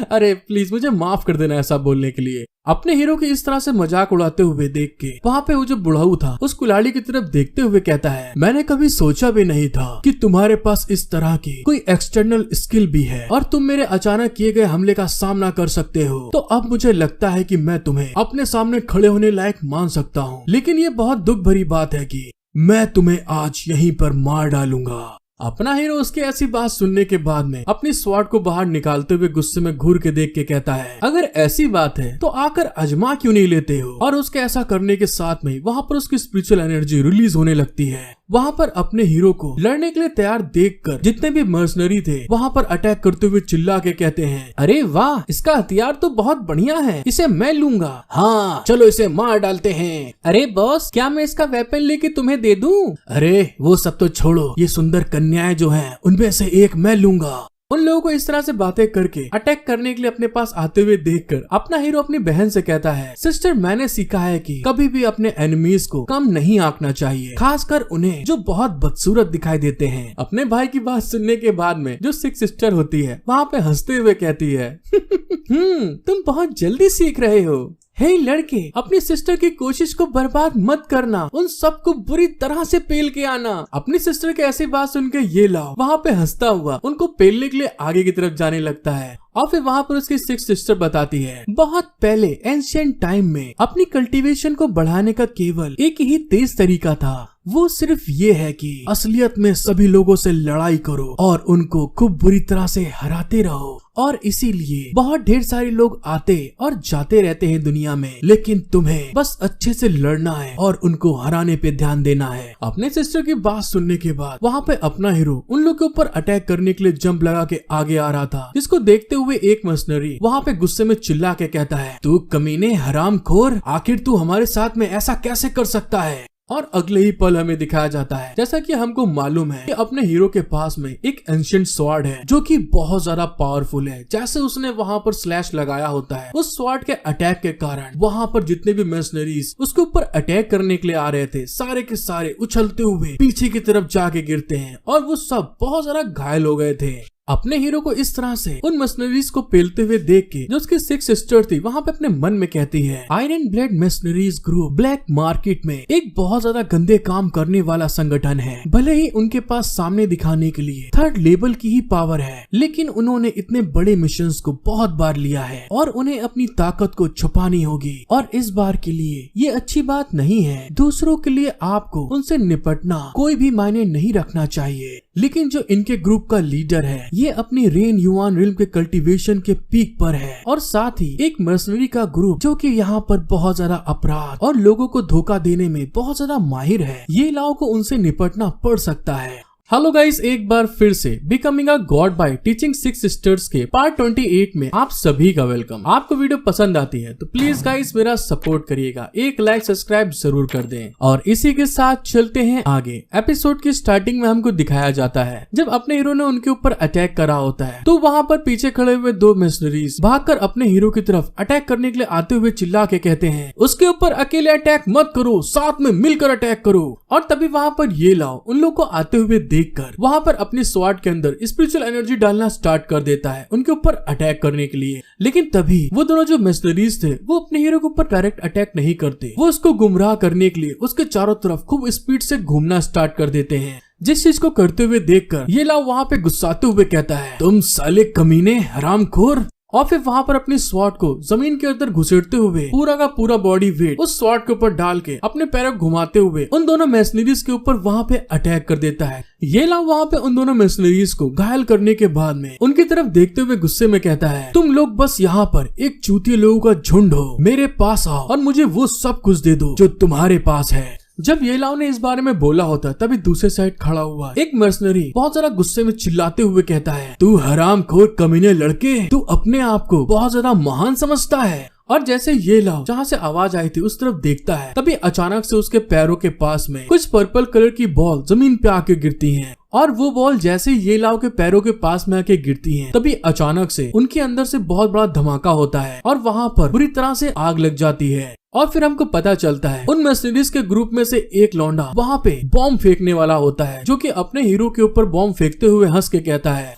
[SPEAKER 1] अरे प्लीज मुझे माफ कर देना ऐसा बोलने के लिए। अपने हीरो की इस तरह से मजाक उड़ाते हुए देख के वहाँ पे वो जो बुढ़ाऊ था उस कुल्हाड़ी की तरफ देखते हुए कहता है, मैंने कभी सोचा भी नहीं था कि तुम्हारे पास इस तरह की कोई एक्सटर्नल स्किल भी है और तुम मेरे अचानक किए गए हमले का सामना कर सकते हो। तो अब मुझे लगता है कि मैं तुम्हें अपने सामने खड़े होने लायक मान सकता हूँ, लेकिन ये बहुत दुख भरी बात है कि मैं तुम्हें आज यहीं पर मार डालूंगा। अपना हीरो उसकी ऐसी बात सुनने के बाद में अपनी स्वॉर्ड को बाहर निकालते हुए गुस्से में घूर के देख के कहता है, अगर ऐसी बात है तो आकर अजमा क्यों नहीं लेते हो। और उसके ऐसा करने के साथ में वहाँ पर उसकी स्पिरिचुअल एनर्जी रिलीज होने लगती है। वहाँ पर अपने हीरो को लड़ने के लिए तैयार देखकर जितने भी मर्सनरी थे वहाँ पर अटैक करते हुए चिल्ला के कहते हैं, अरे वाह, इसका हथियार तो बहुत बढ़िया है, इसे मैं लूंगा। हाँ चलो इसे मार डालते हैं। अरे बॉस, क्या मैं इसका वेपन लेके तुम्हें दे दूं? अरे वो सब तो छोड़ो, ये सुंदर कन्याएं जो हैं उनमें से एक मैं लूंगा। उन लोगों को इस तरह से बातें करके अटैक करने के लिए अपने पास आते हुए देखकर अपना हीरो अपनी बहन से कहता है, सिस्टर, मैंने सीखा है कि कभी भी अपने एनिमीज को कम नहीं आंकना चाहिए, खासकर उन्हें जो बहुत बदसूरत दिखाई देते हैं। अपने भाई की बात सुनने के बाद में जो सिक्स सिस्टर होती है वहाँ पे हंसते हुए कहती है, तुम बहुत जल्दी सीख रहे हो। हे लड़के, अपनी सिस्टर की कोशिश को बर्बाद मत करना, उन सबको बुरी तरह से पेल के आना। अपनी सिस्टर की ऐसी बात सुन के ये लाओ वहाँ पे हंसता हुआ उनको पेलने के लिए आगे की तरफ जाने लगता है। और फिर वहाँ पर उसकी सिक्स सिस्टर बताती है, बहुत पहले एंशिएंट टाइम में अपनी कल्टीवेशन को बढ़ाने का केवल एक ही तेज तरीका था, वो सिर्फ ये है कि असलियत में सभी लोगों से लड़ाई करो और उनको खूब बुरी तरह से हराते रहो। और इसीलिए बहुत ढेर सारे लोग आते और जाते रहते हैं दुनिया में, लेकिन तुम्हें बस अच्छे से लड़ना है और उनको हराने पे ध्यान देना है। अपने सिस्टर की बात सुनने के बाद वहाँ पे अपना हीरो उन लोग के ऊपर अटैक करने के लिए जंप लगा के आगे आ रहा था, जिसको देखते हुए एक मर्सनरी वहाँ पे गुस्से में चिल्ला के कहता है, तू कमीने हरामखोर, आखिर तू हमारे साथ में ऐसा कैसे कर सकता है। और अगले ही पल हमें दिखाया जाता है, जैसा कि हमको मालूम है कि अपने हीरो के पास में एक एंशिएंट स्वॉर्ड है जो कि बहुत ज्यादा पावरफुल है। जैसे उसने वहाँ पर स्लैश लगाया होता है, उस स्वॉर्ड के अटैक के कारण वहाँ पर जितने भी मर्सनरीज उसके ऊपर अटैक करने के लिए आ रहे थे, सारे के सारे उछलते हुए पीछे की तरफ जाके गिरते हैं और वो सब बहुत ज्यादा घायल हो गए थे। अपने हीरो को इस तरह से उन मर्सनरीज को पेलते हुए देख के जो उसकी सिक्स सिस्टर थी वहाँ पे अपने मन में कहती है, iron blood mercenaries group black market में एक बहुत ज्यादा गंदे काम करने वाला संगठन है। भले ही उनके पास सामने दिखाने के लिए थर्ड लेवल की ही पावर है, लेकिन उन्होंने इतने बड़े मिशंस को बहुत बार लिया है और उन्हें अपनी ताकत को छुपानी होगी। और इस बार के लिए ये अच्छी बात नहीं है। दूसरों के लिए आपको उनसे निपटना कोई भी मायने नहीं रखना चाहिए, लेकिन जो इनके ग्रुप का लीडर है ये अपनी रेन युआन रिल्म के कल्टीवेशन के पीक पर है, और साथ ही एक मर्सनरी का ग्रुप जो कि यहाँ पर बहुत ज्यादा अपराध और लोगों को धोखा देने में बहुत ज्यादा माहिर है। ये लाओ को उनसे निपटना पड़ सकता है। हेलो गाइस, एक बार फिर से becoming a god by teaching six sisters के पार्ट 28 में आप सभी का वेलकम। आपको वीडियो पसंद आती है तो प्लीज गाइस मेरा सपोर्ट करिएगा, एक लाइक सब्सक्राइब जरूर कर दें। और इसी के साथ चलते हैं आगे। एपिसोड की स्टार्टिंग में हमको दिखाया जाता है जब अपने हीरो ने उनके ऊपर अटैक करा होता है तो वहाँ पर पीछे खड़े हुए दो मिशनरीज भागकर अपने हीरो की तरफ अटैक करने के लिए आते हुए चिल्ला के कहते हैं उसके ऊपर अकेले अटैक मत करो, साथ में मिलकर अटैक करो। और तभी वहाँ पर ये लाओ उन लोग को आते हुए देखकर वहाँ पर अपनी स्वॉर्ड के अंदर स्पिरिचुअल एनर्जी डालना स्टार्ट कर देता है उनके ऊपर अटैक करने के लिए। लेकिन तभी वो दोनों जो मिशनरीज थे वो अपने हीरो के ऊपर डायरेक्ट अटैक नहीं करते, वो उसको गुमराह करने के लिए उसके चारों तरफ खूब स्पीड से घूमना स्टार्ट कर देते हैं। जिस चीज को करते हुए देखकर ये लाओ वहाँ पे गुस्साते हुए कहता है तुम साले कमीने, हरामखोर। और फिर वहाँ पर अपनी स्वॉर्ड को जमीन के अंदर घुसेड़ते हुए पूरा का पूरा बॉडी वेट उस स्वॉर्ड के ऊपर डाल के अपने पैरों घुमाते हुए उन दोनों मैसनरीज के ऊपर वहाँ पे अटैक कर देता है। ये लाओ वहाँ पे उन दोनों मैसनरीज को घायल करने के बाद में उनकी तरफ देखते हुए गुस्से में कहता है तुम लोग बस यहाँ पर एक चूतिए लोगों का झुंड हो, मेरे पास आओ और मुझे वो सब कुछ दे दो जो तुम्हारे पास है। जब ये लाओ ने इस बारे में बोला होता तभी दूसरे साइड खड़ा हुआ एक मर्सनरी बहुत ज्यादा गुस्से में चिल्लाते हुए कहता है तू हरामखोर कमीने लड़के, तू अपने आप को बहुत ज्यादा महान समझता है। और जैसे ये लाओ जहाँ से आवाज आई थी उस तरफ देखता है तभी अचानक से उसके पैरों के पास में कुछ पर्पल कलर की बॉल जमीन पे आके गिरती हैं। और वो बॉल जैसे ये लाओ के पैरों के पास में आके गिरती हैं तभी अचानक से उनके अंदर से बहुत बड़ा धमाका होता है और वहाँ पर बुरी तरह से आग लग जाती है। और फिर हमको पता चलता है उन मर्सनरीज के ग्रुप में से एक लौंडा वहाँ पे बॉम्ब फेंकने वाला होता है जो कि अपने हीरो के ऊपर बॉम्ब फेंकते हुए हंस के कहता है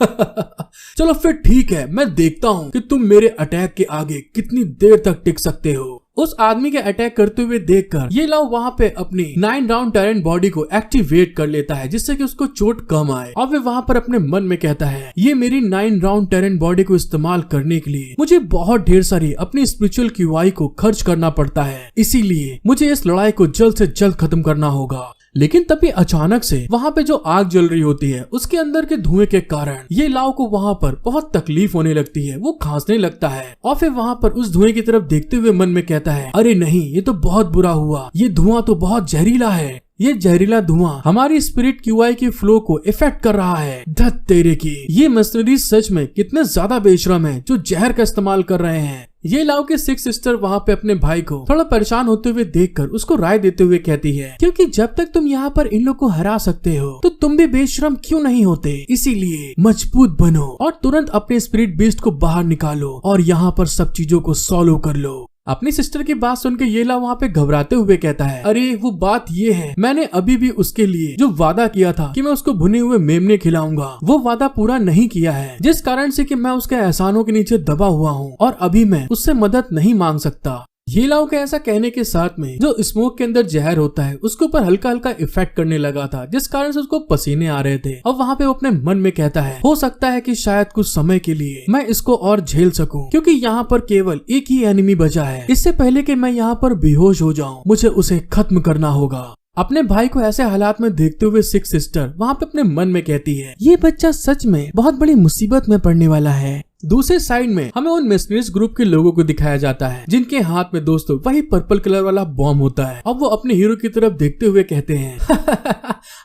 [SPEAKER 1] चलो फिर ठीक है, मैं देखता हूँ कि तुम मेरे अटैक के आगे कितनी देर तक टिक सकते हो। उस आदमी के अटैक करते हुए देखकर ये लाओ वहाँ पे अपनी 9 राउंड टैलेंट बॉडी को एक्टिवेट कर लेता है जिससे कि उसको चोट कम आए। और वे वहाँ पर अपने मन में कहता है ये मेरी 9 राउंड टैलेंट बॉडी को इस्तेमाल करने के लिए मुझे बहुत ढेर सारी अपनी स्पिरिचुअल QI को खर्च करना पड़ता है, इसीलिए मुझे इस लड़ाई को जल्द से जल्द खत्म करना होगा। लेकिन तभी अचानक से वहाँ पे जो आग जल रही होती है उसके अंदर के धुएं के कारण ये लाओ को वहाँ पर बहुत तकलीफ होने लगती है, वो खांसने लगता है। और फिर वहाँ पर उस धुएं की तरफ देखते हुए मन में कहता है अरे नहीं, ये तो बहुत बुरा हुआ, ये धुआं तो बहुत जहरीला है, ये जहरीला धुआं हमारी स्पिरिट QI की फ्लो को इफेक्ट कर रहा है। धत तेरे की, ये मशीनरी सच में कितने ज्यादा बेशरम है जो जहर का इस्तेमाल कर रहे हैं। ये लाओ के सिक्स सिस्टर वहाँ पे अपने भाई को थोड़ा परेशान होते हुए देखकर उसको राय देते हुए कहती है क्योंकि जब तक तुम यहाँ पर इन लोग को हरा सकते हो तो तुम भी बेशरम क्यों नहीं होते, इसीलिए मजबूत बनो और तुरंत अपने स्पिरिट बीस्ट को बाहर निकालो और यहाँ पर सब चीजों को सॉल्व कर लो। अपनी सिस्टर की बात सुनकर ये लाओ वहाँ पे घबराते हुए कहता है अरे वो बात ये है, मैंने अभी भी उसके लिए जो वादा किया था कि मैं उसको भुने हुए मेमने खिलाऊंगा वो वादा पूरा नहीं किया है, जिस कारण से कि मैं उसके एहसानों के नीचे दबा हुआ हूँ और अभी मैं उससे मदद नहीं मांग सकता। ये लाओ के ऐसा कहने के साथ में जो स्मोक के अंदर जहर होता है उसके ऊपर हल्का हल्का इफेक्ट करने लगा था जिस कारण से उसको पसीने आ रहे थे। और वहाँ पे वो अपने मन में कहता है हो सकता है कि शायद कुछ समय के लिए मैं इसको और झेल सकूं क्योंकि यहाँ पर केवल एक ही एनिमी बचा है, इससे पहले कि मैं यहाँ पर बेहोश हो जाऊं मुझे उसे खत्म करना होगा। अपने भाई को ऐसे हालात में देखते हुए सिक्स सिस्टर वहाँ पे अपने मन में कहती है ये बच्चा सच में बहुत बड़ी मुसीबत में पड़ने वाला है। दूसरे साइड में हमें उन मिशनरीज ग्रुप के लोगों को दिखाया जाता है जिनके हाथ में दोस्तों वही पर्पल कलर वाला बॉम्ब होता है और वो अपने हीरो की तरफ देखते हुए कहते हैं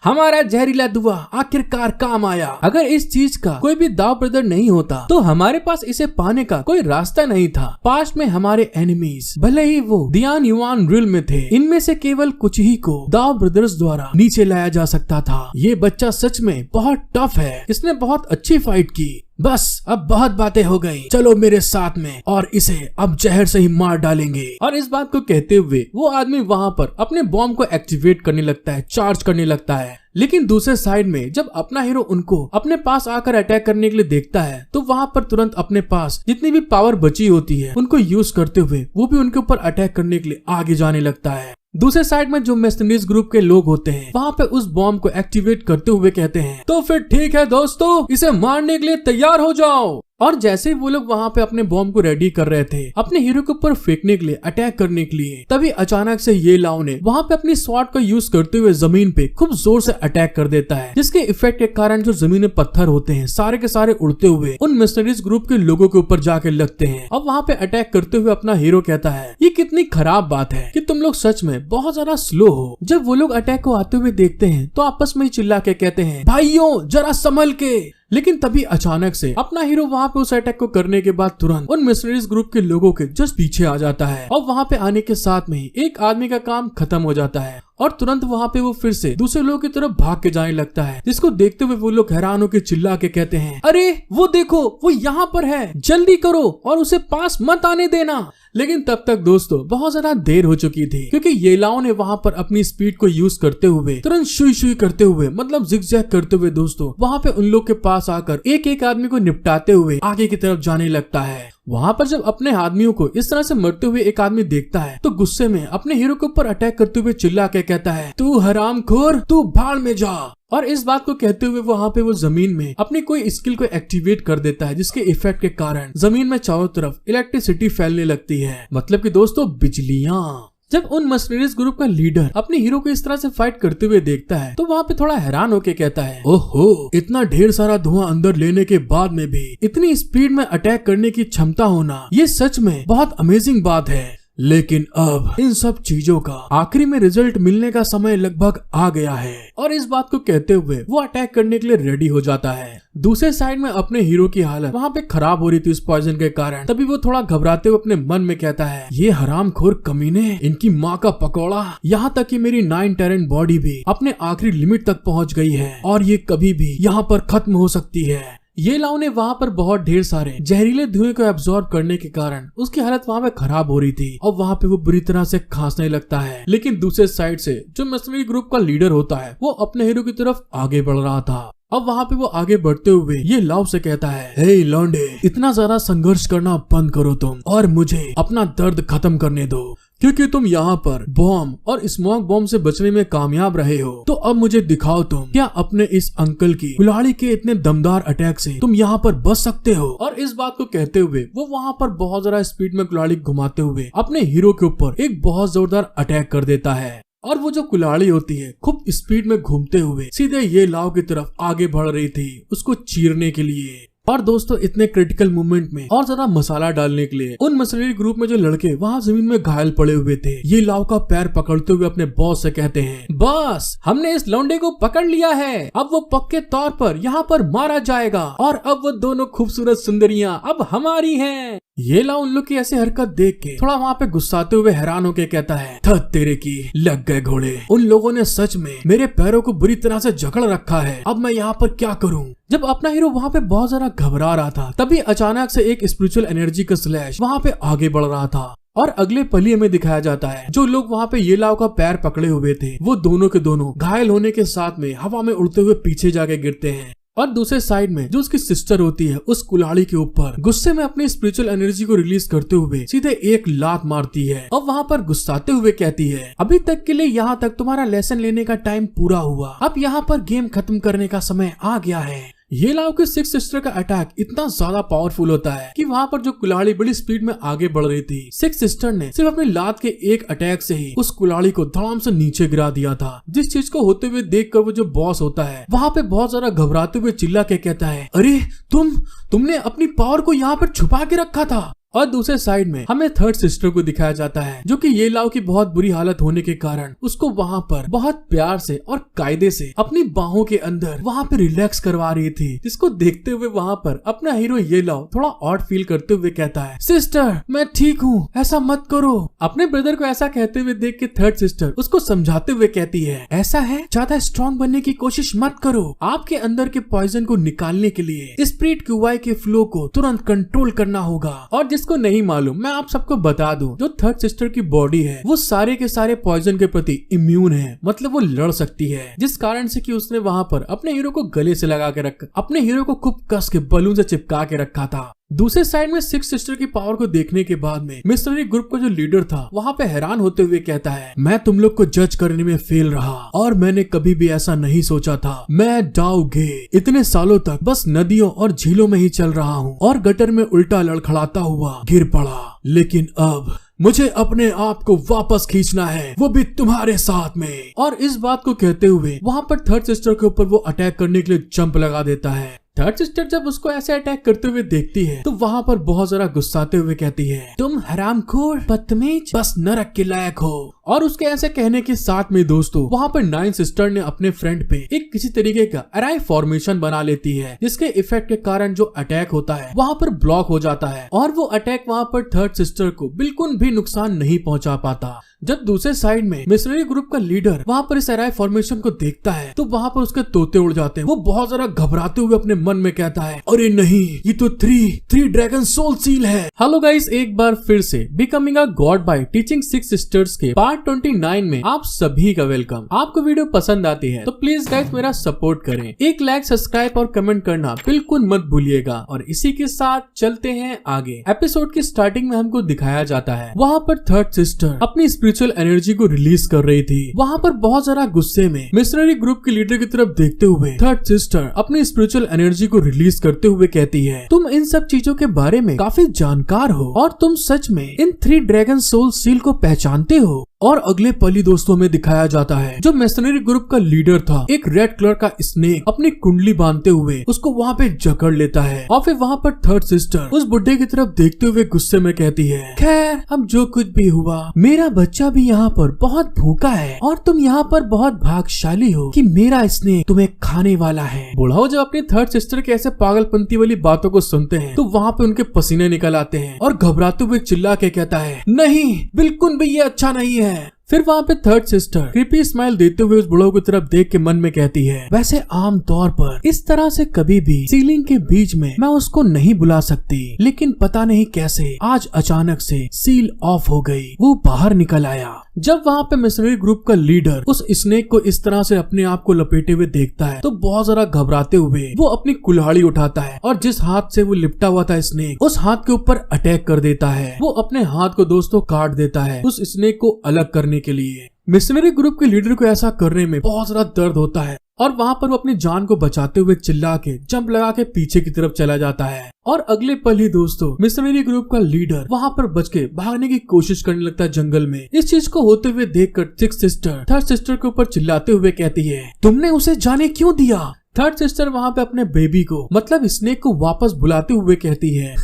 [SPEAKER 1] हमारा जहरीला धुआं आखिरकार काम आया। अगर इस चीज का कोई भी दाव ब्रदर नहीं होता तो हमारे पास इसे पाने का कोई रास्ता नहीं था। पास्ट में हमारे एनिमीज भले ही वो दियान युआन रिल में थे, इनमें से केवल कुछ ही को दाव ब्रदर्स द्वारा नीचे लाया जा सकता था। ये बच्चा सच में बहुत टफ है, इसने बहुत अच्छी फाइट की। बस अब बहुत बातें हो गई, चलो मेरे साथ में और इसे अब जहर से ही मार डालेंगे। और इस बात को कहते हुए वो आदमी वहाँ पर अपने बॉम्ब को एक्टिवेट करने लगता है, चार्ज करने लगता है। लेकिन दूसरे साइड में जब अपना हीरो उनको अपने पास आकर अटैक करने के लिए देखता है तो वहाँ पर तुरंत अपने पास जितनी भी पावर बची होती है उनको यूज करते हुए वो भी उनके ऊपर अटैक करने के लिए आगे जाने लगता है। दूसरे साइड में जो मर्सनरीज ग्रुप के लोग होते हैं वहाँ पे उस बॉम्ब को एक्टिवेट करते हुए कहते हैं तो फिर ठीक है दोस्तों, इसे मारने के लिए तैयार हो जाओ। और जैसे ही वो लोग वहाँ पे अपने बॉम्ब को रेडी कर रहे थे अपने हीरो के ऊपर फेंकने के लिए, अटैक करने के लिए, तभी अचानक से ये लाओ ने वहाँ पे अपनी स्वॉर्ड का यूज करते हुए जमीन पे खूब जोर से अटैक कर देता है, जिसके इफेक्ट के कारण जो जमीन में पत्थर होते हैं सारे के सारे उड़ते हुए उन मिशनरीज ग्रुप के लोगों के ऊपर जाके लगते हैं। अब वहाँ पे अटैक करते हुए अपना हीरो कहता है ये कितनी खराब बात है कि तुम लोग सच में बहुत ज्यादा स्लो हो। जब वो लोग अटैक को आते हुए देखते हैं तो आपस में ही चिल्ला के कहते हैं भाइयों जरा संभल के। लेकिन तभी अचानक से अपना हीरो वहाँ पे उस अटैक को करने के बाद तुरंत उन मिशनरीज ग्रुप के लोगों के जस्ट पीछे आ जाता है और वहाँ पे आने के साथ में ही एक आदमी का काम खत्म हो जाता है और तुरंत वहाँ पे वो फिर से दूसरे लोगों की तरफ भाग के जाने लगता है, जिसको देखते हुए वो लोग हैरान होकर चिल्ला के कहते हैं अरे वो देखो वो यहाँ पर है, जल्दी करो और उसे पास मत आने देना। लेकिन तब तक दोस्तों बहुत ज्यादा देर हो चुकी थी, क्योंकि येलाओ ने वहाँ पर अपनी स्पीड को यूज करते हुए तुरंत शुई शुई करते हुए मतलब जिगजैग करते हुए दोस्तों वहाँ पे उन लोग के पास आकर एक एक आदमी को निपटाते हुए आगे की तरफ जाने लगता है। वहाँ पर जब अपने आदमियों को इस तरह से मरते हुए एक आदमी देखता है तो गुस्से में अपने हीरो के ऊपर अटैक करते हुए चिल्ला के कहता है तू हरामखोर, तू भाड़ में जा। और इस बात को कहते हुए वहाँ पे वो जमीन में अपनी कोई स्किल को एक्टिवेट कर देता है, जिसके इफेक्ट के कारण जमीन में चारों तरफ इलेक्ट्रिसिटी फैलने लगती है, मतलब कि दोस्तों बिजलियाँ। जब उन मर्सनरीज ग्रुप का लीडर अपने हीरो को इस तरह से फाइट करते हुए देखता है तो वहाँ पे थोड़ा हैरान होके कहता है ओहो, इतना ढेर सारा धुआं अंदर लेने के बाद में भी इतनी स्पीड में अटैक करने की क्षमता होना, ये सच में बहुत अमेजिंग बात है। लेकिन अब इन सब चीजों का आखिरी में रिजल्ट मिलने का समय लगभग आ गया है। और इस बात को कहते हुए वो अटैक करने के लिए रेडी हो जाता है। दूसरे साइड में अपने हीरो की हालत वहाँ पे खराब हो रही थी उस पॉइजन के कारण। तभी वो थोड़ा घबराते हुए अपने मन में कहता है ये हरामखोर कमीने, इनकी माँ का पकौड़ा, यहाँ तक कि मेरी 9 टेरेन बॉडी भी अपने आखिरी लिमिट तक पहुँच गई है और ये कभी भी यहाँ पर खत्म हो सकती है। ये लाओ ने वहाँ पर बहुत ढेर सारे जहरीले धुएं को एब्जॉर्ब करने के कारण उसकी हालत वहाँ पे खराब हो रही थी और वहाँ पे वो बुरी तरह से खांसने लगता है। लेकिन दूसरे साइड से जो मर्सनरी ग्रुप का लीडर होता है वो अपने हीरो की तरफ आगे बढ़ रहा था। अब वहाँ पे वो आगे बढ़ते हुए ये लाओ से कहता है हे लौंडे, इतना ज्यादा संघर्ष करना बंद करो तुम और मुझे अपना दर्द खत्म करने दो, क्योंकि तुम यहाँ पर बॉम्ब और स्मोक बॉम्ब से बचने में कामयाब रहे हो। तो अब मुझे दिखाओ तुम क्या अपने इस अंकल की कुल्हाड़ी के इतने दमदार अटैक से तुम यहाँ पर बच सकते हो। और इस बात को कहते हुए वो वहाँ पर बहुत ज्यादा स्पीड में कुल्हाड़ी घुमाते हुए अपने हीरो के ऊपर एक बहुत जोरदार अटैक कर देता है। और वो जो कुल्हाड़ी होती है खूब स्पीड में घूमते हुए सीधे ये लाओ की तरफ आगे बढ़ रही थी उसको चीरने के लिए। और दोस्तों इतने क्रिटिकल मोमेंट में और ज्यादा मसाला डालने के लिए उन मर्सनरी ग्रुप में जो लड़के वहाँ जमीन में घायल पड़े हुए थे ये लाओ का पैर पकड़ते हुए अपने बॉस से कहते हैं बॉस, हमने इस लौंडे को पकड़ लिया है, अब वो पक्के तौर पर यहाँ पर मारा जाएगा और अब वो दोनों खूबसूरत सुंदरियाँ अब हमारी हैं। ये लाओ उन लोग की ऐसी हरकत देख के थोड़ा वहाँ पे गुस्साते हुए हैरान होके कहता है थत तेरे की लग गए घोड़े, उन लोगों ने सच में मेरे पैरों को बुरी तरह से जकड़ रखा है, अब मैं यहाँ पर क्या करूँ। जब अपना हीरो वहाँ पे बहुत ज्यादा घबरा रहा था तभी अचानक से एक स्पिरिचुअल एनर्जी का स्लैश वहाँ पे आगे बढ़ रहा था और अगले पली में दिखाया जाता है जो लोग वहाँ पे ये लाओ का पैर पकड़े हुए थे वो दोनों के दोनों घायल होने के साथ में हवा में उड़ते हुए पीछे जाके गिरते हैं। और दूसरे साइड में जो उसकी सिस्टर होती है उस कुल्हाड़ी के ऊपर गुस्से में अपनी स्पिरिचुअल एनर्जी को रिलीज करते हुए सीधे एक लात मारती है और वहाँ पर गुस्साते हुए कहती है अभी तक के लिए यहाँ तक तुम्हारा लेसन लेने का टाइम पूरा हुआ, अब यहाँ पर गेम खत्म करने का समय आ गया है। ये लाओ के सिक्स सिस्टर का अटैक इतना ज्यादा पावरफुल होता है कि वहाँ पर जो कुल्हाड़ी बड़ी स्पीड में आगे बढ़ रही थी सिक्स सिस्टर ने सिर्फ अपनी लात के एक अटैक से ही उस कुल्हाड़ी को धड़ाम से नीचे गिरा दिया था। जिस चीज को होते हुए देखकर वो जो बॉस होता है वहाँ पे बहुत ज्यादा घबराते हुए चिल्ला के कहता है अरे तुमने अपनी पावर को यहाँ पर छुपा के रखा था। और दूसरे साइड में हमें थर्ड सिस्टर को दिखाया जाता है जो कि ये लाओ की बहुत बुरी हालत होने के कारण उसको वहाँ पर बहुत प्यार से और कायदे से अपनी बाहों के अंदर वहाँ पे रिलैक्स करवा रही थी, जिसको देखते हुए वहाँ पर अपना हीरो ये लाओ थोड़ा ऑड फील करते हुए कहता है सिस्टर मैं ठीक हूँ, ऐसा मत करो। अपने ब्रदर को ऐसा कहते हुए देख के थर्ड सिस्टर उसको समझाते हुए कहती है ऐसा है ज्यादा स्ट्रॉन्ग बनने की कोशिश मत करो, आपके अंदर के पॉइजन को निकालने के लिए स्पिरिट क्यूआई के फ्लो को तुरंत कंट्रोल करना होगा। और जिसको नहीं मालूम मैं आप सबको बता दूं जो थर्ड सिस्टर की बॉडी है वो सारे के सारे पॉइजन के प्रति इम्यून है, मतलब वो लड़ सकती है, जिस कारण से कि उसने वहाँ पर अपने हीरो को गले से लगा के रखा, अपने हीरो को खूब कस के बलून से चिपका के रखा था। दूसरे साइड में सिक्स सिस्टर की पावर को देखने के बाद में मिशनरी ग्रुप का जो लीडर था वहाँ पे हैरान होते हुए कहता है, मैं तुम लोग को जज करने में फेल रहा और मैंने कभी भी ऐसा नहीं सोचा था। मैं डाउ गे इतने सालों तक बस नदियों और झीलों में ही चल रहा हूँ और गटर में उल्टा लड़खड़ाता हुआ गिर पड़ा, लेकिन अब मुझे अपने आप को वापस खींचना है, वो भी तुम्हारे साथ में। और इस बात को कहते हुए वहाँ पर थर्ड सिस्टर के ऊपर वो अटैक करने के लिए जंप लगा देता है। थर्ड सिस्टर जब उसको ऐसे अटैक करते हुए देखती है तो वहाँ पर बहुत जरा गुस्साते हुए कहती है, तुम हरामखोर, बदतमीज, बस नरक के लायक हो। और उसके ऐसे कहने के साथ में दोस्तों वहाँ पर नाइन सिस्टर ने अपने फ्रंट पे एक किसी तरीके का अराइव फॉर्मेशन बना लेती है, जिसके इफेक्ट के कारण जो अटैक होता है वहाँ पर ब्लॉक हो जाता है और वो अटैक वहाँ पर थर्ड सिस्टर को बिल्कुल भी नुकसान नहीं पहुँचा पाता। जब दूसरे साइड में मिशनरी ग्रुप का लीडर वहाँ पर इस अराइव फॉर्मेशन को देखता है तो वहाँ पर उसके तोते उड़ जाते हैं। वो बहुत जरा घबराते हुए अपने मन में कहता है, अरे नहीं, ये तो थ्री ड्रैगन सोल सील है। हेलो गाइस, एक बार फिर से becoming a god by teaching six sisters के पार्ट 29 में आप सभी का वेलकम। आपको वीडियो पसंद आती है तो प्लीज गाइस मेरा सपोर्ट करें, एक लाइक, सब्सक्राइब और कमेंट करना बिल्कुल मत भूलिएगा। और इसी के साथ चलते हैं आगे। एपिसोड की स्टार्टिंग में हमको दिखाया जाता है वहाँ पर थर्ड सिस्टर अपनी स्पिरिचुअल एनर्जी को रिलीज कर रही थी। वहाँ पर बहुत जरा गुस्से में मिशनरी ग्रुप के लीडर की तरफ देखते हुए थर्ड सिस्टर अपनी स्पिरिचुअल एनर्जी को रिलीज करते हुए कहती है, तुम इन सब चीजों के बारे में काफी जानकार हो और तुम सच में इन 3 ड्रैगन सोल सील को पहचानते हो। और अगले पल ही दोस्तों में दिखाया जाता है जो मिशनरी ग्रुप का लीडर था एक रेड कलर का स्नेक अपनी कुंडली बांधते हुए उसको वहाँ पे जकड़ लेता है। और फिर वहाँ पर थर्ड सिस्टर उस बुड्ढे की तरफ देखते हुए गुस्से में कहती है, खैर अब जो कुछ भी हुआ, मेरा बच्चा भी यहाँ पर बहुत भूखा है और तुम यहाँ पर बहुत भाग्यशाली हो कि मेरा स्नेक तुम्हें खाने वाला है। बुढ़ाओ जब अपनी थर्ड सिस्टर के ऐसे पागलपंती वाली बातों को सुनते हैं तो वहाँ पे उनके पसीने निकल आते हैं और घबराते हुए चिल्ला के कहता है, नहीं, बिल्कुल भी ये अच्छा नहीं है। फिर वहाँ पे थर्ड सिस्टर क्रीपी स्माइल देते हुए उस बुढ़ो की तरफ देख के मन में कहती है, वैसे आम तौर पर इस तरह से कभी भी सीलिंग के बीच में मैं उसको नहीं बुला सकती, लेकिन पता नहीं कैसे आज अचानक से सील ऑफ हो गई। वो बाहर निकल आया। जब वहाँ पे मिशनरी ग्रुप का लीडर उस स्नेक को इस तरह से अपने आप को लपेटे हुए देखता है तो बहुत जरा घबराते हुए वो अपनी कुल्हाड़ी उठाता है और जिस हाथ से वो लिपटा हुआ था स्नेक, उस हाथ के ऊपर अटैक कर देता है। वो अपने हाथ को दोस्तों काट देता है उस स्नेक को अलग करने के लिए। मिशनरी ग्रुप के लीडर को ऐसा करने में बहुत ज्यादा दर्द होता है और वहाँ पर वो अपनी जान को बचाते हुए चिल्ला के जंप लगा के पीछे की तरफ चला जाता है। और अगले पल ही दोस्तों मिशनरी ग्रुप का लीडर वहाँ पर बच के भागने की कोशिश करने लगता है जंगल में। इस चीज को होते हुए देखकर सिक्स सिस्टर थर्ड सिस्टर के ऊपर चिल्लाते हुए कहती है, तुमने उसे जाने क्यों दिया। थर्ड सिस्टर वहाँ पे अपने बेबी को मतलब स्नेक को वापस बुलाते हुए कहती है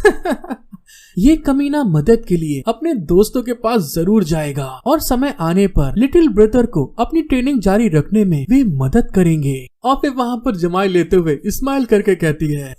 [SPEAKER 1] ये कमीना मदद के लिए अपने दोस्तों के पास जरूर जाएगा और समय आने पर लिटिल ब्रदर को अपनी ट्रेनिंग जारी रखने में वे मदद करेंगे। और फिर वहाँ पर जमाई लेते हुए स्माइल करके कहती है,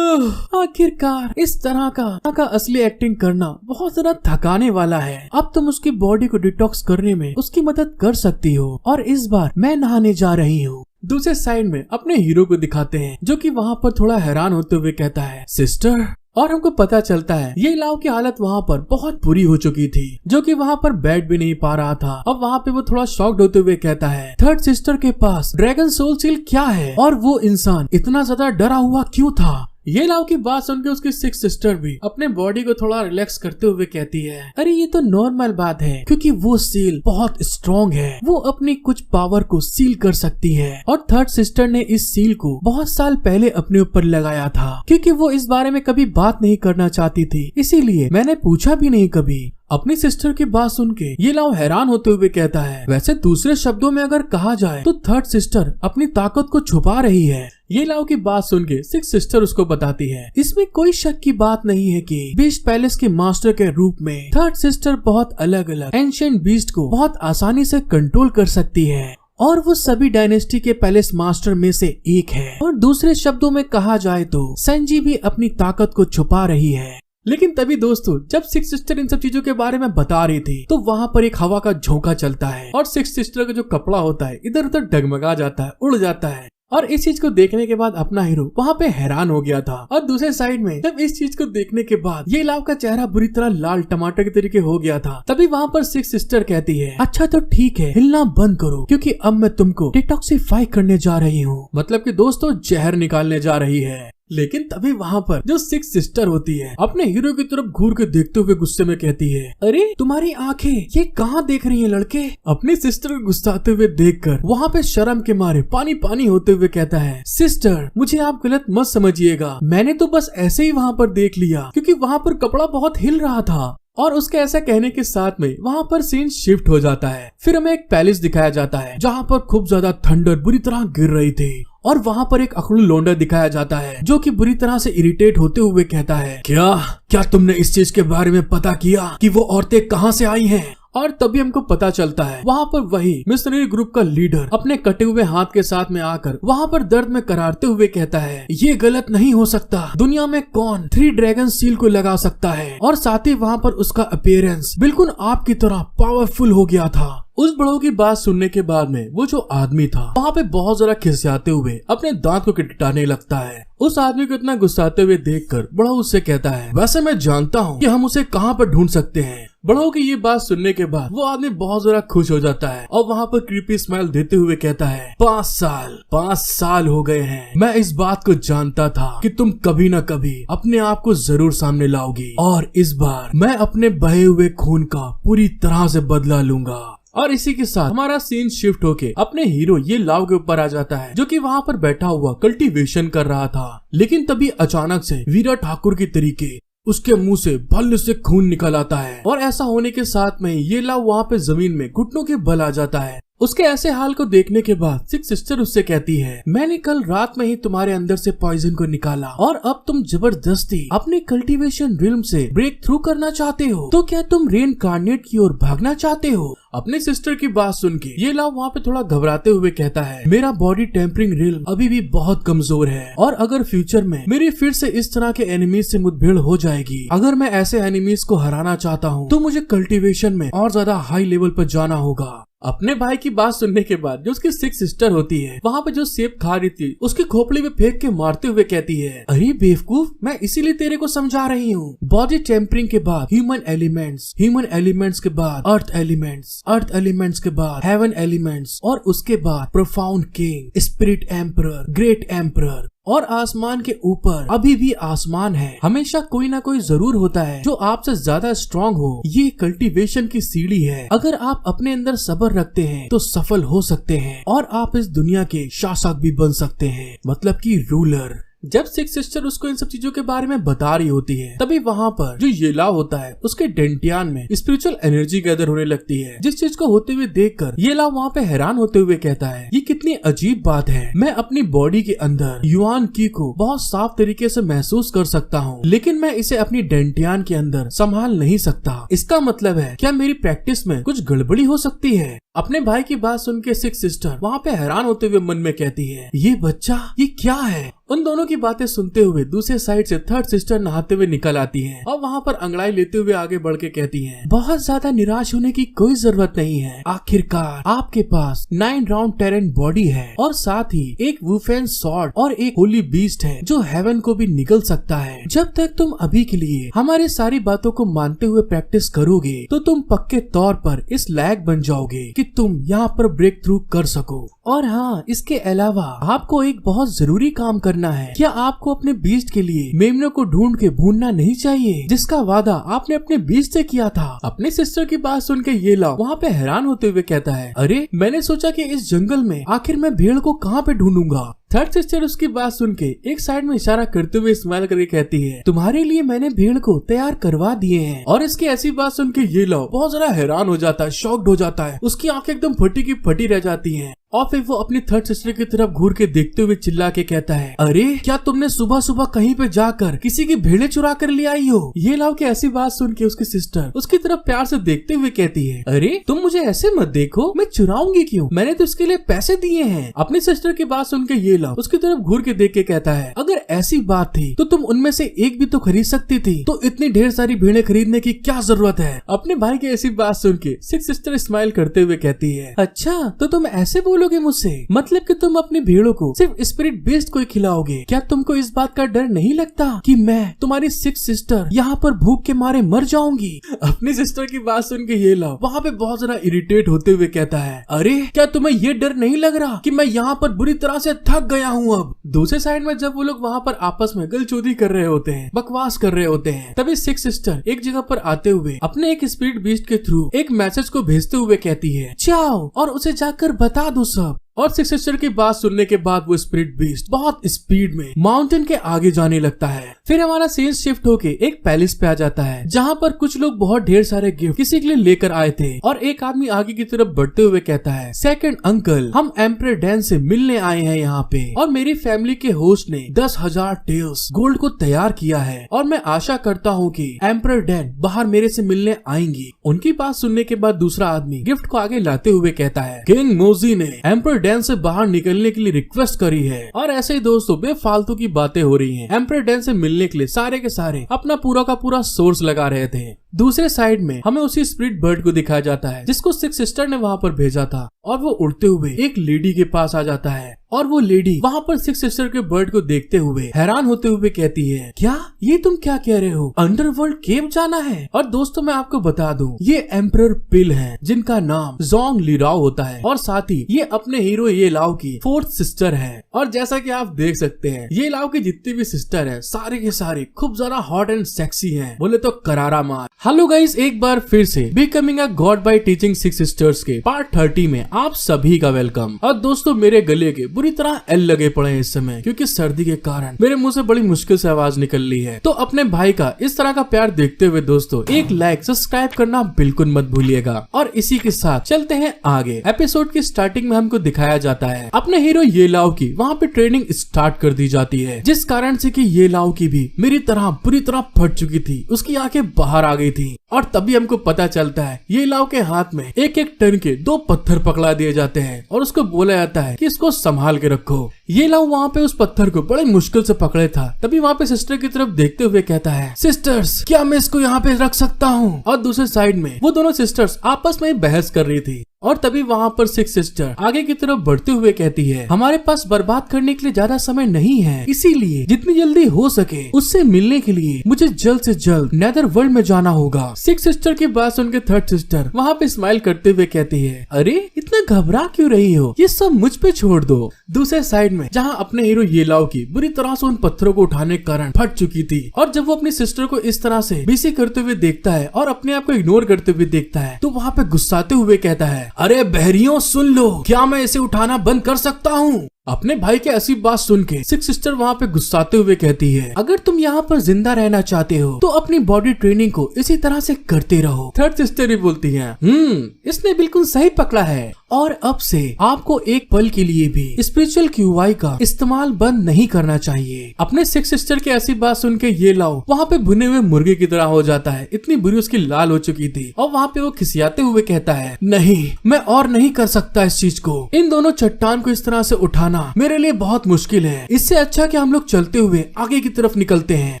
[SPEAKER 1] आखिरकार इस तरह का असली एक्टिंग करना बहुत ज्यादा थकाने वाला है। अब तुम उसकी बॉडी को डिटॉक्स करने में उसकी मदद कर सकती हो और इस बार मैं नहाने जा रही हूँ। दूसरे साइड में अपने हीरो को दिखाते हैं जो कि वहाँ पर थोड़ा हैरान होते हुए कहता है, सिस्टर। और हमको पता चलता है ये इलाव की हालत वहाँ पर बहुत बुरी हो चुकी थी, जो कि वहाँ पर बैठ भी नहीं पा रहा था। अब वहाँ पे वो थोड़ा शॉक्ड होते हुए कहता है, थर्ड सिस्टर के पास ड्रैगन सोल सील क्या है और वो इंसान इतना ज्यादा डरा हुआ क्यों था। ये लाव की बात सुनकर उसकी सिक्स सिस्टर भी अपने बॉडी को थोड़ा रिलैक्स करते हुए कहती है, अरे ये तो नॉर्मल बात है क्योंकि वो सील बहुत स्ट्रॉन्ग है, वो अपनी कुछ पावर को सील कर सकती है। और थर्ड सिस्टर ने इस सील को बहुत साल पहले अपने ऊपर लगाया था क्योंकि वो इस बारे में कभी बात नहीं करना चाहती थी, इसीलिए मैंने पूछा भी नहीं कभी। अपनी सिस्टर की बात सुन के ये लाव हैरान होते हुए कहता है, वैसे दूसरे शब्दों में अगर कहा जाए तो थर्ड सिस्टर अपनी ताकत को छुपा रही है। ये लाव की बात सुन के सिक्स सिस्टर उसको बताती है, इसमें कोई शक की बात नहीं है कि बीस्ट पैलेस के मास्टर के रूप में थर्ड सिस्टर बहुत अलग अलग एंशिएंट बीस्ट को बहुत आसानी से कंट्रोल कर सकती है और वो सभी डायनेस्टी के पैलेस मास्टर में से एक है। और दूसरे शब्दों में कहा जाए तो सेंजी भी अपनी ताकत को छुपा रही है। लेकिन तभी दोस्तों जब सिक्स सिस्टर इन सब चीजों के बारे में बता रही थी तो वहाँ पर एक हवा का झोंका चलता है और सिक्स सिस्टर का जो कपड़ा होता है इधर उधर डगमगा जाता है, उड़ जाता है। और इस चीज को देखने के बाद अपना हीरो वहाँ पे हैरान हो गया था। और दूसरे साइड में जब इस चीज को देखने के बाद ये लाव का चेहरा बुरी तरह लाल टमाटर के तरीके हो गया था, तभी वहाँ पर सिक्स सिस्टर कहती है, अच्छा तो ठीक है, हिलना बंद करो क्योंकि अब मैं तुमको डिटॉक्सिफाई करने जा रही हूँ, मतलब कि दोस्तों जहर निकालने जा रही है। लेकिन तभी वहाँ पर जो सिक्स सिस्टर होती है अपने हीरो की तरफ घूर के देखते हुए गुस्से में कहती है, अरे तुम्हारी आंखें ये कहाँ देख रही हैं लड़के। अपनी सिस्टर को गुस्साते हुए देखकर वहाँ पे शर्म के मारे पानी पानी होते हुए कहता है, सिस्टर मुझे आप गलत मत समझिएगा, मैंने तो बस ऐसे ही वहाँ पर देख लिया क्योंकि वहाँ पर कपड़ा बहुत हिल रहा था। और उसके ऐसा कहने के साथ में वहाँ पर सीन शिफ्ट हो जाता है। फिर हमें एक पैलेस दिखाया जाता है जहाँ पर खूब ज्यादा थंडर बुरी तरह गिर रही थी और वहाँ पर एक अकड़ू लोंडा दिखाया जाता है जो कि बुरी तरह से इरिटेट होते हुए कहता है, क्या तुमने इस चीज के बारे में पता किया कि वो औरतें कहाँ से आई हैं? और तभी हमको पता चलता है वहाँ पर वही मिशनरी ग्रुप का लीडर अपने कटे हुए हाथ के साथ में आकर वहाँ पर दर्द में करारते हुए कहता है, ये गलत नहीं हो सकता, दुनिया में कौन 3 ड्रैगन सील को लगा सकता है। और साथ ही वहाँ पर उसका अपीयरेंस बिल्कुल आपकी तरह पावरफुल हो गया था। उस बड़ों की बात सुनने के बाद में वो जो आदमी था वहाँ पे बहुत जरा खिसियाते हुए अपने दांत को किटकिटाने लगता है। उस आदमी को इतना गुस्साते हुए देखकर बड़ा उससे कहता है, वैसे मैं जानता हूँ कि हम उसे कहाँ पर ढूंढ सकते हैं। बड़ों की ये बात सुनने के बाद वो आदमी बहुत जरा खुश हो जाता है और वहाँ पर क्रीपी स्माइल देते हुए कहता है, 5 साल हो गए हैं, मैं इस बात को जानता था कि तुम कभी न कभी अपने आप को जरूर सामने लाओगी और इस बार मैं अपने बहे हुए खून का पूरी तरह से बदला लूंगा। और इसी के साथ हमारा सीन शिफ्ट होके अपने हीरो ये लाव के ऊपर आ जाता है जो कि वहाँ पर बैठा हुआ कल्टीवेशन कर रहा था। लेकिन तभी अचानक से वीरा ठाकुर की तरीके उसके मुंह से भल्ले से खून निकल आता है और ऐसा होने के साथ में ये लाव वहाँ पे जमीन में घुटनों के बल आ जाता है। उसके ऐसे हाल को देखने के बाद सिक्स सिस्टर उससे कहती है, मैंने कल रात में ही तुम्हारे अंदर से पॉइजन को निकाला और अब तुम जबरदस्ती अपने कल्टीवेशन रिल्म से ब्रेक थ्रू करना चाहते हो, तो क्या तुम रेनकार्नेट की ओर भागना चाहते हो? अपने सिस्टर की बात सुन के ये लाव वहाँ पे थोड़ा घबराते हुए कहता है, मेरा बॉडी टेम्परिंग रिल्म अभी भी बहुत कमजोर है और अगर फ्यूचर में मेरी फिर से इस तरह के एनिमीज से मुठभेड़ हो जाएगी, अगर मैं ऐसे एनिमीज को हराना चाहता हूँ तो मुझे कल्टीवेशन में और ज्यादा हाई लेवल पर जाना होगा। अपने भाई की बात सुनने के बाद जो उसकी सिक्स सिस्टर होती है वहाँ पे जो सेब खा रही थी उसकी खोपड़ी में फेंक के मारते हुए कहती है, अरे बेवकूफ, मैं इसीलिए तेरे को समझा रही हूँ। बॉडी टेम्परिंग के बाद ह्यूमन एलिमेंट्स के बाद अर्थ एलिमेंट्स के बाद हेवन एलिमेंट्स और उसके बाद profound king, spirit emperor, great emperor और आसमान के ऊपर अभी भी आसमान है। हमेशा कोई ना कोई जरूर होता है जो आपसे ज्यादा स्ट्रांग हो। ये कल्टीवेशन की सीढ़ी है। अगर आप अपने अंदर सब्र रखते हैं तो सफल हो सकते हैं और आप इस दुनिया के शासक भी बन सकते हैं, मतलब कि रूलर। जब सिक्स सिस्टर उसको इन सब चीजों के बारे में बता रही होती है तभी वहाँ पर जो येला होता है उसके डेंटियान में स्पिरिचुअल एनर्जी गैदर होने लगती है, जिस चीज को होते हुए देखकर येला वहाँ पे हैरान होते हुए कहता है, ये कितनी अजीब बात है, मैं अपनी बॉडी के अंदर युआन की को बहुत साफ तरीके से महसूस कर सकता हूँ लेकिन मैं इसे अपनी डेंटियान के अंदर संभाल नहीं सकता। इसका मतलब है क्या मेरी प्रैक्टिस में कुछ गड़बड़ी हो सकती है? अपने भाई की बात सुन के सिक्स सिस्टर वहाँ पे हैरान होते हुए मन में कहती है, ये बच्चा ये क्या है? उन दोनों की बातें सुनते हुए दूसरे साइड से थर्ड सिस्टर नहाते हुए निकल आती है और वहाँ पर अंगड़ाई लेते हुए आगे बढ़ के कहती है, बहुत ज्यादा निराश होने की कोई जरूरत नहीं है, आखिरकार आपके पास 9 राउंड टेरेंट बॉडी है और साथ ही एक वुफेन सॉर्ड और एक होली बीस्ट है जो हेवन को भी निगल सकता है। जब तक तुम अभी के लिए हमारी सारी बातों को मानते हुए प्रैक्टिस करोगे तो तुम पक्के तौर पर इस लायक बन जाओगे कि तुम यहाँ पर ब्रेक थ्रू कर सको। और हाँ, इसके अलावा आपको एक बहुत जरूरी काम करना है। क्या आपको अपने बीस्ट के लिए मेमनों को ढूंढ के भूनना नहीं चाहिए जिसका वादा आपने अपने बीस्ट से किया था? अपने सिस्टर की बात सुन के ये लाव वहाँ पे हैरान होते हुए कहता है, अरे मैंने सोचा कि इस जंगल में आखिर मैं भेड़ को कहाँ पे ढूंढूंगा? थर्ड सिस्टर उसकी बात सुन के एक साइड में इशारा करते हुए स्माइल करके कहती है, तुम्हारे लिए मैंने भेड़ को तैयार करवा दिए हैं। और इसकी ऐसी बात सुन के ये लाव बहुत जरा हैरान हो जाता है, शॉक्ड हो जाता है, उसकी आंखें एकदम फटी की फटी रह जाती हैं। और फिर वो अपनी थर्ड सिस्टर की तरफ घूर के देखते हुए चिल्ला के कहता है, अरे क्या तुमने सुबह सुबह कहीं पे जाकर किसी की भेड़ें चुरा कर ले आई हो? ये लाव की ऐसी बात सुन के उसकी सिस्टर उसकी तरफ प्यार से देखते हुए कहती है, अरे तुम मुझे ऐसे मत देखो, मैं चुराऊंगी क्यों? मैंने तो इसके लिए पैसे दिए हैं। अपनी सिस्टर की बात सुन के ये लाव उसकी तरफ घूर के देख के कहता है, अगर ऐसी बात थी तो तुम उनमें से एक भी तो खरीद सकती थी, तो इतनी ढेर सारी भेड़ें खरीदने की क्या जरूरत है? अपने भाई की ऐसी बात सुन के सिक्स सिस्टर स्माइल करते हुए कहती है, अच्छा तो तुम ऐसे बोल बोलोगे मुझसे? मतलब कि तुम अपनी भेड़ों को सिर्फ स्पिरिट बीस्ट को ही खिलाओगे? क्या तुमको इस बात का डर नहीं लगता कि मैं तुम्हारी 6 सिस्टर यहाँ पर भूख के मारे मर जाऊंगी? अपनी सिस्टर की बात सुन के ये लव वहाँ पे बहुत ज्यादा इरिटेट होते हुए कहता है, अरे क्या तुम्हें ये डर नहीं लग रहा कि मैं यहाँ पर बुरी तरह से थक गया हूँ अब? दूसरे साइड में जब वो लोग वहाँ पर आपस में गलचोदी कर रहे होते हैं, बकवास कर रहे होते हैं, तभी 6 सिस्टर एक जगह पर आते हुए अपने एक स्पिरिट बीस्ट के थ्रू एक मैसेज को भेजते हुए कहती है, जाओ और उसे जाकर बता दो सब। और 6 सिस्टर की बात सुनने के बाद वो स्पिरिट बीस्ट बहुत स्पीड में माउंटेन के आगे जाने लगता है। फिर हमारा सीन शिफ्ट होके एक पैलेस पे आ जाता है जहाँ पर कुछ लोग बहुत ढेर सारे गिफ्ट किसी के लिए लेकर आए थे और एक आदमी आगे की तरफ बढ़ते हुए कहता है, सेकंड अंकल, हम एम्परर डैन से मिलने आए हैं यहाँ पे और मेरी फैमिली के होस्ट ने 10,000 टेल्स गोल्ड को तैयार किया है और मैं आशा करता हूँ कि एम्परर डैन बाहर मेरे से मिलने आएंगी। उनकी बात सुनने के बाद दूसरा आदमी गिफ्ट को आगे लाते हुए कहता है, किंग मोजी ने एम्परर डैन से बाहर निकलने के लिए रिक्वेस्ट करी है। और ऐसे ही दोस्तों बेफालतू की बातें हो रही हैं। एम्परर डैन से मिलने के लिए सारे के सारे अपना पूरा का पूरा सोर्स लगा रहे थे। दूसरे साइड में हमें उसी स्पिरिट बर्ड को दिखाया जाता है जिसको 6 सिस्टर ने वहाँ पर भेजा था और वो उड़ते हुए एक लेडी के पास आ जाता है और वो लेडी वहाँ पर 6 सिस्टर के बर्ड को देखते हुए हैरान होते हुए कहती है, क्या ये तुम क्या कह रहे हो? अंडरवर्ल्ड केव जाना है? और दोस्तों मैं आपको बता दूं, ये एम्परर पिल हैं जिनका नाम जोंग लिराओ होता है और साथ ही ये अपने हीरो ये लाओ की 4th सिस्टर है। और जैसा कि आप देख सकते हैं ये लाओ की जितनी भी सिस्टर है सारे के सारे खूब ज्यादा हॉट एंड सेक्सी हैं, बोले तो करारा मार। हेलो गाइस, एक बार फिर से becoming a god by teaching 6 sisters के पार्ट 30 में आप सभी का वेलकम। और दोस्तों मेरे गले के बुरी तरह एल लगे पड़े हैं इस समय क्योंकि सर्दी के कारण मेरे मुंह से बड़ी मुश्किल से आवाज निकल रही है। तो अपने भाई का इस तरह का प्यार देखते हुए दोस्तों एक लाइक सब्सक्राइब करना बिल्कुल मत भूलिएगा। और इसी के साथ चलते हैं आगे। एपिसोड की स्टार्टिंग में हमको दिखाया जाता है अपने हीरो ये लाओ की वहाँ पे ट्रेनिंग स्टार्ट कर दी जाती है, जिस कारण से कि ये लाओ की भी मेरी तरह बुरी तरह फट चुकी थी, उसकी आंखें बाहर आ गई थी। और तभी हमको पता चलता है ये लाओ के हाथ में एक एक टन के 2 पत्थर पकड़ा दिए जाते हैं और उसको बोला जाता है कि इसको संभाल के रखो। ये लाओ वहाँ पे उस पत्थर को बड़े मुश्किल से पकड़े था, तभी वहाँ पे सिस्टर की तरफ देखते हुए कहता है, सिस्टर्स क्या मैं इसको यहाँ पे रख सकता हूँ? और दूसरे साइड में वो दोनों सिस्टर्स आपस में बहस कर रही थी। और तभी वहाँ पर 6 सिस्टर आगे की तरफ बढ़ते हुए कहती है, हमारे पास बर्बाद करने के लिए ज्यादा समय नहीं है, इसीलिए जितनी जल्दी हो सके उससे मिलने के लिए मुझे जल्द से जल्द नेदर वर्ल्ड में जाना होगा। 6 सिस्टर की बात सुनकर 3rd सिस्टर वहाँ पे स्माइल करते हुए कहती है, अरे इतना घबरा क्यों रही हो, ये सब मुझ पे छोड़ दो। दूसरे साइड में जहाँ अपने हीरो ये लाओ की बुरी तरह से उन पत्थरों को उठाने के कारण फट चुकी थी और जब वो अपनी सिस्टर को इस तरह से बीसी करते हुए देखता है और अपने आप को इग्नोर करते हुए देखता है तो वहाँ पे गुस्साते हुए कहता है, अरे बहरियों सुन लो, क्या मैं इसे उठाना बंद कर सकता हूँ? अपने भाई के ऐसी बात सुन के 6 सिस्टर वहाँ पे गुस्साते हुए कहती है, अगर तुम यहाँ पर जिंदा रहना चाहते हो तो अपनी बॉडी ट्रेनिंग को इसी तरह से करते रहो। 3rd सिस्टर भी बोलती है, इसने बिल्कुल सही पकड़ा है और अब से आपको एक पल के लिए भी स्पिरिचुअल QI का इस्तेमाल बंद नहीं करना चाहिए। अपने 6 सिस्टर की ऐसी बात सुन के ये लाओ वहाँ पे भुने हुए मुर्गे की तरह हो जाता है, इतनी बुरी उसकी लाल हो चुकी थी। और वहाँ पे वो खिसियाते हुए कहता है, नहीं मैं और नहीं कर सकता इस चीज को, इन दोनों चट्टान को इस तरह से उठाना मेरे लिए बहुत मुश्किल है, इससे अच्छा कि हम लोग चलते हुए आगे की तरफ निकलते हैं।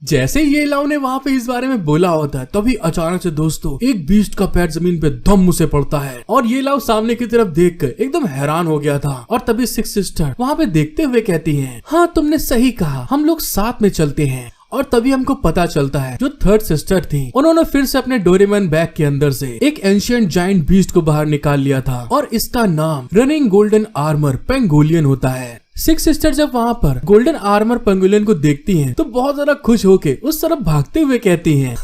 [SPEAKER 1] जैसे ये लाओ ने वहाँ पे इस बारे में बोला होता है तभी अचानक से दोस्तों एक बीस्ट का पैर जमीन पे धम से पड़ता है और ये लाओ सामने की तरफ देखकर एकदम हैरान हो गया था। और तभी 6 सिस्टर वहाँ पे देखते हुए कहती हैं, हाँ तुमने सही कहा, हम लोग साथ में चलते हैं। और तभी हमको पता चलता है जो 3rd सिस्टर थी उन्होंने फिर से अपने डोरेमन बैग के अंदर से एक एंशिएंट जायंट बीस्ट को बाहर निकाल लिया था और इसका नाम रनिंग गोल्डन आर्मर पेंगोलियन होता है। 6 सिस्टर जब वहाँ पर गोल्डन आर्मर पेंगुलियन को देखती हैं तो बहुत ज्यादा खुश होके उस तरफ भागते हुए कहती हैं,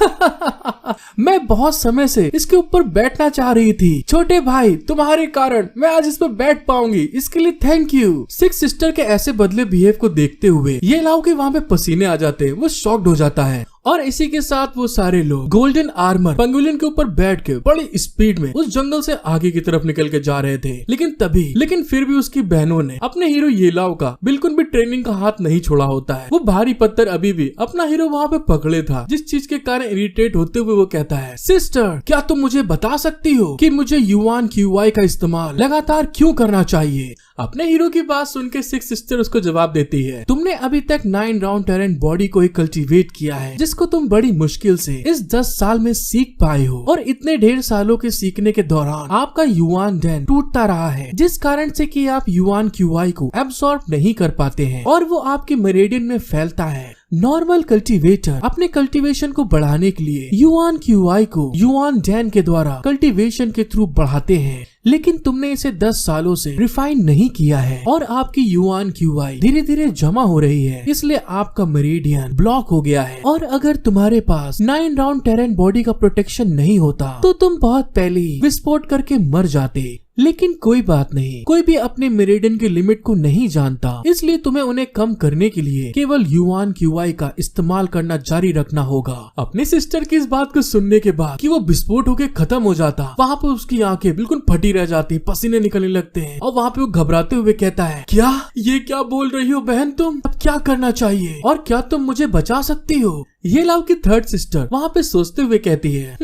[SPEAKER 1] मैं बहुत समय से इसके ऊपर बैठना चाह रही थी, छोटे भाई तुम्हारे कारण मैं आज इस पर बैठ पाऊंगी, इसके लिए थैंक यू। 6 सिस्टर के ऐसे बदले बिहेव को देखते हुए ये लाओ के वहाँ पे पसीने आ जाते हैं, वो शॉक्ड हो जाता है। और इसी के साथ वो सारे लोग गोल्डन आर्मर पेंगुलियन के ऊपर बैठ के बड़ी स्पीड में उस जंगल से आगे की तरफ निकल के जा रहे थे। लेकिन फिर भी उसकी बहनों ने अपने हीरो ये लाओ का बिल्कुल भी ट्रेनिंग का हाथ नहीं छोड़ा होता है। वो भारी पत्थर अभी भी अपना हीरो वहाँ पे पकड़े था, जिस चीज के कारण इरिटेट होते हुए वो कहता है, सिस्टर क्या तुम मुझे बता सकती हो कि मुझे युआन QI का इस्तेमाल लगातार क्यों करना चाहिए? अपने हीरो की बात सुन के सिक्स सिस्टर उसको जवाब देती है, तुमने अभी तक 9 राउंड टैलेंट बॉडी को ही कल्टीवेट किया है, जिसको तुम बड़ी मुश्किल से इस 10 साल में सीख पाए हो। और इतने ढेर सालों के सीखने के दौरान आपका युआन डैन टूटता रहा है, जिस कारण से कि आप युआन क्यूआई को एब्सॉर्ब नहीं कर पाते हैं और वो आपके मेरिडियन में फैलता है। नॉर्मल कल्टीवेटर अपने कल्टीवेशन को बढ़ाने के लिए युआन क्यूआई को युआन डैन के द्वारा कल्टीवेशन के थ्रू बढ़ाते हैं, लेकिन तुमने इसे 10 सालों से रिफाइन नहीं किया है और आपकी युआन क्यूआई धीरे धीरे जमा हो रही है, इसलिए आपका मेरिडियन ब्लॉक हो गया है। और अगर तुम्हारे पास 9 राउंड टेरेन बॉडी का प्रोटेक्शन नहीं होता तो तुम बहुत पहले ही विस्फोट करके मर जाते। लेकिन कोई बात नहीं, कोई भी अपने मेरिडियन की लिमिट को नहीं जानता, इसलिए तुम्हें उन्हें कम करने के लिए केवल युआन क्यूआई का इस्तेमाल करना जारी रखना होगा। अपनी सिस्टर की इस बात को सुनने के बाद कि वो विस्फोट होके खत्म हो जाता, वहाँ पे उसकी आंखें बिल्कुल फटी रह जाती, पसीने निकलने लगते हैं और वहाँ पे वो घबराते हुए कहता है, क्या ये क्या बोल रही हो बहन तुम? अब क्या करना चाहिए और क्या तुम मुझे बचा सकती हो? ये लाव की थर्ड सिस्टर वहाँ पे सोचते हुए कहती है,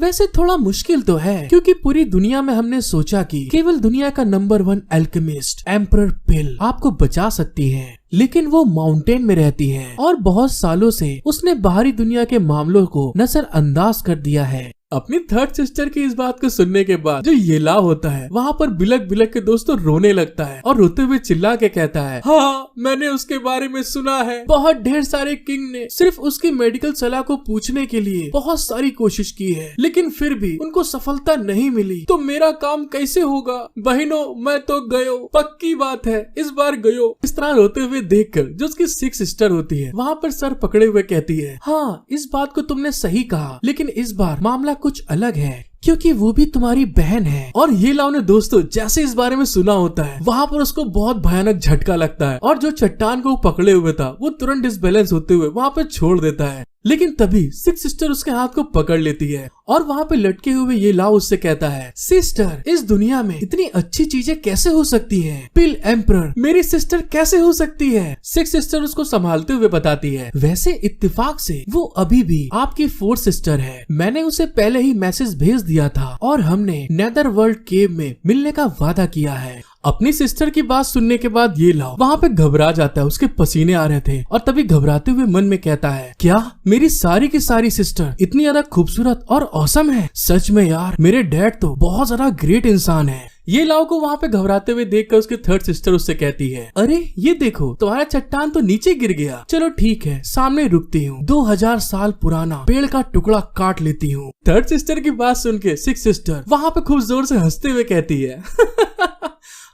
[SPEAKER 1] वैसे थोड़ा मुश्किल तो है, क्योंकि पूरी दुनिया में हमने सोचा कि केवल दुनिया का नंबर 1 अल्केमिस्ट एम्परर पिल आपको बचा सकती है, लेकिन वो माउंटेन में रहती है और बहुत सालों से उसने बाहरी दुनिया के मामलों को नजरअंदाज कर दिया है। अपनी थर्ड सिस्टर की इस बात को सुनने के बाद जो येला होता है वहाँ पर बिलक बिलक के दोस्तों रोने लगता है और रोते हुए चिल्ला के कहता है, हाँ मैंने उसके बारे में सुना है, बहुत ढेर सारे किंग ने सिर्फ उसकी मेडिकल सलाह को पूछने के लिए बहुत सारी कोशिश की है, लेकिन फिर भी उनको सफलता नहीं मिली, तो मेरा काम कैसे होगा? बहनों मैं तो गयो, पक्की बात है इस बार गयो। इस तरह रोते हुए देखकर जो उसकी सिक्स सिस्टर होती है वहाँ पर सर पकड़े हुए कहती है, हाँ इस बात को तुमने सही कहा, लेकिन इस बार मामला कुछ अलग है, क्योंकि वो भी तुम्हारी बहन है। और ये लाव ने दोस्तों जैसे इस बारे में सुना होता है वहाँ पर उसको बहुत भयानक झटका लगता है और जो चट्टान को पकड़े हुए था वो तुरंत डिसबैलेंस होते हुए वहाँ पे छोड़ देता है। लेकिन तभी सिक्स सिस्टर उसके हाथ को पकड़ लेती है और वहाँ पे लटके हुए ये लाव उससे कहता है, सिस्टर इस दुनिया में इतनी अच्छी चीजें कैसे हो सकती हैं? पिल एम्परर मेरी सिस्टर कैसे हो सकती है? सिक्स सिस्टर उसको संभालते हुए बताती है, वैसे इत्तेफाक से वो अभी भी आपकी फोर्थ सिस्टर है, मैंने उसे पहले ही मैसेज भेज दिया था और हमने नेदर वर्ल्ड केव में मिलने का वादा किया है। अपनी सिस्टर की बात सुनने के बाद ये लाव वहाँ पे घबरा जाता है, उसके पसीने आ रहे थे और तभी घबराते हुए मन में कहता है, क्या मेरी सारी की सारी सिस्टर इतनी ज्यादा खूबसूरत और औसम है? सच में यार मेरे डैड तो बहुत ज्यादा ग्रेट इंसान है। ये लाव को वहाँ पे घबराते हुए देखकर उसकी थर्ड सिस्टर उससे कहती है, अरे ये देखो तुम्हारा चट्टान तो नीचे गिर गया, चलो ठीक है सामने रुकती हूँ, 2000 साल पुराना पेड़ का टुकड़ा काट लेती हूँ। थर्ड सिस्टर की बात सुन के सिक्स सिस्टर वहाँ पे खूब जोर से हंसते हुए कहती है,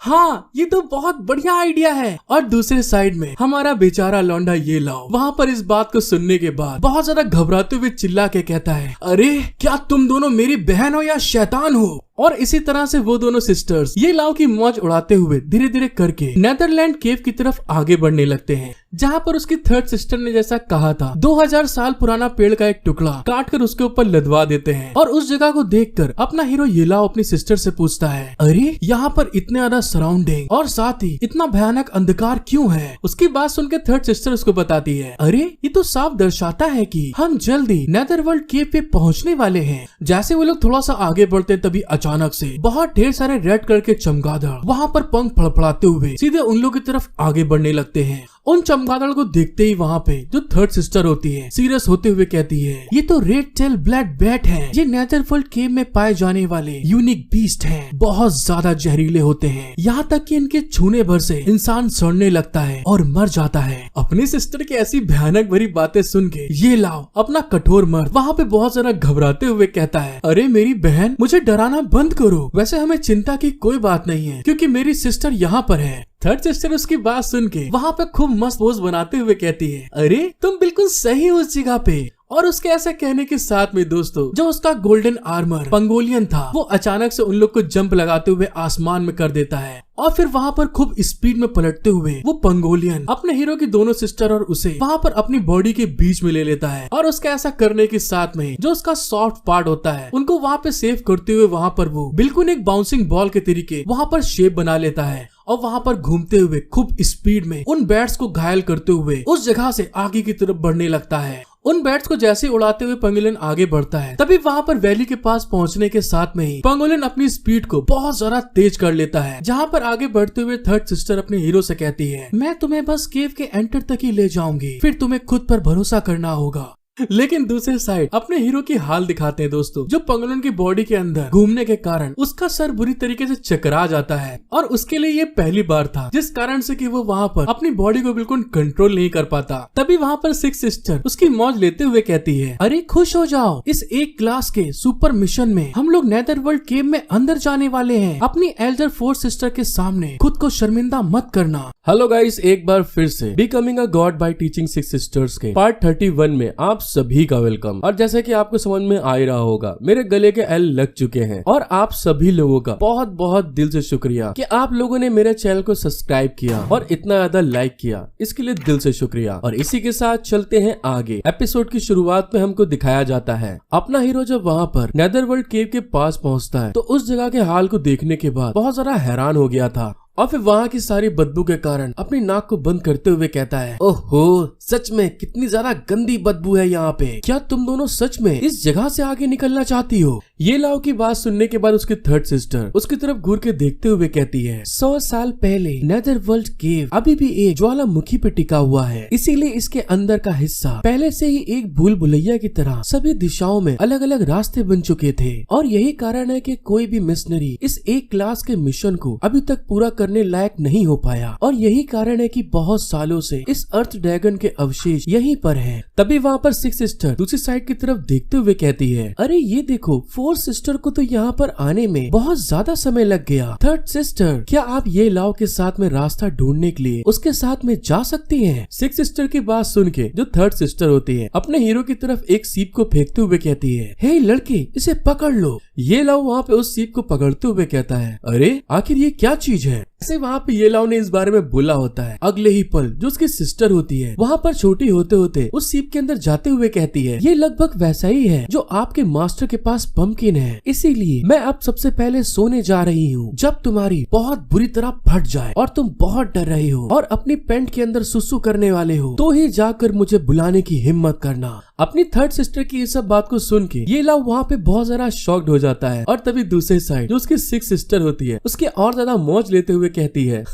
[SPEAKER 1] हाँ ये तो बहुत बढ़िया आइडिया है। और दूसरे साइड में हमारा बेचारा लौंडा ये लाव वहाँ पर इस बात को सुनने के बाद बहुत ज्यादा घबराते हुए चिल्ला के कहता है, अरे क्या तुम दोनों मेरी बहन हो या शैतान हो? और इसी तरह से वो दोनों सिस्टर्स ये लाव की मौज उड़ाते हुए धीरे धीरे करके नेदरलैंड केव की तरफ आगे बढ़ने लगते हैं, जहाँ पर उसकी थर्ड सिस्टर ने जैसा कहा था 2000 साल पुराना पेड़ का एक टुकड़ा काट कर उसके ऊपर लदवा देते हैं। और उस जगह को देखकर अपना हीरो ये लाव अपनी सिस्टर से पूछता है, अरे यहाँ पर इतने ज्यादा सराउंडिंग और साथ ही इतना भयानक अंधकार क्यों है? उसकी बात सुन के थर्ड सिस्टर उसको बताती है, अरे ये तो साफ दर्शाता है कि हम जल्दी नेदरवर्ल्ड केव पे पहुँचने वाले हैं। जैसे वो लोग थोड़ा सा आगे बढ़ते तभी अचानक से बहुत ढेर सारे रेड कलर के चमगादड़ वहाँ पर पंख फड़फड़ाते हुए सीधे उन लोगों की तरफ आगे बढ़ने लगते हैं। उन चमगादड़ को देखते ही वहाँ पे जो थर्ड सिस्टर होती है सीरियस होते हुए कहती है, ये तो रेड टेल ब्लैक बैट है, ये नेदरवर्ल्ड केव में पाए जाने वाले यूनिक बीस्ट हैं, बहुत ज्यादा जहरीले होते हैं, यहाँ तक कि इनके छूने भर से इंसान सड़ने लगता है और मर जाता है। अपनी सिस्टर की ऐसी भयानक भरी बातें सुन के ये लाव अपना कठोर मर्द वहाँ पे बहुत ज्यादा घबराते हुए कहता है, अरे मेरी बहन मुझे डराना बंद करो, वैसे हमें चिंता की कोई बात नहीं है क्योंकि मेरी सिस्टर यहाँ पर है। थर्ड सिस्टर उसकी बात सुन के वहाँ पे खूब मस्त पोज बनाते हुए कहती है, अरे तुम बिल्कुल सही हो उस जगह पे। और उसके ऐसा कहने के साथ में दोस्तों जो उसका गोल्डन आर्मर पंगोलियन था वो अचानक से उन लोग को जंप लगाते हुए आसमान में कर देता है और फिर वहाँ पर खूब स्पीड में पलटते हुए वो पंगोलियन अपने हीरो की दोनों सिस्टर और उसे वहाँ पर अपनी बॉडी के बीच में ले लेता है। और उसका ऐसा करने के साथ में जो उसका सॉफ्ट पार्ट होता है उनको वहाँ पे सेव करते हुए वहाँ पर वो बिल्कुल एक बाउंसिंग बॉल के तरीके वहाँ पर शेप बना लेता है और वहाँ पर घूमते हुए खूब स्पीड में उन बैट्स को घायल करते हुए उस जगह से आगे की तरफ बढ़ने लगता है। उन बैट्स को जैसे ही उड़ाते हुए पंगोलिन आगे बढ़ता है, तभी वहाँ पर वैली के पास पहुँचने के साथ में ही पंगोलिन अपनी स्पीड को बहुत ज्यादा तेज कर लेता है। जहाँ पर आगे बढ़ते हुए थर्ड सिस्टर अपने हीरो से कहती है, मैं तुम्हें बस केव के एंटर तक ही ले जाऊंगी, फिर तुम्हें खुद पर भरोसा करना होगा। लेकिन दूसरे साइड अपने हीरो की हाल दिखाते हैं दोस्तों, जो पंगोलिन की बॉडी के अंदर घूमने के कारण उसका सर बुरी तरीके से चकरा जाता है और उसके लिए ये पहली बार था, जिस कारण से कि वो वहाँ पर अपनी बॉडी को बिल्कुल कंट्रोल नहीं कर पाता। तभी वहाँ पर सिक्स सिस्टर उसकी मौज लेते हुए कहती है, अरे खुश हो जाओ, इस एक क्लास के सुपर मिशन में हम लोग नेदरवर्ल्ड केव में अंदर जाने वाले हैं। अपनी एल्डर फोर्थ सिस्टर के सामने खुद को शर्मिंदा मत करना। हेलो गाइस, एक बार फिर से becoming a god by teaching six sisters के पार्ट 31 में आप सभी का वेलकम। और जैसे कि आपको समझ में आ ही रहा होगा, मेरे गले के एल लग चुके हैं और आप सभी लोगों का बहुत बहुत दिल से शुक्रिया कि आप लोगों ने मेरे चैनल को सब्सक्राइब किया और इतना ज्यादा लाइक किया, इसके लिए दिल से शुक्रिया। और इसी के साथ चलते हैं आगे। एपिसोड की शुरुआत में हमको दिखाया जाता है अपना हीरो जब वहाँ पर नेदरवर्ल्ड केव के पास पहुँचता है तो उस जगह के हाल को देखने के बाद बहुत ज्यादा हैरान हो गया था और फिर वहाँ की सारी बदबू के कारण अपनी नाक को बंद करते हुए कहता है, ओहो, सच में कितनी ज्यादा गंदी बदबू है यहाँ पे। क्या तुम दोनों सच में इस जगह से आगे निकलना चाहती हो? ये लाओ की बात सुनने के बाद उसकी थर्ड सिस्टर उसकी तरफ घूर के देखते हुए कहती है, 100 साल पहले नेदरवर्ल्ड केव अभी भी एक ज्वालामुखी पे टिका हुआ है, इसीलिए इसके अंदर का हिस्सा पहले से ही एक भूल भुलैया की तरह सभी दिशाओं में अलग अलग रास्ते बन चुके थे। और यही कारण है कि कोई भी मिशनरी इस एक क्लास के मिशन को अभी तक पूरा करने लायक नहीं हो पाया। और यही कारण है कि बहुत सालों से इस अर्थ ड्रैगन के अवशेष यहीं पर हैं। तभी वहाँ पर सिक्स सिस्टर दूसरी साइड की तरफ देखते हुए कहती है, अरे ये देखो, फोर्थ सिस्टर को तो यहाँ पर आने में बहुत ज्यादा समय लग गया। थर्ड सिस्टर, क्या आप ये लाओ के साथ में रास्ता ढूंढने के लिए उसके साथ में जा सकती हैं? सिक्स सिस्टर की बात सुन के जो थर्ड सिस्टर होती है अपने हीरो की तरफ एक सीप को फेंकते हुए कहती है, हे लड़के, इसे पकड़ लो। ये लाओ वहाँ पे उस सीप को पकड़ते हुए कहता है, अरे आखिर ये क्या चीज है? ऐसे वहाँ पे ये लाओ ने इस बारे में बोला होता है। अगले ही पल जो उसकी सिस्टर होती है वहाँ पर छोटी होते होते उस सीप के अंदर जाते हुए कहती है, ये लगभग वैसा ही है जो आपके मास्टर के पास पंपकिन है, इसीलिए मैं अब सबसे पहले सोने जा रही हूँ। जब तुम्हारी बहुत बुरी तरह फट जाए और तुम बहुत डर रहे हो और अपनी पेंट के अंदर सुसु करने वाले हो तो ही जाकर मुझे बुलाने की हिम्मत करना। अपनी थर्ड सिस्टर की ये सब बात को सुन के ये लाओ वहाँ पे बहुत ज्यादा शॉक्ड हो जाता है। और तभी दूसरे साइड जो उसकी सिक्स सिस्टर होती है उसके और ज्यादा मौज लेते हुए कहती है,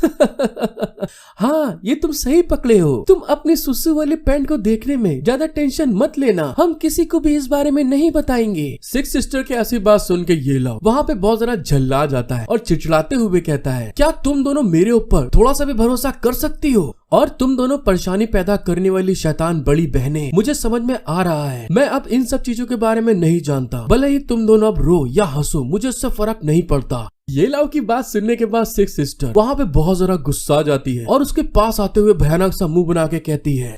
[SPEAKER 1] हाँ, ये तुम सही पकड़े हो। तुम अपनी सुसु वाली पैंट को देखने में ज्यादा टेंशन मत लेना, हम किसी को भी इस बारे में नहीं बताएंगे। सिक्स सिस्टर की ऐसी बात सुन के ये लाओ वहाँ पे बहुत ज्यादा झल्ला जाता है और चिड़चिड़ाते हुए कहता है, क्या तुम दोनों मेरे ऊपर थोड़ा सा भी भरोसा कर सकती हो? और तुम दोनों परेशानी पैदा करने वाली शैतान बड़ी बहनें, मुझे समझ में आ रहा है, मैं अब इन सब चीजों के बारे में नहीं जानता। भले ही तुम दोनों अब रो या हंसो, मुझे उससे फर्क नहीं पड़ता। ये लाओ की बात सुनने के बाद सिक्स सिस्टर वहाँ पे बहुत जरा गुस्सा जाती है और उसके पास आते हुए भयानक सा मुंह बना के कहती है,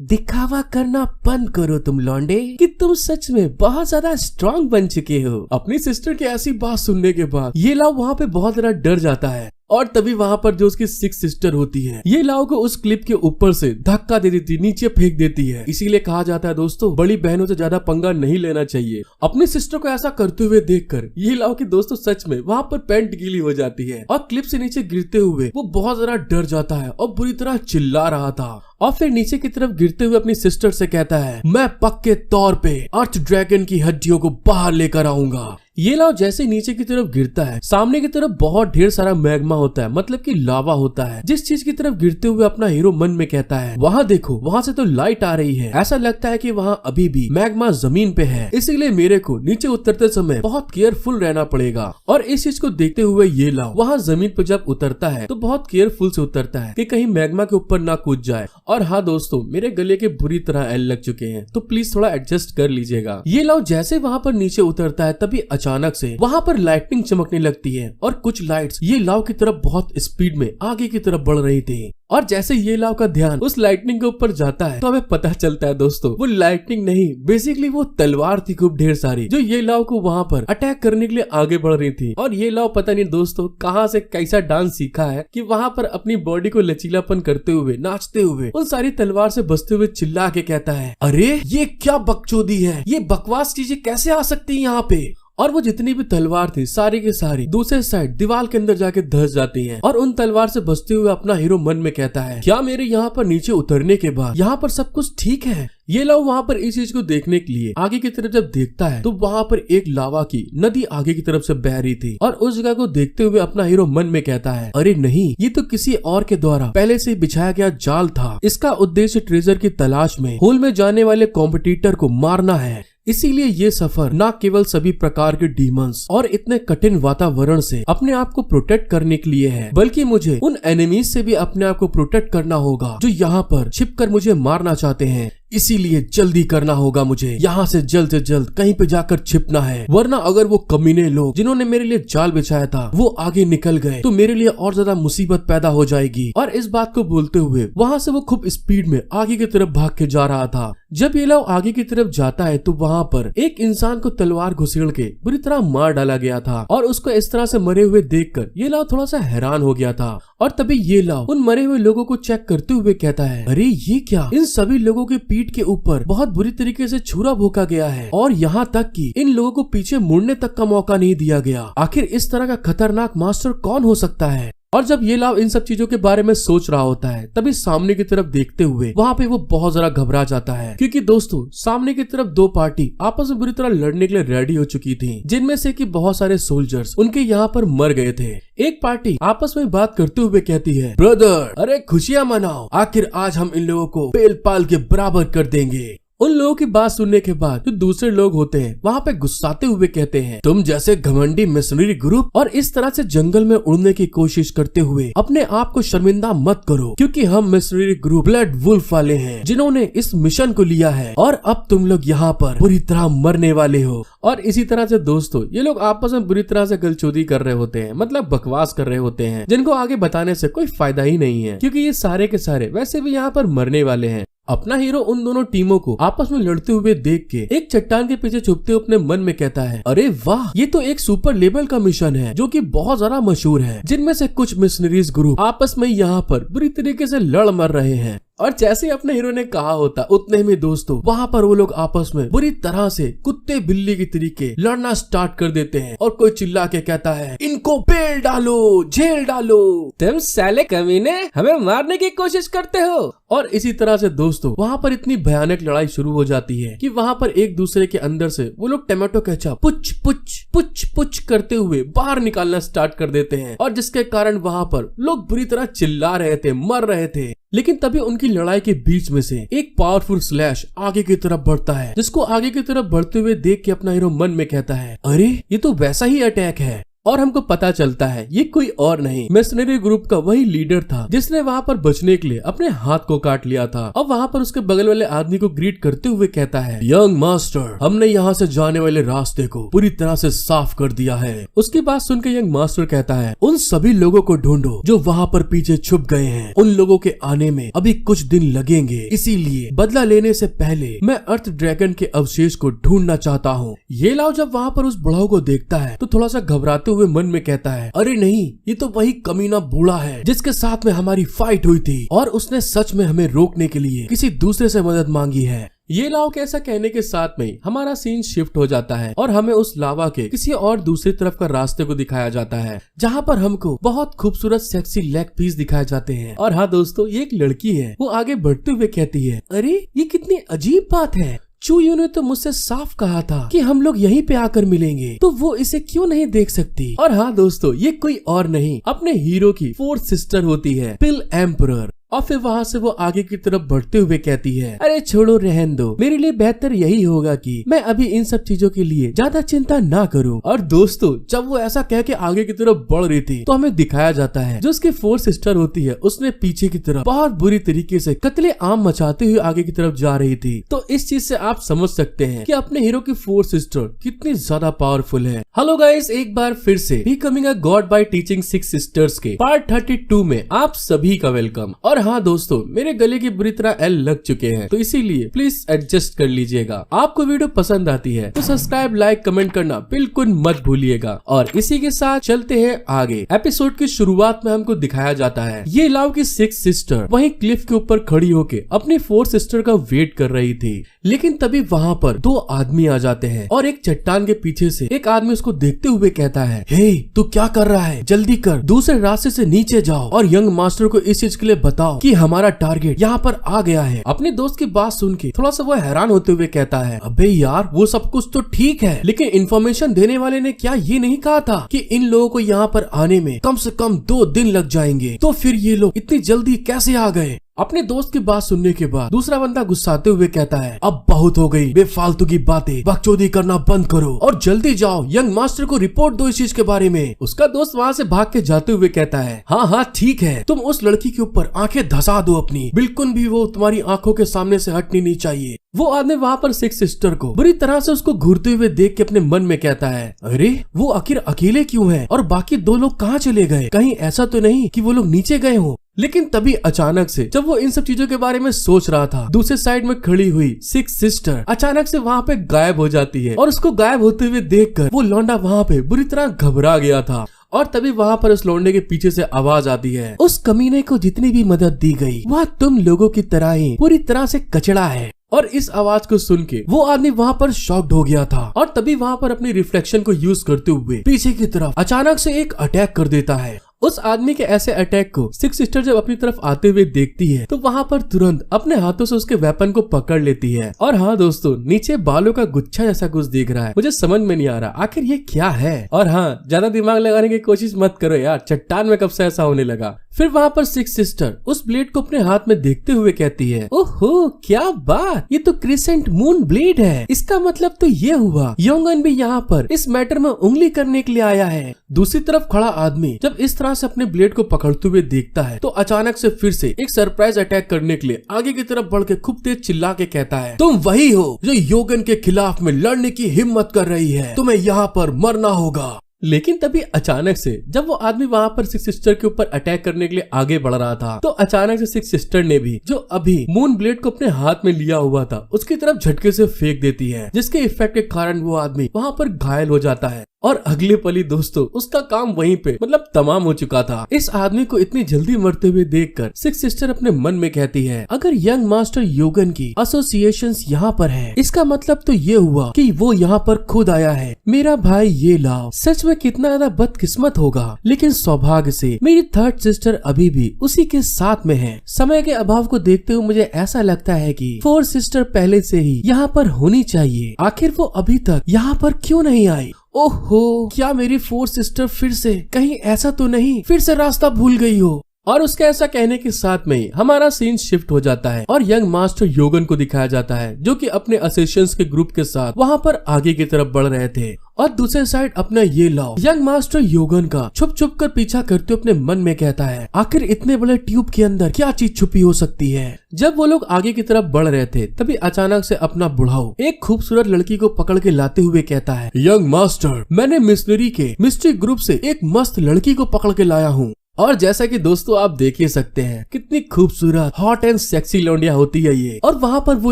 [SPEAKER 1] दिखावा करना बंद करो तुम लौंडे, कि तुम सच में बहुत ज्यादा स्ट्रांग बन चुके हो। अपनी सिस्टर की ऐसी बात सुनने के बाद ये लाओ वहाँ पे बहुत ज्यादा डर जाता है। और तभी वहाँ पर जो उसकी सिक्स सिस्टर होती है ये लाओ को उस क्लिप के ऊपर से धक्का दे देती, नीचे फेंक देती है। इसीलिए कहा जाता है दोस्तों, बड़ी बहनों से ज्यादा पंगा नहीं लेना चाहिए। अपनी सिस्टर को ऐसा करते हुए देखकर ये लाओ की दोस्तों सच में वहाँ पर पैंट गीली हो जाती है और क्लिप से नीचे गिरते हुए वो बहुत ज्यादा डर जाता है और बुरी तरह चिल्ला रहा था। और फिर नीचे की तरफ गिरते हुए अपनी सिस्टर से कहता है, मैं पक्के तौर पे अर्थ ड्रैगन की हड्डियों को बाहर लेकर आऊंगा। ये लाओ जैसे नीचे की तरफ गिरता है, सामने की तरफ बहुत ढेर सारा मैग्मा होता है, मतलब कि लावा होता है। जिस चीज की तरफ गिरते हुए अपना हीरो मन में कहता है, वहाँ देखो, वहाँ से तो लाइट आ रही है, ऐसा लगता है कि वहाँ अभी भी मैग्मा जमीन पे है, इसीलिए मेरे को नीचे उतरते समय बहुत केयरफुल रहना पड़ेगा। और इस चीज को देखते हुए ये लाओ वहाँ जमीन पे जब उतरता है तो बहुत केयरफुल से उतरता है कि कहीं मैग्मा के ऊपर ना कूद जाए। और हाँ दोस्तों, मेरे गले के बुरी तरह एल लग चुके हैं, तो प्लीज थोड़ा एडजस्ट कर लीजिएगा। ये लाओ जैसे वहाँ पर नीचे उतरता है तभी अचानक से वहाँ पर लाइटनिंग चमकने लगती है और कुछ लाइट्स ये लाओ की तरफ बहुत स्पीड में आगे की तरफ बढ़ रही थी। और जैसे ये लाओ का ध्यान उस लाइटनिंग के ऊपर जाता है तो हमें पता चलता है दोस्तों, वो लाइटनिंग नहीं, बेसिकली वो तलवार थी खूब ढेर सारी, जो ये लाओ को वहाँ पर अटैक करने के लिए आगे बढ़ रही थी। और ये लाओ पता नहीं दोस्तों कहाँ से कैसा डांस सीखा है कि वहाँ पर अपनी बॉडी को लचीलापन करते हुए, नाचते हुए, उन सारी तलवार से बचते हुए चिल्ला के कहता है, अरे ये क्या बकचोदी है, ये बकवास चीजें कैसे आ सकती है यहाँ पे। और वो जितनी भी तलवार थी सारी की सारी दूसरे साइड दीवार के अंदर जाके धंस जाती है। और उन तलवार से बचते हुए अपना हीरो मन में कहता है, क्या मेरे यहाँ पर नीचे उतरने के बाद यहाँ पर सब कुछ ठीक है? ये लोग वहाँ पर इस चीज को देखने के लिए आगे की तरफ जब देखता है तो वहाँ पर एक लावा की नदी आगे की तरफ से बह रही थी। और उस जगह को देखते हुए अपना हीरो मन में कहता है, अरे नहीं, ये तो किसी और के द्वारा पहले से बिछाया गया जाल था। इसका उद्देश्य ट्रेजर की तलाश में होल में जाने वाले कॉम्पिटिटर को मारना है। इसीलिए ये सफर न केवल सभी प्रकार के डीमंस और इतने कठिन वातावरण से अपने आप को प्रोटेक्ट करने के लिए है, बल्कि मुझे उन एनिमीज से भी अपने आप को प्रोटेक्ट करना होगा जो यहाँ पर छिपकर मुझे मारना चाहते हैं। इसीलिए जल्दी करना होगा, मुझे यहाँ से जल्द कहीं पे जाकर छिपना है, वरना अगर वो कमीने लोग जिन्होंने मेरे लिए जाल बिछाया था वो आगे निकल गए तो मेरे लिए और ज्यादा मुसीबत पैदा हो जाएगी। और इस बात को बोलते हुए वहाँ से वो खूब स्पीड में आगे की तरफ भाग के जा रहा था। जब ये लोग आगे की तरफ जाता है तो वहाँ पर एक इंसान को तलवार घुसेड़ के बुरी तरह मार डाला गया था। और उसको इस तरह से मरे हुए देखकर ये लोग थोड़ा सा हैरान हो गया था। और तभी ये लोग उन मरे हुए लोगों को चेक करते हुए कहता है, अरे ये क्या, इन सभी लोगों के पीठ के ऊपर बहुत बुरी तरीके से छुरा भोंका गया है और यहाँ तक कि इन लोगों को पीछे मुड़ने तक का मौका नहीं दिया गया। आखिर इस तरह का खतरनाक मास्टर कौन हो सकता है? और जब ये लाव इन सब चीजों के बारे में सोच रहा होता है तभी सामने की तरफ देखते हुए वहाँ पे वो बहुत जरा घबरा जाता है, क्योंकि दोस्तों सामने की तरफ दो पार्टी आपस में बुरी तरह लड़ने के लिए रेडी हो चुकी थी, जिनमें से कि बहुत सारे सोल्जर्स उनके यहाँ पर मर गए थे। एक पार्टी आपस में बात करते हुए कहती है, ब्रदर अरे खुशियाँ मनाओ, आखिर आज हम इन लोगों को पेल पाल के बराबर कर देंगे। उन लोगों की बात सुनने के बाद जो दूसरे लोग होते हैं वहाँ पे गुस्साते हुए कहते हैं, तुम जैसे घमंडी मिशनरी ग्रुप और इस तरह से जंगल में उड़ने की कोशिश करते हुए अपने आप को शर्मिंदा मत करो, क्योंकि हम मिशनरी ग्रुप ब्लड वुल्फ वाले हैं जिन्होंने इस मिशन को लिया है और अब तुम लोग यहाँ पर बुरी तरह मरने वाले हो। और इसी तरह से दोस्तों ये लोग आपस में बुरी तरह से गलचोदी कर रहे होते हैं, मतलब बकवास कर रहे होते हैं, जिनको आगे बताने से कोई फायदा ही नहीं है, क्योंकि ये सारे के सारे वैसे भी यहाँ पर मरने वाले हैं। अपना हीरो उन दोनों टीमों को आपस में लड़ते हुए देख के एक चट्टान के पीछे छुपते हुए अपने मन में कहता है, अरे वाह, ये तो एक सुपर लेवल का मिशन है जो कि बहुत ज्यादा मशहूर है, जिनमें से कुछ मिशनरीज ग्रुप आपस में यहाँ पर बुरी तरीके से लड़ मर रहे हैं। और जैसे अपने हीरो ने कहा होता उतने में दोस्तों वहाँ पर वो लोग आपस में बुरी तरह से कुत्ते बिल्ली की तरीके लड़ना स्टार्ट कर देते हैं। और कोई चिल्ला के कहता है, इनको पेल डालो, झेल डालो, तुम साले कमीने हमें मारने की कोशिश करते हो। और इसी तरह से दोस्तों वहाँ पर इतनी भयानक लड़ाई शुरू हो जाती है कि वहाँ पर एक दूसरे के अंदर से वो लोग टमाटो केचप पुच पुच पुच पुच करते हुए बाहर निकालना स्टार्ट कर देते हैं, और जिसके कारण वहाँ पर लोग बुरी तरह चिल्ला रहे थे, मर रहे थे। लेकिन तभी उनकी लड़ाई के बीच में से एक पावरफुल स्लैश आगे की तरफ बढ़ता है, जिसको आगे की तरफ बढ़ते हुए देख के अपना हीरो मन में कहता है, अरे ये तो वैसा ही अटैक है। और हमको पता चलता है ये कोई और नहीं मिशनरी ग्रुप का वही लीडर था जिसने वहाँ पर बचने के लिए अपने हाथ को काट लिया था। अब वहाँ पर उसके बगल वाले आदमी को ग्रीट करते हुए कहता है, यंग मास्टर, हमने यहाँ से जाने वाले रास्ते को पूरी तरह से साफ कर दिया है। उसकी बात सुनकर यंग मास्टर कहता है, उन सभी लोगों को ढूंढो जो वहाँ पर पीछे छुप गए हैं। उन लोगों के आने में अभी कुछ दिन लगेंगे, इसीलिए बदला लेने से पहले मैं अर्थ ड्रैगन के अवशेष को ढूंढना चाहता हूँ। ये लाओ जब वहाँ पर उस बुढ़ाऊ को देखता है तो थोड़ा सा घबराते हुए मन में कहता है, अरे नहीं, ये तो वही कमीना बूढ़ा है जिसके साथ में हमारी फाइट हुई थी और उसने सच में हमें रोकने के लिए किसी दूसरे से मदद मांगी है। ये लाओ के ऐसा कहने के साथ में हमारा सीन शिफ्ट हो जाता है और हमें उस लावा के किसी और दूसरी तरफ का रास्ते को दिखाया जाता है, जहाँ पर हमको बहुत खूबसूरत सेक्सी लेग पीस दिखाए जाते हैं। और हाँ दोस्तों, ये एक लड़की है, वो आगे बढ़ते हुए कहती है, अरे ये कितनी अजीब बात है, चूयू ने तो मुझसे साफ कहा था कि हम लोग यहीं पे आकर मिलेंगे, तो वो इसे क्यों नहीं देख सकती। और हाँ दोस्तों, ये कोई और नहीं अपने हीरो की फोर्थ सिस्टर होती है, पिल एम्परर। और फिर वहाँ से वो आगे की तरफ बढ़ते हुए कहती है, अरे छोड़ो, रहन दो, मेरे लिए बेहतर यही होगा कि मैं अभी इन सब चीजों के लिए ज्यादा चिंता ना करूं। और दोस्तों जब वो ऐसा कह के आगे की तरफ बढ़ रही थी तो हमें दिखाया जाता है जो उसकी फोर्थ सिस्टर होती है उसने पीछे की तरफ बहुत बुरी तरीके से कत्ले आम मचाते हुए आगे की तरफ जा रही थी। तो इस चीज से आप समझ सकते हैं कि अपने हीरो की फोर्थ सिस्टर कितनी ज्यादा पावरफुल है। हेलो गाइस, एक बार फिर से becoming a god by teaching 6 sisters के पार्ट 32 में आप सभी का वेलकम। और हाँ दोस्तों, मेरे गले की बुरी तरह एल लग चुके हैं, तो इसीलिए प्लीज एडजस्ट कर लीजिएगा। आपको वीडियो पसंद आती है तो सब्सक्राइब, लाइक, कमेंट करना बिल्कुल मत भूलिएगा। और इसी के साथ चलते हैं आगे। एपिसोड की शुरुआत में हमको दिखाया जाता है ये लाव की 6 सिस्टर वहीं क्लिफ के ऊपर खड़ी होके अपनी 4 सिस्टर का वेट कर रही थी, लेकिन तभी वहाँ पर 2 आदमी आ जाते हैं और एक चट्टान के पीछे से एक आदमी उसको देखते हुए कहता है, हे तू क्या कर रहा है, जल्दी कर, दूसरे रास्ते से नीचे जाओ और यंग मास्टर को इस चीज के लिए बताओ कि हमारा टारगेट यहाँ पर आ गया है। अपने दोस्त की बात सुन के थोड़ा सा वो हैरान होते हुए कहता है, अबे यार वो सब कुछ तो ठीक है, लेकिन इन्फॉर्मेशन देने वाले ने क्या ये नहीं कहा था कि इन लोगों को यहाँ पर आने में कम से कम 2 दिन लग जाएंगे, तो फिर ये लोग इतनी जल्दी कैसे आ गए। अपने दोस्त की बात सुनने के बाद दूसरा बंदा गुस्साते हुए कहता है, अब बहुत हो गई, बेफालतू की बातें, बकचोदी करना बंद करो और जल्दी जाओ यंग मास्टर को रिपोर्ट दो इस चीज के बारे में। उसका दोस्त वहाँ से भाग के जाते हुए कहता है, हाँ ठीक है, तुम उस लड़की के ऊपर आंखें धसा दो अपनी, बिल्कुल भी वो तुम्हारी आंखों के सामने से हटनी नहीं चाहिए। वो आदमी वहाँ पर 6 सिस्टर को बुरी तरह से उसको घूरते हुए देख के अपने मन में कहता है, अरे वो आखिर अकेले क्यों है और बाकी 2 लोग कहाँ चले गए, कहीं ऐसा तो नहीं कि वो लोग नीचे गए हो। लेकिन तभी अचानक से जब वो इन सब चीजों के बारे में सोच रहा था, दूसरे साइड में खड़ी हुई 6 सिस्टर अचानक से वहाँ पे गायब हो जाती है और उसको गायब होते हुए देखकर वो लौंडा वहाँ पे बुरी तरह घबरा गया था। और तभी वहाँ पर उस लौंडे के पीछे से आवाज आती है, उस कमीने को जितनी भी मदद दी गई वह तुम लोगों की तरह ही पूरी तरह से कचड़ा है। और इस आवाज को सुन के वो आदमी वहाँ पर शॉक्ड हो गया था और तभी वहाँ पर अपनी रिफ्लेक्शन को यूज करते हुए पीछे की तरफ अचानक से एक अटैक कर देता है। उस आदमी के ऐसे अटैक को 6 सिस्टर जब अपनी तरफ आते हुए देखती है तो वहाँ पर तुरंत अपने हाथों से उसके वेपन को पकड़ लेती है। और हाँ दोस्तों, नीचे बालों का गुच्छा जैसा कुछ दिख रहा है, मुझे समझ में नहीं आ रहा आखिर ये क्या है। और हाँ, ज्यादा दिमाग लगाने की कोशिश मत करो यार, चट्टान में कब से ऐसा होने लगा। फिर वहाँ पर 6 सिस्टर उस ब्लेड को अपने हाथ में देखते हुए कहती है, ओहो क्या बात, ये तो क्रिसेंट मून ब्लेड है, इसका मतलब तो ये हुआ योंगन भी यहाँ पर इस मैटर में उंगली करने के लिए आया है। दूसरी तरफ खड़ा आदमी जब इस तरह से अपने ब्लेड को पकड़ते हुए देखता है तो अचानक से फिर से एक सरप्राइज अटैक करने के लिए आगे की तरफ बढ़ के खूब तेज चिल्ला के कहता है, तुम वही हो जो योगन के खिलाफ में लड़ने की हिम्मत कर रही है, तुम्हें यहाँ पर मरना होगा। लेकिन तभी अचानक से जब वो आदमी वहाँ पर 6 सिस्टर के ऊपर अटैक करने के लिए आगे बढ़ रहा था तो अचानक से 6 सिस्टर ने भी जो अभी मून ब्लेड को अपने हाथ में लिया हुआ था उसकी तरफ झटके से फेंक देती है, जिसके इफेक्ट के कारण वो आदमी वहाँ पर घायल हो जाता है। और अगले पल ही दोस्तों उसका काम वहीं पे मतलब तमाम हो चुका था। इस आदमी को इतनी जल्दी मरते हुए देखकर 6 सिस्टर अपने मन में कहती है, अगर यंग मास्टर योगन की एसोसिएशंस यहाँ पर है, इसका मतलब तो ये हुआ कि वो यहाँ पर खुद आया है। मेरा भाई ये लाव सच में कितना ज्यादा बदकिस्मत होगा, लेकिन सौभाग्य से मेरी 3rd सिस्टर अभी भी उसी के साथ में है। समय के अभाव को देखते हुए मुझे ऐसा लगता है कि 4 सिस्टर पहले से ही यहाँ पर होनी चाहिए, आखिर वो अभी तक यहाँ पर क्यों नहीं आई। ओहो, क्या मेरी 4 सिस्टर फिर से कहीं ऐसा तो नहीं फिर से रास्ता भूल गई हो। और उसके ऐसा कहने के साथ में ही हमारा सीन शिफ्ट हो जाता है और यंग मास्टर योगन को दिखाया जाता है जो कि अपने असिस्टेंट्स के ग्रुप के साथ वहाँ पर आगे की तरफ बढ़ रहे थे। और दूसरे साइड अपना ये लाव यंग मास्टर योगन का छुप छुप कर पीछा करते अपने मन में कहता है, आखिर इतने बड़े ट्यूब के अंदर क्या चीज छुपी हो सकती है। जब वो लोग आगे की तरफ बढ़ रहे थे तभी अचानक से अपना बुढ़ाऊ एक खूबसूरत लड़की को पकड़ के लाते हुए कहता है, यंग मास्टर, मैंने मिशनरी के मिस्ट्री ग्रुप से एक मस्त लड़की को पकड़ के लाया हूँ। और जैसा कि दोस्तों आप देख ही सकते हैं कितनी खूबसूरत हॉट एंड सेक्सी लौंडिया होती है ये। और वहाँ पर वो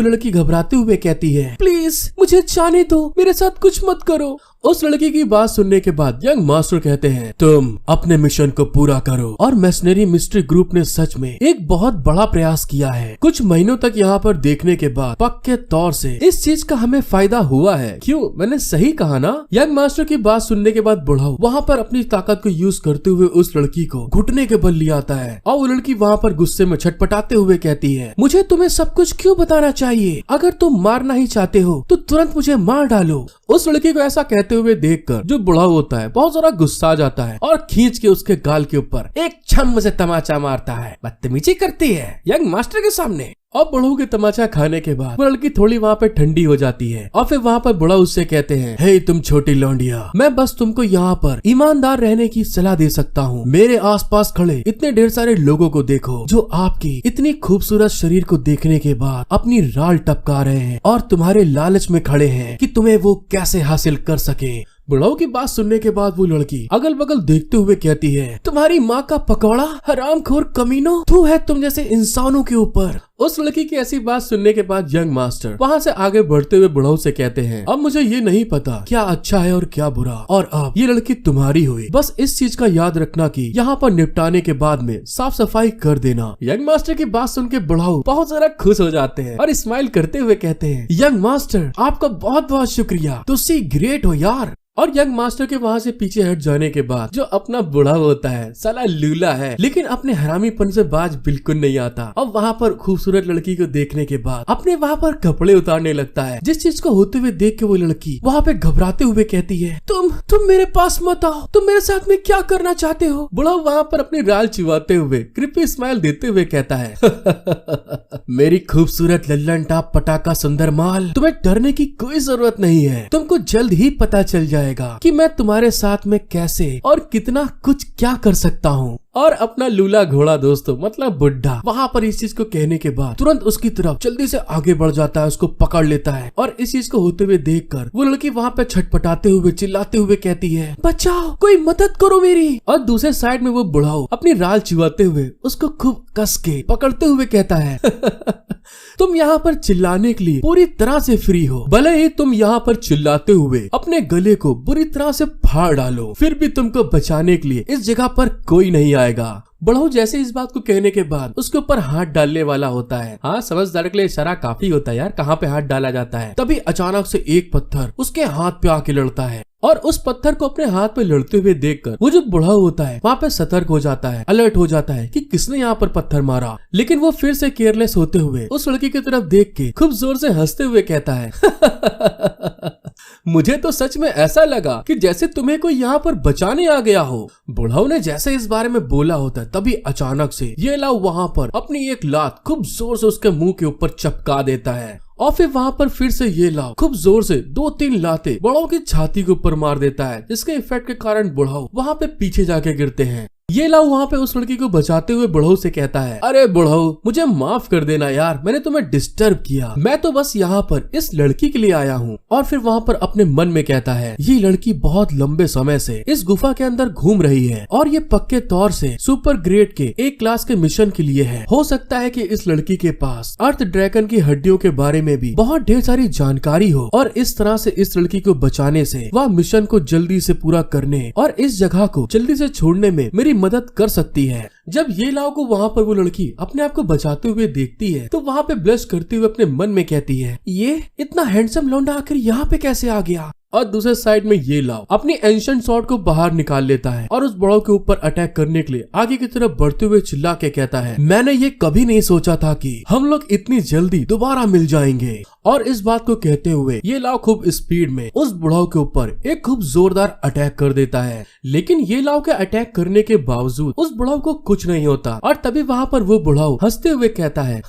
[SPEAKER 1] लड़की घबराते हुए कहती है, प्लीज मुझे जाने दो, मेरे साथ कुछ मत करो। उस लड़की की बात सुनने के बाद यंग मास्टर कहते हैं, तुम अपने मिशन को पूरा करो। और मैशनरी मिस्ट्री ग्रुप ने सच में एक बहुत बड़ा प्रयास किया है। कुछ महीनों तक यहाँ पर देखने के बाद पक्के तौर से इस चीज का हमें फायदा हुआ है। क्यों, मैंने सही कहा ना। यंग मास्टर की बात सुनने के बाद बुढ़ाऊ वहाँ पर अपनी ताकत को यूज करते हुए उस लड़की को घुटने के बल ले आता है और वो लड़की वहाँ पर गुस्से में छटपटाते हुए कहती है, मुझे तुम्हें सब कुछ क्यों बताना चाहिए, अगर तुम मारना ही चाहते हो तो तुरंत मुझे मार डालो। उस लड़की को ऐसा कहते हुए देखकर जो बुढ़ाऊ होता है बहुत सारा गुस्सा आ जाता है और खींच के उसके गाल के ऊपर एक छम से तमाचा मारता है। बदतमीजी करती है यंग मास्टर के सामने। और बुढ़ऊ के तमाचा खाने के बाद वो लड़की थोड़ी वहाँ पे ठंडी हो जाती है और फिर वहाँ पर बुढ़ा उससे कहते हैं, हे तुम छोटी लौंडिया, मैं बस तुमको यहाँ पर ईमानदार रहने की सलाह दे सकता हूँ। मेरे आसपास खड़े इतने ढेर सारे लोगों को देखो जो आपकी इतनी खूबसूरत शरीर को देखने के बाद अपनी राल टपका रहे हैं और तुम्हारे लालच में खड़े हैं कि तुम्हें वो कैसे हासिल कर सके। बुढ़ाऊ की बात सुनने के बाद वो लड़की अगल बगल देखते हुए कहती है, तुम्हारी माँ का पकौड़ा, हरामखोर कमीनो, तू है तुम जैसे इंसानों के ऊपर। उस लड़की की ऐसी बात सुनने के बाद यंग मास्टर वहाँ से आगे बढ़ते हुए बुढ़ाऊ से कहते हैं, अब मुझे ये नहीं पता क्या अच्छा है और क्या बुरा, और अब ये लड़की तुम्हारी हुई, बस इस चीज का याद रखना कि यहाँ पर निपटाने के बाद में साफ सफाई कर देना। यंग मास्टर की बात सुन के बुढ़ाऊ बहुत ज्यादा खुश हो जाते हैं और स्माइल करते हुए कहते हैं, यंग मास्टर आपका बहुत बहुत शुक्रिया, तुसी ग्रेट हो यार। और यंग मास्टर के वहाँ से पीछे हट जाने के बाद जो अपना बुढ़ा होता है, साला लूला है, लेकिन अपने हरामीपन से बाज बिल्कुल नहीं आता। अब वहाँ पर खूबसूरत लड़की को देखने के बाद अपने वहाँ पर कपड़े उतारने लगता है, जिस चीज को होते हुए देख के वो लड़की वहाँ पे घबराते हुए कहती है, तुम मेरे पास मत आओ, तुम मेरे साथ में क्या करना चाहते हो। बुढ़ा वहाँ पर अपनी राल चिवाते हुए क्रिपी स्माइल देते हुए कहता है, मेरी खूबसूरत लल्लन टाप पटाखा सुंदर माल, तुम्हें डरने की कोई जरूरत नहीं है, तुमको जल्द ही पता चल जाएगा कि मैं तुम्हारे साथ में कैसे और कितना कुछ क्या कर सकता हूँ। और अपना लूला घोड़ा दोस्तों मतलब बुड्ढा वहाँ पर इस चीज को कहने के बाद तुरंत उसकी तरफ जल्दी से आगे बढ़ जाता है, उसको पकड़ लेता है और इस चीज को होते हुए देखकर वो लड़की वहाँ पे छटपटाते हुए चिल्लाते हुए कहती है, बचाओ, कोई मदद करो मेरी। और दूसरे साइड में वो बुढ़ाओ अपनी राल चिवाते हुए उसको खूब कस के पकड़ते हुए कहता है, तुम यहाँ पर चिल्लाने के लिए पूरी तरह से फ्री हो, भले ही तुम यहाँ पर चिल्लाते हुए अपने गले को बुरी तरह से फाड़ डालो, फिर भी तुमको बचाने के लिए इस जगह पर कोई नहीं आएगा। बुढ़ाऊ जैसे इस बात को कहने के बाद उसके ऊपर हाथ डालने वाला होता है। हाँ, समझदार के लिए इशारा काफी होता है यार, कहाँ पे हाथ डाला जाता है। तभी अचानक से एक पत्थर उसके हाथ पे आके लड़ता है और उस पत्थर को अपने हाथ पे लड़ते हुए देखकर वो जो बुढ़ाऊ होता है वहाँ पे सतर्क हो जाता है, अलर्ट हो जाता है कि किसने यहाँ पर पत्थर मारा। लेकिन वो फिर से केयरलेस होते हुए उस लड़की की तरफ देख के खूब जोर से हंसते हुए कहता है, मुझे तो सच में ऐसा लगा कि जैसे तुम्हें कोई यहाँ पर बचाने आ गया हो। बुढ़ाऊ ने जैसे इस बारे में बोला होता है तभी अचानक से ये लाओ वहाँ पर अपनी एक लात खूब जोर से उसके मुंह के ऊपर चपका देता है और फिर वहाँ पर फिर से ये लाओ खूब जोर से 2-3 लाते बुढ़ाऊ की छाती के ऊपर मार देता है, जिसके इफेक्ट के कारण बुढ़ाऊ वहाँ पे पीछे जाके गिरते हैं। ये लाओ वहाँ पे उस लड़की को बचाते हुए बुढ़ाऊ से कहता है, अरे बुढ़ाऊ मुझे माफ कर देना यार, मैंने तुम्हें डिस्टर्ब किया, मैं तो बस यहाँ पर इस लड़की के लिए आया हूँ। और फिर वहाँ पर अपने मन में कहता है, ये लड़की बहुत लंबे समय से इस गुफा के अंदर घूम रही है और ये पक्के तौर से सुपर ग्रेड के एक क्लास के मिशन के लिए है। हो सकता है कि इस लड़की के पास अर्थ ड्रैगन की हड्डियों के बारे में भी बहुत ढेर सारी जानकारी हो और इस तरह से इस लड़की को बचाने से वह मिशन को जल्दी से पूरा करने और इस जगह को जल्दी से छोड़ने में मेरी मदद कर सकती है। जब ये लाओ को वहाँ पर वो लड़की अपने आप को बचाते हुए देखती है तो वहाँ पे ब्लश करते हुए अपने मन में कहती है, ये इतना हैंडसम लौंडा आखिर यहाँ पे कैसे आ गया। और दूसरे साइड में ये लाओ अपनी एंशिएंट स्वॉर्ड को बाहर निकाल लेता है और उस बुढ़ाऊ के ऊपर अटैक करने के लिए आगे की तरफ बढ़ते हुए चिल्ला के कहता है, मैंने ये कभी नहीं सोचा था कि हम लोग इतनी जल्दी दोबारा मिल जाएंगे। और इस बात को कहते हुए ये लाओ खूब स्पीड में उस बुढ़ाऊ के ऊपर एक खूब जोरदार अटैक कर देता है, लेकिन ये लाओ के अटैक करने के बावजूद उस बुढ़ाऊ को कुछ नहीं होता। और तभी वहाँ पर वो बुढ़ाऊ हंसते हुए कहता है,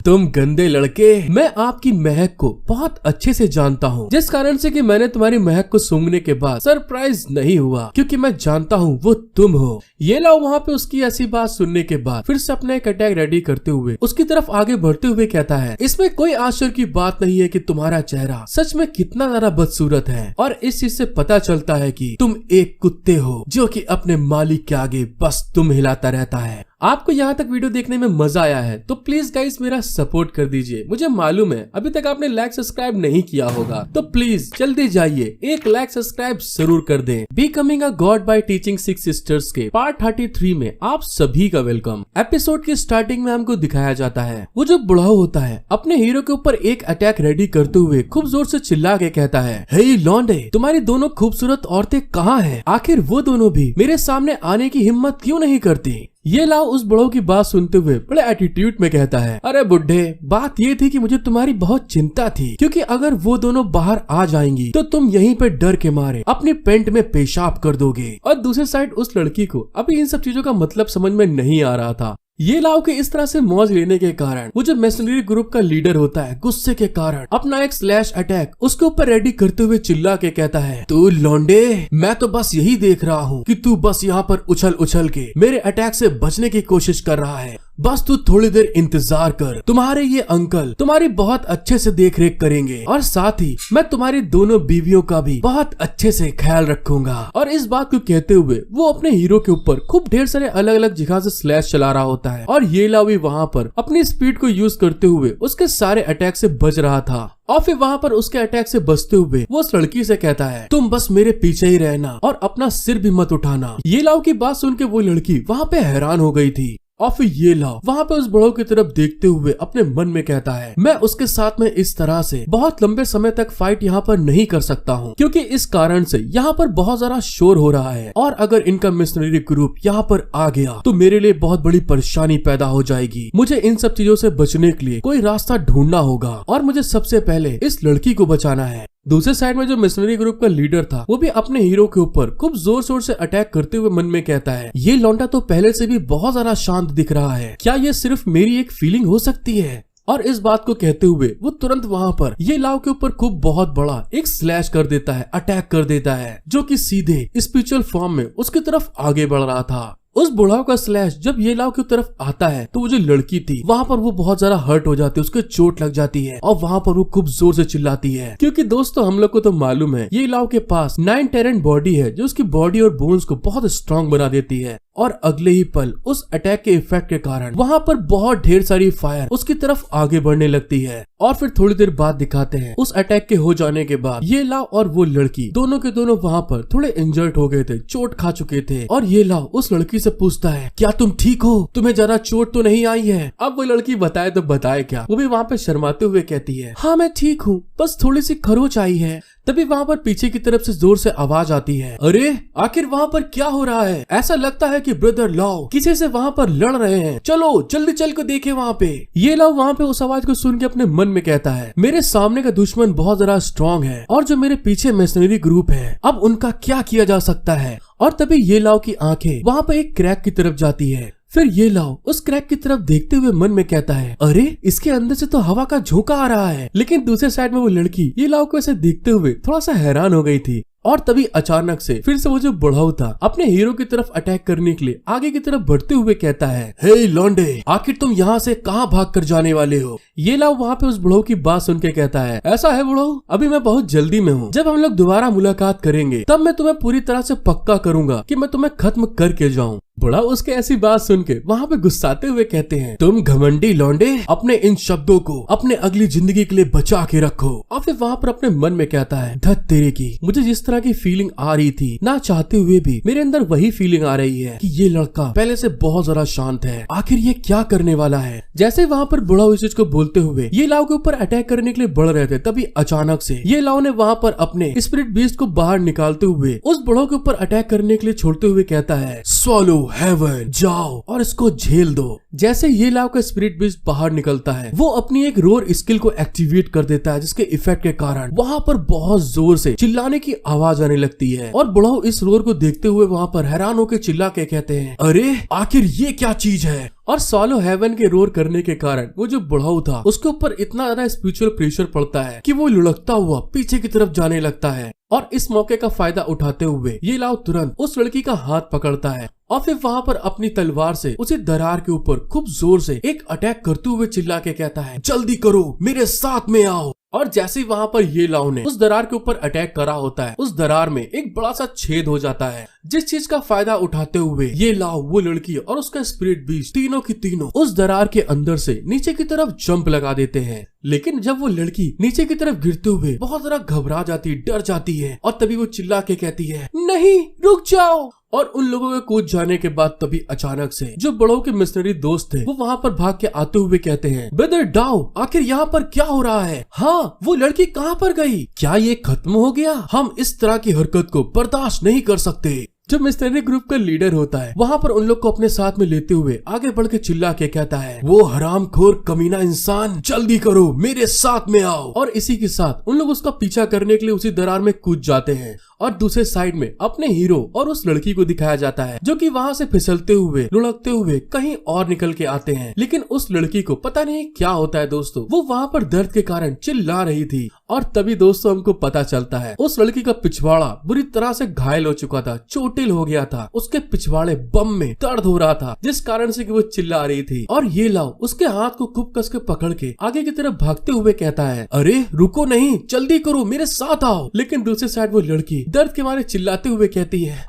[SPEAKER 1] तुम गंदे लड़के, मैं आपकी महक को बहुत अच्छे से जानता हूँ, जिस कारण से कि मैंने तुम्हारी महक को सूंघने के बाद सरप्राइज नहीं हुआ, क्योंकि मैं जानता हूँ वो तुम हो। ये लाओ वहाँ पे उसकी ऐसी बात सुनने के बाद फिर से अपना एक अटैक रेडी करते हुए उसकी तरफ आगे बढ़ते हुए कहता है, इसमें कोई आश्चर्य की बात नहीं है कि तुम्हारा चेहरा सच में कितना ज्यादा बदसूरत है और इस चीज से पता चलता है कि तुम एक कुत्ते हो जो कि अपने मालिक के आगे बस तुम हिलाता रहता है। आपको यहाँ तक वीडियो देखने में मजा आया है तो प्लीज गाइस मेरा सपोर्ट कर दीजिए। मुझे मालूम है अभी तक आपने लाइक सब्सक्राइब नहीं किया होगा, तो प्लीज जल्दी जाइए एक लाइक सब्सक्राइब जरूर कर दें। Becoming a god by teaching 6 sisters के पार्ट 33 में आप सभी का वेलकम। एपिसोड की स्टार्टिंग में हमको दिखाया जाता है वो जो बुढ़ाऊ होता है अपने हीरो के ऊपर एक अटैक रेडी करते हुए खूब जोर से चिल्ला के कहता है, हे लौंडे, तुम्हारी दोनों खूबसूरत औरतें कहाँ हैं? आखिर वो दोनों भी मेरे सामने आने की हिम्मत क्यों नहीं करती? ये लाओ उस बुढ़ाऊ की बात सुनते हुए बड़े एटीट्यूड में कहता है, अरे बुड्ढे, बात ये थी कि मुझे तुम्हारी बहुत चिंता थी, क्योंकि अगर वो दोनों बाहर आ जाएंगी तो तुम यहीं पे डर के मारे अपनी पेंट में पेशाब कर दोगे। और दूसरे साइड उस लड़की को अभी इन सब चीजों का मतलब समझ में नहीं आ रहा था ये लाओ के इस तरह से मौज लेने के कारण वो जो मर्सनरी ग्रुप का लीडर होता है गुस्से के कारण अपना एक स्लैश अटैक उसके ऊपर रेडी करते हुए चिल्ला के कहता है, तू लौंडे, मैं तो बस यही देख रहा हूँ कि तू बस यहाँ पर उछल उछल के मेरे अटैक से बचने की कोशिश कर रहा है। बस तू थोड़ी देर इंतजार कर, तुम्हारे ये अंकल तुम्हारी बहुत अच्छे से देख रेख करेंगे और साथ ही मैं तुम्हारी दोनों बीवियों का भी बहुत अच्छे से ख्याल रखूंगा। और इस बात को कहते हुए वो अपने हीरो के ऊपर खूब ढेर सारे अलग अलग जगह से स्लैश चला रहा होता है और ये लाओ भी वहाँ पर अपनी स्पीड को यूज करते हुए उसके सारे अटैक से बच रहा था। और फिर वहाँ पर उसके अटैक से बचते हुए वो उस लड़की से कहता है, तुम बस मेरे पीछे ही रहना और अपना सिर भी मत उठाना। ये लाओ की बात सुन के वो लड़की वहाँ पे हैरान हो गई थी और फिर ये लाओ वहाँ पे उस बड़ों की तरफ देखते हुए अपने मन में कहता है, मैं उसके साथ में इस तरह से बहुत लंबे समय तक फाइट यहाँ पर नहीं कर सकता हूँ क्योंकि इस कारण से यहाँ पर बहुत ज्यादा शोर हो रहा है और अगर इनका मिशनरी ग्रुप यहाँ पर आ गया तो मेरे लिए बहुत बड़ी परेशानी पैदा हो जाएगी। मुझे इन सब चीजों से बचने के लिए कोई रास्ता ढूंढना होगा और मुझे सबसे पहले इस लड़की को बचाना है। दूसरे साइड में जो मिशनरी ग्रुप का लीडर था वो भी अपने हीरो के ऊपर खूब जोर शोर से अटैक करते हुए मन में कहता है, ये लौंडा तो पहले से भी बहुत ज्यादा शांत दिख रहा है, क्या ये सिर्फ मेरी एक फीलिंग हो सकती है? और इस बात को कहते हुए वो तुरंत वहाँ पर ये लाओ के ऊपर खूब बहुत बड़ा एक स्लैश कर देता है, अटैक कर देता है, जो कि सीधे स्पिरिचुअल फॉर्म में उसकी तरफ आगे बढ़ रहा था। उस बुढ़ाओ का स्लैश जब ये लाओ की तरफ आता है तो वो जो लड़की थी वहाँ पर वो बहुत ज्यादा हर्ट हो जाती है, उसके चोट लग जाती है और वहाँ पर वो खूब जोर से चिल्लाती है क्योंकि दोस्तों हम लोग को तो मालूम है ये लाओ के पास 9 टेरेंट बॉडी है जो उसकी बॉडी और बोन्स को बहुत स्ट्रांग बना देती है। और अगले ही पल उस अटैक के इफेक्ट के कारण वहाँ पर बहुत ढेर सारी फायर उसकी तरफ आगे बढ़ने लगती है। और फिर थोड़ी देर बाद दिखाते हैं उस अटैक के हो जाने के बाद ये लाओ और वो लड़की दोनों के दोनों वहाँ पर थोड़े इंजर्ड हो गए थे, चोट खा चुके थे। और ये लाओ उस लड़की से पूछता है, क्या तुम ठीक हो, तुम्हें ज्यादा चोट तो नहीं आई है? अब वो लड़की बताए तो बताए क्या, वो भी वहाँ पे शर्माते हुए कहती है, हाँ मैं ठीक हूँ, बस थोड़ी सी खरोच आई है। तभी वहाँ पर पीछे की तरफ से जोर से आवाज आती है, अरे आखिर वहाँ पर क्या हो रहा है? ऐसा लगता है कि ब्रदर लाओ किसी से वहाँ पर लड़ रहे हैं, चलो जल्दी चल कर देखे वहाँ पे। ये लाओ वहाँ पे उस आवाज को सुन के अपने मन में कहता है, मेरे सामने का दुश्मन बहुत ज्यादा स्ट्रॉन्ग है और जो मेरे पीछे मर्सनरी ग्रुप है, अब उनका क्या किया जा सकता है? और तभी ये लाओ की आंखें वहाँ पे एक क्रैक की तरफ जाती है। फिर ये लाओ उस क्रैक की तरफ देखते हुए मन में कहता है, अरे इसके अंदर से तो हवा का झोंका आ रहा है। लेकिन दूसरे साइड में वो लड़की ये लाओ को ऐसे देखते हुए थोड़ा सा हैरान हो गई थी। और तभी अचानक से फिर से वो जो बुढ़ाऊ था अपने हीरो की तरफ अटैक करने के लिए आगे की तरफ बढ़ते हुए कहता है, हे लौंडे, आखिर तुम यहाँ से कहाँ भाग कर जाने वाले हो? ये लाओ वहाँ पे उस बुढ़ाऊ की बात सुन के कहता है, ऐसा है बुढ़ाऊ, अभी मैं बहुत जल्दी में हूँ, जब हम लोग दोबारा मुलाकात करेंगे तब मैं तुम्हें पूरी तरह से पक्का करूंगा कि मैं तुम्हें खत्म करके जाऊँ। बुढ़ा उसके ऐसी बात सुन के वहाँ पे गुस्साते हुए कहते हैं, तुम घमंडी लौंडे, अपने इन शब्दों को अपने अगली जिंदगी के लिए बचा के रखो। और फिर वहाँ पर अपने मन में कहता है, धत तेरे की, मुझे जिस तरह की फीलिंग आ रही थी ना चाहते हुए भी मेरे अंदर वही फीलिंग आ रही है कि ये लड़का पहले से बहुत ज्यादा शांत है, आखिर ये क्या करने वाला है? जैसे वहाँ पर बुढ़ा इस चीज को बोलते हुए ये लाओ के ऊपर अटैक करने के लिए बढ़ रहे थे, तभी अचानक से ये लाओ ने वहाँ पर अपने स्पिरिट बीस्ट को बाहर निकालते हुए उस बुढ़ा के ऊपर अटैक करने के लिए छोड़ते हुए कहता है, स्वॉलो हेवन, जाओ और इसको झेल दो। जैसे ये लाओ का स्पिरिट बीस्ट बाहर निकलता है वो अपनी एक रोर स्किल को एक्टिवेट कर देता है, जिसके इफेक्ट के कारण वहाँ पर बहुत जोर से चिल्लाने की आवाज आने लगती है। और बुढ़ाऊ इस रोर को देखते हुए वहाँ पर हैरान होकर चिल्ला के कहते हैं, अरे आखिर ये क्या चीज है? और सॉलो हेवन के रोर करने के कारण वो जो बुढ़ाऊ था उसके ऊपर इतना ज्यादा स्पिरिचुअल प्रेशर पड़ता है कि वो लुढ़कता हुआ पीछे की तरफ जाने लगता है। और इस मौके का फायदा उठाते हुए ये लाओ तुरंत उस लड़की का हाथ पकड़ता है और फिर वहाँ पर अपनी तलवार से उसी दरार के ऊपर खूब जोर से एक अटैक करते हुए चिल्ला के कहता है, जल्दी करो, मेरे साथ में आओ। और जैसे ही वहाँ पर ये लाओ ने उस दरार के ऊपर अटैक करा होता है, उस दरार में एक बड़ा सा छेद हो जाता है, जिस चीज का फायदा उठाते हुए ये लाओ, वो लड़की और उसका स्पिरिट बीस्ट तीनों की तीनों उस दरार के अंदर से नीचे की तरफ जंप लगा देते हैं। लेकिन जब वो लड़की नीचे की तरफ गिरते हुए बहुत ज्यादा घबरा जाती, डर जाती है और तभी वो चिल्ला के कहती है, नहीं रुक जाओ। और उन लोगों के कूद जाने के बाद तभी अचानक से जो बड़ों के मिशनरी दोस्त थे वो वहाँ पर भाग के आते हुए कहते हैं, ब्रदर डाओ, आखिर यहाँ पर क्या हो रहा है? हाँ, वो लड़की कहाँ पर गई? क्या ये खत्म हो गया? हम इस तरह की हरकत को बर्दाश्त नहीं कर सकते। जो मिशनरी ग्रुप का लीडर होता है वहाँ पर उन लोग को अपने साथ में लेते हुए आगे बढ़ के चिल्ला के कहता है, वो हरामखोर कमीना इंसान, जल्दी करो, मेरे साथ में आओ। और इसी के साथ उन लोग उसका पीछा करने के लिए उसी दरार में कूद जाते हैं और दूसरे साइड में अपने हीरो और उस लड़की को दिखाया जाता है जो कि वहाँ से फिसलते हुए लुढ़कते हुए कहीं और निकल के आते हैं। लेकिन उस लड़की को पता नहीं क्या होता है दोस्तों, वो वहाँ पर दर्द के कारण चिल्ला रही थी। और तभी दोस्तों हमको पता चलता है उस लड़की का पिछवाड़ा बुरी तरह से घायल हो चुका था, चोटिल हो गया था, उसके पिछवाड़े बम में दर्द हो रहा था जिस कारण से कि वो चिल्ला रही थी। और ये लाओ उसके हाथ को खूब कस के पकड़ के आगे की तरफ भागते हुए कहता है, अरे रुको नहीं, जल्दी करो, मेरे साथ आओ। लेकिन दूसरी साइड वो लड़की दर्द के मारे चिल्लाते हुए कहती है,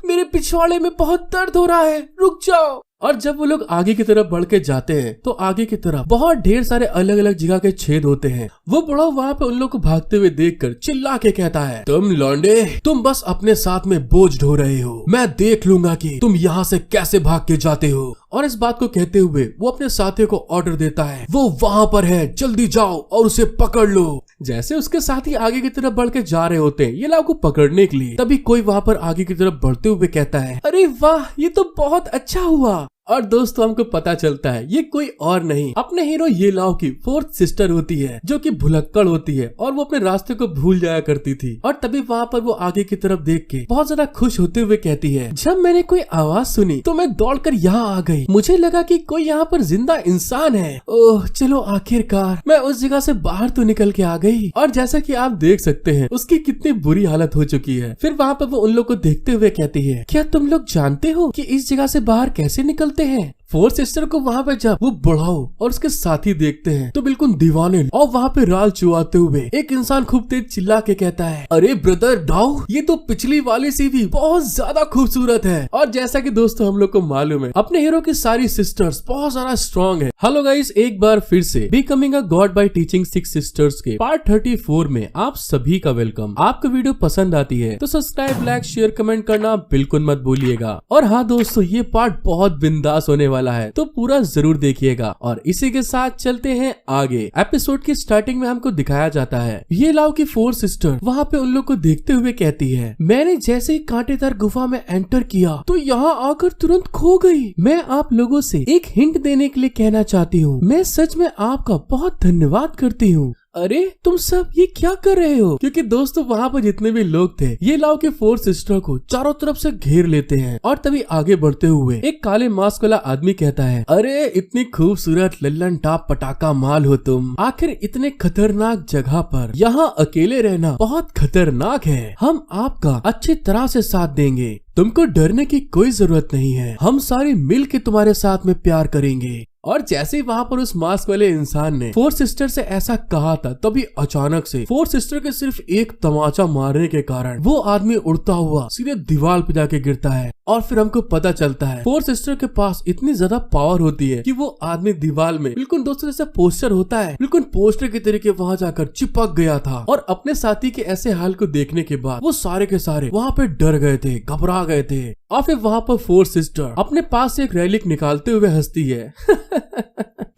[SPEAKER 1] मेरे पिछवाड़े में बहुत दर्द हो रहा है, रुक जाओ। और जब वो लोग आगे की तरफ बढ़ के जाते हैं तो आगे की तरफ बहुत ढेर सारे अलग अलग जगह के छेद होते हैं। वो बड़ा वहाँ पे उन लोग को भागते हुए देखकर चिल्ला के कहता है, तुम लौंडे, तुम बस अपने साथ में बोझ ढो रहे हो, मैं देख लूंगा कि तुम यहाँ से कैसे भाग के जाते हो। और इस बात को कहते हुए वो अपने साथियों को ऑर्डर देता है, वो वहाँ पर है, जल्दी जाओ और उसे पकड़ लो। जैसे उसके साथी आगे की तरफ बढ़ के जा रहे होते हैं ये लोग को पकड़ने के लिए, तभी कोई वहाँ पर आगे की तरफ बढ़ते हुए कहता है, अरे वाह, ये तो बहुत अच्छा हुआ। और दोस्तों हमको पता चलता है ये कोई और नहीं अपने हीरो ये लाओ की फोर्थ सिस्टर होती है जो कि भुलक्कड़ होती है और वो अपने रास्ते को भूल जाया करती थी। और तभी वहाँ पर वो आगे की तरफ देख के बहुत ज्यादा खुश होते हुए कहती है, जब मैंने कोई आवाज सुनी तो मैं दौड़कर यहाँ आ गई, मुझे लगा कि कोई यहाँ पर जिंदा इंसान है। ओह चलो, आखिरकार मैं उस जगह से बाहर तो निकल के आ गई। और जैसा कि आप देख सकते हैं उसकी कितनी बुरी हालत हो चुकी है। फिर वहाँ पर वो उन लोग को देखते हुए कहती है, क्या तुम लोग जानते हो कि इस जगह से बाहर कैसे निकलते हैं? फोर्थ सिस्टर को वहाँ पे जब वो बुढ़ाओ और उसके साथी देखते हैं तो बिल्कुल दीवाने और वहाँ पे राल चुआते हुए एक इंसान खूब तेज चिल्ला के कहता है, अरे ब्रदर डाउ, ये तो पिछली वाले से भी बहुत ज्यादा खूबसूरत है। और जैसा कि दोस्तों हम लोग को मालूम है अपने हीरो की सारी सिस्टर्स बहुत ज्यादा स्ट्रॉन्ग है। हेलो गाइस, एक बार फिर से becoming a god by teaching 6 sisters के पार्ट 34 में आप सभी का वेलकम। आपको वीडियो पसंद आती है तो सब्सक्राइब, लाइक, शेयर, कमेंट करना बिल्कुल मत भूलिएगा। और हाँ दोस्तों, ये पार्ट बहुत बिंदास होने वाला है तो पूरा जरूर देखिएगा। और इसी के साथ चलते हैं आगे। एपिसोड की स्टार्टिंग में हमको दिखाया जाता है ये लाओ की फोर्थ सिस्टर वहाँ पे उन लोग को देखते हुए कहती है, मैंने जैसे ही कांटेदार गुफा में एंटर किया तो यहाँ आकर तुरंत खो गई। मैं आप लोगों से एक हिंट देने के लिए कहना चाहती हूँ, मैं सच में आपका बहुत धन्यवाद करती हूँ। अरे तुम सब ये क्या कर रहे हो? क्योंकि दोस्तों वहाँ पर जितने भी लोग थे ये लाओ के फोर्थ सिस्टर को चारों तरफ से घेर लेते हैं। और तभी आगे बढ़ते हुए एक काले मास्क वाला आदमी कहता है, अरे इतनी खूबसूरत लल्लन टाप पटाखा माल हो तुम, आखिर इतने खतरनाक जगह पर यहाँ अकेले रहना बहुत खतरनाक है। हम आपका अच्छी तरह से साथ देंगे, तुमको डरने की कोई जरूरत नहीं है, हम सारे मिल के तुम्हारे साथ में प्यार करेंगे। और जैसे ही वहाँ पर उस मास्क वाले इंसान ने फोर्थ सिस्टर से ऐसा कहा था तभी अचानक से फोर्थ सिस्टर के सिर्फ एक तमाचा मारने के कारण वो आदमी उड़ता हुआ सीधे दीवार पे जाके गिरता है। और फिर हमको पता चलता है फोर्थ सिस्टर के पास इतनी ज्यादा पावर होती है कि वो आदमी दीवार में बिल्कुल दोस्तों जैसे पोस्टर होता है बिल्कुल पोस्टर के तरीके वहाँ जाकर चिपक गया था। और अपने साथी के ऐसे हाल को देखने के बाद वो सारे के सारे वहाँ पे डर गए थे, घबरा गए थे। और फिर वहाँ पर फोर्थ सिस्टर अपने पास से एक रेलिक निकालते हुए हंसती है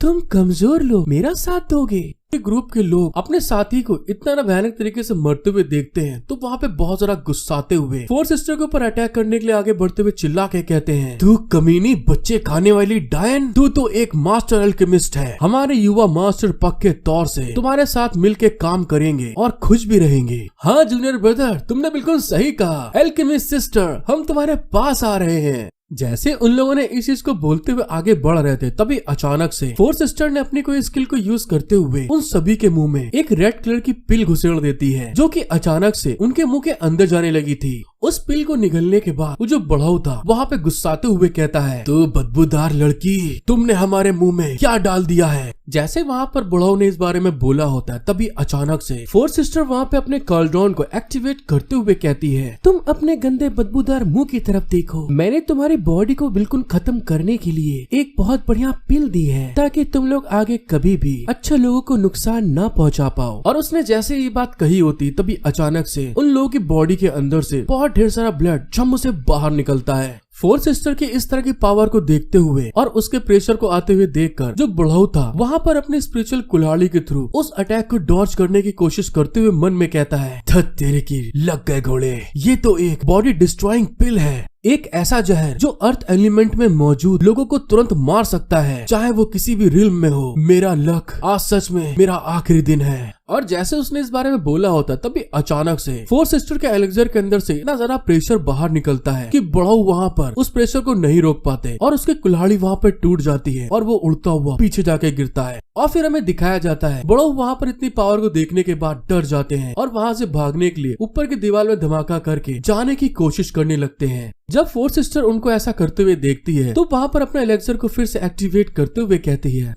[SPEAKER 1] तुम कमजोर लोग मेरा साथ दोगे? ग्रुप के लोग अपने साथी को इतना भयानक तरीके से मरते हुए देखते हैं तो वहाँ पे बहुत ज्यादा गुस्साते हुए फोर्थ सिस्टर के ऊपर अटैक करने के लिए आगे बढ़ते हुए चिल्ला के कहते हैं, तू कमीनी बच्चे खाने वाली डायन, तू तो एक मास्टर अल्केमिस्ट है। हमारे युवा मास्टर पक्के तौर से तुम्हारे साथ मिलके काम करेंगे और खुश भी रहेंगे। हाँ जूनियर ब्रदर, तुमने बिल्कुल सही कहा। अल्केमिस्ट सिस्टर, हम तुम्हारे पास आ रहे हैं। जैसे उन लोगों ने इस चीज को बोलते हुए आगे बढ़ रहे थे तभी अचानक से फोर्थ सिस्टर ने अपनी कोई स्किल को यूज करते हुए उन सभी के मुंह में एक रेड कलर की पिल घुसेड़ देती है जो कि अचानक से उनके मुंह के अंदर जाने लगी थी। उस पिल को निगलने के बाद वो जो बढ़ाऊ था वहाँ पे गुस्साते हुए कहता है, तो बदबूदार लड़की, तुमने हमारे मुंह में क्या डाल दिया है? जैसे वहाँ पर बुढ़ाऊ ने इस बारे में बोला होता है तभी अचानक से फोर्थ सिस्टर वहाँ पे अपने कॉल्ड्रॉन को एक्टिवेट करते हुए कहती है, तुम अपने गंदे बदबूदार मुंह की तरफ देखो, मैंने तुम्हारी बॉडी को बिल्कुल खत्म करने के लिए एक बहुत बढ़िया पिल दी है ताकि तुम लोग आगे कभी भी अच्छे लोगों को नुकसान न पहुँचा पाओ। और उसने जैसे ये बात कही होती तभी अचानक से उन लोगों की बॉडी के अंदर से बहुत ढेर सारा ब्लड जम्मू से बाहर निकलता है। फोर्थ सिस्टर की इस तरह की पावर को देखते हुए और उसके प्रेशर को आते हुए देखकर जो बुढ़ाऊ था वहाँ पर अपने स्पिरिचुअल कुल्हाड़ी के थ्रू उस अटैक को डॉज करने की कोशिश करते हुए मन में कहता है, धत तेरे की लग गए घोड़े, ये तो एक बॉडी डिस्ट्रॉइंग पिल है, एक ऐसा जहर जो अर्थ एलिमेंट में मौजूद लोगों को तुरंत मार सकता है चाहे वो किसी भी रिल्म में हो। मेरा लक, आज सच में मेरा आखिरी दिन है। और जैसे उसने इस बारे में बोला होता तभी अचानक से फोर्थ सिस्टर के एलेक्जेंडर के अंदर से इतना ज्यादा प्रेशर बाहर निकलता है कि बड़ाऊ वहाँ पर उस प्रेशर को नहीं रोक पाते और उसकी कुल्हाड़ी वहाँ पर टूट जाती है और वो उड़ता हुआ पीछे जाके गिरता है। और फिर हमें दिखाया जाता है बड़ाऊ वहाँ पर इतनी पावर को देखने के बाद डर जाते हैं और वहाँ से भागने के लिए ऊपर की दीवार में धमाका करके जाने की कोशिश करने लगते हैं। जब फोर्थ सिस्टर उनको ऐसा करते हुए देखती है तो वहाँ पर अपना एलेक्जेंडर को फिर से एक्टिवेट करते हुए कहती है,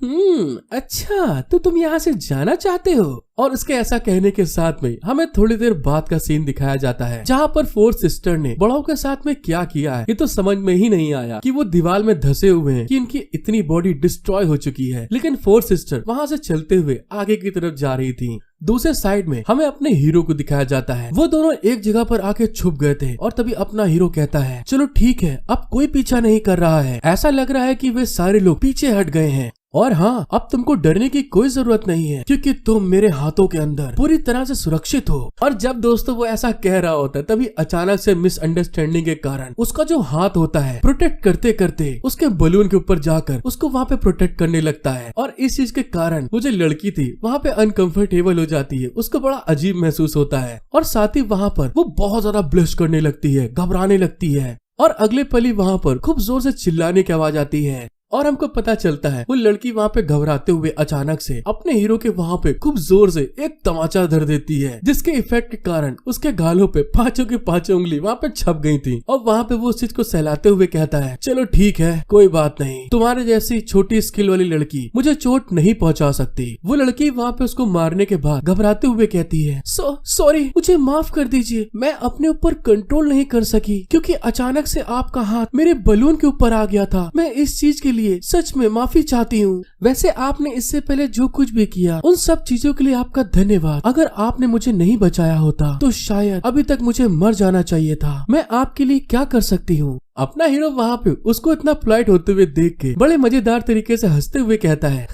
[SPEAKER 1] अच्छा तो तुम यहाँ से जाना चाहते हो। और उसके ऐसा कहने के साथ में हमें थोड़ी देर बाद का सीन दिखाया जाता है जहाँ पर फोर्थ सिस्टर ने बड़ाऊ के साथ में क्या किया है ये तो समझ में ही नहीं आया कि वो दीवार में धसे हुए हैं कि इनकी इतनी बॉडी डिस्ट्रॉय हो चुकी है, लेकिन फोर्थ सिस्टर वहाँ से चलते हुए आगे की तरफ जा रही थी। दूसरे साइड में हमें अपने हीरो को दिखाया जाता है। वो दोनों एक जगह पर आके छुप गए थे और तभी अपना हीरो कहता है, चलो ठीक है अब कोई पीछा नहीं कर रहा है, ऐसा लग रहा है कि वे सारे लोग पीछे हट गए हैं और हाँ अब तुमको डरने की कोई जरूरत नहीं है क्योंकि तुम मेरे हाथों के अंदर पूरी तरह से सुरक्षित हो। और जब दोस्तों वो ऐसा कह रहा होता है तभी अचानक से मिसअंडरस्टैंडिंग के कारण उसका जो हाथ होता है प्रोटेक्ट करते करते उसके बलून के ऊपर जाकर उसको वहाँ पे प्रोटेक्ट करने लगता है और इस चीज के कारण वो जो लड़की थी वहाँ पे अनकंफर्टेबल हो जाती है, उसको बड़ा अजीब महसूस होता है और साथ ही वहाँ पर वो बहुत ज्यादा ब्लश करने लगती है, घबराने लगती है और अगले पल ही वहाँ पर खूब जोर से चिल्लाने की आवाज आती है और हमको पता चलता है वो लड़की वहाँ पे घबराते हुए अचानक से अपने हीरो के वहाँ पे खूब जोर से एक तमाचा धर देती है जिसके इफेक्ट के कारण उसके गालों पे पांचों की पांचों उंगली वहाँ पे छप गई थी और वहाँ पे वो उस चीज को सहलाते हुए कहता है, चलो ठीक है कोई बात नहीं, तुम्हारे जैसी छोटी स्किल वाली लड़की मुझे चोट नहीं पहुँचा सकती। वो लड़की वहाँ पे उसको मारने के बाद घबराते हुए कहती है, सॉरी मुझे माफ कर दीजिए, मैं अपने ऊपर कंट्रोल नहीं कर सकी क्योंकि अचानक से आपका हाथ मेरे बलून के ऊपर आ गया था, मैं इस चीज के लिए सच में माफी चाहती हूँ। वैसे आपने इससे पहले जो कुछ भी किया उन सब चीजों के लिए आपका धन्यवाद। अगर आपने मुझे नहीं बचाया होता तो शायद अभी तक मुझे मर जाना चाहिए था। मैं आपके लिए क्या कर सकती हूँ। अपना हीरो वहाँ पे उसको इतना पोलाइट होते हुए देख के बड़े मजेदार तरीके से हंसते हुए कहता है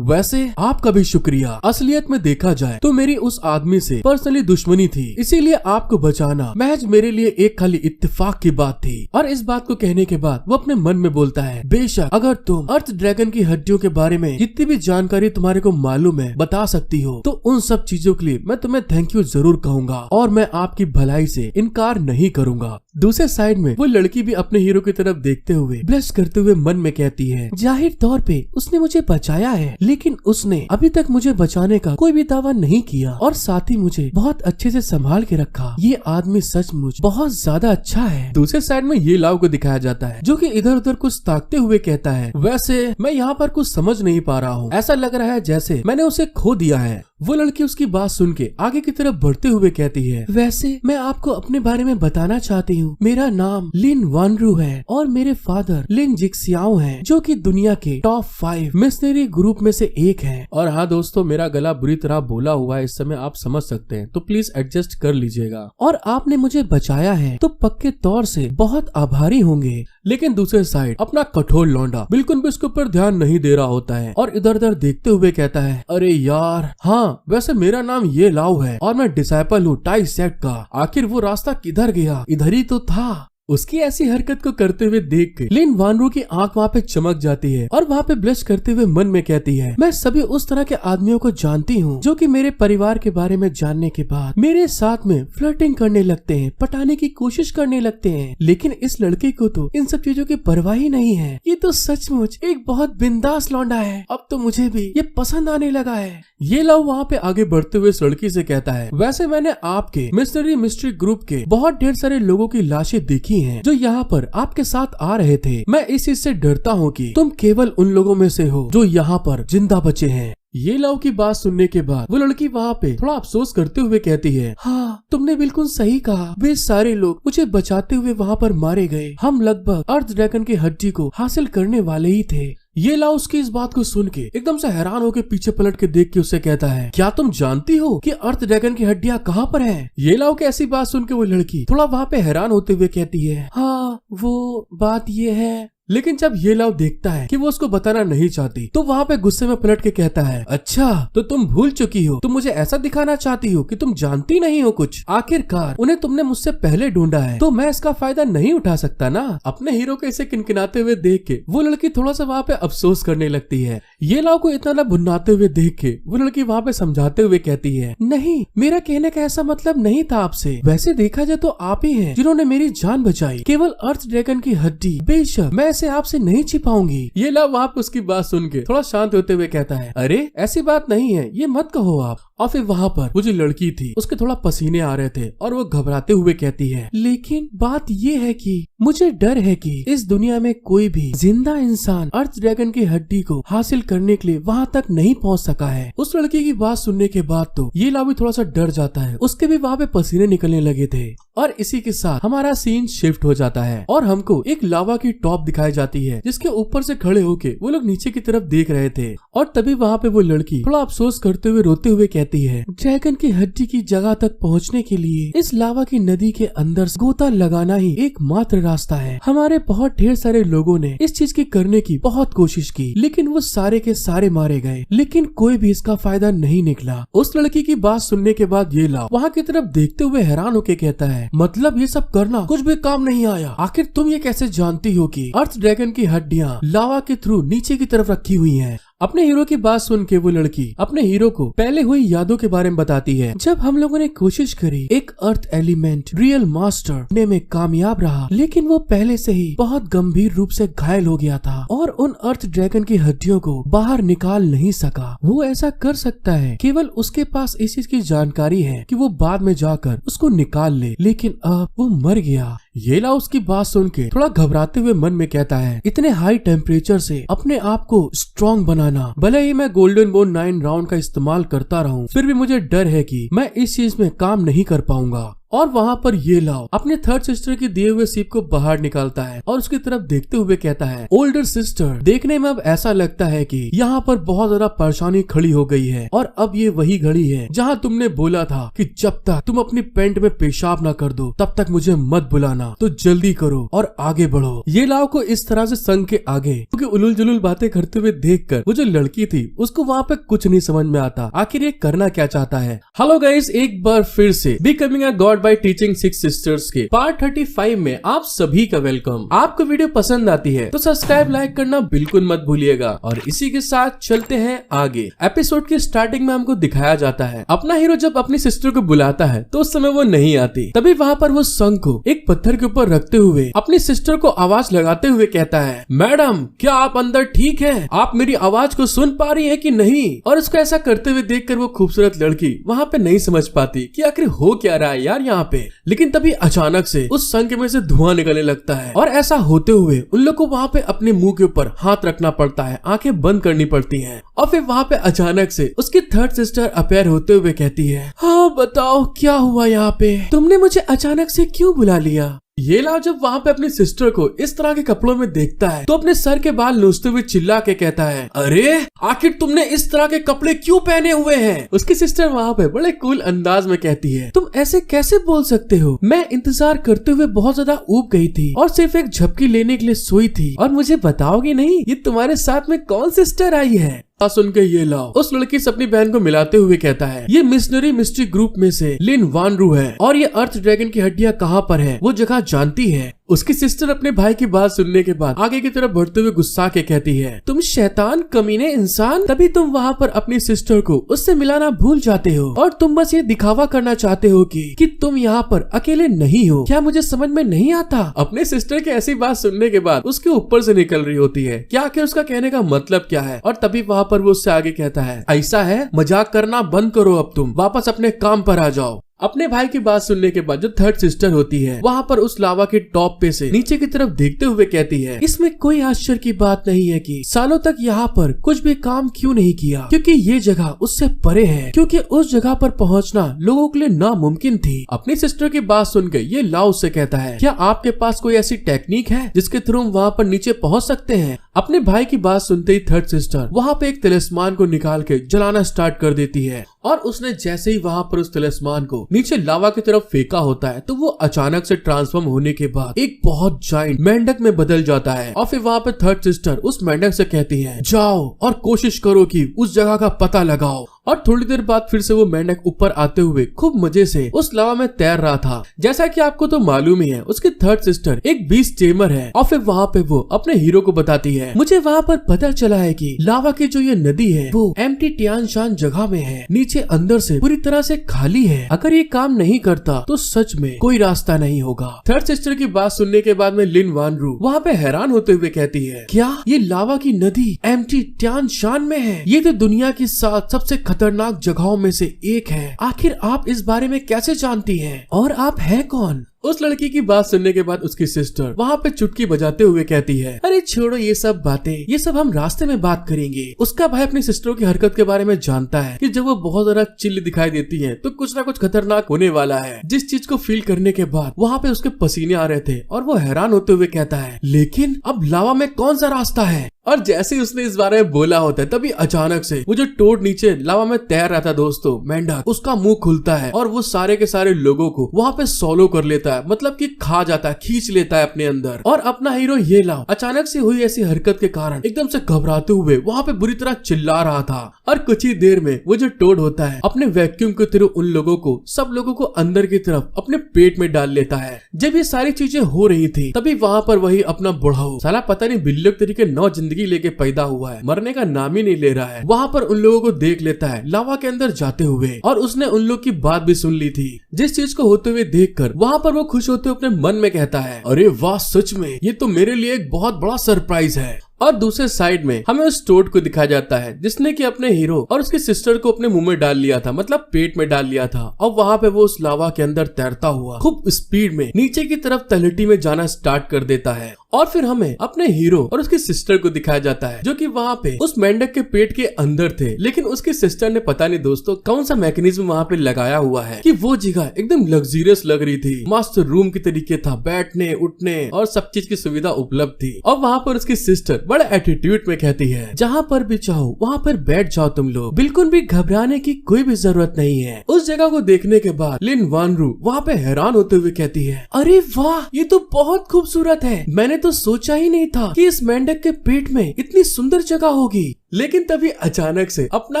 [SPEAKER 1] वैसे आपका भी शुक्रिया, असलियत में देखा जाए तो मेरी उस आदमी से पर्सनली दुश्मनी थी, इसीलिए आपको बचाना महज मेरे लिए एक खाली इत्तेफाक की बात थी। और इस बात को कहने के बाद वो अपने मन में बोलता है, बेशक अगर तुम अर्थ ड्रैगन की हड्डियों के बारे में जितनी भी जानकारी तुम्हारे को मालूम है बता सकती हो तो उन सब चीजों के लिए मैं तुम्हें थैंक यू जरूर कहूंगा और मैं आपकी भलाई से इनकार नहीं करूंगा। दूसरे साइड में वो लड़की भी अपने हीरो की तरफ देखते हुए ब्लश करते हुए मन में कहती है, जाहिर तौर पे उसने मुझे बचाया है लेकिन उसने अभी तक मुझे बचाने का कोई भी दावा नहीं किया और साथ ही मुझे बहुत अच्छे से संभाल के रखा। ये आदमी सचमुच बहुत ज्यादा अच्छा है। दूसरे साइड में ये लाव को दिखाया जाता है जो कि इधर उधर कुछ ताकते हुए कहता है, वैसे मैं यहाँ पर कुछ समझ नहीं पा रहा हूँ, ऐसा लग रहा है जैसे मैंने उसे खो दिया है। वो लड़की उसकी बात सुन के आगे की तरफ बढ़ते हुए कहती है, वैसे मैं आपको अपने बारे में बताना चाहती हूँ, मेरा नाम लिन वानरू है और मेरे फादर लिन जिक्सियाओ हैं जो कि दुनिया के टॉप 5 मिशनरी ग्रुप में से एक हैं। और हाँ दोस्तों, मेरा गला बुरी तरह बोला हुआ है इस समय, आप समझ सकते हैं, तो प्लीज एडजस्ट कर लीजिएगा। और आपने मुझे बचाया है तो पक्के तौर से बहुत आभारी होंगे। लेकिन दूसरे साइड अपना कठोर लौंडा बिल्कुल भी उसके ऊपर ध्यान नहीं दे रहा होता है और इधर उधर देखते हुए कहता है, अरे यार हाँ वैसे मेरा नाम ये लाव है और मैं डिसाइपल हूँ टाई सेट का। आखिर वो रास्ता किधर गया, इधर ही तो था। उसकी ऐसी हरकत को करते हुए देख के लिन वानरू की आंख वहाँ पे चमक जाती है और वहाँ पे ब्लश करते हुए मन में कहती है, मैं सभी उस तरह के आदमियों को जानती हूँ जो कि मेरे परिवार के बारे में जानने के बाद मेरे साथ में फ्लर्टिंग करने लगते हैं, पटाने की कोशिश करने लगते हैं, लेकिन इस लड़के को तो इन सब चीजों की परवाह ही नहीं है। ये तो सचमुच एक बहुत बिंदास लौंडा है, अब तो मुझे भी ये पसंद आने लगा है। ये लव वहाँ पे आगे बढ़ते हुए इस लड़की से कहता है, वैसे मैंने आपके मिस्ट्री ग्रुप के बहुत ढेर सारे लोगों की लाशें देखी हैं जो यहाँ पर आपके साथ आ रहे थे। मैं इस चीज से डरता हूँ कि तुम केवल उन लोगों में से हो जो यहाँ पर जिंदा बचे हैं। ये लव की बात सुनने के बाद वो लड़की वहाँ पे थोड़ा अफसोस करते हुए कहती है, हाँ तुमने बिल्कुल सही कहा, वे सारे लोग मुझे बचाते हुए वहाँ पर मारे गए। हम लगभग अर्थ ड्रैगन की हड्डी को हासिल करने वाले ही थे। ये लाव उसकी इस बात को सुन के एकदम से हैरान होकर पीछे पलट के देख के उससे कहता है, क्या तुम जानती हो कि अर्थ ड्रैगन की हड्डियां कहाँ पर हैं? ये लाव की ऐसी बात सुन के वो लड़की थोड़ा वहाँ पे हैरान होते हुए कहती है, हाँ वो बात ये है लेकिन जब ये लाव देखता है कि वो उसको बताना नहीं चाहती तो वहाँ पे गुस्से में पलट के कहता है, अच्छा तो तुम भूल चुकी हो, तुम मुझे ऐसा दिखाना चाहती हो कि तुम जानती नहीं हो कुछ। आखिरकार उन्हें तुमने मुझसे पहले ढूंढा है तो मैं इसका फायदा नहीं उठा सकता ना। अपने हीरो को इसे किनकिनाते हुए देख के वो लड़की थोड़ा सा वहाँ पे अफसोस करने लगती है। ये लाव को इतना भुनाते हुए देख के वो लड़की वहाँ पे समझाते हुए कहती है, नहीं मेरा कहने का ऐसा मतलब नहीं था आपसे, वैसे देखा जाए तो आप ही हैं जिन्होंने मेरी जान बचाई, केवल अर्थ ड्रैगन की हड्डी, बेशक मैं इसे आपसे नहीं छिपाऊंगी। ये लाव वहाँ पे उसकी बात सुन के थोड़ा शांत होते हुए कहता है, अरे ऐसी बात नहीं है, ये मत कहो आप। और फिर वहाँ पर वो जो लड़की थी उसके थोड़ा पसीने आ रहे थे और वो घबराते हुए कहती है, लेकिन बात ये है कि मुझे डर है कि इस दुनिया में कोई भी जिंदा इंसान अर्थ ड्रैगन की हड्डी को हासिल करने के लिए वहाँ तक नहीं पहुँच सका है। उस लड़की की बात सुनने के बाद तो ये लाव भी थोड़ा सा डर जाता है, उसके भी वहाँ पे पसीने निकलने लगे थे। और इसी के साथ हमारा सीन शिफ्ट हो जाता है और हमको एक लावा की टॉप दिखाई जाती है जिसके ऊपर से खड़े होके वो लोग नीचे की तरफ देख रहे थे। और तभी वहाँ पे वो लड़की थोड़ा अफसोस करते हुए रोते हुए कहती है, ड्रैगन की हड्डी की जगह तक पहुँचने के लिए इस लावा की नदी के अंदर गोता लगाना ही एकमात्र रास्ता है। हमारे बहुत ढेर सारे लोगों ने इस चीज की करने की बहुत कोशिश की, लेकिन वो सारे के सारे मारे गए, लेकिन कोई भी इसका फायदा नहीं निकला। उस लड़की की बात सुनने के बाद ये लाव वहाँ की तरफ देखते हुए हैरान होके कहता है, मतलब ये सब करना कुछ भी काम नहीं आया। आखिर तुम ये कैसे जानती हो कि अर्थ ड्रैगन की हड्डियाँ लावा के थ्रू नीचे की तरफ रखी हुई हैं? अपने हीरो की बात सुन के वो लड़की अपने हीरो को पहले हुई यादों के बारे में बताती है। जब हम लोगों ने कोशिश करी एक अर्थ एलिमेंट रियल मास्टर बनने में कामयाब रहा, लेकिन वो पहले से ही बहुत गंभीर रूप से घायल हो गया था और उन अर्थ ड्रैगन की हड्डियों को बाहर निकाल नहीं सका। वो ऐसा कर सकता है, केवल उसके पास इस चीज की जानकारी है कि वो बाद में जाकर उसको निकाल ले, लेकिन अब वो मर गया। ये लाव उसकी बात सुन के थोड़ा घबराते हुए मन में कहता है, इतने हाई टेम्परेचर से अपने आप को स्ट्रॉन्ग बनाना, भले ही मैं गोल्डन बोन 9 राउंड का इस्तेमाल करता रहूं, फिर भी मुझे डर है कि मैं इस चीज में काम नहीं कर पाऊंगा। और वहाँ पर ये लाव अपने थर्ड सिस्टर के दिए हुए सीप को बाहर निकालता है और उसकी तरफ देखते हुए कहता है, ओल्डर सिस्टर, देखने में अब ऐसा लगता है कि यहाँ पर बहुत ज्यादा परेशानी खड़ी हो गई है और अब ये वही घड़ी है जहाँ तुमने बोला था कि जब तक तुम अपनी पेंट में पेशाब ना कर दो तब तक मुझे मत बुलाना, तो जल्दी करो और आगे बढ़ो। ये लाव को इस तरह से संग के आगे क्योंकि उलूल जुलूल बातें करते हुए देखकर वो जो लड़की थी उसको वहाँ पे कुछ नहीं समझ में आता, आखिर ये करना क्या चाहता है। हेलो गाइस, एक बार फिर से becoming a god by teaching 6 sisters के पार्ट 35 में आप सभी का वेलकम। आपको वीडियो पसंद आती है तो सब्सक्राइब लाइक करना बिल्कुल मत भूलिएगा। और इसी के साथ चलते हैं आगे। एपिसोड की स्टार्टिंग में हमको दिखाया जाता है अपना हीरो जब अपनी सिस्टर को बुलाता है तो उस समय वो नहीं आती, तभी वहाँ पर वो संग को एक पत्थर के ऊपर रखते हुए अपनी सिस्टर को आवाज लगाते हुए कहता है, मैडम क्या आप अंदर ठीक है? आप मेरी आवाज को सुन पा रही है कि नहीं? और उसको ऐसा करते हुए देखकर वो खूबसूरत लड़की वहाँ पे नहीं समझ पाती कि आखिर हो क्या रहा है यार यहाँ पे। लेकिन तभी अचानक से उस संग में से धुआं निकलने लगता है और ऐसा होते हुए उन लोग को वहाँ पे अपने मुंह के ऊपर हाथ रखना पड़ता है, आंखें बंद करनी पड़ती हैं। और फिर वहाँ पे अचानक से उसकी थर्ड सिस्टर अपेयर होते हुए कहती है, हाँ बताओ क्या हुआ यहाँ पे, तुमने मुझे अचानक से क्यों बुला लिया? ये लाव जब वहाँ पे अपनी सिस्टर को इस तरह के कपड़ों में देखता है तो अपने सर के बाल नोचते हुए चिल्ला के कहता है, अरे आखिर तुमने इस तरह के कपड़े क्यों पहने हुए हैं? उसकी सिस्टर वहाँ पे बड़े कूल अंदाज में कहती है, तुम ऐसे कैसे बोल सकते हो? मैं इंतजार करते हुए बहुत ज्यादा ऊब गई थी और सिर्फ एक झपकी लेने के लिए सोई थी, और मुझे बताओगे नहीं ये तुम्हारे साथ में कौन सिस्टर आई है? सुन के ये लाव उस लड़की से अपनी बहन को मिलाते हुए कहता है, ये मिशनरी मिस्ट्री ग्रुप में से लिन वानरू है और ये अर्थ ड्रैगन की हड्डियां कहाँ पर है वो जगह जानती है। उसकी सिस्टर अपने भाई की बात सुनने के बाद आगे की तरफ बढ़ते हुए गुस्सा के कहती है, तुम शैतान कमीने इंसान, तभी तुम वहाँ पर अपनी सिस्टर को उससे मिलाना भूल जाते हो और तुम बस ये दिखावा करना चाहते हो कि तुम यहाँ पर अकेले नहीं हो। क्या मुझे समझ में नहीं आता? अपने सिस्टर की ऐसी बात सुनने के बाद उसके ऊपर से निकल रही होती है क्या आखिर उसका कहने का मतलब क्या है। और तभी वहाँ पर वो उससे आगे कहता है, ऐसा है मजाक करना बंद करो, अब तुम वापस अपने काम पर आ जाओ। अपने भाई की बात सुनने के बाद जो थर्ड सिस्टर होती है वहाँ पर उस लावा के टॉप पे से नीचे की तरफ देखते हुए कहती है, इसमें कोई आश्चर्य की बात नहीं है कि सालों तक यहाँ पर कुछ भी काम क्यों नहीं किया, क्योंकि ये जगह उससे परे है, क्योंकि उस जगह पर पहुँचना लोगों के लिए नामुमकिन थी। अपनी सिस्टर की बात सुनकर ये लाव से कहता है, क्या आपके पास कोई ऐसी टेक्निक है जिसके थ्रू हम वहाँ पर नीचे पहुँच सकते हैं? अपने भाई की बात सुनते ही थर्ड सिस्टर वहाँ पे एक तिलिस्मान को निकाल के जलाना स्टार्ट कर देती है और उसने जैसे ही वहाँ पर उस तिलिस्मान को नीचे लावा की तरफ फेंका होता है तो वो अचानक से ट्रांसफॉर्म होने के बाद एक बहुत जायंट मेंढक में बदल जाता है। और फिर वहाँ पे थर्ड सिस्टर उस मेंढक से कहती है, जाओ और कोशिश करो कि उस जगह का पता लगाओ। और थोड़ी देर बाद फिर से वो मेंढक ऊपर आते हुए खूब मजे से उस लावा में तैर रहा था। जैसा कि आपको तो मालूम ही है, उसकी थर्ड सिस्टर एक बीस्ट टेमर है। और फिर वहाँ पे वो अपने हीरो को बताती है, मुझे वहाँ पर पता चला है कि लावा की जो ये नदी है वो एम्प्टी तियान शान जगह में है, नीचे अंदर से पूरी तरह से खाली है। अगर ये काम नहीं करता तो सच में कोई रास्ता नहीं होगा। थर्ड सिस्टर की बात सुनने के बाद में लिन वानरू वहाँ पे हैरान होते हुए कहती है, क्या ये लावा की नदी एम्प्टी तियान शान में है? ये तो दुनिया की 7 सबसे खतरनाक जगहों में से एक है। आखिर आप इस बारे में कैसे जानती हैं? और आप हैं कौन? उस लड़की की बात सुनने के बाद उसकी सिस्टर वहाँ पे चुटकी बजाते हुए कहती है, अरे छोड़ो ये सब बातें, ये सब हम रास्ते में बात करेंगे। उसका भाई अपनी सिस्टरों की हरकत के बारे में जानता है कि जब वो बहुत ज्यादा चिल्ली दिखाई देती है तो कुछ ना कुछ खतरनाक होने वाला है। जिस चीज को फील करने के बाद वहाँ पे उसके पसीने आ रहे थे और वो हैरान होते हुए कहता है, लेकिन अब लावा में कौन सा रास्ता है? और जैसे ही उसने इस बारे में बोला होता है तभी अचानक से वो जो टोड नीचे लावा में तैर रहा था दोस्तों, मेंढक, उसका मुंह खुलता है और वो सारे के सारे लोगों को वहाँ पे सोलो कर लेता है, मतलब कि खा जाता है, खींच लेता है अपने अंदर। और अपना हीरो ये लाव अचानक से हुई ऐसी हरकत के कारण एकदम से घबराते हुए वहाँ पे बुरी तरह चिल्ला रहा था। और कुछ ही देर में वो जो टोड होता है अपने वैक्यूम के थ्रू उन लोगों को, सब लोगों को अंदर की तरफ अपने पेट में डाल लेता है। जब ये सारी चीजें हो रही थी तभी वहाँ पर वही अपना बुढ़ाऊ साला पता नहीं बिल्ली के तरीके 9 जिंदगी लेके पैदा हुआ है, मरने का नाम ही नहीं ले रहा है, वहाँ पर उन लोगों को देख लेता है लावा के अंदर जाते हुए। और उसने उन लोग की बात भी सुन ली थी। जिस चीज को होते हुए देखकर वहाँ पर वो खुश होते हुए अपने मन में कहता है, अरे वाह, सच में ये तो मेरे लिए एक बहुत बड़ा सरप्राइज है। और दूसरे साइड में हमें उस टोड को दिखाया जाता है जिसने कि अपने हीरो और उसकी सिस्टर को अपने मुंह में डाल लिया था, मतलब पेट में डाल लिया था। और वहाँ पे वो उस लावा के अंदर तैरता हुआ खूब स्पीड में नीचे की तरफ तलहटी में जाना स्टार्ट कर देता है। और फिर हमें अपने हीरो और उसकी सिस्टर को दिखाया जाता है जो कि वहाँ पे उस मेंढक के पेट के अंदर थे। लेकिन उसकी सिस्टर ने पता नहीं दोस्तों कौन सा मैकेनिज्म वहाँ पे लगाया हुआ है कि वो जगह एकदम लग्जरियस लग रही थी, मस्त रूम की तरीके था, बैठने उठने और सब चीज की सुविधा उपलब्ध थी। और वहाँ पर उसकी सिस्टर बड़े एटीट्यूड में कहती है, जहाँ पर भी चाहो वहाँ पर बैठ जाओ तुम लोग, बिल्कुल भी घबराने की कोई भी जरूरत नहीं है। उस जगह को देखने के बाद लिन वानरू वहाँ पे हैरान होते हुए कहती है, अरे वाह, ये तो बहुत खूबसूरत है, मैंने तो सोचा ही नहीं था कि इस मेंढक के पेट में इतनी सुंदर जगह होगी। लेकिन तभी अचानक से अपना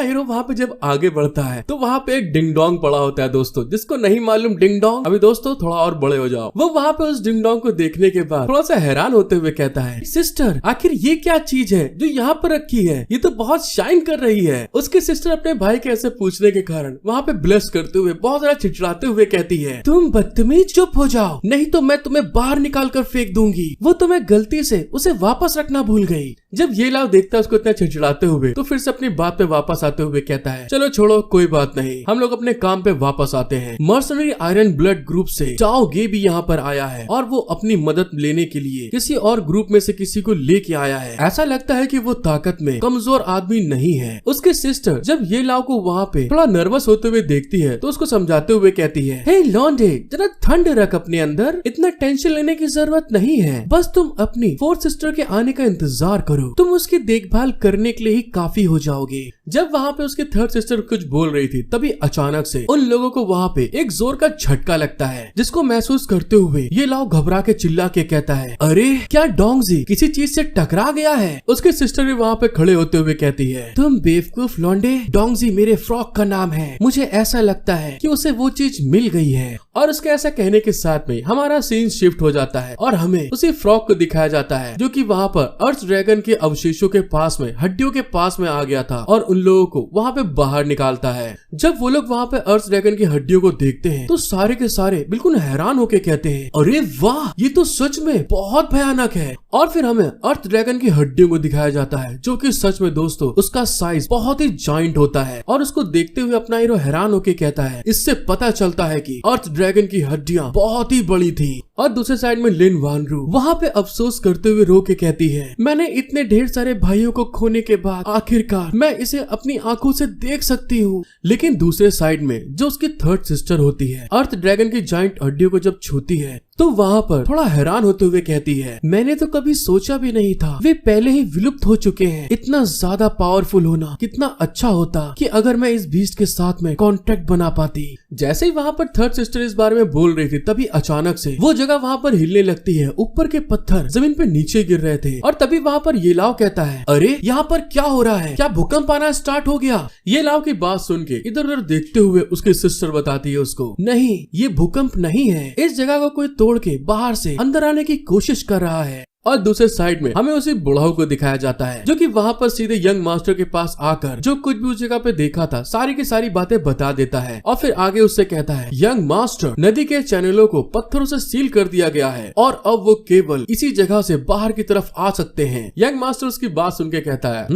[SPEAKER 1] हीरो वहाँ पे जब आगे बढ़ता है तो वहाँ पे एक डिंग डोंग पड़ा होता है दोस्तों। जिसको नहीं मालूम डिंग डोंग, अभी दोस्तों थोड़ा और बड़े हो जाओ। वो वहाँ पे उस डिंग डोंग को देखने के बाद थोड़ा सा हैरान होते हुए कहता है, सिस्टर आखिर ये क्या चीज है जो यहाँ पर रखी है, ये तो बहुत शाइन कर रही है। उसकी सिस्टर अपने भाई के ऐसे पूछने के कारण वहाँ पे ब्लश करते हुए बहुत ज्यादा चिड़चिड़ाते हुए कहती है, तुम बदतमीज, चुप हो जाओ नहीं तो मैं तुम्हें बाहर निकाल कर फेंक दूंगी। वो तुम्हें गलती से उसे वापस रखना भूल गई। जब ये लाव देखता है उसको इतना चिड़चिड़ाते हुए तो फिर से अपनी बात पे वापस आते हुए कहता है, चलो छोड़ो कोई बात नहीं, हम लोग अपने काम पे वापस आते हैं। मर्सनरी आयरन ब्लड ग्रुप से चाओ गे भी यहाँ पर आया है और वो अपनी मदद लेने के लिए किसी और ग्रुप में से किसी को लेके आया है। ऐसा लगता है कि वो ताकत में कमजोर आदमी नहीं है। उसकी सिस्टर जब ये लाव को वहाँ पे थोड़ा नर्वस होते हुए देखती है तो उसको समझाते हुए कहती है, हे लॉन्डे, जरा ठंड रख अपने अंदर, इतना टेंशन लेने की जरूरत नहीं है, बस तुम अपनी फोर्थ सिस्टर के आने का इंतजार करो, तुम उसकी देखभाल करने के लिए ही काफी हो जाओगे। जब वहाँ पे उसकी थर्ड सिस्टर कुछ बोल रही थी तभी अचानक से उन लोगों को वहाँ पे एक जोर का झटका लगता है, जिसको महसूस करते हुए ये लाव घबरा के चिल्ला के कहता है, अरे क्या डोंगजी किसी चीज से टकरा गया है। उसके सिस्टर भी वहाँ पे खड़े होते हुए कहती है, तुम बेवकूफ लौंडे, डोंगजी मेरे फ्रॉक का नाम है, मुझे ऐसा लगता है कि उसे वो चीज मिल गई है। और उसके ऐसा कहने के साथ में हमारा सीन शिफ्ट हो जाता है और हमें उसी फ्रॉक को दिखाया जाता है जो कि वहाँ पर अर्थ ड्रैगन के अवशेषों के पास में, हड्डियों के पास में आ गया था और उन लोगों को वहाँ पे बाहर निकालता है। जब वो लोग वहाँ पे अर्थ ड्रैगन की हड्डियों को देखते हैं तो सारे के सारे बिल्कुल हैरान होके कहते हैं, अरे वाह, ये तो सच में बहुत भयानक है। और फिर हमें अर्थ ड्रैगन की हड्डियों को दिखाया जाता है जो कि सच में दोस्तों उसका साइज बहुत ही जायंट होता है। और उसको देखते हुए अपना हीरो हैरान होके कहता है, इससे पता चलता है कि अर्थ ड्रैगन की हड्डियां बहुत ही बड़ी थी। और दूसरे साइड में लिन वानरू वहाँ पे अफसोस करते हुए रो के कहती है, मैंने इतने ढेर सारे भाइयों को खोने के बाद आखिरकार मैं इसे अपनी आंखों से देख सकती हूँ। लेकिन दूसरे साइड में जो उसकी थर्ड सिस्टर होती है अर्थ ड्रैगन की जायंट हड्डियों को जब छूती है तो वहाँ पर थोड़ा हैरान होते हुए कहती है, मैंने तो कभी सोचा भी नहीं था, वे पहले ही विलुप्त हो चुके हैं। इतना ज्यादा पावरफुल होना कितना अच्छा होता कि अगर मैं इस बीस्ट के साथ में कॉन्टेक्ट बना पाती। जैसे ही वहाँ पर थर्ड सिस्टर इस बारे में बोल रही थी, तभी अचानक से वो जगह वहाँ पर हिलने लगती है। ऊपर के पत्थर जमीन पे नीचे गिर रहे थे और तभी वहाँ पर ये लाव कहता है, अरे यहाँ पर क्या हो रहा है, क्या भूकंप आना स्टार्ट हो गया? ये लाव की बात सुन के इधर उधर देखते हुए उसकी सिस्टर बताती है उसको, नहीं ये भूकंप नहीं है, इस जगह को कोई तोड़ के बाहर से अंदर आने की कोशिश कर रहा है। और दूसरे साइड में हमें उसी बुढ़ाऊ को दिखाया जाता है जो कि वहाँ पर सीधे यंग मास्टर के पास आकर जो कुछ भी उस जगह पे देखा था सारी की सारी बातें बता देता है और फिर आगे उससे कहता है, यंग मास्टर, नदी के चैनलों को पत्थरों से सील कर दिया गया है और अब वो केवल इसी जगह से बाहर की तरफ आ सकते हैं। यंग मास्टर उसकी बात सुन के कहता है,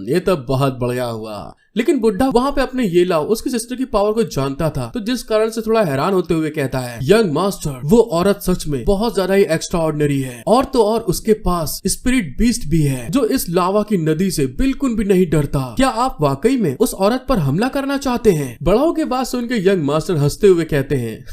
[SPEAKER 1] ये तो बहुत बढ़िया हुआ। लेकिन बुढ़ा वहाँ पे अपने ये लाव उसकी सिस्टर की पावर को जानता था, तो जिस कारण से थोड़ा हैरान होते हुए कहता है, यंग मास्टर, वो औरत सच में बहुत ज्यादा ही एक्स्ट्रा ऑर्डिनरी है और तो और उसके पास स्पिरिट बीस्ट भी है जो इस लावा की नदी से बिल्कुल भी नहीं डरता। क्या आप वाकई में उस औरत पर हमला करना चाहते हैं? बड़ाओं की बात सुन के यंग मास्टर हंसते हुए कहते हैं,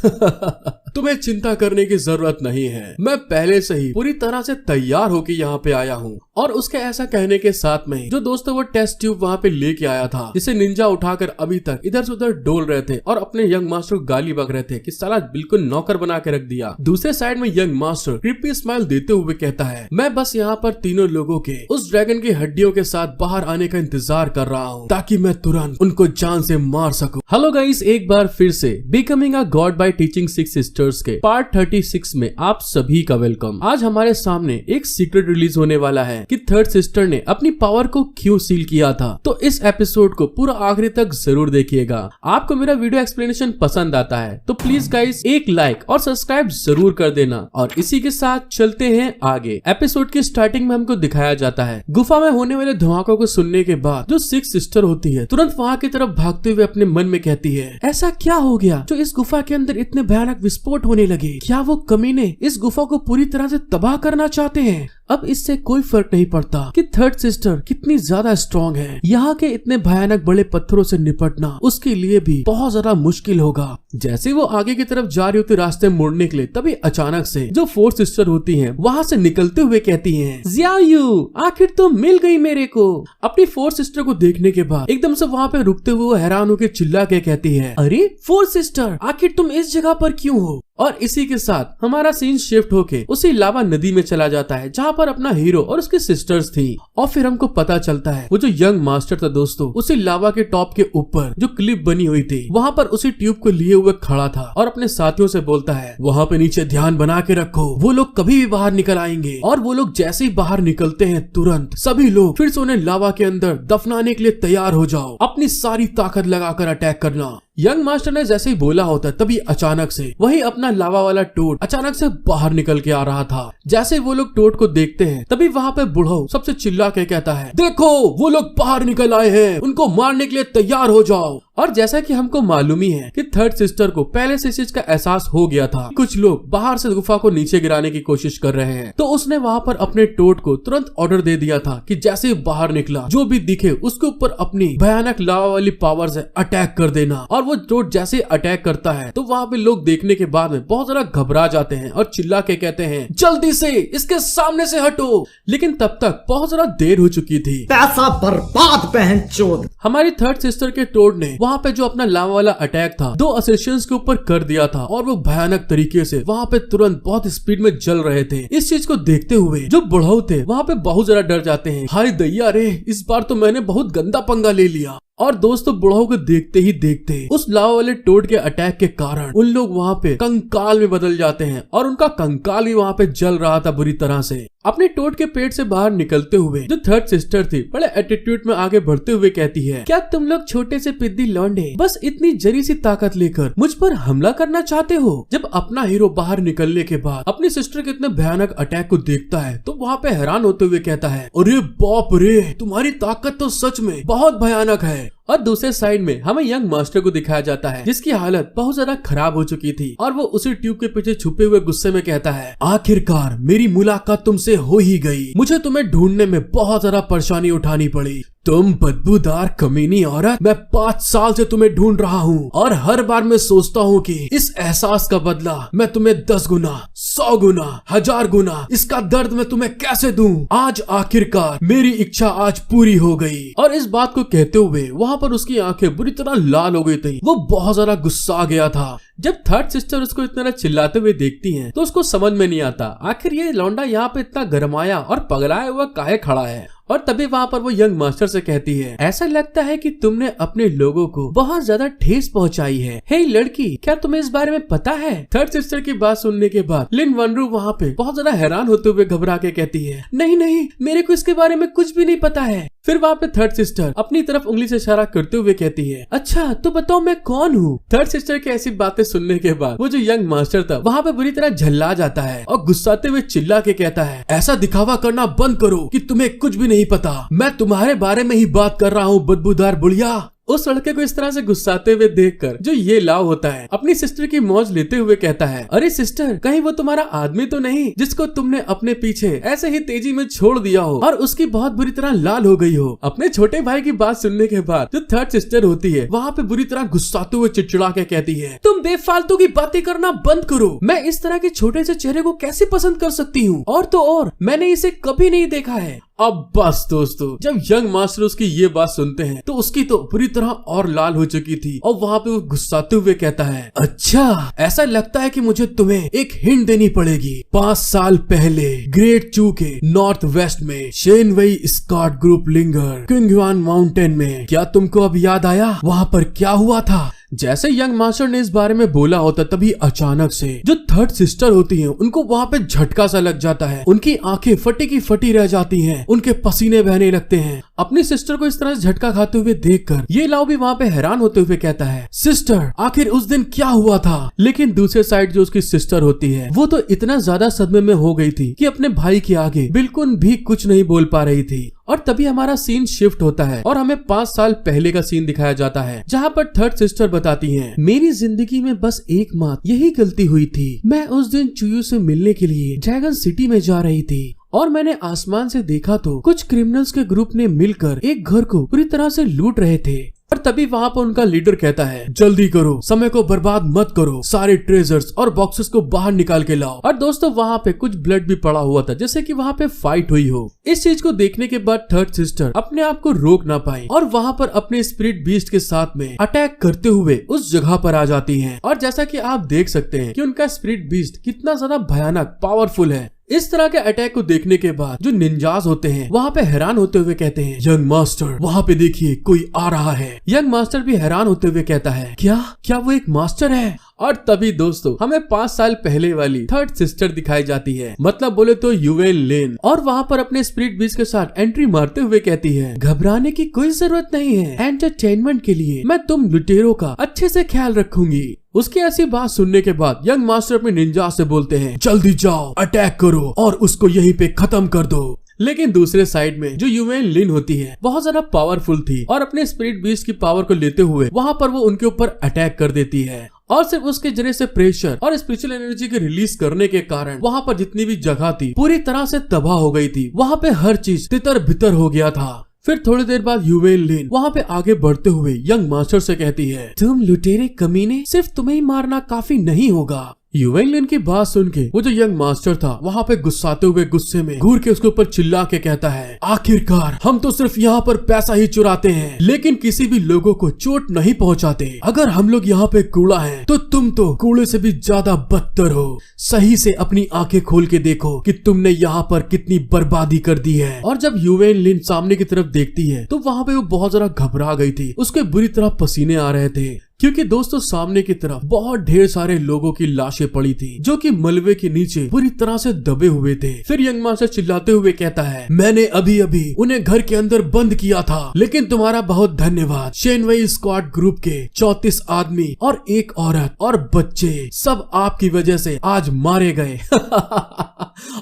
[SPEAKER 1] तुम्हें चिंता करने की जरूरत नहीं है, मैं पहले से ही पूरी तरह से तैयार होकर यहाँ पे आया हूँ। और उसके ऐसा कहने के साथ में जो दोस्तों वो टेस्ट ट्यूब वहाँ पे लेके आया था, जिसे निंजा उठाकर अभी तक इधर से उधर डोल रहे थे और अपने यंग मास्टर को गाली बक रहे थे कि साला बिल्कुल नौकर बना के रख दिया। दूसरे साइड में यंग मास्टर क्रीपी स्माइल देते हुए कहता है, मैं बस यहाँ पर तीनों लोगों के उस ड्रैगन की हड्डियों के साथ बाहर आने का इंतजार कर रहा हूँ ताकि मैं तुरंत उनको जान से मार सकूं। हेलो गाइस, एक बार फिर से becoming a god by teaching 6 sisters के पार्ट 36 में आप सभी का वेलकम। आज हमारे सामने एक सीक्रेट रिलीज होने वाला है कि थर्ड सिस्टर ने अपनी पावर को क्यों सील किया था। तो इस एपिसोड को पूरा आखिरी तक जरूर देखिएगा। आपको मेरा वीडियो एक्सप्लेनेशन पसंद आता है तो प्लीज गाइस एक लाइक और सब्सक्राइब जरूर कर देना। और इसी के साथ चलते हैं आगे। एपिसोड की स्टार्टिंग में हमको दिखाया जाता है गुफा में होने वाले धमाकों को सुनने के बाद जो 6 सिस्टर होती है तुरंत वहाँ की तरफ भागते हुए अपने मन में कहती है, ऐसा क्या हो गया जो इस गुफा के अंदर इतने भयानक विस्फोट होने लगे? क्या वो कमीने इस गुफा को पूरी तरह से तबाह करना चाहते हैं? अब इससे कोई फर्क नहीं पड़ता कि थर्ड सिस्टर कितनी ज्यादा स्ट्रॉन्ग है। यहाँ के इतने भयानक बड़े पत्थरों से निपटना उसके लिए भी बहुत ज्यादा मुश्किल होगा। जैसे वो आगे की तरफ जा रही होती रास्ते मुड़ने के लिए, तभी अचानक से जो 4 सिस्टर होती हैं वहाँ से निकलते हुए कहती हैं, ज़ियायू, आखिर तो मिल गई मेरे को। अपनी 4 सिस्टर को देखने के बाद एकदम से वहाँ पे रुकते हुए हैरान होकर चिल्ला के कहती है, अरे 4 सिस्टर, आखिर तुम इस जगह पर क्यों हो? और इसी के साथ हमारा सीन शिफ्ट होके उसी लावा नदी में चला जाता है जहाँ पर अपना हीरो और उसके सिस्टर्स थी। और फिर हमको पता चलता है वो जो यंग मास्टर था दोस्तों, उसी लावा के टॉप के ऊपर जो क्लिप बनी हुई थी वहाँ पर उसी ट्यूब को लिए हुए खड़ा था और अपने साथियों से बोलता है, वहाँ पे नीचे ध्यान बना के रखो, वो लोग कभी भी बाहर निकल आएंगे। और वो लोग जैसे ही बाहर निकलते हैं तुरंत सभी लोग फिर से उन्हें लावा के अंदर दफनाने के लिए तैयार हो जाओ, अपनी सारी ताकत लगाकर अटैक करना। यंग मास्टर ने जैसे ही बोला होता तभी अचानक से वही अपना लावा वाला टोड अचानक से बाहर निकल के आ रहा था। जैसे वो लोग टोड को देखते हैं तभी वहाँ पे बुढ़ऊ सबसे चिल्ला के कहता है, देखो वो लोग बाहर निकल आए हैं, उनको मारने के लिए तैयार हो जाओ। और जैसा कि हमको मालूम ही है कि थर्ड सिस्टर को पहले से इस चीज का एहसास हो गया था, कुछ लोग बाहर से गुफा को नीचे गिराने की कोशिश कर रहे हैं, तो उसने वहाँ पर अपने टोड को तुरंत ऑर्डर दे दिया था कि जैसे ही बाहर निकला जो भी दिखे उसके ऊपर अपनी भयानक लावा वाली पावर से अटैक कर देना। और वो टोड जैसे ही अटैक करता है तो वहाँ पे लोग देखने के बाद में बहुत ज्यादा घबरा जाते हैं और चिल्ला के कहते हैं, जल्दी से इसके सामने से हटो। लेकिन तब तक बहुत ज्यादा देर हो चुकी थी,
[SPEAKER 2] पैसा बर्बाद बहनचोद।
[SPEAKER 1] हमारी थर्ड सिस्टर के टोड ने वहाँ पे जो अपना लावा वाला अटैक था 2 असेसियंस के ऊपर कर दिया था और वो भयानक तरीके से वहाँ पे तुरंत बहुत स्पीड में जल रहे थे। इस चीज को देखते हुए जो बुढ़ऊ थे वहाँ पे बहुत ज्यादा डर जाते हैं, हाय दैया रे, इस बार तो मैंने बहुत गंदा पंगा ले लिया। और दोस्तों बुढ़ऊ को देखते ही देखते उस लावा वाले टोड के अटैक के कारण उन लोग वहाँ पे कंकाल में बदल जाते हैं और उनका कंकाल भी वहाँ पे जल रहा था बुरी तरह से। अपने टोड के पेट से बाहर निकलते हुए जो थर्ड सिस्टर थी बड़े एटीट्यूड में आगे बढ़ते हुए कहती है, क्या तुम लोग छोटे से पिद्दी लौंडे बस इतनी जरी सी ताकत लेकर मुझ पर हमला करना चाहते हो? जब अपना हीरो बाहर निकलने के बाद अपनी सिस्टर के इतने भयानक अटैक को देखता है तो वहाँ पे हैरान होते हुए कहता है, अरे बाप रे, तुम्हारी ताकत तो सच में बहुत भयानक है। और दूसरे साइड में हमें यंग मास्टर को दिखाया जाता है जिसकी हालत बहुत ज्यादा खराब हो चुकी थी और वो उसी ट्यूब के पीछे छुपे हुए गुस्से में कहता है, आखिरकार मेरी मुलाकात तुमसे हो ही गई, मुझे तुम्हें ढूंढने में बहुत ज्यादा परेशानी उठानी पड़ी, तुम बदबूदार कमीनी औरत, मैं 5 साल से तुम्हें ढूंढ रहा हूँ और हर बार मैं सोचता हूँ कि इस एहसास का बदला मैं तुम्हें 10 गुना, 100 गुना, 1000 गुना इसका दर्द मैं तुम्हें कैसे दूं। आज आखिरकार मेरी इच्छा आज पूरी हो गई। और इस बात को कहते हुए वहाँ पर उसकी आंखें बुरी तरह लाल हो गई थी। वो बहुत ज्यादा गुस्सा गया था। जब थर्ड सिस्टर उसको इतना चिल्लाते हुए देखती है तो उसको समझ में नहीं आता आखिर ये लौंडा यहाँ पे इतना गरमाया और पगलाया हुआ काहे खड़ा है। और तभी वहाँ पर वो यंग मास्टर से कहती है, ऐसा लगता है कि तुमने अपने लोगों को बहुत ज्यादा ठेस पहुंचाई है। हे लड़की, क्या तुम्हें इस बारे में पता है? थर्ड सिस्टर की बात सुनने के बाद लिन वनरू वहाँ पे बहुत ज्यादा हैरान होते हुए घबरा के कहती है, नहीं नहीं, मेरे को इसके बारे में कुछ भी नहीं पता है। फिर वहाँ पे थर्ड सिस्टर अपनी तरफ उंगली से इशारा करते हुए कहती है, अच्छा तो बताओ मैं कौन हूँ? थर्ड सिस्टर की ऐसी बातें सुनने के बाद वो जो यंग मास्टर था वहाँ पे बुरी तरह झल्ला जाता है और गुस्साते हुए चिल्ला के कहता है, ऐसा दिखावा करना बंद करो कि तुम्हें कुछ भी नहीं पता। मैं तुम्हारे बारे में ही बात कर रहा हूँ, बदबूदार बुढ़िया। उस लड़के को इस तरह से गुस्साते हुए देखकर जो ये लाव होता है अपनी सिस्टर की मौज लेते हुए कहता है, अरे सिस्टर, कहीं वो तुम्हारा आदमी तो नहीं जिसको तुमने अपने पीछे ऐसे ही तेजी में छोड़ दिया हो और उसकी बहुत बुरी तरह लाल हो गई हो। अपने छोटे भाई की बात सुनने के बाद जो थर्ड सिस्टर होती है वहाँ पे बुरी तरह गुस्साते हुए चिड़चिड़ा के कहती है, तुम बेफालतू की बातें करना बंद करो। मैं इस तरह के छोटे से चेहरे को कैसे पसंद कर सकती हूँ? और तो और मैंने इसे कभी नहीं देखा है। अब बस दोस्तों, जब यंग मास्टर उसकी ये बात सुनते हैं तो उसकी तो पूरी तरह और लाल हो चुकी थी और वहाँ पे वो गुस्साते हुए कहता है, अच्छा ऐसा लगता है कि मुझे तुम्हें एक हिंट देनी पड़ेगी। 5 साल पहले ग्रेट चू के नॉर्थ वेस्ट में शेनवेई स्कॉट ग्रुप लिंगर किंगवान माउंटेन में, क्या तुमको अब याद आया वहाँ पर क्या हुआ था? जैसे यंग मास्टर ने इस बारे में बोला होता तभी अचानक से जो थर्ड सिस्टर होती हैं उनको वहाँ पे झटका सा लग जाता है। उनकी आंखें फटी की फटी रह जाती हैं, उनके पसीने बहने लगते हैं। अपनी सिस्टर को इस तरह से झटका खाते हुए देखकर ये लाओ भी वहाँ पे हैरान होते हुए कहता है, सिस्टर आखिर उस दिन क्या हुआ था? लेकिन दूसरे साइड जो उसकी सिस्टर होती है वो तो इतना ज्यादा सदमे में हो गई थी कि अपने भाई के आगे बिल्कुल भी कुछ नहीं बोल पा रही थी। और तभी हमारा सीन शिफ्ट होता है और हमें 5 साल पहले का सीन दिखाया जाता है जहाँ पर थर्ड सिस्टर बताती हैं, मेरी जिंदगी में बस एकमात्र यही गलती हुई थी। मैं उस दिन चुयू से मिलने के लिए ड्रैगन सिटी में जा रही थी और मैंने आसमान से देखा तो कुछ क्रिमिनल्स के ग्रुप ने मिलकर एक घर को पूरी तरह से लूट रहे थे। और तभी वहाँ पर उनका लीडर कहता है, जल्दी करो, समय को बर्बाद मत करो, सारे ट्रेजर्स और बॉक्सेस को बाहर निकाल के लाओ। और दोस्तों वहाँ पे कुछ ब्लड भी पड़ा हुआ था जैसे कि वहाँ पे फाइट हुई हो। इस चीज को देखने के बाद थर्ड सिस्टर अपने आप को रोक ना पाई और वहाँ पर अपने स्पिरिट बीस्ट के साथ में अटैक करते हुए उस जगह पर आ जाती है। और जैसा कि आप देख सकते हैं कि उनका स्पिरिट बीस्ट कितना ज्यादा भयानक पावरफुल है। इस तरह के अटैक को देखने के बाद जो निंजास होते हैं वहाँ पे हैरान होते हुए कहते हैं, यंग मास्टर वहाँ पे देखिए कोई आ रहा है। यंग मास्टर भी हैरान होते हुए कहता है, क्या वो एक मास्टर है? और तभी दोस्तों हमें 5 साल पहले वाली थर्ड सिस्टर दिखाई जाती है, मतलब बोले तो युवेल लिन। और वहाँ पर अपने स्पिरिट बीस्ट के साथ एंट्री मारते हुए कहती है, घबराने की कोई जरूरत नहीं है, एंटरटेनमेंट के लिए मैं तुम लुटेरों का अच्छे से ख्याल रखूंगी। उसकी ऐसी बात सुनने के बाद यंग मास्टर अपने निंजा से बोलते हैं, जल्दी जाओ, अटैक करो और उसको यहीं पे खत्म कर दो। लेकिन दूसरे साइड में जो युवेल लिन होती है बहुत ज्यादा पावरफुल थी और अपने स्पिरिट बीस्ट की पावर को लेते हुए वहाँ पर वो उनके ऊपर अटैक कर देती है। और सिर्फ उसके जरिए से प्रेशर और स्पिरिचुअल एनर्जी के रिलीज करने के कारण वहाँ पर जितनी भी जगह थी पूरी तरह से तबाह हो गई थी। वहाँ पे हर चीज तितर बितर हो गया था। फिर थोड़ी देर बाद युवेल लिन वहाँ पे आगे बढ़ते हुए यंग मास्टर से कहती है, तुम लुटेरे कमीने, सिर्फ तुम्हें ही मारना काफी नहीं होगा। युवेल लिन की बात सुन के वो जो यंग मास्टर था वहाँ पे गुस्साते हुए गुस्से में घूर के उसके ऊपर चिल्ला के कहता है, आखिरकार हम तो सिर्फ यहाँ पर पैसा ही चुराते हैं लेकिन किसी भी लोगों को चोट नहीं पहुँचाते। अगर हम लोग यहाँ पे कूड़ा हैं तो तुम तो कूड़े से भी ज्यादा बदतर हो। सही से अपनी आंखें खोल के देखो कि तुमने यहाँ पर कितनी बर्बादी कर दी है। और जब युवेल लिन सामने की तरफ देखती है तो वहाँ पे वो बहुत ज्यादा घबरा गई थी, उसके बुरी तरह पसीने आ रहे थे क्योंकि दोस्तों सामने की तरफ बहुत ढेर सारे लोगों की लाशें पड़ी थी जो कि मलबे के नीचे बुरी तरह से दबे हुए थे। फिर यंग मास्टर चिल्लाते हुए कहता है, मैंने अभी अभी उन्हें घर के अंदर बंद किया था लेकिन तुम्हारा बहुत धन्यवाद। शेनवेई स्क्वाड ग्रुप के 34 आदमी और 1 औरत और बच्चे सब आपकी वजह से आज मारे गए।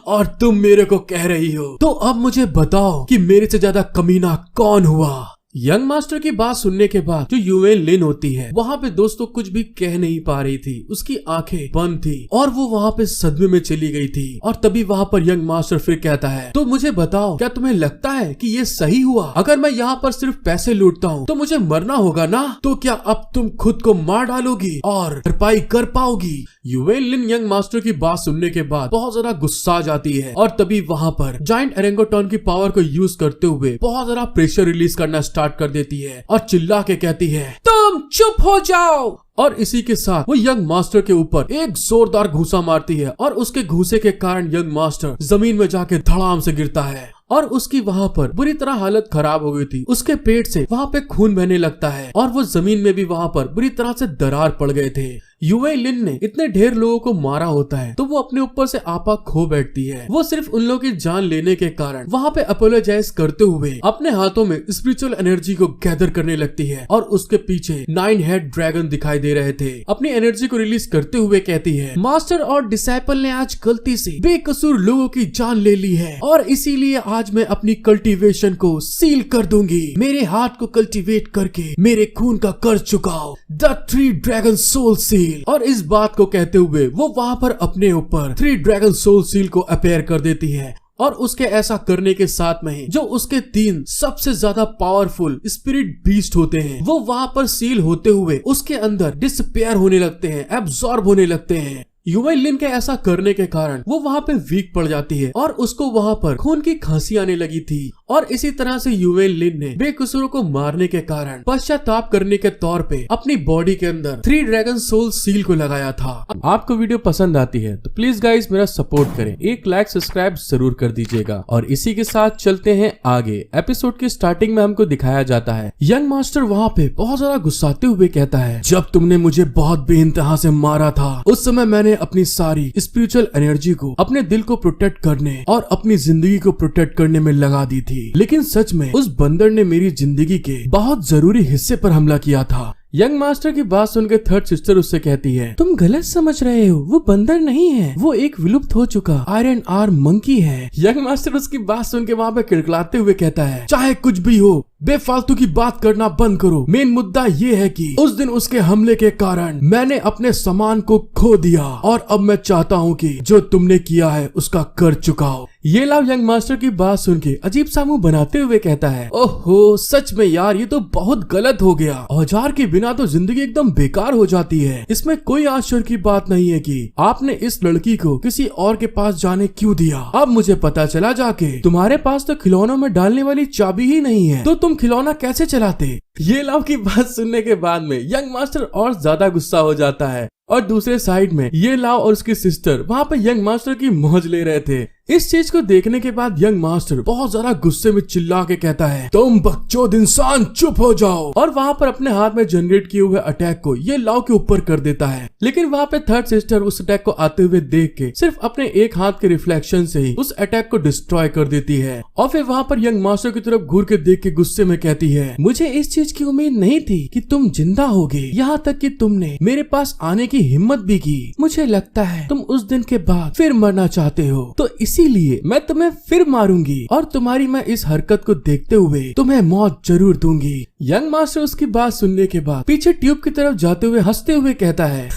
[SPEAKER 1] और तुम मेरे को कह रही हो, तो अब मुझे बताओ कि मेरे से ज्यादा कमीना कौन हुआ? यंग मास्टर की बात सुनने के बाद जो युवेन लिन होती है वहाँ पे दोस्तों कुछ भी कह नहीं पा रही थी। उसकी आंखें बंद थी और वो वहाँ पे सदमे में चली गई थी। और तभी वहाँ पर यंग मास्टर फिर कहता है, तो मुझे बताओ, क्या तुम्हें लगता है कि ये सही हुआ? अगर मैं यहाँ पर सिर्फ पैसे लूटता हूँ तो मुझे मरना होगा ना? तो क्या अब तुम खुद को मार डालोगी और भरपाई कर पाओगी? युवेन लिन यंग मास्टर की बात सुनने के बाद बहुत ज्यादा गुस्सा आ जाती है और तभी वहाँ पर जायंट एरेंगोटॉन की पावर को यूज करते हुए बहुत ज्यादा प्रेशर रिलीज करना स्टार्ट कर देती है और चिल्ला के कहती है, तुम चुप हो जाओ। और इसी के साथ वो यंग मास्टर के ऊपर एक जोरदार घूसा मारती है और उसके घूसे के कारण यंग मास्टर जमीन में जाके धड़ाम से गिरता है और उसकी वहाँ पर बुरी तरह हालत खराब हो गई थी। उसके पेट से वहाँ पे खून बहने लगता है और वो जमीन में भी वहाँ पर बुरी तरह से दरार पड़ गए थे। युवेन लिन ने इतने ढेर लोगों को मारा होता है तो वो अपने ऊपर से आपा खो बैठती है। वो सिर्फ उन लोगों की जान लेने के कारण वहाँ पे अपोलोजाइज करते हुए अपने हाथों में स्पिरिचुअल एनर्जी को गैदर करने लगती है और उसके पीछे 9 हेड ड्रैगन दिखाई दे रहे थे। अपनी एनर्जी को रिलीज करते हुए कहती है, मास्टर और डिसाइपल ने आज गलती से बेकसूर लोगों की जान ले ली है और इसीलिए आज मैं अपनी कल्टीवेशन को सील कर दूंगी। मेरे हाथ को कल्टीवेट करके मेरे खून का कर्ज चुकाओ। The 3 dragon soul seal. और इस बात को कहते हुए वो वहाँ पर अपने ऊपर 3 ड्रैगन सोल सील को अपेयर कर देती है और उसके ऐसा करने के साथ में ही जो उसके 3 सबसे ज्यादा पावरफुल स्पिरिट बीस्ट होते हैं वो वहाँ पर सील होते हुए उसके अंदर डिसअपियर होने लगते हैं, एब्जॉर्ब होने लगते हैं। युवेन लिन के ऐसा करने के कारण वो वहाँ पे वीक पड़ जाती है और उसको वहाँ पर खून की खांसी आने लगी थी और इसी तरह से युवेन लिन ने बेकसूरों को मारने के कारण पश्चाताप करने के तौर पे अपनी बॉडी के अंदर 3 ड्रैगन सोल सील को लगाया था। आपको वीडियो पसंद आती है तो प्लीज गाइस मेरा सपोर्ट करें, एक लाइक सब्सक्राइब जरूर कर दीजिएगा। और इसी के साथ चलते हैं आगे। एपिसोड की स्टार्टिंग में हमको दिखाया जाता है यंग मास्टर वहाँ पे बहुत ज्यादा गुस्साते हुए कहता है, जब तुमने मुझे बहुत बेइंतहा से मारा था उस समय मैंने अपनी सारी स्पिरिचुअल एनर्जी को अपने दिल को प्रोटेक्ट करने और अपनी जिंदगी को प्रोटेक्ट करने में लगा दी थी, लेकिन सच में उस बंदर ने मेरी जिंदगी के बहुत जरूरी हिस्से पर हमला किया था। यंग मास्टर की बात सुनकर थर्ड सिस्टर उससे कहती है, तुम गलत समझ रहे हो, वो बंदर नहीं है, वो एक विलुप्त हो चुका आयरन आर्म मंकी है। यंग मास्टर उसकी बात सुन के वहाँ पे किड़किड़ाते हुए कहता है, चाहे कुछ भी हो बेफालतू की बात करना बंद करो। मेन मुद्दा ये है कि उस दिन उसके हमले के कारण मैंने अपने सामान को खो दिया और अब मैं चाहता हूँ कि जो तुमने किया है उसका कर चुकाओ। ये लाभ यंग मास्टर की बात सुन के अजीब सा मुंह बनाते हुए कहता है, ओहो सच में यार ये तो बहुत गलत हो गया। औजार के बिना तो जिंदगी एकदम बेकार हो जाती है। इसमें कोई आश्चर्य की बात नहीं है कि आपने इस लड़की को किसी और के पास जाने क्यों दिया। अब मुझे पता चला जाके तुम्हारे पास तो खिलौनों में डालने वाली चाबी ही नहीं है, तो तुम खिलौना कैसे चलाते। ये लाभ की बात सुनने के बाद में यंग मास्टर और ज्यादा गुस्सा हो जाता है और दूसरे साइड में ये लाव और उसकी सिस्टर वहाँ पे यंग मास्टर की मौज ले रहे थे। इस चीज को देखने के बाद यंग मास्टर बहुत ज्यादा गुस्से में चिल्ला के कहता है, तुम बकचोद इंसान चुप हो जाओ, और वहाँ पर अपने हाथ में जनरेट किए हुए अटैक को ये लाव के ऊपर कर देता है। लेकिन वहाँ पे थर्ड सिस्टर उस अटैक को आते हुए देख के सिर्फ अपने एक हाथ के रिफ्लेक्शन से ही उस अटैक को डिस्ट्रॉय कर देती है और फिर वहाँ पर यंग मास्टर की तरफ घूर के देख के गुस्से में कहती है, मुझे इस चीज की उम्मीद नहीं थी कि तुम जिंदा होगे, यहाँ तक कि तुमने मेरे पास आने की हिम्मत भी की। मुझे लगता है तुम उस दिन के बाद फिर मरना चाहते हो, तो इसीलिए मैं तुम्हें फिर मारूंगी और तुम्हारी मैं इस हरकत को देखते हुए तुम्हें मौत जरूर दूंगी। यंग मास्टर उसकी बात सुनने के बाद पीछे ट्यूब की तरफ जाते हुए हंसते हुए कहता है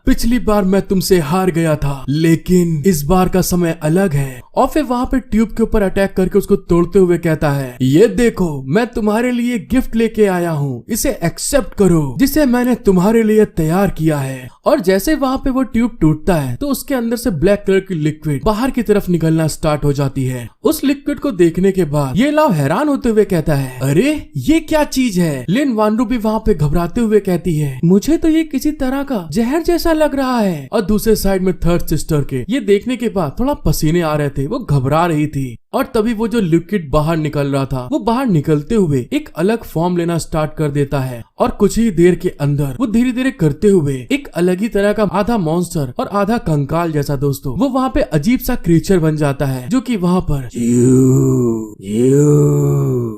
[SPEAKER 1] पिछली बार मैं तुमसे हार गया था, लेकिन इस बार का समय अलग है। और फिर वहाँ पे ट्यूब के ऊपर अटैक करके उसको तोड़ते हुए कहता है, ये देखो मैं तुम्हारे लिए गिफ्ट लेके आया हूँ, इसे एक्सेप्ट करो जिसे मैंने तुम्हारे लिए तैयार किया है। और जैसे वहाँ पे वो ट्यूब टूटता है तो उसके अंदर से ब्लैक कलर की लिक्विड बाहर की तरफ निकलना स्टार्ट हो जाती है। उस लिक्विड को देखने के बाद ये लाव हैरान होते हुए कहता है, अरे ये क्या चीज है। लिन वांडू भी वहाँ पे घबराते हुए कहती है, मुझे तो ये किसी तरह का जहर जैसा लग रहा है। और दूसरे साइड में थर्ड सिस्टर के ये देखने के बाद थोड़ा पसीने आ रहे थे, वो घबरा रही थी। और तभी वो जो लिक्विड बाहर निकल रहा था वो बाहर निकलते हुए एक अलग फॉर्म लेना स्टार्ट कर देता है और कुछ ही देर के अंदर वो धीरे धीरे करते हुए एक अलग ही तरह का आधा मॉन्स्टर और आधा कंकाल जैसा दोस्तों वो वहाँ पे अजीब सा क्रीचर बन जाता है जो कि वहाँ पर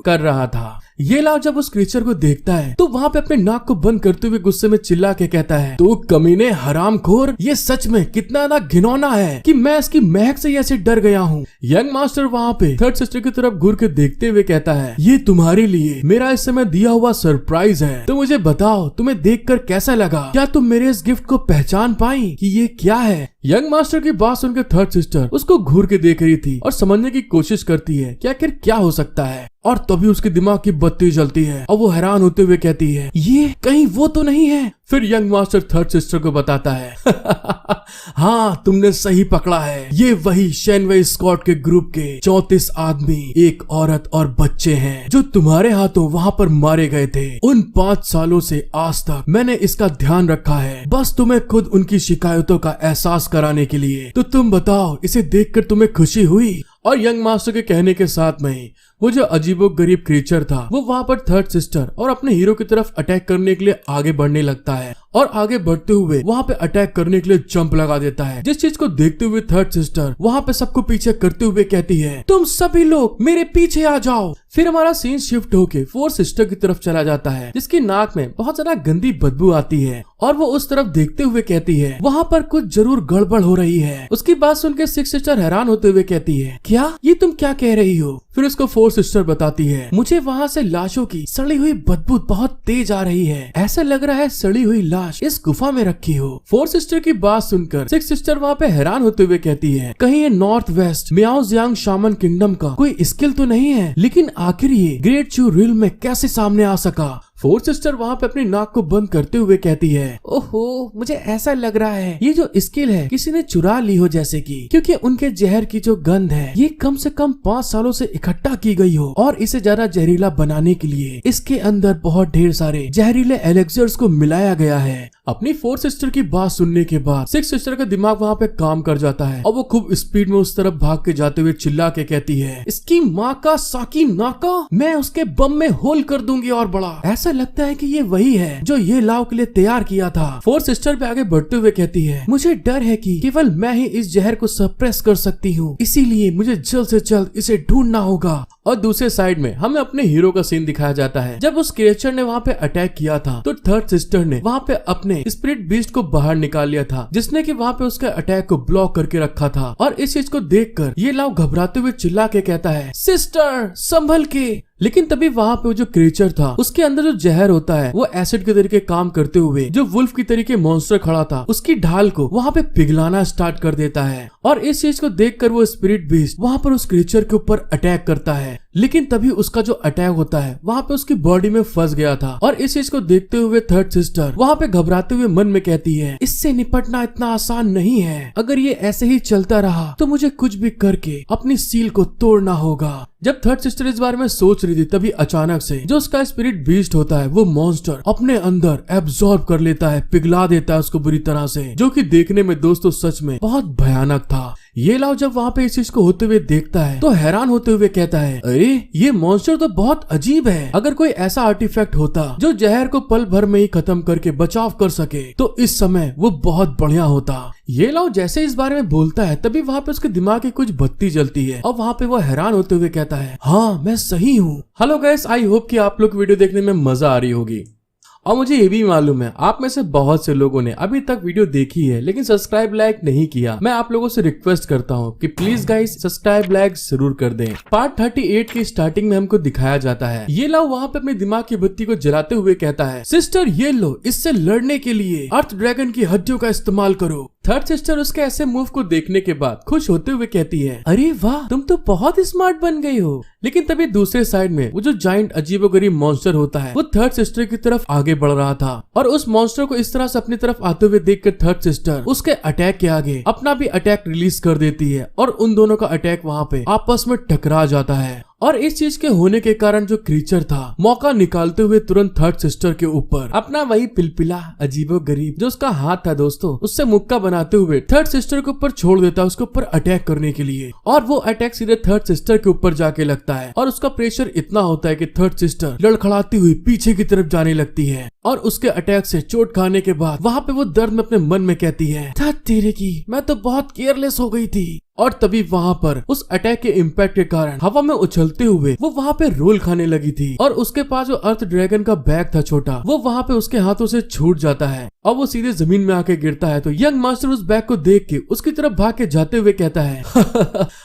[SPEAKER 1] कर रहा था। ये लाओ जब उस क्रीचर को देखता है तो वहाँ पे अपने नाक को बंद करते हुए गुस्से में चिल्ला के कहता है, तो कमीने हरामखोर, ये सच में कितना ना घिनौना है कि मैं इसकी महक से ऐसे डर गया हूँ। यंग मास्टर वहाँ पे थर्ड सिस्टर की तरफ घूर के देखते हुए कहता है, ये तुम्हारे लिए मेरा इस समय दिया हुआ सरप्राइज है, तो मुझे बताओ तुम्हें देखकर कैसा लगा? क्या तुम मेरे इस गिफ्ट को पहचान पाई कि ये क्या है? यंग मास्टर की बात सुनकर थर्ड सिस्टर उसको घूर के देख रही थी और समझने की कोशिश करती है कि आखिर क्या हो सकता है। और तभी उसके दिमाग की बत्ती जलती है और वो हैरान होते हुए कहती है, ये कहीं वो तो नहीं है? फिर यंग मास्टर थर्ड सिस्टर को बताता है, हाँ तुमने सही पकड़ा है, ये वही शेनवे स्कॉट के ग्रुप के 34 आदमी, एक औरत और बच्चे हैं जो तुम्हारे हाथों वहाँ पर मारे गए थे। उन 5 सालों से आज तक मैंने इसका ध्यान रखा है, बस तुम्हें खुद उनकी शिकायतों का एहसास कराने के लिए। तो तुम बताओ, इसे देखकर तुम्हें खुशी हुई? और यंग मास्टर के कहने के साथ में वो जो अजीबोगरीब क्रीचर था वो वहाँ पर थर्ड सिस्टर और अपने हीरो की तरफ अटैक करने के लिए आगे बढ़ने लगता है और आगे बढ़ते हुए वहाँ पे अटैक करने के लिए जंप लगा देता है। जिस चीज को देखते हुए थर्ड सिस्टर वहाँ पे सबको पीछे करते हुए कहती है, तुम सभी लोग मेरे पीछे आ जाओ। फिर हमारा सीन शिफ्ट होके फोर्थ सिस्टर की तरफ चला जाता है जिसकी नाक में बहुत ज्यादा गंदी बदबू आती है और वो उस तरफ देखते हुए कहती है, वहाँ पर कुछ जरूर गड़बड़ हो रही है। उसकी बात सुनकर सिक्स सिस्टर हैरान होते हुए कहती है, क्या ये तुम क्या कह रही हो? फिर उसको फोर्थ सिस्टर बताती है, मुझे वहाँ से लाशों की सड़ी हुई बदबू बहुत तेज आ रही है, ऐसा लग रहा है सड़ी हुई लाश इस गुफा में रखी हो। फोर्थ सिस्टर की बात सुनकर सिक्स सिस्टर वहाँ पे हैरान होते हुए कहती है, कहीं ये north west Miao Jiang shaman kingdom का कोई स्किल तो नहीं है? लेकिन आखिर ये ग्रेट चू रिल में कैसे सामने आ सका? फोर्थ सिस्टर वहाँ पे अपनी नाक को बंद करते हुए कहती है, ओहो मुझे ऐसा लग रहा है ये जो स्किल है किसी ने चुरा ली हो जैसे कि, क्योंकि उनके जहर की जो गंध है ये कम से कम 5 सालों से इकट्ठा की गई हो और इसे ज्यादा जहरीला बनाने के लिए इसके अंदर बहुत ढेर सारे जहरीले एलेक्सर्स को मिलाया गया है। अपनी फोर्थ सिस्टर की बात सुनने के बाद सिक्स सिस्टर का दिमाग वहाँ पे काम कर जाता है और वो खूब स्पीड में उस तरफ भाग के जाते हुए चिल्ला के कहती है, इसकी माँ का साकी नाका, मैं उसके बम में होल कर दूंगी और बड़ा। ऐसा लगता है कि ये वही है जो ये लाव के लिए तैयार किया था। फोर्थ सिस्टर पे आगे बढ़ते हुए कहती है, मुझे डर है कि केवल मैं ही इस जहर को सप्रेस कर सकती हूँ, इसीलिए मुझे जल्द से जल्द इसे ढूंढना होगा। और दूसरे साइड में हमें अपने हीरो का सीन दिखाया जाता है। जब उस क्रिएचर ने वहाँ पे अटैक किया था तो थर्ड सिस्टर ने वहाँ पे अपने स्पिरिट बीस्ट को बाहर निकाल लिया था जिसने कि वहाँ पे उसके अटैक को ब्लॉक करके रखा था। और इस चीज को देखकर ये लाव घबराते हुए चिल्ला के कहता है, सिस्टर संभल के। लेकिन तभी वहाँ पे जो क्रिएचर था उसके अंदर जो जहर होता है वो एसिड के तरीके काम करते हुए जो वुल्फ की तरीके मॉन्स्टर खड़ा था उसकी ढाल को वहाँ पे पिघलाना स्टार्ट कर देता है। और इस चीज को देखकर वो स्पिरिट बीस्ट वहाँ पर उस क्रिएचर के ऊपर अटैक करता है। लेकिन तभी उसका जो अटैक होता है वहाँ पे उसकी बॉडी में फंस गया था। और इस चीज को देखते हुए थर्ड सिस्टर वहाँ पे घबराते हुए मन में कहती है, इससे निपटना इतना आसान नहीं है, अगर ये ऐसे ही चलता रहा तो मुझे कुछ भी करके अपनी सील को तोड़ना होगा। जब थर्ड सिस्टर इस बारे में सोच रही थी तभी अचानक से जो उसका स्पिरिट बीस्ट होता है वो मॉन्स्टर अपने अंदर एब्जॉर्ब कर लेता है, पिघला देता है उसको बुरी तरह से, जो कि देखने में दोस्तों सच में बहुत भयानक था। ये लाव जब वहाँ पे इस चीज को होते हुए देखता है तो हैरान होते हुए कहता है, अरे ये मॉन्स्टर तो बहुत अजीब है, अगर कोई ऐसा आर्टिफैक्ट होता जो जहर को पल भर में ही खत्म करके बचाव कर सके तो इस समय वो बहुत बढ़िया होता। ये लाव जैसे इस बारे में बोलता है तभी वहाँ पे उसके दिमाग की कुछ बत्ती जलती है और वहाँ पे वो हैरान होते हुए कहता है, हाँ मैं सही हूँ। हेलो गाइस, आई होप कि आप लोग वीडियो देखने में मजा आ रही होगी। और मुझे ये भी मालूम है आप में से बहुत से लोगों ने अभी तक वीडियो देखी है लेकिन सब्सक्राइब लाइक नहीं किया। मैं आप लोगों से रिक्वेस्ट करता हूँ कि प्लीज गाइस सब्सक्राइब लाइक जरूर कर दें। पार्ट 38 की स्टार्टिंग में हमको दिखाया जाता है ये लाव वहाँ पे अपने दिमाग की बत्ती को जलाते हुए कहता है, सिस्टर ये लो, इससे लड़ने के लिए अर्थ ड्रैगन की हड्डियों का इस्तेमाल करो। थर्ड सिस्टर उसके ऐसे मूव को देखने के बाद खुश होते हुए कहती है, अरे वाह तुम तो बहुत स्मार्ट बन गई हो। लेकिन तभी दूसरे साइड में वो जो जाइंट अजीबोगरीब मॉन्स्टर होता है वो थर्ड सिस्टर की तरफ आगे बढ़ रहा था और उस मॉन्स्टर को इस तरह से अपनी तरफ आते हुए देखकर थर्ड सिस्टर उसके अटैक के आगे अपना भी अटैक रिलीज कर देती है और उन दोनों का अटैक वहाँ पे आपस में टकरा जाता है। और इस चीज के होने के कारण जो क्रीचर था मौका निकालते हुए तुरंत थर्ड सिस्टर के ऊपर अपना वही पिलपिला अजीबोगरीब जो उसका हाथ था दोस्तों उससे मुक्का बनाते हुए थर्ड सिस्टर के ऊपर छोड़ देता है उसके ऊपर अटैक करने के लिए। और वो अटैक सीधे थर्ड सिस्टर के ऊपर जाके लगता है और उसका प्रेशर इतना होता है कि थर्ड सिस्टर लड़खड़ाती हुई पीछे की तरफ जाने लगती है। और उसके अटैक से चोट खाने के बाद वहाँ पे वो दर्द में अपने मन में कहती है, तेरे की मैं तो बहुत केयरलेस हो गई थी। और तभी वहाँ पर उस अटैक के इम्पैक्ट के कारण हवा में उछलते हुए वो वहाँ पे रोल खाने लगी थी और उसके पास जो अर्थ ड्रैगन का बैग था छोटा, वो वहाँ पे उसके हाथों से छूट जाता है और वो सीधे जमीन में आके गिरता है। तो यंग मास्टर उस बैग को देख के उसकी तरफ भाग के जाते हुए कहता है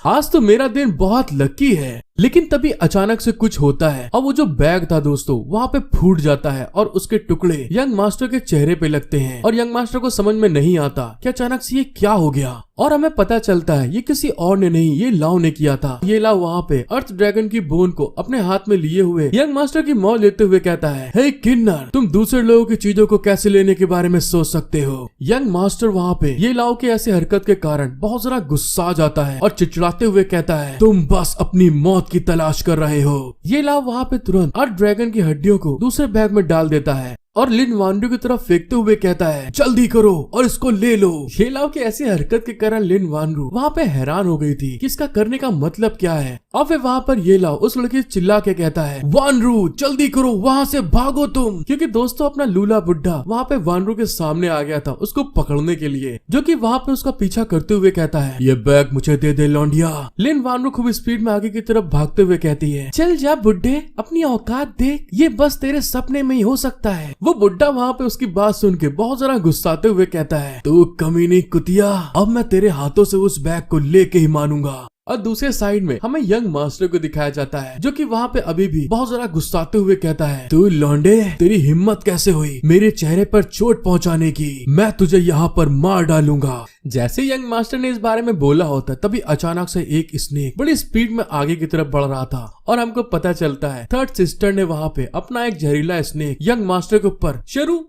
[SPEAKER 1] आज तो मेरा दिन बहुत लकी है। लेकिन तभी अचानक से कुछ होता है और वो जो बैग था दोस्तों वहाँ पे फूट जाता है और उसके टुकड़े यंग मास्टर के चेहरे पे लगते हैं और यंग मास्टर को समझ में नहीं आता कि अचानक से ये क्या हो गया। और हमें पता चलता है ये किसी और ने नहीं, ये लाओ ने किया था। ये लाओ वहाँ पे अर्थ ड्रैगन की बोन को अपने हाथ में लिए हुए यंग मास्टर की मौत लेते हुए कहता है, हे किन्नर, तुम दूसरे लोगों की चीजों को कैसे लेने के बारे में सोच सकते हो। यंग मास्टर वहाँ पे ये लाओ के ऐसे हरकत के कारण बहुत ज्यादा गुस्सा आ जाता है और चिड़चिड़ाते हुए कहता है, तुम बस अपनी मौत की तलाश कर रहे हो। ये लाओ वहाँ पे तुरंत अर्थ ड्रैगन की हड्डियों को दूसरे बैग में डाल देता है और लिन वानरू की तरफ फेंकते हुए कहता है, जल्दी करो और इसको ले लो। ये लाओ की ऐसी हरकत के कारण लिन वानरू वहाँ पे हैरान हो गई थी कि इसका करने का मतलब क्या है। और फिर वहाँ पर ये लाओ उस लड़की चिल्ला के कहता है, वानरू जल्दी करो, वहाँ से भागो तुम। क्योंकि दोस्तों अपना लूला बुड्ढा वहाँ पे वानरू के सामने आ गया था उसको पकड़ने के लिए, जो कि वहाँ पे उसका पीछा करते हुए कहता है, ये बैग मुझे दे दे लौंडिया। लिन वानरू खूब स्पीड में आगे की तरफ भागते हुए कहती है, चल जा बुड्ढे, अपनी औकात देख, ये बस तेरे सपने में ही हो सकता है। वो बुड्ढा वहाँ पे उसकी बात सुन के बहुत जरा गुस्साते हुए कहता है, तू कमीनी कुतिया, अब मैं तेरे हाथों से उस बैग को लेके ही मानूंगा। और दूसरे साइड में हमें यंग मास्टर को दिखाया जाता है जो कि वहाँ पे अभी भी बहुत जरा गुस्साते हुए कहता है, तू लौंडे, तेरी हिम्मत कैसे हुई मेरे चेहरे पर चोट पहुँचाने की, मैं तुझे यहाँ पर मार डालूंगा। जैसे यंग मास्टर ने इस बारे में बोला होता तभी अचानक से एक स्नेक बड़ी स्पीड में आगे की तरफ बढ़ रहा था और हमको पता चलता है थर्ड सिस्टर ने वहाँ पे अपना एक जहरीला स्नेक यंग मास्टर के ऊपर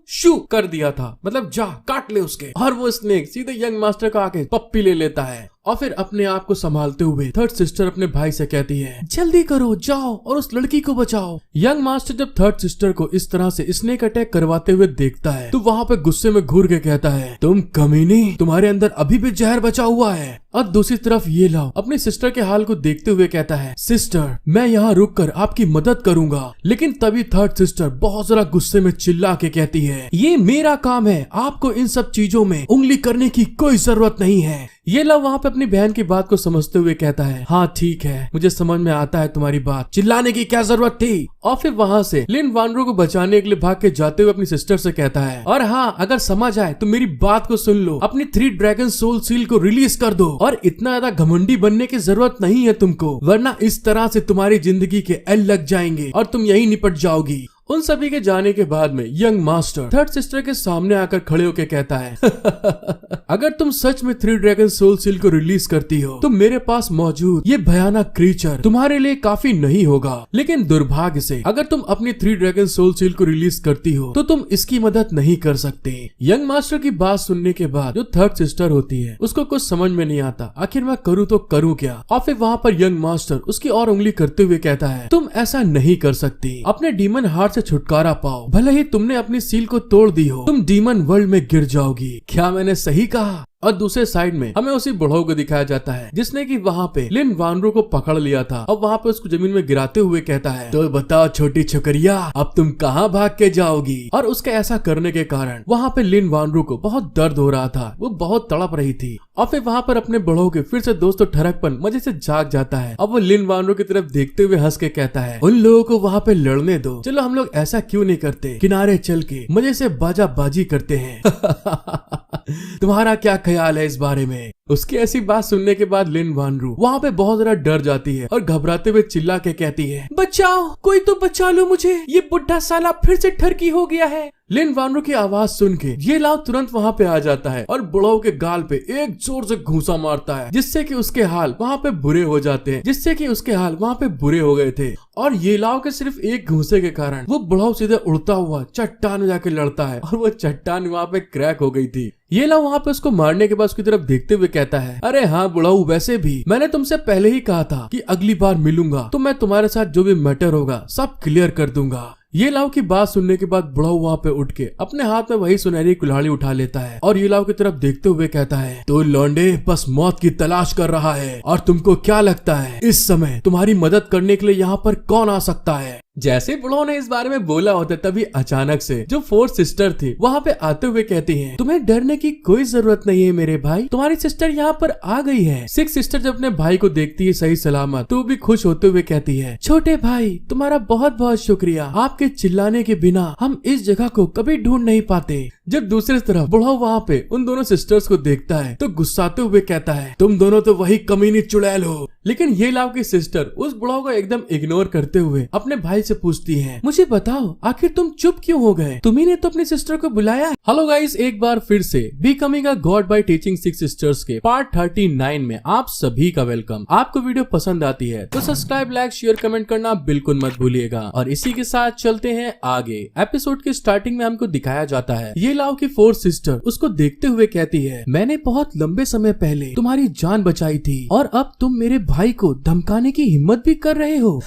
[SPEAKER 1] शू कर दिया था, मतलब जा काट ले उसके। और वो स्नेक सीधे यंग मास्टर का आके पप्पी ले लेता है और फिर अपने आप को संभालते हुए थर्ड सिस्टर अपने भाई से कहती है, जल्दी करो, जाओ और उस लड़की को बचाओ। यंग मास्टर जब थर्ड सिस्टर को इस तरह से स्नेक अटैक करवाते हुए देखता है तो वहाँ पे गुस्से में घूर के कहता है, तुम कमीनी, तुम्हारे अंदर अभी भी जहर बचा हुआ है। और दूसरी तरफ ये लाओ अपनी सिस्टर के हाल को देखते हुए कहता है, सिस्टर मैं यहाँ रुक कर आपकी मदद करूंगा। लेकिन तभी थर्ड सिस्टर बहुत जरा गुस्से में चिल्ला के कहती है, ये मेरा काम है, आपको इन सब चीजों में उंगली करने की कोई जरूरत नहीं है। ये लाओ वहाँ पे अपनी बहन की बात को समझते हुए कहता है, हाँ ठीक है, मुझे समझ में आता है तुम्हारी बात, चिल्लाने की क्या जरूरत थी। और फिर वहाँ से लिन वानरू को बचाने के लिए भाग के जाते हुए अपनी सिस्टर से कहता है, और हाँ अगर समझ आए तो मेरी बात को सुन लो, अपनी 3 ड्रैगन सोल सील को रिलीज कर दो और इतना ज्यादा घमंडी बनने की जरूरत नहीं है तुमको, वरना इस तरह से तुम्हारी जिंदगी के एल लग जाएंगे और तुम यही निपट जाओगी। उन सभी के जाने के बाद में यंग मास्टर थर्ड सिस्टर के सामने आकर खड़े होकर कहता है, अगर तुम सच में 3 ड्रैगन सोल सील को रिलीज करती हो तो मेरे पास मौजूद ये भयानक क्रीचर तुम्हारे लिए काफी नहीं होगा, लेकिन दुर्भाग्य से अगर तुम अपनी 3 ड्रैगन सोल सील को रिलीज करती हो तो तुम इसकी मदद नहीं कर सकते। यंग मास्टर की बात सुनने के बाद जो थर्ड सिस्टर होती है उसको कुछ समझ में नहीं आता, आखिर मैं करूँ तो करूँ क्या। और फिर वहाँ पर यंग मास्टर उसकी और उंगली करते हुए कहता है, तुम ऐसा नहीं कर सकती, अपने डीमन हार्ट से छुटकारा पाओ, भले ही तुमने अपनी सील को तोड़ दी हो, तुम डीमन वर्ल्ड में गिर जाओगी। क्या मैंने सही कहा? और दूसरे साइड में हमें उसी बुढ़ऊ को दिखाया जाता है जिसने कि वहाँ पे लिन वानरू को पकड़ लिया था और वहाँ पे उसको जमीन में गिराते हुए कहता है, तो बताओ छोटी छोकरिया, अब तुम कहाँ भाग के जाओगी। और उसके ऐसा करने के कारण वहाँ पे लिन वानरू को बहुत दर्द हो रहा था, वो बहुत तड़प रही थी। और फिर वहाँ पर अपने बुढ़ऊ के फिर से दोस्तों ठरकपन मजे से जाग जाता है। अब वो लिन वानरू की तरफ देखते हुए हंस के कहता है, उन लोगों को वहाँ पे लड़ने दो, चलो हम लोग ऐसा क्यों नहीं करते, किनारे चल के मजे से बाजा बाजी करते हैं। तुम्हारा क्या ख्याल है इस बारे में? उसकी ऐसी बात सुनने के बाद लिन वानरू वहाँ पे बहुत ज्यादा डर जाती है और घबराते हुए चिल्ला के कहती है, बचाओ, कोई तो बचा लो मुझे, ये बुढ़ा साला फिर से ठरकी हो गया है। लिन वानरू की आवाज सुन के ये लाओ तुरंत वहाँ पे आ जाता है और बुढ़ऊ के गाल पे एक जोर से घूंसा मारता है, जिससे कि उसके हाल वहाँ पे बुरे हो जाते हैं, जिससे कि उसके हाल वहाँ पे बुरे हो गए थे। और ये लाओ के सिर्फ एक घूंसे के कारण वो बुढ़ऊ सीधे उड़ता हुआ चट्टान में जाके लड़ता है और वो चट्टान वहाँ पे क्रैक हो गई थी। ये लाओ वहाँ पे उसको मारने के बाद उसकी तरफ देखते हुए कहता है, अरे हाँ बुढ़ऊ, वैसे भी मैंने तुमसे पहले ही कहा था कि अगली बार मिलूंगा तो मैं तुम्हारे साथ जो भी मैटर होगा सब क्लियर कर दूंगा। ये लाओ की बात सुनने के बाद बुढ़ऊ वहाँ पे उठ के अपने हाथ में वही सुनहरी कुल्हाड़ी उठा लेता है और ये लाओ की तरफ देखते हुए कहता है, तो लौंडे बस मौत की तलाश कर रहा है और तुमको क्या लगता है इस समय तुम्हारी मदद करने के लिए यहाँ पर कौन आ सकता है? जैसे बुढ़ो ने इस बारे में बोला होता तभी अचानक से जो 4 सिस्टर थी वहाँ पे आते हुए कहती हैं, तुम्हें डरने की कोई जरूरत नहीं है मेरे भाई, तुम्हारी सिस्टर यहाँ पर आ गई है। 6 सिस्टर जब अपने भाई को देखती है सही सलामत तो भी खुश होते हुए कहती है, छोटे भाई तुम्हारा बहुत बहुत शुक्रिया, आपके चिल्लाने के बिना हम इस जगह को कभी ढूंढ नहीं पाते। जब दूसरी तरफ बुढ़ो वहाँ पे उन दोनों सिस्टर्स को देखता है तो गुस्साते हुए कहता है, तुम दोनों तो वही कमीनी चुड़ैल हो। लेकिन ये लाव की सिस्टर उस बुढ़ो को एकदम इग्नोर करते हुए अपने भाई से पूछती है, मुझे बताओ आखिर तुम चुप क्यों हो गए, तुम्ही ने तो अपनी सिस्टर को बुलाया। हेलो गाइस, एक बार फिर से becoming a god by teaching 6 sisters के पार्ट 39 में आप सभी का वेलकम। आपको वीडियो पसंद आती है तो सब्सक्राइब, लाइक, शेयर, कमेंट करना बिल्कुल मत भूलिएगा। और इसी के साथ चलते हैं आगे। एपिसोड के स्टार्टिंग में हमको दिखाया जाता है ये लाव की 4 सिस्टर उसको देखते हुए कहती है, मैंने बहुत लंबे समय पहले तुम्हारी जान बचाई थी और अब तुम मेरे भाई को धमकाने की हिम्मत भी कर रहे हो।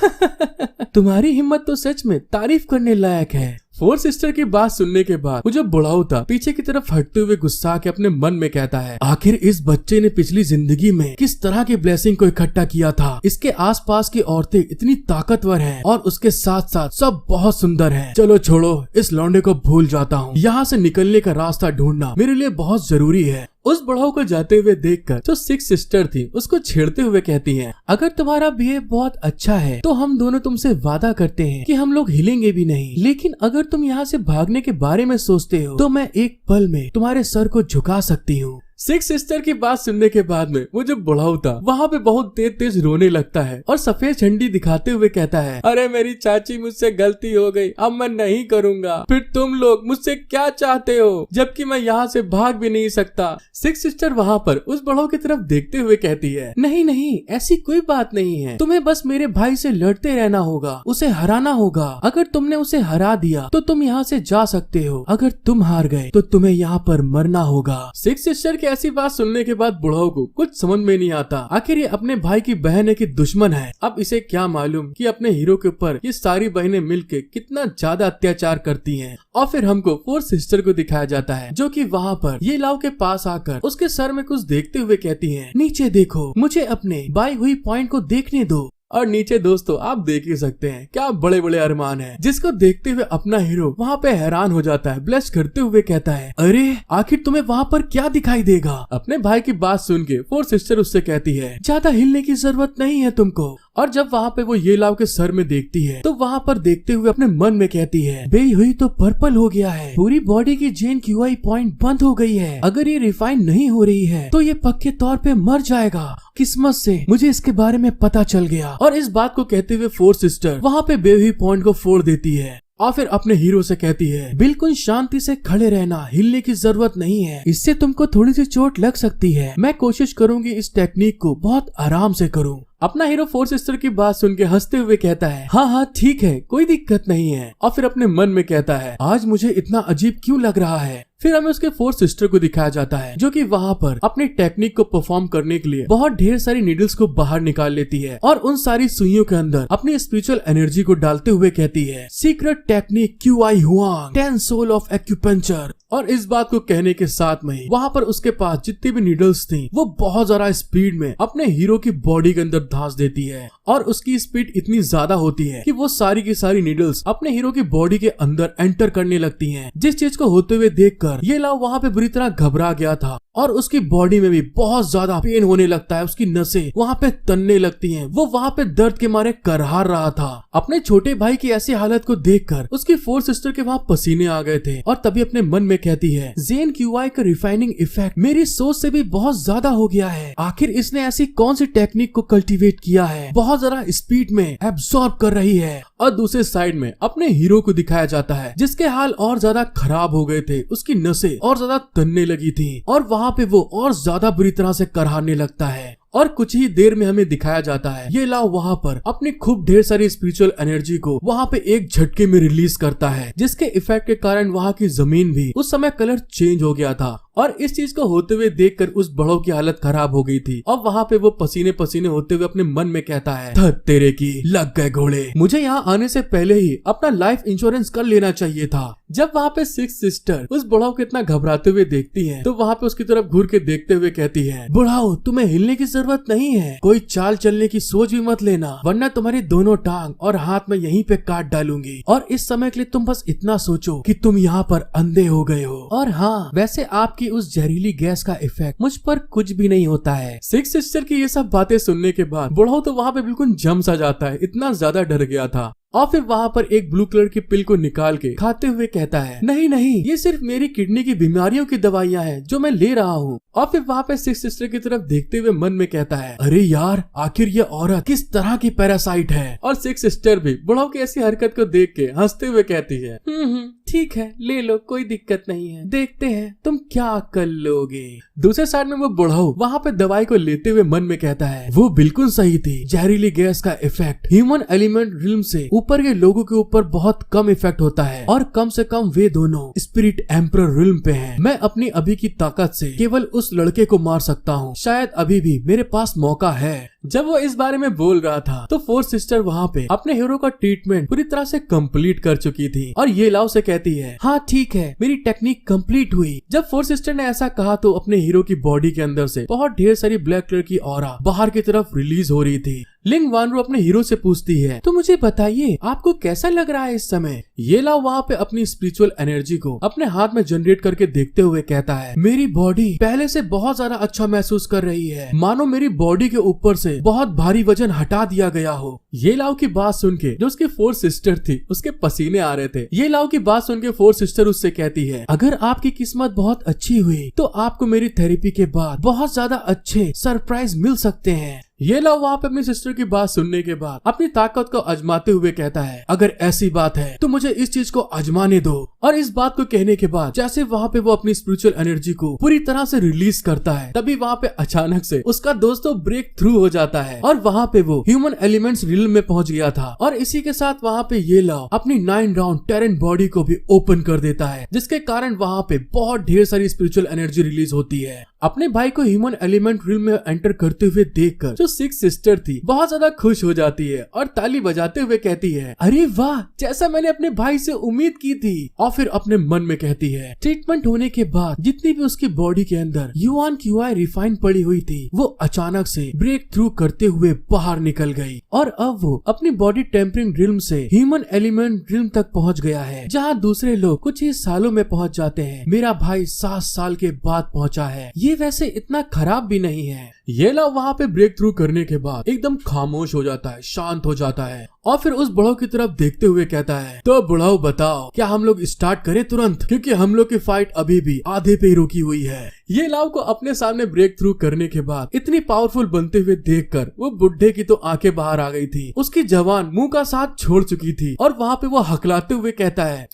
[SPEAKER 1] तुम्हारी हिम्मत तो सच में तारीफ करने लायक है। 4 सिस्टर की बात सुनने के बाद वो जो बुढ़ाऊ था पीछे की तरफ हटते हुए गुस्सा के अपने मन में कहता है, आखिर इस बच्चे ने पिछली जिंदगी में किस तरह की ब्लेसिंग को इकट्ठा किया था। इसके आसपास की औरतें इतनी ताकतवर हैं और उसके साथ साथ सब बहुत सुंदर हैं। चलो छोड़ो, इस लौंडे को भूल जाता हूँ। यहाँ से निकलने का रास्ता ढूंढना मेरे लिए बहुत जरूरी है। उस बुढ़ाऊ को जाते हुए देखकर जो 6 सिस्टर थी उसको छेड़ते हुए कहती हैं, अगर तुम्हारा बिहेव बहुत अच्छा है तो हम दोनों तुमसे वादा करते हैं कि हम लोग हिलेंगे भी नहीं, लेकिन अगर तुम यहाँ से भागने के बारे में सोचते हो तो मैं एक पल में तुम्हारे सर को झुका सकती हूँ। 6 सिस्टर की बात सुनने के बाद में वो जो बुढ़ाऊ था वहाँ पे बहुत तेज तेज रोने लगता है और सफेद झंडी दिखाते हुए कहता है, अरे मेरी चाची मुझसे गलती हो गई, अब मैं नहीं करूँगा। फिर तुम लोग मुझसे क्या चाहते हो जबकि मैं यहाँ से भाग भी नहीं सकता। 6 सिस्टर वहाँ पर उस बुढ़ाऊ की तरफ देखते हुए कहती है, नहीं नहीं ऐसी कोई बात नहीं है, तुम्हें बस मेरे भाई से लड़ते रहना होगा, उसे हराना होगा। अगर तुमने उसे हरा दिया तो तुम यहाँ से जा सकते हो, अगर तुम हार गए तो तुम्हें यहाँ पर मरना होगा। 6 सिस्टर के ऐसी बात सुनने के बाद बुढ़ाऊ को कुछ समझ में नहीं आता। आखिर ये अपने भाई की बहन है कि दुश्मन है। अब इसे क्या मालूम कि अपने हीरो के ऊपर ये सारी बहनें मिलके कितना ज्यादा अत्याचार करती हैं। और फिर हमको 4 सिस्टर को दिखाया जाता है जो कि वहाँ पर ये लाव के पास आकर उसके सर में कुछ देखते हुए कहती हैं, नीचे देखो, मुझे अपने बाई हुई पॉइंट को देखने दो। और नीचे दोस्तों आप देख ही सकते हैं क्या बड़े बड़े अरमान हैं, जिसको देखते हुए अपना हीरो वहाँ पे हैरान हो जाता है। ब्लश करते हुए कहता है, अरे आखिर तुम्हें वहाँ पर क्या दिखाई देगा। अपने भाई की बात सुन के 4 सिस्टर उससे कहती है, ज्यादा हिलने की जरूरत नहीं है तुमको। और जब वहाँ पे वो ये लाव के सर में देखती है तो वहाँ पर देखते हुए अपने मन में कहती है, बे हुई तो पर्पल हो गया है, पूरी बॉडी की जेन क्यूआई पॉइंट बंद हो गई है। अगर ये रिफाइन नहीं हो रही है तो ये पक्के तौर पे मर जाएगा। किस्मत से मुझे इसके बारे में पता चल गया। और इस बात को कहते हुए 4 सिस्टर वहाँ पे बे हुई पॉइंट को फोड़ देती है और फिर अपने हीरो से कहती है, बिल्कुल शांति से खड़े रहना, हिलने की जरूरत नहीं है, इससे तुमको थोड़ी सी चोट लग सकती है। मैं कोशिश करूंगी इस टेक्निक को बहुत आराम से करूं। अपना हीरो 4 सिस्टर की बात सुन के हंसते हुए कहता है, हाँ हाँ ठीक है, कोई दिक्कत नहीं है। और फिर अपने मन में कहता है, आज मुझे इतना अजीब क्यों लग रहा है। फिर हमें उसके 4 सिस्टर को दिखाया जाता है जो कि वहाँ पर अपनी टेक्निक को परफॉर्म करने के लिए बहुत ढेर सारी नीडल्स को बाहर निकाल लेती है और उन सारी सुइयों के अंदर अपनी स्पिरिचुअल एनर्जी को डालते हुए कहती है, secret technique Qi Huang 10 soul of acupuncture. और इस बात को कहने के साथ में वहाँ पर उसके पास जितनी भी नीडल्स थी वो बहुत ज्यादा स्पीड में अपने हीरो की बॉडी के अंदर धांस देती है और उसकी स्पीड इतनी ज्यादा होती है कि वो सारी की सारी नीडल्स अपने हीरो की बॉडी के अंदर एंटर करने लगती हैं। जिस चीज को होते हुए देखकर ये लाव वहाँ पे बुरी तरह घबरा गया था और उसकी बॉडी में भी बहुत ज्यादा पेन होने लगता है। उसकी नसें वहाँ पे तनने लगती हैं। वो वहाँ पे दर्द के मारे करहार रहा था। अपने छोटे भाई की ऐसी हालत को देखकर उसकी 4 सिस्टर के वहाँ पसीने आ गए थे और तभी अपने मन में कहती है, जेन क्यूआई का रिफाइनिंग इफेक्ट मेरी सोच से भी बहुत ज्यादा हो गया है। आखिर इसने ऐसी कौन सी टेक्निक को कल्टीवेट किया है, बहुत ज्यादा स्पीड में एब्सॉर्ब कर रही है। और दूसरे साइड में अपने हीरो को दिखाया जाता है जिसके हाल और ज्यादा खराब हो गए थे। उसकी नसें और ज्यादा तनने लगी थी और वहाँ पे वो और ज्यादा बुरी तरह से करहाने लगता है। और कुछ ही देर में हमें दिखाया जाता है ये लाव वहाँ पर अपनी खूब ढेर सारी स्पिरिचुअल एनर्जी को वहाँ पे एक झटके में रिलीज करता है, जिसके इफेक्ट के कारण वहाँ की जमीन भी उस समय कलर चेंज हो गया था और इस चीज को होते हुए देखकर उस बड़ों की हालत खराब हो गई थी और वहाँ पे वो पसीने पसीने होते हुए अपने मन में कहता है, धत तेरे की लग गए घोड़े, मुझे यहाँ आने से पहले ही अपना लाइफ इंश्योरेंस कर लेना चाहिए था। जब वहाँ पे सिक्स सिस्टर उस बुढ़ाओ को इतना घबराते हुए देखती है तो वहाँ पे उसकी तरफ घूर के देखते हुए कहती है, बुढ़ाओ तुम्हें हिलने की जरूरत नहीं है, कोई चाल चलने की सोच भी मत लेना, वरना तुम्हारी दोनों टांग और हाथ में यहीं पे काट डालूंगी। और इस समय के लिए तुम बस इतना सोचो कि तुम यहाँ पर अंधे हो गए हो। और हाँ, वैसे आपकी उस जहरीली गैस का इफेक्ट मुझ पर कुछ भी नहीं होता है। सिक्स सिस्टर की ये सब बातें सुनने के बाद बुढ़ाओ तो वहाँ पे बिल्कुल जम सा जाता है, इतना ज्यादा डर गया था। और फिर वहाँ पर एक ब्लू कलर की पिल को निकाल के खाते हुए कहता है, नहीं नहीं, ये सिर्फ मेरी किडनी की बीमारियों की दवाइयाँ हैं जो मैं ले रहा हूँ। और फिर वहाँ पे सिक्स सिस्टर की तरफ देखते हुए मन में कहता है, अरे यार, आखिर ये औरत किस तरह की पैरासाइट है। और सिक्स सिस्टर भी बुढ़ाओ की ऐसी हरकत को देख के हंसते हुए कहती है, ठीक है, ले लो, कोई दिक्कत नहीं है, देखते हैं तुम क्या कर लोगे। दूसरे साइड में वो बुढ़ाओ वहाँ पे दवाई को लेते हुए मन में कहता है, वो बिल्कुल सही थी, जहरीली गैस का इफेक्ट ह्यूमन एलिमेंट रिल्म से ऊपर के लोगों के ऊपर बहुत कम इफेक्ट होता है और कम से कम वे दोनों स्पिरिट एम्परर रिल्म पे हैं। मैं अपनी अभी की ताकत से केवल उस लड़के को मार सकता हूँ, शायद अभी भी मेरे पास मौका है। जब वो इस बारे में बोल रहा था तो फोर सिस्टर वहाँ पे अपने हीरो का ट्रीटमेंट पूरी तरह से कंप्लीट कर चुकी थी और ये लाओ से कहती है, हाँ ठीक है, मेरी टेक्निक कंप्लीट हुई। जब फोर सिस्टर ने ऐसा कहा तो अपने हीरो की बॉडी के अंदर से बहुत ढेर सारी ब्लैक कलर की ऑरा बाहर की तरफ रिलीज हो रही थी। लिंग वानरू अपने हीरो से पूछती है, तो मुझे बताइए आपको कैसा लग रहा है इस समय। ये लाओ वहाँ पे अपनी स्पिरिचुअल एनर्जी को अपने हाथ में जनरेट करके देखते हुए कहता है, मेरी बॉडी पहले से बहुत ज्यादा अच्छा महसूस कर रही है, मानो मेरी बॉडी के ऊपर से बहुत भारी वजन हटा दिया गया हो। ये लाओ की बात सुन के जो उसकी फोर सिस्टर थी उसके पसीने आ रहे थे। ये लाओ की बात सुन के फोर सिस्टर उससे कहती है, अगर आपकी किस्मत बहुत अच्छी हुई तो आपको मेरी थेरेपी के बाद बहुत ज्यादा अच्छे सरप्राइज मिल सकते हैं। ये लाओ वहाँ पे अपनी सिस्टर की बात सुनने के बाद अपनी ताकत को आजमाते हुए कहता है, अगर ऐसी बात है तो मुझे इस चीज को आजमाने दो। और इस बात को कहने के बाद जैसे वहाँ पे वो अपनी स्पिरिचुअल एनर्जी को पूरी तरह से रिलीज करता है, तभी वहाँ पे अचानक से उसका दोस्तों ब्रेक थ्रू हो जाता है और वहाँ पे वो ह्यूमन एलिमेंट्स रियल में पहुंच गया था। और इसी के साथ वहाँ पे ये लाओ अपनी 9 राउंड टेरेन बॉडी को भी ओपन कर देता है, जिसके कारण वहाँ पे बहुत ढेर सारी स्पिरिचुअल एनर्जी रिलीज होती है। अपने भाई को ह्यूमन एलिमेंट रियल में एंटर करते हुए देखकर जो सिक्स सिस्टर थी बहुत ज्यादा खुश हो जाती है और ताली बजाते हुए कहती है, अरे वाह, जैसा मैंने अपने भाई से उम्मीद की थी। और फिर अपने मन में कहती है, ट्रीटमेंट होने के बाद जितनी भी उसकी बॉडी के अंदर युआन क्यूआई रिफाइन पड़ी हुई थी वो अचानक से ब्रेक थ्रू करते हुए बाहर निकल गई और अब वो अपनी बॉडी टेम्परिंग रिल्म से ह्यूमन एलिमेंट रिल्म तक पहुंच गया है, जहां दूसरे लोग कुछ ही सालों में पहुंच जाते हैं। मेरा भाई 7 साल के बाद पहुंचा है, ये वैसे इतना खराब भी नहीं है। ये लाओ वहाँ पे ब्रेक थ्रू करने के बाद एकदम खामोश हो जाता है, शांत हो जाता है और फिर उस बुढ़ाओ की तरफ देखते हुए कहता है, तो बुढ़ाओ बताओ, क्या हम लोग स्टार्ट करें तुरंत, क्योंकि हम लोग की फाइट अभी भी आधे पे ही रुकी हुई है। ये लाओ को अपने सामने ब्रेक थ्रू करने के बाद इतनी पावरफुल बनते हुए देखकर वो बुढ़े की तो आंखें बाहर आ गई थी, उसकी जवान मुंह का साथ छोड़ चुकी थी और वहाँ पे वो हकलाते हुए कहता है,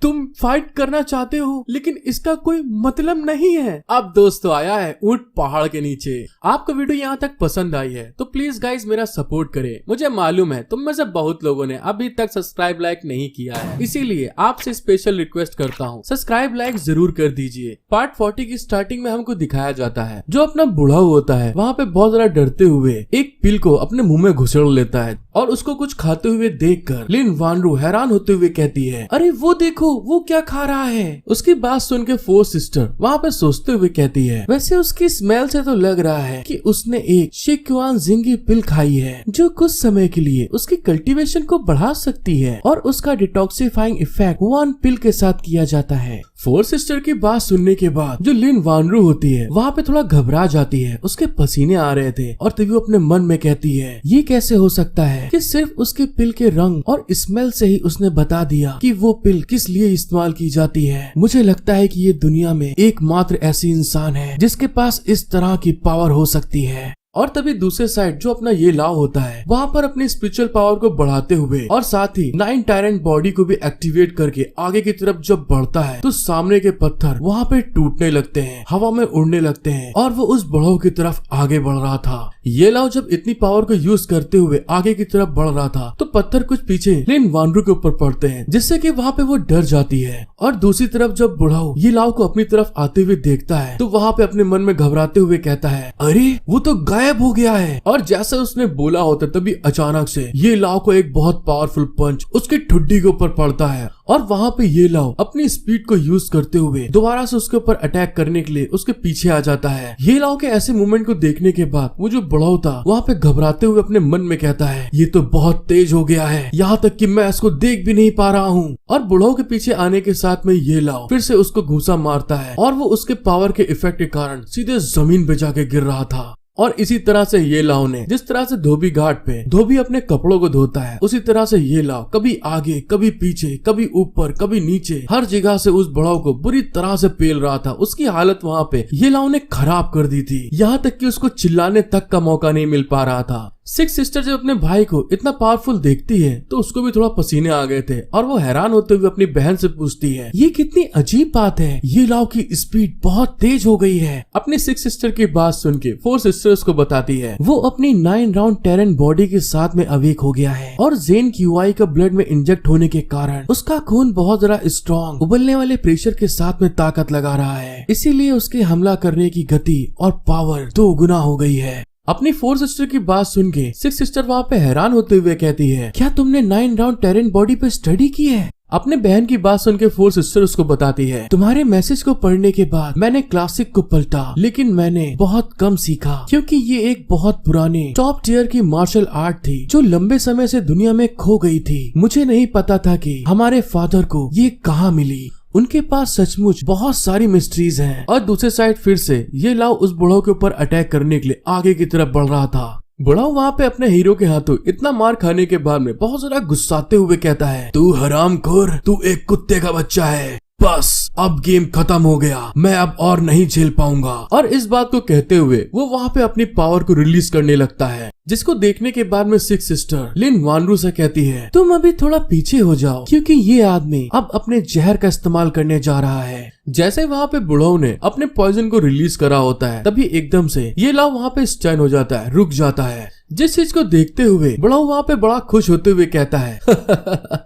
[SPEAKER 1] तुम फाइट करना चाहते हो लेकिन इसका कोई मतलब नहीं है। अब दोस्तों आया है ऊंट पहाड़ के नीचे। आपको वीडियो यहाँ तक पसंद आई है तो प्लीज गाइज मेरा सपोर्ट करें। मुझे मालूम है तुम में से बहुत लोगों ने अभी तक सब्सक्राइब लाइक नहीं किया है, इसीलिए आपसे स्पेशल रिक्वेस्ट करता हूँ, सब्सक्राइब लाइक जरूर कर दीजिए। पार्ट 40 की स्टार्टिंग में हमको दिखाया जाता है जो अपना बुढ़ा होता है वहाँ पे बहुत ज्यादा डरते हुए एक पिल को अपने मुंह में घुसेड़ लेता है और उसको कुछ खाते हुए देखकर लिन वानरू हैरान होते हुए कहती है, अरे वो देखो वो क्या खा रहा है। उसकी बात सुन के फोर सिस्टर वहाँ पे सोचते हुए कहती है, वैसे उसकी स्मेल से तो लग रहा है कि उसने एक शिक्वान जिंगी पिल खाई है जो कुछ समय के लिए उसकी कल्टीवेशन को बढ़ा सकती है और उसका डिटॉक्सिफाइंग इफेक्ट 1 पिल के साथ किया जाता है। फोर सिस्टर की बात सुनने के बाद जो लिन वानरू होती है वहाँ पे थोड़ा घबरा जाती है, उसके पसीने आ रहे थे और तभी वो अपने मन में कहती है, ये कैसे हो सकता है कि सिर्फ उसके पिल के रंग और स्मेल से ही उसने बता दिया कि वो पिल किस लिए इस्तेमाल की जाती है। मुझे लगता है कि ये दुनिया में एकमात्र ऐसी इंसान है जिसके पास इस तरह की पावर हो सकती है। और तभी दूसरे साइड जो अपना ये लाव होता है वहाँ पर अपनी स्पिरिचुअल पावर को बढ़ाते हुए और साथ ही 9 टायरेंट बॉडी को भी एक्टिवेट करके आगे की तरफ जब बढ़ता है तो सामने के पत्थर वहाँ पे टूटने लगते हैं, हवा में उड़ने लगते हैं और वो उस बढ़ाव की तरफ आगे बढ़ रहा था। ये लाओ जब इतनी पावर को यूज करते हुए आगे की तरफ बढ़ रहा था तो पत्थर कुछ पीछे लिन वानरू के ऊपर पड़ते हैं, जिससे कि वहाँ पे वो डर जाती है। और दूसरी तरफ जब बुढ़ाऊ ये लाओ को अपनी तरफ आते हुए देखता है तो वहाँ पे अपने मन में घबराते हुए कहता है, अरे वो तो गायब हो गया है। और जैसे उसने बोला होता तभी अचानक से ये लाओ को एक बहुत पावरफुल पंच उसकी ठुड्डी के ऊपर पड़ता है और वहाँ पे ये लाओ अपनी स्पीड को यूज करते हुए दोबारा से उसके ऊपर अटैक करने के लिए उसके पीछे आ जाता है। ये लाओ के ऐसे मूवमेंट को देखने के बाद वो जो बुढ़ाऊ था वहाँ पे घबराते हुए अपने मन में कहता है, ये तो बहुत तेज हो गया है, यहाँ तक कि मैं इसको देख भी नहीं पा रहा हूँ। और बुढ़ाऊ के पीछे आने के साथ में ये लाओ फिर से उसको घूंसा मारता है और वो उसके पावर के इफेक्ट के कारण सीधे जमीन पे जाके गिर रहा था। और इसी तरह से ये लाओ ने जिस तरह से धोबी घाट पे धोबी अपने कपड़ों को धोता है, उसी तरह से ये लाओ कभी आगे कभी पीछे कभी ऊपर कभी नीचे हर जगह से उस बुढ़ाऊ को बुरी तरह से पेल रहा था। उसकी हालत वहाँ पे ये लाओ ने खराब कर दी थी, यहाँ तक कि उसको चिल्लाने तक का मौका नहीं मिल पा रहा था। सिक्स सिस्टर जब अपने भाई को इतना पावरफुल देखती है तो उसको भी थोड़ा पसीने आ गए थे और वो हैरान होते हुए अपनी बहन से पूछती है, ये कितनी अजीब बात है, ये लाओ की स्पीड बहुत तेज हो गई है। अपनी सिक्स सिस्टर की बात सुन के फोर सिस्टर उसको बताती है वो अपनी 9 राउंड टेरन बॉडी के साथ में अवेक हो गया है और जेन क्यूआई का ब्लड में इंजेक्ट होने के कारण उसका खून बहुत ज्यादा स्ट्रॉन्ग उबलने वाले प्रेशर के साथ में ताकत लगा रहा है, इसीलिए उसके हमला करने की गति और पावर 2 गुना हो गई है। अपनी फोर सिस्टर की बात सुन के सिक्स सिस्टर वहाँ पे हैरान होते हुए कहती है, क्या तुमने 9 राउंड टेरन बॉडी पे स्टडी की है? अपने बहन की बात सुन के फोर सिस्टर उसको बताती है, तुम्हारे मैसेज को पढ़ने के बाद मैंने क्लासिक को पलटा लेकिन मैंने बहुत कम सीखा क्योंकि ये एक बहुत पुरानी टॉप टियर की मार्शल आर्ट थी जो लंबे समय से दुनिया में खो गई थी। मुझे नहीं पता था कि हमारे फादर को ये कहाँ मिली, उनके पास सचमुच बहुत सारी मिस्ट्रीज हैं। और दूसरे साइड फिर से ये लाओ उस बुढ़ाऊ के ऊपर अटैक करने के लिए आगे की तरफ बढ़ रहा था। बुढ़ाऊ वहाँ पे अपने हीरो के हाथों इतना मार खाने के बाद में बहुत ज्यादा गुस्साते हुए कहता है, तू हरामखोर, तू एक कुत्ते का बच्चा है, बस अब गेम खत्म हो गया, मैं अब और नहीं झेल पाऊंगा। और इस बात को कहते हुए वो वहाँ पे अपनी पावर को रिलीज करने लगता है, जिसको देखने के बाद में सिक्स सिस्टर लिन वानरू से कहती है, तुम अभी थोड़ा पीछे हो जाओ क्योंकि ये आदमी अब अपने जहर का इस्तेमाल करने जा रहा है। जैसे वहाँ पे बुढ़ाऊ ने अपने पॉइजन को रिलीज करा होता है तभी एकदम से ये लाओ वहाँ पे स्टन हो जाता है, रुक जाता है, जिस चीज को देखते हुए बुढ़ाऊ वहाँ पे बड़ा खुश होते हुए कहता है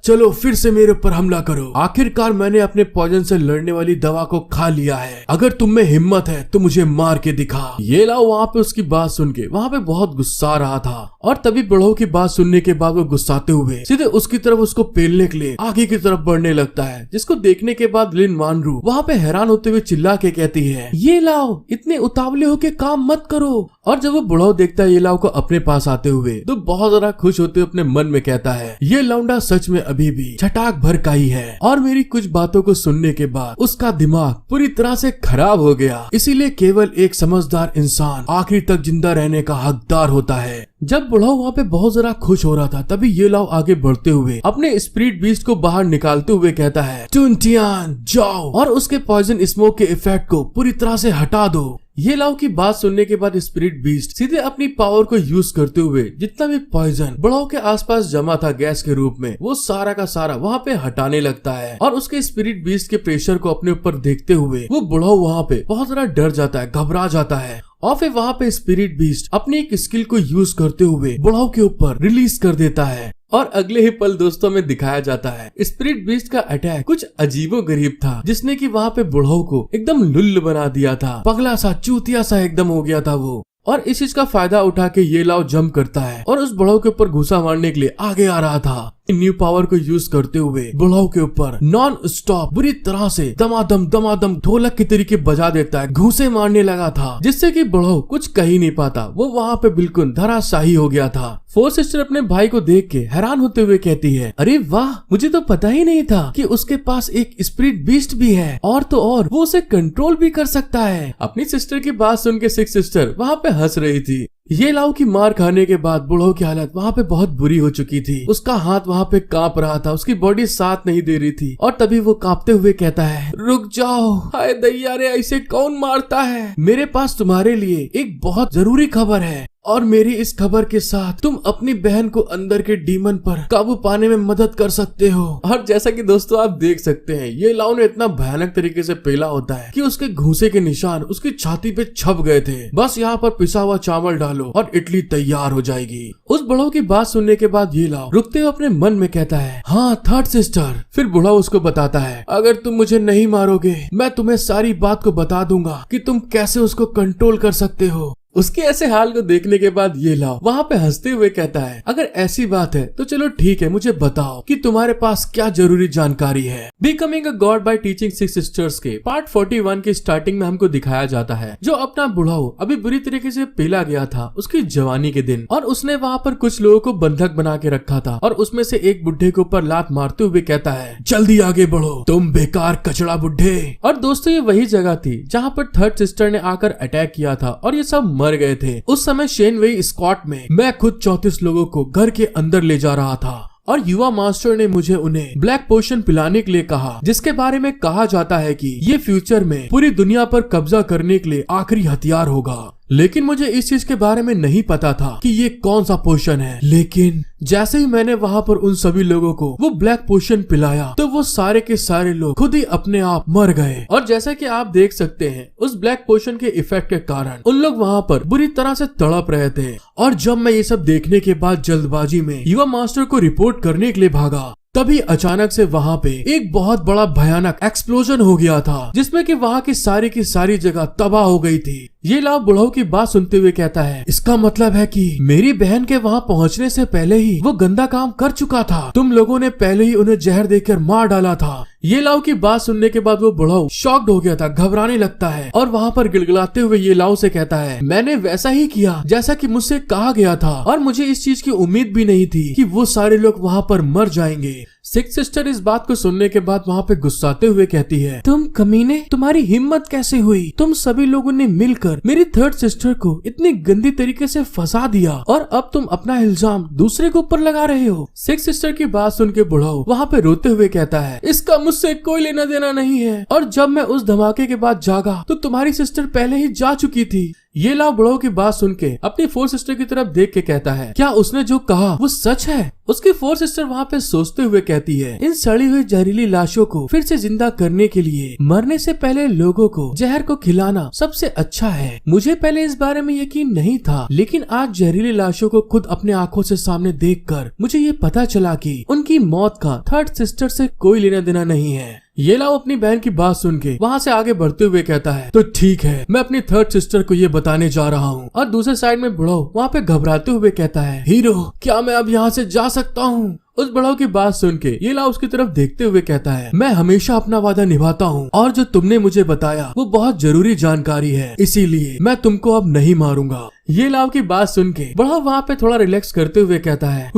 [SPEAKER 1] चलो फिर से मेरे ऊपर हमला करो, आखिरकार मैंने अपने पॉइजन से लड़ने वाली दवा को खा लिया है, अगर तुम में हिम्मत है तो मुझे मार के दिखा। ये लाओ वहाँ पे उसकी बात सुन के वहाँ पे बहुत गुस्सा रहा था और तभी बुढ़ाऊ की बात सुनने के बाद वो गुस्साते हुए सीधे उसकी तरफ उसको पेलने के लिए आगे की तरफ बढ़ने लगता है, जिसको देखने के बाद लिन वानरू वहाँ पे हैरान होते हुए चिल्ला के कहती है, ये लाओ इतने उतावले होके काम मत करो। और जब वो बुढ़ाऊ देखता है ये लाओ को अपने पास आते हुए तो बहुत ज्यादा खुश होते हुए अपने मन में कहता है, ये लौंडा सच में अभी भी छटाक भर का ही है और मेरी कुछ बातों को सुनने के बाद उसका दिमाग पूरी तरह से खराब हो गया, इसीलिए केवल एक समझदार इंसान आखिरी तक जिंदा रहने का हकदार होता है। जब बुढ़ाऊ वहाँ पे बहुत जरा खुश हो रहा था तभी ये लाओ आगे बढ़ते हुए अपने स्पिरिट बीस्ट को बाहर निकालते हुए कहता है, टुनटियान जाओ और उसके पॉइजन स्मोक के इफेक्ट को पूरी तरह से हटा दो। ये लाओ की बात सुनने के बाद स्पिरिट बीस्ट सीधे अपनी पावर को यूज करते हुए जितना भी पॉइजन बुढ़ाऊ के आसपास जमा था गैस के रूप में वो सारा का सारा वहाँ पे हटाने लगता है और उसके स्पिरिट बीस्ट के प्रेशर को अपने ऊपर देखते हुए वो बुढ़ाऊ वहाँ पे बहुत ज्यादा डर जाता है, घबरा जाता है और फिर वहाँ पे स्पिरिट बीस्ट अपनी एक स्किल को यूज करते हुए बुढ़ाऊ के ऊपर रिलीज कर देता है। और अगले ही पल दोस्तों में दिखाया जाता है स्पिरिट बीस्ट का अटैक कुछ अजीबो गरीब था, जिसने कि वहाँ पे बुढ़ाऊ को एकदम लुल्ल बना दिया था, पगला सा चूतिया सा एकदम हो गया था वो। और इस चीज का फायदा उठा के ये लाओ जंप करता है और उस बुढ़ाऊ के ऊपर घुसा मारने के लिए आगे आ रहा था। न्यू पावर को यूज करते हुए बुढ़ाऊ के ऊपर नॉन स्टॉप बुरी तरह से दमादम ढोलक के तरीके बजा देता है, घूंसे मारने लगा था, जिससे कि बुढ़ाऊ कुछ कह ही नहीं पाता, वो वहाँ पे बिल्कुल धराशायी हो गया था। फोर सिस्टर अपने भाई को देख के हैरान होते हुए कहती है, अरे वाह, मुझे तो पता ही नहीं था कि उसके पास एक स्पिरिट बीस्ट भी है और तो और वो उसे कंट्रोल भी कर सकता है। अपनी सिस्टर की बात सुन के सिक्स सिस्टर वहाँ पे हंस रही थी। ये लाओ की मार खाने के बाद बुढ़ाऊ की हालत वहाँ पे बहुत बुरी हो चुकी थी, उसका हाथ वहाँ पे कांप रहा था, उसकी बॉडी साथ नहीं दे रही थी और तभी वो कांपते हुए कहता है, रुक जाओ, हाय दैया रे, ऐसे कौन मारता है, मेरे पास तुम्हारे लिए एक बहुत जरूरी खबर है। और मेरी इस खबर के साथ तुम अपनी बहन को अंदर के डीमन पर काबू पाने में मदद कर सकते हो। और जैसा कि दोस्तों आप देख सकते हैं, ये लाओ ने इतना भयानक तरीके से पेला होता है कि उसके घूंसे के निशान उसकी छाती पे छप गए थे। बस यहाँ पर पिसा हुआ चावल डालो और इडली तैयार हो जाएगी। उस बुढ़ाऊ की बात सुनने के बाद ये लाओ रुकते हुए अपने मन में कहता है, हाँ थर्ड सिस्टर। फिर बुढ़ाऊ उसको बताता है, अगर तुम मुझे नहीं मारोगे मैं तुम्हें सारी बात को बता दूंगा कि तुम कैसे उसको कंट्रोल कर सकते हो। उसके ऐसे हाल को देखने के बाद ये लाओ वहाँ पे हंसते हुए कहता है, अगर ऐसी बात है तो चलो ठीक है, मुझे बताओ कि तुम्हारे पास क्या जरूरी जानकारी है। Becoming a god by teaching six sisters के पार्ट 41 की स्टार्टिंग में हमको दिखाया जाता है जो अपना बुढ़ाऊ अभी बुरी तरीके से पेला गया था उसकी जवानी के दिन, और उसने वहाँ पर कुछ लोगों को बंधक बना के रखा था और उसमें से एक बुढ़े के ऊपर लात मारते हुए कहता है, जल्दी आगे बढ़ो तुम बेकार कचड़ा बुढ़े। और दोस्तों ये वही जगह थी जहाँ पर थर्ड सिस्टर ने आकर अटैक किया था और ये सब मर गए थे। उस समय शेन वेई स्कॉट में मैं खुद 34 लोगों को घर के अंदर ले जा रहा था और युवा मास्टर ने मुझे उन्हें ब्लैक पोशन पिलाने के लिए कहा, जिसके बारे में कहा जाता है कि ये फ्यूचर में पूरी दुनिया पर कब्जा करने के लिए आखिरी हथियार होगा। लेकिन मुझे इस चीज के बारे में नहीं पता था कि ये कौन सा पोशन है। लेकिन जैसे ही मैंने वहाँ पर उन सभी लोगों को वो ब्लैक पोशन पिलाया तो वो सारे के सारे लोग खुद ही अपने आप मर गए। और जैसा कि आप देख सकते हैं उस ब्लैक पोशन के इफेक्ट के कारण उन लोग वहाँ पर बुरी तरह से तड़प रहे थे। और जब मैं ये सब देखने के बाद जल्दबाजी में युवा मास्टर को रिपोर्ट करने के लिए भागा, तभी अचानक से वहाँ पे एक बहुत बड़ा भयानक एक्सप्लोजन हो गया था जिसमें कि वहाँ की सारी जगह तबाह हो गई थी। ये लाओ बुढ़ाऊ की बात सुनते हुए कहता है, इसका मतलब है कि मेरी बहन के वहाँ पहुँचने से पहले ही वो गंदा काम कर चुका था। तुम लोगों ने पहले ही उन्हें जहर देकर मार डाला था। ये लाओ की बात सुनने के बाद वो बुढ़ाऊ शॉक्ड हो गया था, घबराने लगता है और वहाँ पर गिड़गिड़ाते हुए ये लाओ से कहता है, मैंने वैसा ही किया जैसा कि मुझसे कहा गया था और मुझे इस चीज की उम्मीद भी नहीं थी कि वो सारे लोग वहाँ पर मर जाएंगे। सिक्स सिस्टर इस बात को सुनने के बाद वहाँ पे गुस्साते हुए कहती है, तुम कमीने, तुम्हारी हिम्मत कैसे हुई? तुम सभी लोगों ने मिलकर मेरी थर्ड सिस्टर को इतनी गंदी तरीके से फंसा दिया और अब तुम अपना इल्जाम दूसरे के ऊपर लगा रहे हो। सिक्स सिस्टर की बात सुन के बुढ़ाऊ वहाँ पे रोते हुए कहता है, इसका मुझसे कोई लेना देना नहीं है और जब मैं उस धमाके के बाद जागा तो तुम्हारी सिस्टर पहले ही जा चुकी थी। ये लाओ बुढ़ाऊ की बात सुन के अपनी फोर सिस्टर की तरफ देख के कहता है, क्या उसने जो कहा वो सच है? उसकी फोर सिस्टर वहाँ पे सोचते हुए कहती है, इन सड़ी हुई जहरीली लाशों को फिर से जिंदा करने के लिए मरने से पहले लोगों को जहर को खिलाना सबसे अच्छा है। मुझे पहले इस बारे में यकीन नहीं था, लेकिन आज जहरीली लाशों को खुद अपने आंखों से सामने देखकर मुझे ये पता चला कि उनकी मौत का थर्ड सिस्टर से कोई लेना देना नहीं है। ये लाओ अपनी बहन की बात सुन के वहाँ से आगे बढ़ते हुए कहता है, तो ठीक है, मैं अपनी थर्ड सिस्टर को ये बताने जा रहा हूँ। और दूसरे साइड में बुढ़ाऊ वहाँ पे घबराते हुए कहता है, हीरो क्या मैं अब यहाँ से जा सकता हूँ? उस बुढ़ाऊ की बात सुन के ये लाओ उसकी तरफ देखते हुए कहता है, मैं हमेशा अपना वादा निभाता हूँ और जो तुमने मुझे बताया वो बहुत जरूरी जानकारी है, इसीलिए मैं तुमको अब नहीं मारूंगा। ये लाओ की बात सुन के बुढ़ाऊ वहाँ पे थोड़ा रिलैक्स करते हुए कहता है,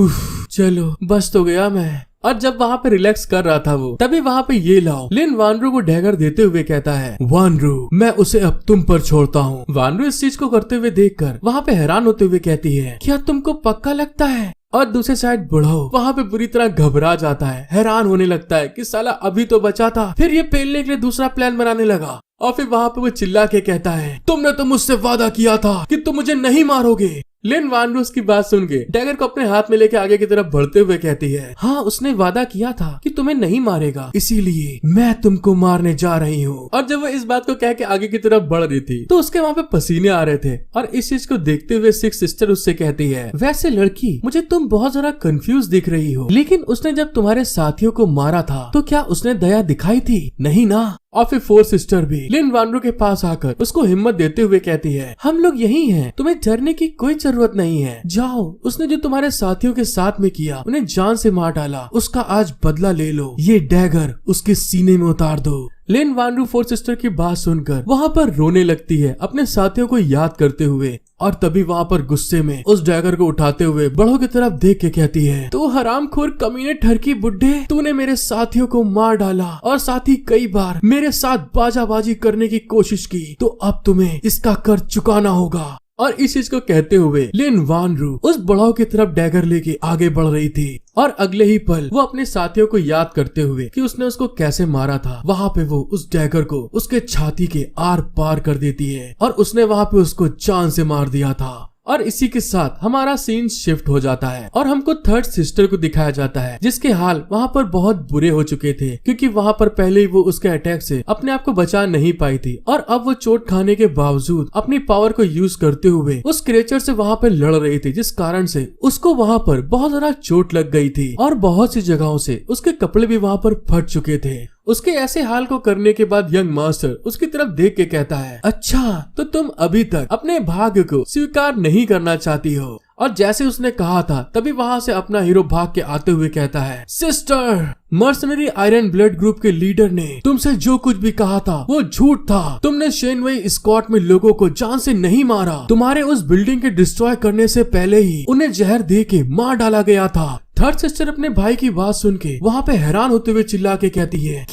[SPEAKER 1] चलो बस तो गया मैं। और जब वहाँ पे रिलैक्स कर रहा था वो, तभी वहाँ पे ये लाओ लिन वानरू को डैगर देते हुए कहता है, वानरू मैं उसे अब तुम पर छोड़ता हूँ। वानरू इस चीज को करते हुए देखकर वहाँ पे हैरान होते हुए कहती है, क्या तुमको पक्का लगता है? और दूसरे साइड बुढ़ाऊ वहाँ पे बुरी तरह घबरा जाता है, हैरान होने लगता है कि साला अभी तो बचा था, फिर ये पेलने के लिए दूसरा प्लान बनाने लगा। और फिर वहाँ पे वो चिल्ला के कहता है, तुमने तो मुझसे वादा किया था कि तुम मुझे नहीं मारोगे। लिन वानरूस की बात सुन के डैगर को अपने हाथ में लेके आगे की तरफ बढ़ते हुए कहती है, हाँ उसने वादा किया था कि तुम्हें नहीं मारेगा, इसीलिए मैं तुमको मारने जा रही हूँ। और जब वो इस बात को कह के आगे की तरफ बढ़ रही थी तो उसके वहाँ पे पसीने आ रहे थे और इस चीज को देखते हुए सिक्स सिस्टर उससे कहती है, वैसे लड़की मुझे तुम बहुत जरा कंफ्यूज दिख रही हो, लेकिन उसने जब तुम्हारे साथियों को मारा था तो क्या उसने दया दिखाई थी? नहीं ना। और फिर फोर सिस्टर भी लिन वानरू के पास आकर उसको हिम्मत देते हुए कहती है, हम लोग यही हैं, तुम्हें डरने की कोई जरूरत नहीं है, जाओ उसने जो तुम्हारे साथियों के साथ में किया, उन्हें जान से मार डाला, उसका आज बदला ले लो, ये डैगर उसके सीने में उतार दो। लिन वानरू फोर सिस्टर की बात सुनकर वहाँ पर रोने लगती है अपने साथियों को याद करते हुए, और तभी वहाँ पर गुस्से में उस डैगर को उठाते हुए बड़ों की तरफ देख के कहती है, तू हरामखोर कमीने ठरकी बुड्ढे, तूने मेरे साथियों को मार डाला और साथ ही कई बार मेरे साथ बाजाबाजी करने की कोशिश की, तो अब तुम्हें इसका कर चुकाना होगा। और इस चीज को कहते हुए लिन वानरू उस बुढ़ाऊ की तरफ डैगर लेके आगे बढ़ रही थी और अगले ही पल वो अपने साथियों को याद करते हुए कि उसने उसको कैसे मारा था, वहाँ पे वो उस डैगर को उसके छाती के आर पार कर देती है और उसने वहाँ पे उसको जान से मार दिया था। और इसी के साथ हमारा सीन शिफ्ट हो जाता है और हमको थर्ड सिस्टर को दिखाया जाता है जिसके हाल वहाँ पर बहुत बुरे हो चुके थे क्योंकि वहाँ पर पहले ही वो उसके अटैक से अपने आप को बचा नहीं पाई थी और अब वो चोट खाने के बावजूद अपनी पावर को यूज करते हुए उस क्रिएचर से वहाँ पे लड़ रही थी, जिस कारण से उसको वहाँ पर बहुत ज्यादा चोट लग गई थी और बहुत सी जगहों से उसके कपड़े भी वहाँ पर फट चुके थे। उसके ऐसे हाल को करने के बाद यंग मास्टर उसकी तरफ देख के कहता है, अच्छा तो तुम अभी तक अपने भाग्य को स्वीकार नहीं करना चाहती हो। और जैसे उसने कहा था तभी वहाँ से अपना हीरो भाग के आते हुए कहता है, sister, mercenary iron blood group के लीडर ने तुमसे जो कुछ भी कहा था वो झूठ था। तुमने शेनवे स्क्वाड में लोगों को जान से नहीं मारा। तुम्हारे उस बिल्डिंग के डिस्ट्रॉय करने से पहले ही उन्हें जहर दे के मार डाला गया था। थर्ड सिस्टर अपने भाई की बात सुन के वहाँ पे हैरान होते हुए चिल्ला के कहती है,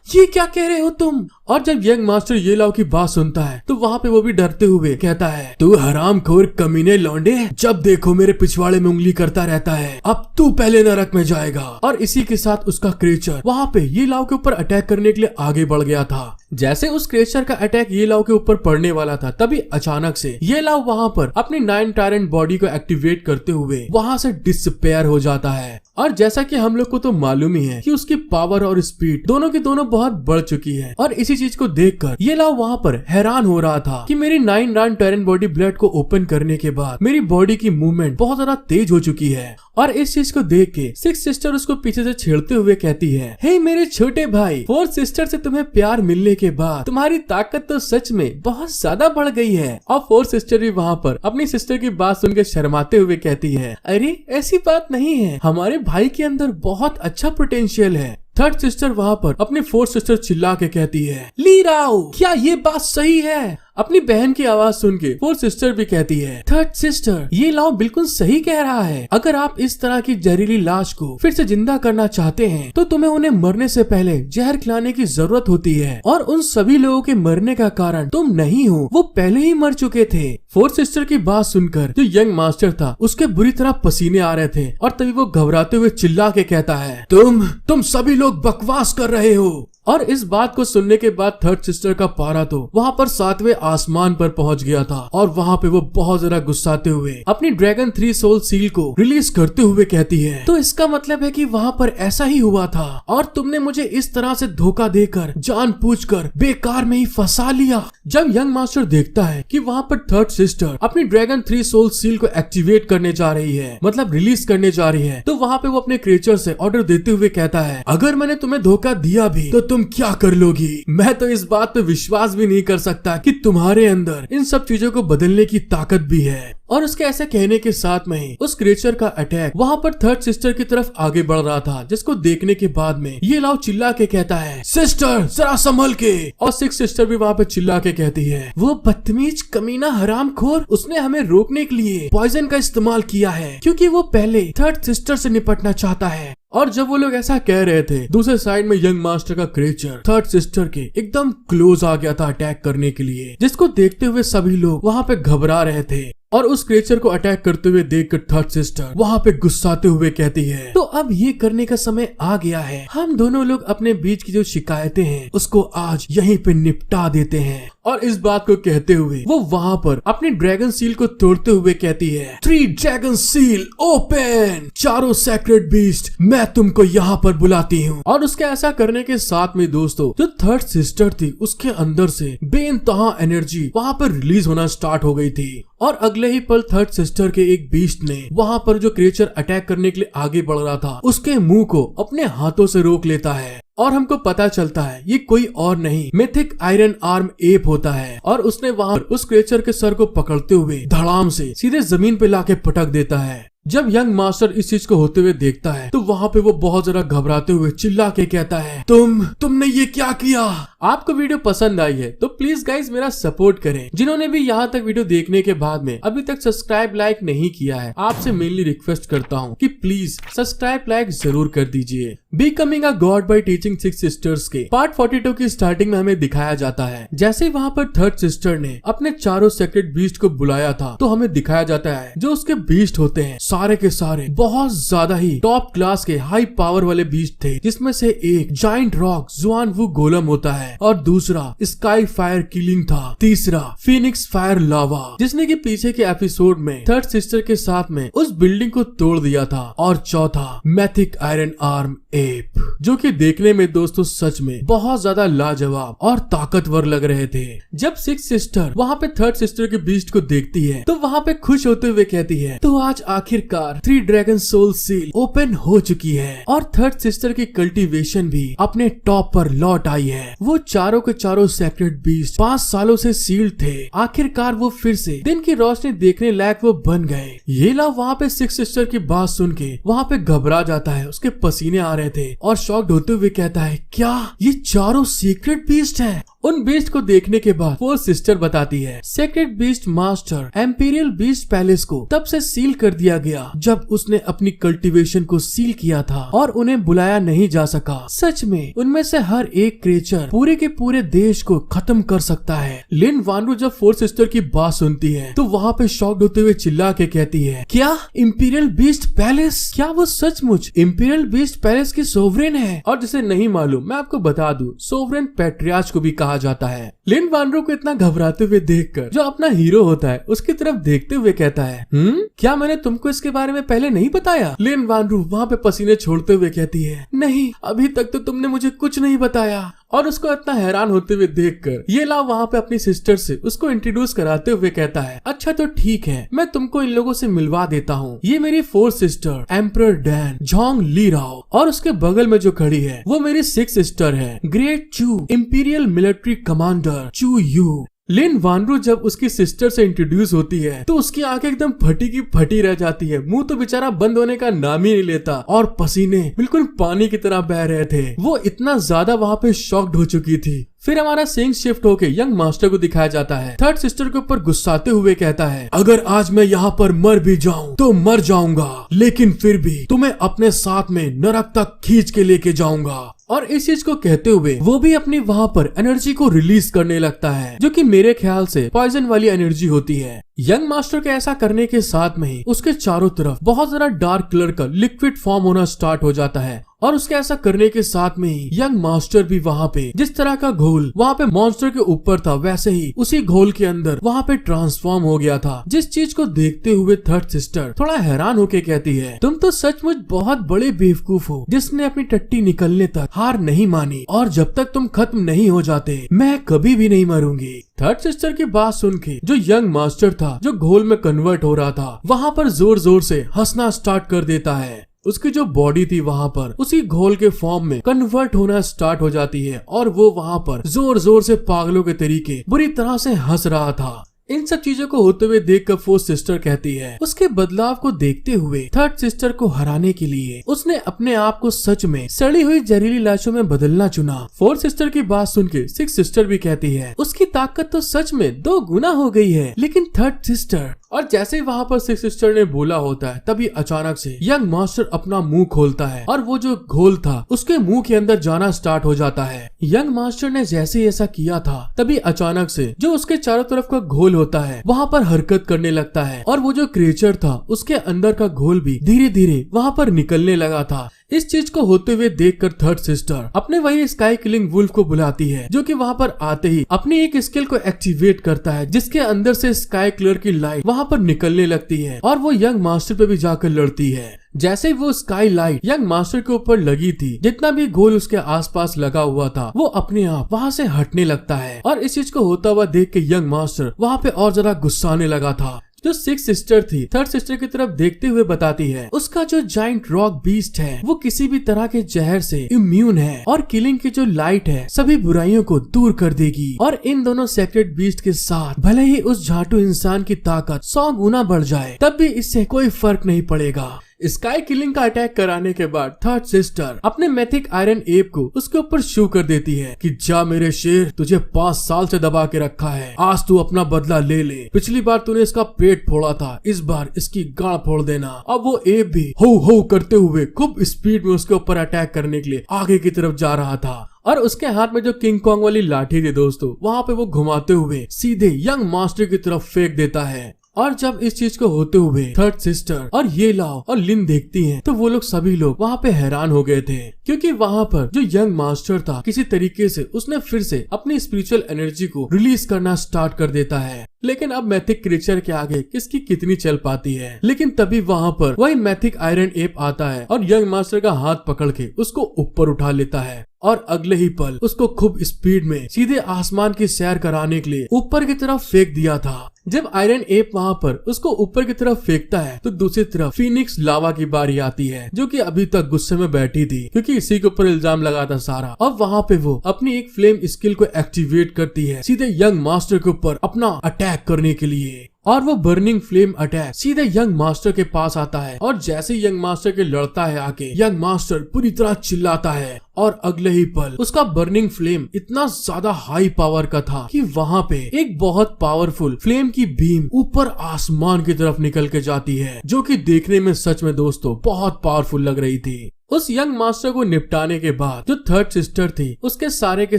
[SPEAKER 1] ये क्या कह रहे हो तुम? और जब यंग मास्टर ये लाओ की बात सुनता है तो वहाँ पे वो भी डरते हुए कहता है, तू हरामखोर कमीने लौंडे, जब देखो मेरे पिछवाड़े में उंगली करता रहता है, अब तू पहले नरक में जाएगा। और इसी के साथ उसका क्रिएचर वहाँ पे ये लाओ के ऊपर अटैक करने के लिए आगे बढ़ गया था। जैसे उस क्रिएचर का अटैक ये लाओ के ऊपर पड़ने वाला था तभी अचानक से ये लाओ वहाँ पर अपनी 9 टायरेंट बॉडी को एक्टिवेट करते हुए वहाँ से डिसअपियर हो जाता है। और जैसा कि हम लोग को तो मालूम ही है कि उसकी पावर और स्पीड दोनों की दोनों बहुत बढ़ चुकी है और इसी चीज को देखकर ये लाओ वहाँ पर हैरान हो रहा था कि मेरी 9 टायरेंट बॉडी ब्लड को ओपन करने के बाद मेरी बॉडी की मूवमेंट बहुत ज्यादा तेज हो चुकी है। और इस चीज को देख के 6 सिस्टर उसको पीछे से छेड़ते हुए कहती है, हे मेरे छोटे भाई, 4 सिस्टर से तुम्हें प्यार मिलने के बाद तुम्हारी ताकत तो सच में बहुत ज्यादा बढ़ गई है। और 4 सिस्टर भी वहाँ पर अपनी सिस्टर की बात सुन के शर्माते हुए कहती है, अरे ऐसी बात नहीं है, हमारे भाई के अंदर बहुत अच्छा पोटेंशियल है। थर्ड सिस्टर वहाँ पर अपनी 4 सिस्टर चिल्ला के कहती है, ली राओ, क्या ये बात सही है? अपनी बहन की आवाज सुन के 4 सिस्टर भी कहती है, थर्ड सिस्टर, ये लाओ बिल्कुल सही कह रहा है। अगर आप इस तरह की जहरीली लाश को फिर से जिंदा करना चाहते हैं तो तुम्हें उन्हें मरने से पहले जहर खिलाने की जरूरत होती है और उन सभी लोगों के मरने का कारण तुम नहीं हो, वो पहले ही मर चुके थे। 4 सिस्टर की बात सुनकर जो यंग मास्टर था उसके बुरी तरह पसीने आ रहे थे और तभी वो घबराते हुए चिल्ला के कहता है, तुम सभी लोग बकवास कर रहे हो। और इस बात को सुनने के बाद थर्ड सिस्टर का पारा तो वहाँ पर 7वें आसमान पर पहुँच गया था और वहाँ पे वो बहुत ज्यादा गुस्साते हुए अपनी ड्रैगन 3 सोल सील को रिलीज करते हुए कहती है, तो इसका मतलब है कि वहाँ पर ऐसा ही हुआ था और तुमने मुझे इस तरह से धोखा देकर जानबूझकर बेकार में ही फंसा लिया। जब यंग मास्टर देखता है कि वहाँ पर थर्ड सिस्टर अपनी ड्रैगन 3 सोल सील को एक्टिवेट करने जा रही है, मतलब रिलीज करने जा रही है, तो वहाँ पे वो अपने क्रिएचर से ऑर्डर देते हुए कहता है, अगर मैंने तुम्हें धोखा दिया भी तो तुम क्या कर लोगी? मैं तो इस बात पे विश्वास भी नहीं कर सकता कि तुम्हारे अंदर इन सब चीजों को बदलने की ताकत भी है। और उसके ऐसे कहने के साथ में ही उस क्रिएचर का अटैक वहाँ पर थर्ड सिस्टर की तरफ आगे बढ़ रहा था, जिसको देखने के बाद में ये लाओ चिल्ला के कहता है, सिस्टर जरा संभल के। और 6 सिस्टर भी वहाँ पे चिल्ला के कहती है, वो बदतमीज कमीना हरामखोर, उसने हमें रोकने के लिए पॉइजन का इस्तेमाल किया है क्योंकि वो पहले थर्ड सिस्टर से निपटना चाहता है। और जब वो लोग ऐसा कह रहे थे, दूसरे साइड में यंग मास्टर का क्रिएचर थर्ड सिस्टर के एकदम क्लोज आ गया था अटैक करने के लिए, जिसको देखते हुए सभी लोग वहाँ पे घबरा रहे थे। और उस क्रिएचर को अटैक करते हुए देखकर थर्ड सिस्टर वहाँ पे गुस्साते हुए कहती है, तो अब ये करने का समय आ गया है, हम दोनों लोग अपने बीच की जो शिकायतें हैं उसको आज यहीं पे निपटा देते हैं। और इस बात को कहते हुए वो वहाँ पर अपनी ड्रैगन सील को तोड़ते हुए कहती है, 3 ड्रैगन सील ओपन, चारों सेक्रेट बीस्ट, मैं तुमको यहाँ पर बुलाती हूँ। और उसके ऐसा करने के साथ में दोस्तों जो थर्ड सिस्टर थी उसके अंदर से बेइंतहा एनर्जी वहाँ पर रिलीज होना स्टार्ट हो गई थी। और अगले ही पल थर्ड सिस्टर के एक बीस्ट ने वहाँ पर जो क्रिएचर अटैक करने के लिए आगे बढ़ रहा था उसके मुंह को अपने हाथों से रोक लेता है। और हमको पता चलता है ये कोई और नहीं मिथिक आयरन आर्म एप होता है। और उसने वहाँ उस क्रिएचर के सर को पकड़ते हुए धड़ाम से सीधे जमीन पे लाके पटक देता है। जब यंग मास्टर इस चीज को होते हुए देखता है तो वहाँ पे वो बहुत जरा घबराते हुए चिल्ला के कहता है, तुमने ये क्या किया? आपको वीडियो पसंद आई है तो प्लीज गाइज मेरा सपोर्ट करें। जिन्होंने भी यहाँ तक वीडियो देखने के बाद में अभी तक सब्सक्राइब लाइक नहीं किया है, आपसे मेनली रिक्वेस्ट करता हूँ कि प्लीज सब्सक्राइब लाइक जरूर कर दीजिए। Becoming a god by teaching 6 sisters के पार्ट 42 की स्टार्टिंग में हमें दिखाया जाता है जैसे वहाँ पर थर्ड सिस्टर ने अपने चारों सेक्रेट बीस्ट को बुलाया था तो हमें दिखाया जाता है जो उसके बीस्ट होते हैं सारे के सारे बहुत ज्यादा ही टॉप क्लास के हाई पावर वाले बीस्ट थे, जिसमें से एक जाइंट रॉक जुआनवू गोलम होता है और दूसरा स्काई फायर किलिंग था, तीसरा फीनिक्स फायर लावा, जिसने कि पीछे के एपिसोड में थर्ड सिस्टर के साथ में उस बिल्डिंग को तोड़ दिया था, और चौथा मैथिक आयरन आर्म एप, जो कि देखने में दोस्तों सच में बहुत ज्यादा लाजवाब और ताकतवर लग रहे थे। जब सिक्स सिस्टर वहाँ पे थर्ड सिस्टर के बीस्ट को देखती है तो वहाँ पे खुश होते हुए कहती है, तो आज आखिरकार 3 ड्रैगन सोल सील ओपन हो चुकी है और थर्ड सिस्टर की कल्टीवेशन भी अपने टॉप पर लौट आई है। वो चारों के चारों सेक्रेट बीस्ट 5 सालों से सील्ड थे, आखिरकार वो फिर से दिन की रोशनी देखने लायक वो बन गए। ये ला वहाँ पे सिक्स सिस्टर की बात सुन के वहाँ पे घबरा जाता है, उसके पसीने आ रहे थे और शॉक्ड होते हुए कहता है, क्या ये चारों सीक्रेट बीस्ट हैं? उन बीस्ट को देखने के बाद फोर्थ सिस्टर बताती है, secret beast master imperial beast palace को तब से सील कर दिया गया जब उसने अपनी कल्टीवेशन को सील किया था और उन्हें बुलाया नहीं जा सका। सच में उनमें से हर एक क्रिएचर पूरे के पूरे देश को खत्म कर सकता है। लिन वानरू जब फोर्थ सिस्टर की बात सुनती है तो वहाँ पे शॉक्ड होते हुए चिल्ला के कहती है, क्या इम्पीरियल बीस्ट पैलेस, क्या वो सचमुच इम्पीरियल बीस्ट पैलेस की सोवरेन है? और जिसे नहीं मालूम मैं आपको बता दूं, सोवरेन पैट्रियार्च को भी कहा जाता है। लिन वानरू को इतना घबराते हुए देखकर जो अपना हीरो होता है उसकी तरफ देखते हुए कहता है, क्या मैंने तुमको इसके बारे में पहले नहीं बताया? लिन वानरू वहाँ पे पसीने छोड़ते हुए कहती है, नहीं, अभी तक तो तुमने मुझे कुछ नहीं बताया। और उसको इतना हैरान होते हुए देखकर ये ला वहाँ पे अपनी सिस्टर से उसको इंट्रोड्यूस कराते हुए कहता है, अच्छा तो ठीक है, मैं तुमको इन लोगों से मिलवा देता हूँ। ये मेरी fourth sister emperor Dan Jong Li Rao, और उसके बगल में जो खड़ी है वो मेरी सिक्स सिस्टर है ग्रेट चू इंपीरियल मिलिट्री कमांडर चू यू। लिन वानरू जब उसकी सिस्टर से इंट्रोड्यूस होती है तो उसकी आंखें एकदम फटी की फटी रह जाती है, मुंह तो बेचारा बंद होने का नाम ही नहीं लेता और पसीने बिल्कुल पानी की तरह बह रहे थे। वो इतना ज्यादा वहाँ पे शॉक्ड हो चुकी थी। फिर हमारा सीन शिफ्ट होके यंग मास्टर को दिखाया जाता है। थर्ड सिस्टर के ऊपर गुस्साते हुए कहता है, अगर आज मैं यहाँ पर मर भी जाऊँ तो मर जाऊंगा, लेकिन फिर भी तुम्हें अपने साथ में नरक तक खींच के लेके जाऊंगा। और इस चीज को कहते हुए वो भी अपनी वहाँ पर एनर्जी को रिलीज करने लगता है, जो कि मेरे ख्याल से पॉइजन वाली एनर्जी होती है। यंग मास्टर के ऐसा करने के साथ में ही उसके चारों तरफ बहुत ज्यादा डार्क कलर का लिक्विड फॉर्म होना स्टार्ट हो जाता है, और उसके ऐसा करने के साथ में ही यंग मास्टर भी वहाँ पे जिस तरह का घोल वहाँ पे मॉन्स्टर के ऊपर था वैसे ही उसी घोल के अंदर वहाँ पे ट्रांसफॉर्म हो गया था। जिस चीज को देखते हुए थर्ड सिस्टर थोड़ा हैरान होके कहती है, तुम तो सचमुच बहुत बड़े बेवकूफ हो जिसने अपनी टट्टी निकलने तक हार नहीं मानी, और जब तक तुम खत्म नहीं हो जाते मैं कभी भी नहीं मरूंगी। थर्ड सिस्टर की बात सुन के जो यंग मास्टर था जो घोल में कन्वर्ट हो रहा था वहाँ पर जोर जोर से हंसना स्टार्ट कर देता है। उसकी जो बॉडी थी वहाँ पर उसी घोल के फॉर्म में कन्वर्ट होना स्टार्ट हो जाती है, और वो वहाँ पर जोर जोर से पागलों के तरीके बुरी तरह से हंस रहा था। इन सब चीजों को होते हुए देखकर फोर्थ सिस्टर कहती है, उसके बदलाव को देखते हुए थर्ड सिस्टर को हराने के लिए उसने अपने आप को सच में सड़ी हुई जहरीली लाशों में बदलना चुना। फोर्थ सिस्टर की बात सुन के सिक्स सिस्टर भी कहती है, उसकी ताकत तो सच में 2 गुना हो गई है। लेकिन थर्ड सिस्टर, और जैसे ही वहाँ पर सिक्स सिस्टर ने बोला होता है तभी अचानक से यंग मास्टर अपना मुंह खोलता है और वो जो घोल था उसके मुंह के अंदर जाना स्टार्ट हो जाता है। यंग मास्टर ने जैसे ही ऐसा किया था तभी अचानक से जो उसके चारों तरफ का घोल होता है वहाँ पर हरकत करने लगता है, और वो जो क्रिएचर था उसके अंदर का घोल भी धीरे धीरे वहाँ पर निकलने लगा था। इस चीज को होते हुए देखकर थर्ड सिस्टर अपने वही स्काई किलिंग वुल्फ को बुलाती है, जो कि वहाँ पर आते ही अपनी एक स्किल को एक्टिवेट करता है जिसके अंदर से स्काई कलर की लाइट वहाँ पर निकलने लगती है, और वो यंग मास्टर पे भी जाकर लड़ती है। जैसे ही वो स्काई लाइट यंग मास्टर के ऊपर लगी थी, जितना भी घोल उसके आसपास लगा हुआ था वो अपने आप वहाँ से हटने लगता है, और इस चीज को होता हुआ देख के यंग मास्टर वहाँ पे और जरा गुस्साने लगा था। जो सिक्स सिस्टर थी थर्ड सिस्टर की तरफ देखते हुए बताती है, उसका जो जाइंट रॉक बीस्ट है वो किसी भी तरह के जहर से इम्यून है, और किलिंग की जो लाइट है सभी बुराइयों को दूर कर देगी। और इन दोनों सेक्रेट बीस्ट के साथ भले ही उस झाटू इंसान की ताकत 100 गुना बढ़ जाए तब भी इससे कोई फर्क नहीं पड़ेगा। स्काई किलिंग का अटैक कराने के बाद थर्ड सिस्टर अपने मैथिक आयरन एप को उसके ऊपर शू कर देती है कि जा मेरे शेर, तुझे 5 साल से दबा के रखा है, आज तू अपना बदला ले ले। पिछली बार तूने इसका पेट फोड़ा था, इस बार इसकी गांड फोड़ देना। अब वो एप भी हो हो करते हुए खूब स्पीड में उसके ऊपर अटैक करने के लिए आगे की तरफ जा रहा था, और उसके हाथ में जो किंग कॉन्ग वाली लाठी थी दोस्तों वहाँ पे वो घुमाते हुए सीधे यंग मास्टर की तरफ फेंक देता है। और जब इस चीज को होते हुए थर्ड सिस्टर और ये लाओ और लिन देखती हैं तो वो लोग सभी लोग वहाँ पे हैरान हो गए थे, क्योंकि वहाँ पर जो यंग मास्टर था किसी तरीके से उसने फिर से अपनी स्पिरिचुअल एनर्जी को रिलीज करना स्टार्ट कर देता है। लेकिन अब मैथिक क्रीचर के आगे किसकी कितनी चल पाती है। लेकिन तभी वहाँ पर वही मैथिक आयरन एप आता है और यंग मास्टर का हाथ पकड़ के उसको ऊपर उठा लेता है और अगले ही पल उसको खूब स्पीड में सीधे आसमान की सैर कराने के लिए ऊपर की तरफ फेंक दिया था। जब आयरन एप वहाँ पर उसको ऊपर की तरफ फेंकता है तो दूसरी तरफ फीनिक्स लावा की बारी आती है, जो कि अभी तक गुस्से में बैठी थी क्योंकि इसी के ऊपर इल्जाम लगा था सारा। और वहाँ पे वो अपनी एक फ्लेम स्किल को एक्टिवेट करती है सीधे यंग मास्टर के ऊपर अपना अटैक करने के लिए। और वो बर्निंग फ्लेम अटैक सीधे यंग मास्टर के पास आता है और जैसे यंग मास्टर के लड़ता है आके यंग मास्टर पूरी तरह चिल्लाता है और अगले ही पल उसका बर्निंग फ्लेम इतना ज्यादा हाई पावर का था कि वहाँ पे एक बहुत पावरफुल फ्लेम की बीम ऊपर आसमान की तरफ निकल के जाती है, जो कि देखने में सच में दोस्तों बहुत पावरफुल लग रही थी। उस यंग मास्टर को निपटाने के बाद जो थर्ड सिस्टर थी उसके सारे के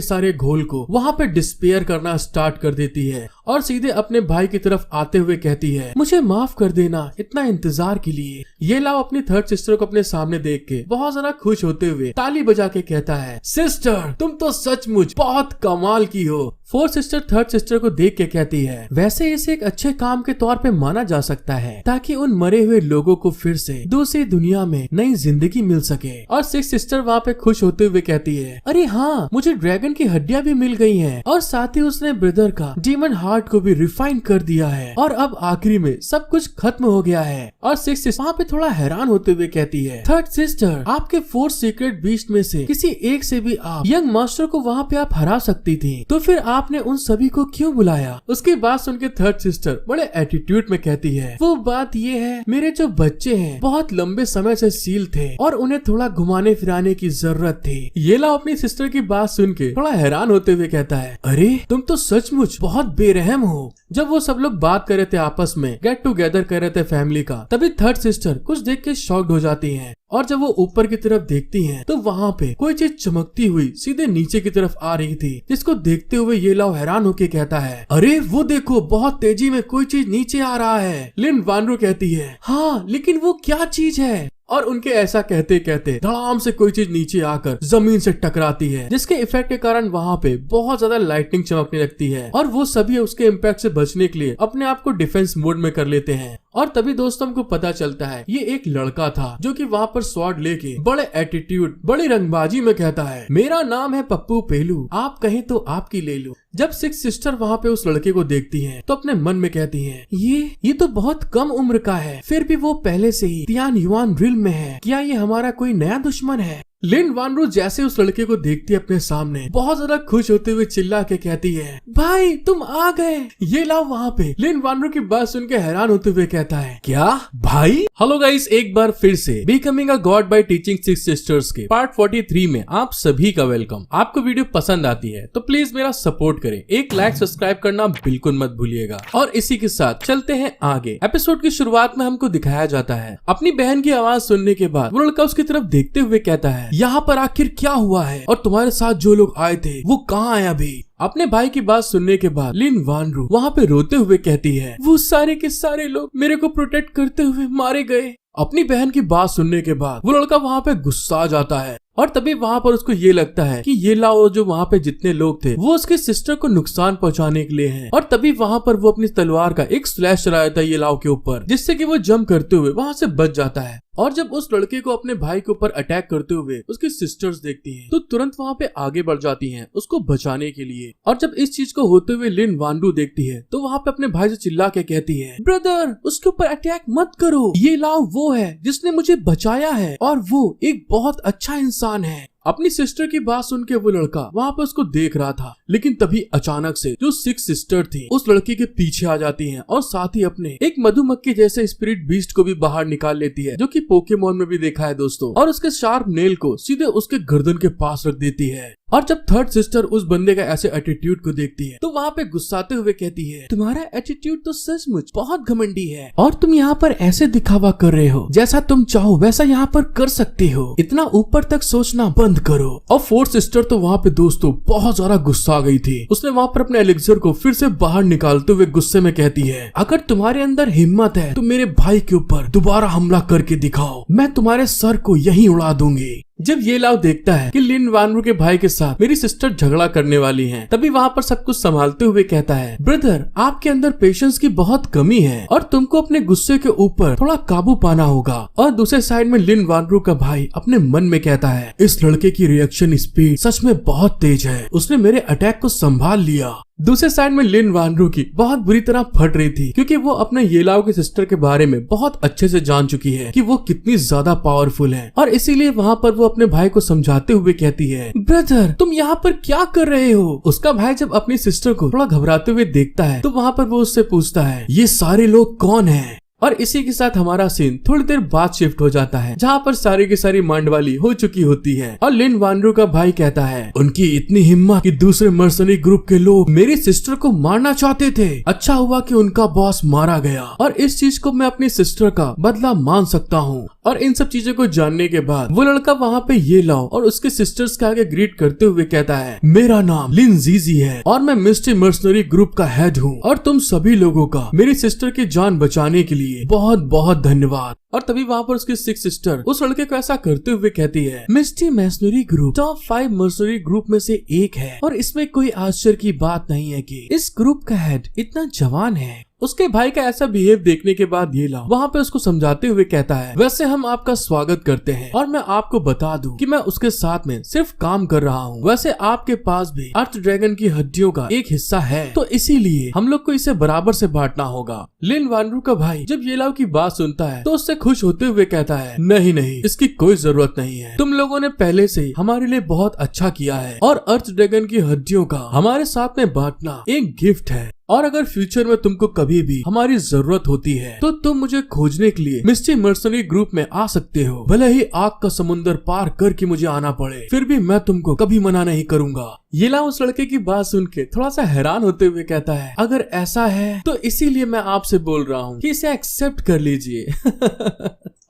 [SPEAKER 1] सारे घोल को वहाँ पे डिस्पेयर करना स्टार्ट कर देती है और सीधे अपने भाई की तरफ आते हुए कहती है, मुझे माफ कर देना इतना इंतजार के लिए। ये लाओ अपनी थर्ड सिस्टर को अपने सामने देख के बहुत ज्यादा खुश होते हुए ताली बजा के कहता है, सिस्टर तुम तो सचमुच बहुत कमाल की हो। फोर्थ सिस्टर थर्ड सिस्टर को देख के कहती है, वैसे इसे एक अच्छे काम के तौर पे माना जा सकता है ताकि उन मरे हुए लोगों को फिर से दूसरी दुनिया में नई जिंदगी मिल सके। और सिक्स सिस्टर वहाँ पे खुश होते हुए कहती है, अरे हाँ मुझे ड्रैगन की हड्डियां भी मिल गई हैं और साथ ही उसने ब्रदर का डीमन हार्ट को भी रिफाइन कर दिया है और अब आखिरी में सब कुछ खत्म हो गया है। और सिक्स सिस्टर वहाँ पे थोड़ा हैरान होते हुए कहती है, थर्ड सिस्टर आपके 4 सीक्रेट बीस्ट में से किसी एक से भी आप यंग मास्टर को वहाँ पे आप हरा सकती थी, तो फिर आपने उन सभी को क्यों बुलाया। उसकी बात सुन के थर्ड सिस्टर बड़े एटीट्यूड में कहती है, वो बात ये है मेरे जो बच्चे हैं बहुत लंबे समय से सील थे और उन्हें थोड़ा घुमाने फिराने की जरूरत थी। ये ला अपनी सिस्टर की बात सुन के थोड़ा हैरान होते हुए कहता है, अरे तुम तो सचमुच बहुत बेरहम हो। जब वो सब लोग बात कर रहे थे आपस में गेट टुगेदर कर रहे थे फैमिली का, तभी थर्ड सिस्टर कुछ देख के शॉक्ड हो जाती हैं और जब वो ऊपर की तरफ देखती हैं तो वहाँ पे कोई चीज चमकती हुई सीधे नीचे की तरफ आ रही थी, जिसको देखते हुए ये लाओ हैरान होके कहता है, अरे वो देखो बहुत तेजी में कोई चीज नीचे आ रहा है। लिन वानरू कहती है, हाँ लेकिन वो क्या चीज है। और उनके ऐसा कहते कहते धड़ाम से कोई चीज नीचे आकर जमीन से टकराती है, जिसके इफेक्ट के कारण वहाँ पे बहुत ज्यादा लाइटनिंग चमकने लगती है और वो सभी उसके इम्पैक्ट से बचने के लिए अपने आप को डिफेंस मोड में कर लेते हैं। और तभी दोस्तों हमको पता चलता है ये एक लड़का था जो कि वहाँ पर स्वॉर्ड लेके बड़े एटीट्यूड बड़ी रंगबाजी में कहता है, मेरा नाम है पप्पू पेलू, आप कहें तो आपकी ले लूं। जब सिक्स सिस्टर वहाँ पे उस लड़के को देखती हैं तो अपने मन में कहती हैं, ये तो बहुत कम उम्र का है, फिर भी वो पहले से ही तियान युआन रिल में है, क्या ये हमारा कोई नया दुश्मन है। लिन वानरू जैसे उस लड़के को देखती है अपने सामने बहुत ज्यादा खुश होते हुए चिल्ला के कहती है, भाई तुम आ गए। ये लाओ वहाँ पे लिन वानरू की बात सुन के हैरान होते हुए कहता है, क्या भाई। हेलो गाइस, एक बार फिर से becoming a god by teaching six sisters के पार्ट 43 में आप सभी का वेलकम। आपको वीडियो पसंद आती है तो प्लीज मेरा सपोर्ट करें, एक लाइक सब्सक्राइब करना बिल्कुल मत भूलिएगा। और इसी के साथ चलते हैं आगे। एपिसोड की शुरुआत में हमको दिखाया जाता है अपनी बहन की आवाज सुनने के बाद वो लड़का उसकी तरफ देखते हुए कहता है, यहाँ पर आखिर क्या हुआ है और तुम्हारे साथ जो लोग आए थे वो कहाँ है अभी। अपने भाई की बात सुनने के बाद लिन वानरू वहाँ पे रोते हुए कहती है, वो सारे के सारे लोग मेरे को प्रोटेक्ट करते हुए मारे गए। अपनी बहन की बात सुनने के बाद वो लड़का वहाँ पे गुस्सा आ जाता है और तभी वहाँ पर उसको ये लगता है कि ये लाओ जो वहाँ पे जितने लोग थे वो उसके सिस्टर को नुकसान पहुंचाने के लिए हैं। और तभी वहाँ पर वो अपनी तलवार का एक स्लैश चलाया था ये लाओ के ऊपर, जिससे कि वो जंप करते हुए वहाँ से बच जाता है। और जब उस लड़के को अपने भाई के ऊपर अटैक करते हुए उसकी सिस्टर्स देखती हैं तो तुरंत वहाँ पे आगे बढ़ जाती हैं उसको बचाने के लिए। और जब इस चीज को होते हुए लिन वानरू देखती है तो वहाँ पे अपने भाई से चिल्ला के कहती है, ब्रदर उसके ऊपर अटैक मत करो, ये लाओ वो है जिसने मुझे बचाया है और वो एक बहुत अच्छा इंसान है। अपनी सिस्टर की बात सुन के वो लड़का वहाँ पे उसको देख रहा था, लेकिन तभी अचानक से जो सिक्स सिस्टर थी उस लड़की के पीछे आ जाती हैं और साथ ही अपने एक मधुमक्खी जैसे स्पिरिट बीस्ट को भी बाहर निकाल लेती है, जो कि पोकेमॉन में भी देखा है दोस्तों, और उसके शार्प नेल को सीधे उसके गर्दन के पास रख देती है। और जब थर्ड सिस्टर उस बंदे का ऐसे एटीट्यूड को देखती है तो वहाँ पे गुस्साते हुए कहती है, तुम्हारा एटीट्यूड तो सचमुच बहुत घमंडी है और तुम यहाँ पर ऐसे दिखावा कर रहे हो, जैसा तुम चाहो वैसा यहाँ पर कर सकते हो, इतना ऊपर तक सोचना बंद करो। और फोर्थ सिस्टर तो वहाँ पे दोस्तों बहुत ज्यादा गुस्सा आ गई थी। उसने वहाँ पर अपने एलिक्सर को फिर से बाहर निकालते हुए गुस्से में कहती है, अगर तुम्हारे अंदर हिम्मत है तो मेरे भाई के ऊपर दोबारा हमला करके दिखाओ, मैं तुम्हारे सर को यहीं उड़ा दूंगी। जब ये लाव देखता है कि लिन वानरू के भाई के साथ मेरी सिस्टर झगड़ा करने वाली है, तभी वहाँ पर सब कुछ संभालते हुए कहता है, ब्रदर आपके अंदर पेशेंस की बहुत कमी है और तुमको अपने गुस्से के ऊपर थोड़ा काबू पाना होगा। और दूसरे साइड में लिन वानरू का भाई अपने मन में कहता है, इस लड़के की रिएक्शन स्पीड सच में बहुत तेज है, उसने मेरे अटैक को संभाल लिया। दूसरे साइड में लिन वानरू की बहुत बुरी तरह फट रही थी क्योंकि वो अपने येलाओ के सिस्टर के बारे में बहुत अच्छे से जान चुकी है कि वो कितनी ज्यादा पावरफुल है और इसीलिए वहाँ पर वो अपने भाई को समझाते हुए कहती है, ब्रदर तुम यहाँ पर क्या कर रहे हो। उसका भाई जब अपनी सिस्टर को थोड़ा घबराते हुए देखता है तो वहाँ पर वो उससे पूछता है, ये सारे लोग कौन हैं। और इसी के साथ हमारा सीन थोड़ी देर बाद शिफ्ट हो जाता है जहाँ पर सारी की सारी मांडवाली हो चुकी होती है और लिन वानरू का भाई कहता है, उनकी इतनी हिम्मत कि दूसरे मर्सनरी ग्रुप के लोग मेरी सिस्टर को मारना चाहते थे, अच्छा हुआ कि उनका बॉस मारा गया और इस चीज को मैं अपनी सिस्टर का बदला मान सकता हूँ। और इन सब चीजों को जानने के बाद वो लड़का वहाँ पे ये लाओ और उसके सिस्टर्स के आगे ग्रीट करते हुए कहता है, मेरा नाम लिन जीजी है और मैं मिस्टी मर्सनरी ग्रुप का हेड हूँ और तुम सभी लोगों का मेरी सिस्टर की जान बचाने के लिए बहुत बहुत धन्यवाद। और तभी वहाँ पर उसकी सिक्स सिस्टर उस लड़के को ऐसा करते हुए कहती है, Misty mercenary group top 5 mercenary group में से एक है और इसमें कोई आश्चर्य की बात नहीं है कि इस ग्रुप का हेड इतना जवान है। उसके भाई का ऐसा बिहेव देखने के बाद ये लाओ वहाँ पे उसको समझाते हुए कहता है, वैसे हम आपका स्वागत करते हैं और मैं आपको बता दूं कि मैं उसके साथ में सिर्फ काम कर रहा हूँ। वैसे आपके पास भी अर्थ ड्रैगन की हड्डियों का एक हिस्सा है तो इसीलिए हम लोग को इसे बराबर से बांटना होगा। लिन वानरू का भाई जब ये लाओ की बात सुनता है तो उससे खुश होते हुए कहता है, नहीं नहीं इसकी कोई जरूरत नहीं है, तुम लोगों ने पहले से हमारे लिए बहुत अच्छा किया है और अर्थ ड्रैगन की हड्डियों का हमारे साथ में बांटना एक गिफ्ट है और अगर फ्यूचर में तुमको कभी भी हमारी जरूरत होती है तो तुम मुझे खोजने के लिए मिस्टी मर्सनरी ग्रुप में आ सकते हो, भले ही आग का समुंदर पार करके मुझे आना पड़े, फिर भी मैं तुमको कभी मना नहीं करूंगा। येला उस लड़के की बात सुन के थोड़ा सा हैरान होते हुए कहता है, अगर ऐसा है तो इसीलिए मैं आपसे बोल रहा हूँ कि इसे एक्सेप्ट कर लीजिए।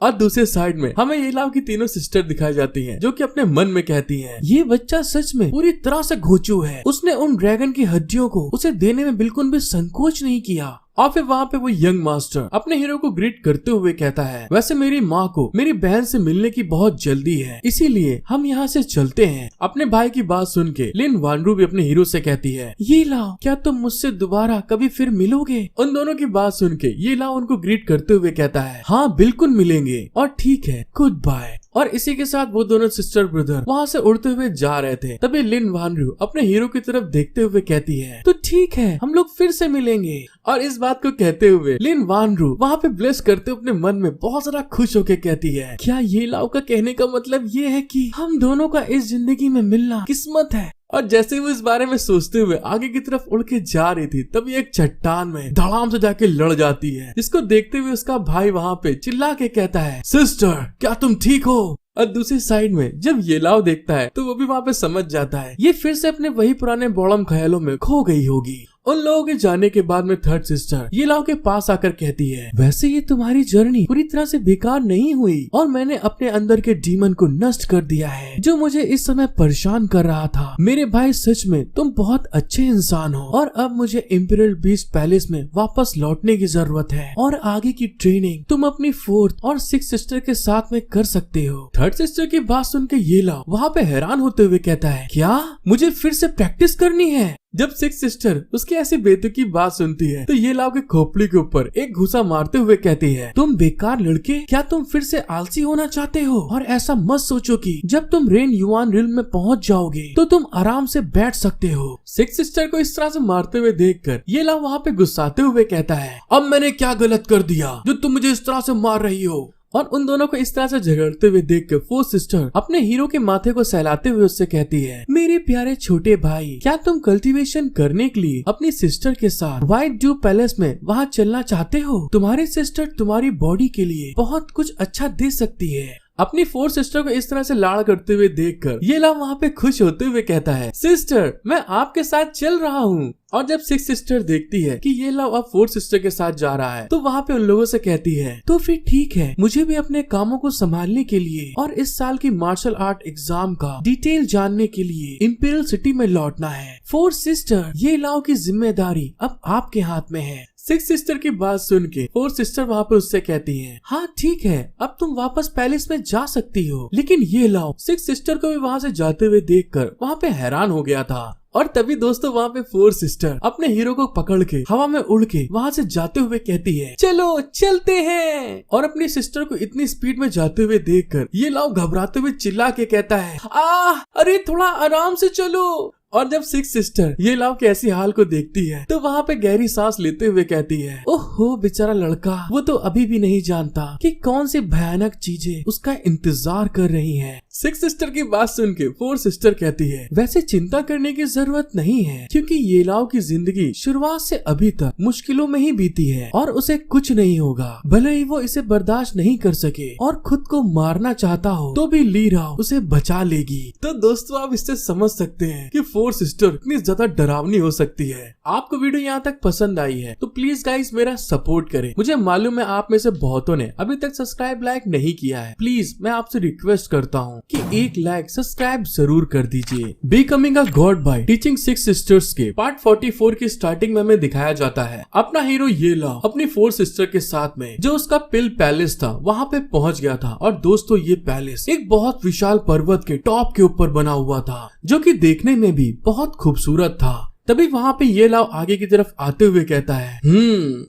[SPEAKER 1] और दूसरे साइड में हमें येलाओ की तीनों सिस्टर दिखाई जाती हैं जो कि अपने मन में कहती हैं, ये बच्चा सच में पूरी तरह से घोंचू है, उसने उन ड्रैगन की हड्डियों को उसे देने में बिल्कुल भी संकोच नहीं किया। और फिर वहाँ पे वो यंग मास्टर अपने हीरो को ग्रीट करते हुए कहता है, वैसे मेरी माँ को मेरी बहन से मिलने की बहुत जल्दी है, इसीलिए हम यहाँ से चलते हैं। अपने भाई की बात सुन के लिन वानरू भी अपने हीरो से कहती है, ये लाओ क्या तुम मुझसे दोबारा कभी फिर मिलोगे। उन दोनों की बात सुन के ये लाओ उनको ग्रीट करते हुए कहता है, हाँ बिल्कुल मिलेंगे और ठीक है, गुड बाय। और इसी के साथ वो दोनों सिस्टर ब्रदर वहाँ से उड़ते हुए जा रहे थे। तभी लिन वानरू अपने हीरो की तरफ देखते हुए कहती है, तो ठीक है हम लोग फिर से मिलेंगे। और इस बात को कहते हुए लिन वानरू वहाँ पे ब्लेस करते अपने मन में बहुत ज्यादा खुश होकर कहती है, क्या ये लाओ का कहने का मतलब ये है कि हम दोनों का इस जिंदगी में मिलना किस्मत है। और जैसे वो इस बारे में सोचते हुए आगे की तरफ उड़ के जा रही थी तभी एक चट्टान में धड़ाम से जाके लड़ जाती है, जिसको देखते हुए उसका भाई वहाँ पे चिल्ला के कहता है, सिस्टर क्या तुम ठीक हो। और दूसरी साइड में जब येलाओ देखता है तो वो भी वहाँ पे समझ जाता है ये फिर से अपने वही पुराने बौड़म ख्यालों में खो गई होगी। उन लोगों के जाने के बाद में थर्ड सिस्टर येलाओ के पास आकर कहती है, वैसे ये तुम्हारी जर्नी पूरी तरह से बेकार नहीं हुई और मैंने अपने अंदर के डीमन को नष्ट कर दिया है जो मुझे इस समय परेशान कर रहा था। मेरे भाई सच में तुम बहुत अच्छे इंसान हो और अब मुझे इम्पीरियल बीस्ट पैलेस में वापस लौटने की जरूरत है और आगे की ट्रेनिंग तुम अपनी फोर्थ और सिक्स सिस्टर के साथ में कर सकते हो। थर्ड सिस्टर की बात सुन के येलाओ वहाँ पे हैरान होते हुए कहता है, क्या मुझे फिर से प्रैक्टिस करनी है। जब सिक्स सिस्टर उसकी ऐसी बेतुकी बात सुनती है तो ये लाओ के खोपड़ी के ऊपर एक घुसा मारते हुए कहती है, तुम बेकार लड़के, क्या तुम फिर से आलसी होना चाहते हो। और ऐसा मत सोचो कि जब तुम रेन युआन रिल्म में पहुंच जाओगे तो तुम आराम से बैठ सकते हो। सिक्स सिस्टर को इस तरह से मारते हुए देखकर ये लाओ वहाँ पे गुस्साते हुए कहता है, अब मैंने क्या गलत कर दिया जो तुम मुझे इस तरह से मार रही हो। और उन दोनों को इस तरह से झगड़ते हुए देखकर फोर्थ सिस्टर अपने हीरो के माथे को सहलाते हुए उससे कहती है, मेरे प्यारे छोटे भाई, क्या तुम कल्टीवेशन करने के लिए अपनी सिस्टर के साथ व्हाइट ड्यू पैलेस में वहाँ चलना चाहते हो। तुम्हारी सिस्टर तुम्हारी बॉडी के लिए बहुत कुछ अच्छा दे सकती है। अपनी फोर सिस्टर को इस तरह से लाड़ करते हुए देखकर ये लाव वहाँ पे खुश होते हुए कहता है, सिस्टर मैं आपके साथ चल रहा हूँ। और जब सिक्स सिस्टर देखती है कि ये लव अब फोर्थ सिस्टर के साथ जा रहा है तो वहाँ पे उन लोगों से कहती है, तो फिर ठीक है, मुझे भी अपने कामों को संभालने के लिए और इस साल की मार्शल आर्ट एग्जाम का डिटेल जानने के लिए इंपीरियल सिटी में लौटना है। फोर्थ सिस्टर, ये लव की जिम्मेदारी अब आपके हाथ में है। सिक्स सिस्टर की बात सुन के फोर्थ सिस्टर वहाँ पे उससे कहती है, हाँ ठीक है, अब तुम वापस पैलेस में जा सकती हो। लेकिन ये लव सिक्स सिस्टर को भी वहाँ से जाते हुए देखकर वहाँ पे हैरान हो गया था। और तभी दोस्तों वहाँ पे फोर्थ सिस्टर अपने हीरो को पकड़ के हवा में उड़ के वहाँ से जाते हुए कहती है, चलो चलते हैं। और अपनी सिस्टर को इतनी स्पीड में जाते हुए देखकर ये लव घबराते हुए चिल्ला के कहता है, अरे थोड़ा आराम से चलो। और जब सिक्स सिस्टर ये लव के ऐसी हाल को देखती है तो वहाँ पे गहरी सांस लेते हुए कहती है, ओहो बेचारा लड़का, वो तो अभी भी नहीं जानता कि कौन सी भयानक चीजें उसका इंतजार कर रही हैं। सिक्स सिस्टर की बात सुन के फोर्थ सिस्टर कहती है, वैसे चिंता करने की जरूरत नहीं है, क्योंकि ये लव की जिंदगी शुरुआत से अभी तक मुश्किलों में ही बीती है और उसे कुछ नहीं होगा। भले ही वो इसे बर्दाश्त नहीं कर सके और खुद को मारना चाहता हो तो भी ली राव उसे बचा लेगी। तो दोस्तों आप इससे समझ सकते हैं कि फोर्थ सिस्टर इतनी ज्यादा डरावनी हो सकती है। आपको वीडियो यहाँ तक पसंद आई है तो प्लीज गाइस मेरा सपोर्ट करें। मुझे मालूम है आप में से बहुतों ने अभी तक सब्सक्राइब लाइक नहीं किया है। प्लीज मैं आपसे रिक्वेस्ट करता हूँ कि एक लाइक सब्सक्राइब जरूर कर दीजिए। Becoming a god by teaching six sisters के पार्ट 44 की स्टार्टिंग में हमें दिखाया जाता है अपना हीरो ये लव अपनी फोर्थ सिस्टर के साथ में जो उसका पिल पैलेस था वहाँ पे पहुँच गया था। और दोस्तों ये पैलेस एक बहुत विशाल पर्वत के टॉप के ऊपर बना हुआ था जो कि देखने में भी बहुत खूबसूरत था। तभी वहाँ पे ये लव आगे की तरफ आते हुए कहता है,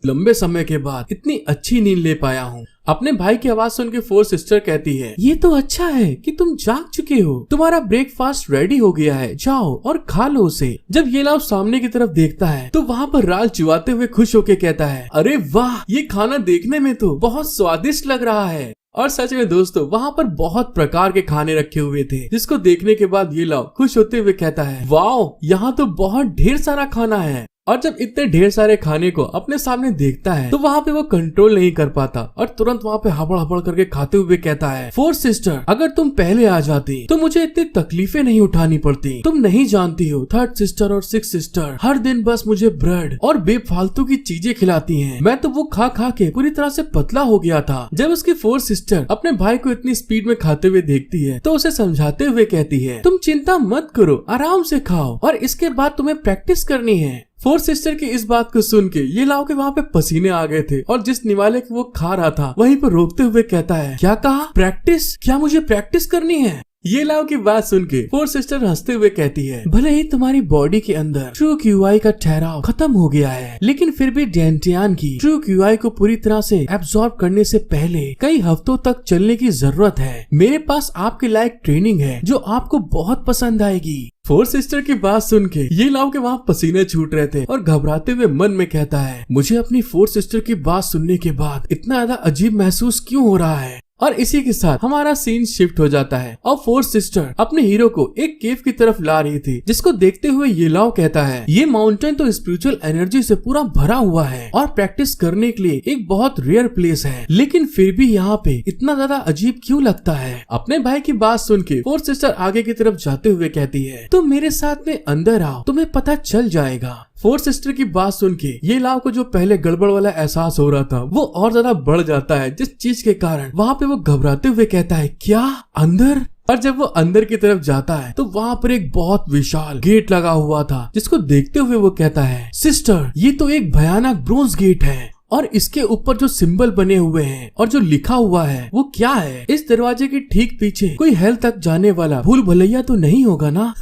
[SPEAKER 1] लंबे समय के बाद इतनी अच्छी नींद ले पाया हूँ। अपने भाई की आवाज सुन के फोर्थ सिस्टर कहती है, ये तो अच्छा है कि तुम जाग चुके हो, तुम्हारा ब्रेकफास्ट रेडी हो गया है, जाओ और खा लो उसे। जब ये लव सामने की तरफ देखता है तो वहाँ पर राल चुवाते हुए खुश होके कहता है, अरे वाह, ये खाना देखने में तो बहुत स्वादिष्ट लग रहा है। और सच में दोस्तों वहाँ पर बहुत प्रकार के खाने रखे हुए थे जिसको देखने के बाद ये लव खुश होते हुए कहता है, वाओ, यहाँ तो बहुत ढेर सारा खाना है। और जब इतने ढेर सारे खाने को अपने सामने देखता है तो वहाँ पे वो कंट्रोल नहीं कर पाता और तुरंत वहाँ पे हबड़ हबड़ करके खाते हुए कहता है, फोर्थ सिस्टर, अगर तुम पहले आ जाती तो मुझे इतनी तकलीफें नहीं उठानी पड़ती। तुम नहीं जानती हो, थर्ड सिस्टर और सिक्स सिस्टर हर दिन बस मुझे ब्रेड और बेफालतू की चीजें खिलाती हैं। मैं तो वो खा खा के पूरी तरह से पतला हो गया था। जब उसकी फोर्थ सिस्टर अपने भाई को इतनी स्पीड में खाते हुए देखती है तो उसे समझाते हुए कहती है, तुम चिंता मत करो, आराम से खाओ और इसके बाद तुम्हें प्रैक्टिस करनी है। फोर्थ सिस्टर की इस बात को सुन के ये लव के वहाँ पे पसीने आ गए थे और जिस निवाले को वो खा रहा था वहीं पर रोकते हुए कहता है, क्या कहा, प्रैक्टिस? क्या मुझे प्रैक्टिस करनी है? ये लव की बात सुन के फोर्थ सिस्टर हंसते हुए कहती है, भले ही तुम्हारी बॉडी के अंदर ट्रू क्यूआई का ठहराव खत्म हो गया है, लेकिन फिर भी डेंटियान की ट्रू क्यूआई को पूरी तरह से एब्जॉर्ब करने से पहले कई हफ्तों तक चलने की जरूरत है। मेरे पास आपके लायक ट्रेनिंग है जो आपको बहुत पसंद आएगी। फोर्थ सिस्टर की बात सुन के ये लव के वहाँ पसीने छूट रहे थे और घबराते हुए मन में कहता है, मुझे अपनी फोर्थ सिस्टर की बात सुनने के बाद इतना ज्यादा अजीब महसूस क्यों हो रहा है। और इसी के साथ हमारा सीन शिफ्ट हो जाता है और फोर्थ सिस्टर अपने हीरो को एक केव की तरफ ला रही थी जिसको देखते हुए ये लव कहता है, ये माउंटेन तो स्पिरिचुअल एनर्जी से पूरा भरा हुआ है और प्रैक्टिस करने के लिए एक बहुत रेयर प्लेस है, लेकिन फिर भी यहाँ पे इतना ज्यादा अजीब क्यों लगता है। अपने भाई की बात सुन के फोर्थ सिस्टर आगे की तरफ जाते हुए कहती है, तुम मेरे साथ में अंदर आओ, तुम्हें पता चल जाएगा। फोर्थ सिस्टर की बात सुन के ये लव को जो पहले गड़बड़ वाला एहसास हो रहा था वो और ज्यादा बढ़ जाता है, जिस चीज के कारण वहाँ पे वो घबराते हुए कहता है, क्या अंदर? और जब वो अंदर की तरफ जाता है तो वहाँ पर एक बहुत विशाल गेट लगा हुआ था जिसको देखते हुए वो कहता है, सिस्टर, ये तो एक भयानक ब्रोंज गेट है और इसके ऊपर जो सिंबल बने हुए हैं और जो लिखा हुआ है वो क्या है? इस दरवाजे के ठीक पीछे कोई हेल तक जाने वाला भूल भुलैया तो नहीं होगा ना?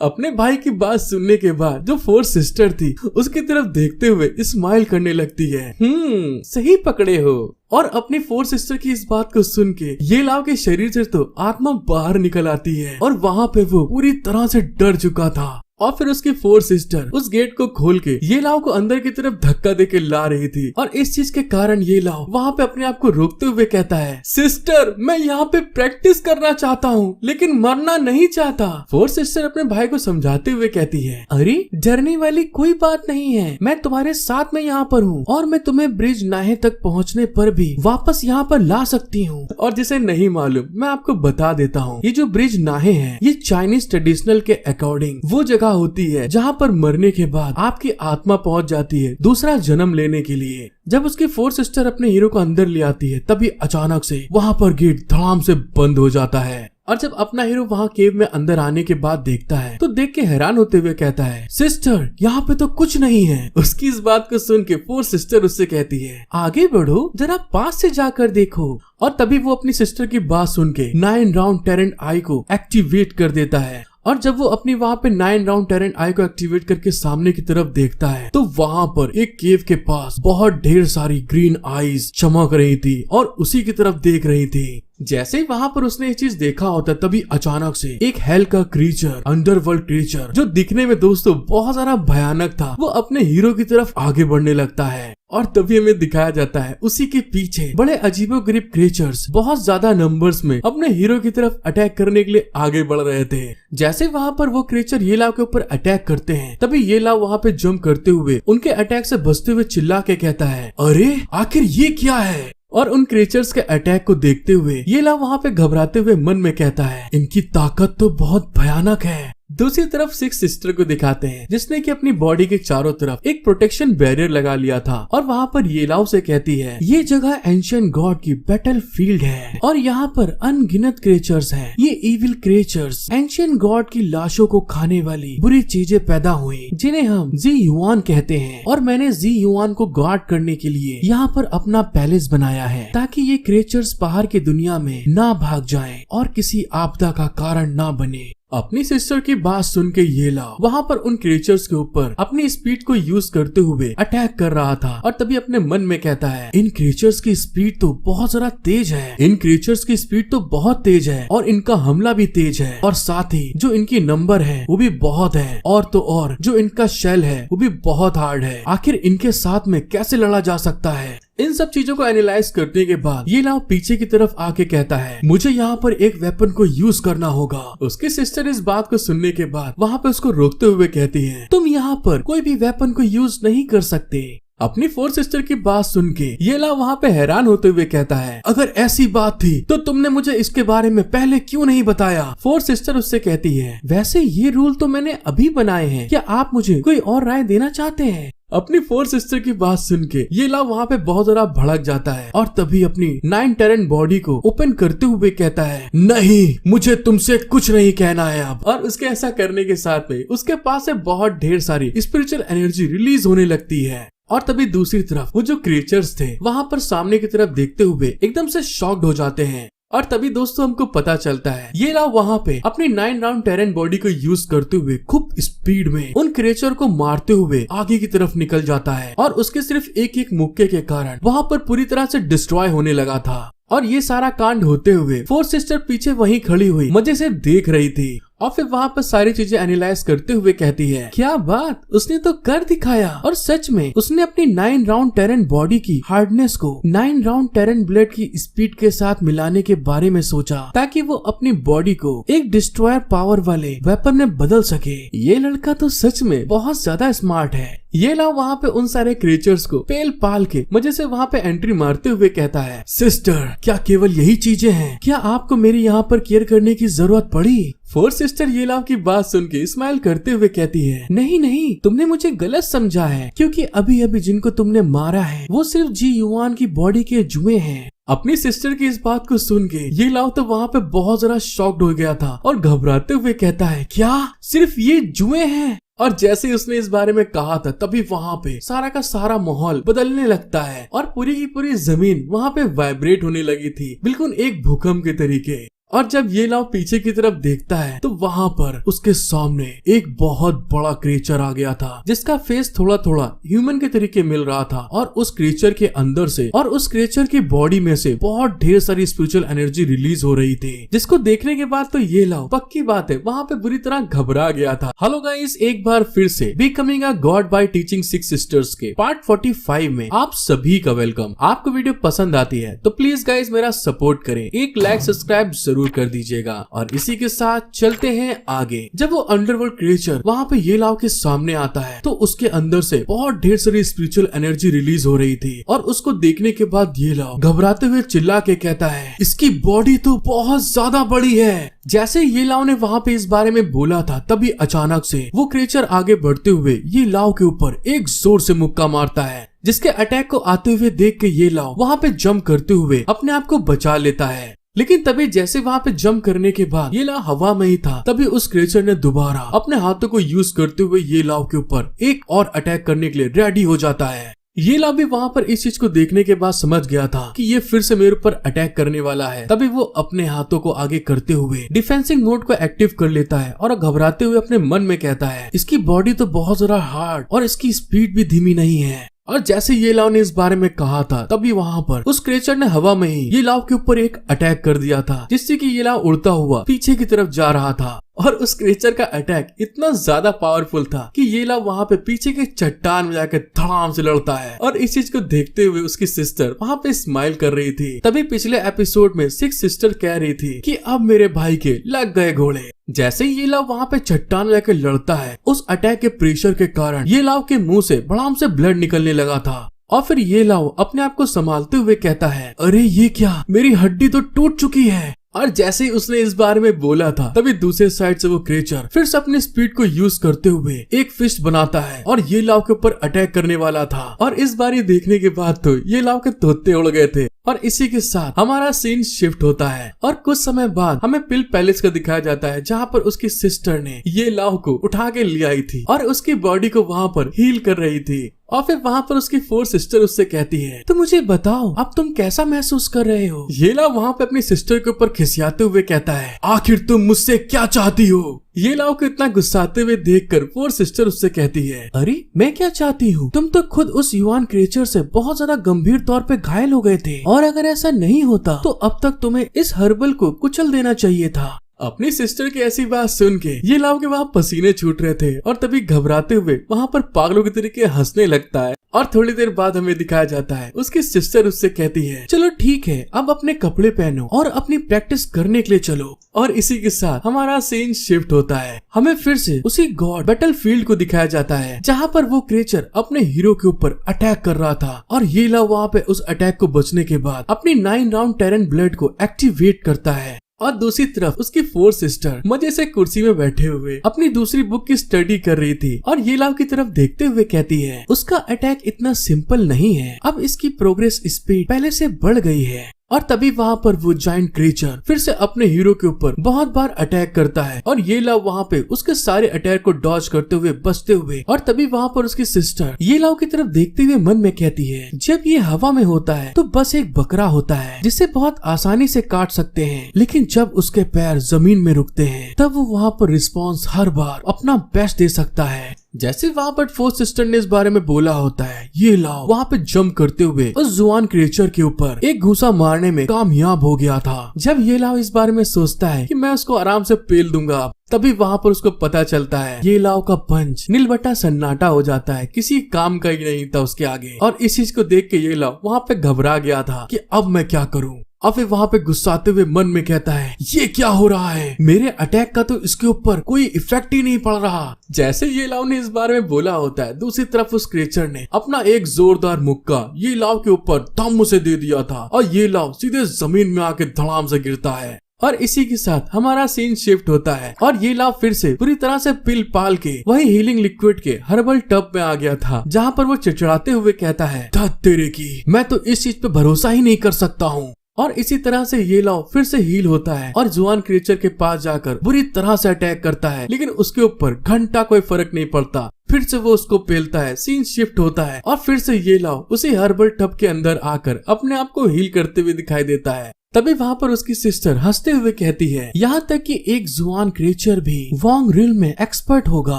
[SPEAKER 1] अपने भाई की बात सुनने के बाद जो फोर्थ सिस्टर थी उसकी तरफ देखते हुए स्माइल करने लगती है, सही पकड़े हो। और अपनी फोर्थ सिस्टर की इस बात को सुन के ये लव के शरीर से तो आत्मा बाहर निकल आती है और वहाँ पे वो पूरी तरह से डर चुका था और फिर उसकी 4 सिस्टर उस गेट को खोल के ये लाओ को अंदर की तरफ धक्का देके ला रही थी और इस चीज के कारण ये लाओ वहाँ पे अपने आप को रोकते हुए कहता है, सिस्टर मैं यहाँ पे प्रैक्टिस करना चाहता हूँ लेकिन मरना नहीं चाहता। 4 सिस्टर अपने भाई को समझाते हुए कहती है, अरे डरने वाली कोई बात नहीं है, मैं तुम्हारे साथ में यहाँ पर हूँ और मैं तुम्हें ब्रिज नाहे तक पहुँचने पर भी वापस यहाँ पर ला सकती हूँ। और जिसे नहीं मालूम मैं आपको बता देता हूँ, ये जो ब्रिज नाहे है ये चाइनीज ट्रेडिशनल के अकॉर्डिंग वो जगह होती है जहाँ पर मरने के बाद आपकी आत्मा पहुँच जाती है दूसरा जन्म लेने के लिए। जब उसकी 4 सिस्टर अपने हीरो को अंदर ले आती है तभी अचानक से वहाँ पर गेट धड़ाम से बंद हो जाता है और जब अपना हीरो वहाँ केव में अंदर आने के बाद देखता है तो देख के हैरान होते हुए कहता है, सिस्टर यहाँ पे तो कुछ नहीं है। उसकी इस बात को सुन के 4 सिस्टर उससे कहती है, आगे बढ़ो जरा पास से जाकर देखो। और तभी वो अपनी सिस्टर की बात सुन के 9 राउंड टेरेंट आई को एक्टिवेट कर देता है और जब वो अपनी वहाँ पे 9 राउंड टेरेंट आई को एक्टिवेट करके सामने की तरफ देखता है तो वहाँ पर एक केव के पास बहुत ढेर सारी ग्रीन आईज चमक रही थी और उसी की तरफ देख रही थी। जैसे ही वहाँ पर उसने ये चीज देखा होता तभी अचानक से एक हेल का क्रीचर, अंडरवर्ल्ड क्रीचर जो दिखने में दोस्तों बहुत ज्यादा भयानक था, वो अपने हीरो की तरफ आगे बढ़ने लगता है और तभी हमें दिखाया जाता है उसी के पीछे बड़े अजीबोगरीब क्रिएचर्स बहुत ज्यादा नंबर्स में अपने हीरो की तरफ अटैक करने के लिए आगे बढ़ रहे थे। जैसे वहाँ पर वो क्रिएचर ये लाव के ऊपर अटैक करते हैं तभी ये लाव वहाँ पे जंप करते हुए उनके अटैक से बचते हुए चिल्ला के कहता है, अरे आखिर ये क्या है। और उन क्रिएचर्स के अटैक को देखते हुए ये लाव वहाँ पे घबराते हुए मन में कहता है, इनकी ताकत तो बहुत भयानक है। दूसरी तरफ 6 सिस्टर को दिखाते हैं जिसने कि अपनी बॉडी के चारों तरफ एक प्रोटेक्शन बैरियर लगा लिया था और वहाँ पर ये लाव से कहती है, ये जगह एंशिएंट गॉड की बैटल फील्ड है और यहाँ पर अनगिनत क्रिएचर्स हैं। ये इविल क्रिएचर्स एंशिएंट गॉड की लाशों को खाने वाली बुरी चीजें पैदा हुई जिन्हें हम जी युआन कहते हैं और मैंने जी युआन को गार्ड करने के लिए यहाँ पर अपना पैलेस बनाया है ताकि ये क्रिएचर्स बाहर की दुनिया में ना भाग जाएं और किसी आपदा का कारण ना बने। अपनी सिस्टर की बात सुन के ये लाव वहाँ पर उन क्रिएचर्स के ऊपर अपनी स्पीड को यूज करते हुए अटैक कर रहा था और तभी अपने मन में कहता है, इन क्रिएचर्स की स्पीड तो बहुत ज्यादा तेज है, इन क्रिएचर्स की स्पीड तो बहुत तेज है और इनका हमला भी तेज है और साथ ही जो इनकी नंबर है वो भी बहुत है और तो और जो इनका शेल है वो भी बहुत हार्ड है। आखिर इनके साथ में कैसे लड़ा जा सकता है। इन सब चीजों को एनालाइज करने के बाद ये लाव पीछे की तरफ आके कहता है, मुझे यहाँ पर एक वेपन को यूज करना होगा। उसकी सिस्टर इस बात को सुनने के बाद वहाँ पे उसको रोकते हुए कहती है, तुम यहाँ पर कोई भी वेपन को यूज नहीं कर सकते। अपनी 4 सिस्टर की बात सुन के ये लाव वहाँ पे हैरान होते हुए कहता है, अगर ऐसी बात थी तो तुमने मुझे इसके बारे में पहले क्यों नहीं बताया। 4 सिस्टर उससे कहती है, वैसे ये रूल तो मैंने अभी बनाए हैं, क्या आप मुझे कोई और राय देना चाहते हैं। अपनी 4 सिस्टर की बात सुन के ये लाव वहाँ पे बहुत ज्यादा भड़क जाता है और तभी अपनी 9 टेरेंट बॉडी को ओपन करते हुए कहता है, नहीं मुझे तुमसे कुछ नहीं कहना है अब। और उसके ऐसा करने के साथ में उसके पास से बहुत ढेर सारी स्पिरिचुअल एनर्जी रिलीज होने लगती है। और तभी दूसरी तरफ वो जो क्रिएचर्स थे वहाँ पर सामने की तरफ देखते हुए एकदम से शॉक्ड हो जाते हैं और तभी दोस्तों हमको पता चलता है ये लाव वहाँ पे अपनी 9 राउंड टेरेंट बॉडी को यूज करते हुए खूब स्पीड में उन क्रिएचर को मारते हुए आगे की तरफ निकल जाता है और उसके सिर्फ एक मुक्के के कारण वहाँ पर पूरी तरह से डिस्ट्रॉय होने लगा था। और ये सारा कांड होते हुए 4 सिस्टर पीछे वहीं खड़ी हुई मजे से देख रही थी और फिर वहाँ पर सारी चीजें एनालाइज करते हुए कहती है, क्या बात, उसने तो कर दिखाया। और सच में उसने अपनी 9 राउंड टेरेंट बॉडी की हार्डनेस को 9 राउंड टेरेंट ब्लेड की स्पीड के साथ मिलाने के बारे में सोचा ताकि वो अपनी बॉडी को एक डिस्ट्रॉयर पावर वाले वेपन में बदल सके। ये लड़का तो सच में बहुत ज्यादा स्मार्ट है। ये लाव वहाँ पे उन सारे क्रिएचर्स को पेल पाल के मजे से वहाँ पे एंट्री मारते हुए कहता है, सिस्टर क्या केवल यही चीजें हैं, क्या आपको मेरी यहाँ पर केयर करने की जरूरत पड़ी। 4 सिस्टर ये लाव की बात सुन के स्माइल करते हुए कहती है, नहीं तुमने मुझे गलत समझा है, क्योंकि अभी अभी जिनको तुमने मारा है वो सिर्फ जी युआन की बॉडी के जुए हैं। अपनी सिस्टर की इस बात को सुन के ये लाव तो वहाँ पे बहुत ज्यादा शॉक्ड हो गया था और घबराते हुए कहता है, क्या सिर्फ ये जुए हैं। और जैसे ही उसने इस बारे में कहा था तभी वहाँ पे सारा का सारा माहौल बदलने लगता है और पूरी की पूरी जमीन वहाँ पे वाइब्रेट होने लगी थी, बिल्कुल एक भूकंप के तरीके। और जब ये लाव पीछे की तरफ देखता है तो वहाँ पर उसके सामने एक बहुत बड़ा क्रिएचर आ गया था, जिसका फेस थोड़ा थोड़ा ह्यूमन के तरीके मिल रहा था। और उस क्रिएचर के अंदर से और उस क्रिएचर की बॉडी में से बहुत ढेर सारी स्पिरिचुअल एनर्जी रिलीज हो रही थी, जिसको देखने के बाद तो ये लाव पक्की बात है वहाँ पे बुरी तरह घबरा गया था। हेलो गाइस, एक बार फिर से becoming a god by teaching 6 sisters के पार्ट 45 में आप सभी का वेलकम। आपको वीडियो पसंद आती है तो प्लीज गाइस मेरा सपोर्ट करें, एक लाइक सब्सक्राइब जरूर कर दीजिएगा। और इसी के साथ चलते हैं आगे। जब वो अंडरवर्ल्ड क्रिएचर वहाँ पे ये लाव के सामने आता है तो उसके अंदर से बहुत ढेर सारी स्पिरिचुअल एनर्जी रिलीज हो रही थी। और उसको देखने के बाद ये लाव घबराते हुए चिल्ला के कहता है, इसकी बॉडी तो बहुत ज्यादा बड़ी है। जैसे ये लाव ने वहाँ पे इस बारे में बोला था, तभी अचानक से वो क्रिएचर आगे बढ़ते हुए ये लाव के ऊपर एक जोर से मुक्का मारता है, जिसके अटैक को आते हुए देख के ये लाव वहाँ पे जंप करते हुए अपने आप को बचा लेता है। लेकिन तभी जैसे वहाँ पे जंप करने के बाद ये लाव हवा में ही था, तभी उस क्रिएचर ने दोबारा अपने हाथों को यूज करते हुए ये लाव के ऊपर एक और अटैक करने के लिए रेडी हो जाता है। ये लाव भी वहाँ पर इस चीज को देखने के बाद समझ गया था कि ये फिर से मेरे ऊपर अटैक करने वाला है। तभी वो अपने हाथों को आगे करते हुए डिफेंसिव मोड को एक्टिव कर लेता है और घबराते हुए अपने मन में कहता है, इसकी बॉडी तो बहुत ज्यादा हार्ड और इसकी स्पीड भी धीमी नहीं है। और जैसे ये लाव ने इस बारे में कहा था, तभी वहाँ पर उस क्रिएचर ने हवा में ही ये लाव के ऊपर एक अटैक कर दिया था, जिससे कि ये लाव उड़ता हुआ पीछे की तरफ जा रहा था। और उस क्रिएचर का अटैक इतना ज्यादा पावरफुल था कि ये लाव वहाँ पे पीछे के चट्टान में जाकर धड़ाम से लड़ता है। और इस चीज को देखते हुए उसकी सिस्टर वहाँ पे स्माइल कर रही थी। तभी पिछले एपिसोड में 6 सिस्टर कह रही थी कि अब मेरे भाई के लग गए घोड़े। जैसे ये लाव वहाँ पे चट्टान में जाकर लड़ता है, उस अटैक के प्रेशर के कारण ये लाव के मुंह से बड़ाम से ब्लड निकलने लगा था। और फिर ये लाव अपने आप को संभालते हुए कहता है, अरे ये क्या, मेरी हड्डी तो टूट चुकी है। और जैसे ही उसने इस बारे में बोला था, तभी दूसरे साइड से वो क्रिएचर फिर से अपनी स्पीड को यूज करते हुए एक फिस्ट बनाता है और ये लाव के ऊपर अटैक करने वाला था। और इस बार ये देखने के बाद तो ये लाव के तोते उड़ गए थे। और इसी के साथ हमारा सीन शिफ्ट होता है और कुछ समय बाद हमें पिल पैलेस का दिखाया जाता है, जहाँ पर उसकी सिस्टर ने ये लाव को उठा के ले आई थी और उसकी बॉडी को वहाँ पर हील कर रही थी। और फिर वहाँ पर उसकी 4 सिस्टर उससे कहती है, तो मुझे बताओ अब तुम कैसा महसूस कर रहे हो। ये लाव वहाँ पे अपनी सिस्टर के ऊपर खिसियाते हुए कहता है, आखिर तुम मुझसे क्या चाहती हो। ये लाव को इतना गुस्साते हुए देखकर 4 सिस्टर उससे कहती है, अरे मैं क्या चाहती हूँ, तुम तो खुद उस युवान क्रिएचर से बहुत ज्यादा गंभीर तौर पे घायल हो गए थे, और अगर ऐसा नहीं होता तो अब तक तुम्हें इस हर्बल को कुचल देना चाहिए था। अपनी सिस्टर की ऐसी बात सुन के ये लाव के वहाँ पसीने छूट रहे थे और तभी घबराते हुए वहाँ पर पागलों के तरीके हंसने लगता है। और थोड़ी देर बाद हमें दिखाया जाता है उसकी सिस्टर उससे कहती है, चलो ठीक है, अब अपने कपड़े पहनो और अपनी प्रैक्टिस करने के लिए चलो। और इसी के साथ हमारा सीन शिफ्ट होता है। हमें फिर से उसी गॉड बैटल फील्ड को दिखाया जाता है, जहाँ पर वो क्रिएचर अपने हीरो के ऊपर अटैक कर रहा था। और ये लाव वहाँ पे उस अटैक को बचने के बाद अपनी 9 राउंड टेरन ब्लेड को एक्टिवेट करता है। और दूसरी तरफ उसकी 4 सिस्टर मजे से कुर्सी में बैठे हुए अपनी दूसरी बुक की स्टडी कर रही थी और ये लाव की तरफ देखते हुए कहती है, उसका अटैक इतना सिंपल नहीं है, अब इसकी प्रोग्रेस स्पीड पहले से बढ़ गई है। और तभी वहाँ पर वो जायंट क्रिएचर फिर से अपने हीरो के ऊपर बहुत बार अटैक करता है और ये लाव वहाँ पे उसके सारे अटैक को डॉज करते हुए बचते हुए। और तभी वहाँ पर उसकी सिस्टर ये लाव की तरफ देखते हुए मन में कहती है, जब ये हवा में होता है तो बस एक बकरा होता है जिसे बहुत आसानी से काट सकते हैं, लेकिन जब उसके पैर जमीन में रुकते हैं तब वो वहाँ पर रिस्पॉन्स हर बार अपना बेस्ट दे सकता है। जैसे वहाँ पर 4 सिस्टर ने इस बारे में बोला होता है, ये लाव वहाँ पे जंप करते हुए उस जुआन क्रिएचर के ऊपर एक घूसा मारने में कामयाब हो गया था। जब ये लाव इस बारे में सोचता है कि मैं उसको आराम से पेल दूंगा, तभी वहाँ पर उसको पता चलता है ये लाव का पंच नीलबट्टा सन्नाटा हो जाता है, किसी काम का ही नहीं था उसके आगे। और इस चीज को देख के ये लाव वहाँ पे घबरा गया था कि अब मैं क्या करूँ। और फिर वहाँ पे गुस्साते हुए मन में कहता है, ये क्या हो रहा है, मेरे अटैक का तो इसके ऊपर कोई इफेक्ट ही नहीं पड़ रहा। जैसे ये लाव ने इस बारे में बोला होता है, दूसरी तरफ उस क्रिएचर ने अपना एक जोरदार मुक्का ये लाव के ऊपर धम से दे दिया था और ये लाव सीधे जमीन में आके धड़ाम से गिरता है। और इसी के साथ हमारा सीन शिफ्ट होता है और ये लाव फिर से पूरी तरह से पिल पाल के वही हीलिंग लिक्विड के हर्बल टब में आ गया था, जहाँ पर वो चिड़चिड़ाते हुए कहता है, तेरे की, मैं तो इस चीज पे भरोसा ही नहीं कर सकता हूँ। और इसी तरह से ये लाव फिर से हील होता है और जुआन क्रिएचर के पास जाकर बुरी तरह से अटैक करता है, लेकिन उसके ऊपर घंटा कोई फर्क नहीं पड़ता। फिर से वो उसको पेलता है, सीन शिफ्ट होता है और फिर से ये लाव उसी हर्बल टब के अंदर आकर अपने आप को हील करते हुए दिखाई देता है। तभी वहाँ पर उसकी सिस्टर हंसते हुए कहती है, यहाँ तक कि एक जुआन क्रिएचर भी वोंग रिल में एक्सपर्ट होगा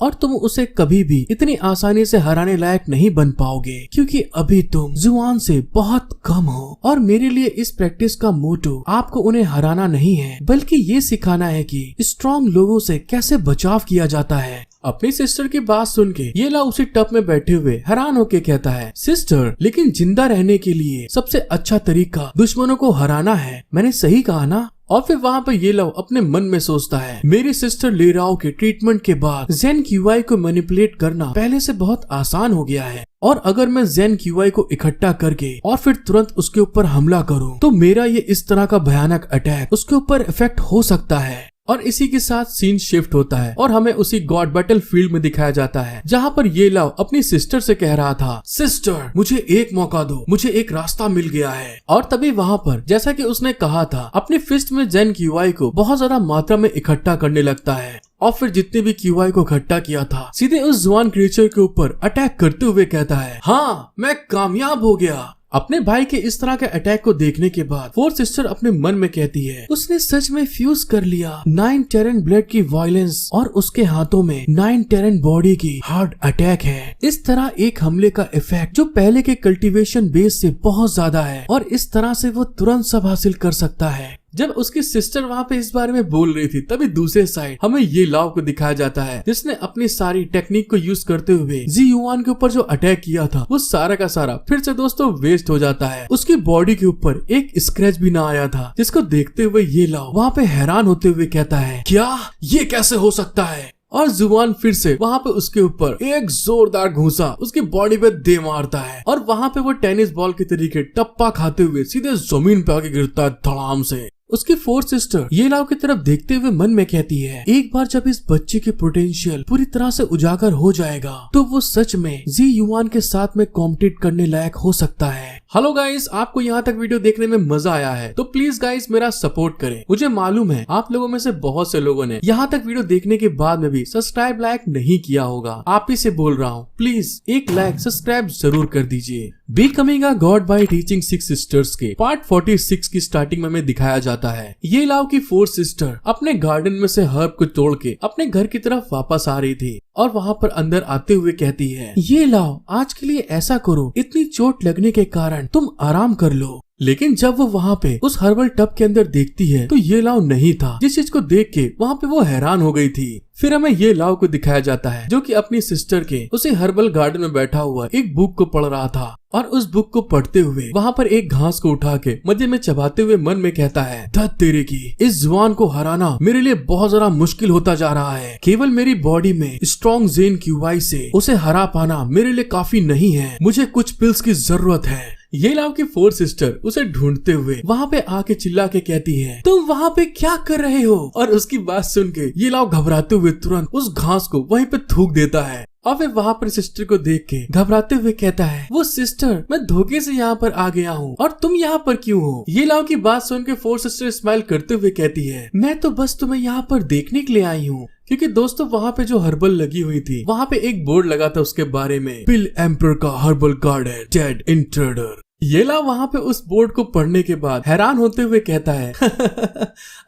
[SPEAKER 1] और तुम उसे कभी भी इतनी आसानी से हराने लायक नहीं बन पाओगे, क्योंकि अभी तुम जुआन से बहुत कम हो। और मेरे लिए इस प्रैक्टिस का मोटो आपको उन्हें हराना नहीं है, बल्कि ये सिखाना है कि स्ट्रॉन्ग लोगों से कैसे बचाव किया जाता है। अपनी सिस्टर की बात सुन के ये लाओ उसी टब में बैठे हुए हैरान होके कहता है, सिस्टर, लेकिन जिंदा रहने के लिए सबसे अच्छा तरीका दुश्मनों को हराना है, मैंने सही कहा ना? और फिर वहाँ पर ये लव अपने मन में सोचता है, मेरी सिस्टर लेराओ के ट्रीटमेंट के बाद जेन क्यूआई को मैनिपुलेट करना पहले से बहुत आसान हो गया है, और अगर मैं जेन क्यूआई को इकट्ठा करके और फिर तुरंत उसके ऊपर हमला करूँ तो मेरा ये इस तरह का भयानक अटैक उसके ऊपर इफेक्ट हो सकता है। और इसी के साथ सीन शिफ्ट होता है और हमें उसी गॉड बैटल फील्ड में दिखाया जाता है, जहाँ पर ये लव अपनी सिस्टर से कह रहा था, सिस्टर, मुझे एक मौका दो, मुझे एक रास्ता मिल गया है। और तभी वहाँ पर जैसा कि उसने कहा था, अपनी फिस्ट में जेन क्यूआई को बहुत ज्यादा मात्रा में इकट्ठा करने लगता है और फिर जितने भी क्यूआई को इकट्ठा किया था सीधे उस जुआन क्रिएचर के ऊपर अटैक करते हुए कहता है, हाँ, मैं कामयाब हो गया। अपने भाई के इस तरह के अटैक को देखने के बाद फोर्थ सिस्टर अपने मन में कहती है, उसने सच में फ्यूज कर लिया 9 टेरन ब्लड की वायलेंस और उसके हाथों में 9 टेरन बॉडी की हार्ड अटैक है। इस तरह एक हमले का इफेक्ट जो पहले के कल्टीवेशन बेस से बहुत ज्यादा है और इस तरह से वो तुरंत सब हासिल कर सकता है। जब उसकी सिस्टर वहाँ पे इस बारे में बोल रही थी, तभी दूसरे साइड हमें ये लाव को दिखाया जाता है, जिसने अपनी सारी टेक्निक को यूज करते हुए जी युआन के ऊपर जो अटैक किया था वो सारा का सारा फिर से दोस्तों वेस्ट हो जाता है। उसकी बॉडी के ऊपर एक स्क्रैच भी ना आया था, जिसको देखते हुए ये लाव वहाँ पे हैरान होते हुए कहता है, क्या ये कैसे हो सकता है? और जुआन फिर से वहाँ पे उसके ऊपर एक जोरदार घूंसा उसकी बॉडी पे दे मारता है और वहाँ पे वो टेनिस बॉल के तरीके टप्पा खाते हुए सीधे जमीन पे आके गिरता है धड़ाम से। उसकी फोर्थ सिस्टर ये लाव की तरफ देखते हुए मन में कहती है, एक बार जब इस बच्चे के पोटेंशियल पूरी तरह से उजागर हो जाएगा तो वो सच में जी युआन के साथ में कॉम्पिटिट करने लायक हो सकता है। हेलो गाइस, आपको यहाँ तक वीडियो देखने में मजा आया है तो प्लीज गाइस मेरा सपोर्ट करें। मुझे मालूम है आप लोगों में से बहुत से लोगों ने यहाँ तक वीडियो देखने के बाद में भी सब्सक्राइब लाइक नहीं किया होगा। आप ही से बोल रहा हूँ, प्लीज एक लाइक सब्सक्राइब जरूर कर दीजिए। Becoming a god by teaching 6 sisters के पार्ट 46 की स्टार्टिंग में हमें दिखाया जाता है, ये लाव की फोर्थ सिस्टर अपने गार्डन में से हर्ब को तोड़ के अपने घर की तरफ वापस आ रही थी और वहाँ पर अंदर आते हुए कहती है, ये लाव आज के लिए ऐसा करो, इतनी चोट लगने के कारण तुम आराम कर लो। लेकिन जब वो वहाँ पे उस हर्बल टब के अंदर देखती है तो ये लाव नहीं था, जिस चीज को देख के वहाँ पे वो हैरान हो गई थी। फिर हमें ये लाव को दिखाया जाता है जो कि अपनी सिस्टर के उसी हर्बल गार्डन में बैठा हुआ एक बुक को पढ़ रहा था और उस बुक को पढ़ते हुए वहाँ पर एक घास को उठा के मजे में चबाते हुए मन में कहता है, धत तेरे की, इस जुआन को हराना मेरे लिए बहुत ज्यादा मुश्किल होता जा रहा है। केवल मेरी बॉडी में स्ट्रॉन्ग जेन क्यूआई से उसे हरा पाना मेरे लिए काफी नहीं है, मुझे कुछ पिल्स की जरूरत है। ये लाव की फोर्थ सिस्टर उसे ढूंढते हुए वहाँ पे आके चिल्ला के कहती है, तुम वहाँ पे क्या कर रहे हो? और उसकी बात सुन के ये लाव घबराते हुए तुरंत उस घास को वहीं पे थूक देता है और फिर वहाँ पर सिस्टर को देख के घबराते हुए कहता है, वो सिस्टर, मैं धोखे से यहाँ पर आ गया हूँ और तुम यहाँ पर क्यों हो? ये लाव की बात सुन के फोर्थ सिस्टर स्माइल करते हुए कहती है, मैं तो बस तुम्हें यहाँ पर देखने के लिए आई हूँ। क्योंकि दोस्तों वहाँ पे जो हर्बल लगी हुई थी वहाँ पे एक बोर्ड लगा था उसके बारे में, बिल एम्पर का हर्बल गार्डन डेड इंट्रूडर। ये लाव वहाँ पे उस बोर्ड को पढ़ने के बाद हैरान होते हुए कहता है,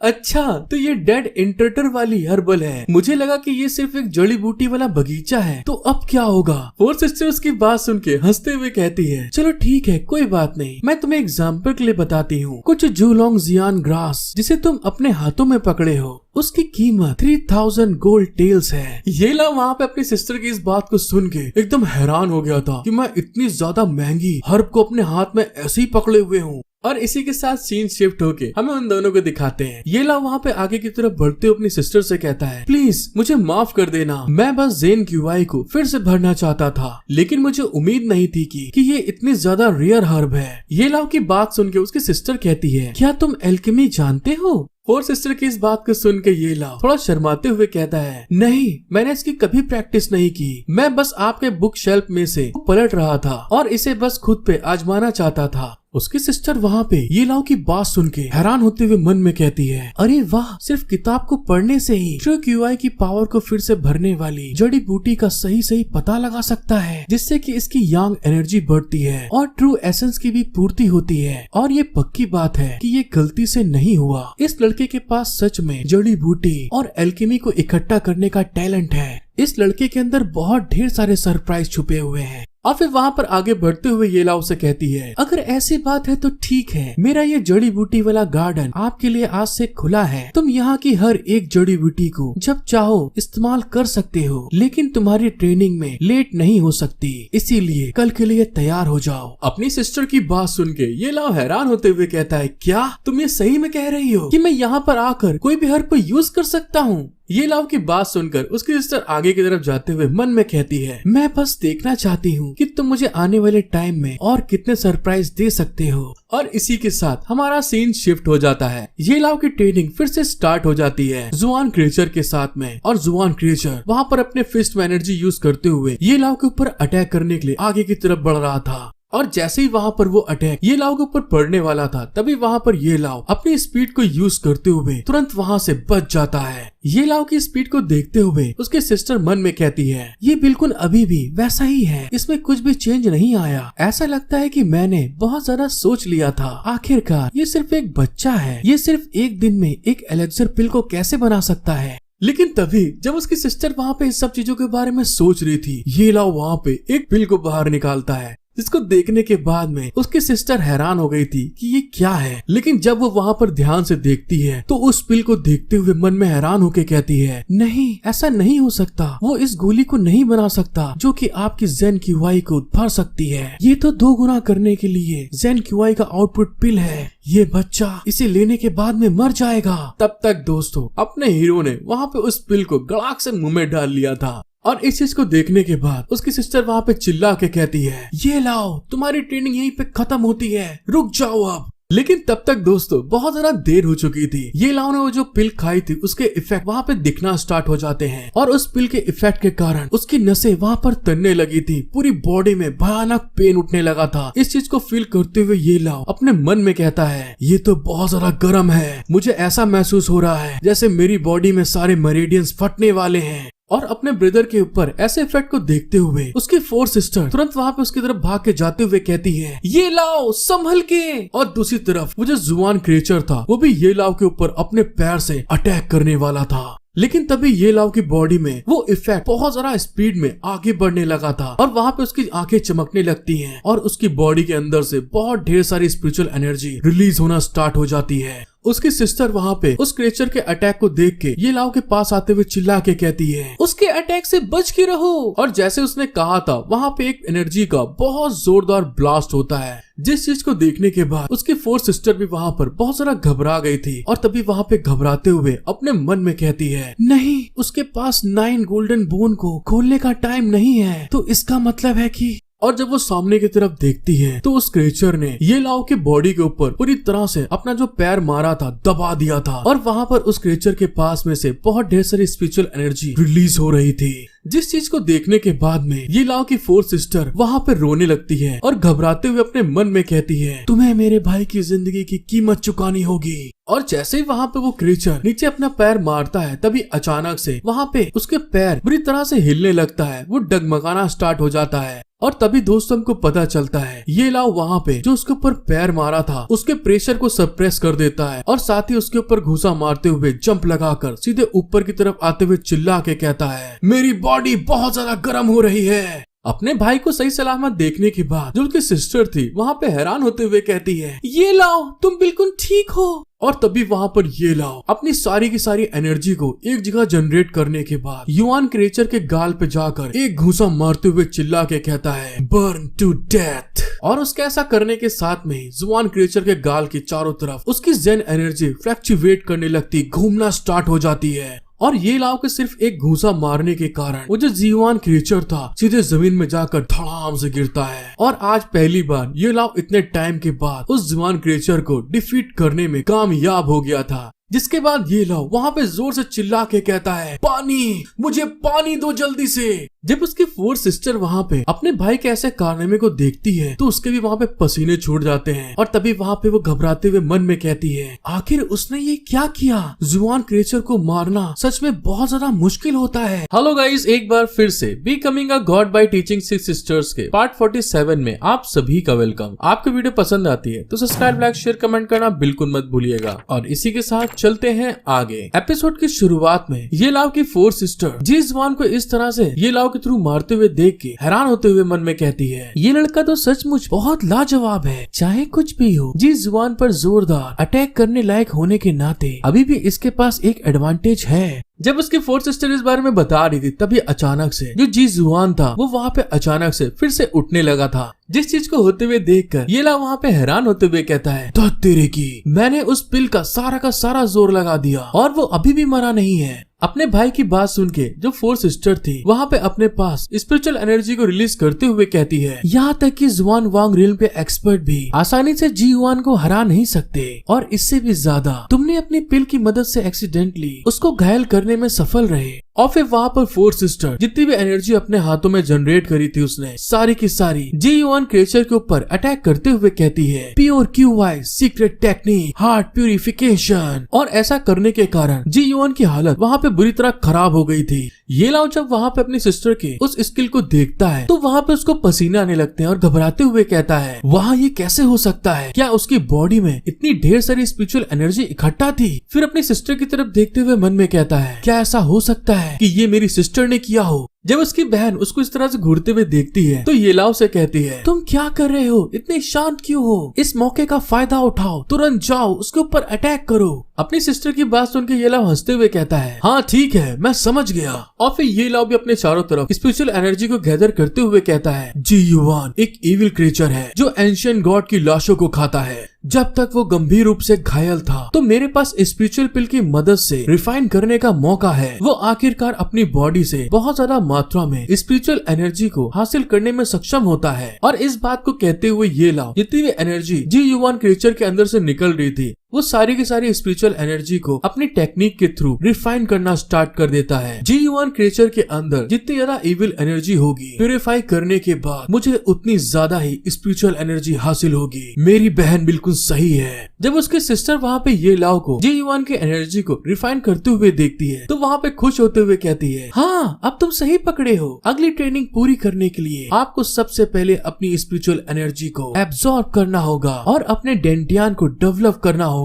[SPEAKER 1] अच्छा तो ये डेड इंट्रूडर वाली हर्बल है, मुझे लगा कि ये सिर्फ एक जड़ी बूटी वाला बगीचा है, तो अब क्या होगा? फोर्थ सिस्टर उसकी बात सुन के हंसते हुए कहती है, चलो ठीक है, कोई बात नहीं, मैं तुम्हें एग्जाम्पल के लिए बताती हूँ। कुछ जूलोंग जियान ग्रास जिसे तुम अपने हाथों में पकड़े हो उसकी कीमत 3000 गोल्ड टेल्स है। ये लाव वहाँ पे अपनी सिस्टर की इस बात को सुन के एकदम हैरान हो गया था कि मैं इतनी ज्यादा महंगी हर्ब को अपने हाथ में ऐसे ही पकड़े हुए हूँ। और इसी के साथ सीन शिफ्ट होके हमें उन दोनों को दिखाते हैं। ये लाव वहाँ पे आगे की तरफ बढ़ते हुए अपनी सिस्टर से कहता है, प्लीज मुझे माफ कर देना, मैं बस जेन क्यूआई को फिर से भरना चाहता था, लेकिन मुझे उम्मीद नहीं थी कि ये इतनी ज्यादा रेयर हर्ब है। ये लाव की बात सुन के उसकी सिस्टर कहती है, क्या तुम एल्केमी जानते हो? फोर्थ सिस्टर की इस बात को सुन के ये लाव थोड़ा शर्माते हुए कहता है, नहीं, मैंने इसकी कभी प्रैक्टिस नहीं की, मैं बस आपके बुक शेल्फ में से पलट रहा था और इसे बस खुद पे आजमाना चाहता था। उसकी सिस्टर वहाँ पे ये लाओ की बात सुन के हैरान होते हुए मन में कहती है, अरे वाह, सिर्फ किताब को पढ़ने से ही ट्रू क्यूआई की पावर को फिर से भरने वाली जड़ी बूटी का सही पता लगा सकता है, जिससे कि इसकी यांग एनर्जी बढ़ती है और ट्रू एसेंस की भी पूर्ति होती है। और ये पक्की बात है कि ये गलती से नहीं हुआ। इस लड़के के पास सच में जड़ी बूटी और एल्केमी को इकट्ठा करने का टैलेंट है। इस लड़के के अंदर बहुत ढेर सारे सरप्राइज छुपे हुए हैं। और फिर वहाँ पर आगे बढ़ते हुए ये लाओ से कहती है, अगर ऐसी बात है तो ठीक है, मेरा ये जड़ी बूटी वाला गार्डन आपके लिए आज से खुला है। तुम यहाँ की हर एक जड़ी बूटी को जब चाहो इस्तेमाल कर सकते हो, लेकिन तुम्हारी ट्रेनिंग में लेट नहीं हो सकती, इसीलिए कल के लिए तैयार हो जाओ। अपनी सिस्टर की बात सुन के ये लाओ हैरान होते हुए कहता है, क्या तुम ये सही में कह रही हो कि मैं यहाँ पर आकर कोई भी हर्ब को यूज कर सकता हूँ? ये लाओ की बात सुनकर उसकी सिस्टर आगे की तरफ जाते हुए मन में कहती है, मैं बस देखना चाहती हूँ कि तुम मुझे आने वाले टाइम में और कितने सरप्राइज दे सकते हो। और इसी के साथ हमारा सीन शिफ्ट हो जाता है। ये लाओ की ट्रेनिंग फिर से स्टार्ट हो जाती है जुआन क्रिएचर के साथ में। और जुआन क्रिएचर वहाँ पर अपने फिस्ट में एनर्जी यूज करते हुए ये लाओ के ऊपर अटैक करने के लिए आगे की तरफ बढ़ रहा था। और जैसे ही वहाँ पर वो अटैक ये लाओ के ऊपर पड़ने वाला था, तभी वहाँ पर ये लाओ अपनी स्पीड को यूज करते हुए तुरंत वहाँ से बच जाता है। ये लाओ की स्पीड को देखते हुए उसके सिस्टर मन में कहती है, ये बिल्कुल अभी भी वैसा ही है, इसमें कुछ भी चेंज नहीं आया। ऐसा लगता है कि मैंने बहुत ज्यादा सोच लिया था। आखिरकार ये सिर्फ एक बच्चा है, ये सिर्फ एक दिन में एक एलेक्सर पिल को कैसे बना सकता है। लेकिन तभी जब उसकी सिस्टर वहाँ पे इस सब चीजों के बारे में सोच रही थी, ये लाओ वहाँ पे एक पिल को बाहर निकालता है, जिसको देखने के बाद में उसकी सिस्टर हैरान हो गई थी कि ये क्या है। लेकिन जब वो वहाँ पर ध्यान से देखती है तो उस पिल को देखते हुए मन में हैरान होके कहती है, नहीं, ऐसा नहीं हो सकता, वो इस गोली को नहीं बना सकता जो कि आपकी जेन क्यूआई को भर सकती है। ये तो 2 गुना करने के लिए जेन क्यूआई का आउटपुट पिल है, ये बच्चा इसे लेने के बाद में मर जाएगा। तब तक दोस्तों अपने हीरो ने वहाँ पे उस पिल को गड़ाक से मुंह में डाल लिया था। और इस चीज को देखने के बाद उसकी सिस्टर वहाँ पे चिल्ला के कहती है, ये लाओ, तुम्हारी ट्रेनिंग यहीं पे खत्म होती है, रुक जाओ अब। लेकिन तब तक दोस्तों बहुत ज्यादा देर हो चुकी थी। ये लाओ ने वो जो पिल खाई थी उसके इफेक्ट वहाँ पे दिखना स्टार्ट हो जाते हैं। और उस पिल के इफेक्ट के कारण उसकी नसें वहाँ पर तनने लगी थी, पूरी बॉडी में भयानक पेन उठने लगा था। इस चीज को फील करते हुए ये लाओ अपने मन में कहता है, ये तो बहुत ज्यादा गर्म है, मुझे ऐसा महसूस हो रहा है जैसे मेरी बॉडी में सारे मेरिडियंस फटने वाले हैं। और अपने ब्रदर के ऊपर ऐसे इफेक्ट को देखते हुए उसकी 4 सिस्टर तुरंत वहाँ पे उसकी तरफ भाग के जाते हुए कहती है, ये लाओ संभल के। और दूसरी तरफ वो जो जुआन क्रिएचर था वो भी ये लाओ के ऊपर अपने पैर से अटैक करने वाला था। लेकिन तभी ये लाओ की बॉडी में वो इफेक्ट बहुत ज्यादा स्पीड में आगे बढ़ने लगा था और वहाँ पे उसकी आंखें चमकने लगती हैं और उसकी बॉडी के अंदर से बहुत ढेर सारी स्पिरिचुअल एनर्जी रिलीज होना स्टार्ट हो जाती है। उसकी सिस्टर वहाँ पे उस क्रिएचर के अटैक को देख के ये लाओ के पास आते हुए चिल्ला के कहती है, उसके अटैक से बच के रहो। और जैसे उसने कहा था वहाँ पे एक एनर्जी का बहुत जोरदार ब्लास्ट होता है, जिस चीज को देखने के बाद उसकी 4 सिस्टर भी वहाँ पर बहुत सारा घबरा गई थी। और तभी वहाँ पे घबराते हुए अपने मन में कहती है, नहीं, उसके पास 9 गोल्डन बोन को खोलने का टाइम नहीं है, तो इसका मतलब है कि। और जब वो सामने की तरफ देखती है तो उस क्रिएचर ने ये लाओ के बॉडी के ऊपर पूरी तरह से अपना जो पैर मारा था दबा दिया था। और वहाँ पर उस क्रिएचर के पास में से बहुत ढेर सारी स्पिरिचुअल एनर्जी रिलीज हो रही थी, जिस चीज को देखने के बाद में ये लाओ की 4 सिस्टर वहाँ पे रोने लगती है और घबराते हुए अपने मन में कहती है, तुम्हें मेरे भाई की जिंदगी की कीमत चुकानी होगी। और जैसे ही वहाँ पे वो क्रिएचर नीचे अपना पैर मारता है तभी अचानक से वहाँ पे उसके पैर बुरी तरह से हिलने लगता है, वो डगमगाना स्टार्ट हो जाता है। और तभी दोस्तों हमको पता चलता है ये लाओ वहाँ पे जो उसके ऊपर पैर मारा था उसके प्रेशर को सप्रेस कर देता है और साथ ही उसके ऊपर घुसा मारते हुए जंप लगाकर सीधे ऊपर की तरफ आते हुए चिल्ला के कहता है, मेरी बॉडी बहुत ज्यादा गर्म हो रही है। अपने भाई को सही सलामत देखने के बाद जो उसकी सिस्टर थी वहाँ पे हैरान होते हुए कहती है, ये लाओ तुम बिल्कुल ठीक हो। और तभी वहाँ पर ये लाओ अपनी सारी की सारी एनर्जी को एक जगह जनरेट करने के बाद युआन क्रिएचर के गाल पे जाकर एक घूसा मारते हुए चिल्ला के कहता है, बर्न टू डेथ। और उसके ऐसा करने के साथ में जुआन क्रिएचर के गाल की चारों तरफ उसकी जेन एनर्जी फ्लक्चुएट करने लगती, घूमना स्टार्ट हो जाती है। और ये लाओ के सिर्फ एक घूसा मारने के कारण वो जो जुआन क्रिएचर था सीधे जमीन में जाकर धड़ाम से गिरता है। और आज पहली बार ये लाओ इतने टाइम के बाद उस जुआन क्रिएचर को डिफीट करने में कामयाब हो गया था। जिसके बाद ये लाओ वहाँ पे जोर से चिल्ला के कहता है, पानी, मुझे पानी दो जल्दी से। जब उसकी 4 सिस्टर वहाँ पे अपने भाई के ऐसे कारनामे को देखती है तो उसके भी वहाँ पे पसीने छूट जाते हैं और तभी वहाँ पे वो घबराते हुए मन में कहती है, आखिर उसने ये क्या किया? जुआन क्रिएचर को मारना सच में बहुत ज्यादा मुश्किल होता है। हेलो गाइस, एक बार फिर से becoming a god by teaching 6 sisters के पार्ट 47 में आप सभी का वेलकम। आपको वीडियो पसंद आती है तो सब्सक्राइब, लाइक, शेयर, कमेंट करना बिल्कुल मत भूलिएगा। और इसी के साथ चलते हैं आगे। एपिसोड की शुरुआत में ये लाव की 4 सिस्टर जी जुआन को इस तरह से ये लाव के थ्रू मारते हुए देख के हैरान होते हुए मन में कहती है, ये लड़का तो सचमुच बहुत लाजवाब है। चाहे कुछ भी हो, जी जुआन पर जोरदार अटैक करने लायक होने के नाते अभी भी इसके पास एक एडवांटेज है। जब उसकी 4 सिस्टर इस बारे में बता रही थी तभी अचानक से जो जी जुआन था वो वहाँ पे अचानक से फिर से उठने लगा था। जिस चीज को होते हुए देखकर ये ला वहाँ पे हैरान होते हुए कहता है, तो तेरे की मैंने उस पिल का सारा जोर लगा दिया और वो अभी भी मरा नहीं है। अपने भाई की बात सुन के जो 4 सिस्टर थी वहाँ पे अपने पास स्पिरिचुअल एनर्जी को रिलीज करते हुए कहती है, यहाँ तक कि जुआन वांग रिल्म के एक्सपर्ट भी आसानी से जी युआन को हरा नहीं सकते और इससे भी ज्यादा तुमने अपनी पिल की मदद से एक्सीडेंटली उसको घायल करने में सफल रहे। और फिर वहाँ पर 4 सिस्टर जितनी भी एनर्जी अपने हाथों में जनरेट करी थी उसने सारी की सारी जी युआन क्रिएचर के ऊपर अटैक करते हुए कहती है, pure QY secret technique heart purification. और ऐसा करने के कारण जी युआन की हालत वहाँ पे बुरी तरह खराब हो गई थी। ये लाओ जब वहाँ पे अपनी सिस्टर के उस स्किल को देखता है तो वहाँ पे उसको पसीना आने लगते हैं और घबराते हुए कहता है, वहाँ ये कैसे हो सकता है? क्या उसकी बॉडी में इतनी ढेर सारी स्पिरिचुअल एनर्जी इकट्ठा थी? फिर अपनी सिस्टर की तरफ देखते हुए मन में कहता है, क्या ऐसा हो सकता है कि ये मेरी सिस्टर ने किया हो? जब उसकी बहन उसको इस तरह से घूरते हुए देखती है तो ये लाओ से कहती है, तुम क्या कर रहे हो? इतने शांत क्यों हो? इस मौके का फायदा उठाओ, तुरंत जाओ उसके ऊपर अटैक करो। अपनी सिस्टर की बात सुन के ये लाओ हंसते हुए कहता है, हाँ ठीक है, मैं समझ गया। और फिर ये लाओ भी अपने चारों तरफ स्पिरिचुअल एनर्जी को गैदर करते हुए कहता है, जी युआन एक इविल क्रिएचर है जो एंशिएंट गॉड की लाशों को खाता है। जब तक वो गंभीर रूप से घायल था तो मेरे पास स्पिरिचुअल पिल की मदद से रिफाइन करने का मौका है। वो आखिरकार अपनी बॉडी से बहुत ज्यादा मात्रा में स्पिरिचुअल एनर्जी को हासिल करने में सक्षम होता है। और इस बात को कहते हुए ये लाओ जितनी भी एनर्जी जी युआन क्रिएचर के अंदर से निकल रही थी वो सारी की सारी स्पिरिचुअल एनर्जी को अपनी टेक्निक के थ्रू रिफाइन करना स्टार्ट कर देता है। जी युआन क्रिएचर के अंदर जितनी ज्यादा इविल एनर्जी होगी प्यूरिफाई करने के बाद मुझे उतनी ज्यादा ही स्पिरिचुअल एनर्जी हासिल होगी। मेरी बहन बिल्कुल सही है। जब उसके सिस्टर वहाँ पे ये लाओ को जी युआन की एनर्जी को रिफाइन करते हुए देखती है तो वहाँ पे खुश होते हुए कहती है, हाँ अब तुम सही पकड़े हो। अगली ट्रेनिंग पूरी करने के लिए आपको सबसे पहले अपनी स्पिरिचुअल एनर्जी को एब्सॉर्ब करना होगा और अपने डेंटियान को डेवलप करना होगा।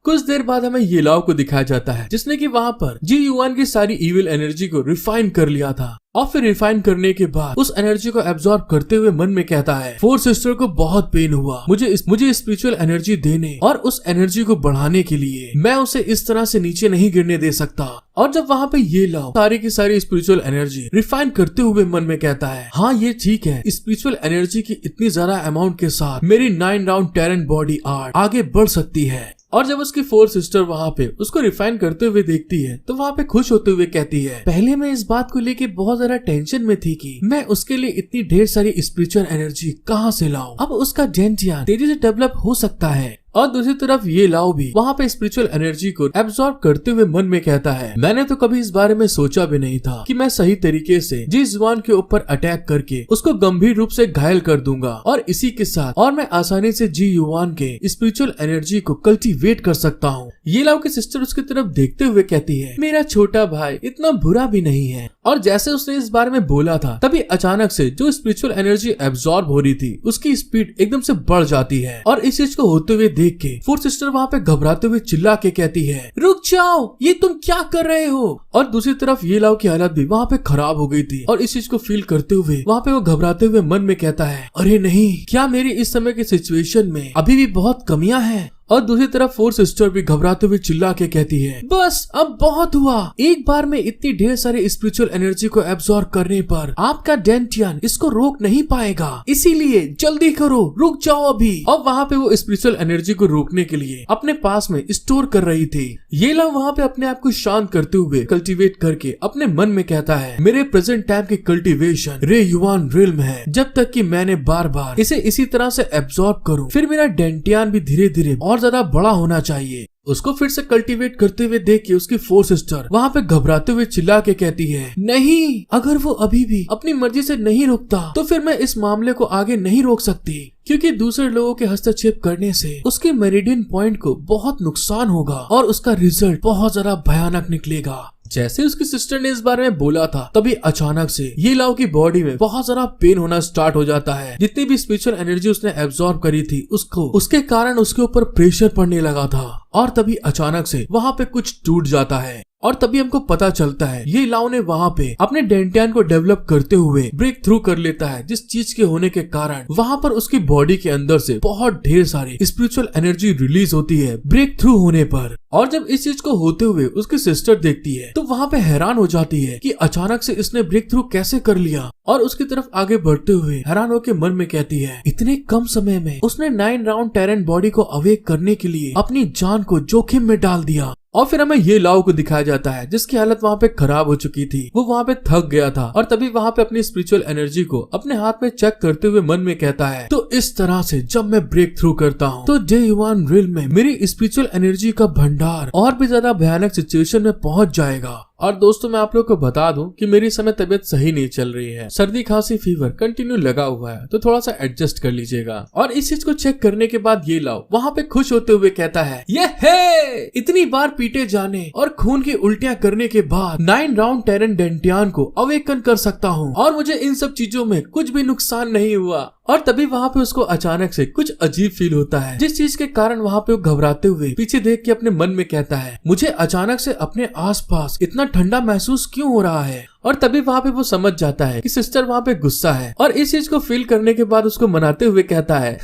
[SPEAKER 1] कुछ देर बाद हमें ये लाओ को दिखाया जाता है जिसने कि वहाँ पर जी युआन की सारी इविल एनर्जी को रिफाइन कर लिया था। और फिर रिफाइन करने के बाद उस एनर्जी को एब्सॉर्ब करते हुए मन में कहता है, 4 सिस्टर को बहुत पेन हुआ। मुझे स्पिरिचुअल एनर्जी देने और उस एनर्जी को बढ़ाने के लिए मैं उसे इस तरह से नीचे नहीं गिरने दे सकता। और जब वहाँ पे ये लाओ सारी की सारी स्पिरिचुअल एनर्जी रिफाइन करते हुए मन में कहता है, हाँ ये ठीक है, स्पिरिचुअल एनर्जी की इतनी ज्यादा अमाउंट के साथ मेरी 9 राउंड टेरेंट बॉडी आर्ट आगे बढ़ सकती है। और जब उसकी 4 सिस्टर वहाँ पे उसको रिफाइन करते हुए देखती है तो वहाँ पे खुश होते हुए कहती है, पहले मैं इस बात को लेके बहुत ज्यादा टेंशन में थी कि मैं उसके लिए इतनी ढेर सारी स्पिरिचुअल एनर्जी कहाँ से लाऊं। अब उसका डेंटियान तेजी से डेवलप हो सकता है। और दूसरी तरफ ये लाओ भी वहाँ पे स्पिरिचुअल एनर्जी को एब्सॉर्ब करते हुए मन में कहता है, मैंने तो कभी इस बारे में सोचा भी नहीं था कि मैं सही तरीके से जी जुआन के ऊपर अटैक करके उसको गंभीर रूप से घायल कर दूंगा और इसी के साथ और मैं आसानी से जी युआन के स्पिरिचुअल एनर्जी को कल्टीवेट कर सकता हूँ। ये लाओ की सिस्टर उसकी तरफ देखते हुए कहती है, मेरा छोटा भाई इतना बुरा भी नहीं है। और जैसे उसने इस बारे में बोला था तभी अचानक से जो स्पिरिचुअल एनर्जी एब्सॉर्ब हो रही थी उसकी स्पीड एकदम से बढ़ जाती है। और इस चीज को होते हुए देख के 4 सिस्टर वहाँ पे घबराते हुए चिल्ला के कहती है, रुक जाओ, ये तुम क्या कर रहे हो? और दूसरी तरफ ये लाओ की हालत भी वहाँ पे खराब हो गई थी और इस चीज को फील करते हुए वहाँ पे वो घबराते हुए मन में कहता है, अरे नहीं, क्या मेरी इस समय की सिचुएशन में अभी भी बहुत कमियां हैं? और दूसरी तरफ 4 सिस्टर भी घबराते हुए चिल्ला के कहती है, बस अब बहुत हुआ। एक बार में इतनी ढेर सारी स्पिरिचुअल एनर्जी को एब्सॉर्ब करने पर आपका डेंटियान इसको रोक नहीं पाएगा, इसीलिए जल्दी करो, रुक जाओ अभी। और वहाँ पे वो स्पिरिचुअल एनर्जी को रोकने के लिए अपने पास में स्टोर कर रही थी। ये लोग वहाँ पे अपने आप को शांत करते हुए कल्टीवेट करके अपने मन में कहता है, मेरे प्रेजेंट टाइम की कल्टीवेशन रे युआन रिल्म है। जब तक कि मैंने बार बार इसे इसी तरह से एब्सॉर्ब करूं, फिर मेरा डेंटियान भी धीरे धीरे और ज्यादा बड़ा होना चाहिए। उसको फिर से कल्टीवेट करते हुए देख के उसकी 4 सिस्टर वहाँ पे घबराते हुए चिल्ला के कहती है, नहीं, अगर वो अभी भी अपनी मर्जी से नहीं रुकता तो फिर मैं इस मामले को आगे नहीं रोक सकती, क्योंकि दूसरे लोगों के हस्तक्षेप करने से उसके मेरिडियन पॉइंट को बहुत नुकसान होगा और उसका रिजल्ट बहुत ज्यादा भयानक निकलेगा। जैसे उसकी सिस्टर ने इस बारे में बोला था, तभी अचानक से ये लाओ की बॉडी में बहुत ज्यादा पेन होना स्टार्ट हो जाता है। जितनी भी स्पिरिचुअल एनर्जी उसने एब्जॉर्ब करी थी उसके कारण उसके ऊपर प्रेशर पड़ने लगा था और तभी अचानक से वहाँ पे कुछ टूट जाता है और तभी हमको पता चलता है ये लाओ ने वहाँ पे अपने डेंटियान को डेवलप करते हुए ब्रेक थ्रू कर लेता है, जिस चीज के होने के कारण वहाँ पर उसकी बॉडी के अंदर से बहुत ढेर सारी स्पिरिचुअल एनर्जी रिलीज होती है ब्रेक थ्रू होने पर। और जब इस चीज को होते हुए उसकी सिस्टर देखती है तो वहाँ पे हैरान हो जाती है कि अचानक से इसने ब्रेक थ्रू कैसे कर लिया, और उसकी तरफ आगे बढ़ते हुए हैरान होकर मन में कहती है, इतने कम समय में उसने 9 राउंड टेरेंट बॉडी को अवेक करने के लिए अपनी जान को जोखिम में डाल दिया। और फिर हमें ये लाओ को दिखाया जाता है जिसकी हालत वहाँ पे खराब हो चुकी थी, वो वहाँ पे थक गया था और तभी वहाँ पे अपनी स्पिरिचुअल एनर्जी को अपने हाथ में चेक करते हुए मन में कहता है, तो इस तरह से जब मैं ब्रेक थ्रू करता हूँ तो J1 रिल में मेरी स्पिरिचुअल एनर्जी का भंडार और भी ज्यादा भयानक सिचुएशन में पहुँच जाएगा। और दोस्तों मैं आप लोग को बता दूं कि मेरी समय तबीयत सही नहीं चल रही है, सर्दी खांसी फीवर कंटिन्यू लगा हुआ है, तो थोड़ा सा एडजस्ट कर लीजिएगा। और इस चीज को चेक करने के बाद ये लाओ वहाँ पे खुश होते हुए कहता है, ये है इतनी बार पीटे जाने और खून की उल्टियाँ करने के बाद 9 राउंड टेरेंट डेंटियान को अवेकन कर सकता हूँ और मुझे इन सब चीजों में कुछ भी नुकसान नहीं हुआ। और तभी वहाँ पे उसको अचानक से कुछ अजीब फील होता है, जिस चीज के कारण वहाँ पे वो घबराते हुए पीछे देख के अपने मन में कहता है, मुझे अचानक से अपने आसपास इतना ठंडा महसूस क्यों हो रहा है। और तभी वहाँ पे वो समझ जाता है कि सिस्टर वहाँ पे गुस्सा है और इस चीज को फील करने के बाद उसको मनाते हुए कहता है,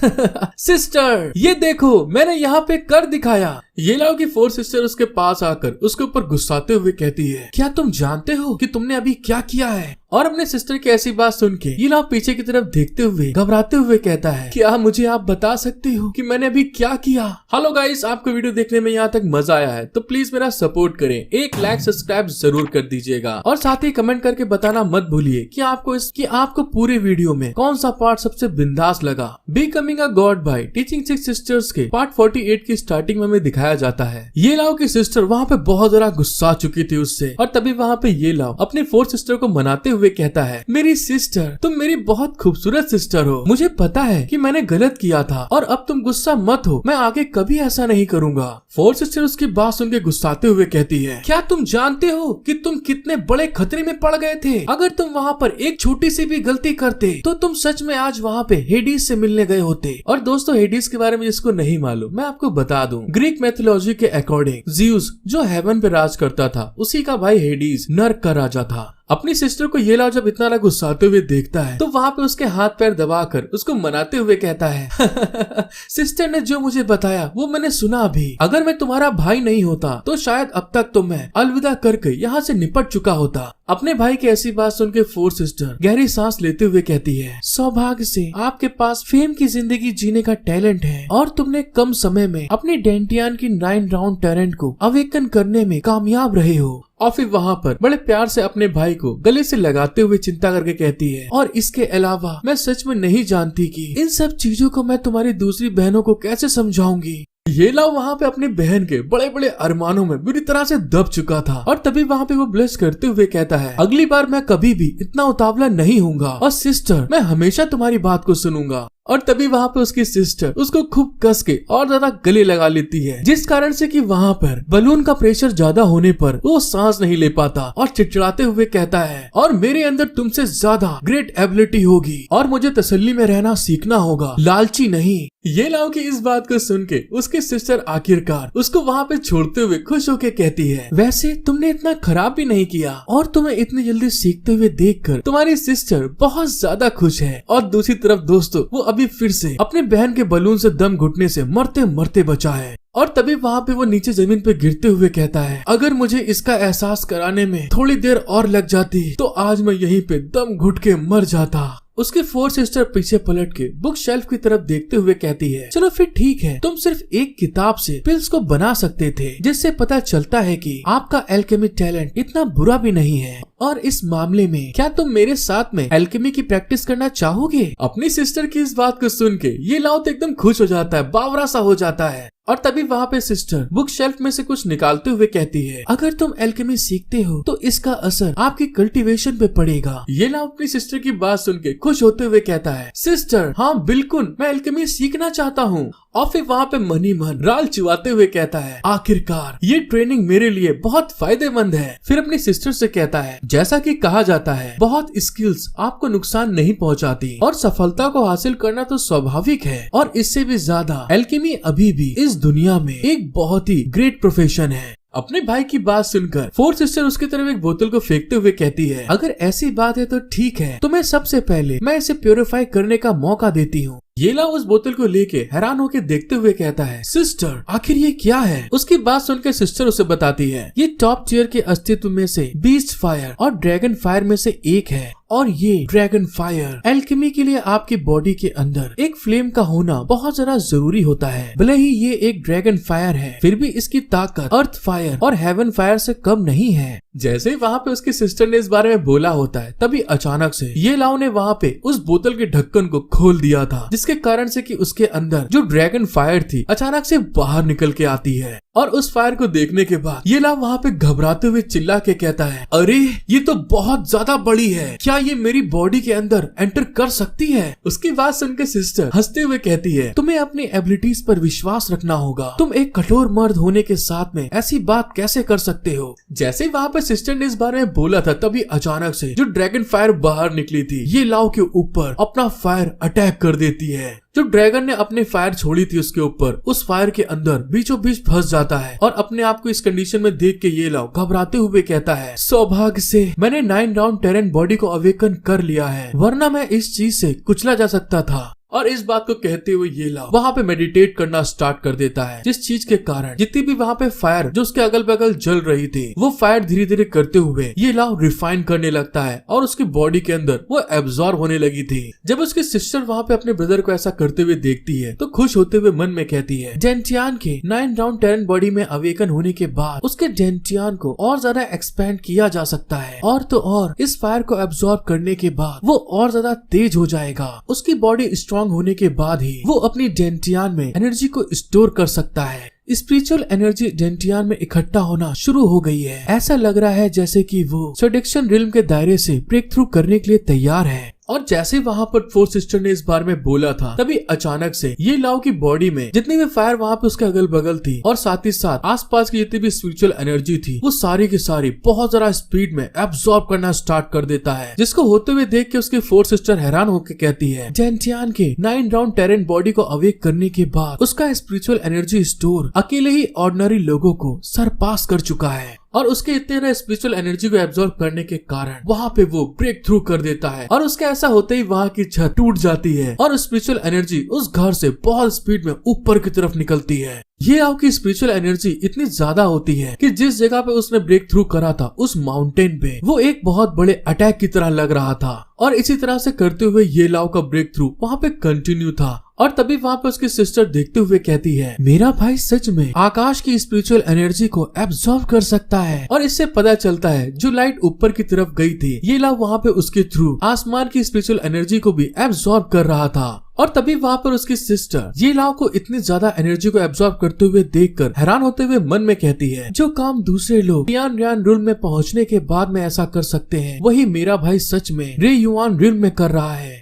[SPEAKER 1] सिस्टर ये देखो मैंने यहाँ पे कर दिखाया। ये लाओ की 4 सिस्टर उसके पास आकर उसके ऊपर गुस्साते हुए कहती है, क्या तुम जानते हो कि तुमने अभी क्या किया है। और अपने सिस्टर की ऐसी बात सुन के ये लाओ पीछे की तरफ देखते हुए घबराते हुए कहता है, क्या मुझे आप बता सकते हो कि मैंने अभी क्या किया। हेलो गाइस, आपको वीडियो देखने में यहाँ तक मजा आया है तो प्लीज मेरा सपोर्ट करें, 1 लाइक सब्सक्राइब जरूर कर दीजिएगा और साथ ही कमेंट करके बताना मत भूलिए कि आपको पूरे वीडियो में कौन सा पार्ट सबसे बिंदास लगा। Becoming a god by teaching 6 sisters के पार्ट 48 की स्टार्टिंग में हमें दिखाया जाता है ये लाओ की सिस्टर वहाँ पे बहुत ज्यादा गुस्सा चुकी थी उससे, और तभी वहाँ पे ये लाओ अपनी 4 सिस्टर को मनाते हुए कहता है, मेरी सिस्टर तुम मेरी बहुत खूबसूरत सिस्टर हो, मुझे पता है कि मैंने गलत किया था और अब तुम गुस्सा मत हो, मैं आगे कभी ऐसा नहीं करूंगा। 4 सिस्टर उसकी बात सुन के गुस्साते हुए कहती है, क्या तुम जानते हो कि तुम कितने बड़े खतरे में पड़ गए थे। अगर तुम वहाँ पर एक छोटी सी भी गलती करते तो तुम सच में आज वहाँ पे हेडिस से मिलने गए होते। और दोस्तों हेडिस के बारे में जिसको नहीं मालूम मैं आपको बता दूं, ग्रीक मैथोलॉजी के अकॉर्डिंग ज़्यूस जो हेवन पे राज करता था उसी का भाई हेडिस नर्क का राजा था। अपनी सिस्टर को ये लाओ जब इतना गुस्साते हुए देखता है तो वहाँ पे उसके हाथ पैर दबाकर उसको मनाते हुए कहता है, सिस्टर ने जो मुझे बताया वो मैंने सुना अभी, अगर मैं तुम्हारा भाई नहीं होता तो शायद अब तक तो मैं अलविदा करके यहाँ से निपट चुका होता। अपने भाई की ऐसी बात सुन के 4 सिस्टर गहरी सांस लेते हुए कहती है, सौभाग्य से आपके पास फेम की जिंदगी जीने का टैलेंट है और तुमने कम समय में अपनी डेंटियान की 9 राउंड टेरेंट को अवेकन करने में कामयाब रहे हो। और फिर वहाँ पर बड़े प्यार से अपने भाई को गले से लगाते हुए चिंता करके कहती है, और इसके अलावा मैं सच में नहीं जानती कि इन सब चीजों को मैं तुम्हारी दूसरी बहनों को कैसे समझाऊंगी। ये लाओ वहाँ पे अपनी बहन के बड़े बड़े अरमानों में बुरी तरह से दब चुका था और तभी वहाँ पे वो ब्लेस करते हुए कहता है, अगली बार मैं कभी भी इतना उतावला नहीं होऊंगा और सिस्टर मैं हमेशा तुम्हारी बात को सुनूंगा। और तभी वहाँ पे उसकी सिस्टर उसको खूब कस के और ज्यादा गले लगा लेती है, जिस कारण से कि वहाँ पर बलून का प्रेशर ज्यादा होने पर वो सांस नहीं ले पाता और चिड़चिड़ाते हुए कहता है, और मेरे अंदर तुमसे ज्यादा ग्रेट एबिलिटी होगी और मुझे तसल्ली में रहना सीखना होगा, लालची नहीं। ये लाओ की इस बात को सुन के उसकी सिस्टर आखिरकार उसको वहाँ पे छोड़ते हुए खुश होके कहती है, वैसे तुमने इतना खराब भी नहीं किया और तुम्हें इतनी जल्दी सीखते हुए देखकर तुम्हारी सिस्टर बहुत ज्यादा खुश है। और दूसरी तरफ दोस्तों वो अभी फिर से अपने बहन के बलून से दम घुटने से मरते मरते बचा है। और तभी वहाँ पे वो नीचे जमीन पे गिरते हुए कहता है, अगर मुझे इसका एहसास कराने में थोड़ी देर और लग जाती तो आज मैं यहीं पे दम घुट के मर जाता। उसकी 4 सिस्टर पीछे पलट के बुक शेल्फ की तरफ देखते हुए कहती है, चलो फिर ठीक है, तुम सिर्फ एक किताब से पिल्स को बना सकते थे, जिससे पता चलता है कि आपका एल्केमी टैलेंट इतना बुरा भी नहीं है। और इस मामले में क्या तुम मेरे साथ में एल्केमी की प्रैक्टिस करना चाहोगे। अपनी सिस्टर की इस बात को सुन के ये लाओ तो एकदम खुश हो जाता है, बावरा सा हो जाता है और तभी वहाँ पे सिस्टर बुक शेल्फ में से कुछ निकालते हुए कहती है, अगर तुम एल्केमी सीखते हो तो इसका असर आपकी कल्टीवेशन पे पड़ेगा। ये लाव अपनी सिस्टर की बात सुन के खुश होते हुए कहता है, सिस्टर हाँ बिल्कुल, मैं एल्केमी सीखना चाहता हूँ। और फिर वहाँ पे मनी मन राल चुवाते हुए कहता है, आखिरकार ये ट्रेनिंग मेरे लिए बहुत फायदेमंद है। फिर अपनी सिस्टर से कहता है, जैसा कि कहा जाता है बहुत स्किल्स आपको नुकसान नहीं पहुँचाती और सफलता को हासिल करना तो स्वाभाविक है, और इससे भी ज्यादा एल्केमी अभी भी इस दुनिया में एक बहुत ही ग्रेट प्रोफेशन है। अपने भाई की बात सुनकर फोर्थ सिस्टर उसकी तरफ एक बोतल को फेंकते हुए कहती है, अगर ऐसी बात है तो ठीक है, तो मैं सबसे पहले मैं इसे प्योरीफाई करने का मौका देती हूँ। ये लाव उस बोतल को लेके हैरान होकर देखते हुए कहता है, सिस्टर आखिर ये क्या है? उसकी बात सुनकर सिस्टर उसे बताती है, ये टॉप टियर के अस्तित्व में से बीस्ट फायर और ड्रैगन फायर में से एक है, और ये ड्रैगन फायर एल्केमी के लिए आपकी बॉडी के अंदर एक फ्लेम का होना बहुत ज्यादा जरूरी होता है। भले ही ये एक ड्रैगन फायर है, फिर भी इसकी ताकत अर्थ फायर और हेवन फायर से कम नहीं है। जैसे ही वहाँ पे उसकी सिस्टर ने इस बारे में बोला होता है, तभी अचानक से ये लाव ने वहाँ पे उस बोतल के ढक्कन को खोल दिया था, जिसके कारण से कि उसके अंदर जो ड्रैगन फायर थी अचानक से बाहर निकल के आती है। और उस फायर को देखने के बाद ये लाव वहाँ पे घबराते हुए चिल्ला के कहता है, अरे ये तो बहुत ज्यादा बड़ी है, क्या ये मेरी बॉडी के अंदर एंटर कर सकती है? उसकी बात सुनकर सिस्टर हंसते हुए कहती है, तुम्हें अपनी एबिलिटीज पर विश्वास रखना होगा, तुम एक कठोर मर्द होने के साथ में ऐसी बात कैसे कर सकते हो? जैसे वहाँ पे सिस्टर ने इस बारे में बोला था, तभी अचानक से जो ड्रैगन फायर बाहर निकली थी ये लाव के ऊपर अपना फायर अटैक कर देती है। जो ड्रैगन ने अपनी फायर छोड़ी थी उसके ऊपर, उस फायर के अंदर बीचों बीच फंस जाता है, और अपने आप को इस कंडीशन में देख के ये लाव घबराते हुए कहता है, सौभाग्य से मैंने 9 राउंड टेरेन बॉडी को अवेकन कर लिया है, वरना मैं इस चीज से कुचला जा सकता था। और इस बात को कहते हुए ये लाव वहाँ पे मेडिटेट करना स्टार्ट कर देता है, जिस चीज के कारण जितनी भी वहाँ पे फायर जो उसके अगल बगल जल रही थी वो फायर धीरे धीरे करते हुए ये लाव रिफाइन करने लगता है, और उसकी बॉडी के अंदर वो एब्जॉर्ब होने लगी थी। जब उसकी सिस्टर वहाँ पे अपने ब्रदर को ऐसा करते हुए देखती है तो खुश होते हुए मन में कहती है, डेंटियान के 9 राउंड टेरेन बॉडी में अवेकन होने के बाद उसके डेंटियान को और ज्यादा एक्सपेंड किया जा सकता है, और तो और इस फायर को एब्जॉर्ब करने के बाद वो और ज्यादा तेज हो जाएगा। उसकी बॉडी स्ट्रॉन्ग होने के बाद ही वो अपनी डेंटियान में एनर्जी को स्टोर कर सकता है। स्पिरिचुअल एनर्जी डेंटियान में इकट्ठा होना शुरू हो गई है। ऐसा लग रहा है जैसे कि वो सडिक्शन रिल्म के दायरे से ब्रेक थ्रू करने के लिए तैयार है। और जैसे वहाँ पर फोर्थ सिस्टर ने इस बारे में बोला था, तभी अचानक से ये लाव की बॉडी में जितनी भी फायर वहाँ पे उसके अगल बगल थी, और साथ ही साथ आसपास की जितनी भी स्पिरिचुअल एनर्जी थी, वो सारी की सारी बहुत ज्यादा स्पीड में एब्सॉर्ब करना स्टार्ट कर देता है। जिसको होते हुए देख के उसकी फोर्थ सिस्टर हैरान होकर कहती है, डेंटियान के 9 राउंड टेरेन बॉडी को अवेक करने के बाद उसका स्पिरिचुअल एनर्जी स्टोर अकेले ही ऑर्डिनरी लोगों को सरपास कर चुका है, और उसके इतने स्पिरिचुअल एनर्जी को एब्जॉर्ब करने के कारण वहाँ पे वो ब्रेक थ्रू कर देता है, और उसके ऐसा होते ही वहाँ की छत टूट जाती है, और स्पिरिचुअल एनर्जी उस घर से बहुत स्पीड में ऊपर की तरफ निकलती है। ये आपकी स्पिरिचुअल एनर्जी इतनी ज्यादा होती है कि जिस जगह पे उसने ब्रेक थ्रू करा था उस माउंटेन पे वो एक बहुत बड़े अटैक की तरह लग रहा था, और इसी तरह से करते हुए ये लाव का ब्रेक थ्रू वहाँ पे कंटिन्यू था। और तभी वहाँ पे उसकी सिस्टर देखते हुए कहती है, मेरा भाई सच में आकाश की स्पिरिचुअल एनर्जी को एब्जॉर्ब कर सकता है। और इससे पता चलता है जो लाइट ऊपर की तरफ गई थी ये लाव वहाँ पे उसके थ्रू आसमान की स्पिरिचुअल एनर्जी को भी एब्जॉर्ब कर रहा था। और तभी वहाँ पर उसकी सिस्टर ये लाव को इतनी ज्यादा एनर्जी को एब्जॉर्ब करते हुए देखकर हैरान होते हुए मन में कहती है, जो काम दूसरे लोग रियान रियान रिल्म में पहुँचने के बाद में ऐसा कर सकते हैं, वही मेरा भाई सच में रे युआन रिल्म में कर रहा है।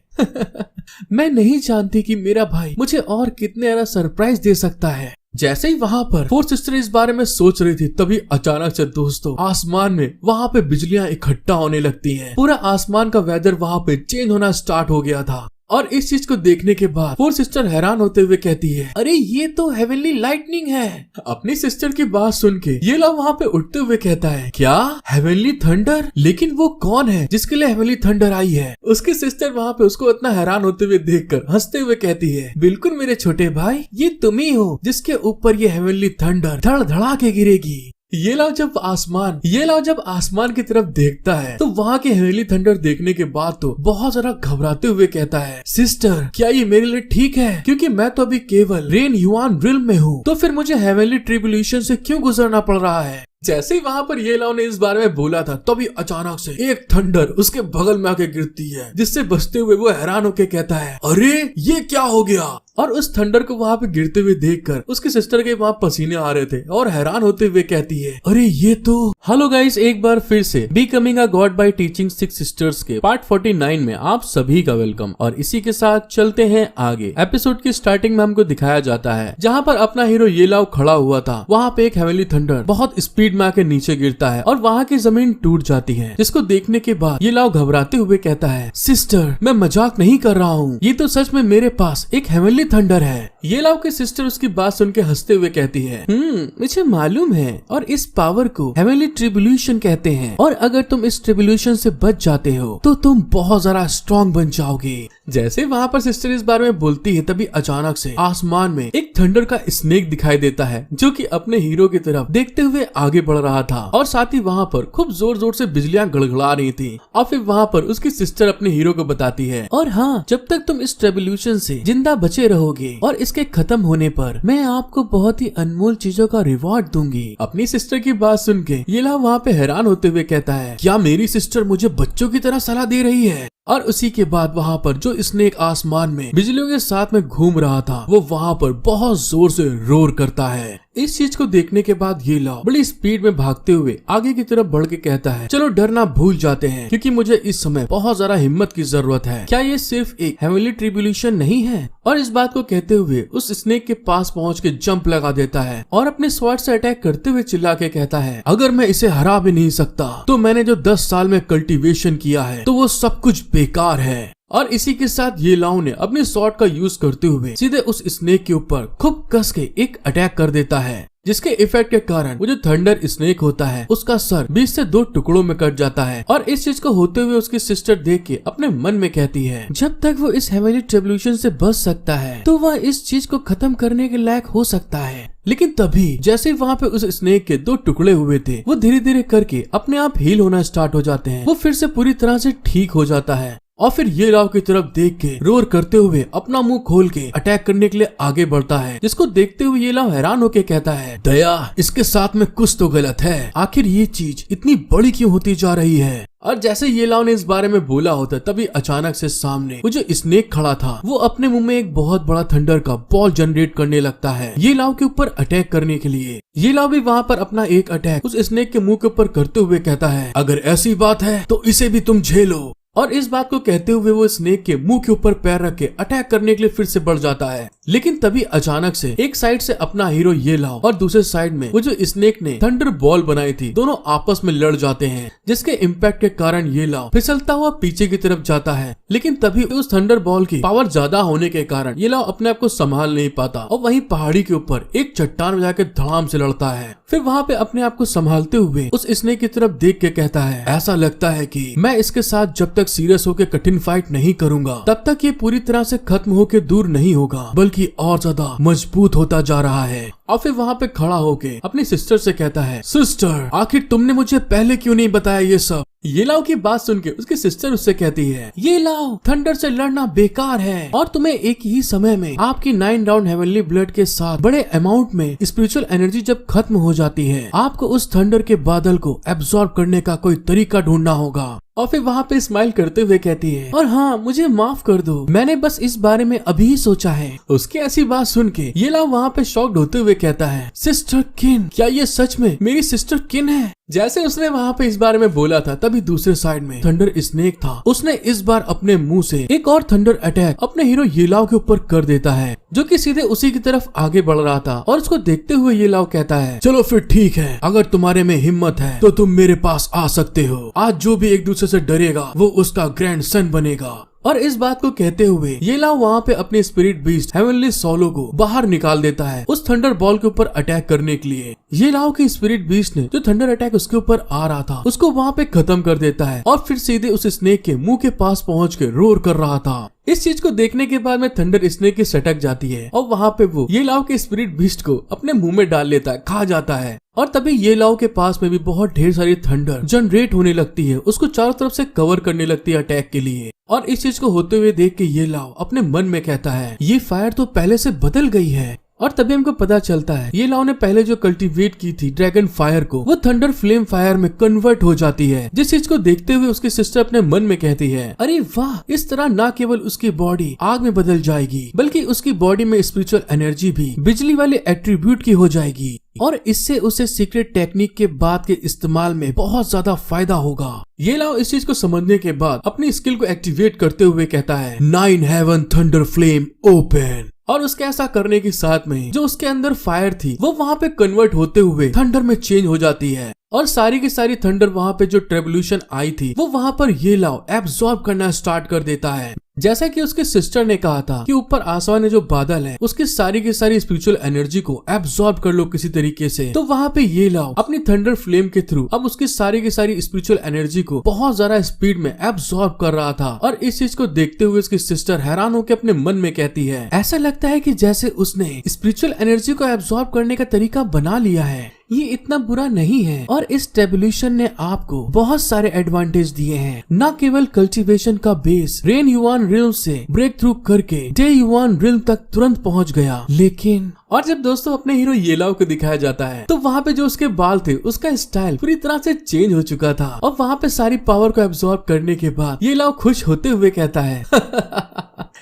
[SPEAKER 1] मैं नहीं जानती कि मेरा भाई मुझे और कितने ज्यादा सरप्राइज दे सकता है। जैसे ही वहाँ पर फोर्थ सिस्टर इस बारे में सोच रही थी, तभी अचानक से दोस्तों आसमान में वहाँ पे बिजलियां इकट्ठा होने लगती हैं। पूरा आसमान का वेदर वहाँ पे चेंज होना स्टार्ट हो गया था। और इस चीज को देखने के बाद फोर्थ सिस्टर हैरान होते हुए कहती है, अरे ये तो हेवनली लाइटनिंग है। अपनी सिस्टर की बात सुन के ये लोग वहाँ पे उठते हुए कहता है, क्या हेवनली थंडर? लेकिन वो कौन है जिसके लिए हेवनली थंडर आई है? उसकी सिस्टर वहाँ पे उसको इतना हैरान होते हुए देखकर हंसते हुए कहती है, बिल्कुल मेरे छोटे भाई, ये तुम ही हो जिसके ऊपर ये हेवनली थंडर धड़ धड़ा के गिरेगी। ये लाव जब आसमान की तरफ देखता है तो वहाँ के हेवनली थंडर देखने के बाद तो बहुत ज्यादा घबराते हुए कहता है, सिस्टर क्या ये मेरे लिए ठीक है? क्योंकि मैं तो अभी केवल रेन युआन रिल्म में हूँ, तो फिर मुझे हेवनली ट्रिब्यूलेशन से क्यों गुजरना पड़ रहा है? जैसे ही वहाँ पर ये लाओ ने इस बारे में बोला था तभी अचानक से एक थंडर उसके बगल में आके गिरती है, जिससे बचते हुए वो हैरान होके कहता है, अरे ये क्या हो गया। और उस थंडर को वहाँ पे गिरते हुए देखकर उसकी सिस्टर के वहाँ पसीने आ रहे थे और हैरान होते हुए कहती है, अरे ये तो। हेलो गाइस, एक बार फिर से becoming a god by teaching 6 sisters के पार्ट 49 में आप सभी का वेलकम। और इसी के साथ चलते हैं आगे। एपिसोड की स्टार्टिंग में हमको दिखाया जाता है जहाँ पर अपना हीरो ये लाओ खड़ा हुआ था, वहाँ पे एक हेवनली थंडर बहुत स्पीड में आके नीचे गिरता है और वहाँ की जमीन टूट जाती है, जिसको देखने के बाद ये लाओ घबराते हुए कहता है, सिस्टर मैं मजाक नहीं कर रहा हूँ, ये तो सच में मेरे पास एक हेवनली थंडर है। ये लाओ की सिस्टर उसकी बात सुन के हंसते हुए कहती है, मुझे मालूम है, और इस पावर को हेवनली ट्रिब्यूलेशन कहते हैं, और अगर तुम इस ट्रिब्यूलेशन से बच जाते हो तो तुम बहुत ज्यादा स्ट्रॉन्ग बन जाओगे। जैसे वहाँ पर सिस्टर इस बारे में बोलती है तभी अचानक से आसमान में एक थंडर का स्नेक दिखाई देता है, जो कि अपने हीरो की तरफ देखते हुए आगे बढ़ रहा था, और साथ ही वहाँ पर खूब जोर जोर से बिजलियां गड़गड़ा रही थी। और फिर वहाँ पर उसकी सिस्टर अपने हीरो को बताती है, और हाँ, जब तक तुम इस ट्रिब्यूलेशन से जिंदा बचे रहोगे और इसके खत्म होने पर मैं आपको बहुत ही अनमोल चीजों का रिवॉर्ड दूंगी। अपनी सिस्टर की बात सुन के ये लाओ वहाँ पे हैरान होते हुए कहता है, क्या मेरी सिस्टर मुझे बच्चों की तरह सलाह दे रही है। और उसी के बाद वहाँ पर जो स्नेक आसमान में बिजलियों के साथ में घूम रहा था, वो वहाँ पर बहुत जोर से रोर करता है। इस चीज को देखने के बाद ये लाओ बड़ी स्पीड में भागते हुए आगे की तरफ बढ़ के कहता है, चलो डरना भूल जाते हैं, क्योंकि मुझे इस समय बहुत ज्यादा हिम्मत की जरूरत है। क्या ये सिर्फ एक हेवनली ट्रिब्यूलेशन नहीं है। और इस बात को कहते हुए उस स्नेक के पास पहुँच के जंप लगा देता है और अपने स्वॉर्ड से अटैक करते हुए चिल्ला के कहता है, अगर मैं इसे हरा भी नहीं सकता तो मैंने जो 10 साल में कल्टीवेशन किया है तो वो सब कुछ बेकार है। और इसी के साथ ये लाओ ने अपने स्वॉर्ड का यूज करते हुए सीधे उस स्नेक के ऊपर खूब कस के एक अटैक कर देता है, जिसके इफेक्ट के कारण वो जो थंडर स्नेक होता है उसका सर 20 से 2 टुकड़ों में कट जाता है। और इस चीज को होते हुए उसकी सिस्टर देख के अपने मन में कहती है, जब तक वो इस हेवनली ट्रिब्यूलेशन से बच सकता है तो वह इस चीज को खत्म करने के लायक हो सकता है। लेकिन तभी जैसे वहाँ पे उस स्नेक के 2 टुकड़े हुए थे, वो धीरे धीरे करके अपने आप हील होना स्टार्ट हो जाते हैं। वो फिर से पूरी तरह से ठीक हो जाता है और फिर ये लाओ की तरफ देख के रोर करते हुए अपना मुंह खोल के अटैक करने के लिए आगे बढ़ता है, जिसको देखते हुए ये लाओ हैरान होके कहता है, दया इसके साथ में कुछ तो गलत है, आखिर ये चीज इतनी बड़ी क्यों होती जा रही है। और जैसे ये लाओ ने इस बारे में बोला होता तभी अचानक से सामने वो जो स्नेक खड़ा था वो अपने मुंह में एक बहुत बड़ा थंडर का बॉल जनरेट करने लगता है ये लाओ के ऊपर अटैक करने के लिए। ये लाओ भी वहाँ पर अपना एक अटैक उस स्नेक के मुंह के ऊपर करते हुए कहता है, अगर ऐसी बात है तो इसे भी तुम झेलो। और इस बात को कहते हुए वो स्नेक के मुंह के ऊपर पैर रख के अटैक करने के लिए फिर से बढ़ जाता है। लेकिन तभी अचानक से एक साइड से अपना हीरो ये लाओ और दूसरे साइड में वो जो स्नेक ने थंडर बॉल बनाई थी, दोनों आपस में लड़ जाते हैं, जिसके इम्पैक्ट के कारण ये लाओ फिसलता हुआ पीछे की तरफ जाता है। लेकिन तभी उस थंडर बॉल की पावर ज्यादा होने के कारण ये लाओ अपने आप को संभाल नहीं पाता और वहीं पहाड़ी के ऊपर एक चट्टान में जाकर धड़ाम से लड़ता है। फिर वहाँ पे अपने आप को संभालते हुए उस स्नेक की तरफ देख के कहता है, ऐसा लगता है कि मैं इसके साथ जब तक सीरियस होकर कठिन फाइट नहीं करूंगा तब तक ये पूरी तरह से खत्म होकर दूर नहीं होगा, बल्कि और ज्यादा मजबूत होता जा रहा है। और फिर वहाँ पे खड़ा होके अपनी सिस्टर से कहता है, सिस्टर आखिर तुमने मुझे पहले क्यों नहीं बताया ये सब। ये लाओ की बात सुन के उसकी सिस्टर उससे कहती है, ये लाओ थंडर से लड़ना बेकार है और तुम्हें एक ही समय में आपकी 9 राउंड हेवनली ब्लड के साथ बड़े अमाउंट में स्पिरिचुअल एनर्जी जब खत्म हो जाती है, आपको उस थंडर के बादल को एब्सॉर्ब करने का कोई तरीका ढूंढना होगा। और फिर वहाँ पे स्माइल करते हुए कहती है, और हाँ मुझे माफ कर दो, मैंने बस इस बारे में अभी ही सोचा है। उसकी ऐसी बात सुन के ये लाओ वहाँ पे शॉक्ड होते हुए कहता है, सिस्टर किन, क्या ये सच में मेरी सिस्टर किन है। जैसे उसने वहाँ पे इस बारे में बोला था तभी दूसरे साइड में थंडर स्नेक था, उसने इस बार अपने मुंह से एक और थंडर अटैक अपने हीरो ये लाओ के ऊपर कर देता है, जो कि सीधे उसी की तरफ आगे बढ़ रहा था। और उसको देखते हुए ये लाओ कहता है, चलो फिर ठीक है, अगर तुम्हारे में हिम्मत है तो तुम मेरे पास आ सकते हो। आज जो भी एक दूसरे से डरेगा वो उसका ग्रैंड सन बनेगा। और इस बात को कहते हुए ये लाओ वहाँ पे अपने स्पिरिट बीस्ट हेवनली सोलो को बाहर निकाल देता है उस थंडर बॉल के ऊपर अटैक करने के लिए। ये लाओ की स्पिरिट बीस्ट ने जो थंडर अटैक उसके ऊपर आ रहा था उसको वहाँ पे खत्म कर देता है और फिर सीधे उस स्नेक के मुंह के पास पहुँच के रोर कर रहा था। इस चीज को देखने के बाद में थंडर स्नेक की सटक जाती है और वहाँ पे वो ये लाओ के स्पिरिट बीस्ट को अपने मुंह में डाल लेता है, खा जाता है। और तभी ये लाओ के पास में भी बहुत ढेर सारी थंडर जनरेट होने लगती है, उसको चारों तरफ से कवर करने लगती है अटैक के लिए। और इस चीज को होते हुए देख के ये लाओ अपने मन में कहता है, ये फायर तो पहले से बदल गई है। और तभी हमको पता चलता है ये लाओ ने पहले जो कल्टीवेट की थी ड्रैगन फायर को, वो थंडर फ्लेम फायर में कन्वर्ट हो जाती है। जिस चीज को देखते हुए उसकी सिस्टर अपने मन में कहती है, अरे वाह, इस तरह न केवल उसकी बॉडी आग में बदल जाएगी बल्कि उसकी बॉडी में स्पिरिचुअल एनर्जी भी बिजली वाले एट्रीब्यूट की हो जाएगी और इससे उसे सीक्रेट टेक्निक के बाद के इस्तेमाल में बहुत ज्यादा फायदा होगा। ये लाओ इस चीज को समझने के बाद अपनी स्किल को एक्टिवेट करते हुए कहता है 9 हेवन थंडर फ्लेम ओपन, और उसके ऐसा करने के साथ में जो उसके अंदर फायर थी वो वहाँ पे कन्वर्ट होते हुए थंडर में चेंज हो जाती है और सारी की सारी थंडर वहाँ पे जो ट्रेवल्यूशन आई थी वो वहाँ पर ये लाओ एब्सॉर्ब करना स्टार्ट कर देता है। जैसा कि उसके सिस्टर ने कहा था कि ऊपर आसमान में जो बादल है उसकी सारी की सारी स्पिरिचुअल एनर्जी को एब्सॉर्ब कर लो किसी तरीके से, तो वहाँ पे ये लाओ अपनी थंडर फ्लेम के थ्रू अब उसकी सारी की सारी स्पिरिचुअल एनर्जी को बहुत ज्यादा स्पीड में एब्सॉर्ब कर रहा था। और इस चीज को देखते हुए उसकी सिस्टर हैरान होकर अपने मन में कहती है, ऐसा लगता है कि जैसे उसने स्पिरिचुअल एनर्जी को एब्सॉर्ब करने का तरीका बना लिया है, ये इतना बुरा नहीं है और इस टेबुलेशन ने आपको बहुत सारे एडवांटेज दिए हैं। न केवल कल्टीवेशन का बेस रेन युआन रिल्म से ब्रेक थ्रू करके डे युआन रिल्म तक तुरंत पहुंच गया, लेकिन और जब दोस्तों अपने हीरो येलाओ को दिखाया जाता है तो वहाँ पे जो उसके बाल थे उसका स्टाइल पूरी तरह से चेंज हो चुका था और वहाँ पे सारी पावर को एब्सॉर्ब करने के बाद येलाओ खुश होते हुए कहता है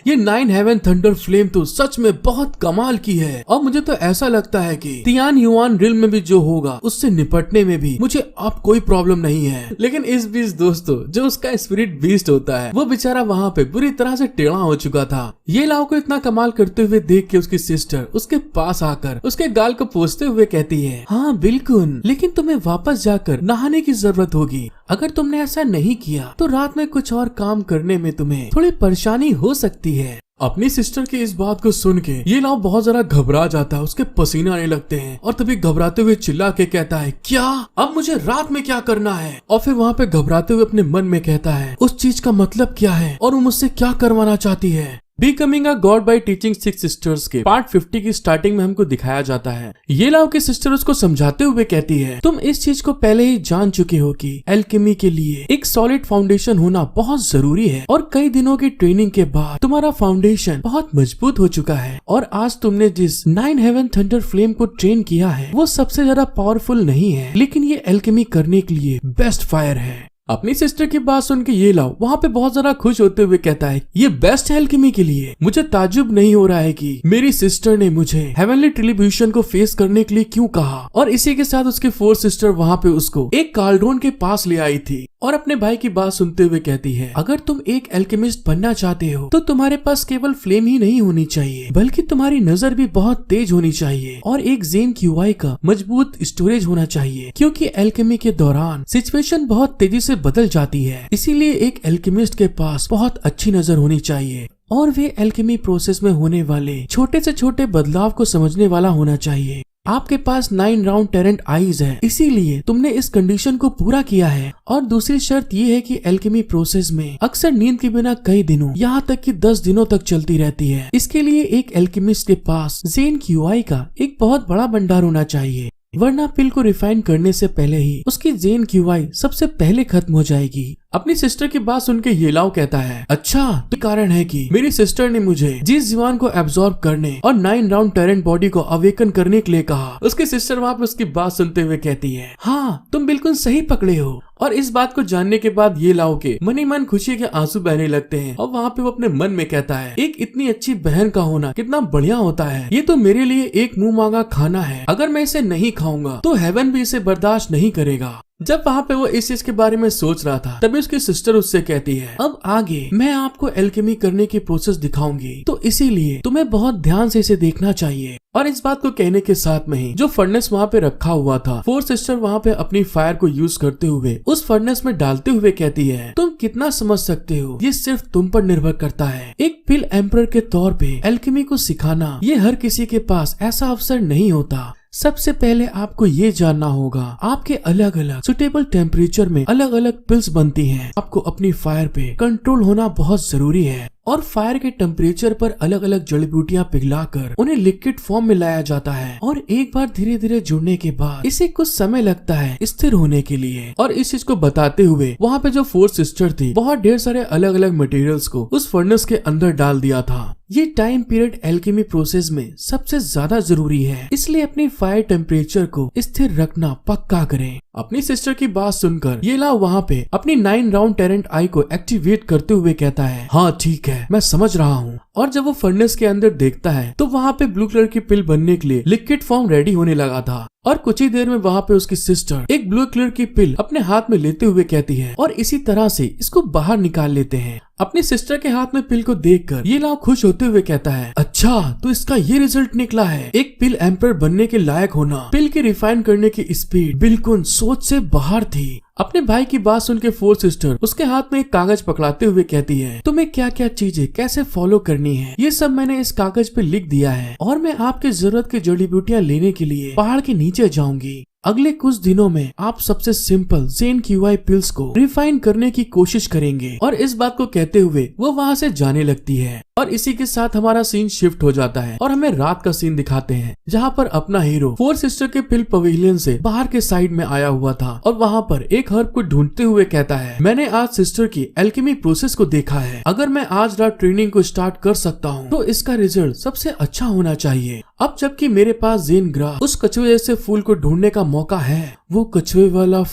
[SPEAKER 1] ये 9 हेवन थंडर फ्लेम तो सच में बहुत कमाल की है और मुझे तो ऐसा लगता है कि तियान युआन रिल्म में भी जो होगा उससे निपटने में भी मुझे अब कोई प्रॉब्लम नहीं है। लेकिन इस बीच दोस्तों जो उसका स्पिरिट बीस्ट होता है वो बेचारा वहाँ पे बुरी तरह से टेढ़ा हो चुका था। ये लाओ को इतना कमाल करते हुए देख के उसकी सिस्टर उसके पास आकर उसके गाल को पोंछते हुए कहती है, हाँ बिल्कुल, लेकिन तुम्हें वापस जाकर नहाने की जरूरत होगी। अगर तुमने ऐसा नहीं किया तो रात में कुछ और काम करने में तुम्हें थोड़ी परेशानी हो सकती है। अपनी सिस्टर की इस बात को सुन के ये लाओ बहुत जरा घबरा जाता है, उसके पसीने आने लगते हैं और तभी घबराते हुए चिल्ला के कहता है, क्या अब मुझे रात में क्या करना है? और फिर वहाँ पे घबराते हुए अपने मन में कहता है, उस चीज का मतलब क्या है और वो मुझसे क्या करवाना चाहती है। Becoming a god by teaching 6 sisters के पार्ट 50 की स्टार्टिंग में हमको दिखाया जाता है ये लाओ की सिस्टर उसको समझाते हुए कहती है, तुम इस चीज को पहले ही जान चुके हो कि एल्केमी के लिए एक सॉलिड फाउंडेशन होना बहुत जरूरी है और कई दिनों की ट्रेनिंग के बाद तुम्हारा फाउंडेशन बहुत मजबूत हो चुका है और आज तुमने जिस 9 हेवन थंडर फ्लेम को ट्रेन किया है वो सबसे ज्यादा पावरफुल नहीं है, लेकिन ये एल्केमी करने के लिए बेस्ट फायर है। अपनी सिस्टर की बात सुन के ये लाओ वहाँ पे बहुत ज्यादा खुश होते हुए कहता है, ये बेस्ट है एल्केमी के लिए। मुझे ताज्जुब नहीं हो रहा है कि मेरी सिस्टर ने मुझे हेवनली ट्रिब्यूशन को फेस करने के लिए क्यों कहा। और इसी के साथ उसके 4 सिस्टर वहाँ पे उसको एक कार्डोन के पास ले आई थी और अपने भाई की बात सुनते हुए कहती है, अगर तुम एक एल्केमिस्ट बनना चाहते हो तो तुम्हारे पास केवल फ्लेम ही नहीं होनी चाहिए बल्कि तुम्हारी नजर भी बहुत तेज होनी चाहिए और एक ज़ेन क्यूआई का मजबूत स्टोरेज होना चाहिए, क्योंकि एल्केमी के दौरान सिचुएशन बहुत तेजी से बदल जाती है। इसीलिए एक एल्केमिस्ट के पास बहुत अच्छी नजर होनी चाहिए और वे एल्केमी प्रोसेस में होने वाले छोटे से छोटे बदलाव को समझने वाला होना चाहिए। आपके पास 9 राउंड टेरेंट आईज है, इसीलिए तुमने इस कंडीशन को पूरा किया है। और दूसरी शर्त ये है कि एल्केमी प्रोसेस में अक्सर नींद के बिना कई दिनों यहाँ तक कि 10 दिनों तक चलती रहती है। इसके लिए एक एल्केमिस्ट के पास ज़ेन क्यूआई का एक बहुत बड़ा भंडार होना चाहिए, वरना पिल को रिफाइन करने से पहले ही उसकी ज़ेन क्यूआई सबसे पहले खत्म हो जाएगी। अपनी सिस्टर की बात सुन के ये लाओ कहता है, अच्छा तो कारण है कि मेरी सिस्टर ने मुझे जिस जीवन को एब्सॉर्ब करने और 9 राउंड टेरेंट बॉडी को अवेकन करने के लिए कहा। उसकी सिस्टर वहाँ पे उसकी बात सुनते हुए कहती है, हाँ तुम बिल्कुल सही पकड़े हो। और इस बात को जानने के बाद ये लाओ के मन ही मन खुशी के आंसू बहने लगते हैं और वहाँ पे वो अपने मन में कहता है, एक इतनी अच्छी बहन का होना कितना बढ़िया होता है। ये तो मेरे लिए एक मुंह मांगा खाना है, अगर मैं इसे नहीं खाऊंगा तो हेवन भी इसे बर्दाश्त नहीं करेगा। जब वहाँ पे वो इस चीज के बारे में सोच रहा था तभी उसकी सिस्टर उससे कहती है, अब आगे मैं आपको एल्केमी करने की प्रोसेस दिखाऊंगी, तो इसीलिए तुम्हें बहुत ध्यान से इसे देखना चाहिए। और इस बात को कहने के साथ में ही जो फर्नेस वहाँ पे रखा हुआ था 4 सिस्टर वहाँ पे अपनी फायर को यूज करते हुए उस फर्नेस में डालते हुए कहती है, तुम कितना समझ सकते हो ये सिर्फ तुम पर निर्भर करता है। एक पिल एम्परर के तौर पे एल्केमी को सिखाना ये हर किसी के पास ऐसा अवसर नहीं होता। सबसे पहले आपको ये जानना होगा आपके अलग अलग सुटेबल टेम्परेचर में अलग अलग पिल्स बनती हैं। आपको अपनी फायर पे कंट्रोल होना बहुत जरूरी है और फायर के टेम्परेचर पर अलग अलग जड़ी बूटियां पिघलाकर उन्हें लिक्विड फॉर्म में लाया जाता है और एक बार धीरे धीरे जुड़ने के बाद इसे कुछ समय लगता है स्थिर होने के लिए। और इस चीज को बताते हुए वहाँ पे जो 4 सिस्टर थी बहुत ढेर सारे अलग अलग मटेरियल्स को उस फर्नेस के अंदर डाल दिया था ये टाइम पीरियड एल्केमी प्रोसेस में सबसे ज्यादा जरूरी है, इसलिए अपनी फायर टेम्परेचर को स्थिर रखना पक्का करें। अपनी सिस्टर की बात सुनकर ये लाओ वहाँ पे अपनी 9 राउंड टेरेंट आई को एक्टिवेट करते हुए कहता है, हाँ ठीक है, मैं समझ रहा हूँ। और जब वो फर्नेस के अंदर देखता है तो वहाँ पे ब्लू कलर की पिल बनने के लिए लिक्विड फॉर्म रेडी होने लगा था। और कुछ ही देर में वहाँ पे उसकी सिस्टर एक ब्लू कलर की पिल अपने हाथ में लेते हुए कहती है, और इसी तरह से इसको बाहर निकाल लेते हैं। अपनी सिस्टर के हाथ में पिल को देखकर ये लाओ खुश होते हुए कहता है, अच्छा तो इसका ये रिजल्ट निकला है, एक पिल एम्पर बनने के लायक होना। पिल की रिफाइन करने की स्पीड बिल्कुल सोच से बाहर थी। अपने भाई की बात सुन के 4 सिस्टर उसके हाथ में एक कागज पकड़ाते हुए कहती है, तुम्हें क्या क्या चीजें कैसे फॉलो करनी है ये सब मैंने इस कागज पे लिख दिया है, और मैं आपकी जरूरत की जड़ी बूटियाँ लेने के लिए पहाड़ के नीचे जाऊंगी। अगले कुछ दिनों में आप सबसे सिंपल ज़ेन QI पिल्स को रिफाइन करने की कोशिश करेंगे। और इस बात को कहते हुए वो वहाँ से जाने लगती है। और इसी के साथ हमारा सीन शिफ्ट हो जाता है और हमें रात का सीन दिखाते हैं, जहाँ पर अपना हीरो 4 सिस्टर के पिल पवेलियन से बाहर के साइड में आया हुआ था और वहाँ पर एक हर्ब को ढूंढते हुए कहता है, मैंने आज सिस्टर की एल्केमी प्रोसेस को देखा है, अगर मैं आज रात ट्रेनिंग को स्टार्ट कर सकता हूँ तो इसका रिजल्ट सबसे अच्छा होना चाहिए। अब जबकि मेरे पास ज़ेन ग्रास उस कछुए जैसे फूल को ढूंढने का मौका है, वो कछुए वाला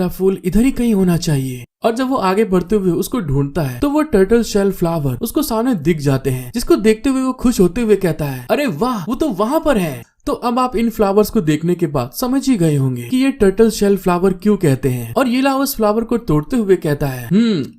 [SPEAKER 1] फूल इधर ही कहीं होना चाहिए। और जब वो आगे बढ़ते हुए उसको ढूंढता है तो वो टर्टल शेल फ्लावर उसको सामने दिख जाते हैं, जिसको देखते हुए वो खुश होते हुए कहता है, अरे वाह, वो तो वहाँ पर है। तो अब आप इन फ्लावर्स को देखने के बाद समझ ही गए होंगे कि ये टर्टल शेल फ्लावर क्यों कहते हैं। और ये लाओ उस फ्लावर को तोड़ते हुए कहता है,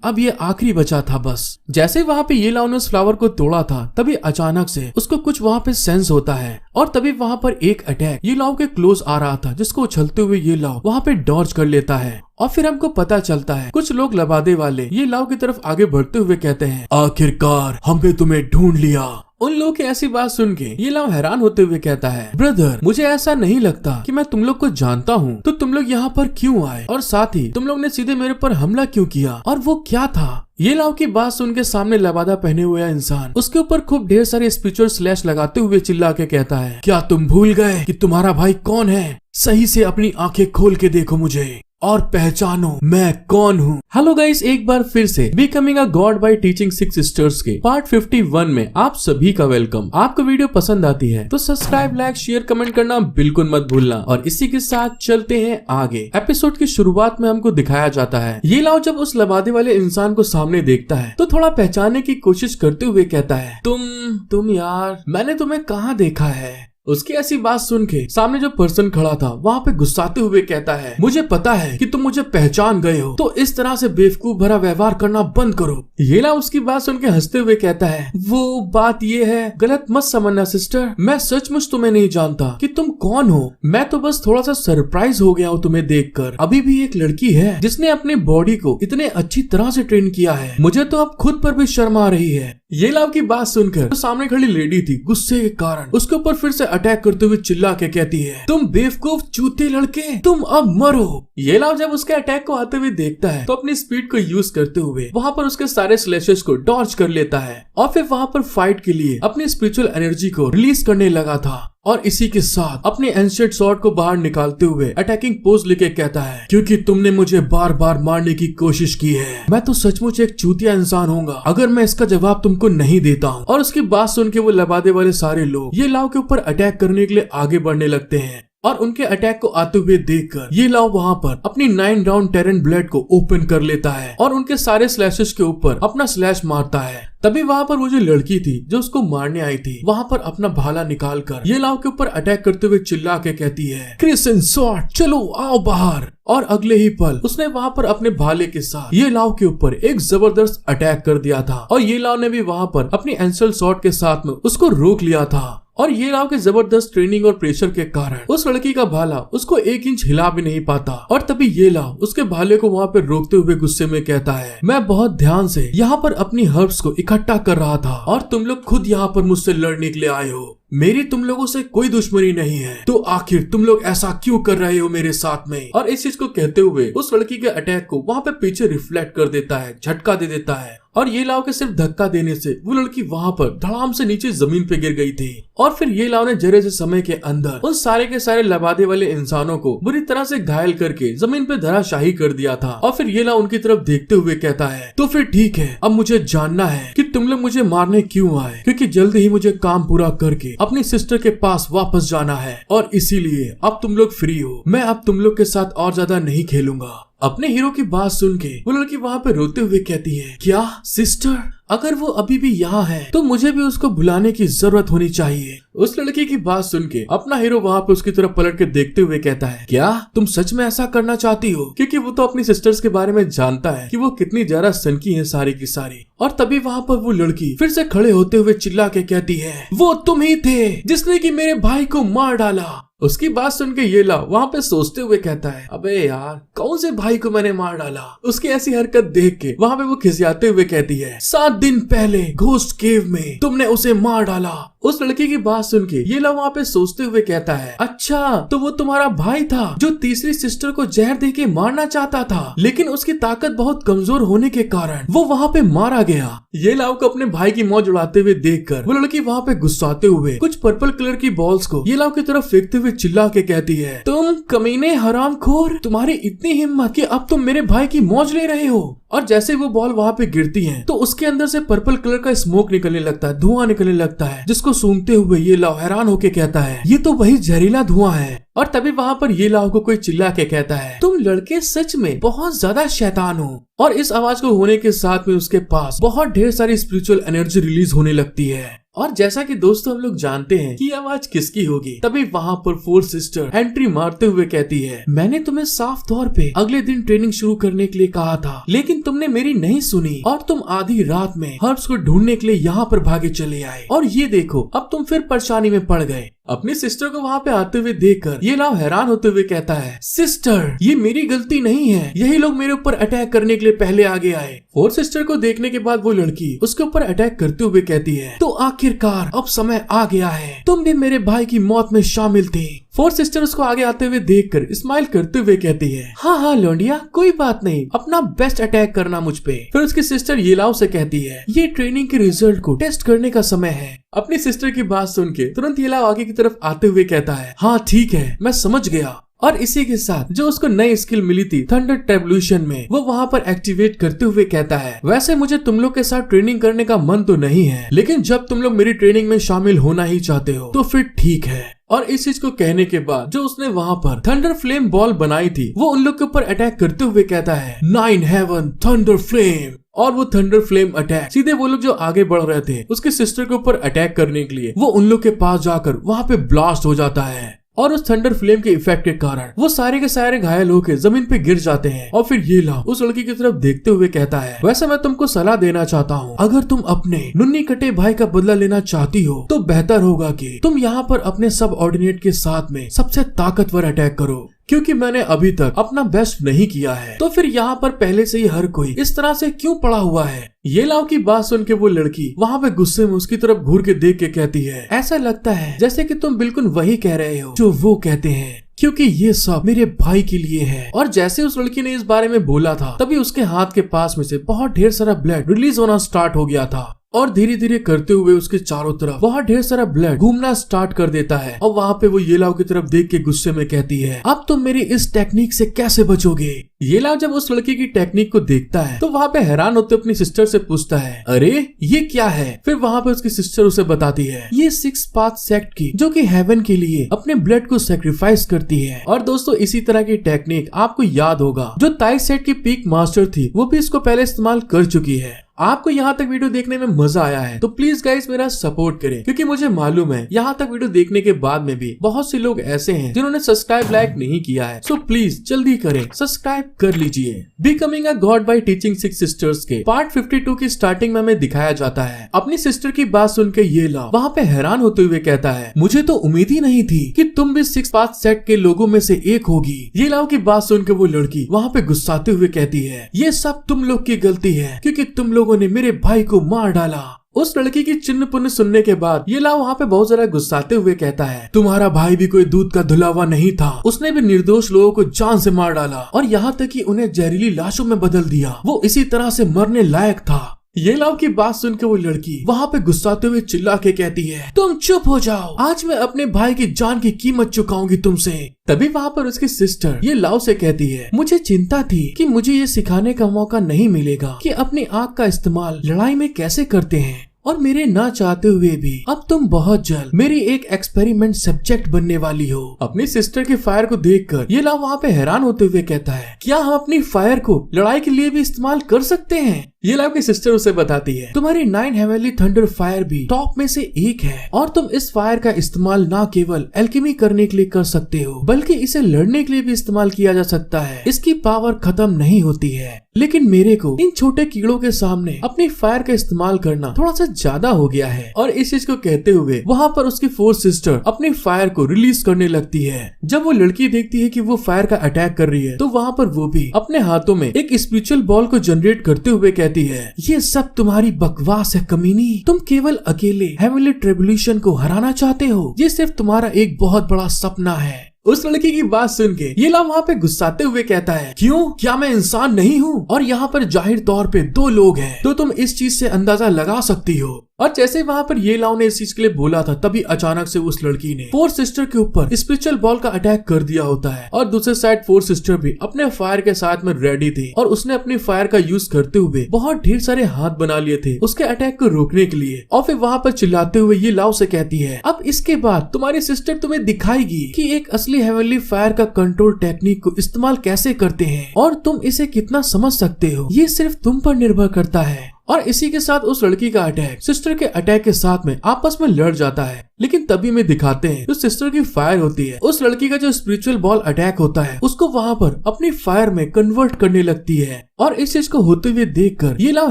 [SPEAKER 1] अब ये आखिरी बचा था बस। जैसे वहाँ पे ये लाओ ने उस फ्लावर को तोड़ा था, तभी अचानक से उसको कुछ वहाँ पे सेंस होता है और तभी वहाँ पर एक अटैक ये लाओ के क्लोज आ रहा था, जिसको उछलते हुए ये लाओ वहाँ पे डॉज कर लेता है। और फिर हमको पता चलता है कुछ लोग लबादे वाले ये लाओ की तरफ आगे बढ़ते हुए कहते हैं, आखिरकार हमने तुम्हें ढूंढ लिया। उन लोगों की ऐसी बात सुन के ये लाओ हैरान होते हुए कहता है, ब्रदर मुझे ऐसा नहीं लगता कि मैं तुम लोग को जानता हूँ, तो तुम लोग यहाँ पर क्यों आए, और साथ ही तुम लोग ने सीधे मेरे पर हमला क्यों किया, और वो क्या था। ये लाओ की बात सुन के सामने लबादा पहने हुए इंसान उसके ऊपर खूब ढेर सारे स्पिरिचुअल स्लैश लगाते हुए चिल्ला के कहता है, क्या तुम भूल गए कि तुम्हारा भाई कौन है? सही से अपनी आंखें खोल के देखो मुझे और पहचानो मैं कौन हूँ। हेलो गाइस, एक बार फिर से becoming a god by teaching 6 sisters के पार्ट 51 में आप सभी का वेलकम। आपको वीडियो पसंद आती है तो सब्सक्राइब, लाइक, शेयर, कमेंट करना बिल्कुल मत भूलना। और इसी के साथ चलते हैं आगे। एपिसोड की शुरुआत में हमको दिखाया जाता है ये लाओ जब उस लबादे वाले इंसान को सामने देखता है तो थोड़ा पहचानने की कोशिश करते हुए कहता है, तुम यार, मैंने तुम्हें कहाँ देखा है। उसकी ऐसी बात सुन के सामने जो पर्सन खड़ा था वहाँ पे गुस्साते हुए कहता है, मुझे पता है कि तुम मुझे पहचान गए हो, तो इस तरह से बेवकूफ भरा व्यवहार करना बंद करो। ये ना उसकी बात सुन के हंसते हुए कहता है, वो बात ये है, गलत मत समझना सिस्टर, मैं सचमुच तुम्हें नहीं जानता कि तुम कौन हो। मैं तो बस थोड़ा सा सरप्राइज हो गया हूँ तुम्हें देखकर। अभी भी एक लड़की है जिसने अपनी बॉडी को इतने अच्छी तरह से ट्रेन किया है, मुझे तो अब खुद पर भी शर्म आ रही है। ये लाव की बात सुनकर तो सामने खड़ी लेडी थी गुस्से के कारण उसके ऊपर फिर से अटैक करते हुए चिल्ला के कहती है, तुम बेवकूफ चूते लड़के, तुम अब मरो। ये लाव जब उसके अटैक को आते हुए देखता है तो अपनी स्पीड को यूज करते हुए वहाँ पर उसके सारे स्लैशेस को डॉज कर लेता है और फिर वहाँ पर फाइट के लिए अपनी स्पिरिचुअल एनर्जी को रिलीज करने लगा था। और इसी के साथ अपने एंशिएंट स्वॉर्ड को बाहर निकालते हुए अटैकिंग पोज लेके कहता है, क्योंकि तुमने मुझे बार बार मारने की कोशिश की है, मैं तो सचमुच एक चूतिया इंसान होऊंगा अगर मैं इसका जवाब तुमको नहीं देता हूँ। और उसकी बात सुन के वो लबादे वाले सारे लोग ये लाव के ऊपर अटैक करने के लिए आगे बढ़ने लगते हैं। और उनके अटैक को आते हुए देखकर ये लाव वहाँ पर अपनी 9 राउंड टेरेंट ब्लेड को ओपन कर लेता है और उनके सारे स्लैशेस के ऊपर अपना स्लैश मारता है। तभी वहाँ पर वो जो लड़की थी जो उसको मारने आई थी वहाँ पर अपना भाला निकाल कर ये लाव के ऊपर अटैक करते हुए चिल्ला के कहती है, क्रिसन स्वॉर्ड चलो आओ बाहर। और अगले ही पल उसने वहाँ पर अपने भाले के साथ ये लाव के ऊपर एक जबरदस्त अटैक कर दिया था और ये लाव ने भी वहाँ पर अपनी एंशिएंट स्वॉर्ड के साथ में उसको रोक लिया था। और ये लाव के जबरदस्त ट्रेनिंग और प्रेशर के कारण उस लड़की का भाला उसको 1 इंच हिला भी नहीं पाता। और तभी ये लाव उसके भाले को वहाँ पे रोकते हुए गुस्से में कहता है, मैं बहुत ध्यान से यहाँ पर अपनी हर्ब्स को इकट्ठा कर रहा था और तुम लोग खुद यहाँ पर मुझसे लड़ने के लिए आए हो। मेरी तुम लोगों से कोई दुश्मनी नहीं है, तो आखिर तुम लोग ऐसा क्यों कर रहे हो मेरे साथ में। और इस चीज को कहते हुए उस लड़की के अटैक को वहाँ पे पीछे रिफ्लेक्ट कर देता है, झटका दे देता है और ये लाओ के सिर्फ धक्का देने से वो लड़की वहाँ पर धड़ाम से नीचे जमीन पे गिर गई थी। और फिर ये लाओ ने जरे से समय के अंदर उन सारे के सारे लबादे वाले इंसानों को बुरी तरह से घायल करके जमीन पे धराशाही कर दिया था। और फिर ये लाओ उनकी तरफ देखते हुए कहता है, तो फिर ठीक है, अब मुझे जानना है कि तुम लोग मुझे मारने क्यों आए, क्योंकि जल्दी ही मुझे काम पूरा करके अपनी सिस्टर के पास वापस जाना है और इसीलिए अब तुम लोग फ्री हो। मैं अब तुम लोग के साथ और ज्यादा नहीं खेलूंगा। अपने हीरो की बात सुन के वो लड़की वहाँ पे रोते हुए कहती है, क्या सिस्टर? अगर वो अभी भी यहाँ है तो मुझे भी उसको बुलाने की जरूरत होनी चाहिए। उस लड़की की बात सुन के अपना हीरो वहाँ पे उसकी तरफ पलट के देखते हुए कहता है, क्या तुम सच में ऐसा करना चाहती हो? क्योंकि वो तो अपनी सिस्टर्स के बारे में जानता है कि वो कितनी ज्यादा सनकी है सारी की सारी। और तभी वहाँ पर वो लड़की फिर से खड़े होते हुए चिल्ला के कहती है, वो तुम ही थे जिसने कि मेरे भाई को मार डाला। उसकी बात सुन के ये लाओ वहाँ पे सोचते हुए कहता है, अबे यार कौन से भाई को मैंने मार डाला? उसकी ऐसी हरकत देख के वहाँ पे वो खिसियाते हुए कहती है, 7 दिन पहले घोस्ट केव में तुमने उसे मार डाला। उस लड़की की बात सुन के ये लाओ वहाँ पे सोचते हुए कहता है, अच्छा तो वो तुम्हारा भाई था जो तीसरी सिस्टर को जहर दे के मारना चाहता था, लेकिन उसकी ताकत बहुत कमजोर होने के कारण वो वहाँ पे मारा गया। ये लाओ को अपने भाई की मौत उड़ाते हुए देखकर वो लड़की वहाँ पे गुस्साते हुए कुछ पर्पल कलर की बॉल्स को ये लाओ की तरफ फेंकते हुए चिल्ला के कहती है, तुम कमीने हरामखोर, तुम्हारी इतनी हिम्मत कि अब तुम मेरे भाई की मौज ले रहे हो। और जैसे वो बॉल वहाँ पे गिरती है तो उसके अंदर से पर्पल कलर का स्मोक निकलने लगता है, धुआं निकलने लगता है, जिसको सूंघते हुए ये लाओ हैरान होके कहता है, ये तो वही जहरीला धुआं है। और तभी वहाँ पर ये लाओ को कोई चिल्ला के कहता है, तुम लड़के सच में बहुत ज्यादा शैतान हो। और इस आवाज को होने के साथ में उसके पास बहुत ढेर सारी स्पिरिचुअल एनर्जी रिलीज होने लगती है। और जैसा कि दोस्तों हम लोग जानते हैं कि आवाज किसकी होगी, तभी वहाँ पर 4 सिस्टर एंट्री मारते हुए कहती है, मैंने तुम्हें साफ तौर पे अगले दिन ट्रेनिंग शुरू करने के लिए कहा था, लेकिन तुमने मेरी नहीं सुनी और तुम आधी रात में हर्ब्स को ढूंढने के लिए यहाँ पर भागे चले आए। और ये देखो अब तुम फिर परेशानी में पड़ गए। अपनी सिस्टर को वहाँ पे आते हुए देखकर ये लाओ हैरान होते हुए कहता है, सिस्टर ये मेरी गलती नहीं है, यही लोग मेरे ऊपर अटैक करने के लिए पहले आगे आए। 4 सिस्टर को देखने के बाद वो लड़की उसके ऊपर अटैक करते हुए कहती है, तो आखिरकार अब समय आ गया है, तुम भी मेरे भाई की मौत में शामिल थे। 4 सिस्टर उसको आगे आते हुए देखकर स्माइल करते हुए कहती है, हाँ हाँ लौंडिया कोई बात नहीं, अपना बेस्ट अटैक करना मुझ पे। फिर उसकी सिस्टर ये लाओ से कहती है, ये ट्रेनिंग के रिजल्ट को टेस्ट करने का समय है। अपनी सिस्टर की बात सुन के तुरंत ये लाओ आगे की तरफ आते हुए कहता है, हाँ ठीक है मैं समझ गया। और इसी के साथ जो उसको नई स्किल मिली थी थंडर टेबल्यूशन में, वो वहाँ पर एक्टिवेट करते हुए कहता है, वैसे मुझे तुम लोग के साथ ट्रेनिंग करने का मन तो नहीं है, लेकिन जब तुम लोग मेरी ट्रेनिंग में शामिल होना ही चाहते हो तो फिर ठीक है। और इस चीज को कहने के बाद जो उसने वहाँ पर थंडर फ्लेम बॉल बनाई थी वो उन लोग के ऊपर अटैक करते हुए कहता है, 9 हेवन थंडर फ्लेम। और वो थंडर फ्लेम अटैक सीधे वो लोग जो आगे बढ़ रहे थे उसके सिस्टर के ऊपर अटैक करने के लिए वो उन लोग के पास जाकर वहाँ पे ब्लास्ट हो जाता है। और उस थंडर फ्लेम के इफेक्ट के कारण वो सारे के सारे घायल होकर जमीन पे गिर जाते हैं। और फिर ये लाओ उस लड़की की तरफ देखते हुए कहता है, वैसे मैं तुमको सलाह देना चाहता हूँ, अगर तुम अपने नुन्नी कटे भाई का बदला लेना चाहती हो तो बेहतर होगा कि तुम यहाँ पर अपने सब ऑर्डिनेट के साथ में सबसे ताकतवर अटैक करो, क्योंकि मैंने अभी तक अपना बेस्ट नहीं किया है। तो फिर यहाँ पर पहले से ही हर कोई इस तरह से क्यों पड़ा हुआ है? ये लाओ की बात सुन के वो लड़की वहाँ पे गुस्से में उसकी तरफ घूर के देख के कहती है, ऐसा लगता है जैसे कि तुम बिल्कुल वही कह रहे हो जो वो कहते हैं, क्योंकि ये सब मेरे भाई के लिए है। और जैसे उस लड़की ने इस बारे में बोला था तभी उसके हाथ के पास में से बहुत ढेर सारा ब्लड रिलीज होना स्टार्ट हो गया था। और धीरे धीरे करते हुए उसके चारों तरफ बहुत ढेर सारा ब्लड घूमना स्टार्ट कर देता है। और वहाँ पे वो ये लाओ की तरफ देख के गुस्से में कहती है, अब तुम मेरी इस टेक्निक से कैसे बचोगे? ये लाओ जब उस लड़की की टेक्निक को देखता है तो वहाँ पे हैरान होते अपनी सिस्टर से पूछता है, अरे ये क्या है? फिर वहाँ पे उसकी सिस्टर उसे बताती है, ये 6 पाथ सेक्ट की जो कि हेवन के लिए अपने ब्लड को सेक्रीफाइस करती है। और दोस्तों इसी तरह की टेक्निक आपको याद होगा जो ताई सेट की पीक मास्टर थी वो भी इसको पहले इस्तेमाल कर चुकी है। आपको यहाँ तक वीडियो देखने में मजा आया है तो प्लीज गाइस मेरा सपोर्ट करें, क्योंकि मुझे मालूम है यहाँ तक वीडियो देखने के बाद में भी बहुत से लोग ऐसे हैं जिन्होंने सब्सक्राइब लाइक नहीं किया है। सो प्लीज जल्दी करें, सब्सक्राइब कर लीजिए। Becoming a god by teaching 6 sisters के पार्ट 52 की स्टार्टिंग में हमें दिखाया जाता है। अपनी सिस्टर की बात सुन के ये लाओ वहाँ पे हैरान होते हुए कहता है, मुझे तो उम्मीद ही नहीं थी कि तुम भी 6 पाथ सेट के लोगों में से एक होगी। ये लाओ की बात सुन के वो लड़की वहाँ पे गुस्साते हुए कहती है, ये सब तुम लोग की गलती है क्योंकि तुम लोगों ने मेरे भाई को मार डाला। उस लड़की की चिन्ह पुण्य सुनने के बाद ये लाओ वहाँ पे बहुत ज्यादा गुस्साते हुए कहता है, तुम्हारा भाई भी कोई दूध का धुला हुआ नहीं था, उसने भी निर्दोष लोगों को जान से मार डाला और यहाँ तक कि उन्हें जहरीली लाशों में बदल दिया। वो इसी तरह से मरने लायक था। ये लाओ की बात सुन के वो लड़की वहाँ पे गुस्साते हुए चिल्ला के कहती है, तुम चुप हो जाओ, आज मैं अपने भाई की जान की कीमत चुकाऊंगी तुमसे। तभी वहाँ पर उसकी सिस्टर ये लाओ से कहती है, मुझे चिंता थी कि मुझे ये सिखाने का मौका नहीं मिलेगा कि अपनी आंख का इस्तेमाल लड़ाई में कैसे करते हैं, और मेरे ना चाहते हुए भी अब तुम बहुत जल्द मेरी एक एक्सपेरिमेंट सब्जेक्ट बनने वाली हो। अपनी सिस्टर के फायर को देखकर ये लाओ वहाँ पे हैरान होते हुए कहता है, क्या हम अपनी फायर को लड़ाई के लिए भी इस्तेमाल कर सकते हैं? ये लाओ की सिस्टर उसे बताती है, तुम्हारी 9 हेवनली थंडर फायर भी टॉप में से एक है, और तुम इस फायर का इस्तेमाल न केवल एल्केमी करने के लिए कर सकते हो बल्कि इसे लड़ने के लिए भी इस्तेमाल किया जा सकता है। इसकी पावर खत्म नहीं होती है, लेकिन मेरे को इन छोटे कीड़ों के सामने अपनी फायर का इस्तेमाल करना थोड़ा सा ज्यादा हो गया है। और इस चीज को कहते हुए वहाँ पर उसकी 4 सिस्टर अपनी फायर को रिलीज करने लगती है। जब वो लड़की देखती है कि वो फायर का अटैक कर रही है तो वहाँ पर वो भी अपने हाथों में एक स्पिरिचुअल बॉल को जनरेट करते हुए कहती है, ये सब तुम्हारी बकवास है कमीनी, तुम केवल अकेले हेवनली ट्रिब्यूलेशन को हराना चाहते हो, ये सिर्फ तुम्हारा एक बहुत बड़ा सपना है। उस लड़की की बात सुन के ये लाओ वहाँ पे गुस्साते हुए कहता है, क्यों, क्या मैं इंसान नहीं हूँ? और यहाँ पर जाहिर तौर पे 2 लोग हैं, तो तुम इस चीज से अंदाजा लगा सकती हो। और जैसे वहाँ पर ये लाओ ने इस चीज के लिए बोला था, तभी अचानक से उस लड़की ने 4 सिस्टर के ऊपर स्पिरिचुअल बॉल का अटैक कर दिया होता है। और दूसरे साइड 4 सिस्टर भी अपने फायर के साथ में रेडी थी, और उसने अपनी फायर का यूज करते हुए बहुत ढेर सारे हाथ बना लिए थे उसके अटैक को रोकने के लिए। और फिर वहाँ पर चिल्लाते हुए ये लाओ से कहती है, अब इसके बाद तुम्हारी सिस्टर तुम्हें दिखाएगी कि एक असली हेवनली फायर का कंट्रोल टेक्निक को इस्तेमाल कैसे करते हैं, और तुम इसे कितना समझ सकते हो, ये सिर्फ तुम पर निर्भर करता है। और इसी के साथ उस लड़की का अटैक सिस्टर के अटैक के साथ में आपस में लड़ जाता है। लेकिन तभी में दिखाते हैं जो सिस्टर की फायर होती है, उस लड़की का जो स्पिरिचुअल बॉल अटैक होता है उसको वहाँ पर अपनी फायर में कन्वर्ट करने लगती है। और इस चीज को होते हुए देखकर ये लाओ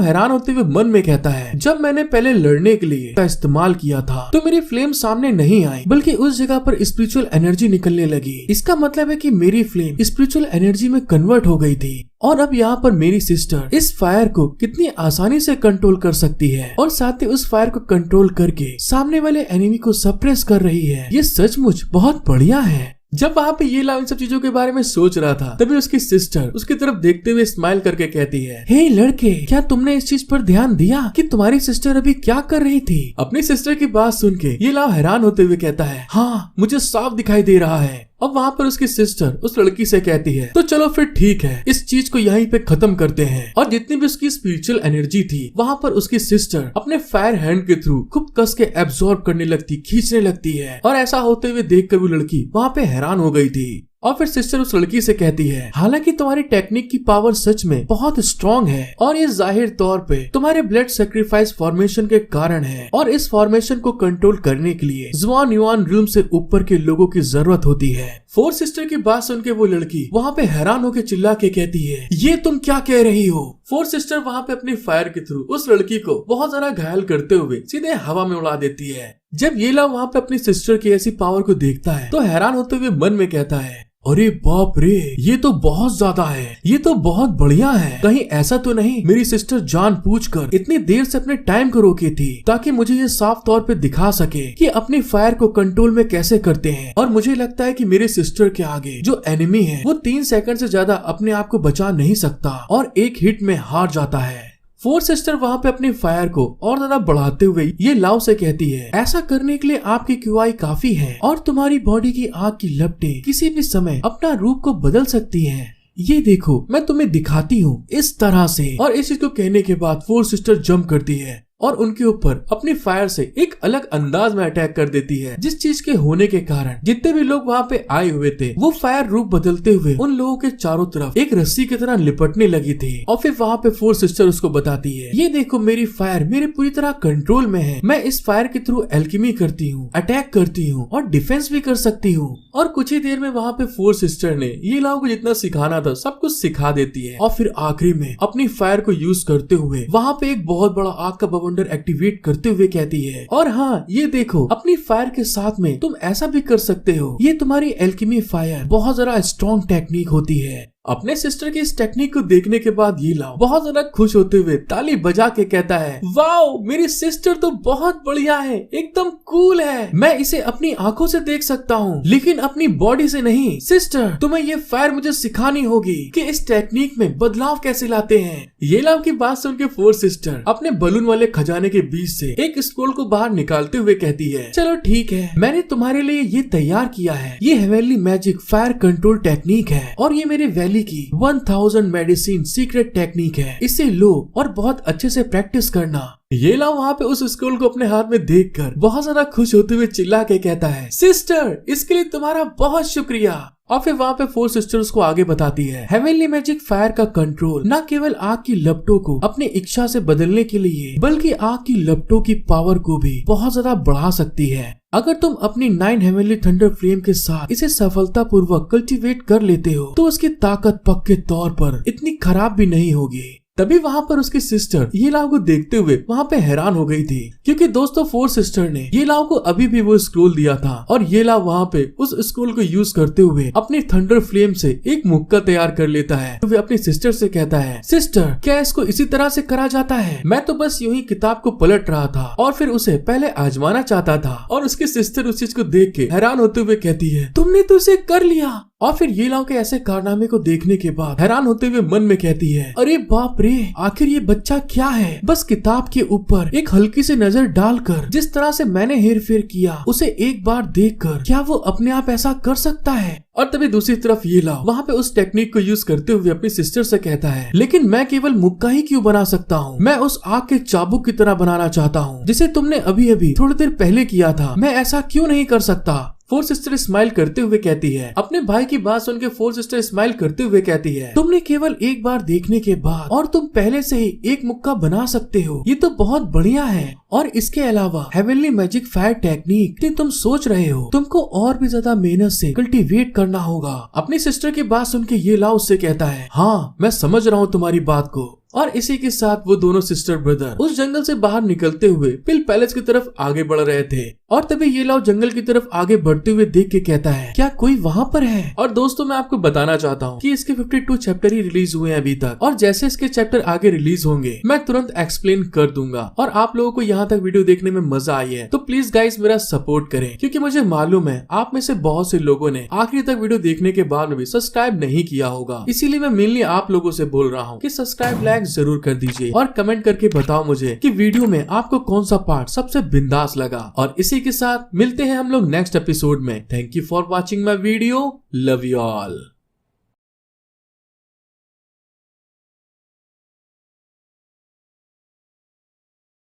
[SPEAKER 1] हैरान होते हुए मन में कहता है, जब मैंने पहले लड़ने के लिए का इस्तेमाल किया था तो मेरी फ्लेम सामने नहीं आई, बल्कि उस जगह पर स्पिरिचुअल एनर्जी निकलने लगी। इसका मतलब है कि मेरी फ्लेम स्पिरिचुअल एनर्जी में कन्वर्ट हो गई थी। और अब यहाँ पर मेरी सिस्टर इस फायर को कितनी आसानी से कंट्रोल कर सकती है, और साथ ही उस फायर को कंट्रोल करके सामने वाले एनिमी को सप्रेस कर रही है। ये सचमुच बहुत बढ़िया है। जब वहाँ पे ये लाओ इन सब चीजों के बारे में सोच रहा था, तभी उसकी सिस्टर उसकी तरफ देखते हुए स्माइल करके कहती है, हे लड़के, क्या तुमने इस चीज पर ध्यान दिया कि तुम्हारी सिस्टर अभी क्या कर रही थी? अपनी सिस्टर की बात सुन के ये लाओ हैरान होते हुए कहता है, हाँ, मुझे साफ दिखाई दे रहा है। अब वहाँ पर उसकी सिस्टर उस लड़की से कहती है, तो चलो फिर ठीक है, इस चीज को यहीं पे खत्म करते हैं। और जितनी भी उसकी स्पिरिचुअल एनर्जी थी वहाँ पर उसकी सिस्टर अपने फायर हैंड के थ्रू खूब कस के एब्सॉर्ब करने लगती, खींचने लगती है। और ऐसा होते हुए देखकर वो लड़की वहाँ पे हैरान हो गई थी। और फिर सिस्टर उस लड़की से कहती है, हालांकि तुम्हारी टेक्निक की पावर सच में बहुत स्ट्रॉन्ग है, और ये जाहिर तौर पे तुम्हारे ब्लड सेक्रीफाइस फॉर्मेशन के कारण है, और इस फॉर्मेशन को कंट्रोल करने के लिए ज़ुआन युआन रिल्म से ऊपर के लोगों की जरूरत होती है। 4 सिस्टर की बात सुन के वो लड़की वहाँ पे हैरान होकर चिल्ला के कहती है, ये तुम क्या कह रही हो? 4 सिस्टर वहाँ पे अपनी फायर के थ्रू उस लड़की को बहुत ज्यादा घायल करते हुए सीधे हवा में उड़ा देती है। जब ये लाओ वहाँ पे अपनी सिस्टर की ऐसी पावर को देखता है तो हैरान होते हुए मन में कहता है, अरे बाप रे, ये तो बहुत ज्यादा है, ये तो बहुत बढ़िया है। कहीं ऐसा तो नहीं मेरी सिस्टर जानबूझकर इतनी देर से अपने टाइम को रोकी थी ताकि मुझे ये साफ तौर पे दिखा सके कि अपनी फायर को कंट्रोल में कैसे करते हैं। और मुझे लगता है कि मेरे सिस्टर के आगे जो एनिमी है वो 3 सेकंड से ज्यादा अपने आप को बचा नहीं सकता और एक हिट में हार जाता है। 4 सिस्टर वहाँ पे अपनी फायर को और ज्यादा बढ़ाते हुए ये लाओ से कहती है, ऐसा करने के लिए आपकी क्यूआई काफी है, और तुम्हारी बॉडी की आग की लपटें किसी भी समय अपना रूप को बदल सकती हैं। ये देखो, मैं तुम्हें दिखाती हूँ इस तरह से। और इस चीज को कहने के बाद 4 सिस्टर जंप करती है और उनके ऊपर अपनी फायर से एक अलग अंदाज में अटैक कर देती है, जिस चीज के होने के कारण जितने भी लोग वहाँ पे आए हुए थे वो फायर रूप बदलते हुए उन लोगों के चारों तरफ एक रस्सी की तरह लिपटने लगी थी। और फिर वहाँ पे 4 सिस्टर उसको बताती है, ये देखो, मेरी फायर मेरे पूरी तरह कंट्रोल में है। मैं इस फायर के थ्रू एल्केमी करती हूँ, अटैक करती हूँ और डिफेंस भी कर सकती हूँ। और कुछ ही देर में वहाँ पे 4 सिस्टर ने ये लाओ को जितना सिखाना था सब कुछ सिखा देती है। और फिर आखिरी में अपनी फायर को यूज करते हुए वहाँ पे एक बहुत बड़ा आग का बवंडर एक्टिवेट करते हुए कहती है, और हाँ, ये देखो, अपनी फायर के साथ में तुम ऐसा भी कर सकते हो। ये तुम्हारी एल्केमी फायर बहुत ज्यादा स्ट्रॉन्ग टेक्निक होती है। अपने सिस्टर की इस टेक्निक को देखने के बाद ये लाओ बहुत ज्यादा खुश होते हुए ताली बजा के कहता है, वाओ मेरी सिस्टर तो बहुत बढ़िया है, एकदम कूल है, मैं इसे अपनी आंखों से देख सकता हूँ लेकिन अपनी बॉडी से नहीं। सिस्टर तुम्हें ये फायर मुझे सिखानी होगी कि इस टेक्निक में बदलाव कैसे लाते हैं। ये लाओ की बात सुन के फोर सिस्टर अपने बलून वाले खजाने के बीच से एक स्क्रोल को बाहर निकालते हुए कहती है, चलो ठीक है, मैंने तुम्हारे लिए ये तैयार किया है। ये heavenly magic fire control technique है और ये मेरे वैली की 1000 मेडिसिन सीक्रेट टेक्निक है। इसे लो और बहुत अच्छे से प्रैक्टिस करना। ये लाओ वहाँ पे उस स्क्रोल को अपने हाथ में देखकर बहुत ज्यादा खुश होते हुए चिल्ला के कहता है, सिस्टर इसके लिए तुम्हारा बहुत शुक्रिया। और फिर वहाँ पे फोर सिस्टर्स को आगे बताती है, हेवनली मैजिक फायर का कंट्रोल न केवल आग की लपटों को अपनी इच्छा से बदलने के लिए बल्कि आग की लपटों की पावर को भी बहुत ज्यादा बढ़ा सकती है। अगर तुम अपनी 9 हेवनली थंडर फ्लेम के साथ इसे सफलता पूर्वक कल्टीवेट कर लेते हो तो उसकी ताकत पक्के तौर पर इतनी खराब भी नहीं होगी। तभी वहाँ पर उसकी सिस्टर ये लाओ को देखते हुए वहाँ पे हैरान हो गई थी, क्योंकि दोस्तों फोर सिस्टर ने ये लाओ को अभी भी वो स्क्रोल दिया था और ये लाओ वहाँ पे उस स्क्रोल को यूज करते हुए अपनी थंडर फ्लेम से एक मुक्का तैयार कर लेता है। तो वे अपनी सिस्टर से कहता है, सिस्टर क्या इसको इसी तरह से करा जाता है? मैं तो बस यूं ही किताब को पलट रहा था और फिर उसे पहले आजमाना चाहता था। और उसकी सिस्टर उस चीज को देख के हैरान होते हुए कहती है, तुमने तो उसे कर लिया। और फिर ये लाओ के ऐसे कारनामे को देखने के बाद हैरान होते हुए मन में कहती है, अरे बाप रे, आखिर ये बच्चा क्या है? बस किताब के ऊपर एक हल्की सी नजर डालकर जिस तरह से मैंने हेर फेर किया उसे एक बार देखकर क्या वो अपने आप ऐसा कर सकता है? और तभी दूसरी तरफ ये लाओ वहाँ पे उस टेक्निक को यूज करते हुए अपनी सिस्टर से कहता है, लेकिन मैं केवल मुक्का ही क्यों बना सकता हूँ? मैं उस आग के चाबुक की तरह बनाना चाहता हूँ जिसे तुमने अभी अभी थोड़ी देर पहले किया था। मैं ऐसा क्यों नहीं कर सकता? फोर सिस्टर स्माइल करते हुए कहती है। अपने भाई की बात सुनकर फोर सिस्टर स्माइल करते हुए कहती है, तुमने केवल एक बार देखने के बाद और तुम पहले से ही एक मुक्का बना सकते हो, ये तो बहुत बढ़िया है। और इसके अलावा हेवनली मैजिक फायर टेक्निक तुम सोच रहे हो तुमको और भी ज्यादा मेहनत से कल्टीवेट करना होगा। अपनी सिस्टर की बात सुन के ये लाओ उससे कहता है, हाँ मैं समझ रहा हूँ तुम्हारी बात को। और इसी के साथ वो दोनों सिस्टर ब्रदर उस जंगल से बाहर निकलते हुए पिल पैलेस की तरफ आगे बढ़ रहे थे। और तभी ये लाओ जंगल की तरफ आगे बढ़ते हुए देख के कहता है, क्या कोई वहाँ पर है? और दोस्तों मैं आपको बताना चाहता हूँ कि इसके 52 चैप्टर ही रिलीज हुए हैं अभी तक, और जैसे इसके चैप्टर आगे रिलीज होंगे मैं तुरंत एक्सप्लेन कर दूंगा। और आप लोगों को यहाँ तक वीडियो देखने में मजा आई है तो प्लीज गाइस मेरा सपोर्ट करें, क्योंकि मुझे मालूम है आप में से बहुत से लोगों ने आखिरी तक वीडियो देखने के बाद में भी सब्सक्राइब नहीं किया होगा। इसीलिए मैं मेनली आप लोगों से बोल रहा हूँ कि सब्सक्राइब लाइक जरूर कर दीजिए और कमेंट करके बताओ मुझे कि वीडियो में आपको कौन सा पार्ट सबसे बिंदास लगा। और इसी के साथ मिलते हैं हम लोग नेक्स्ट एपिसोड में। Thank you for watching my video. Love you all.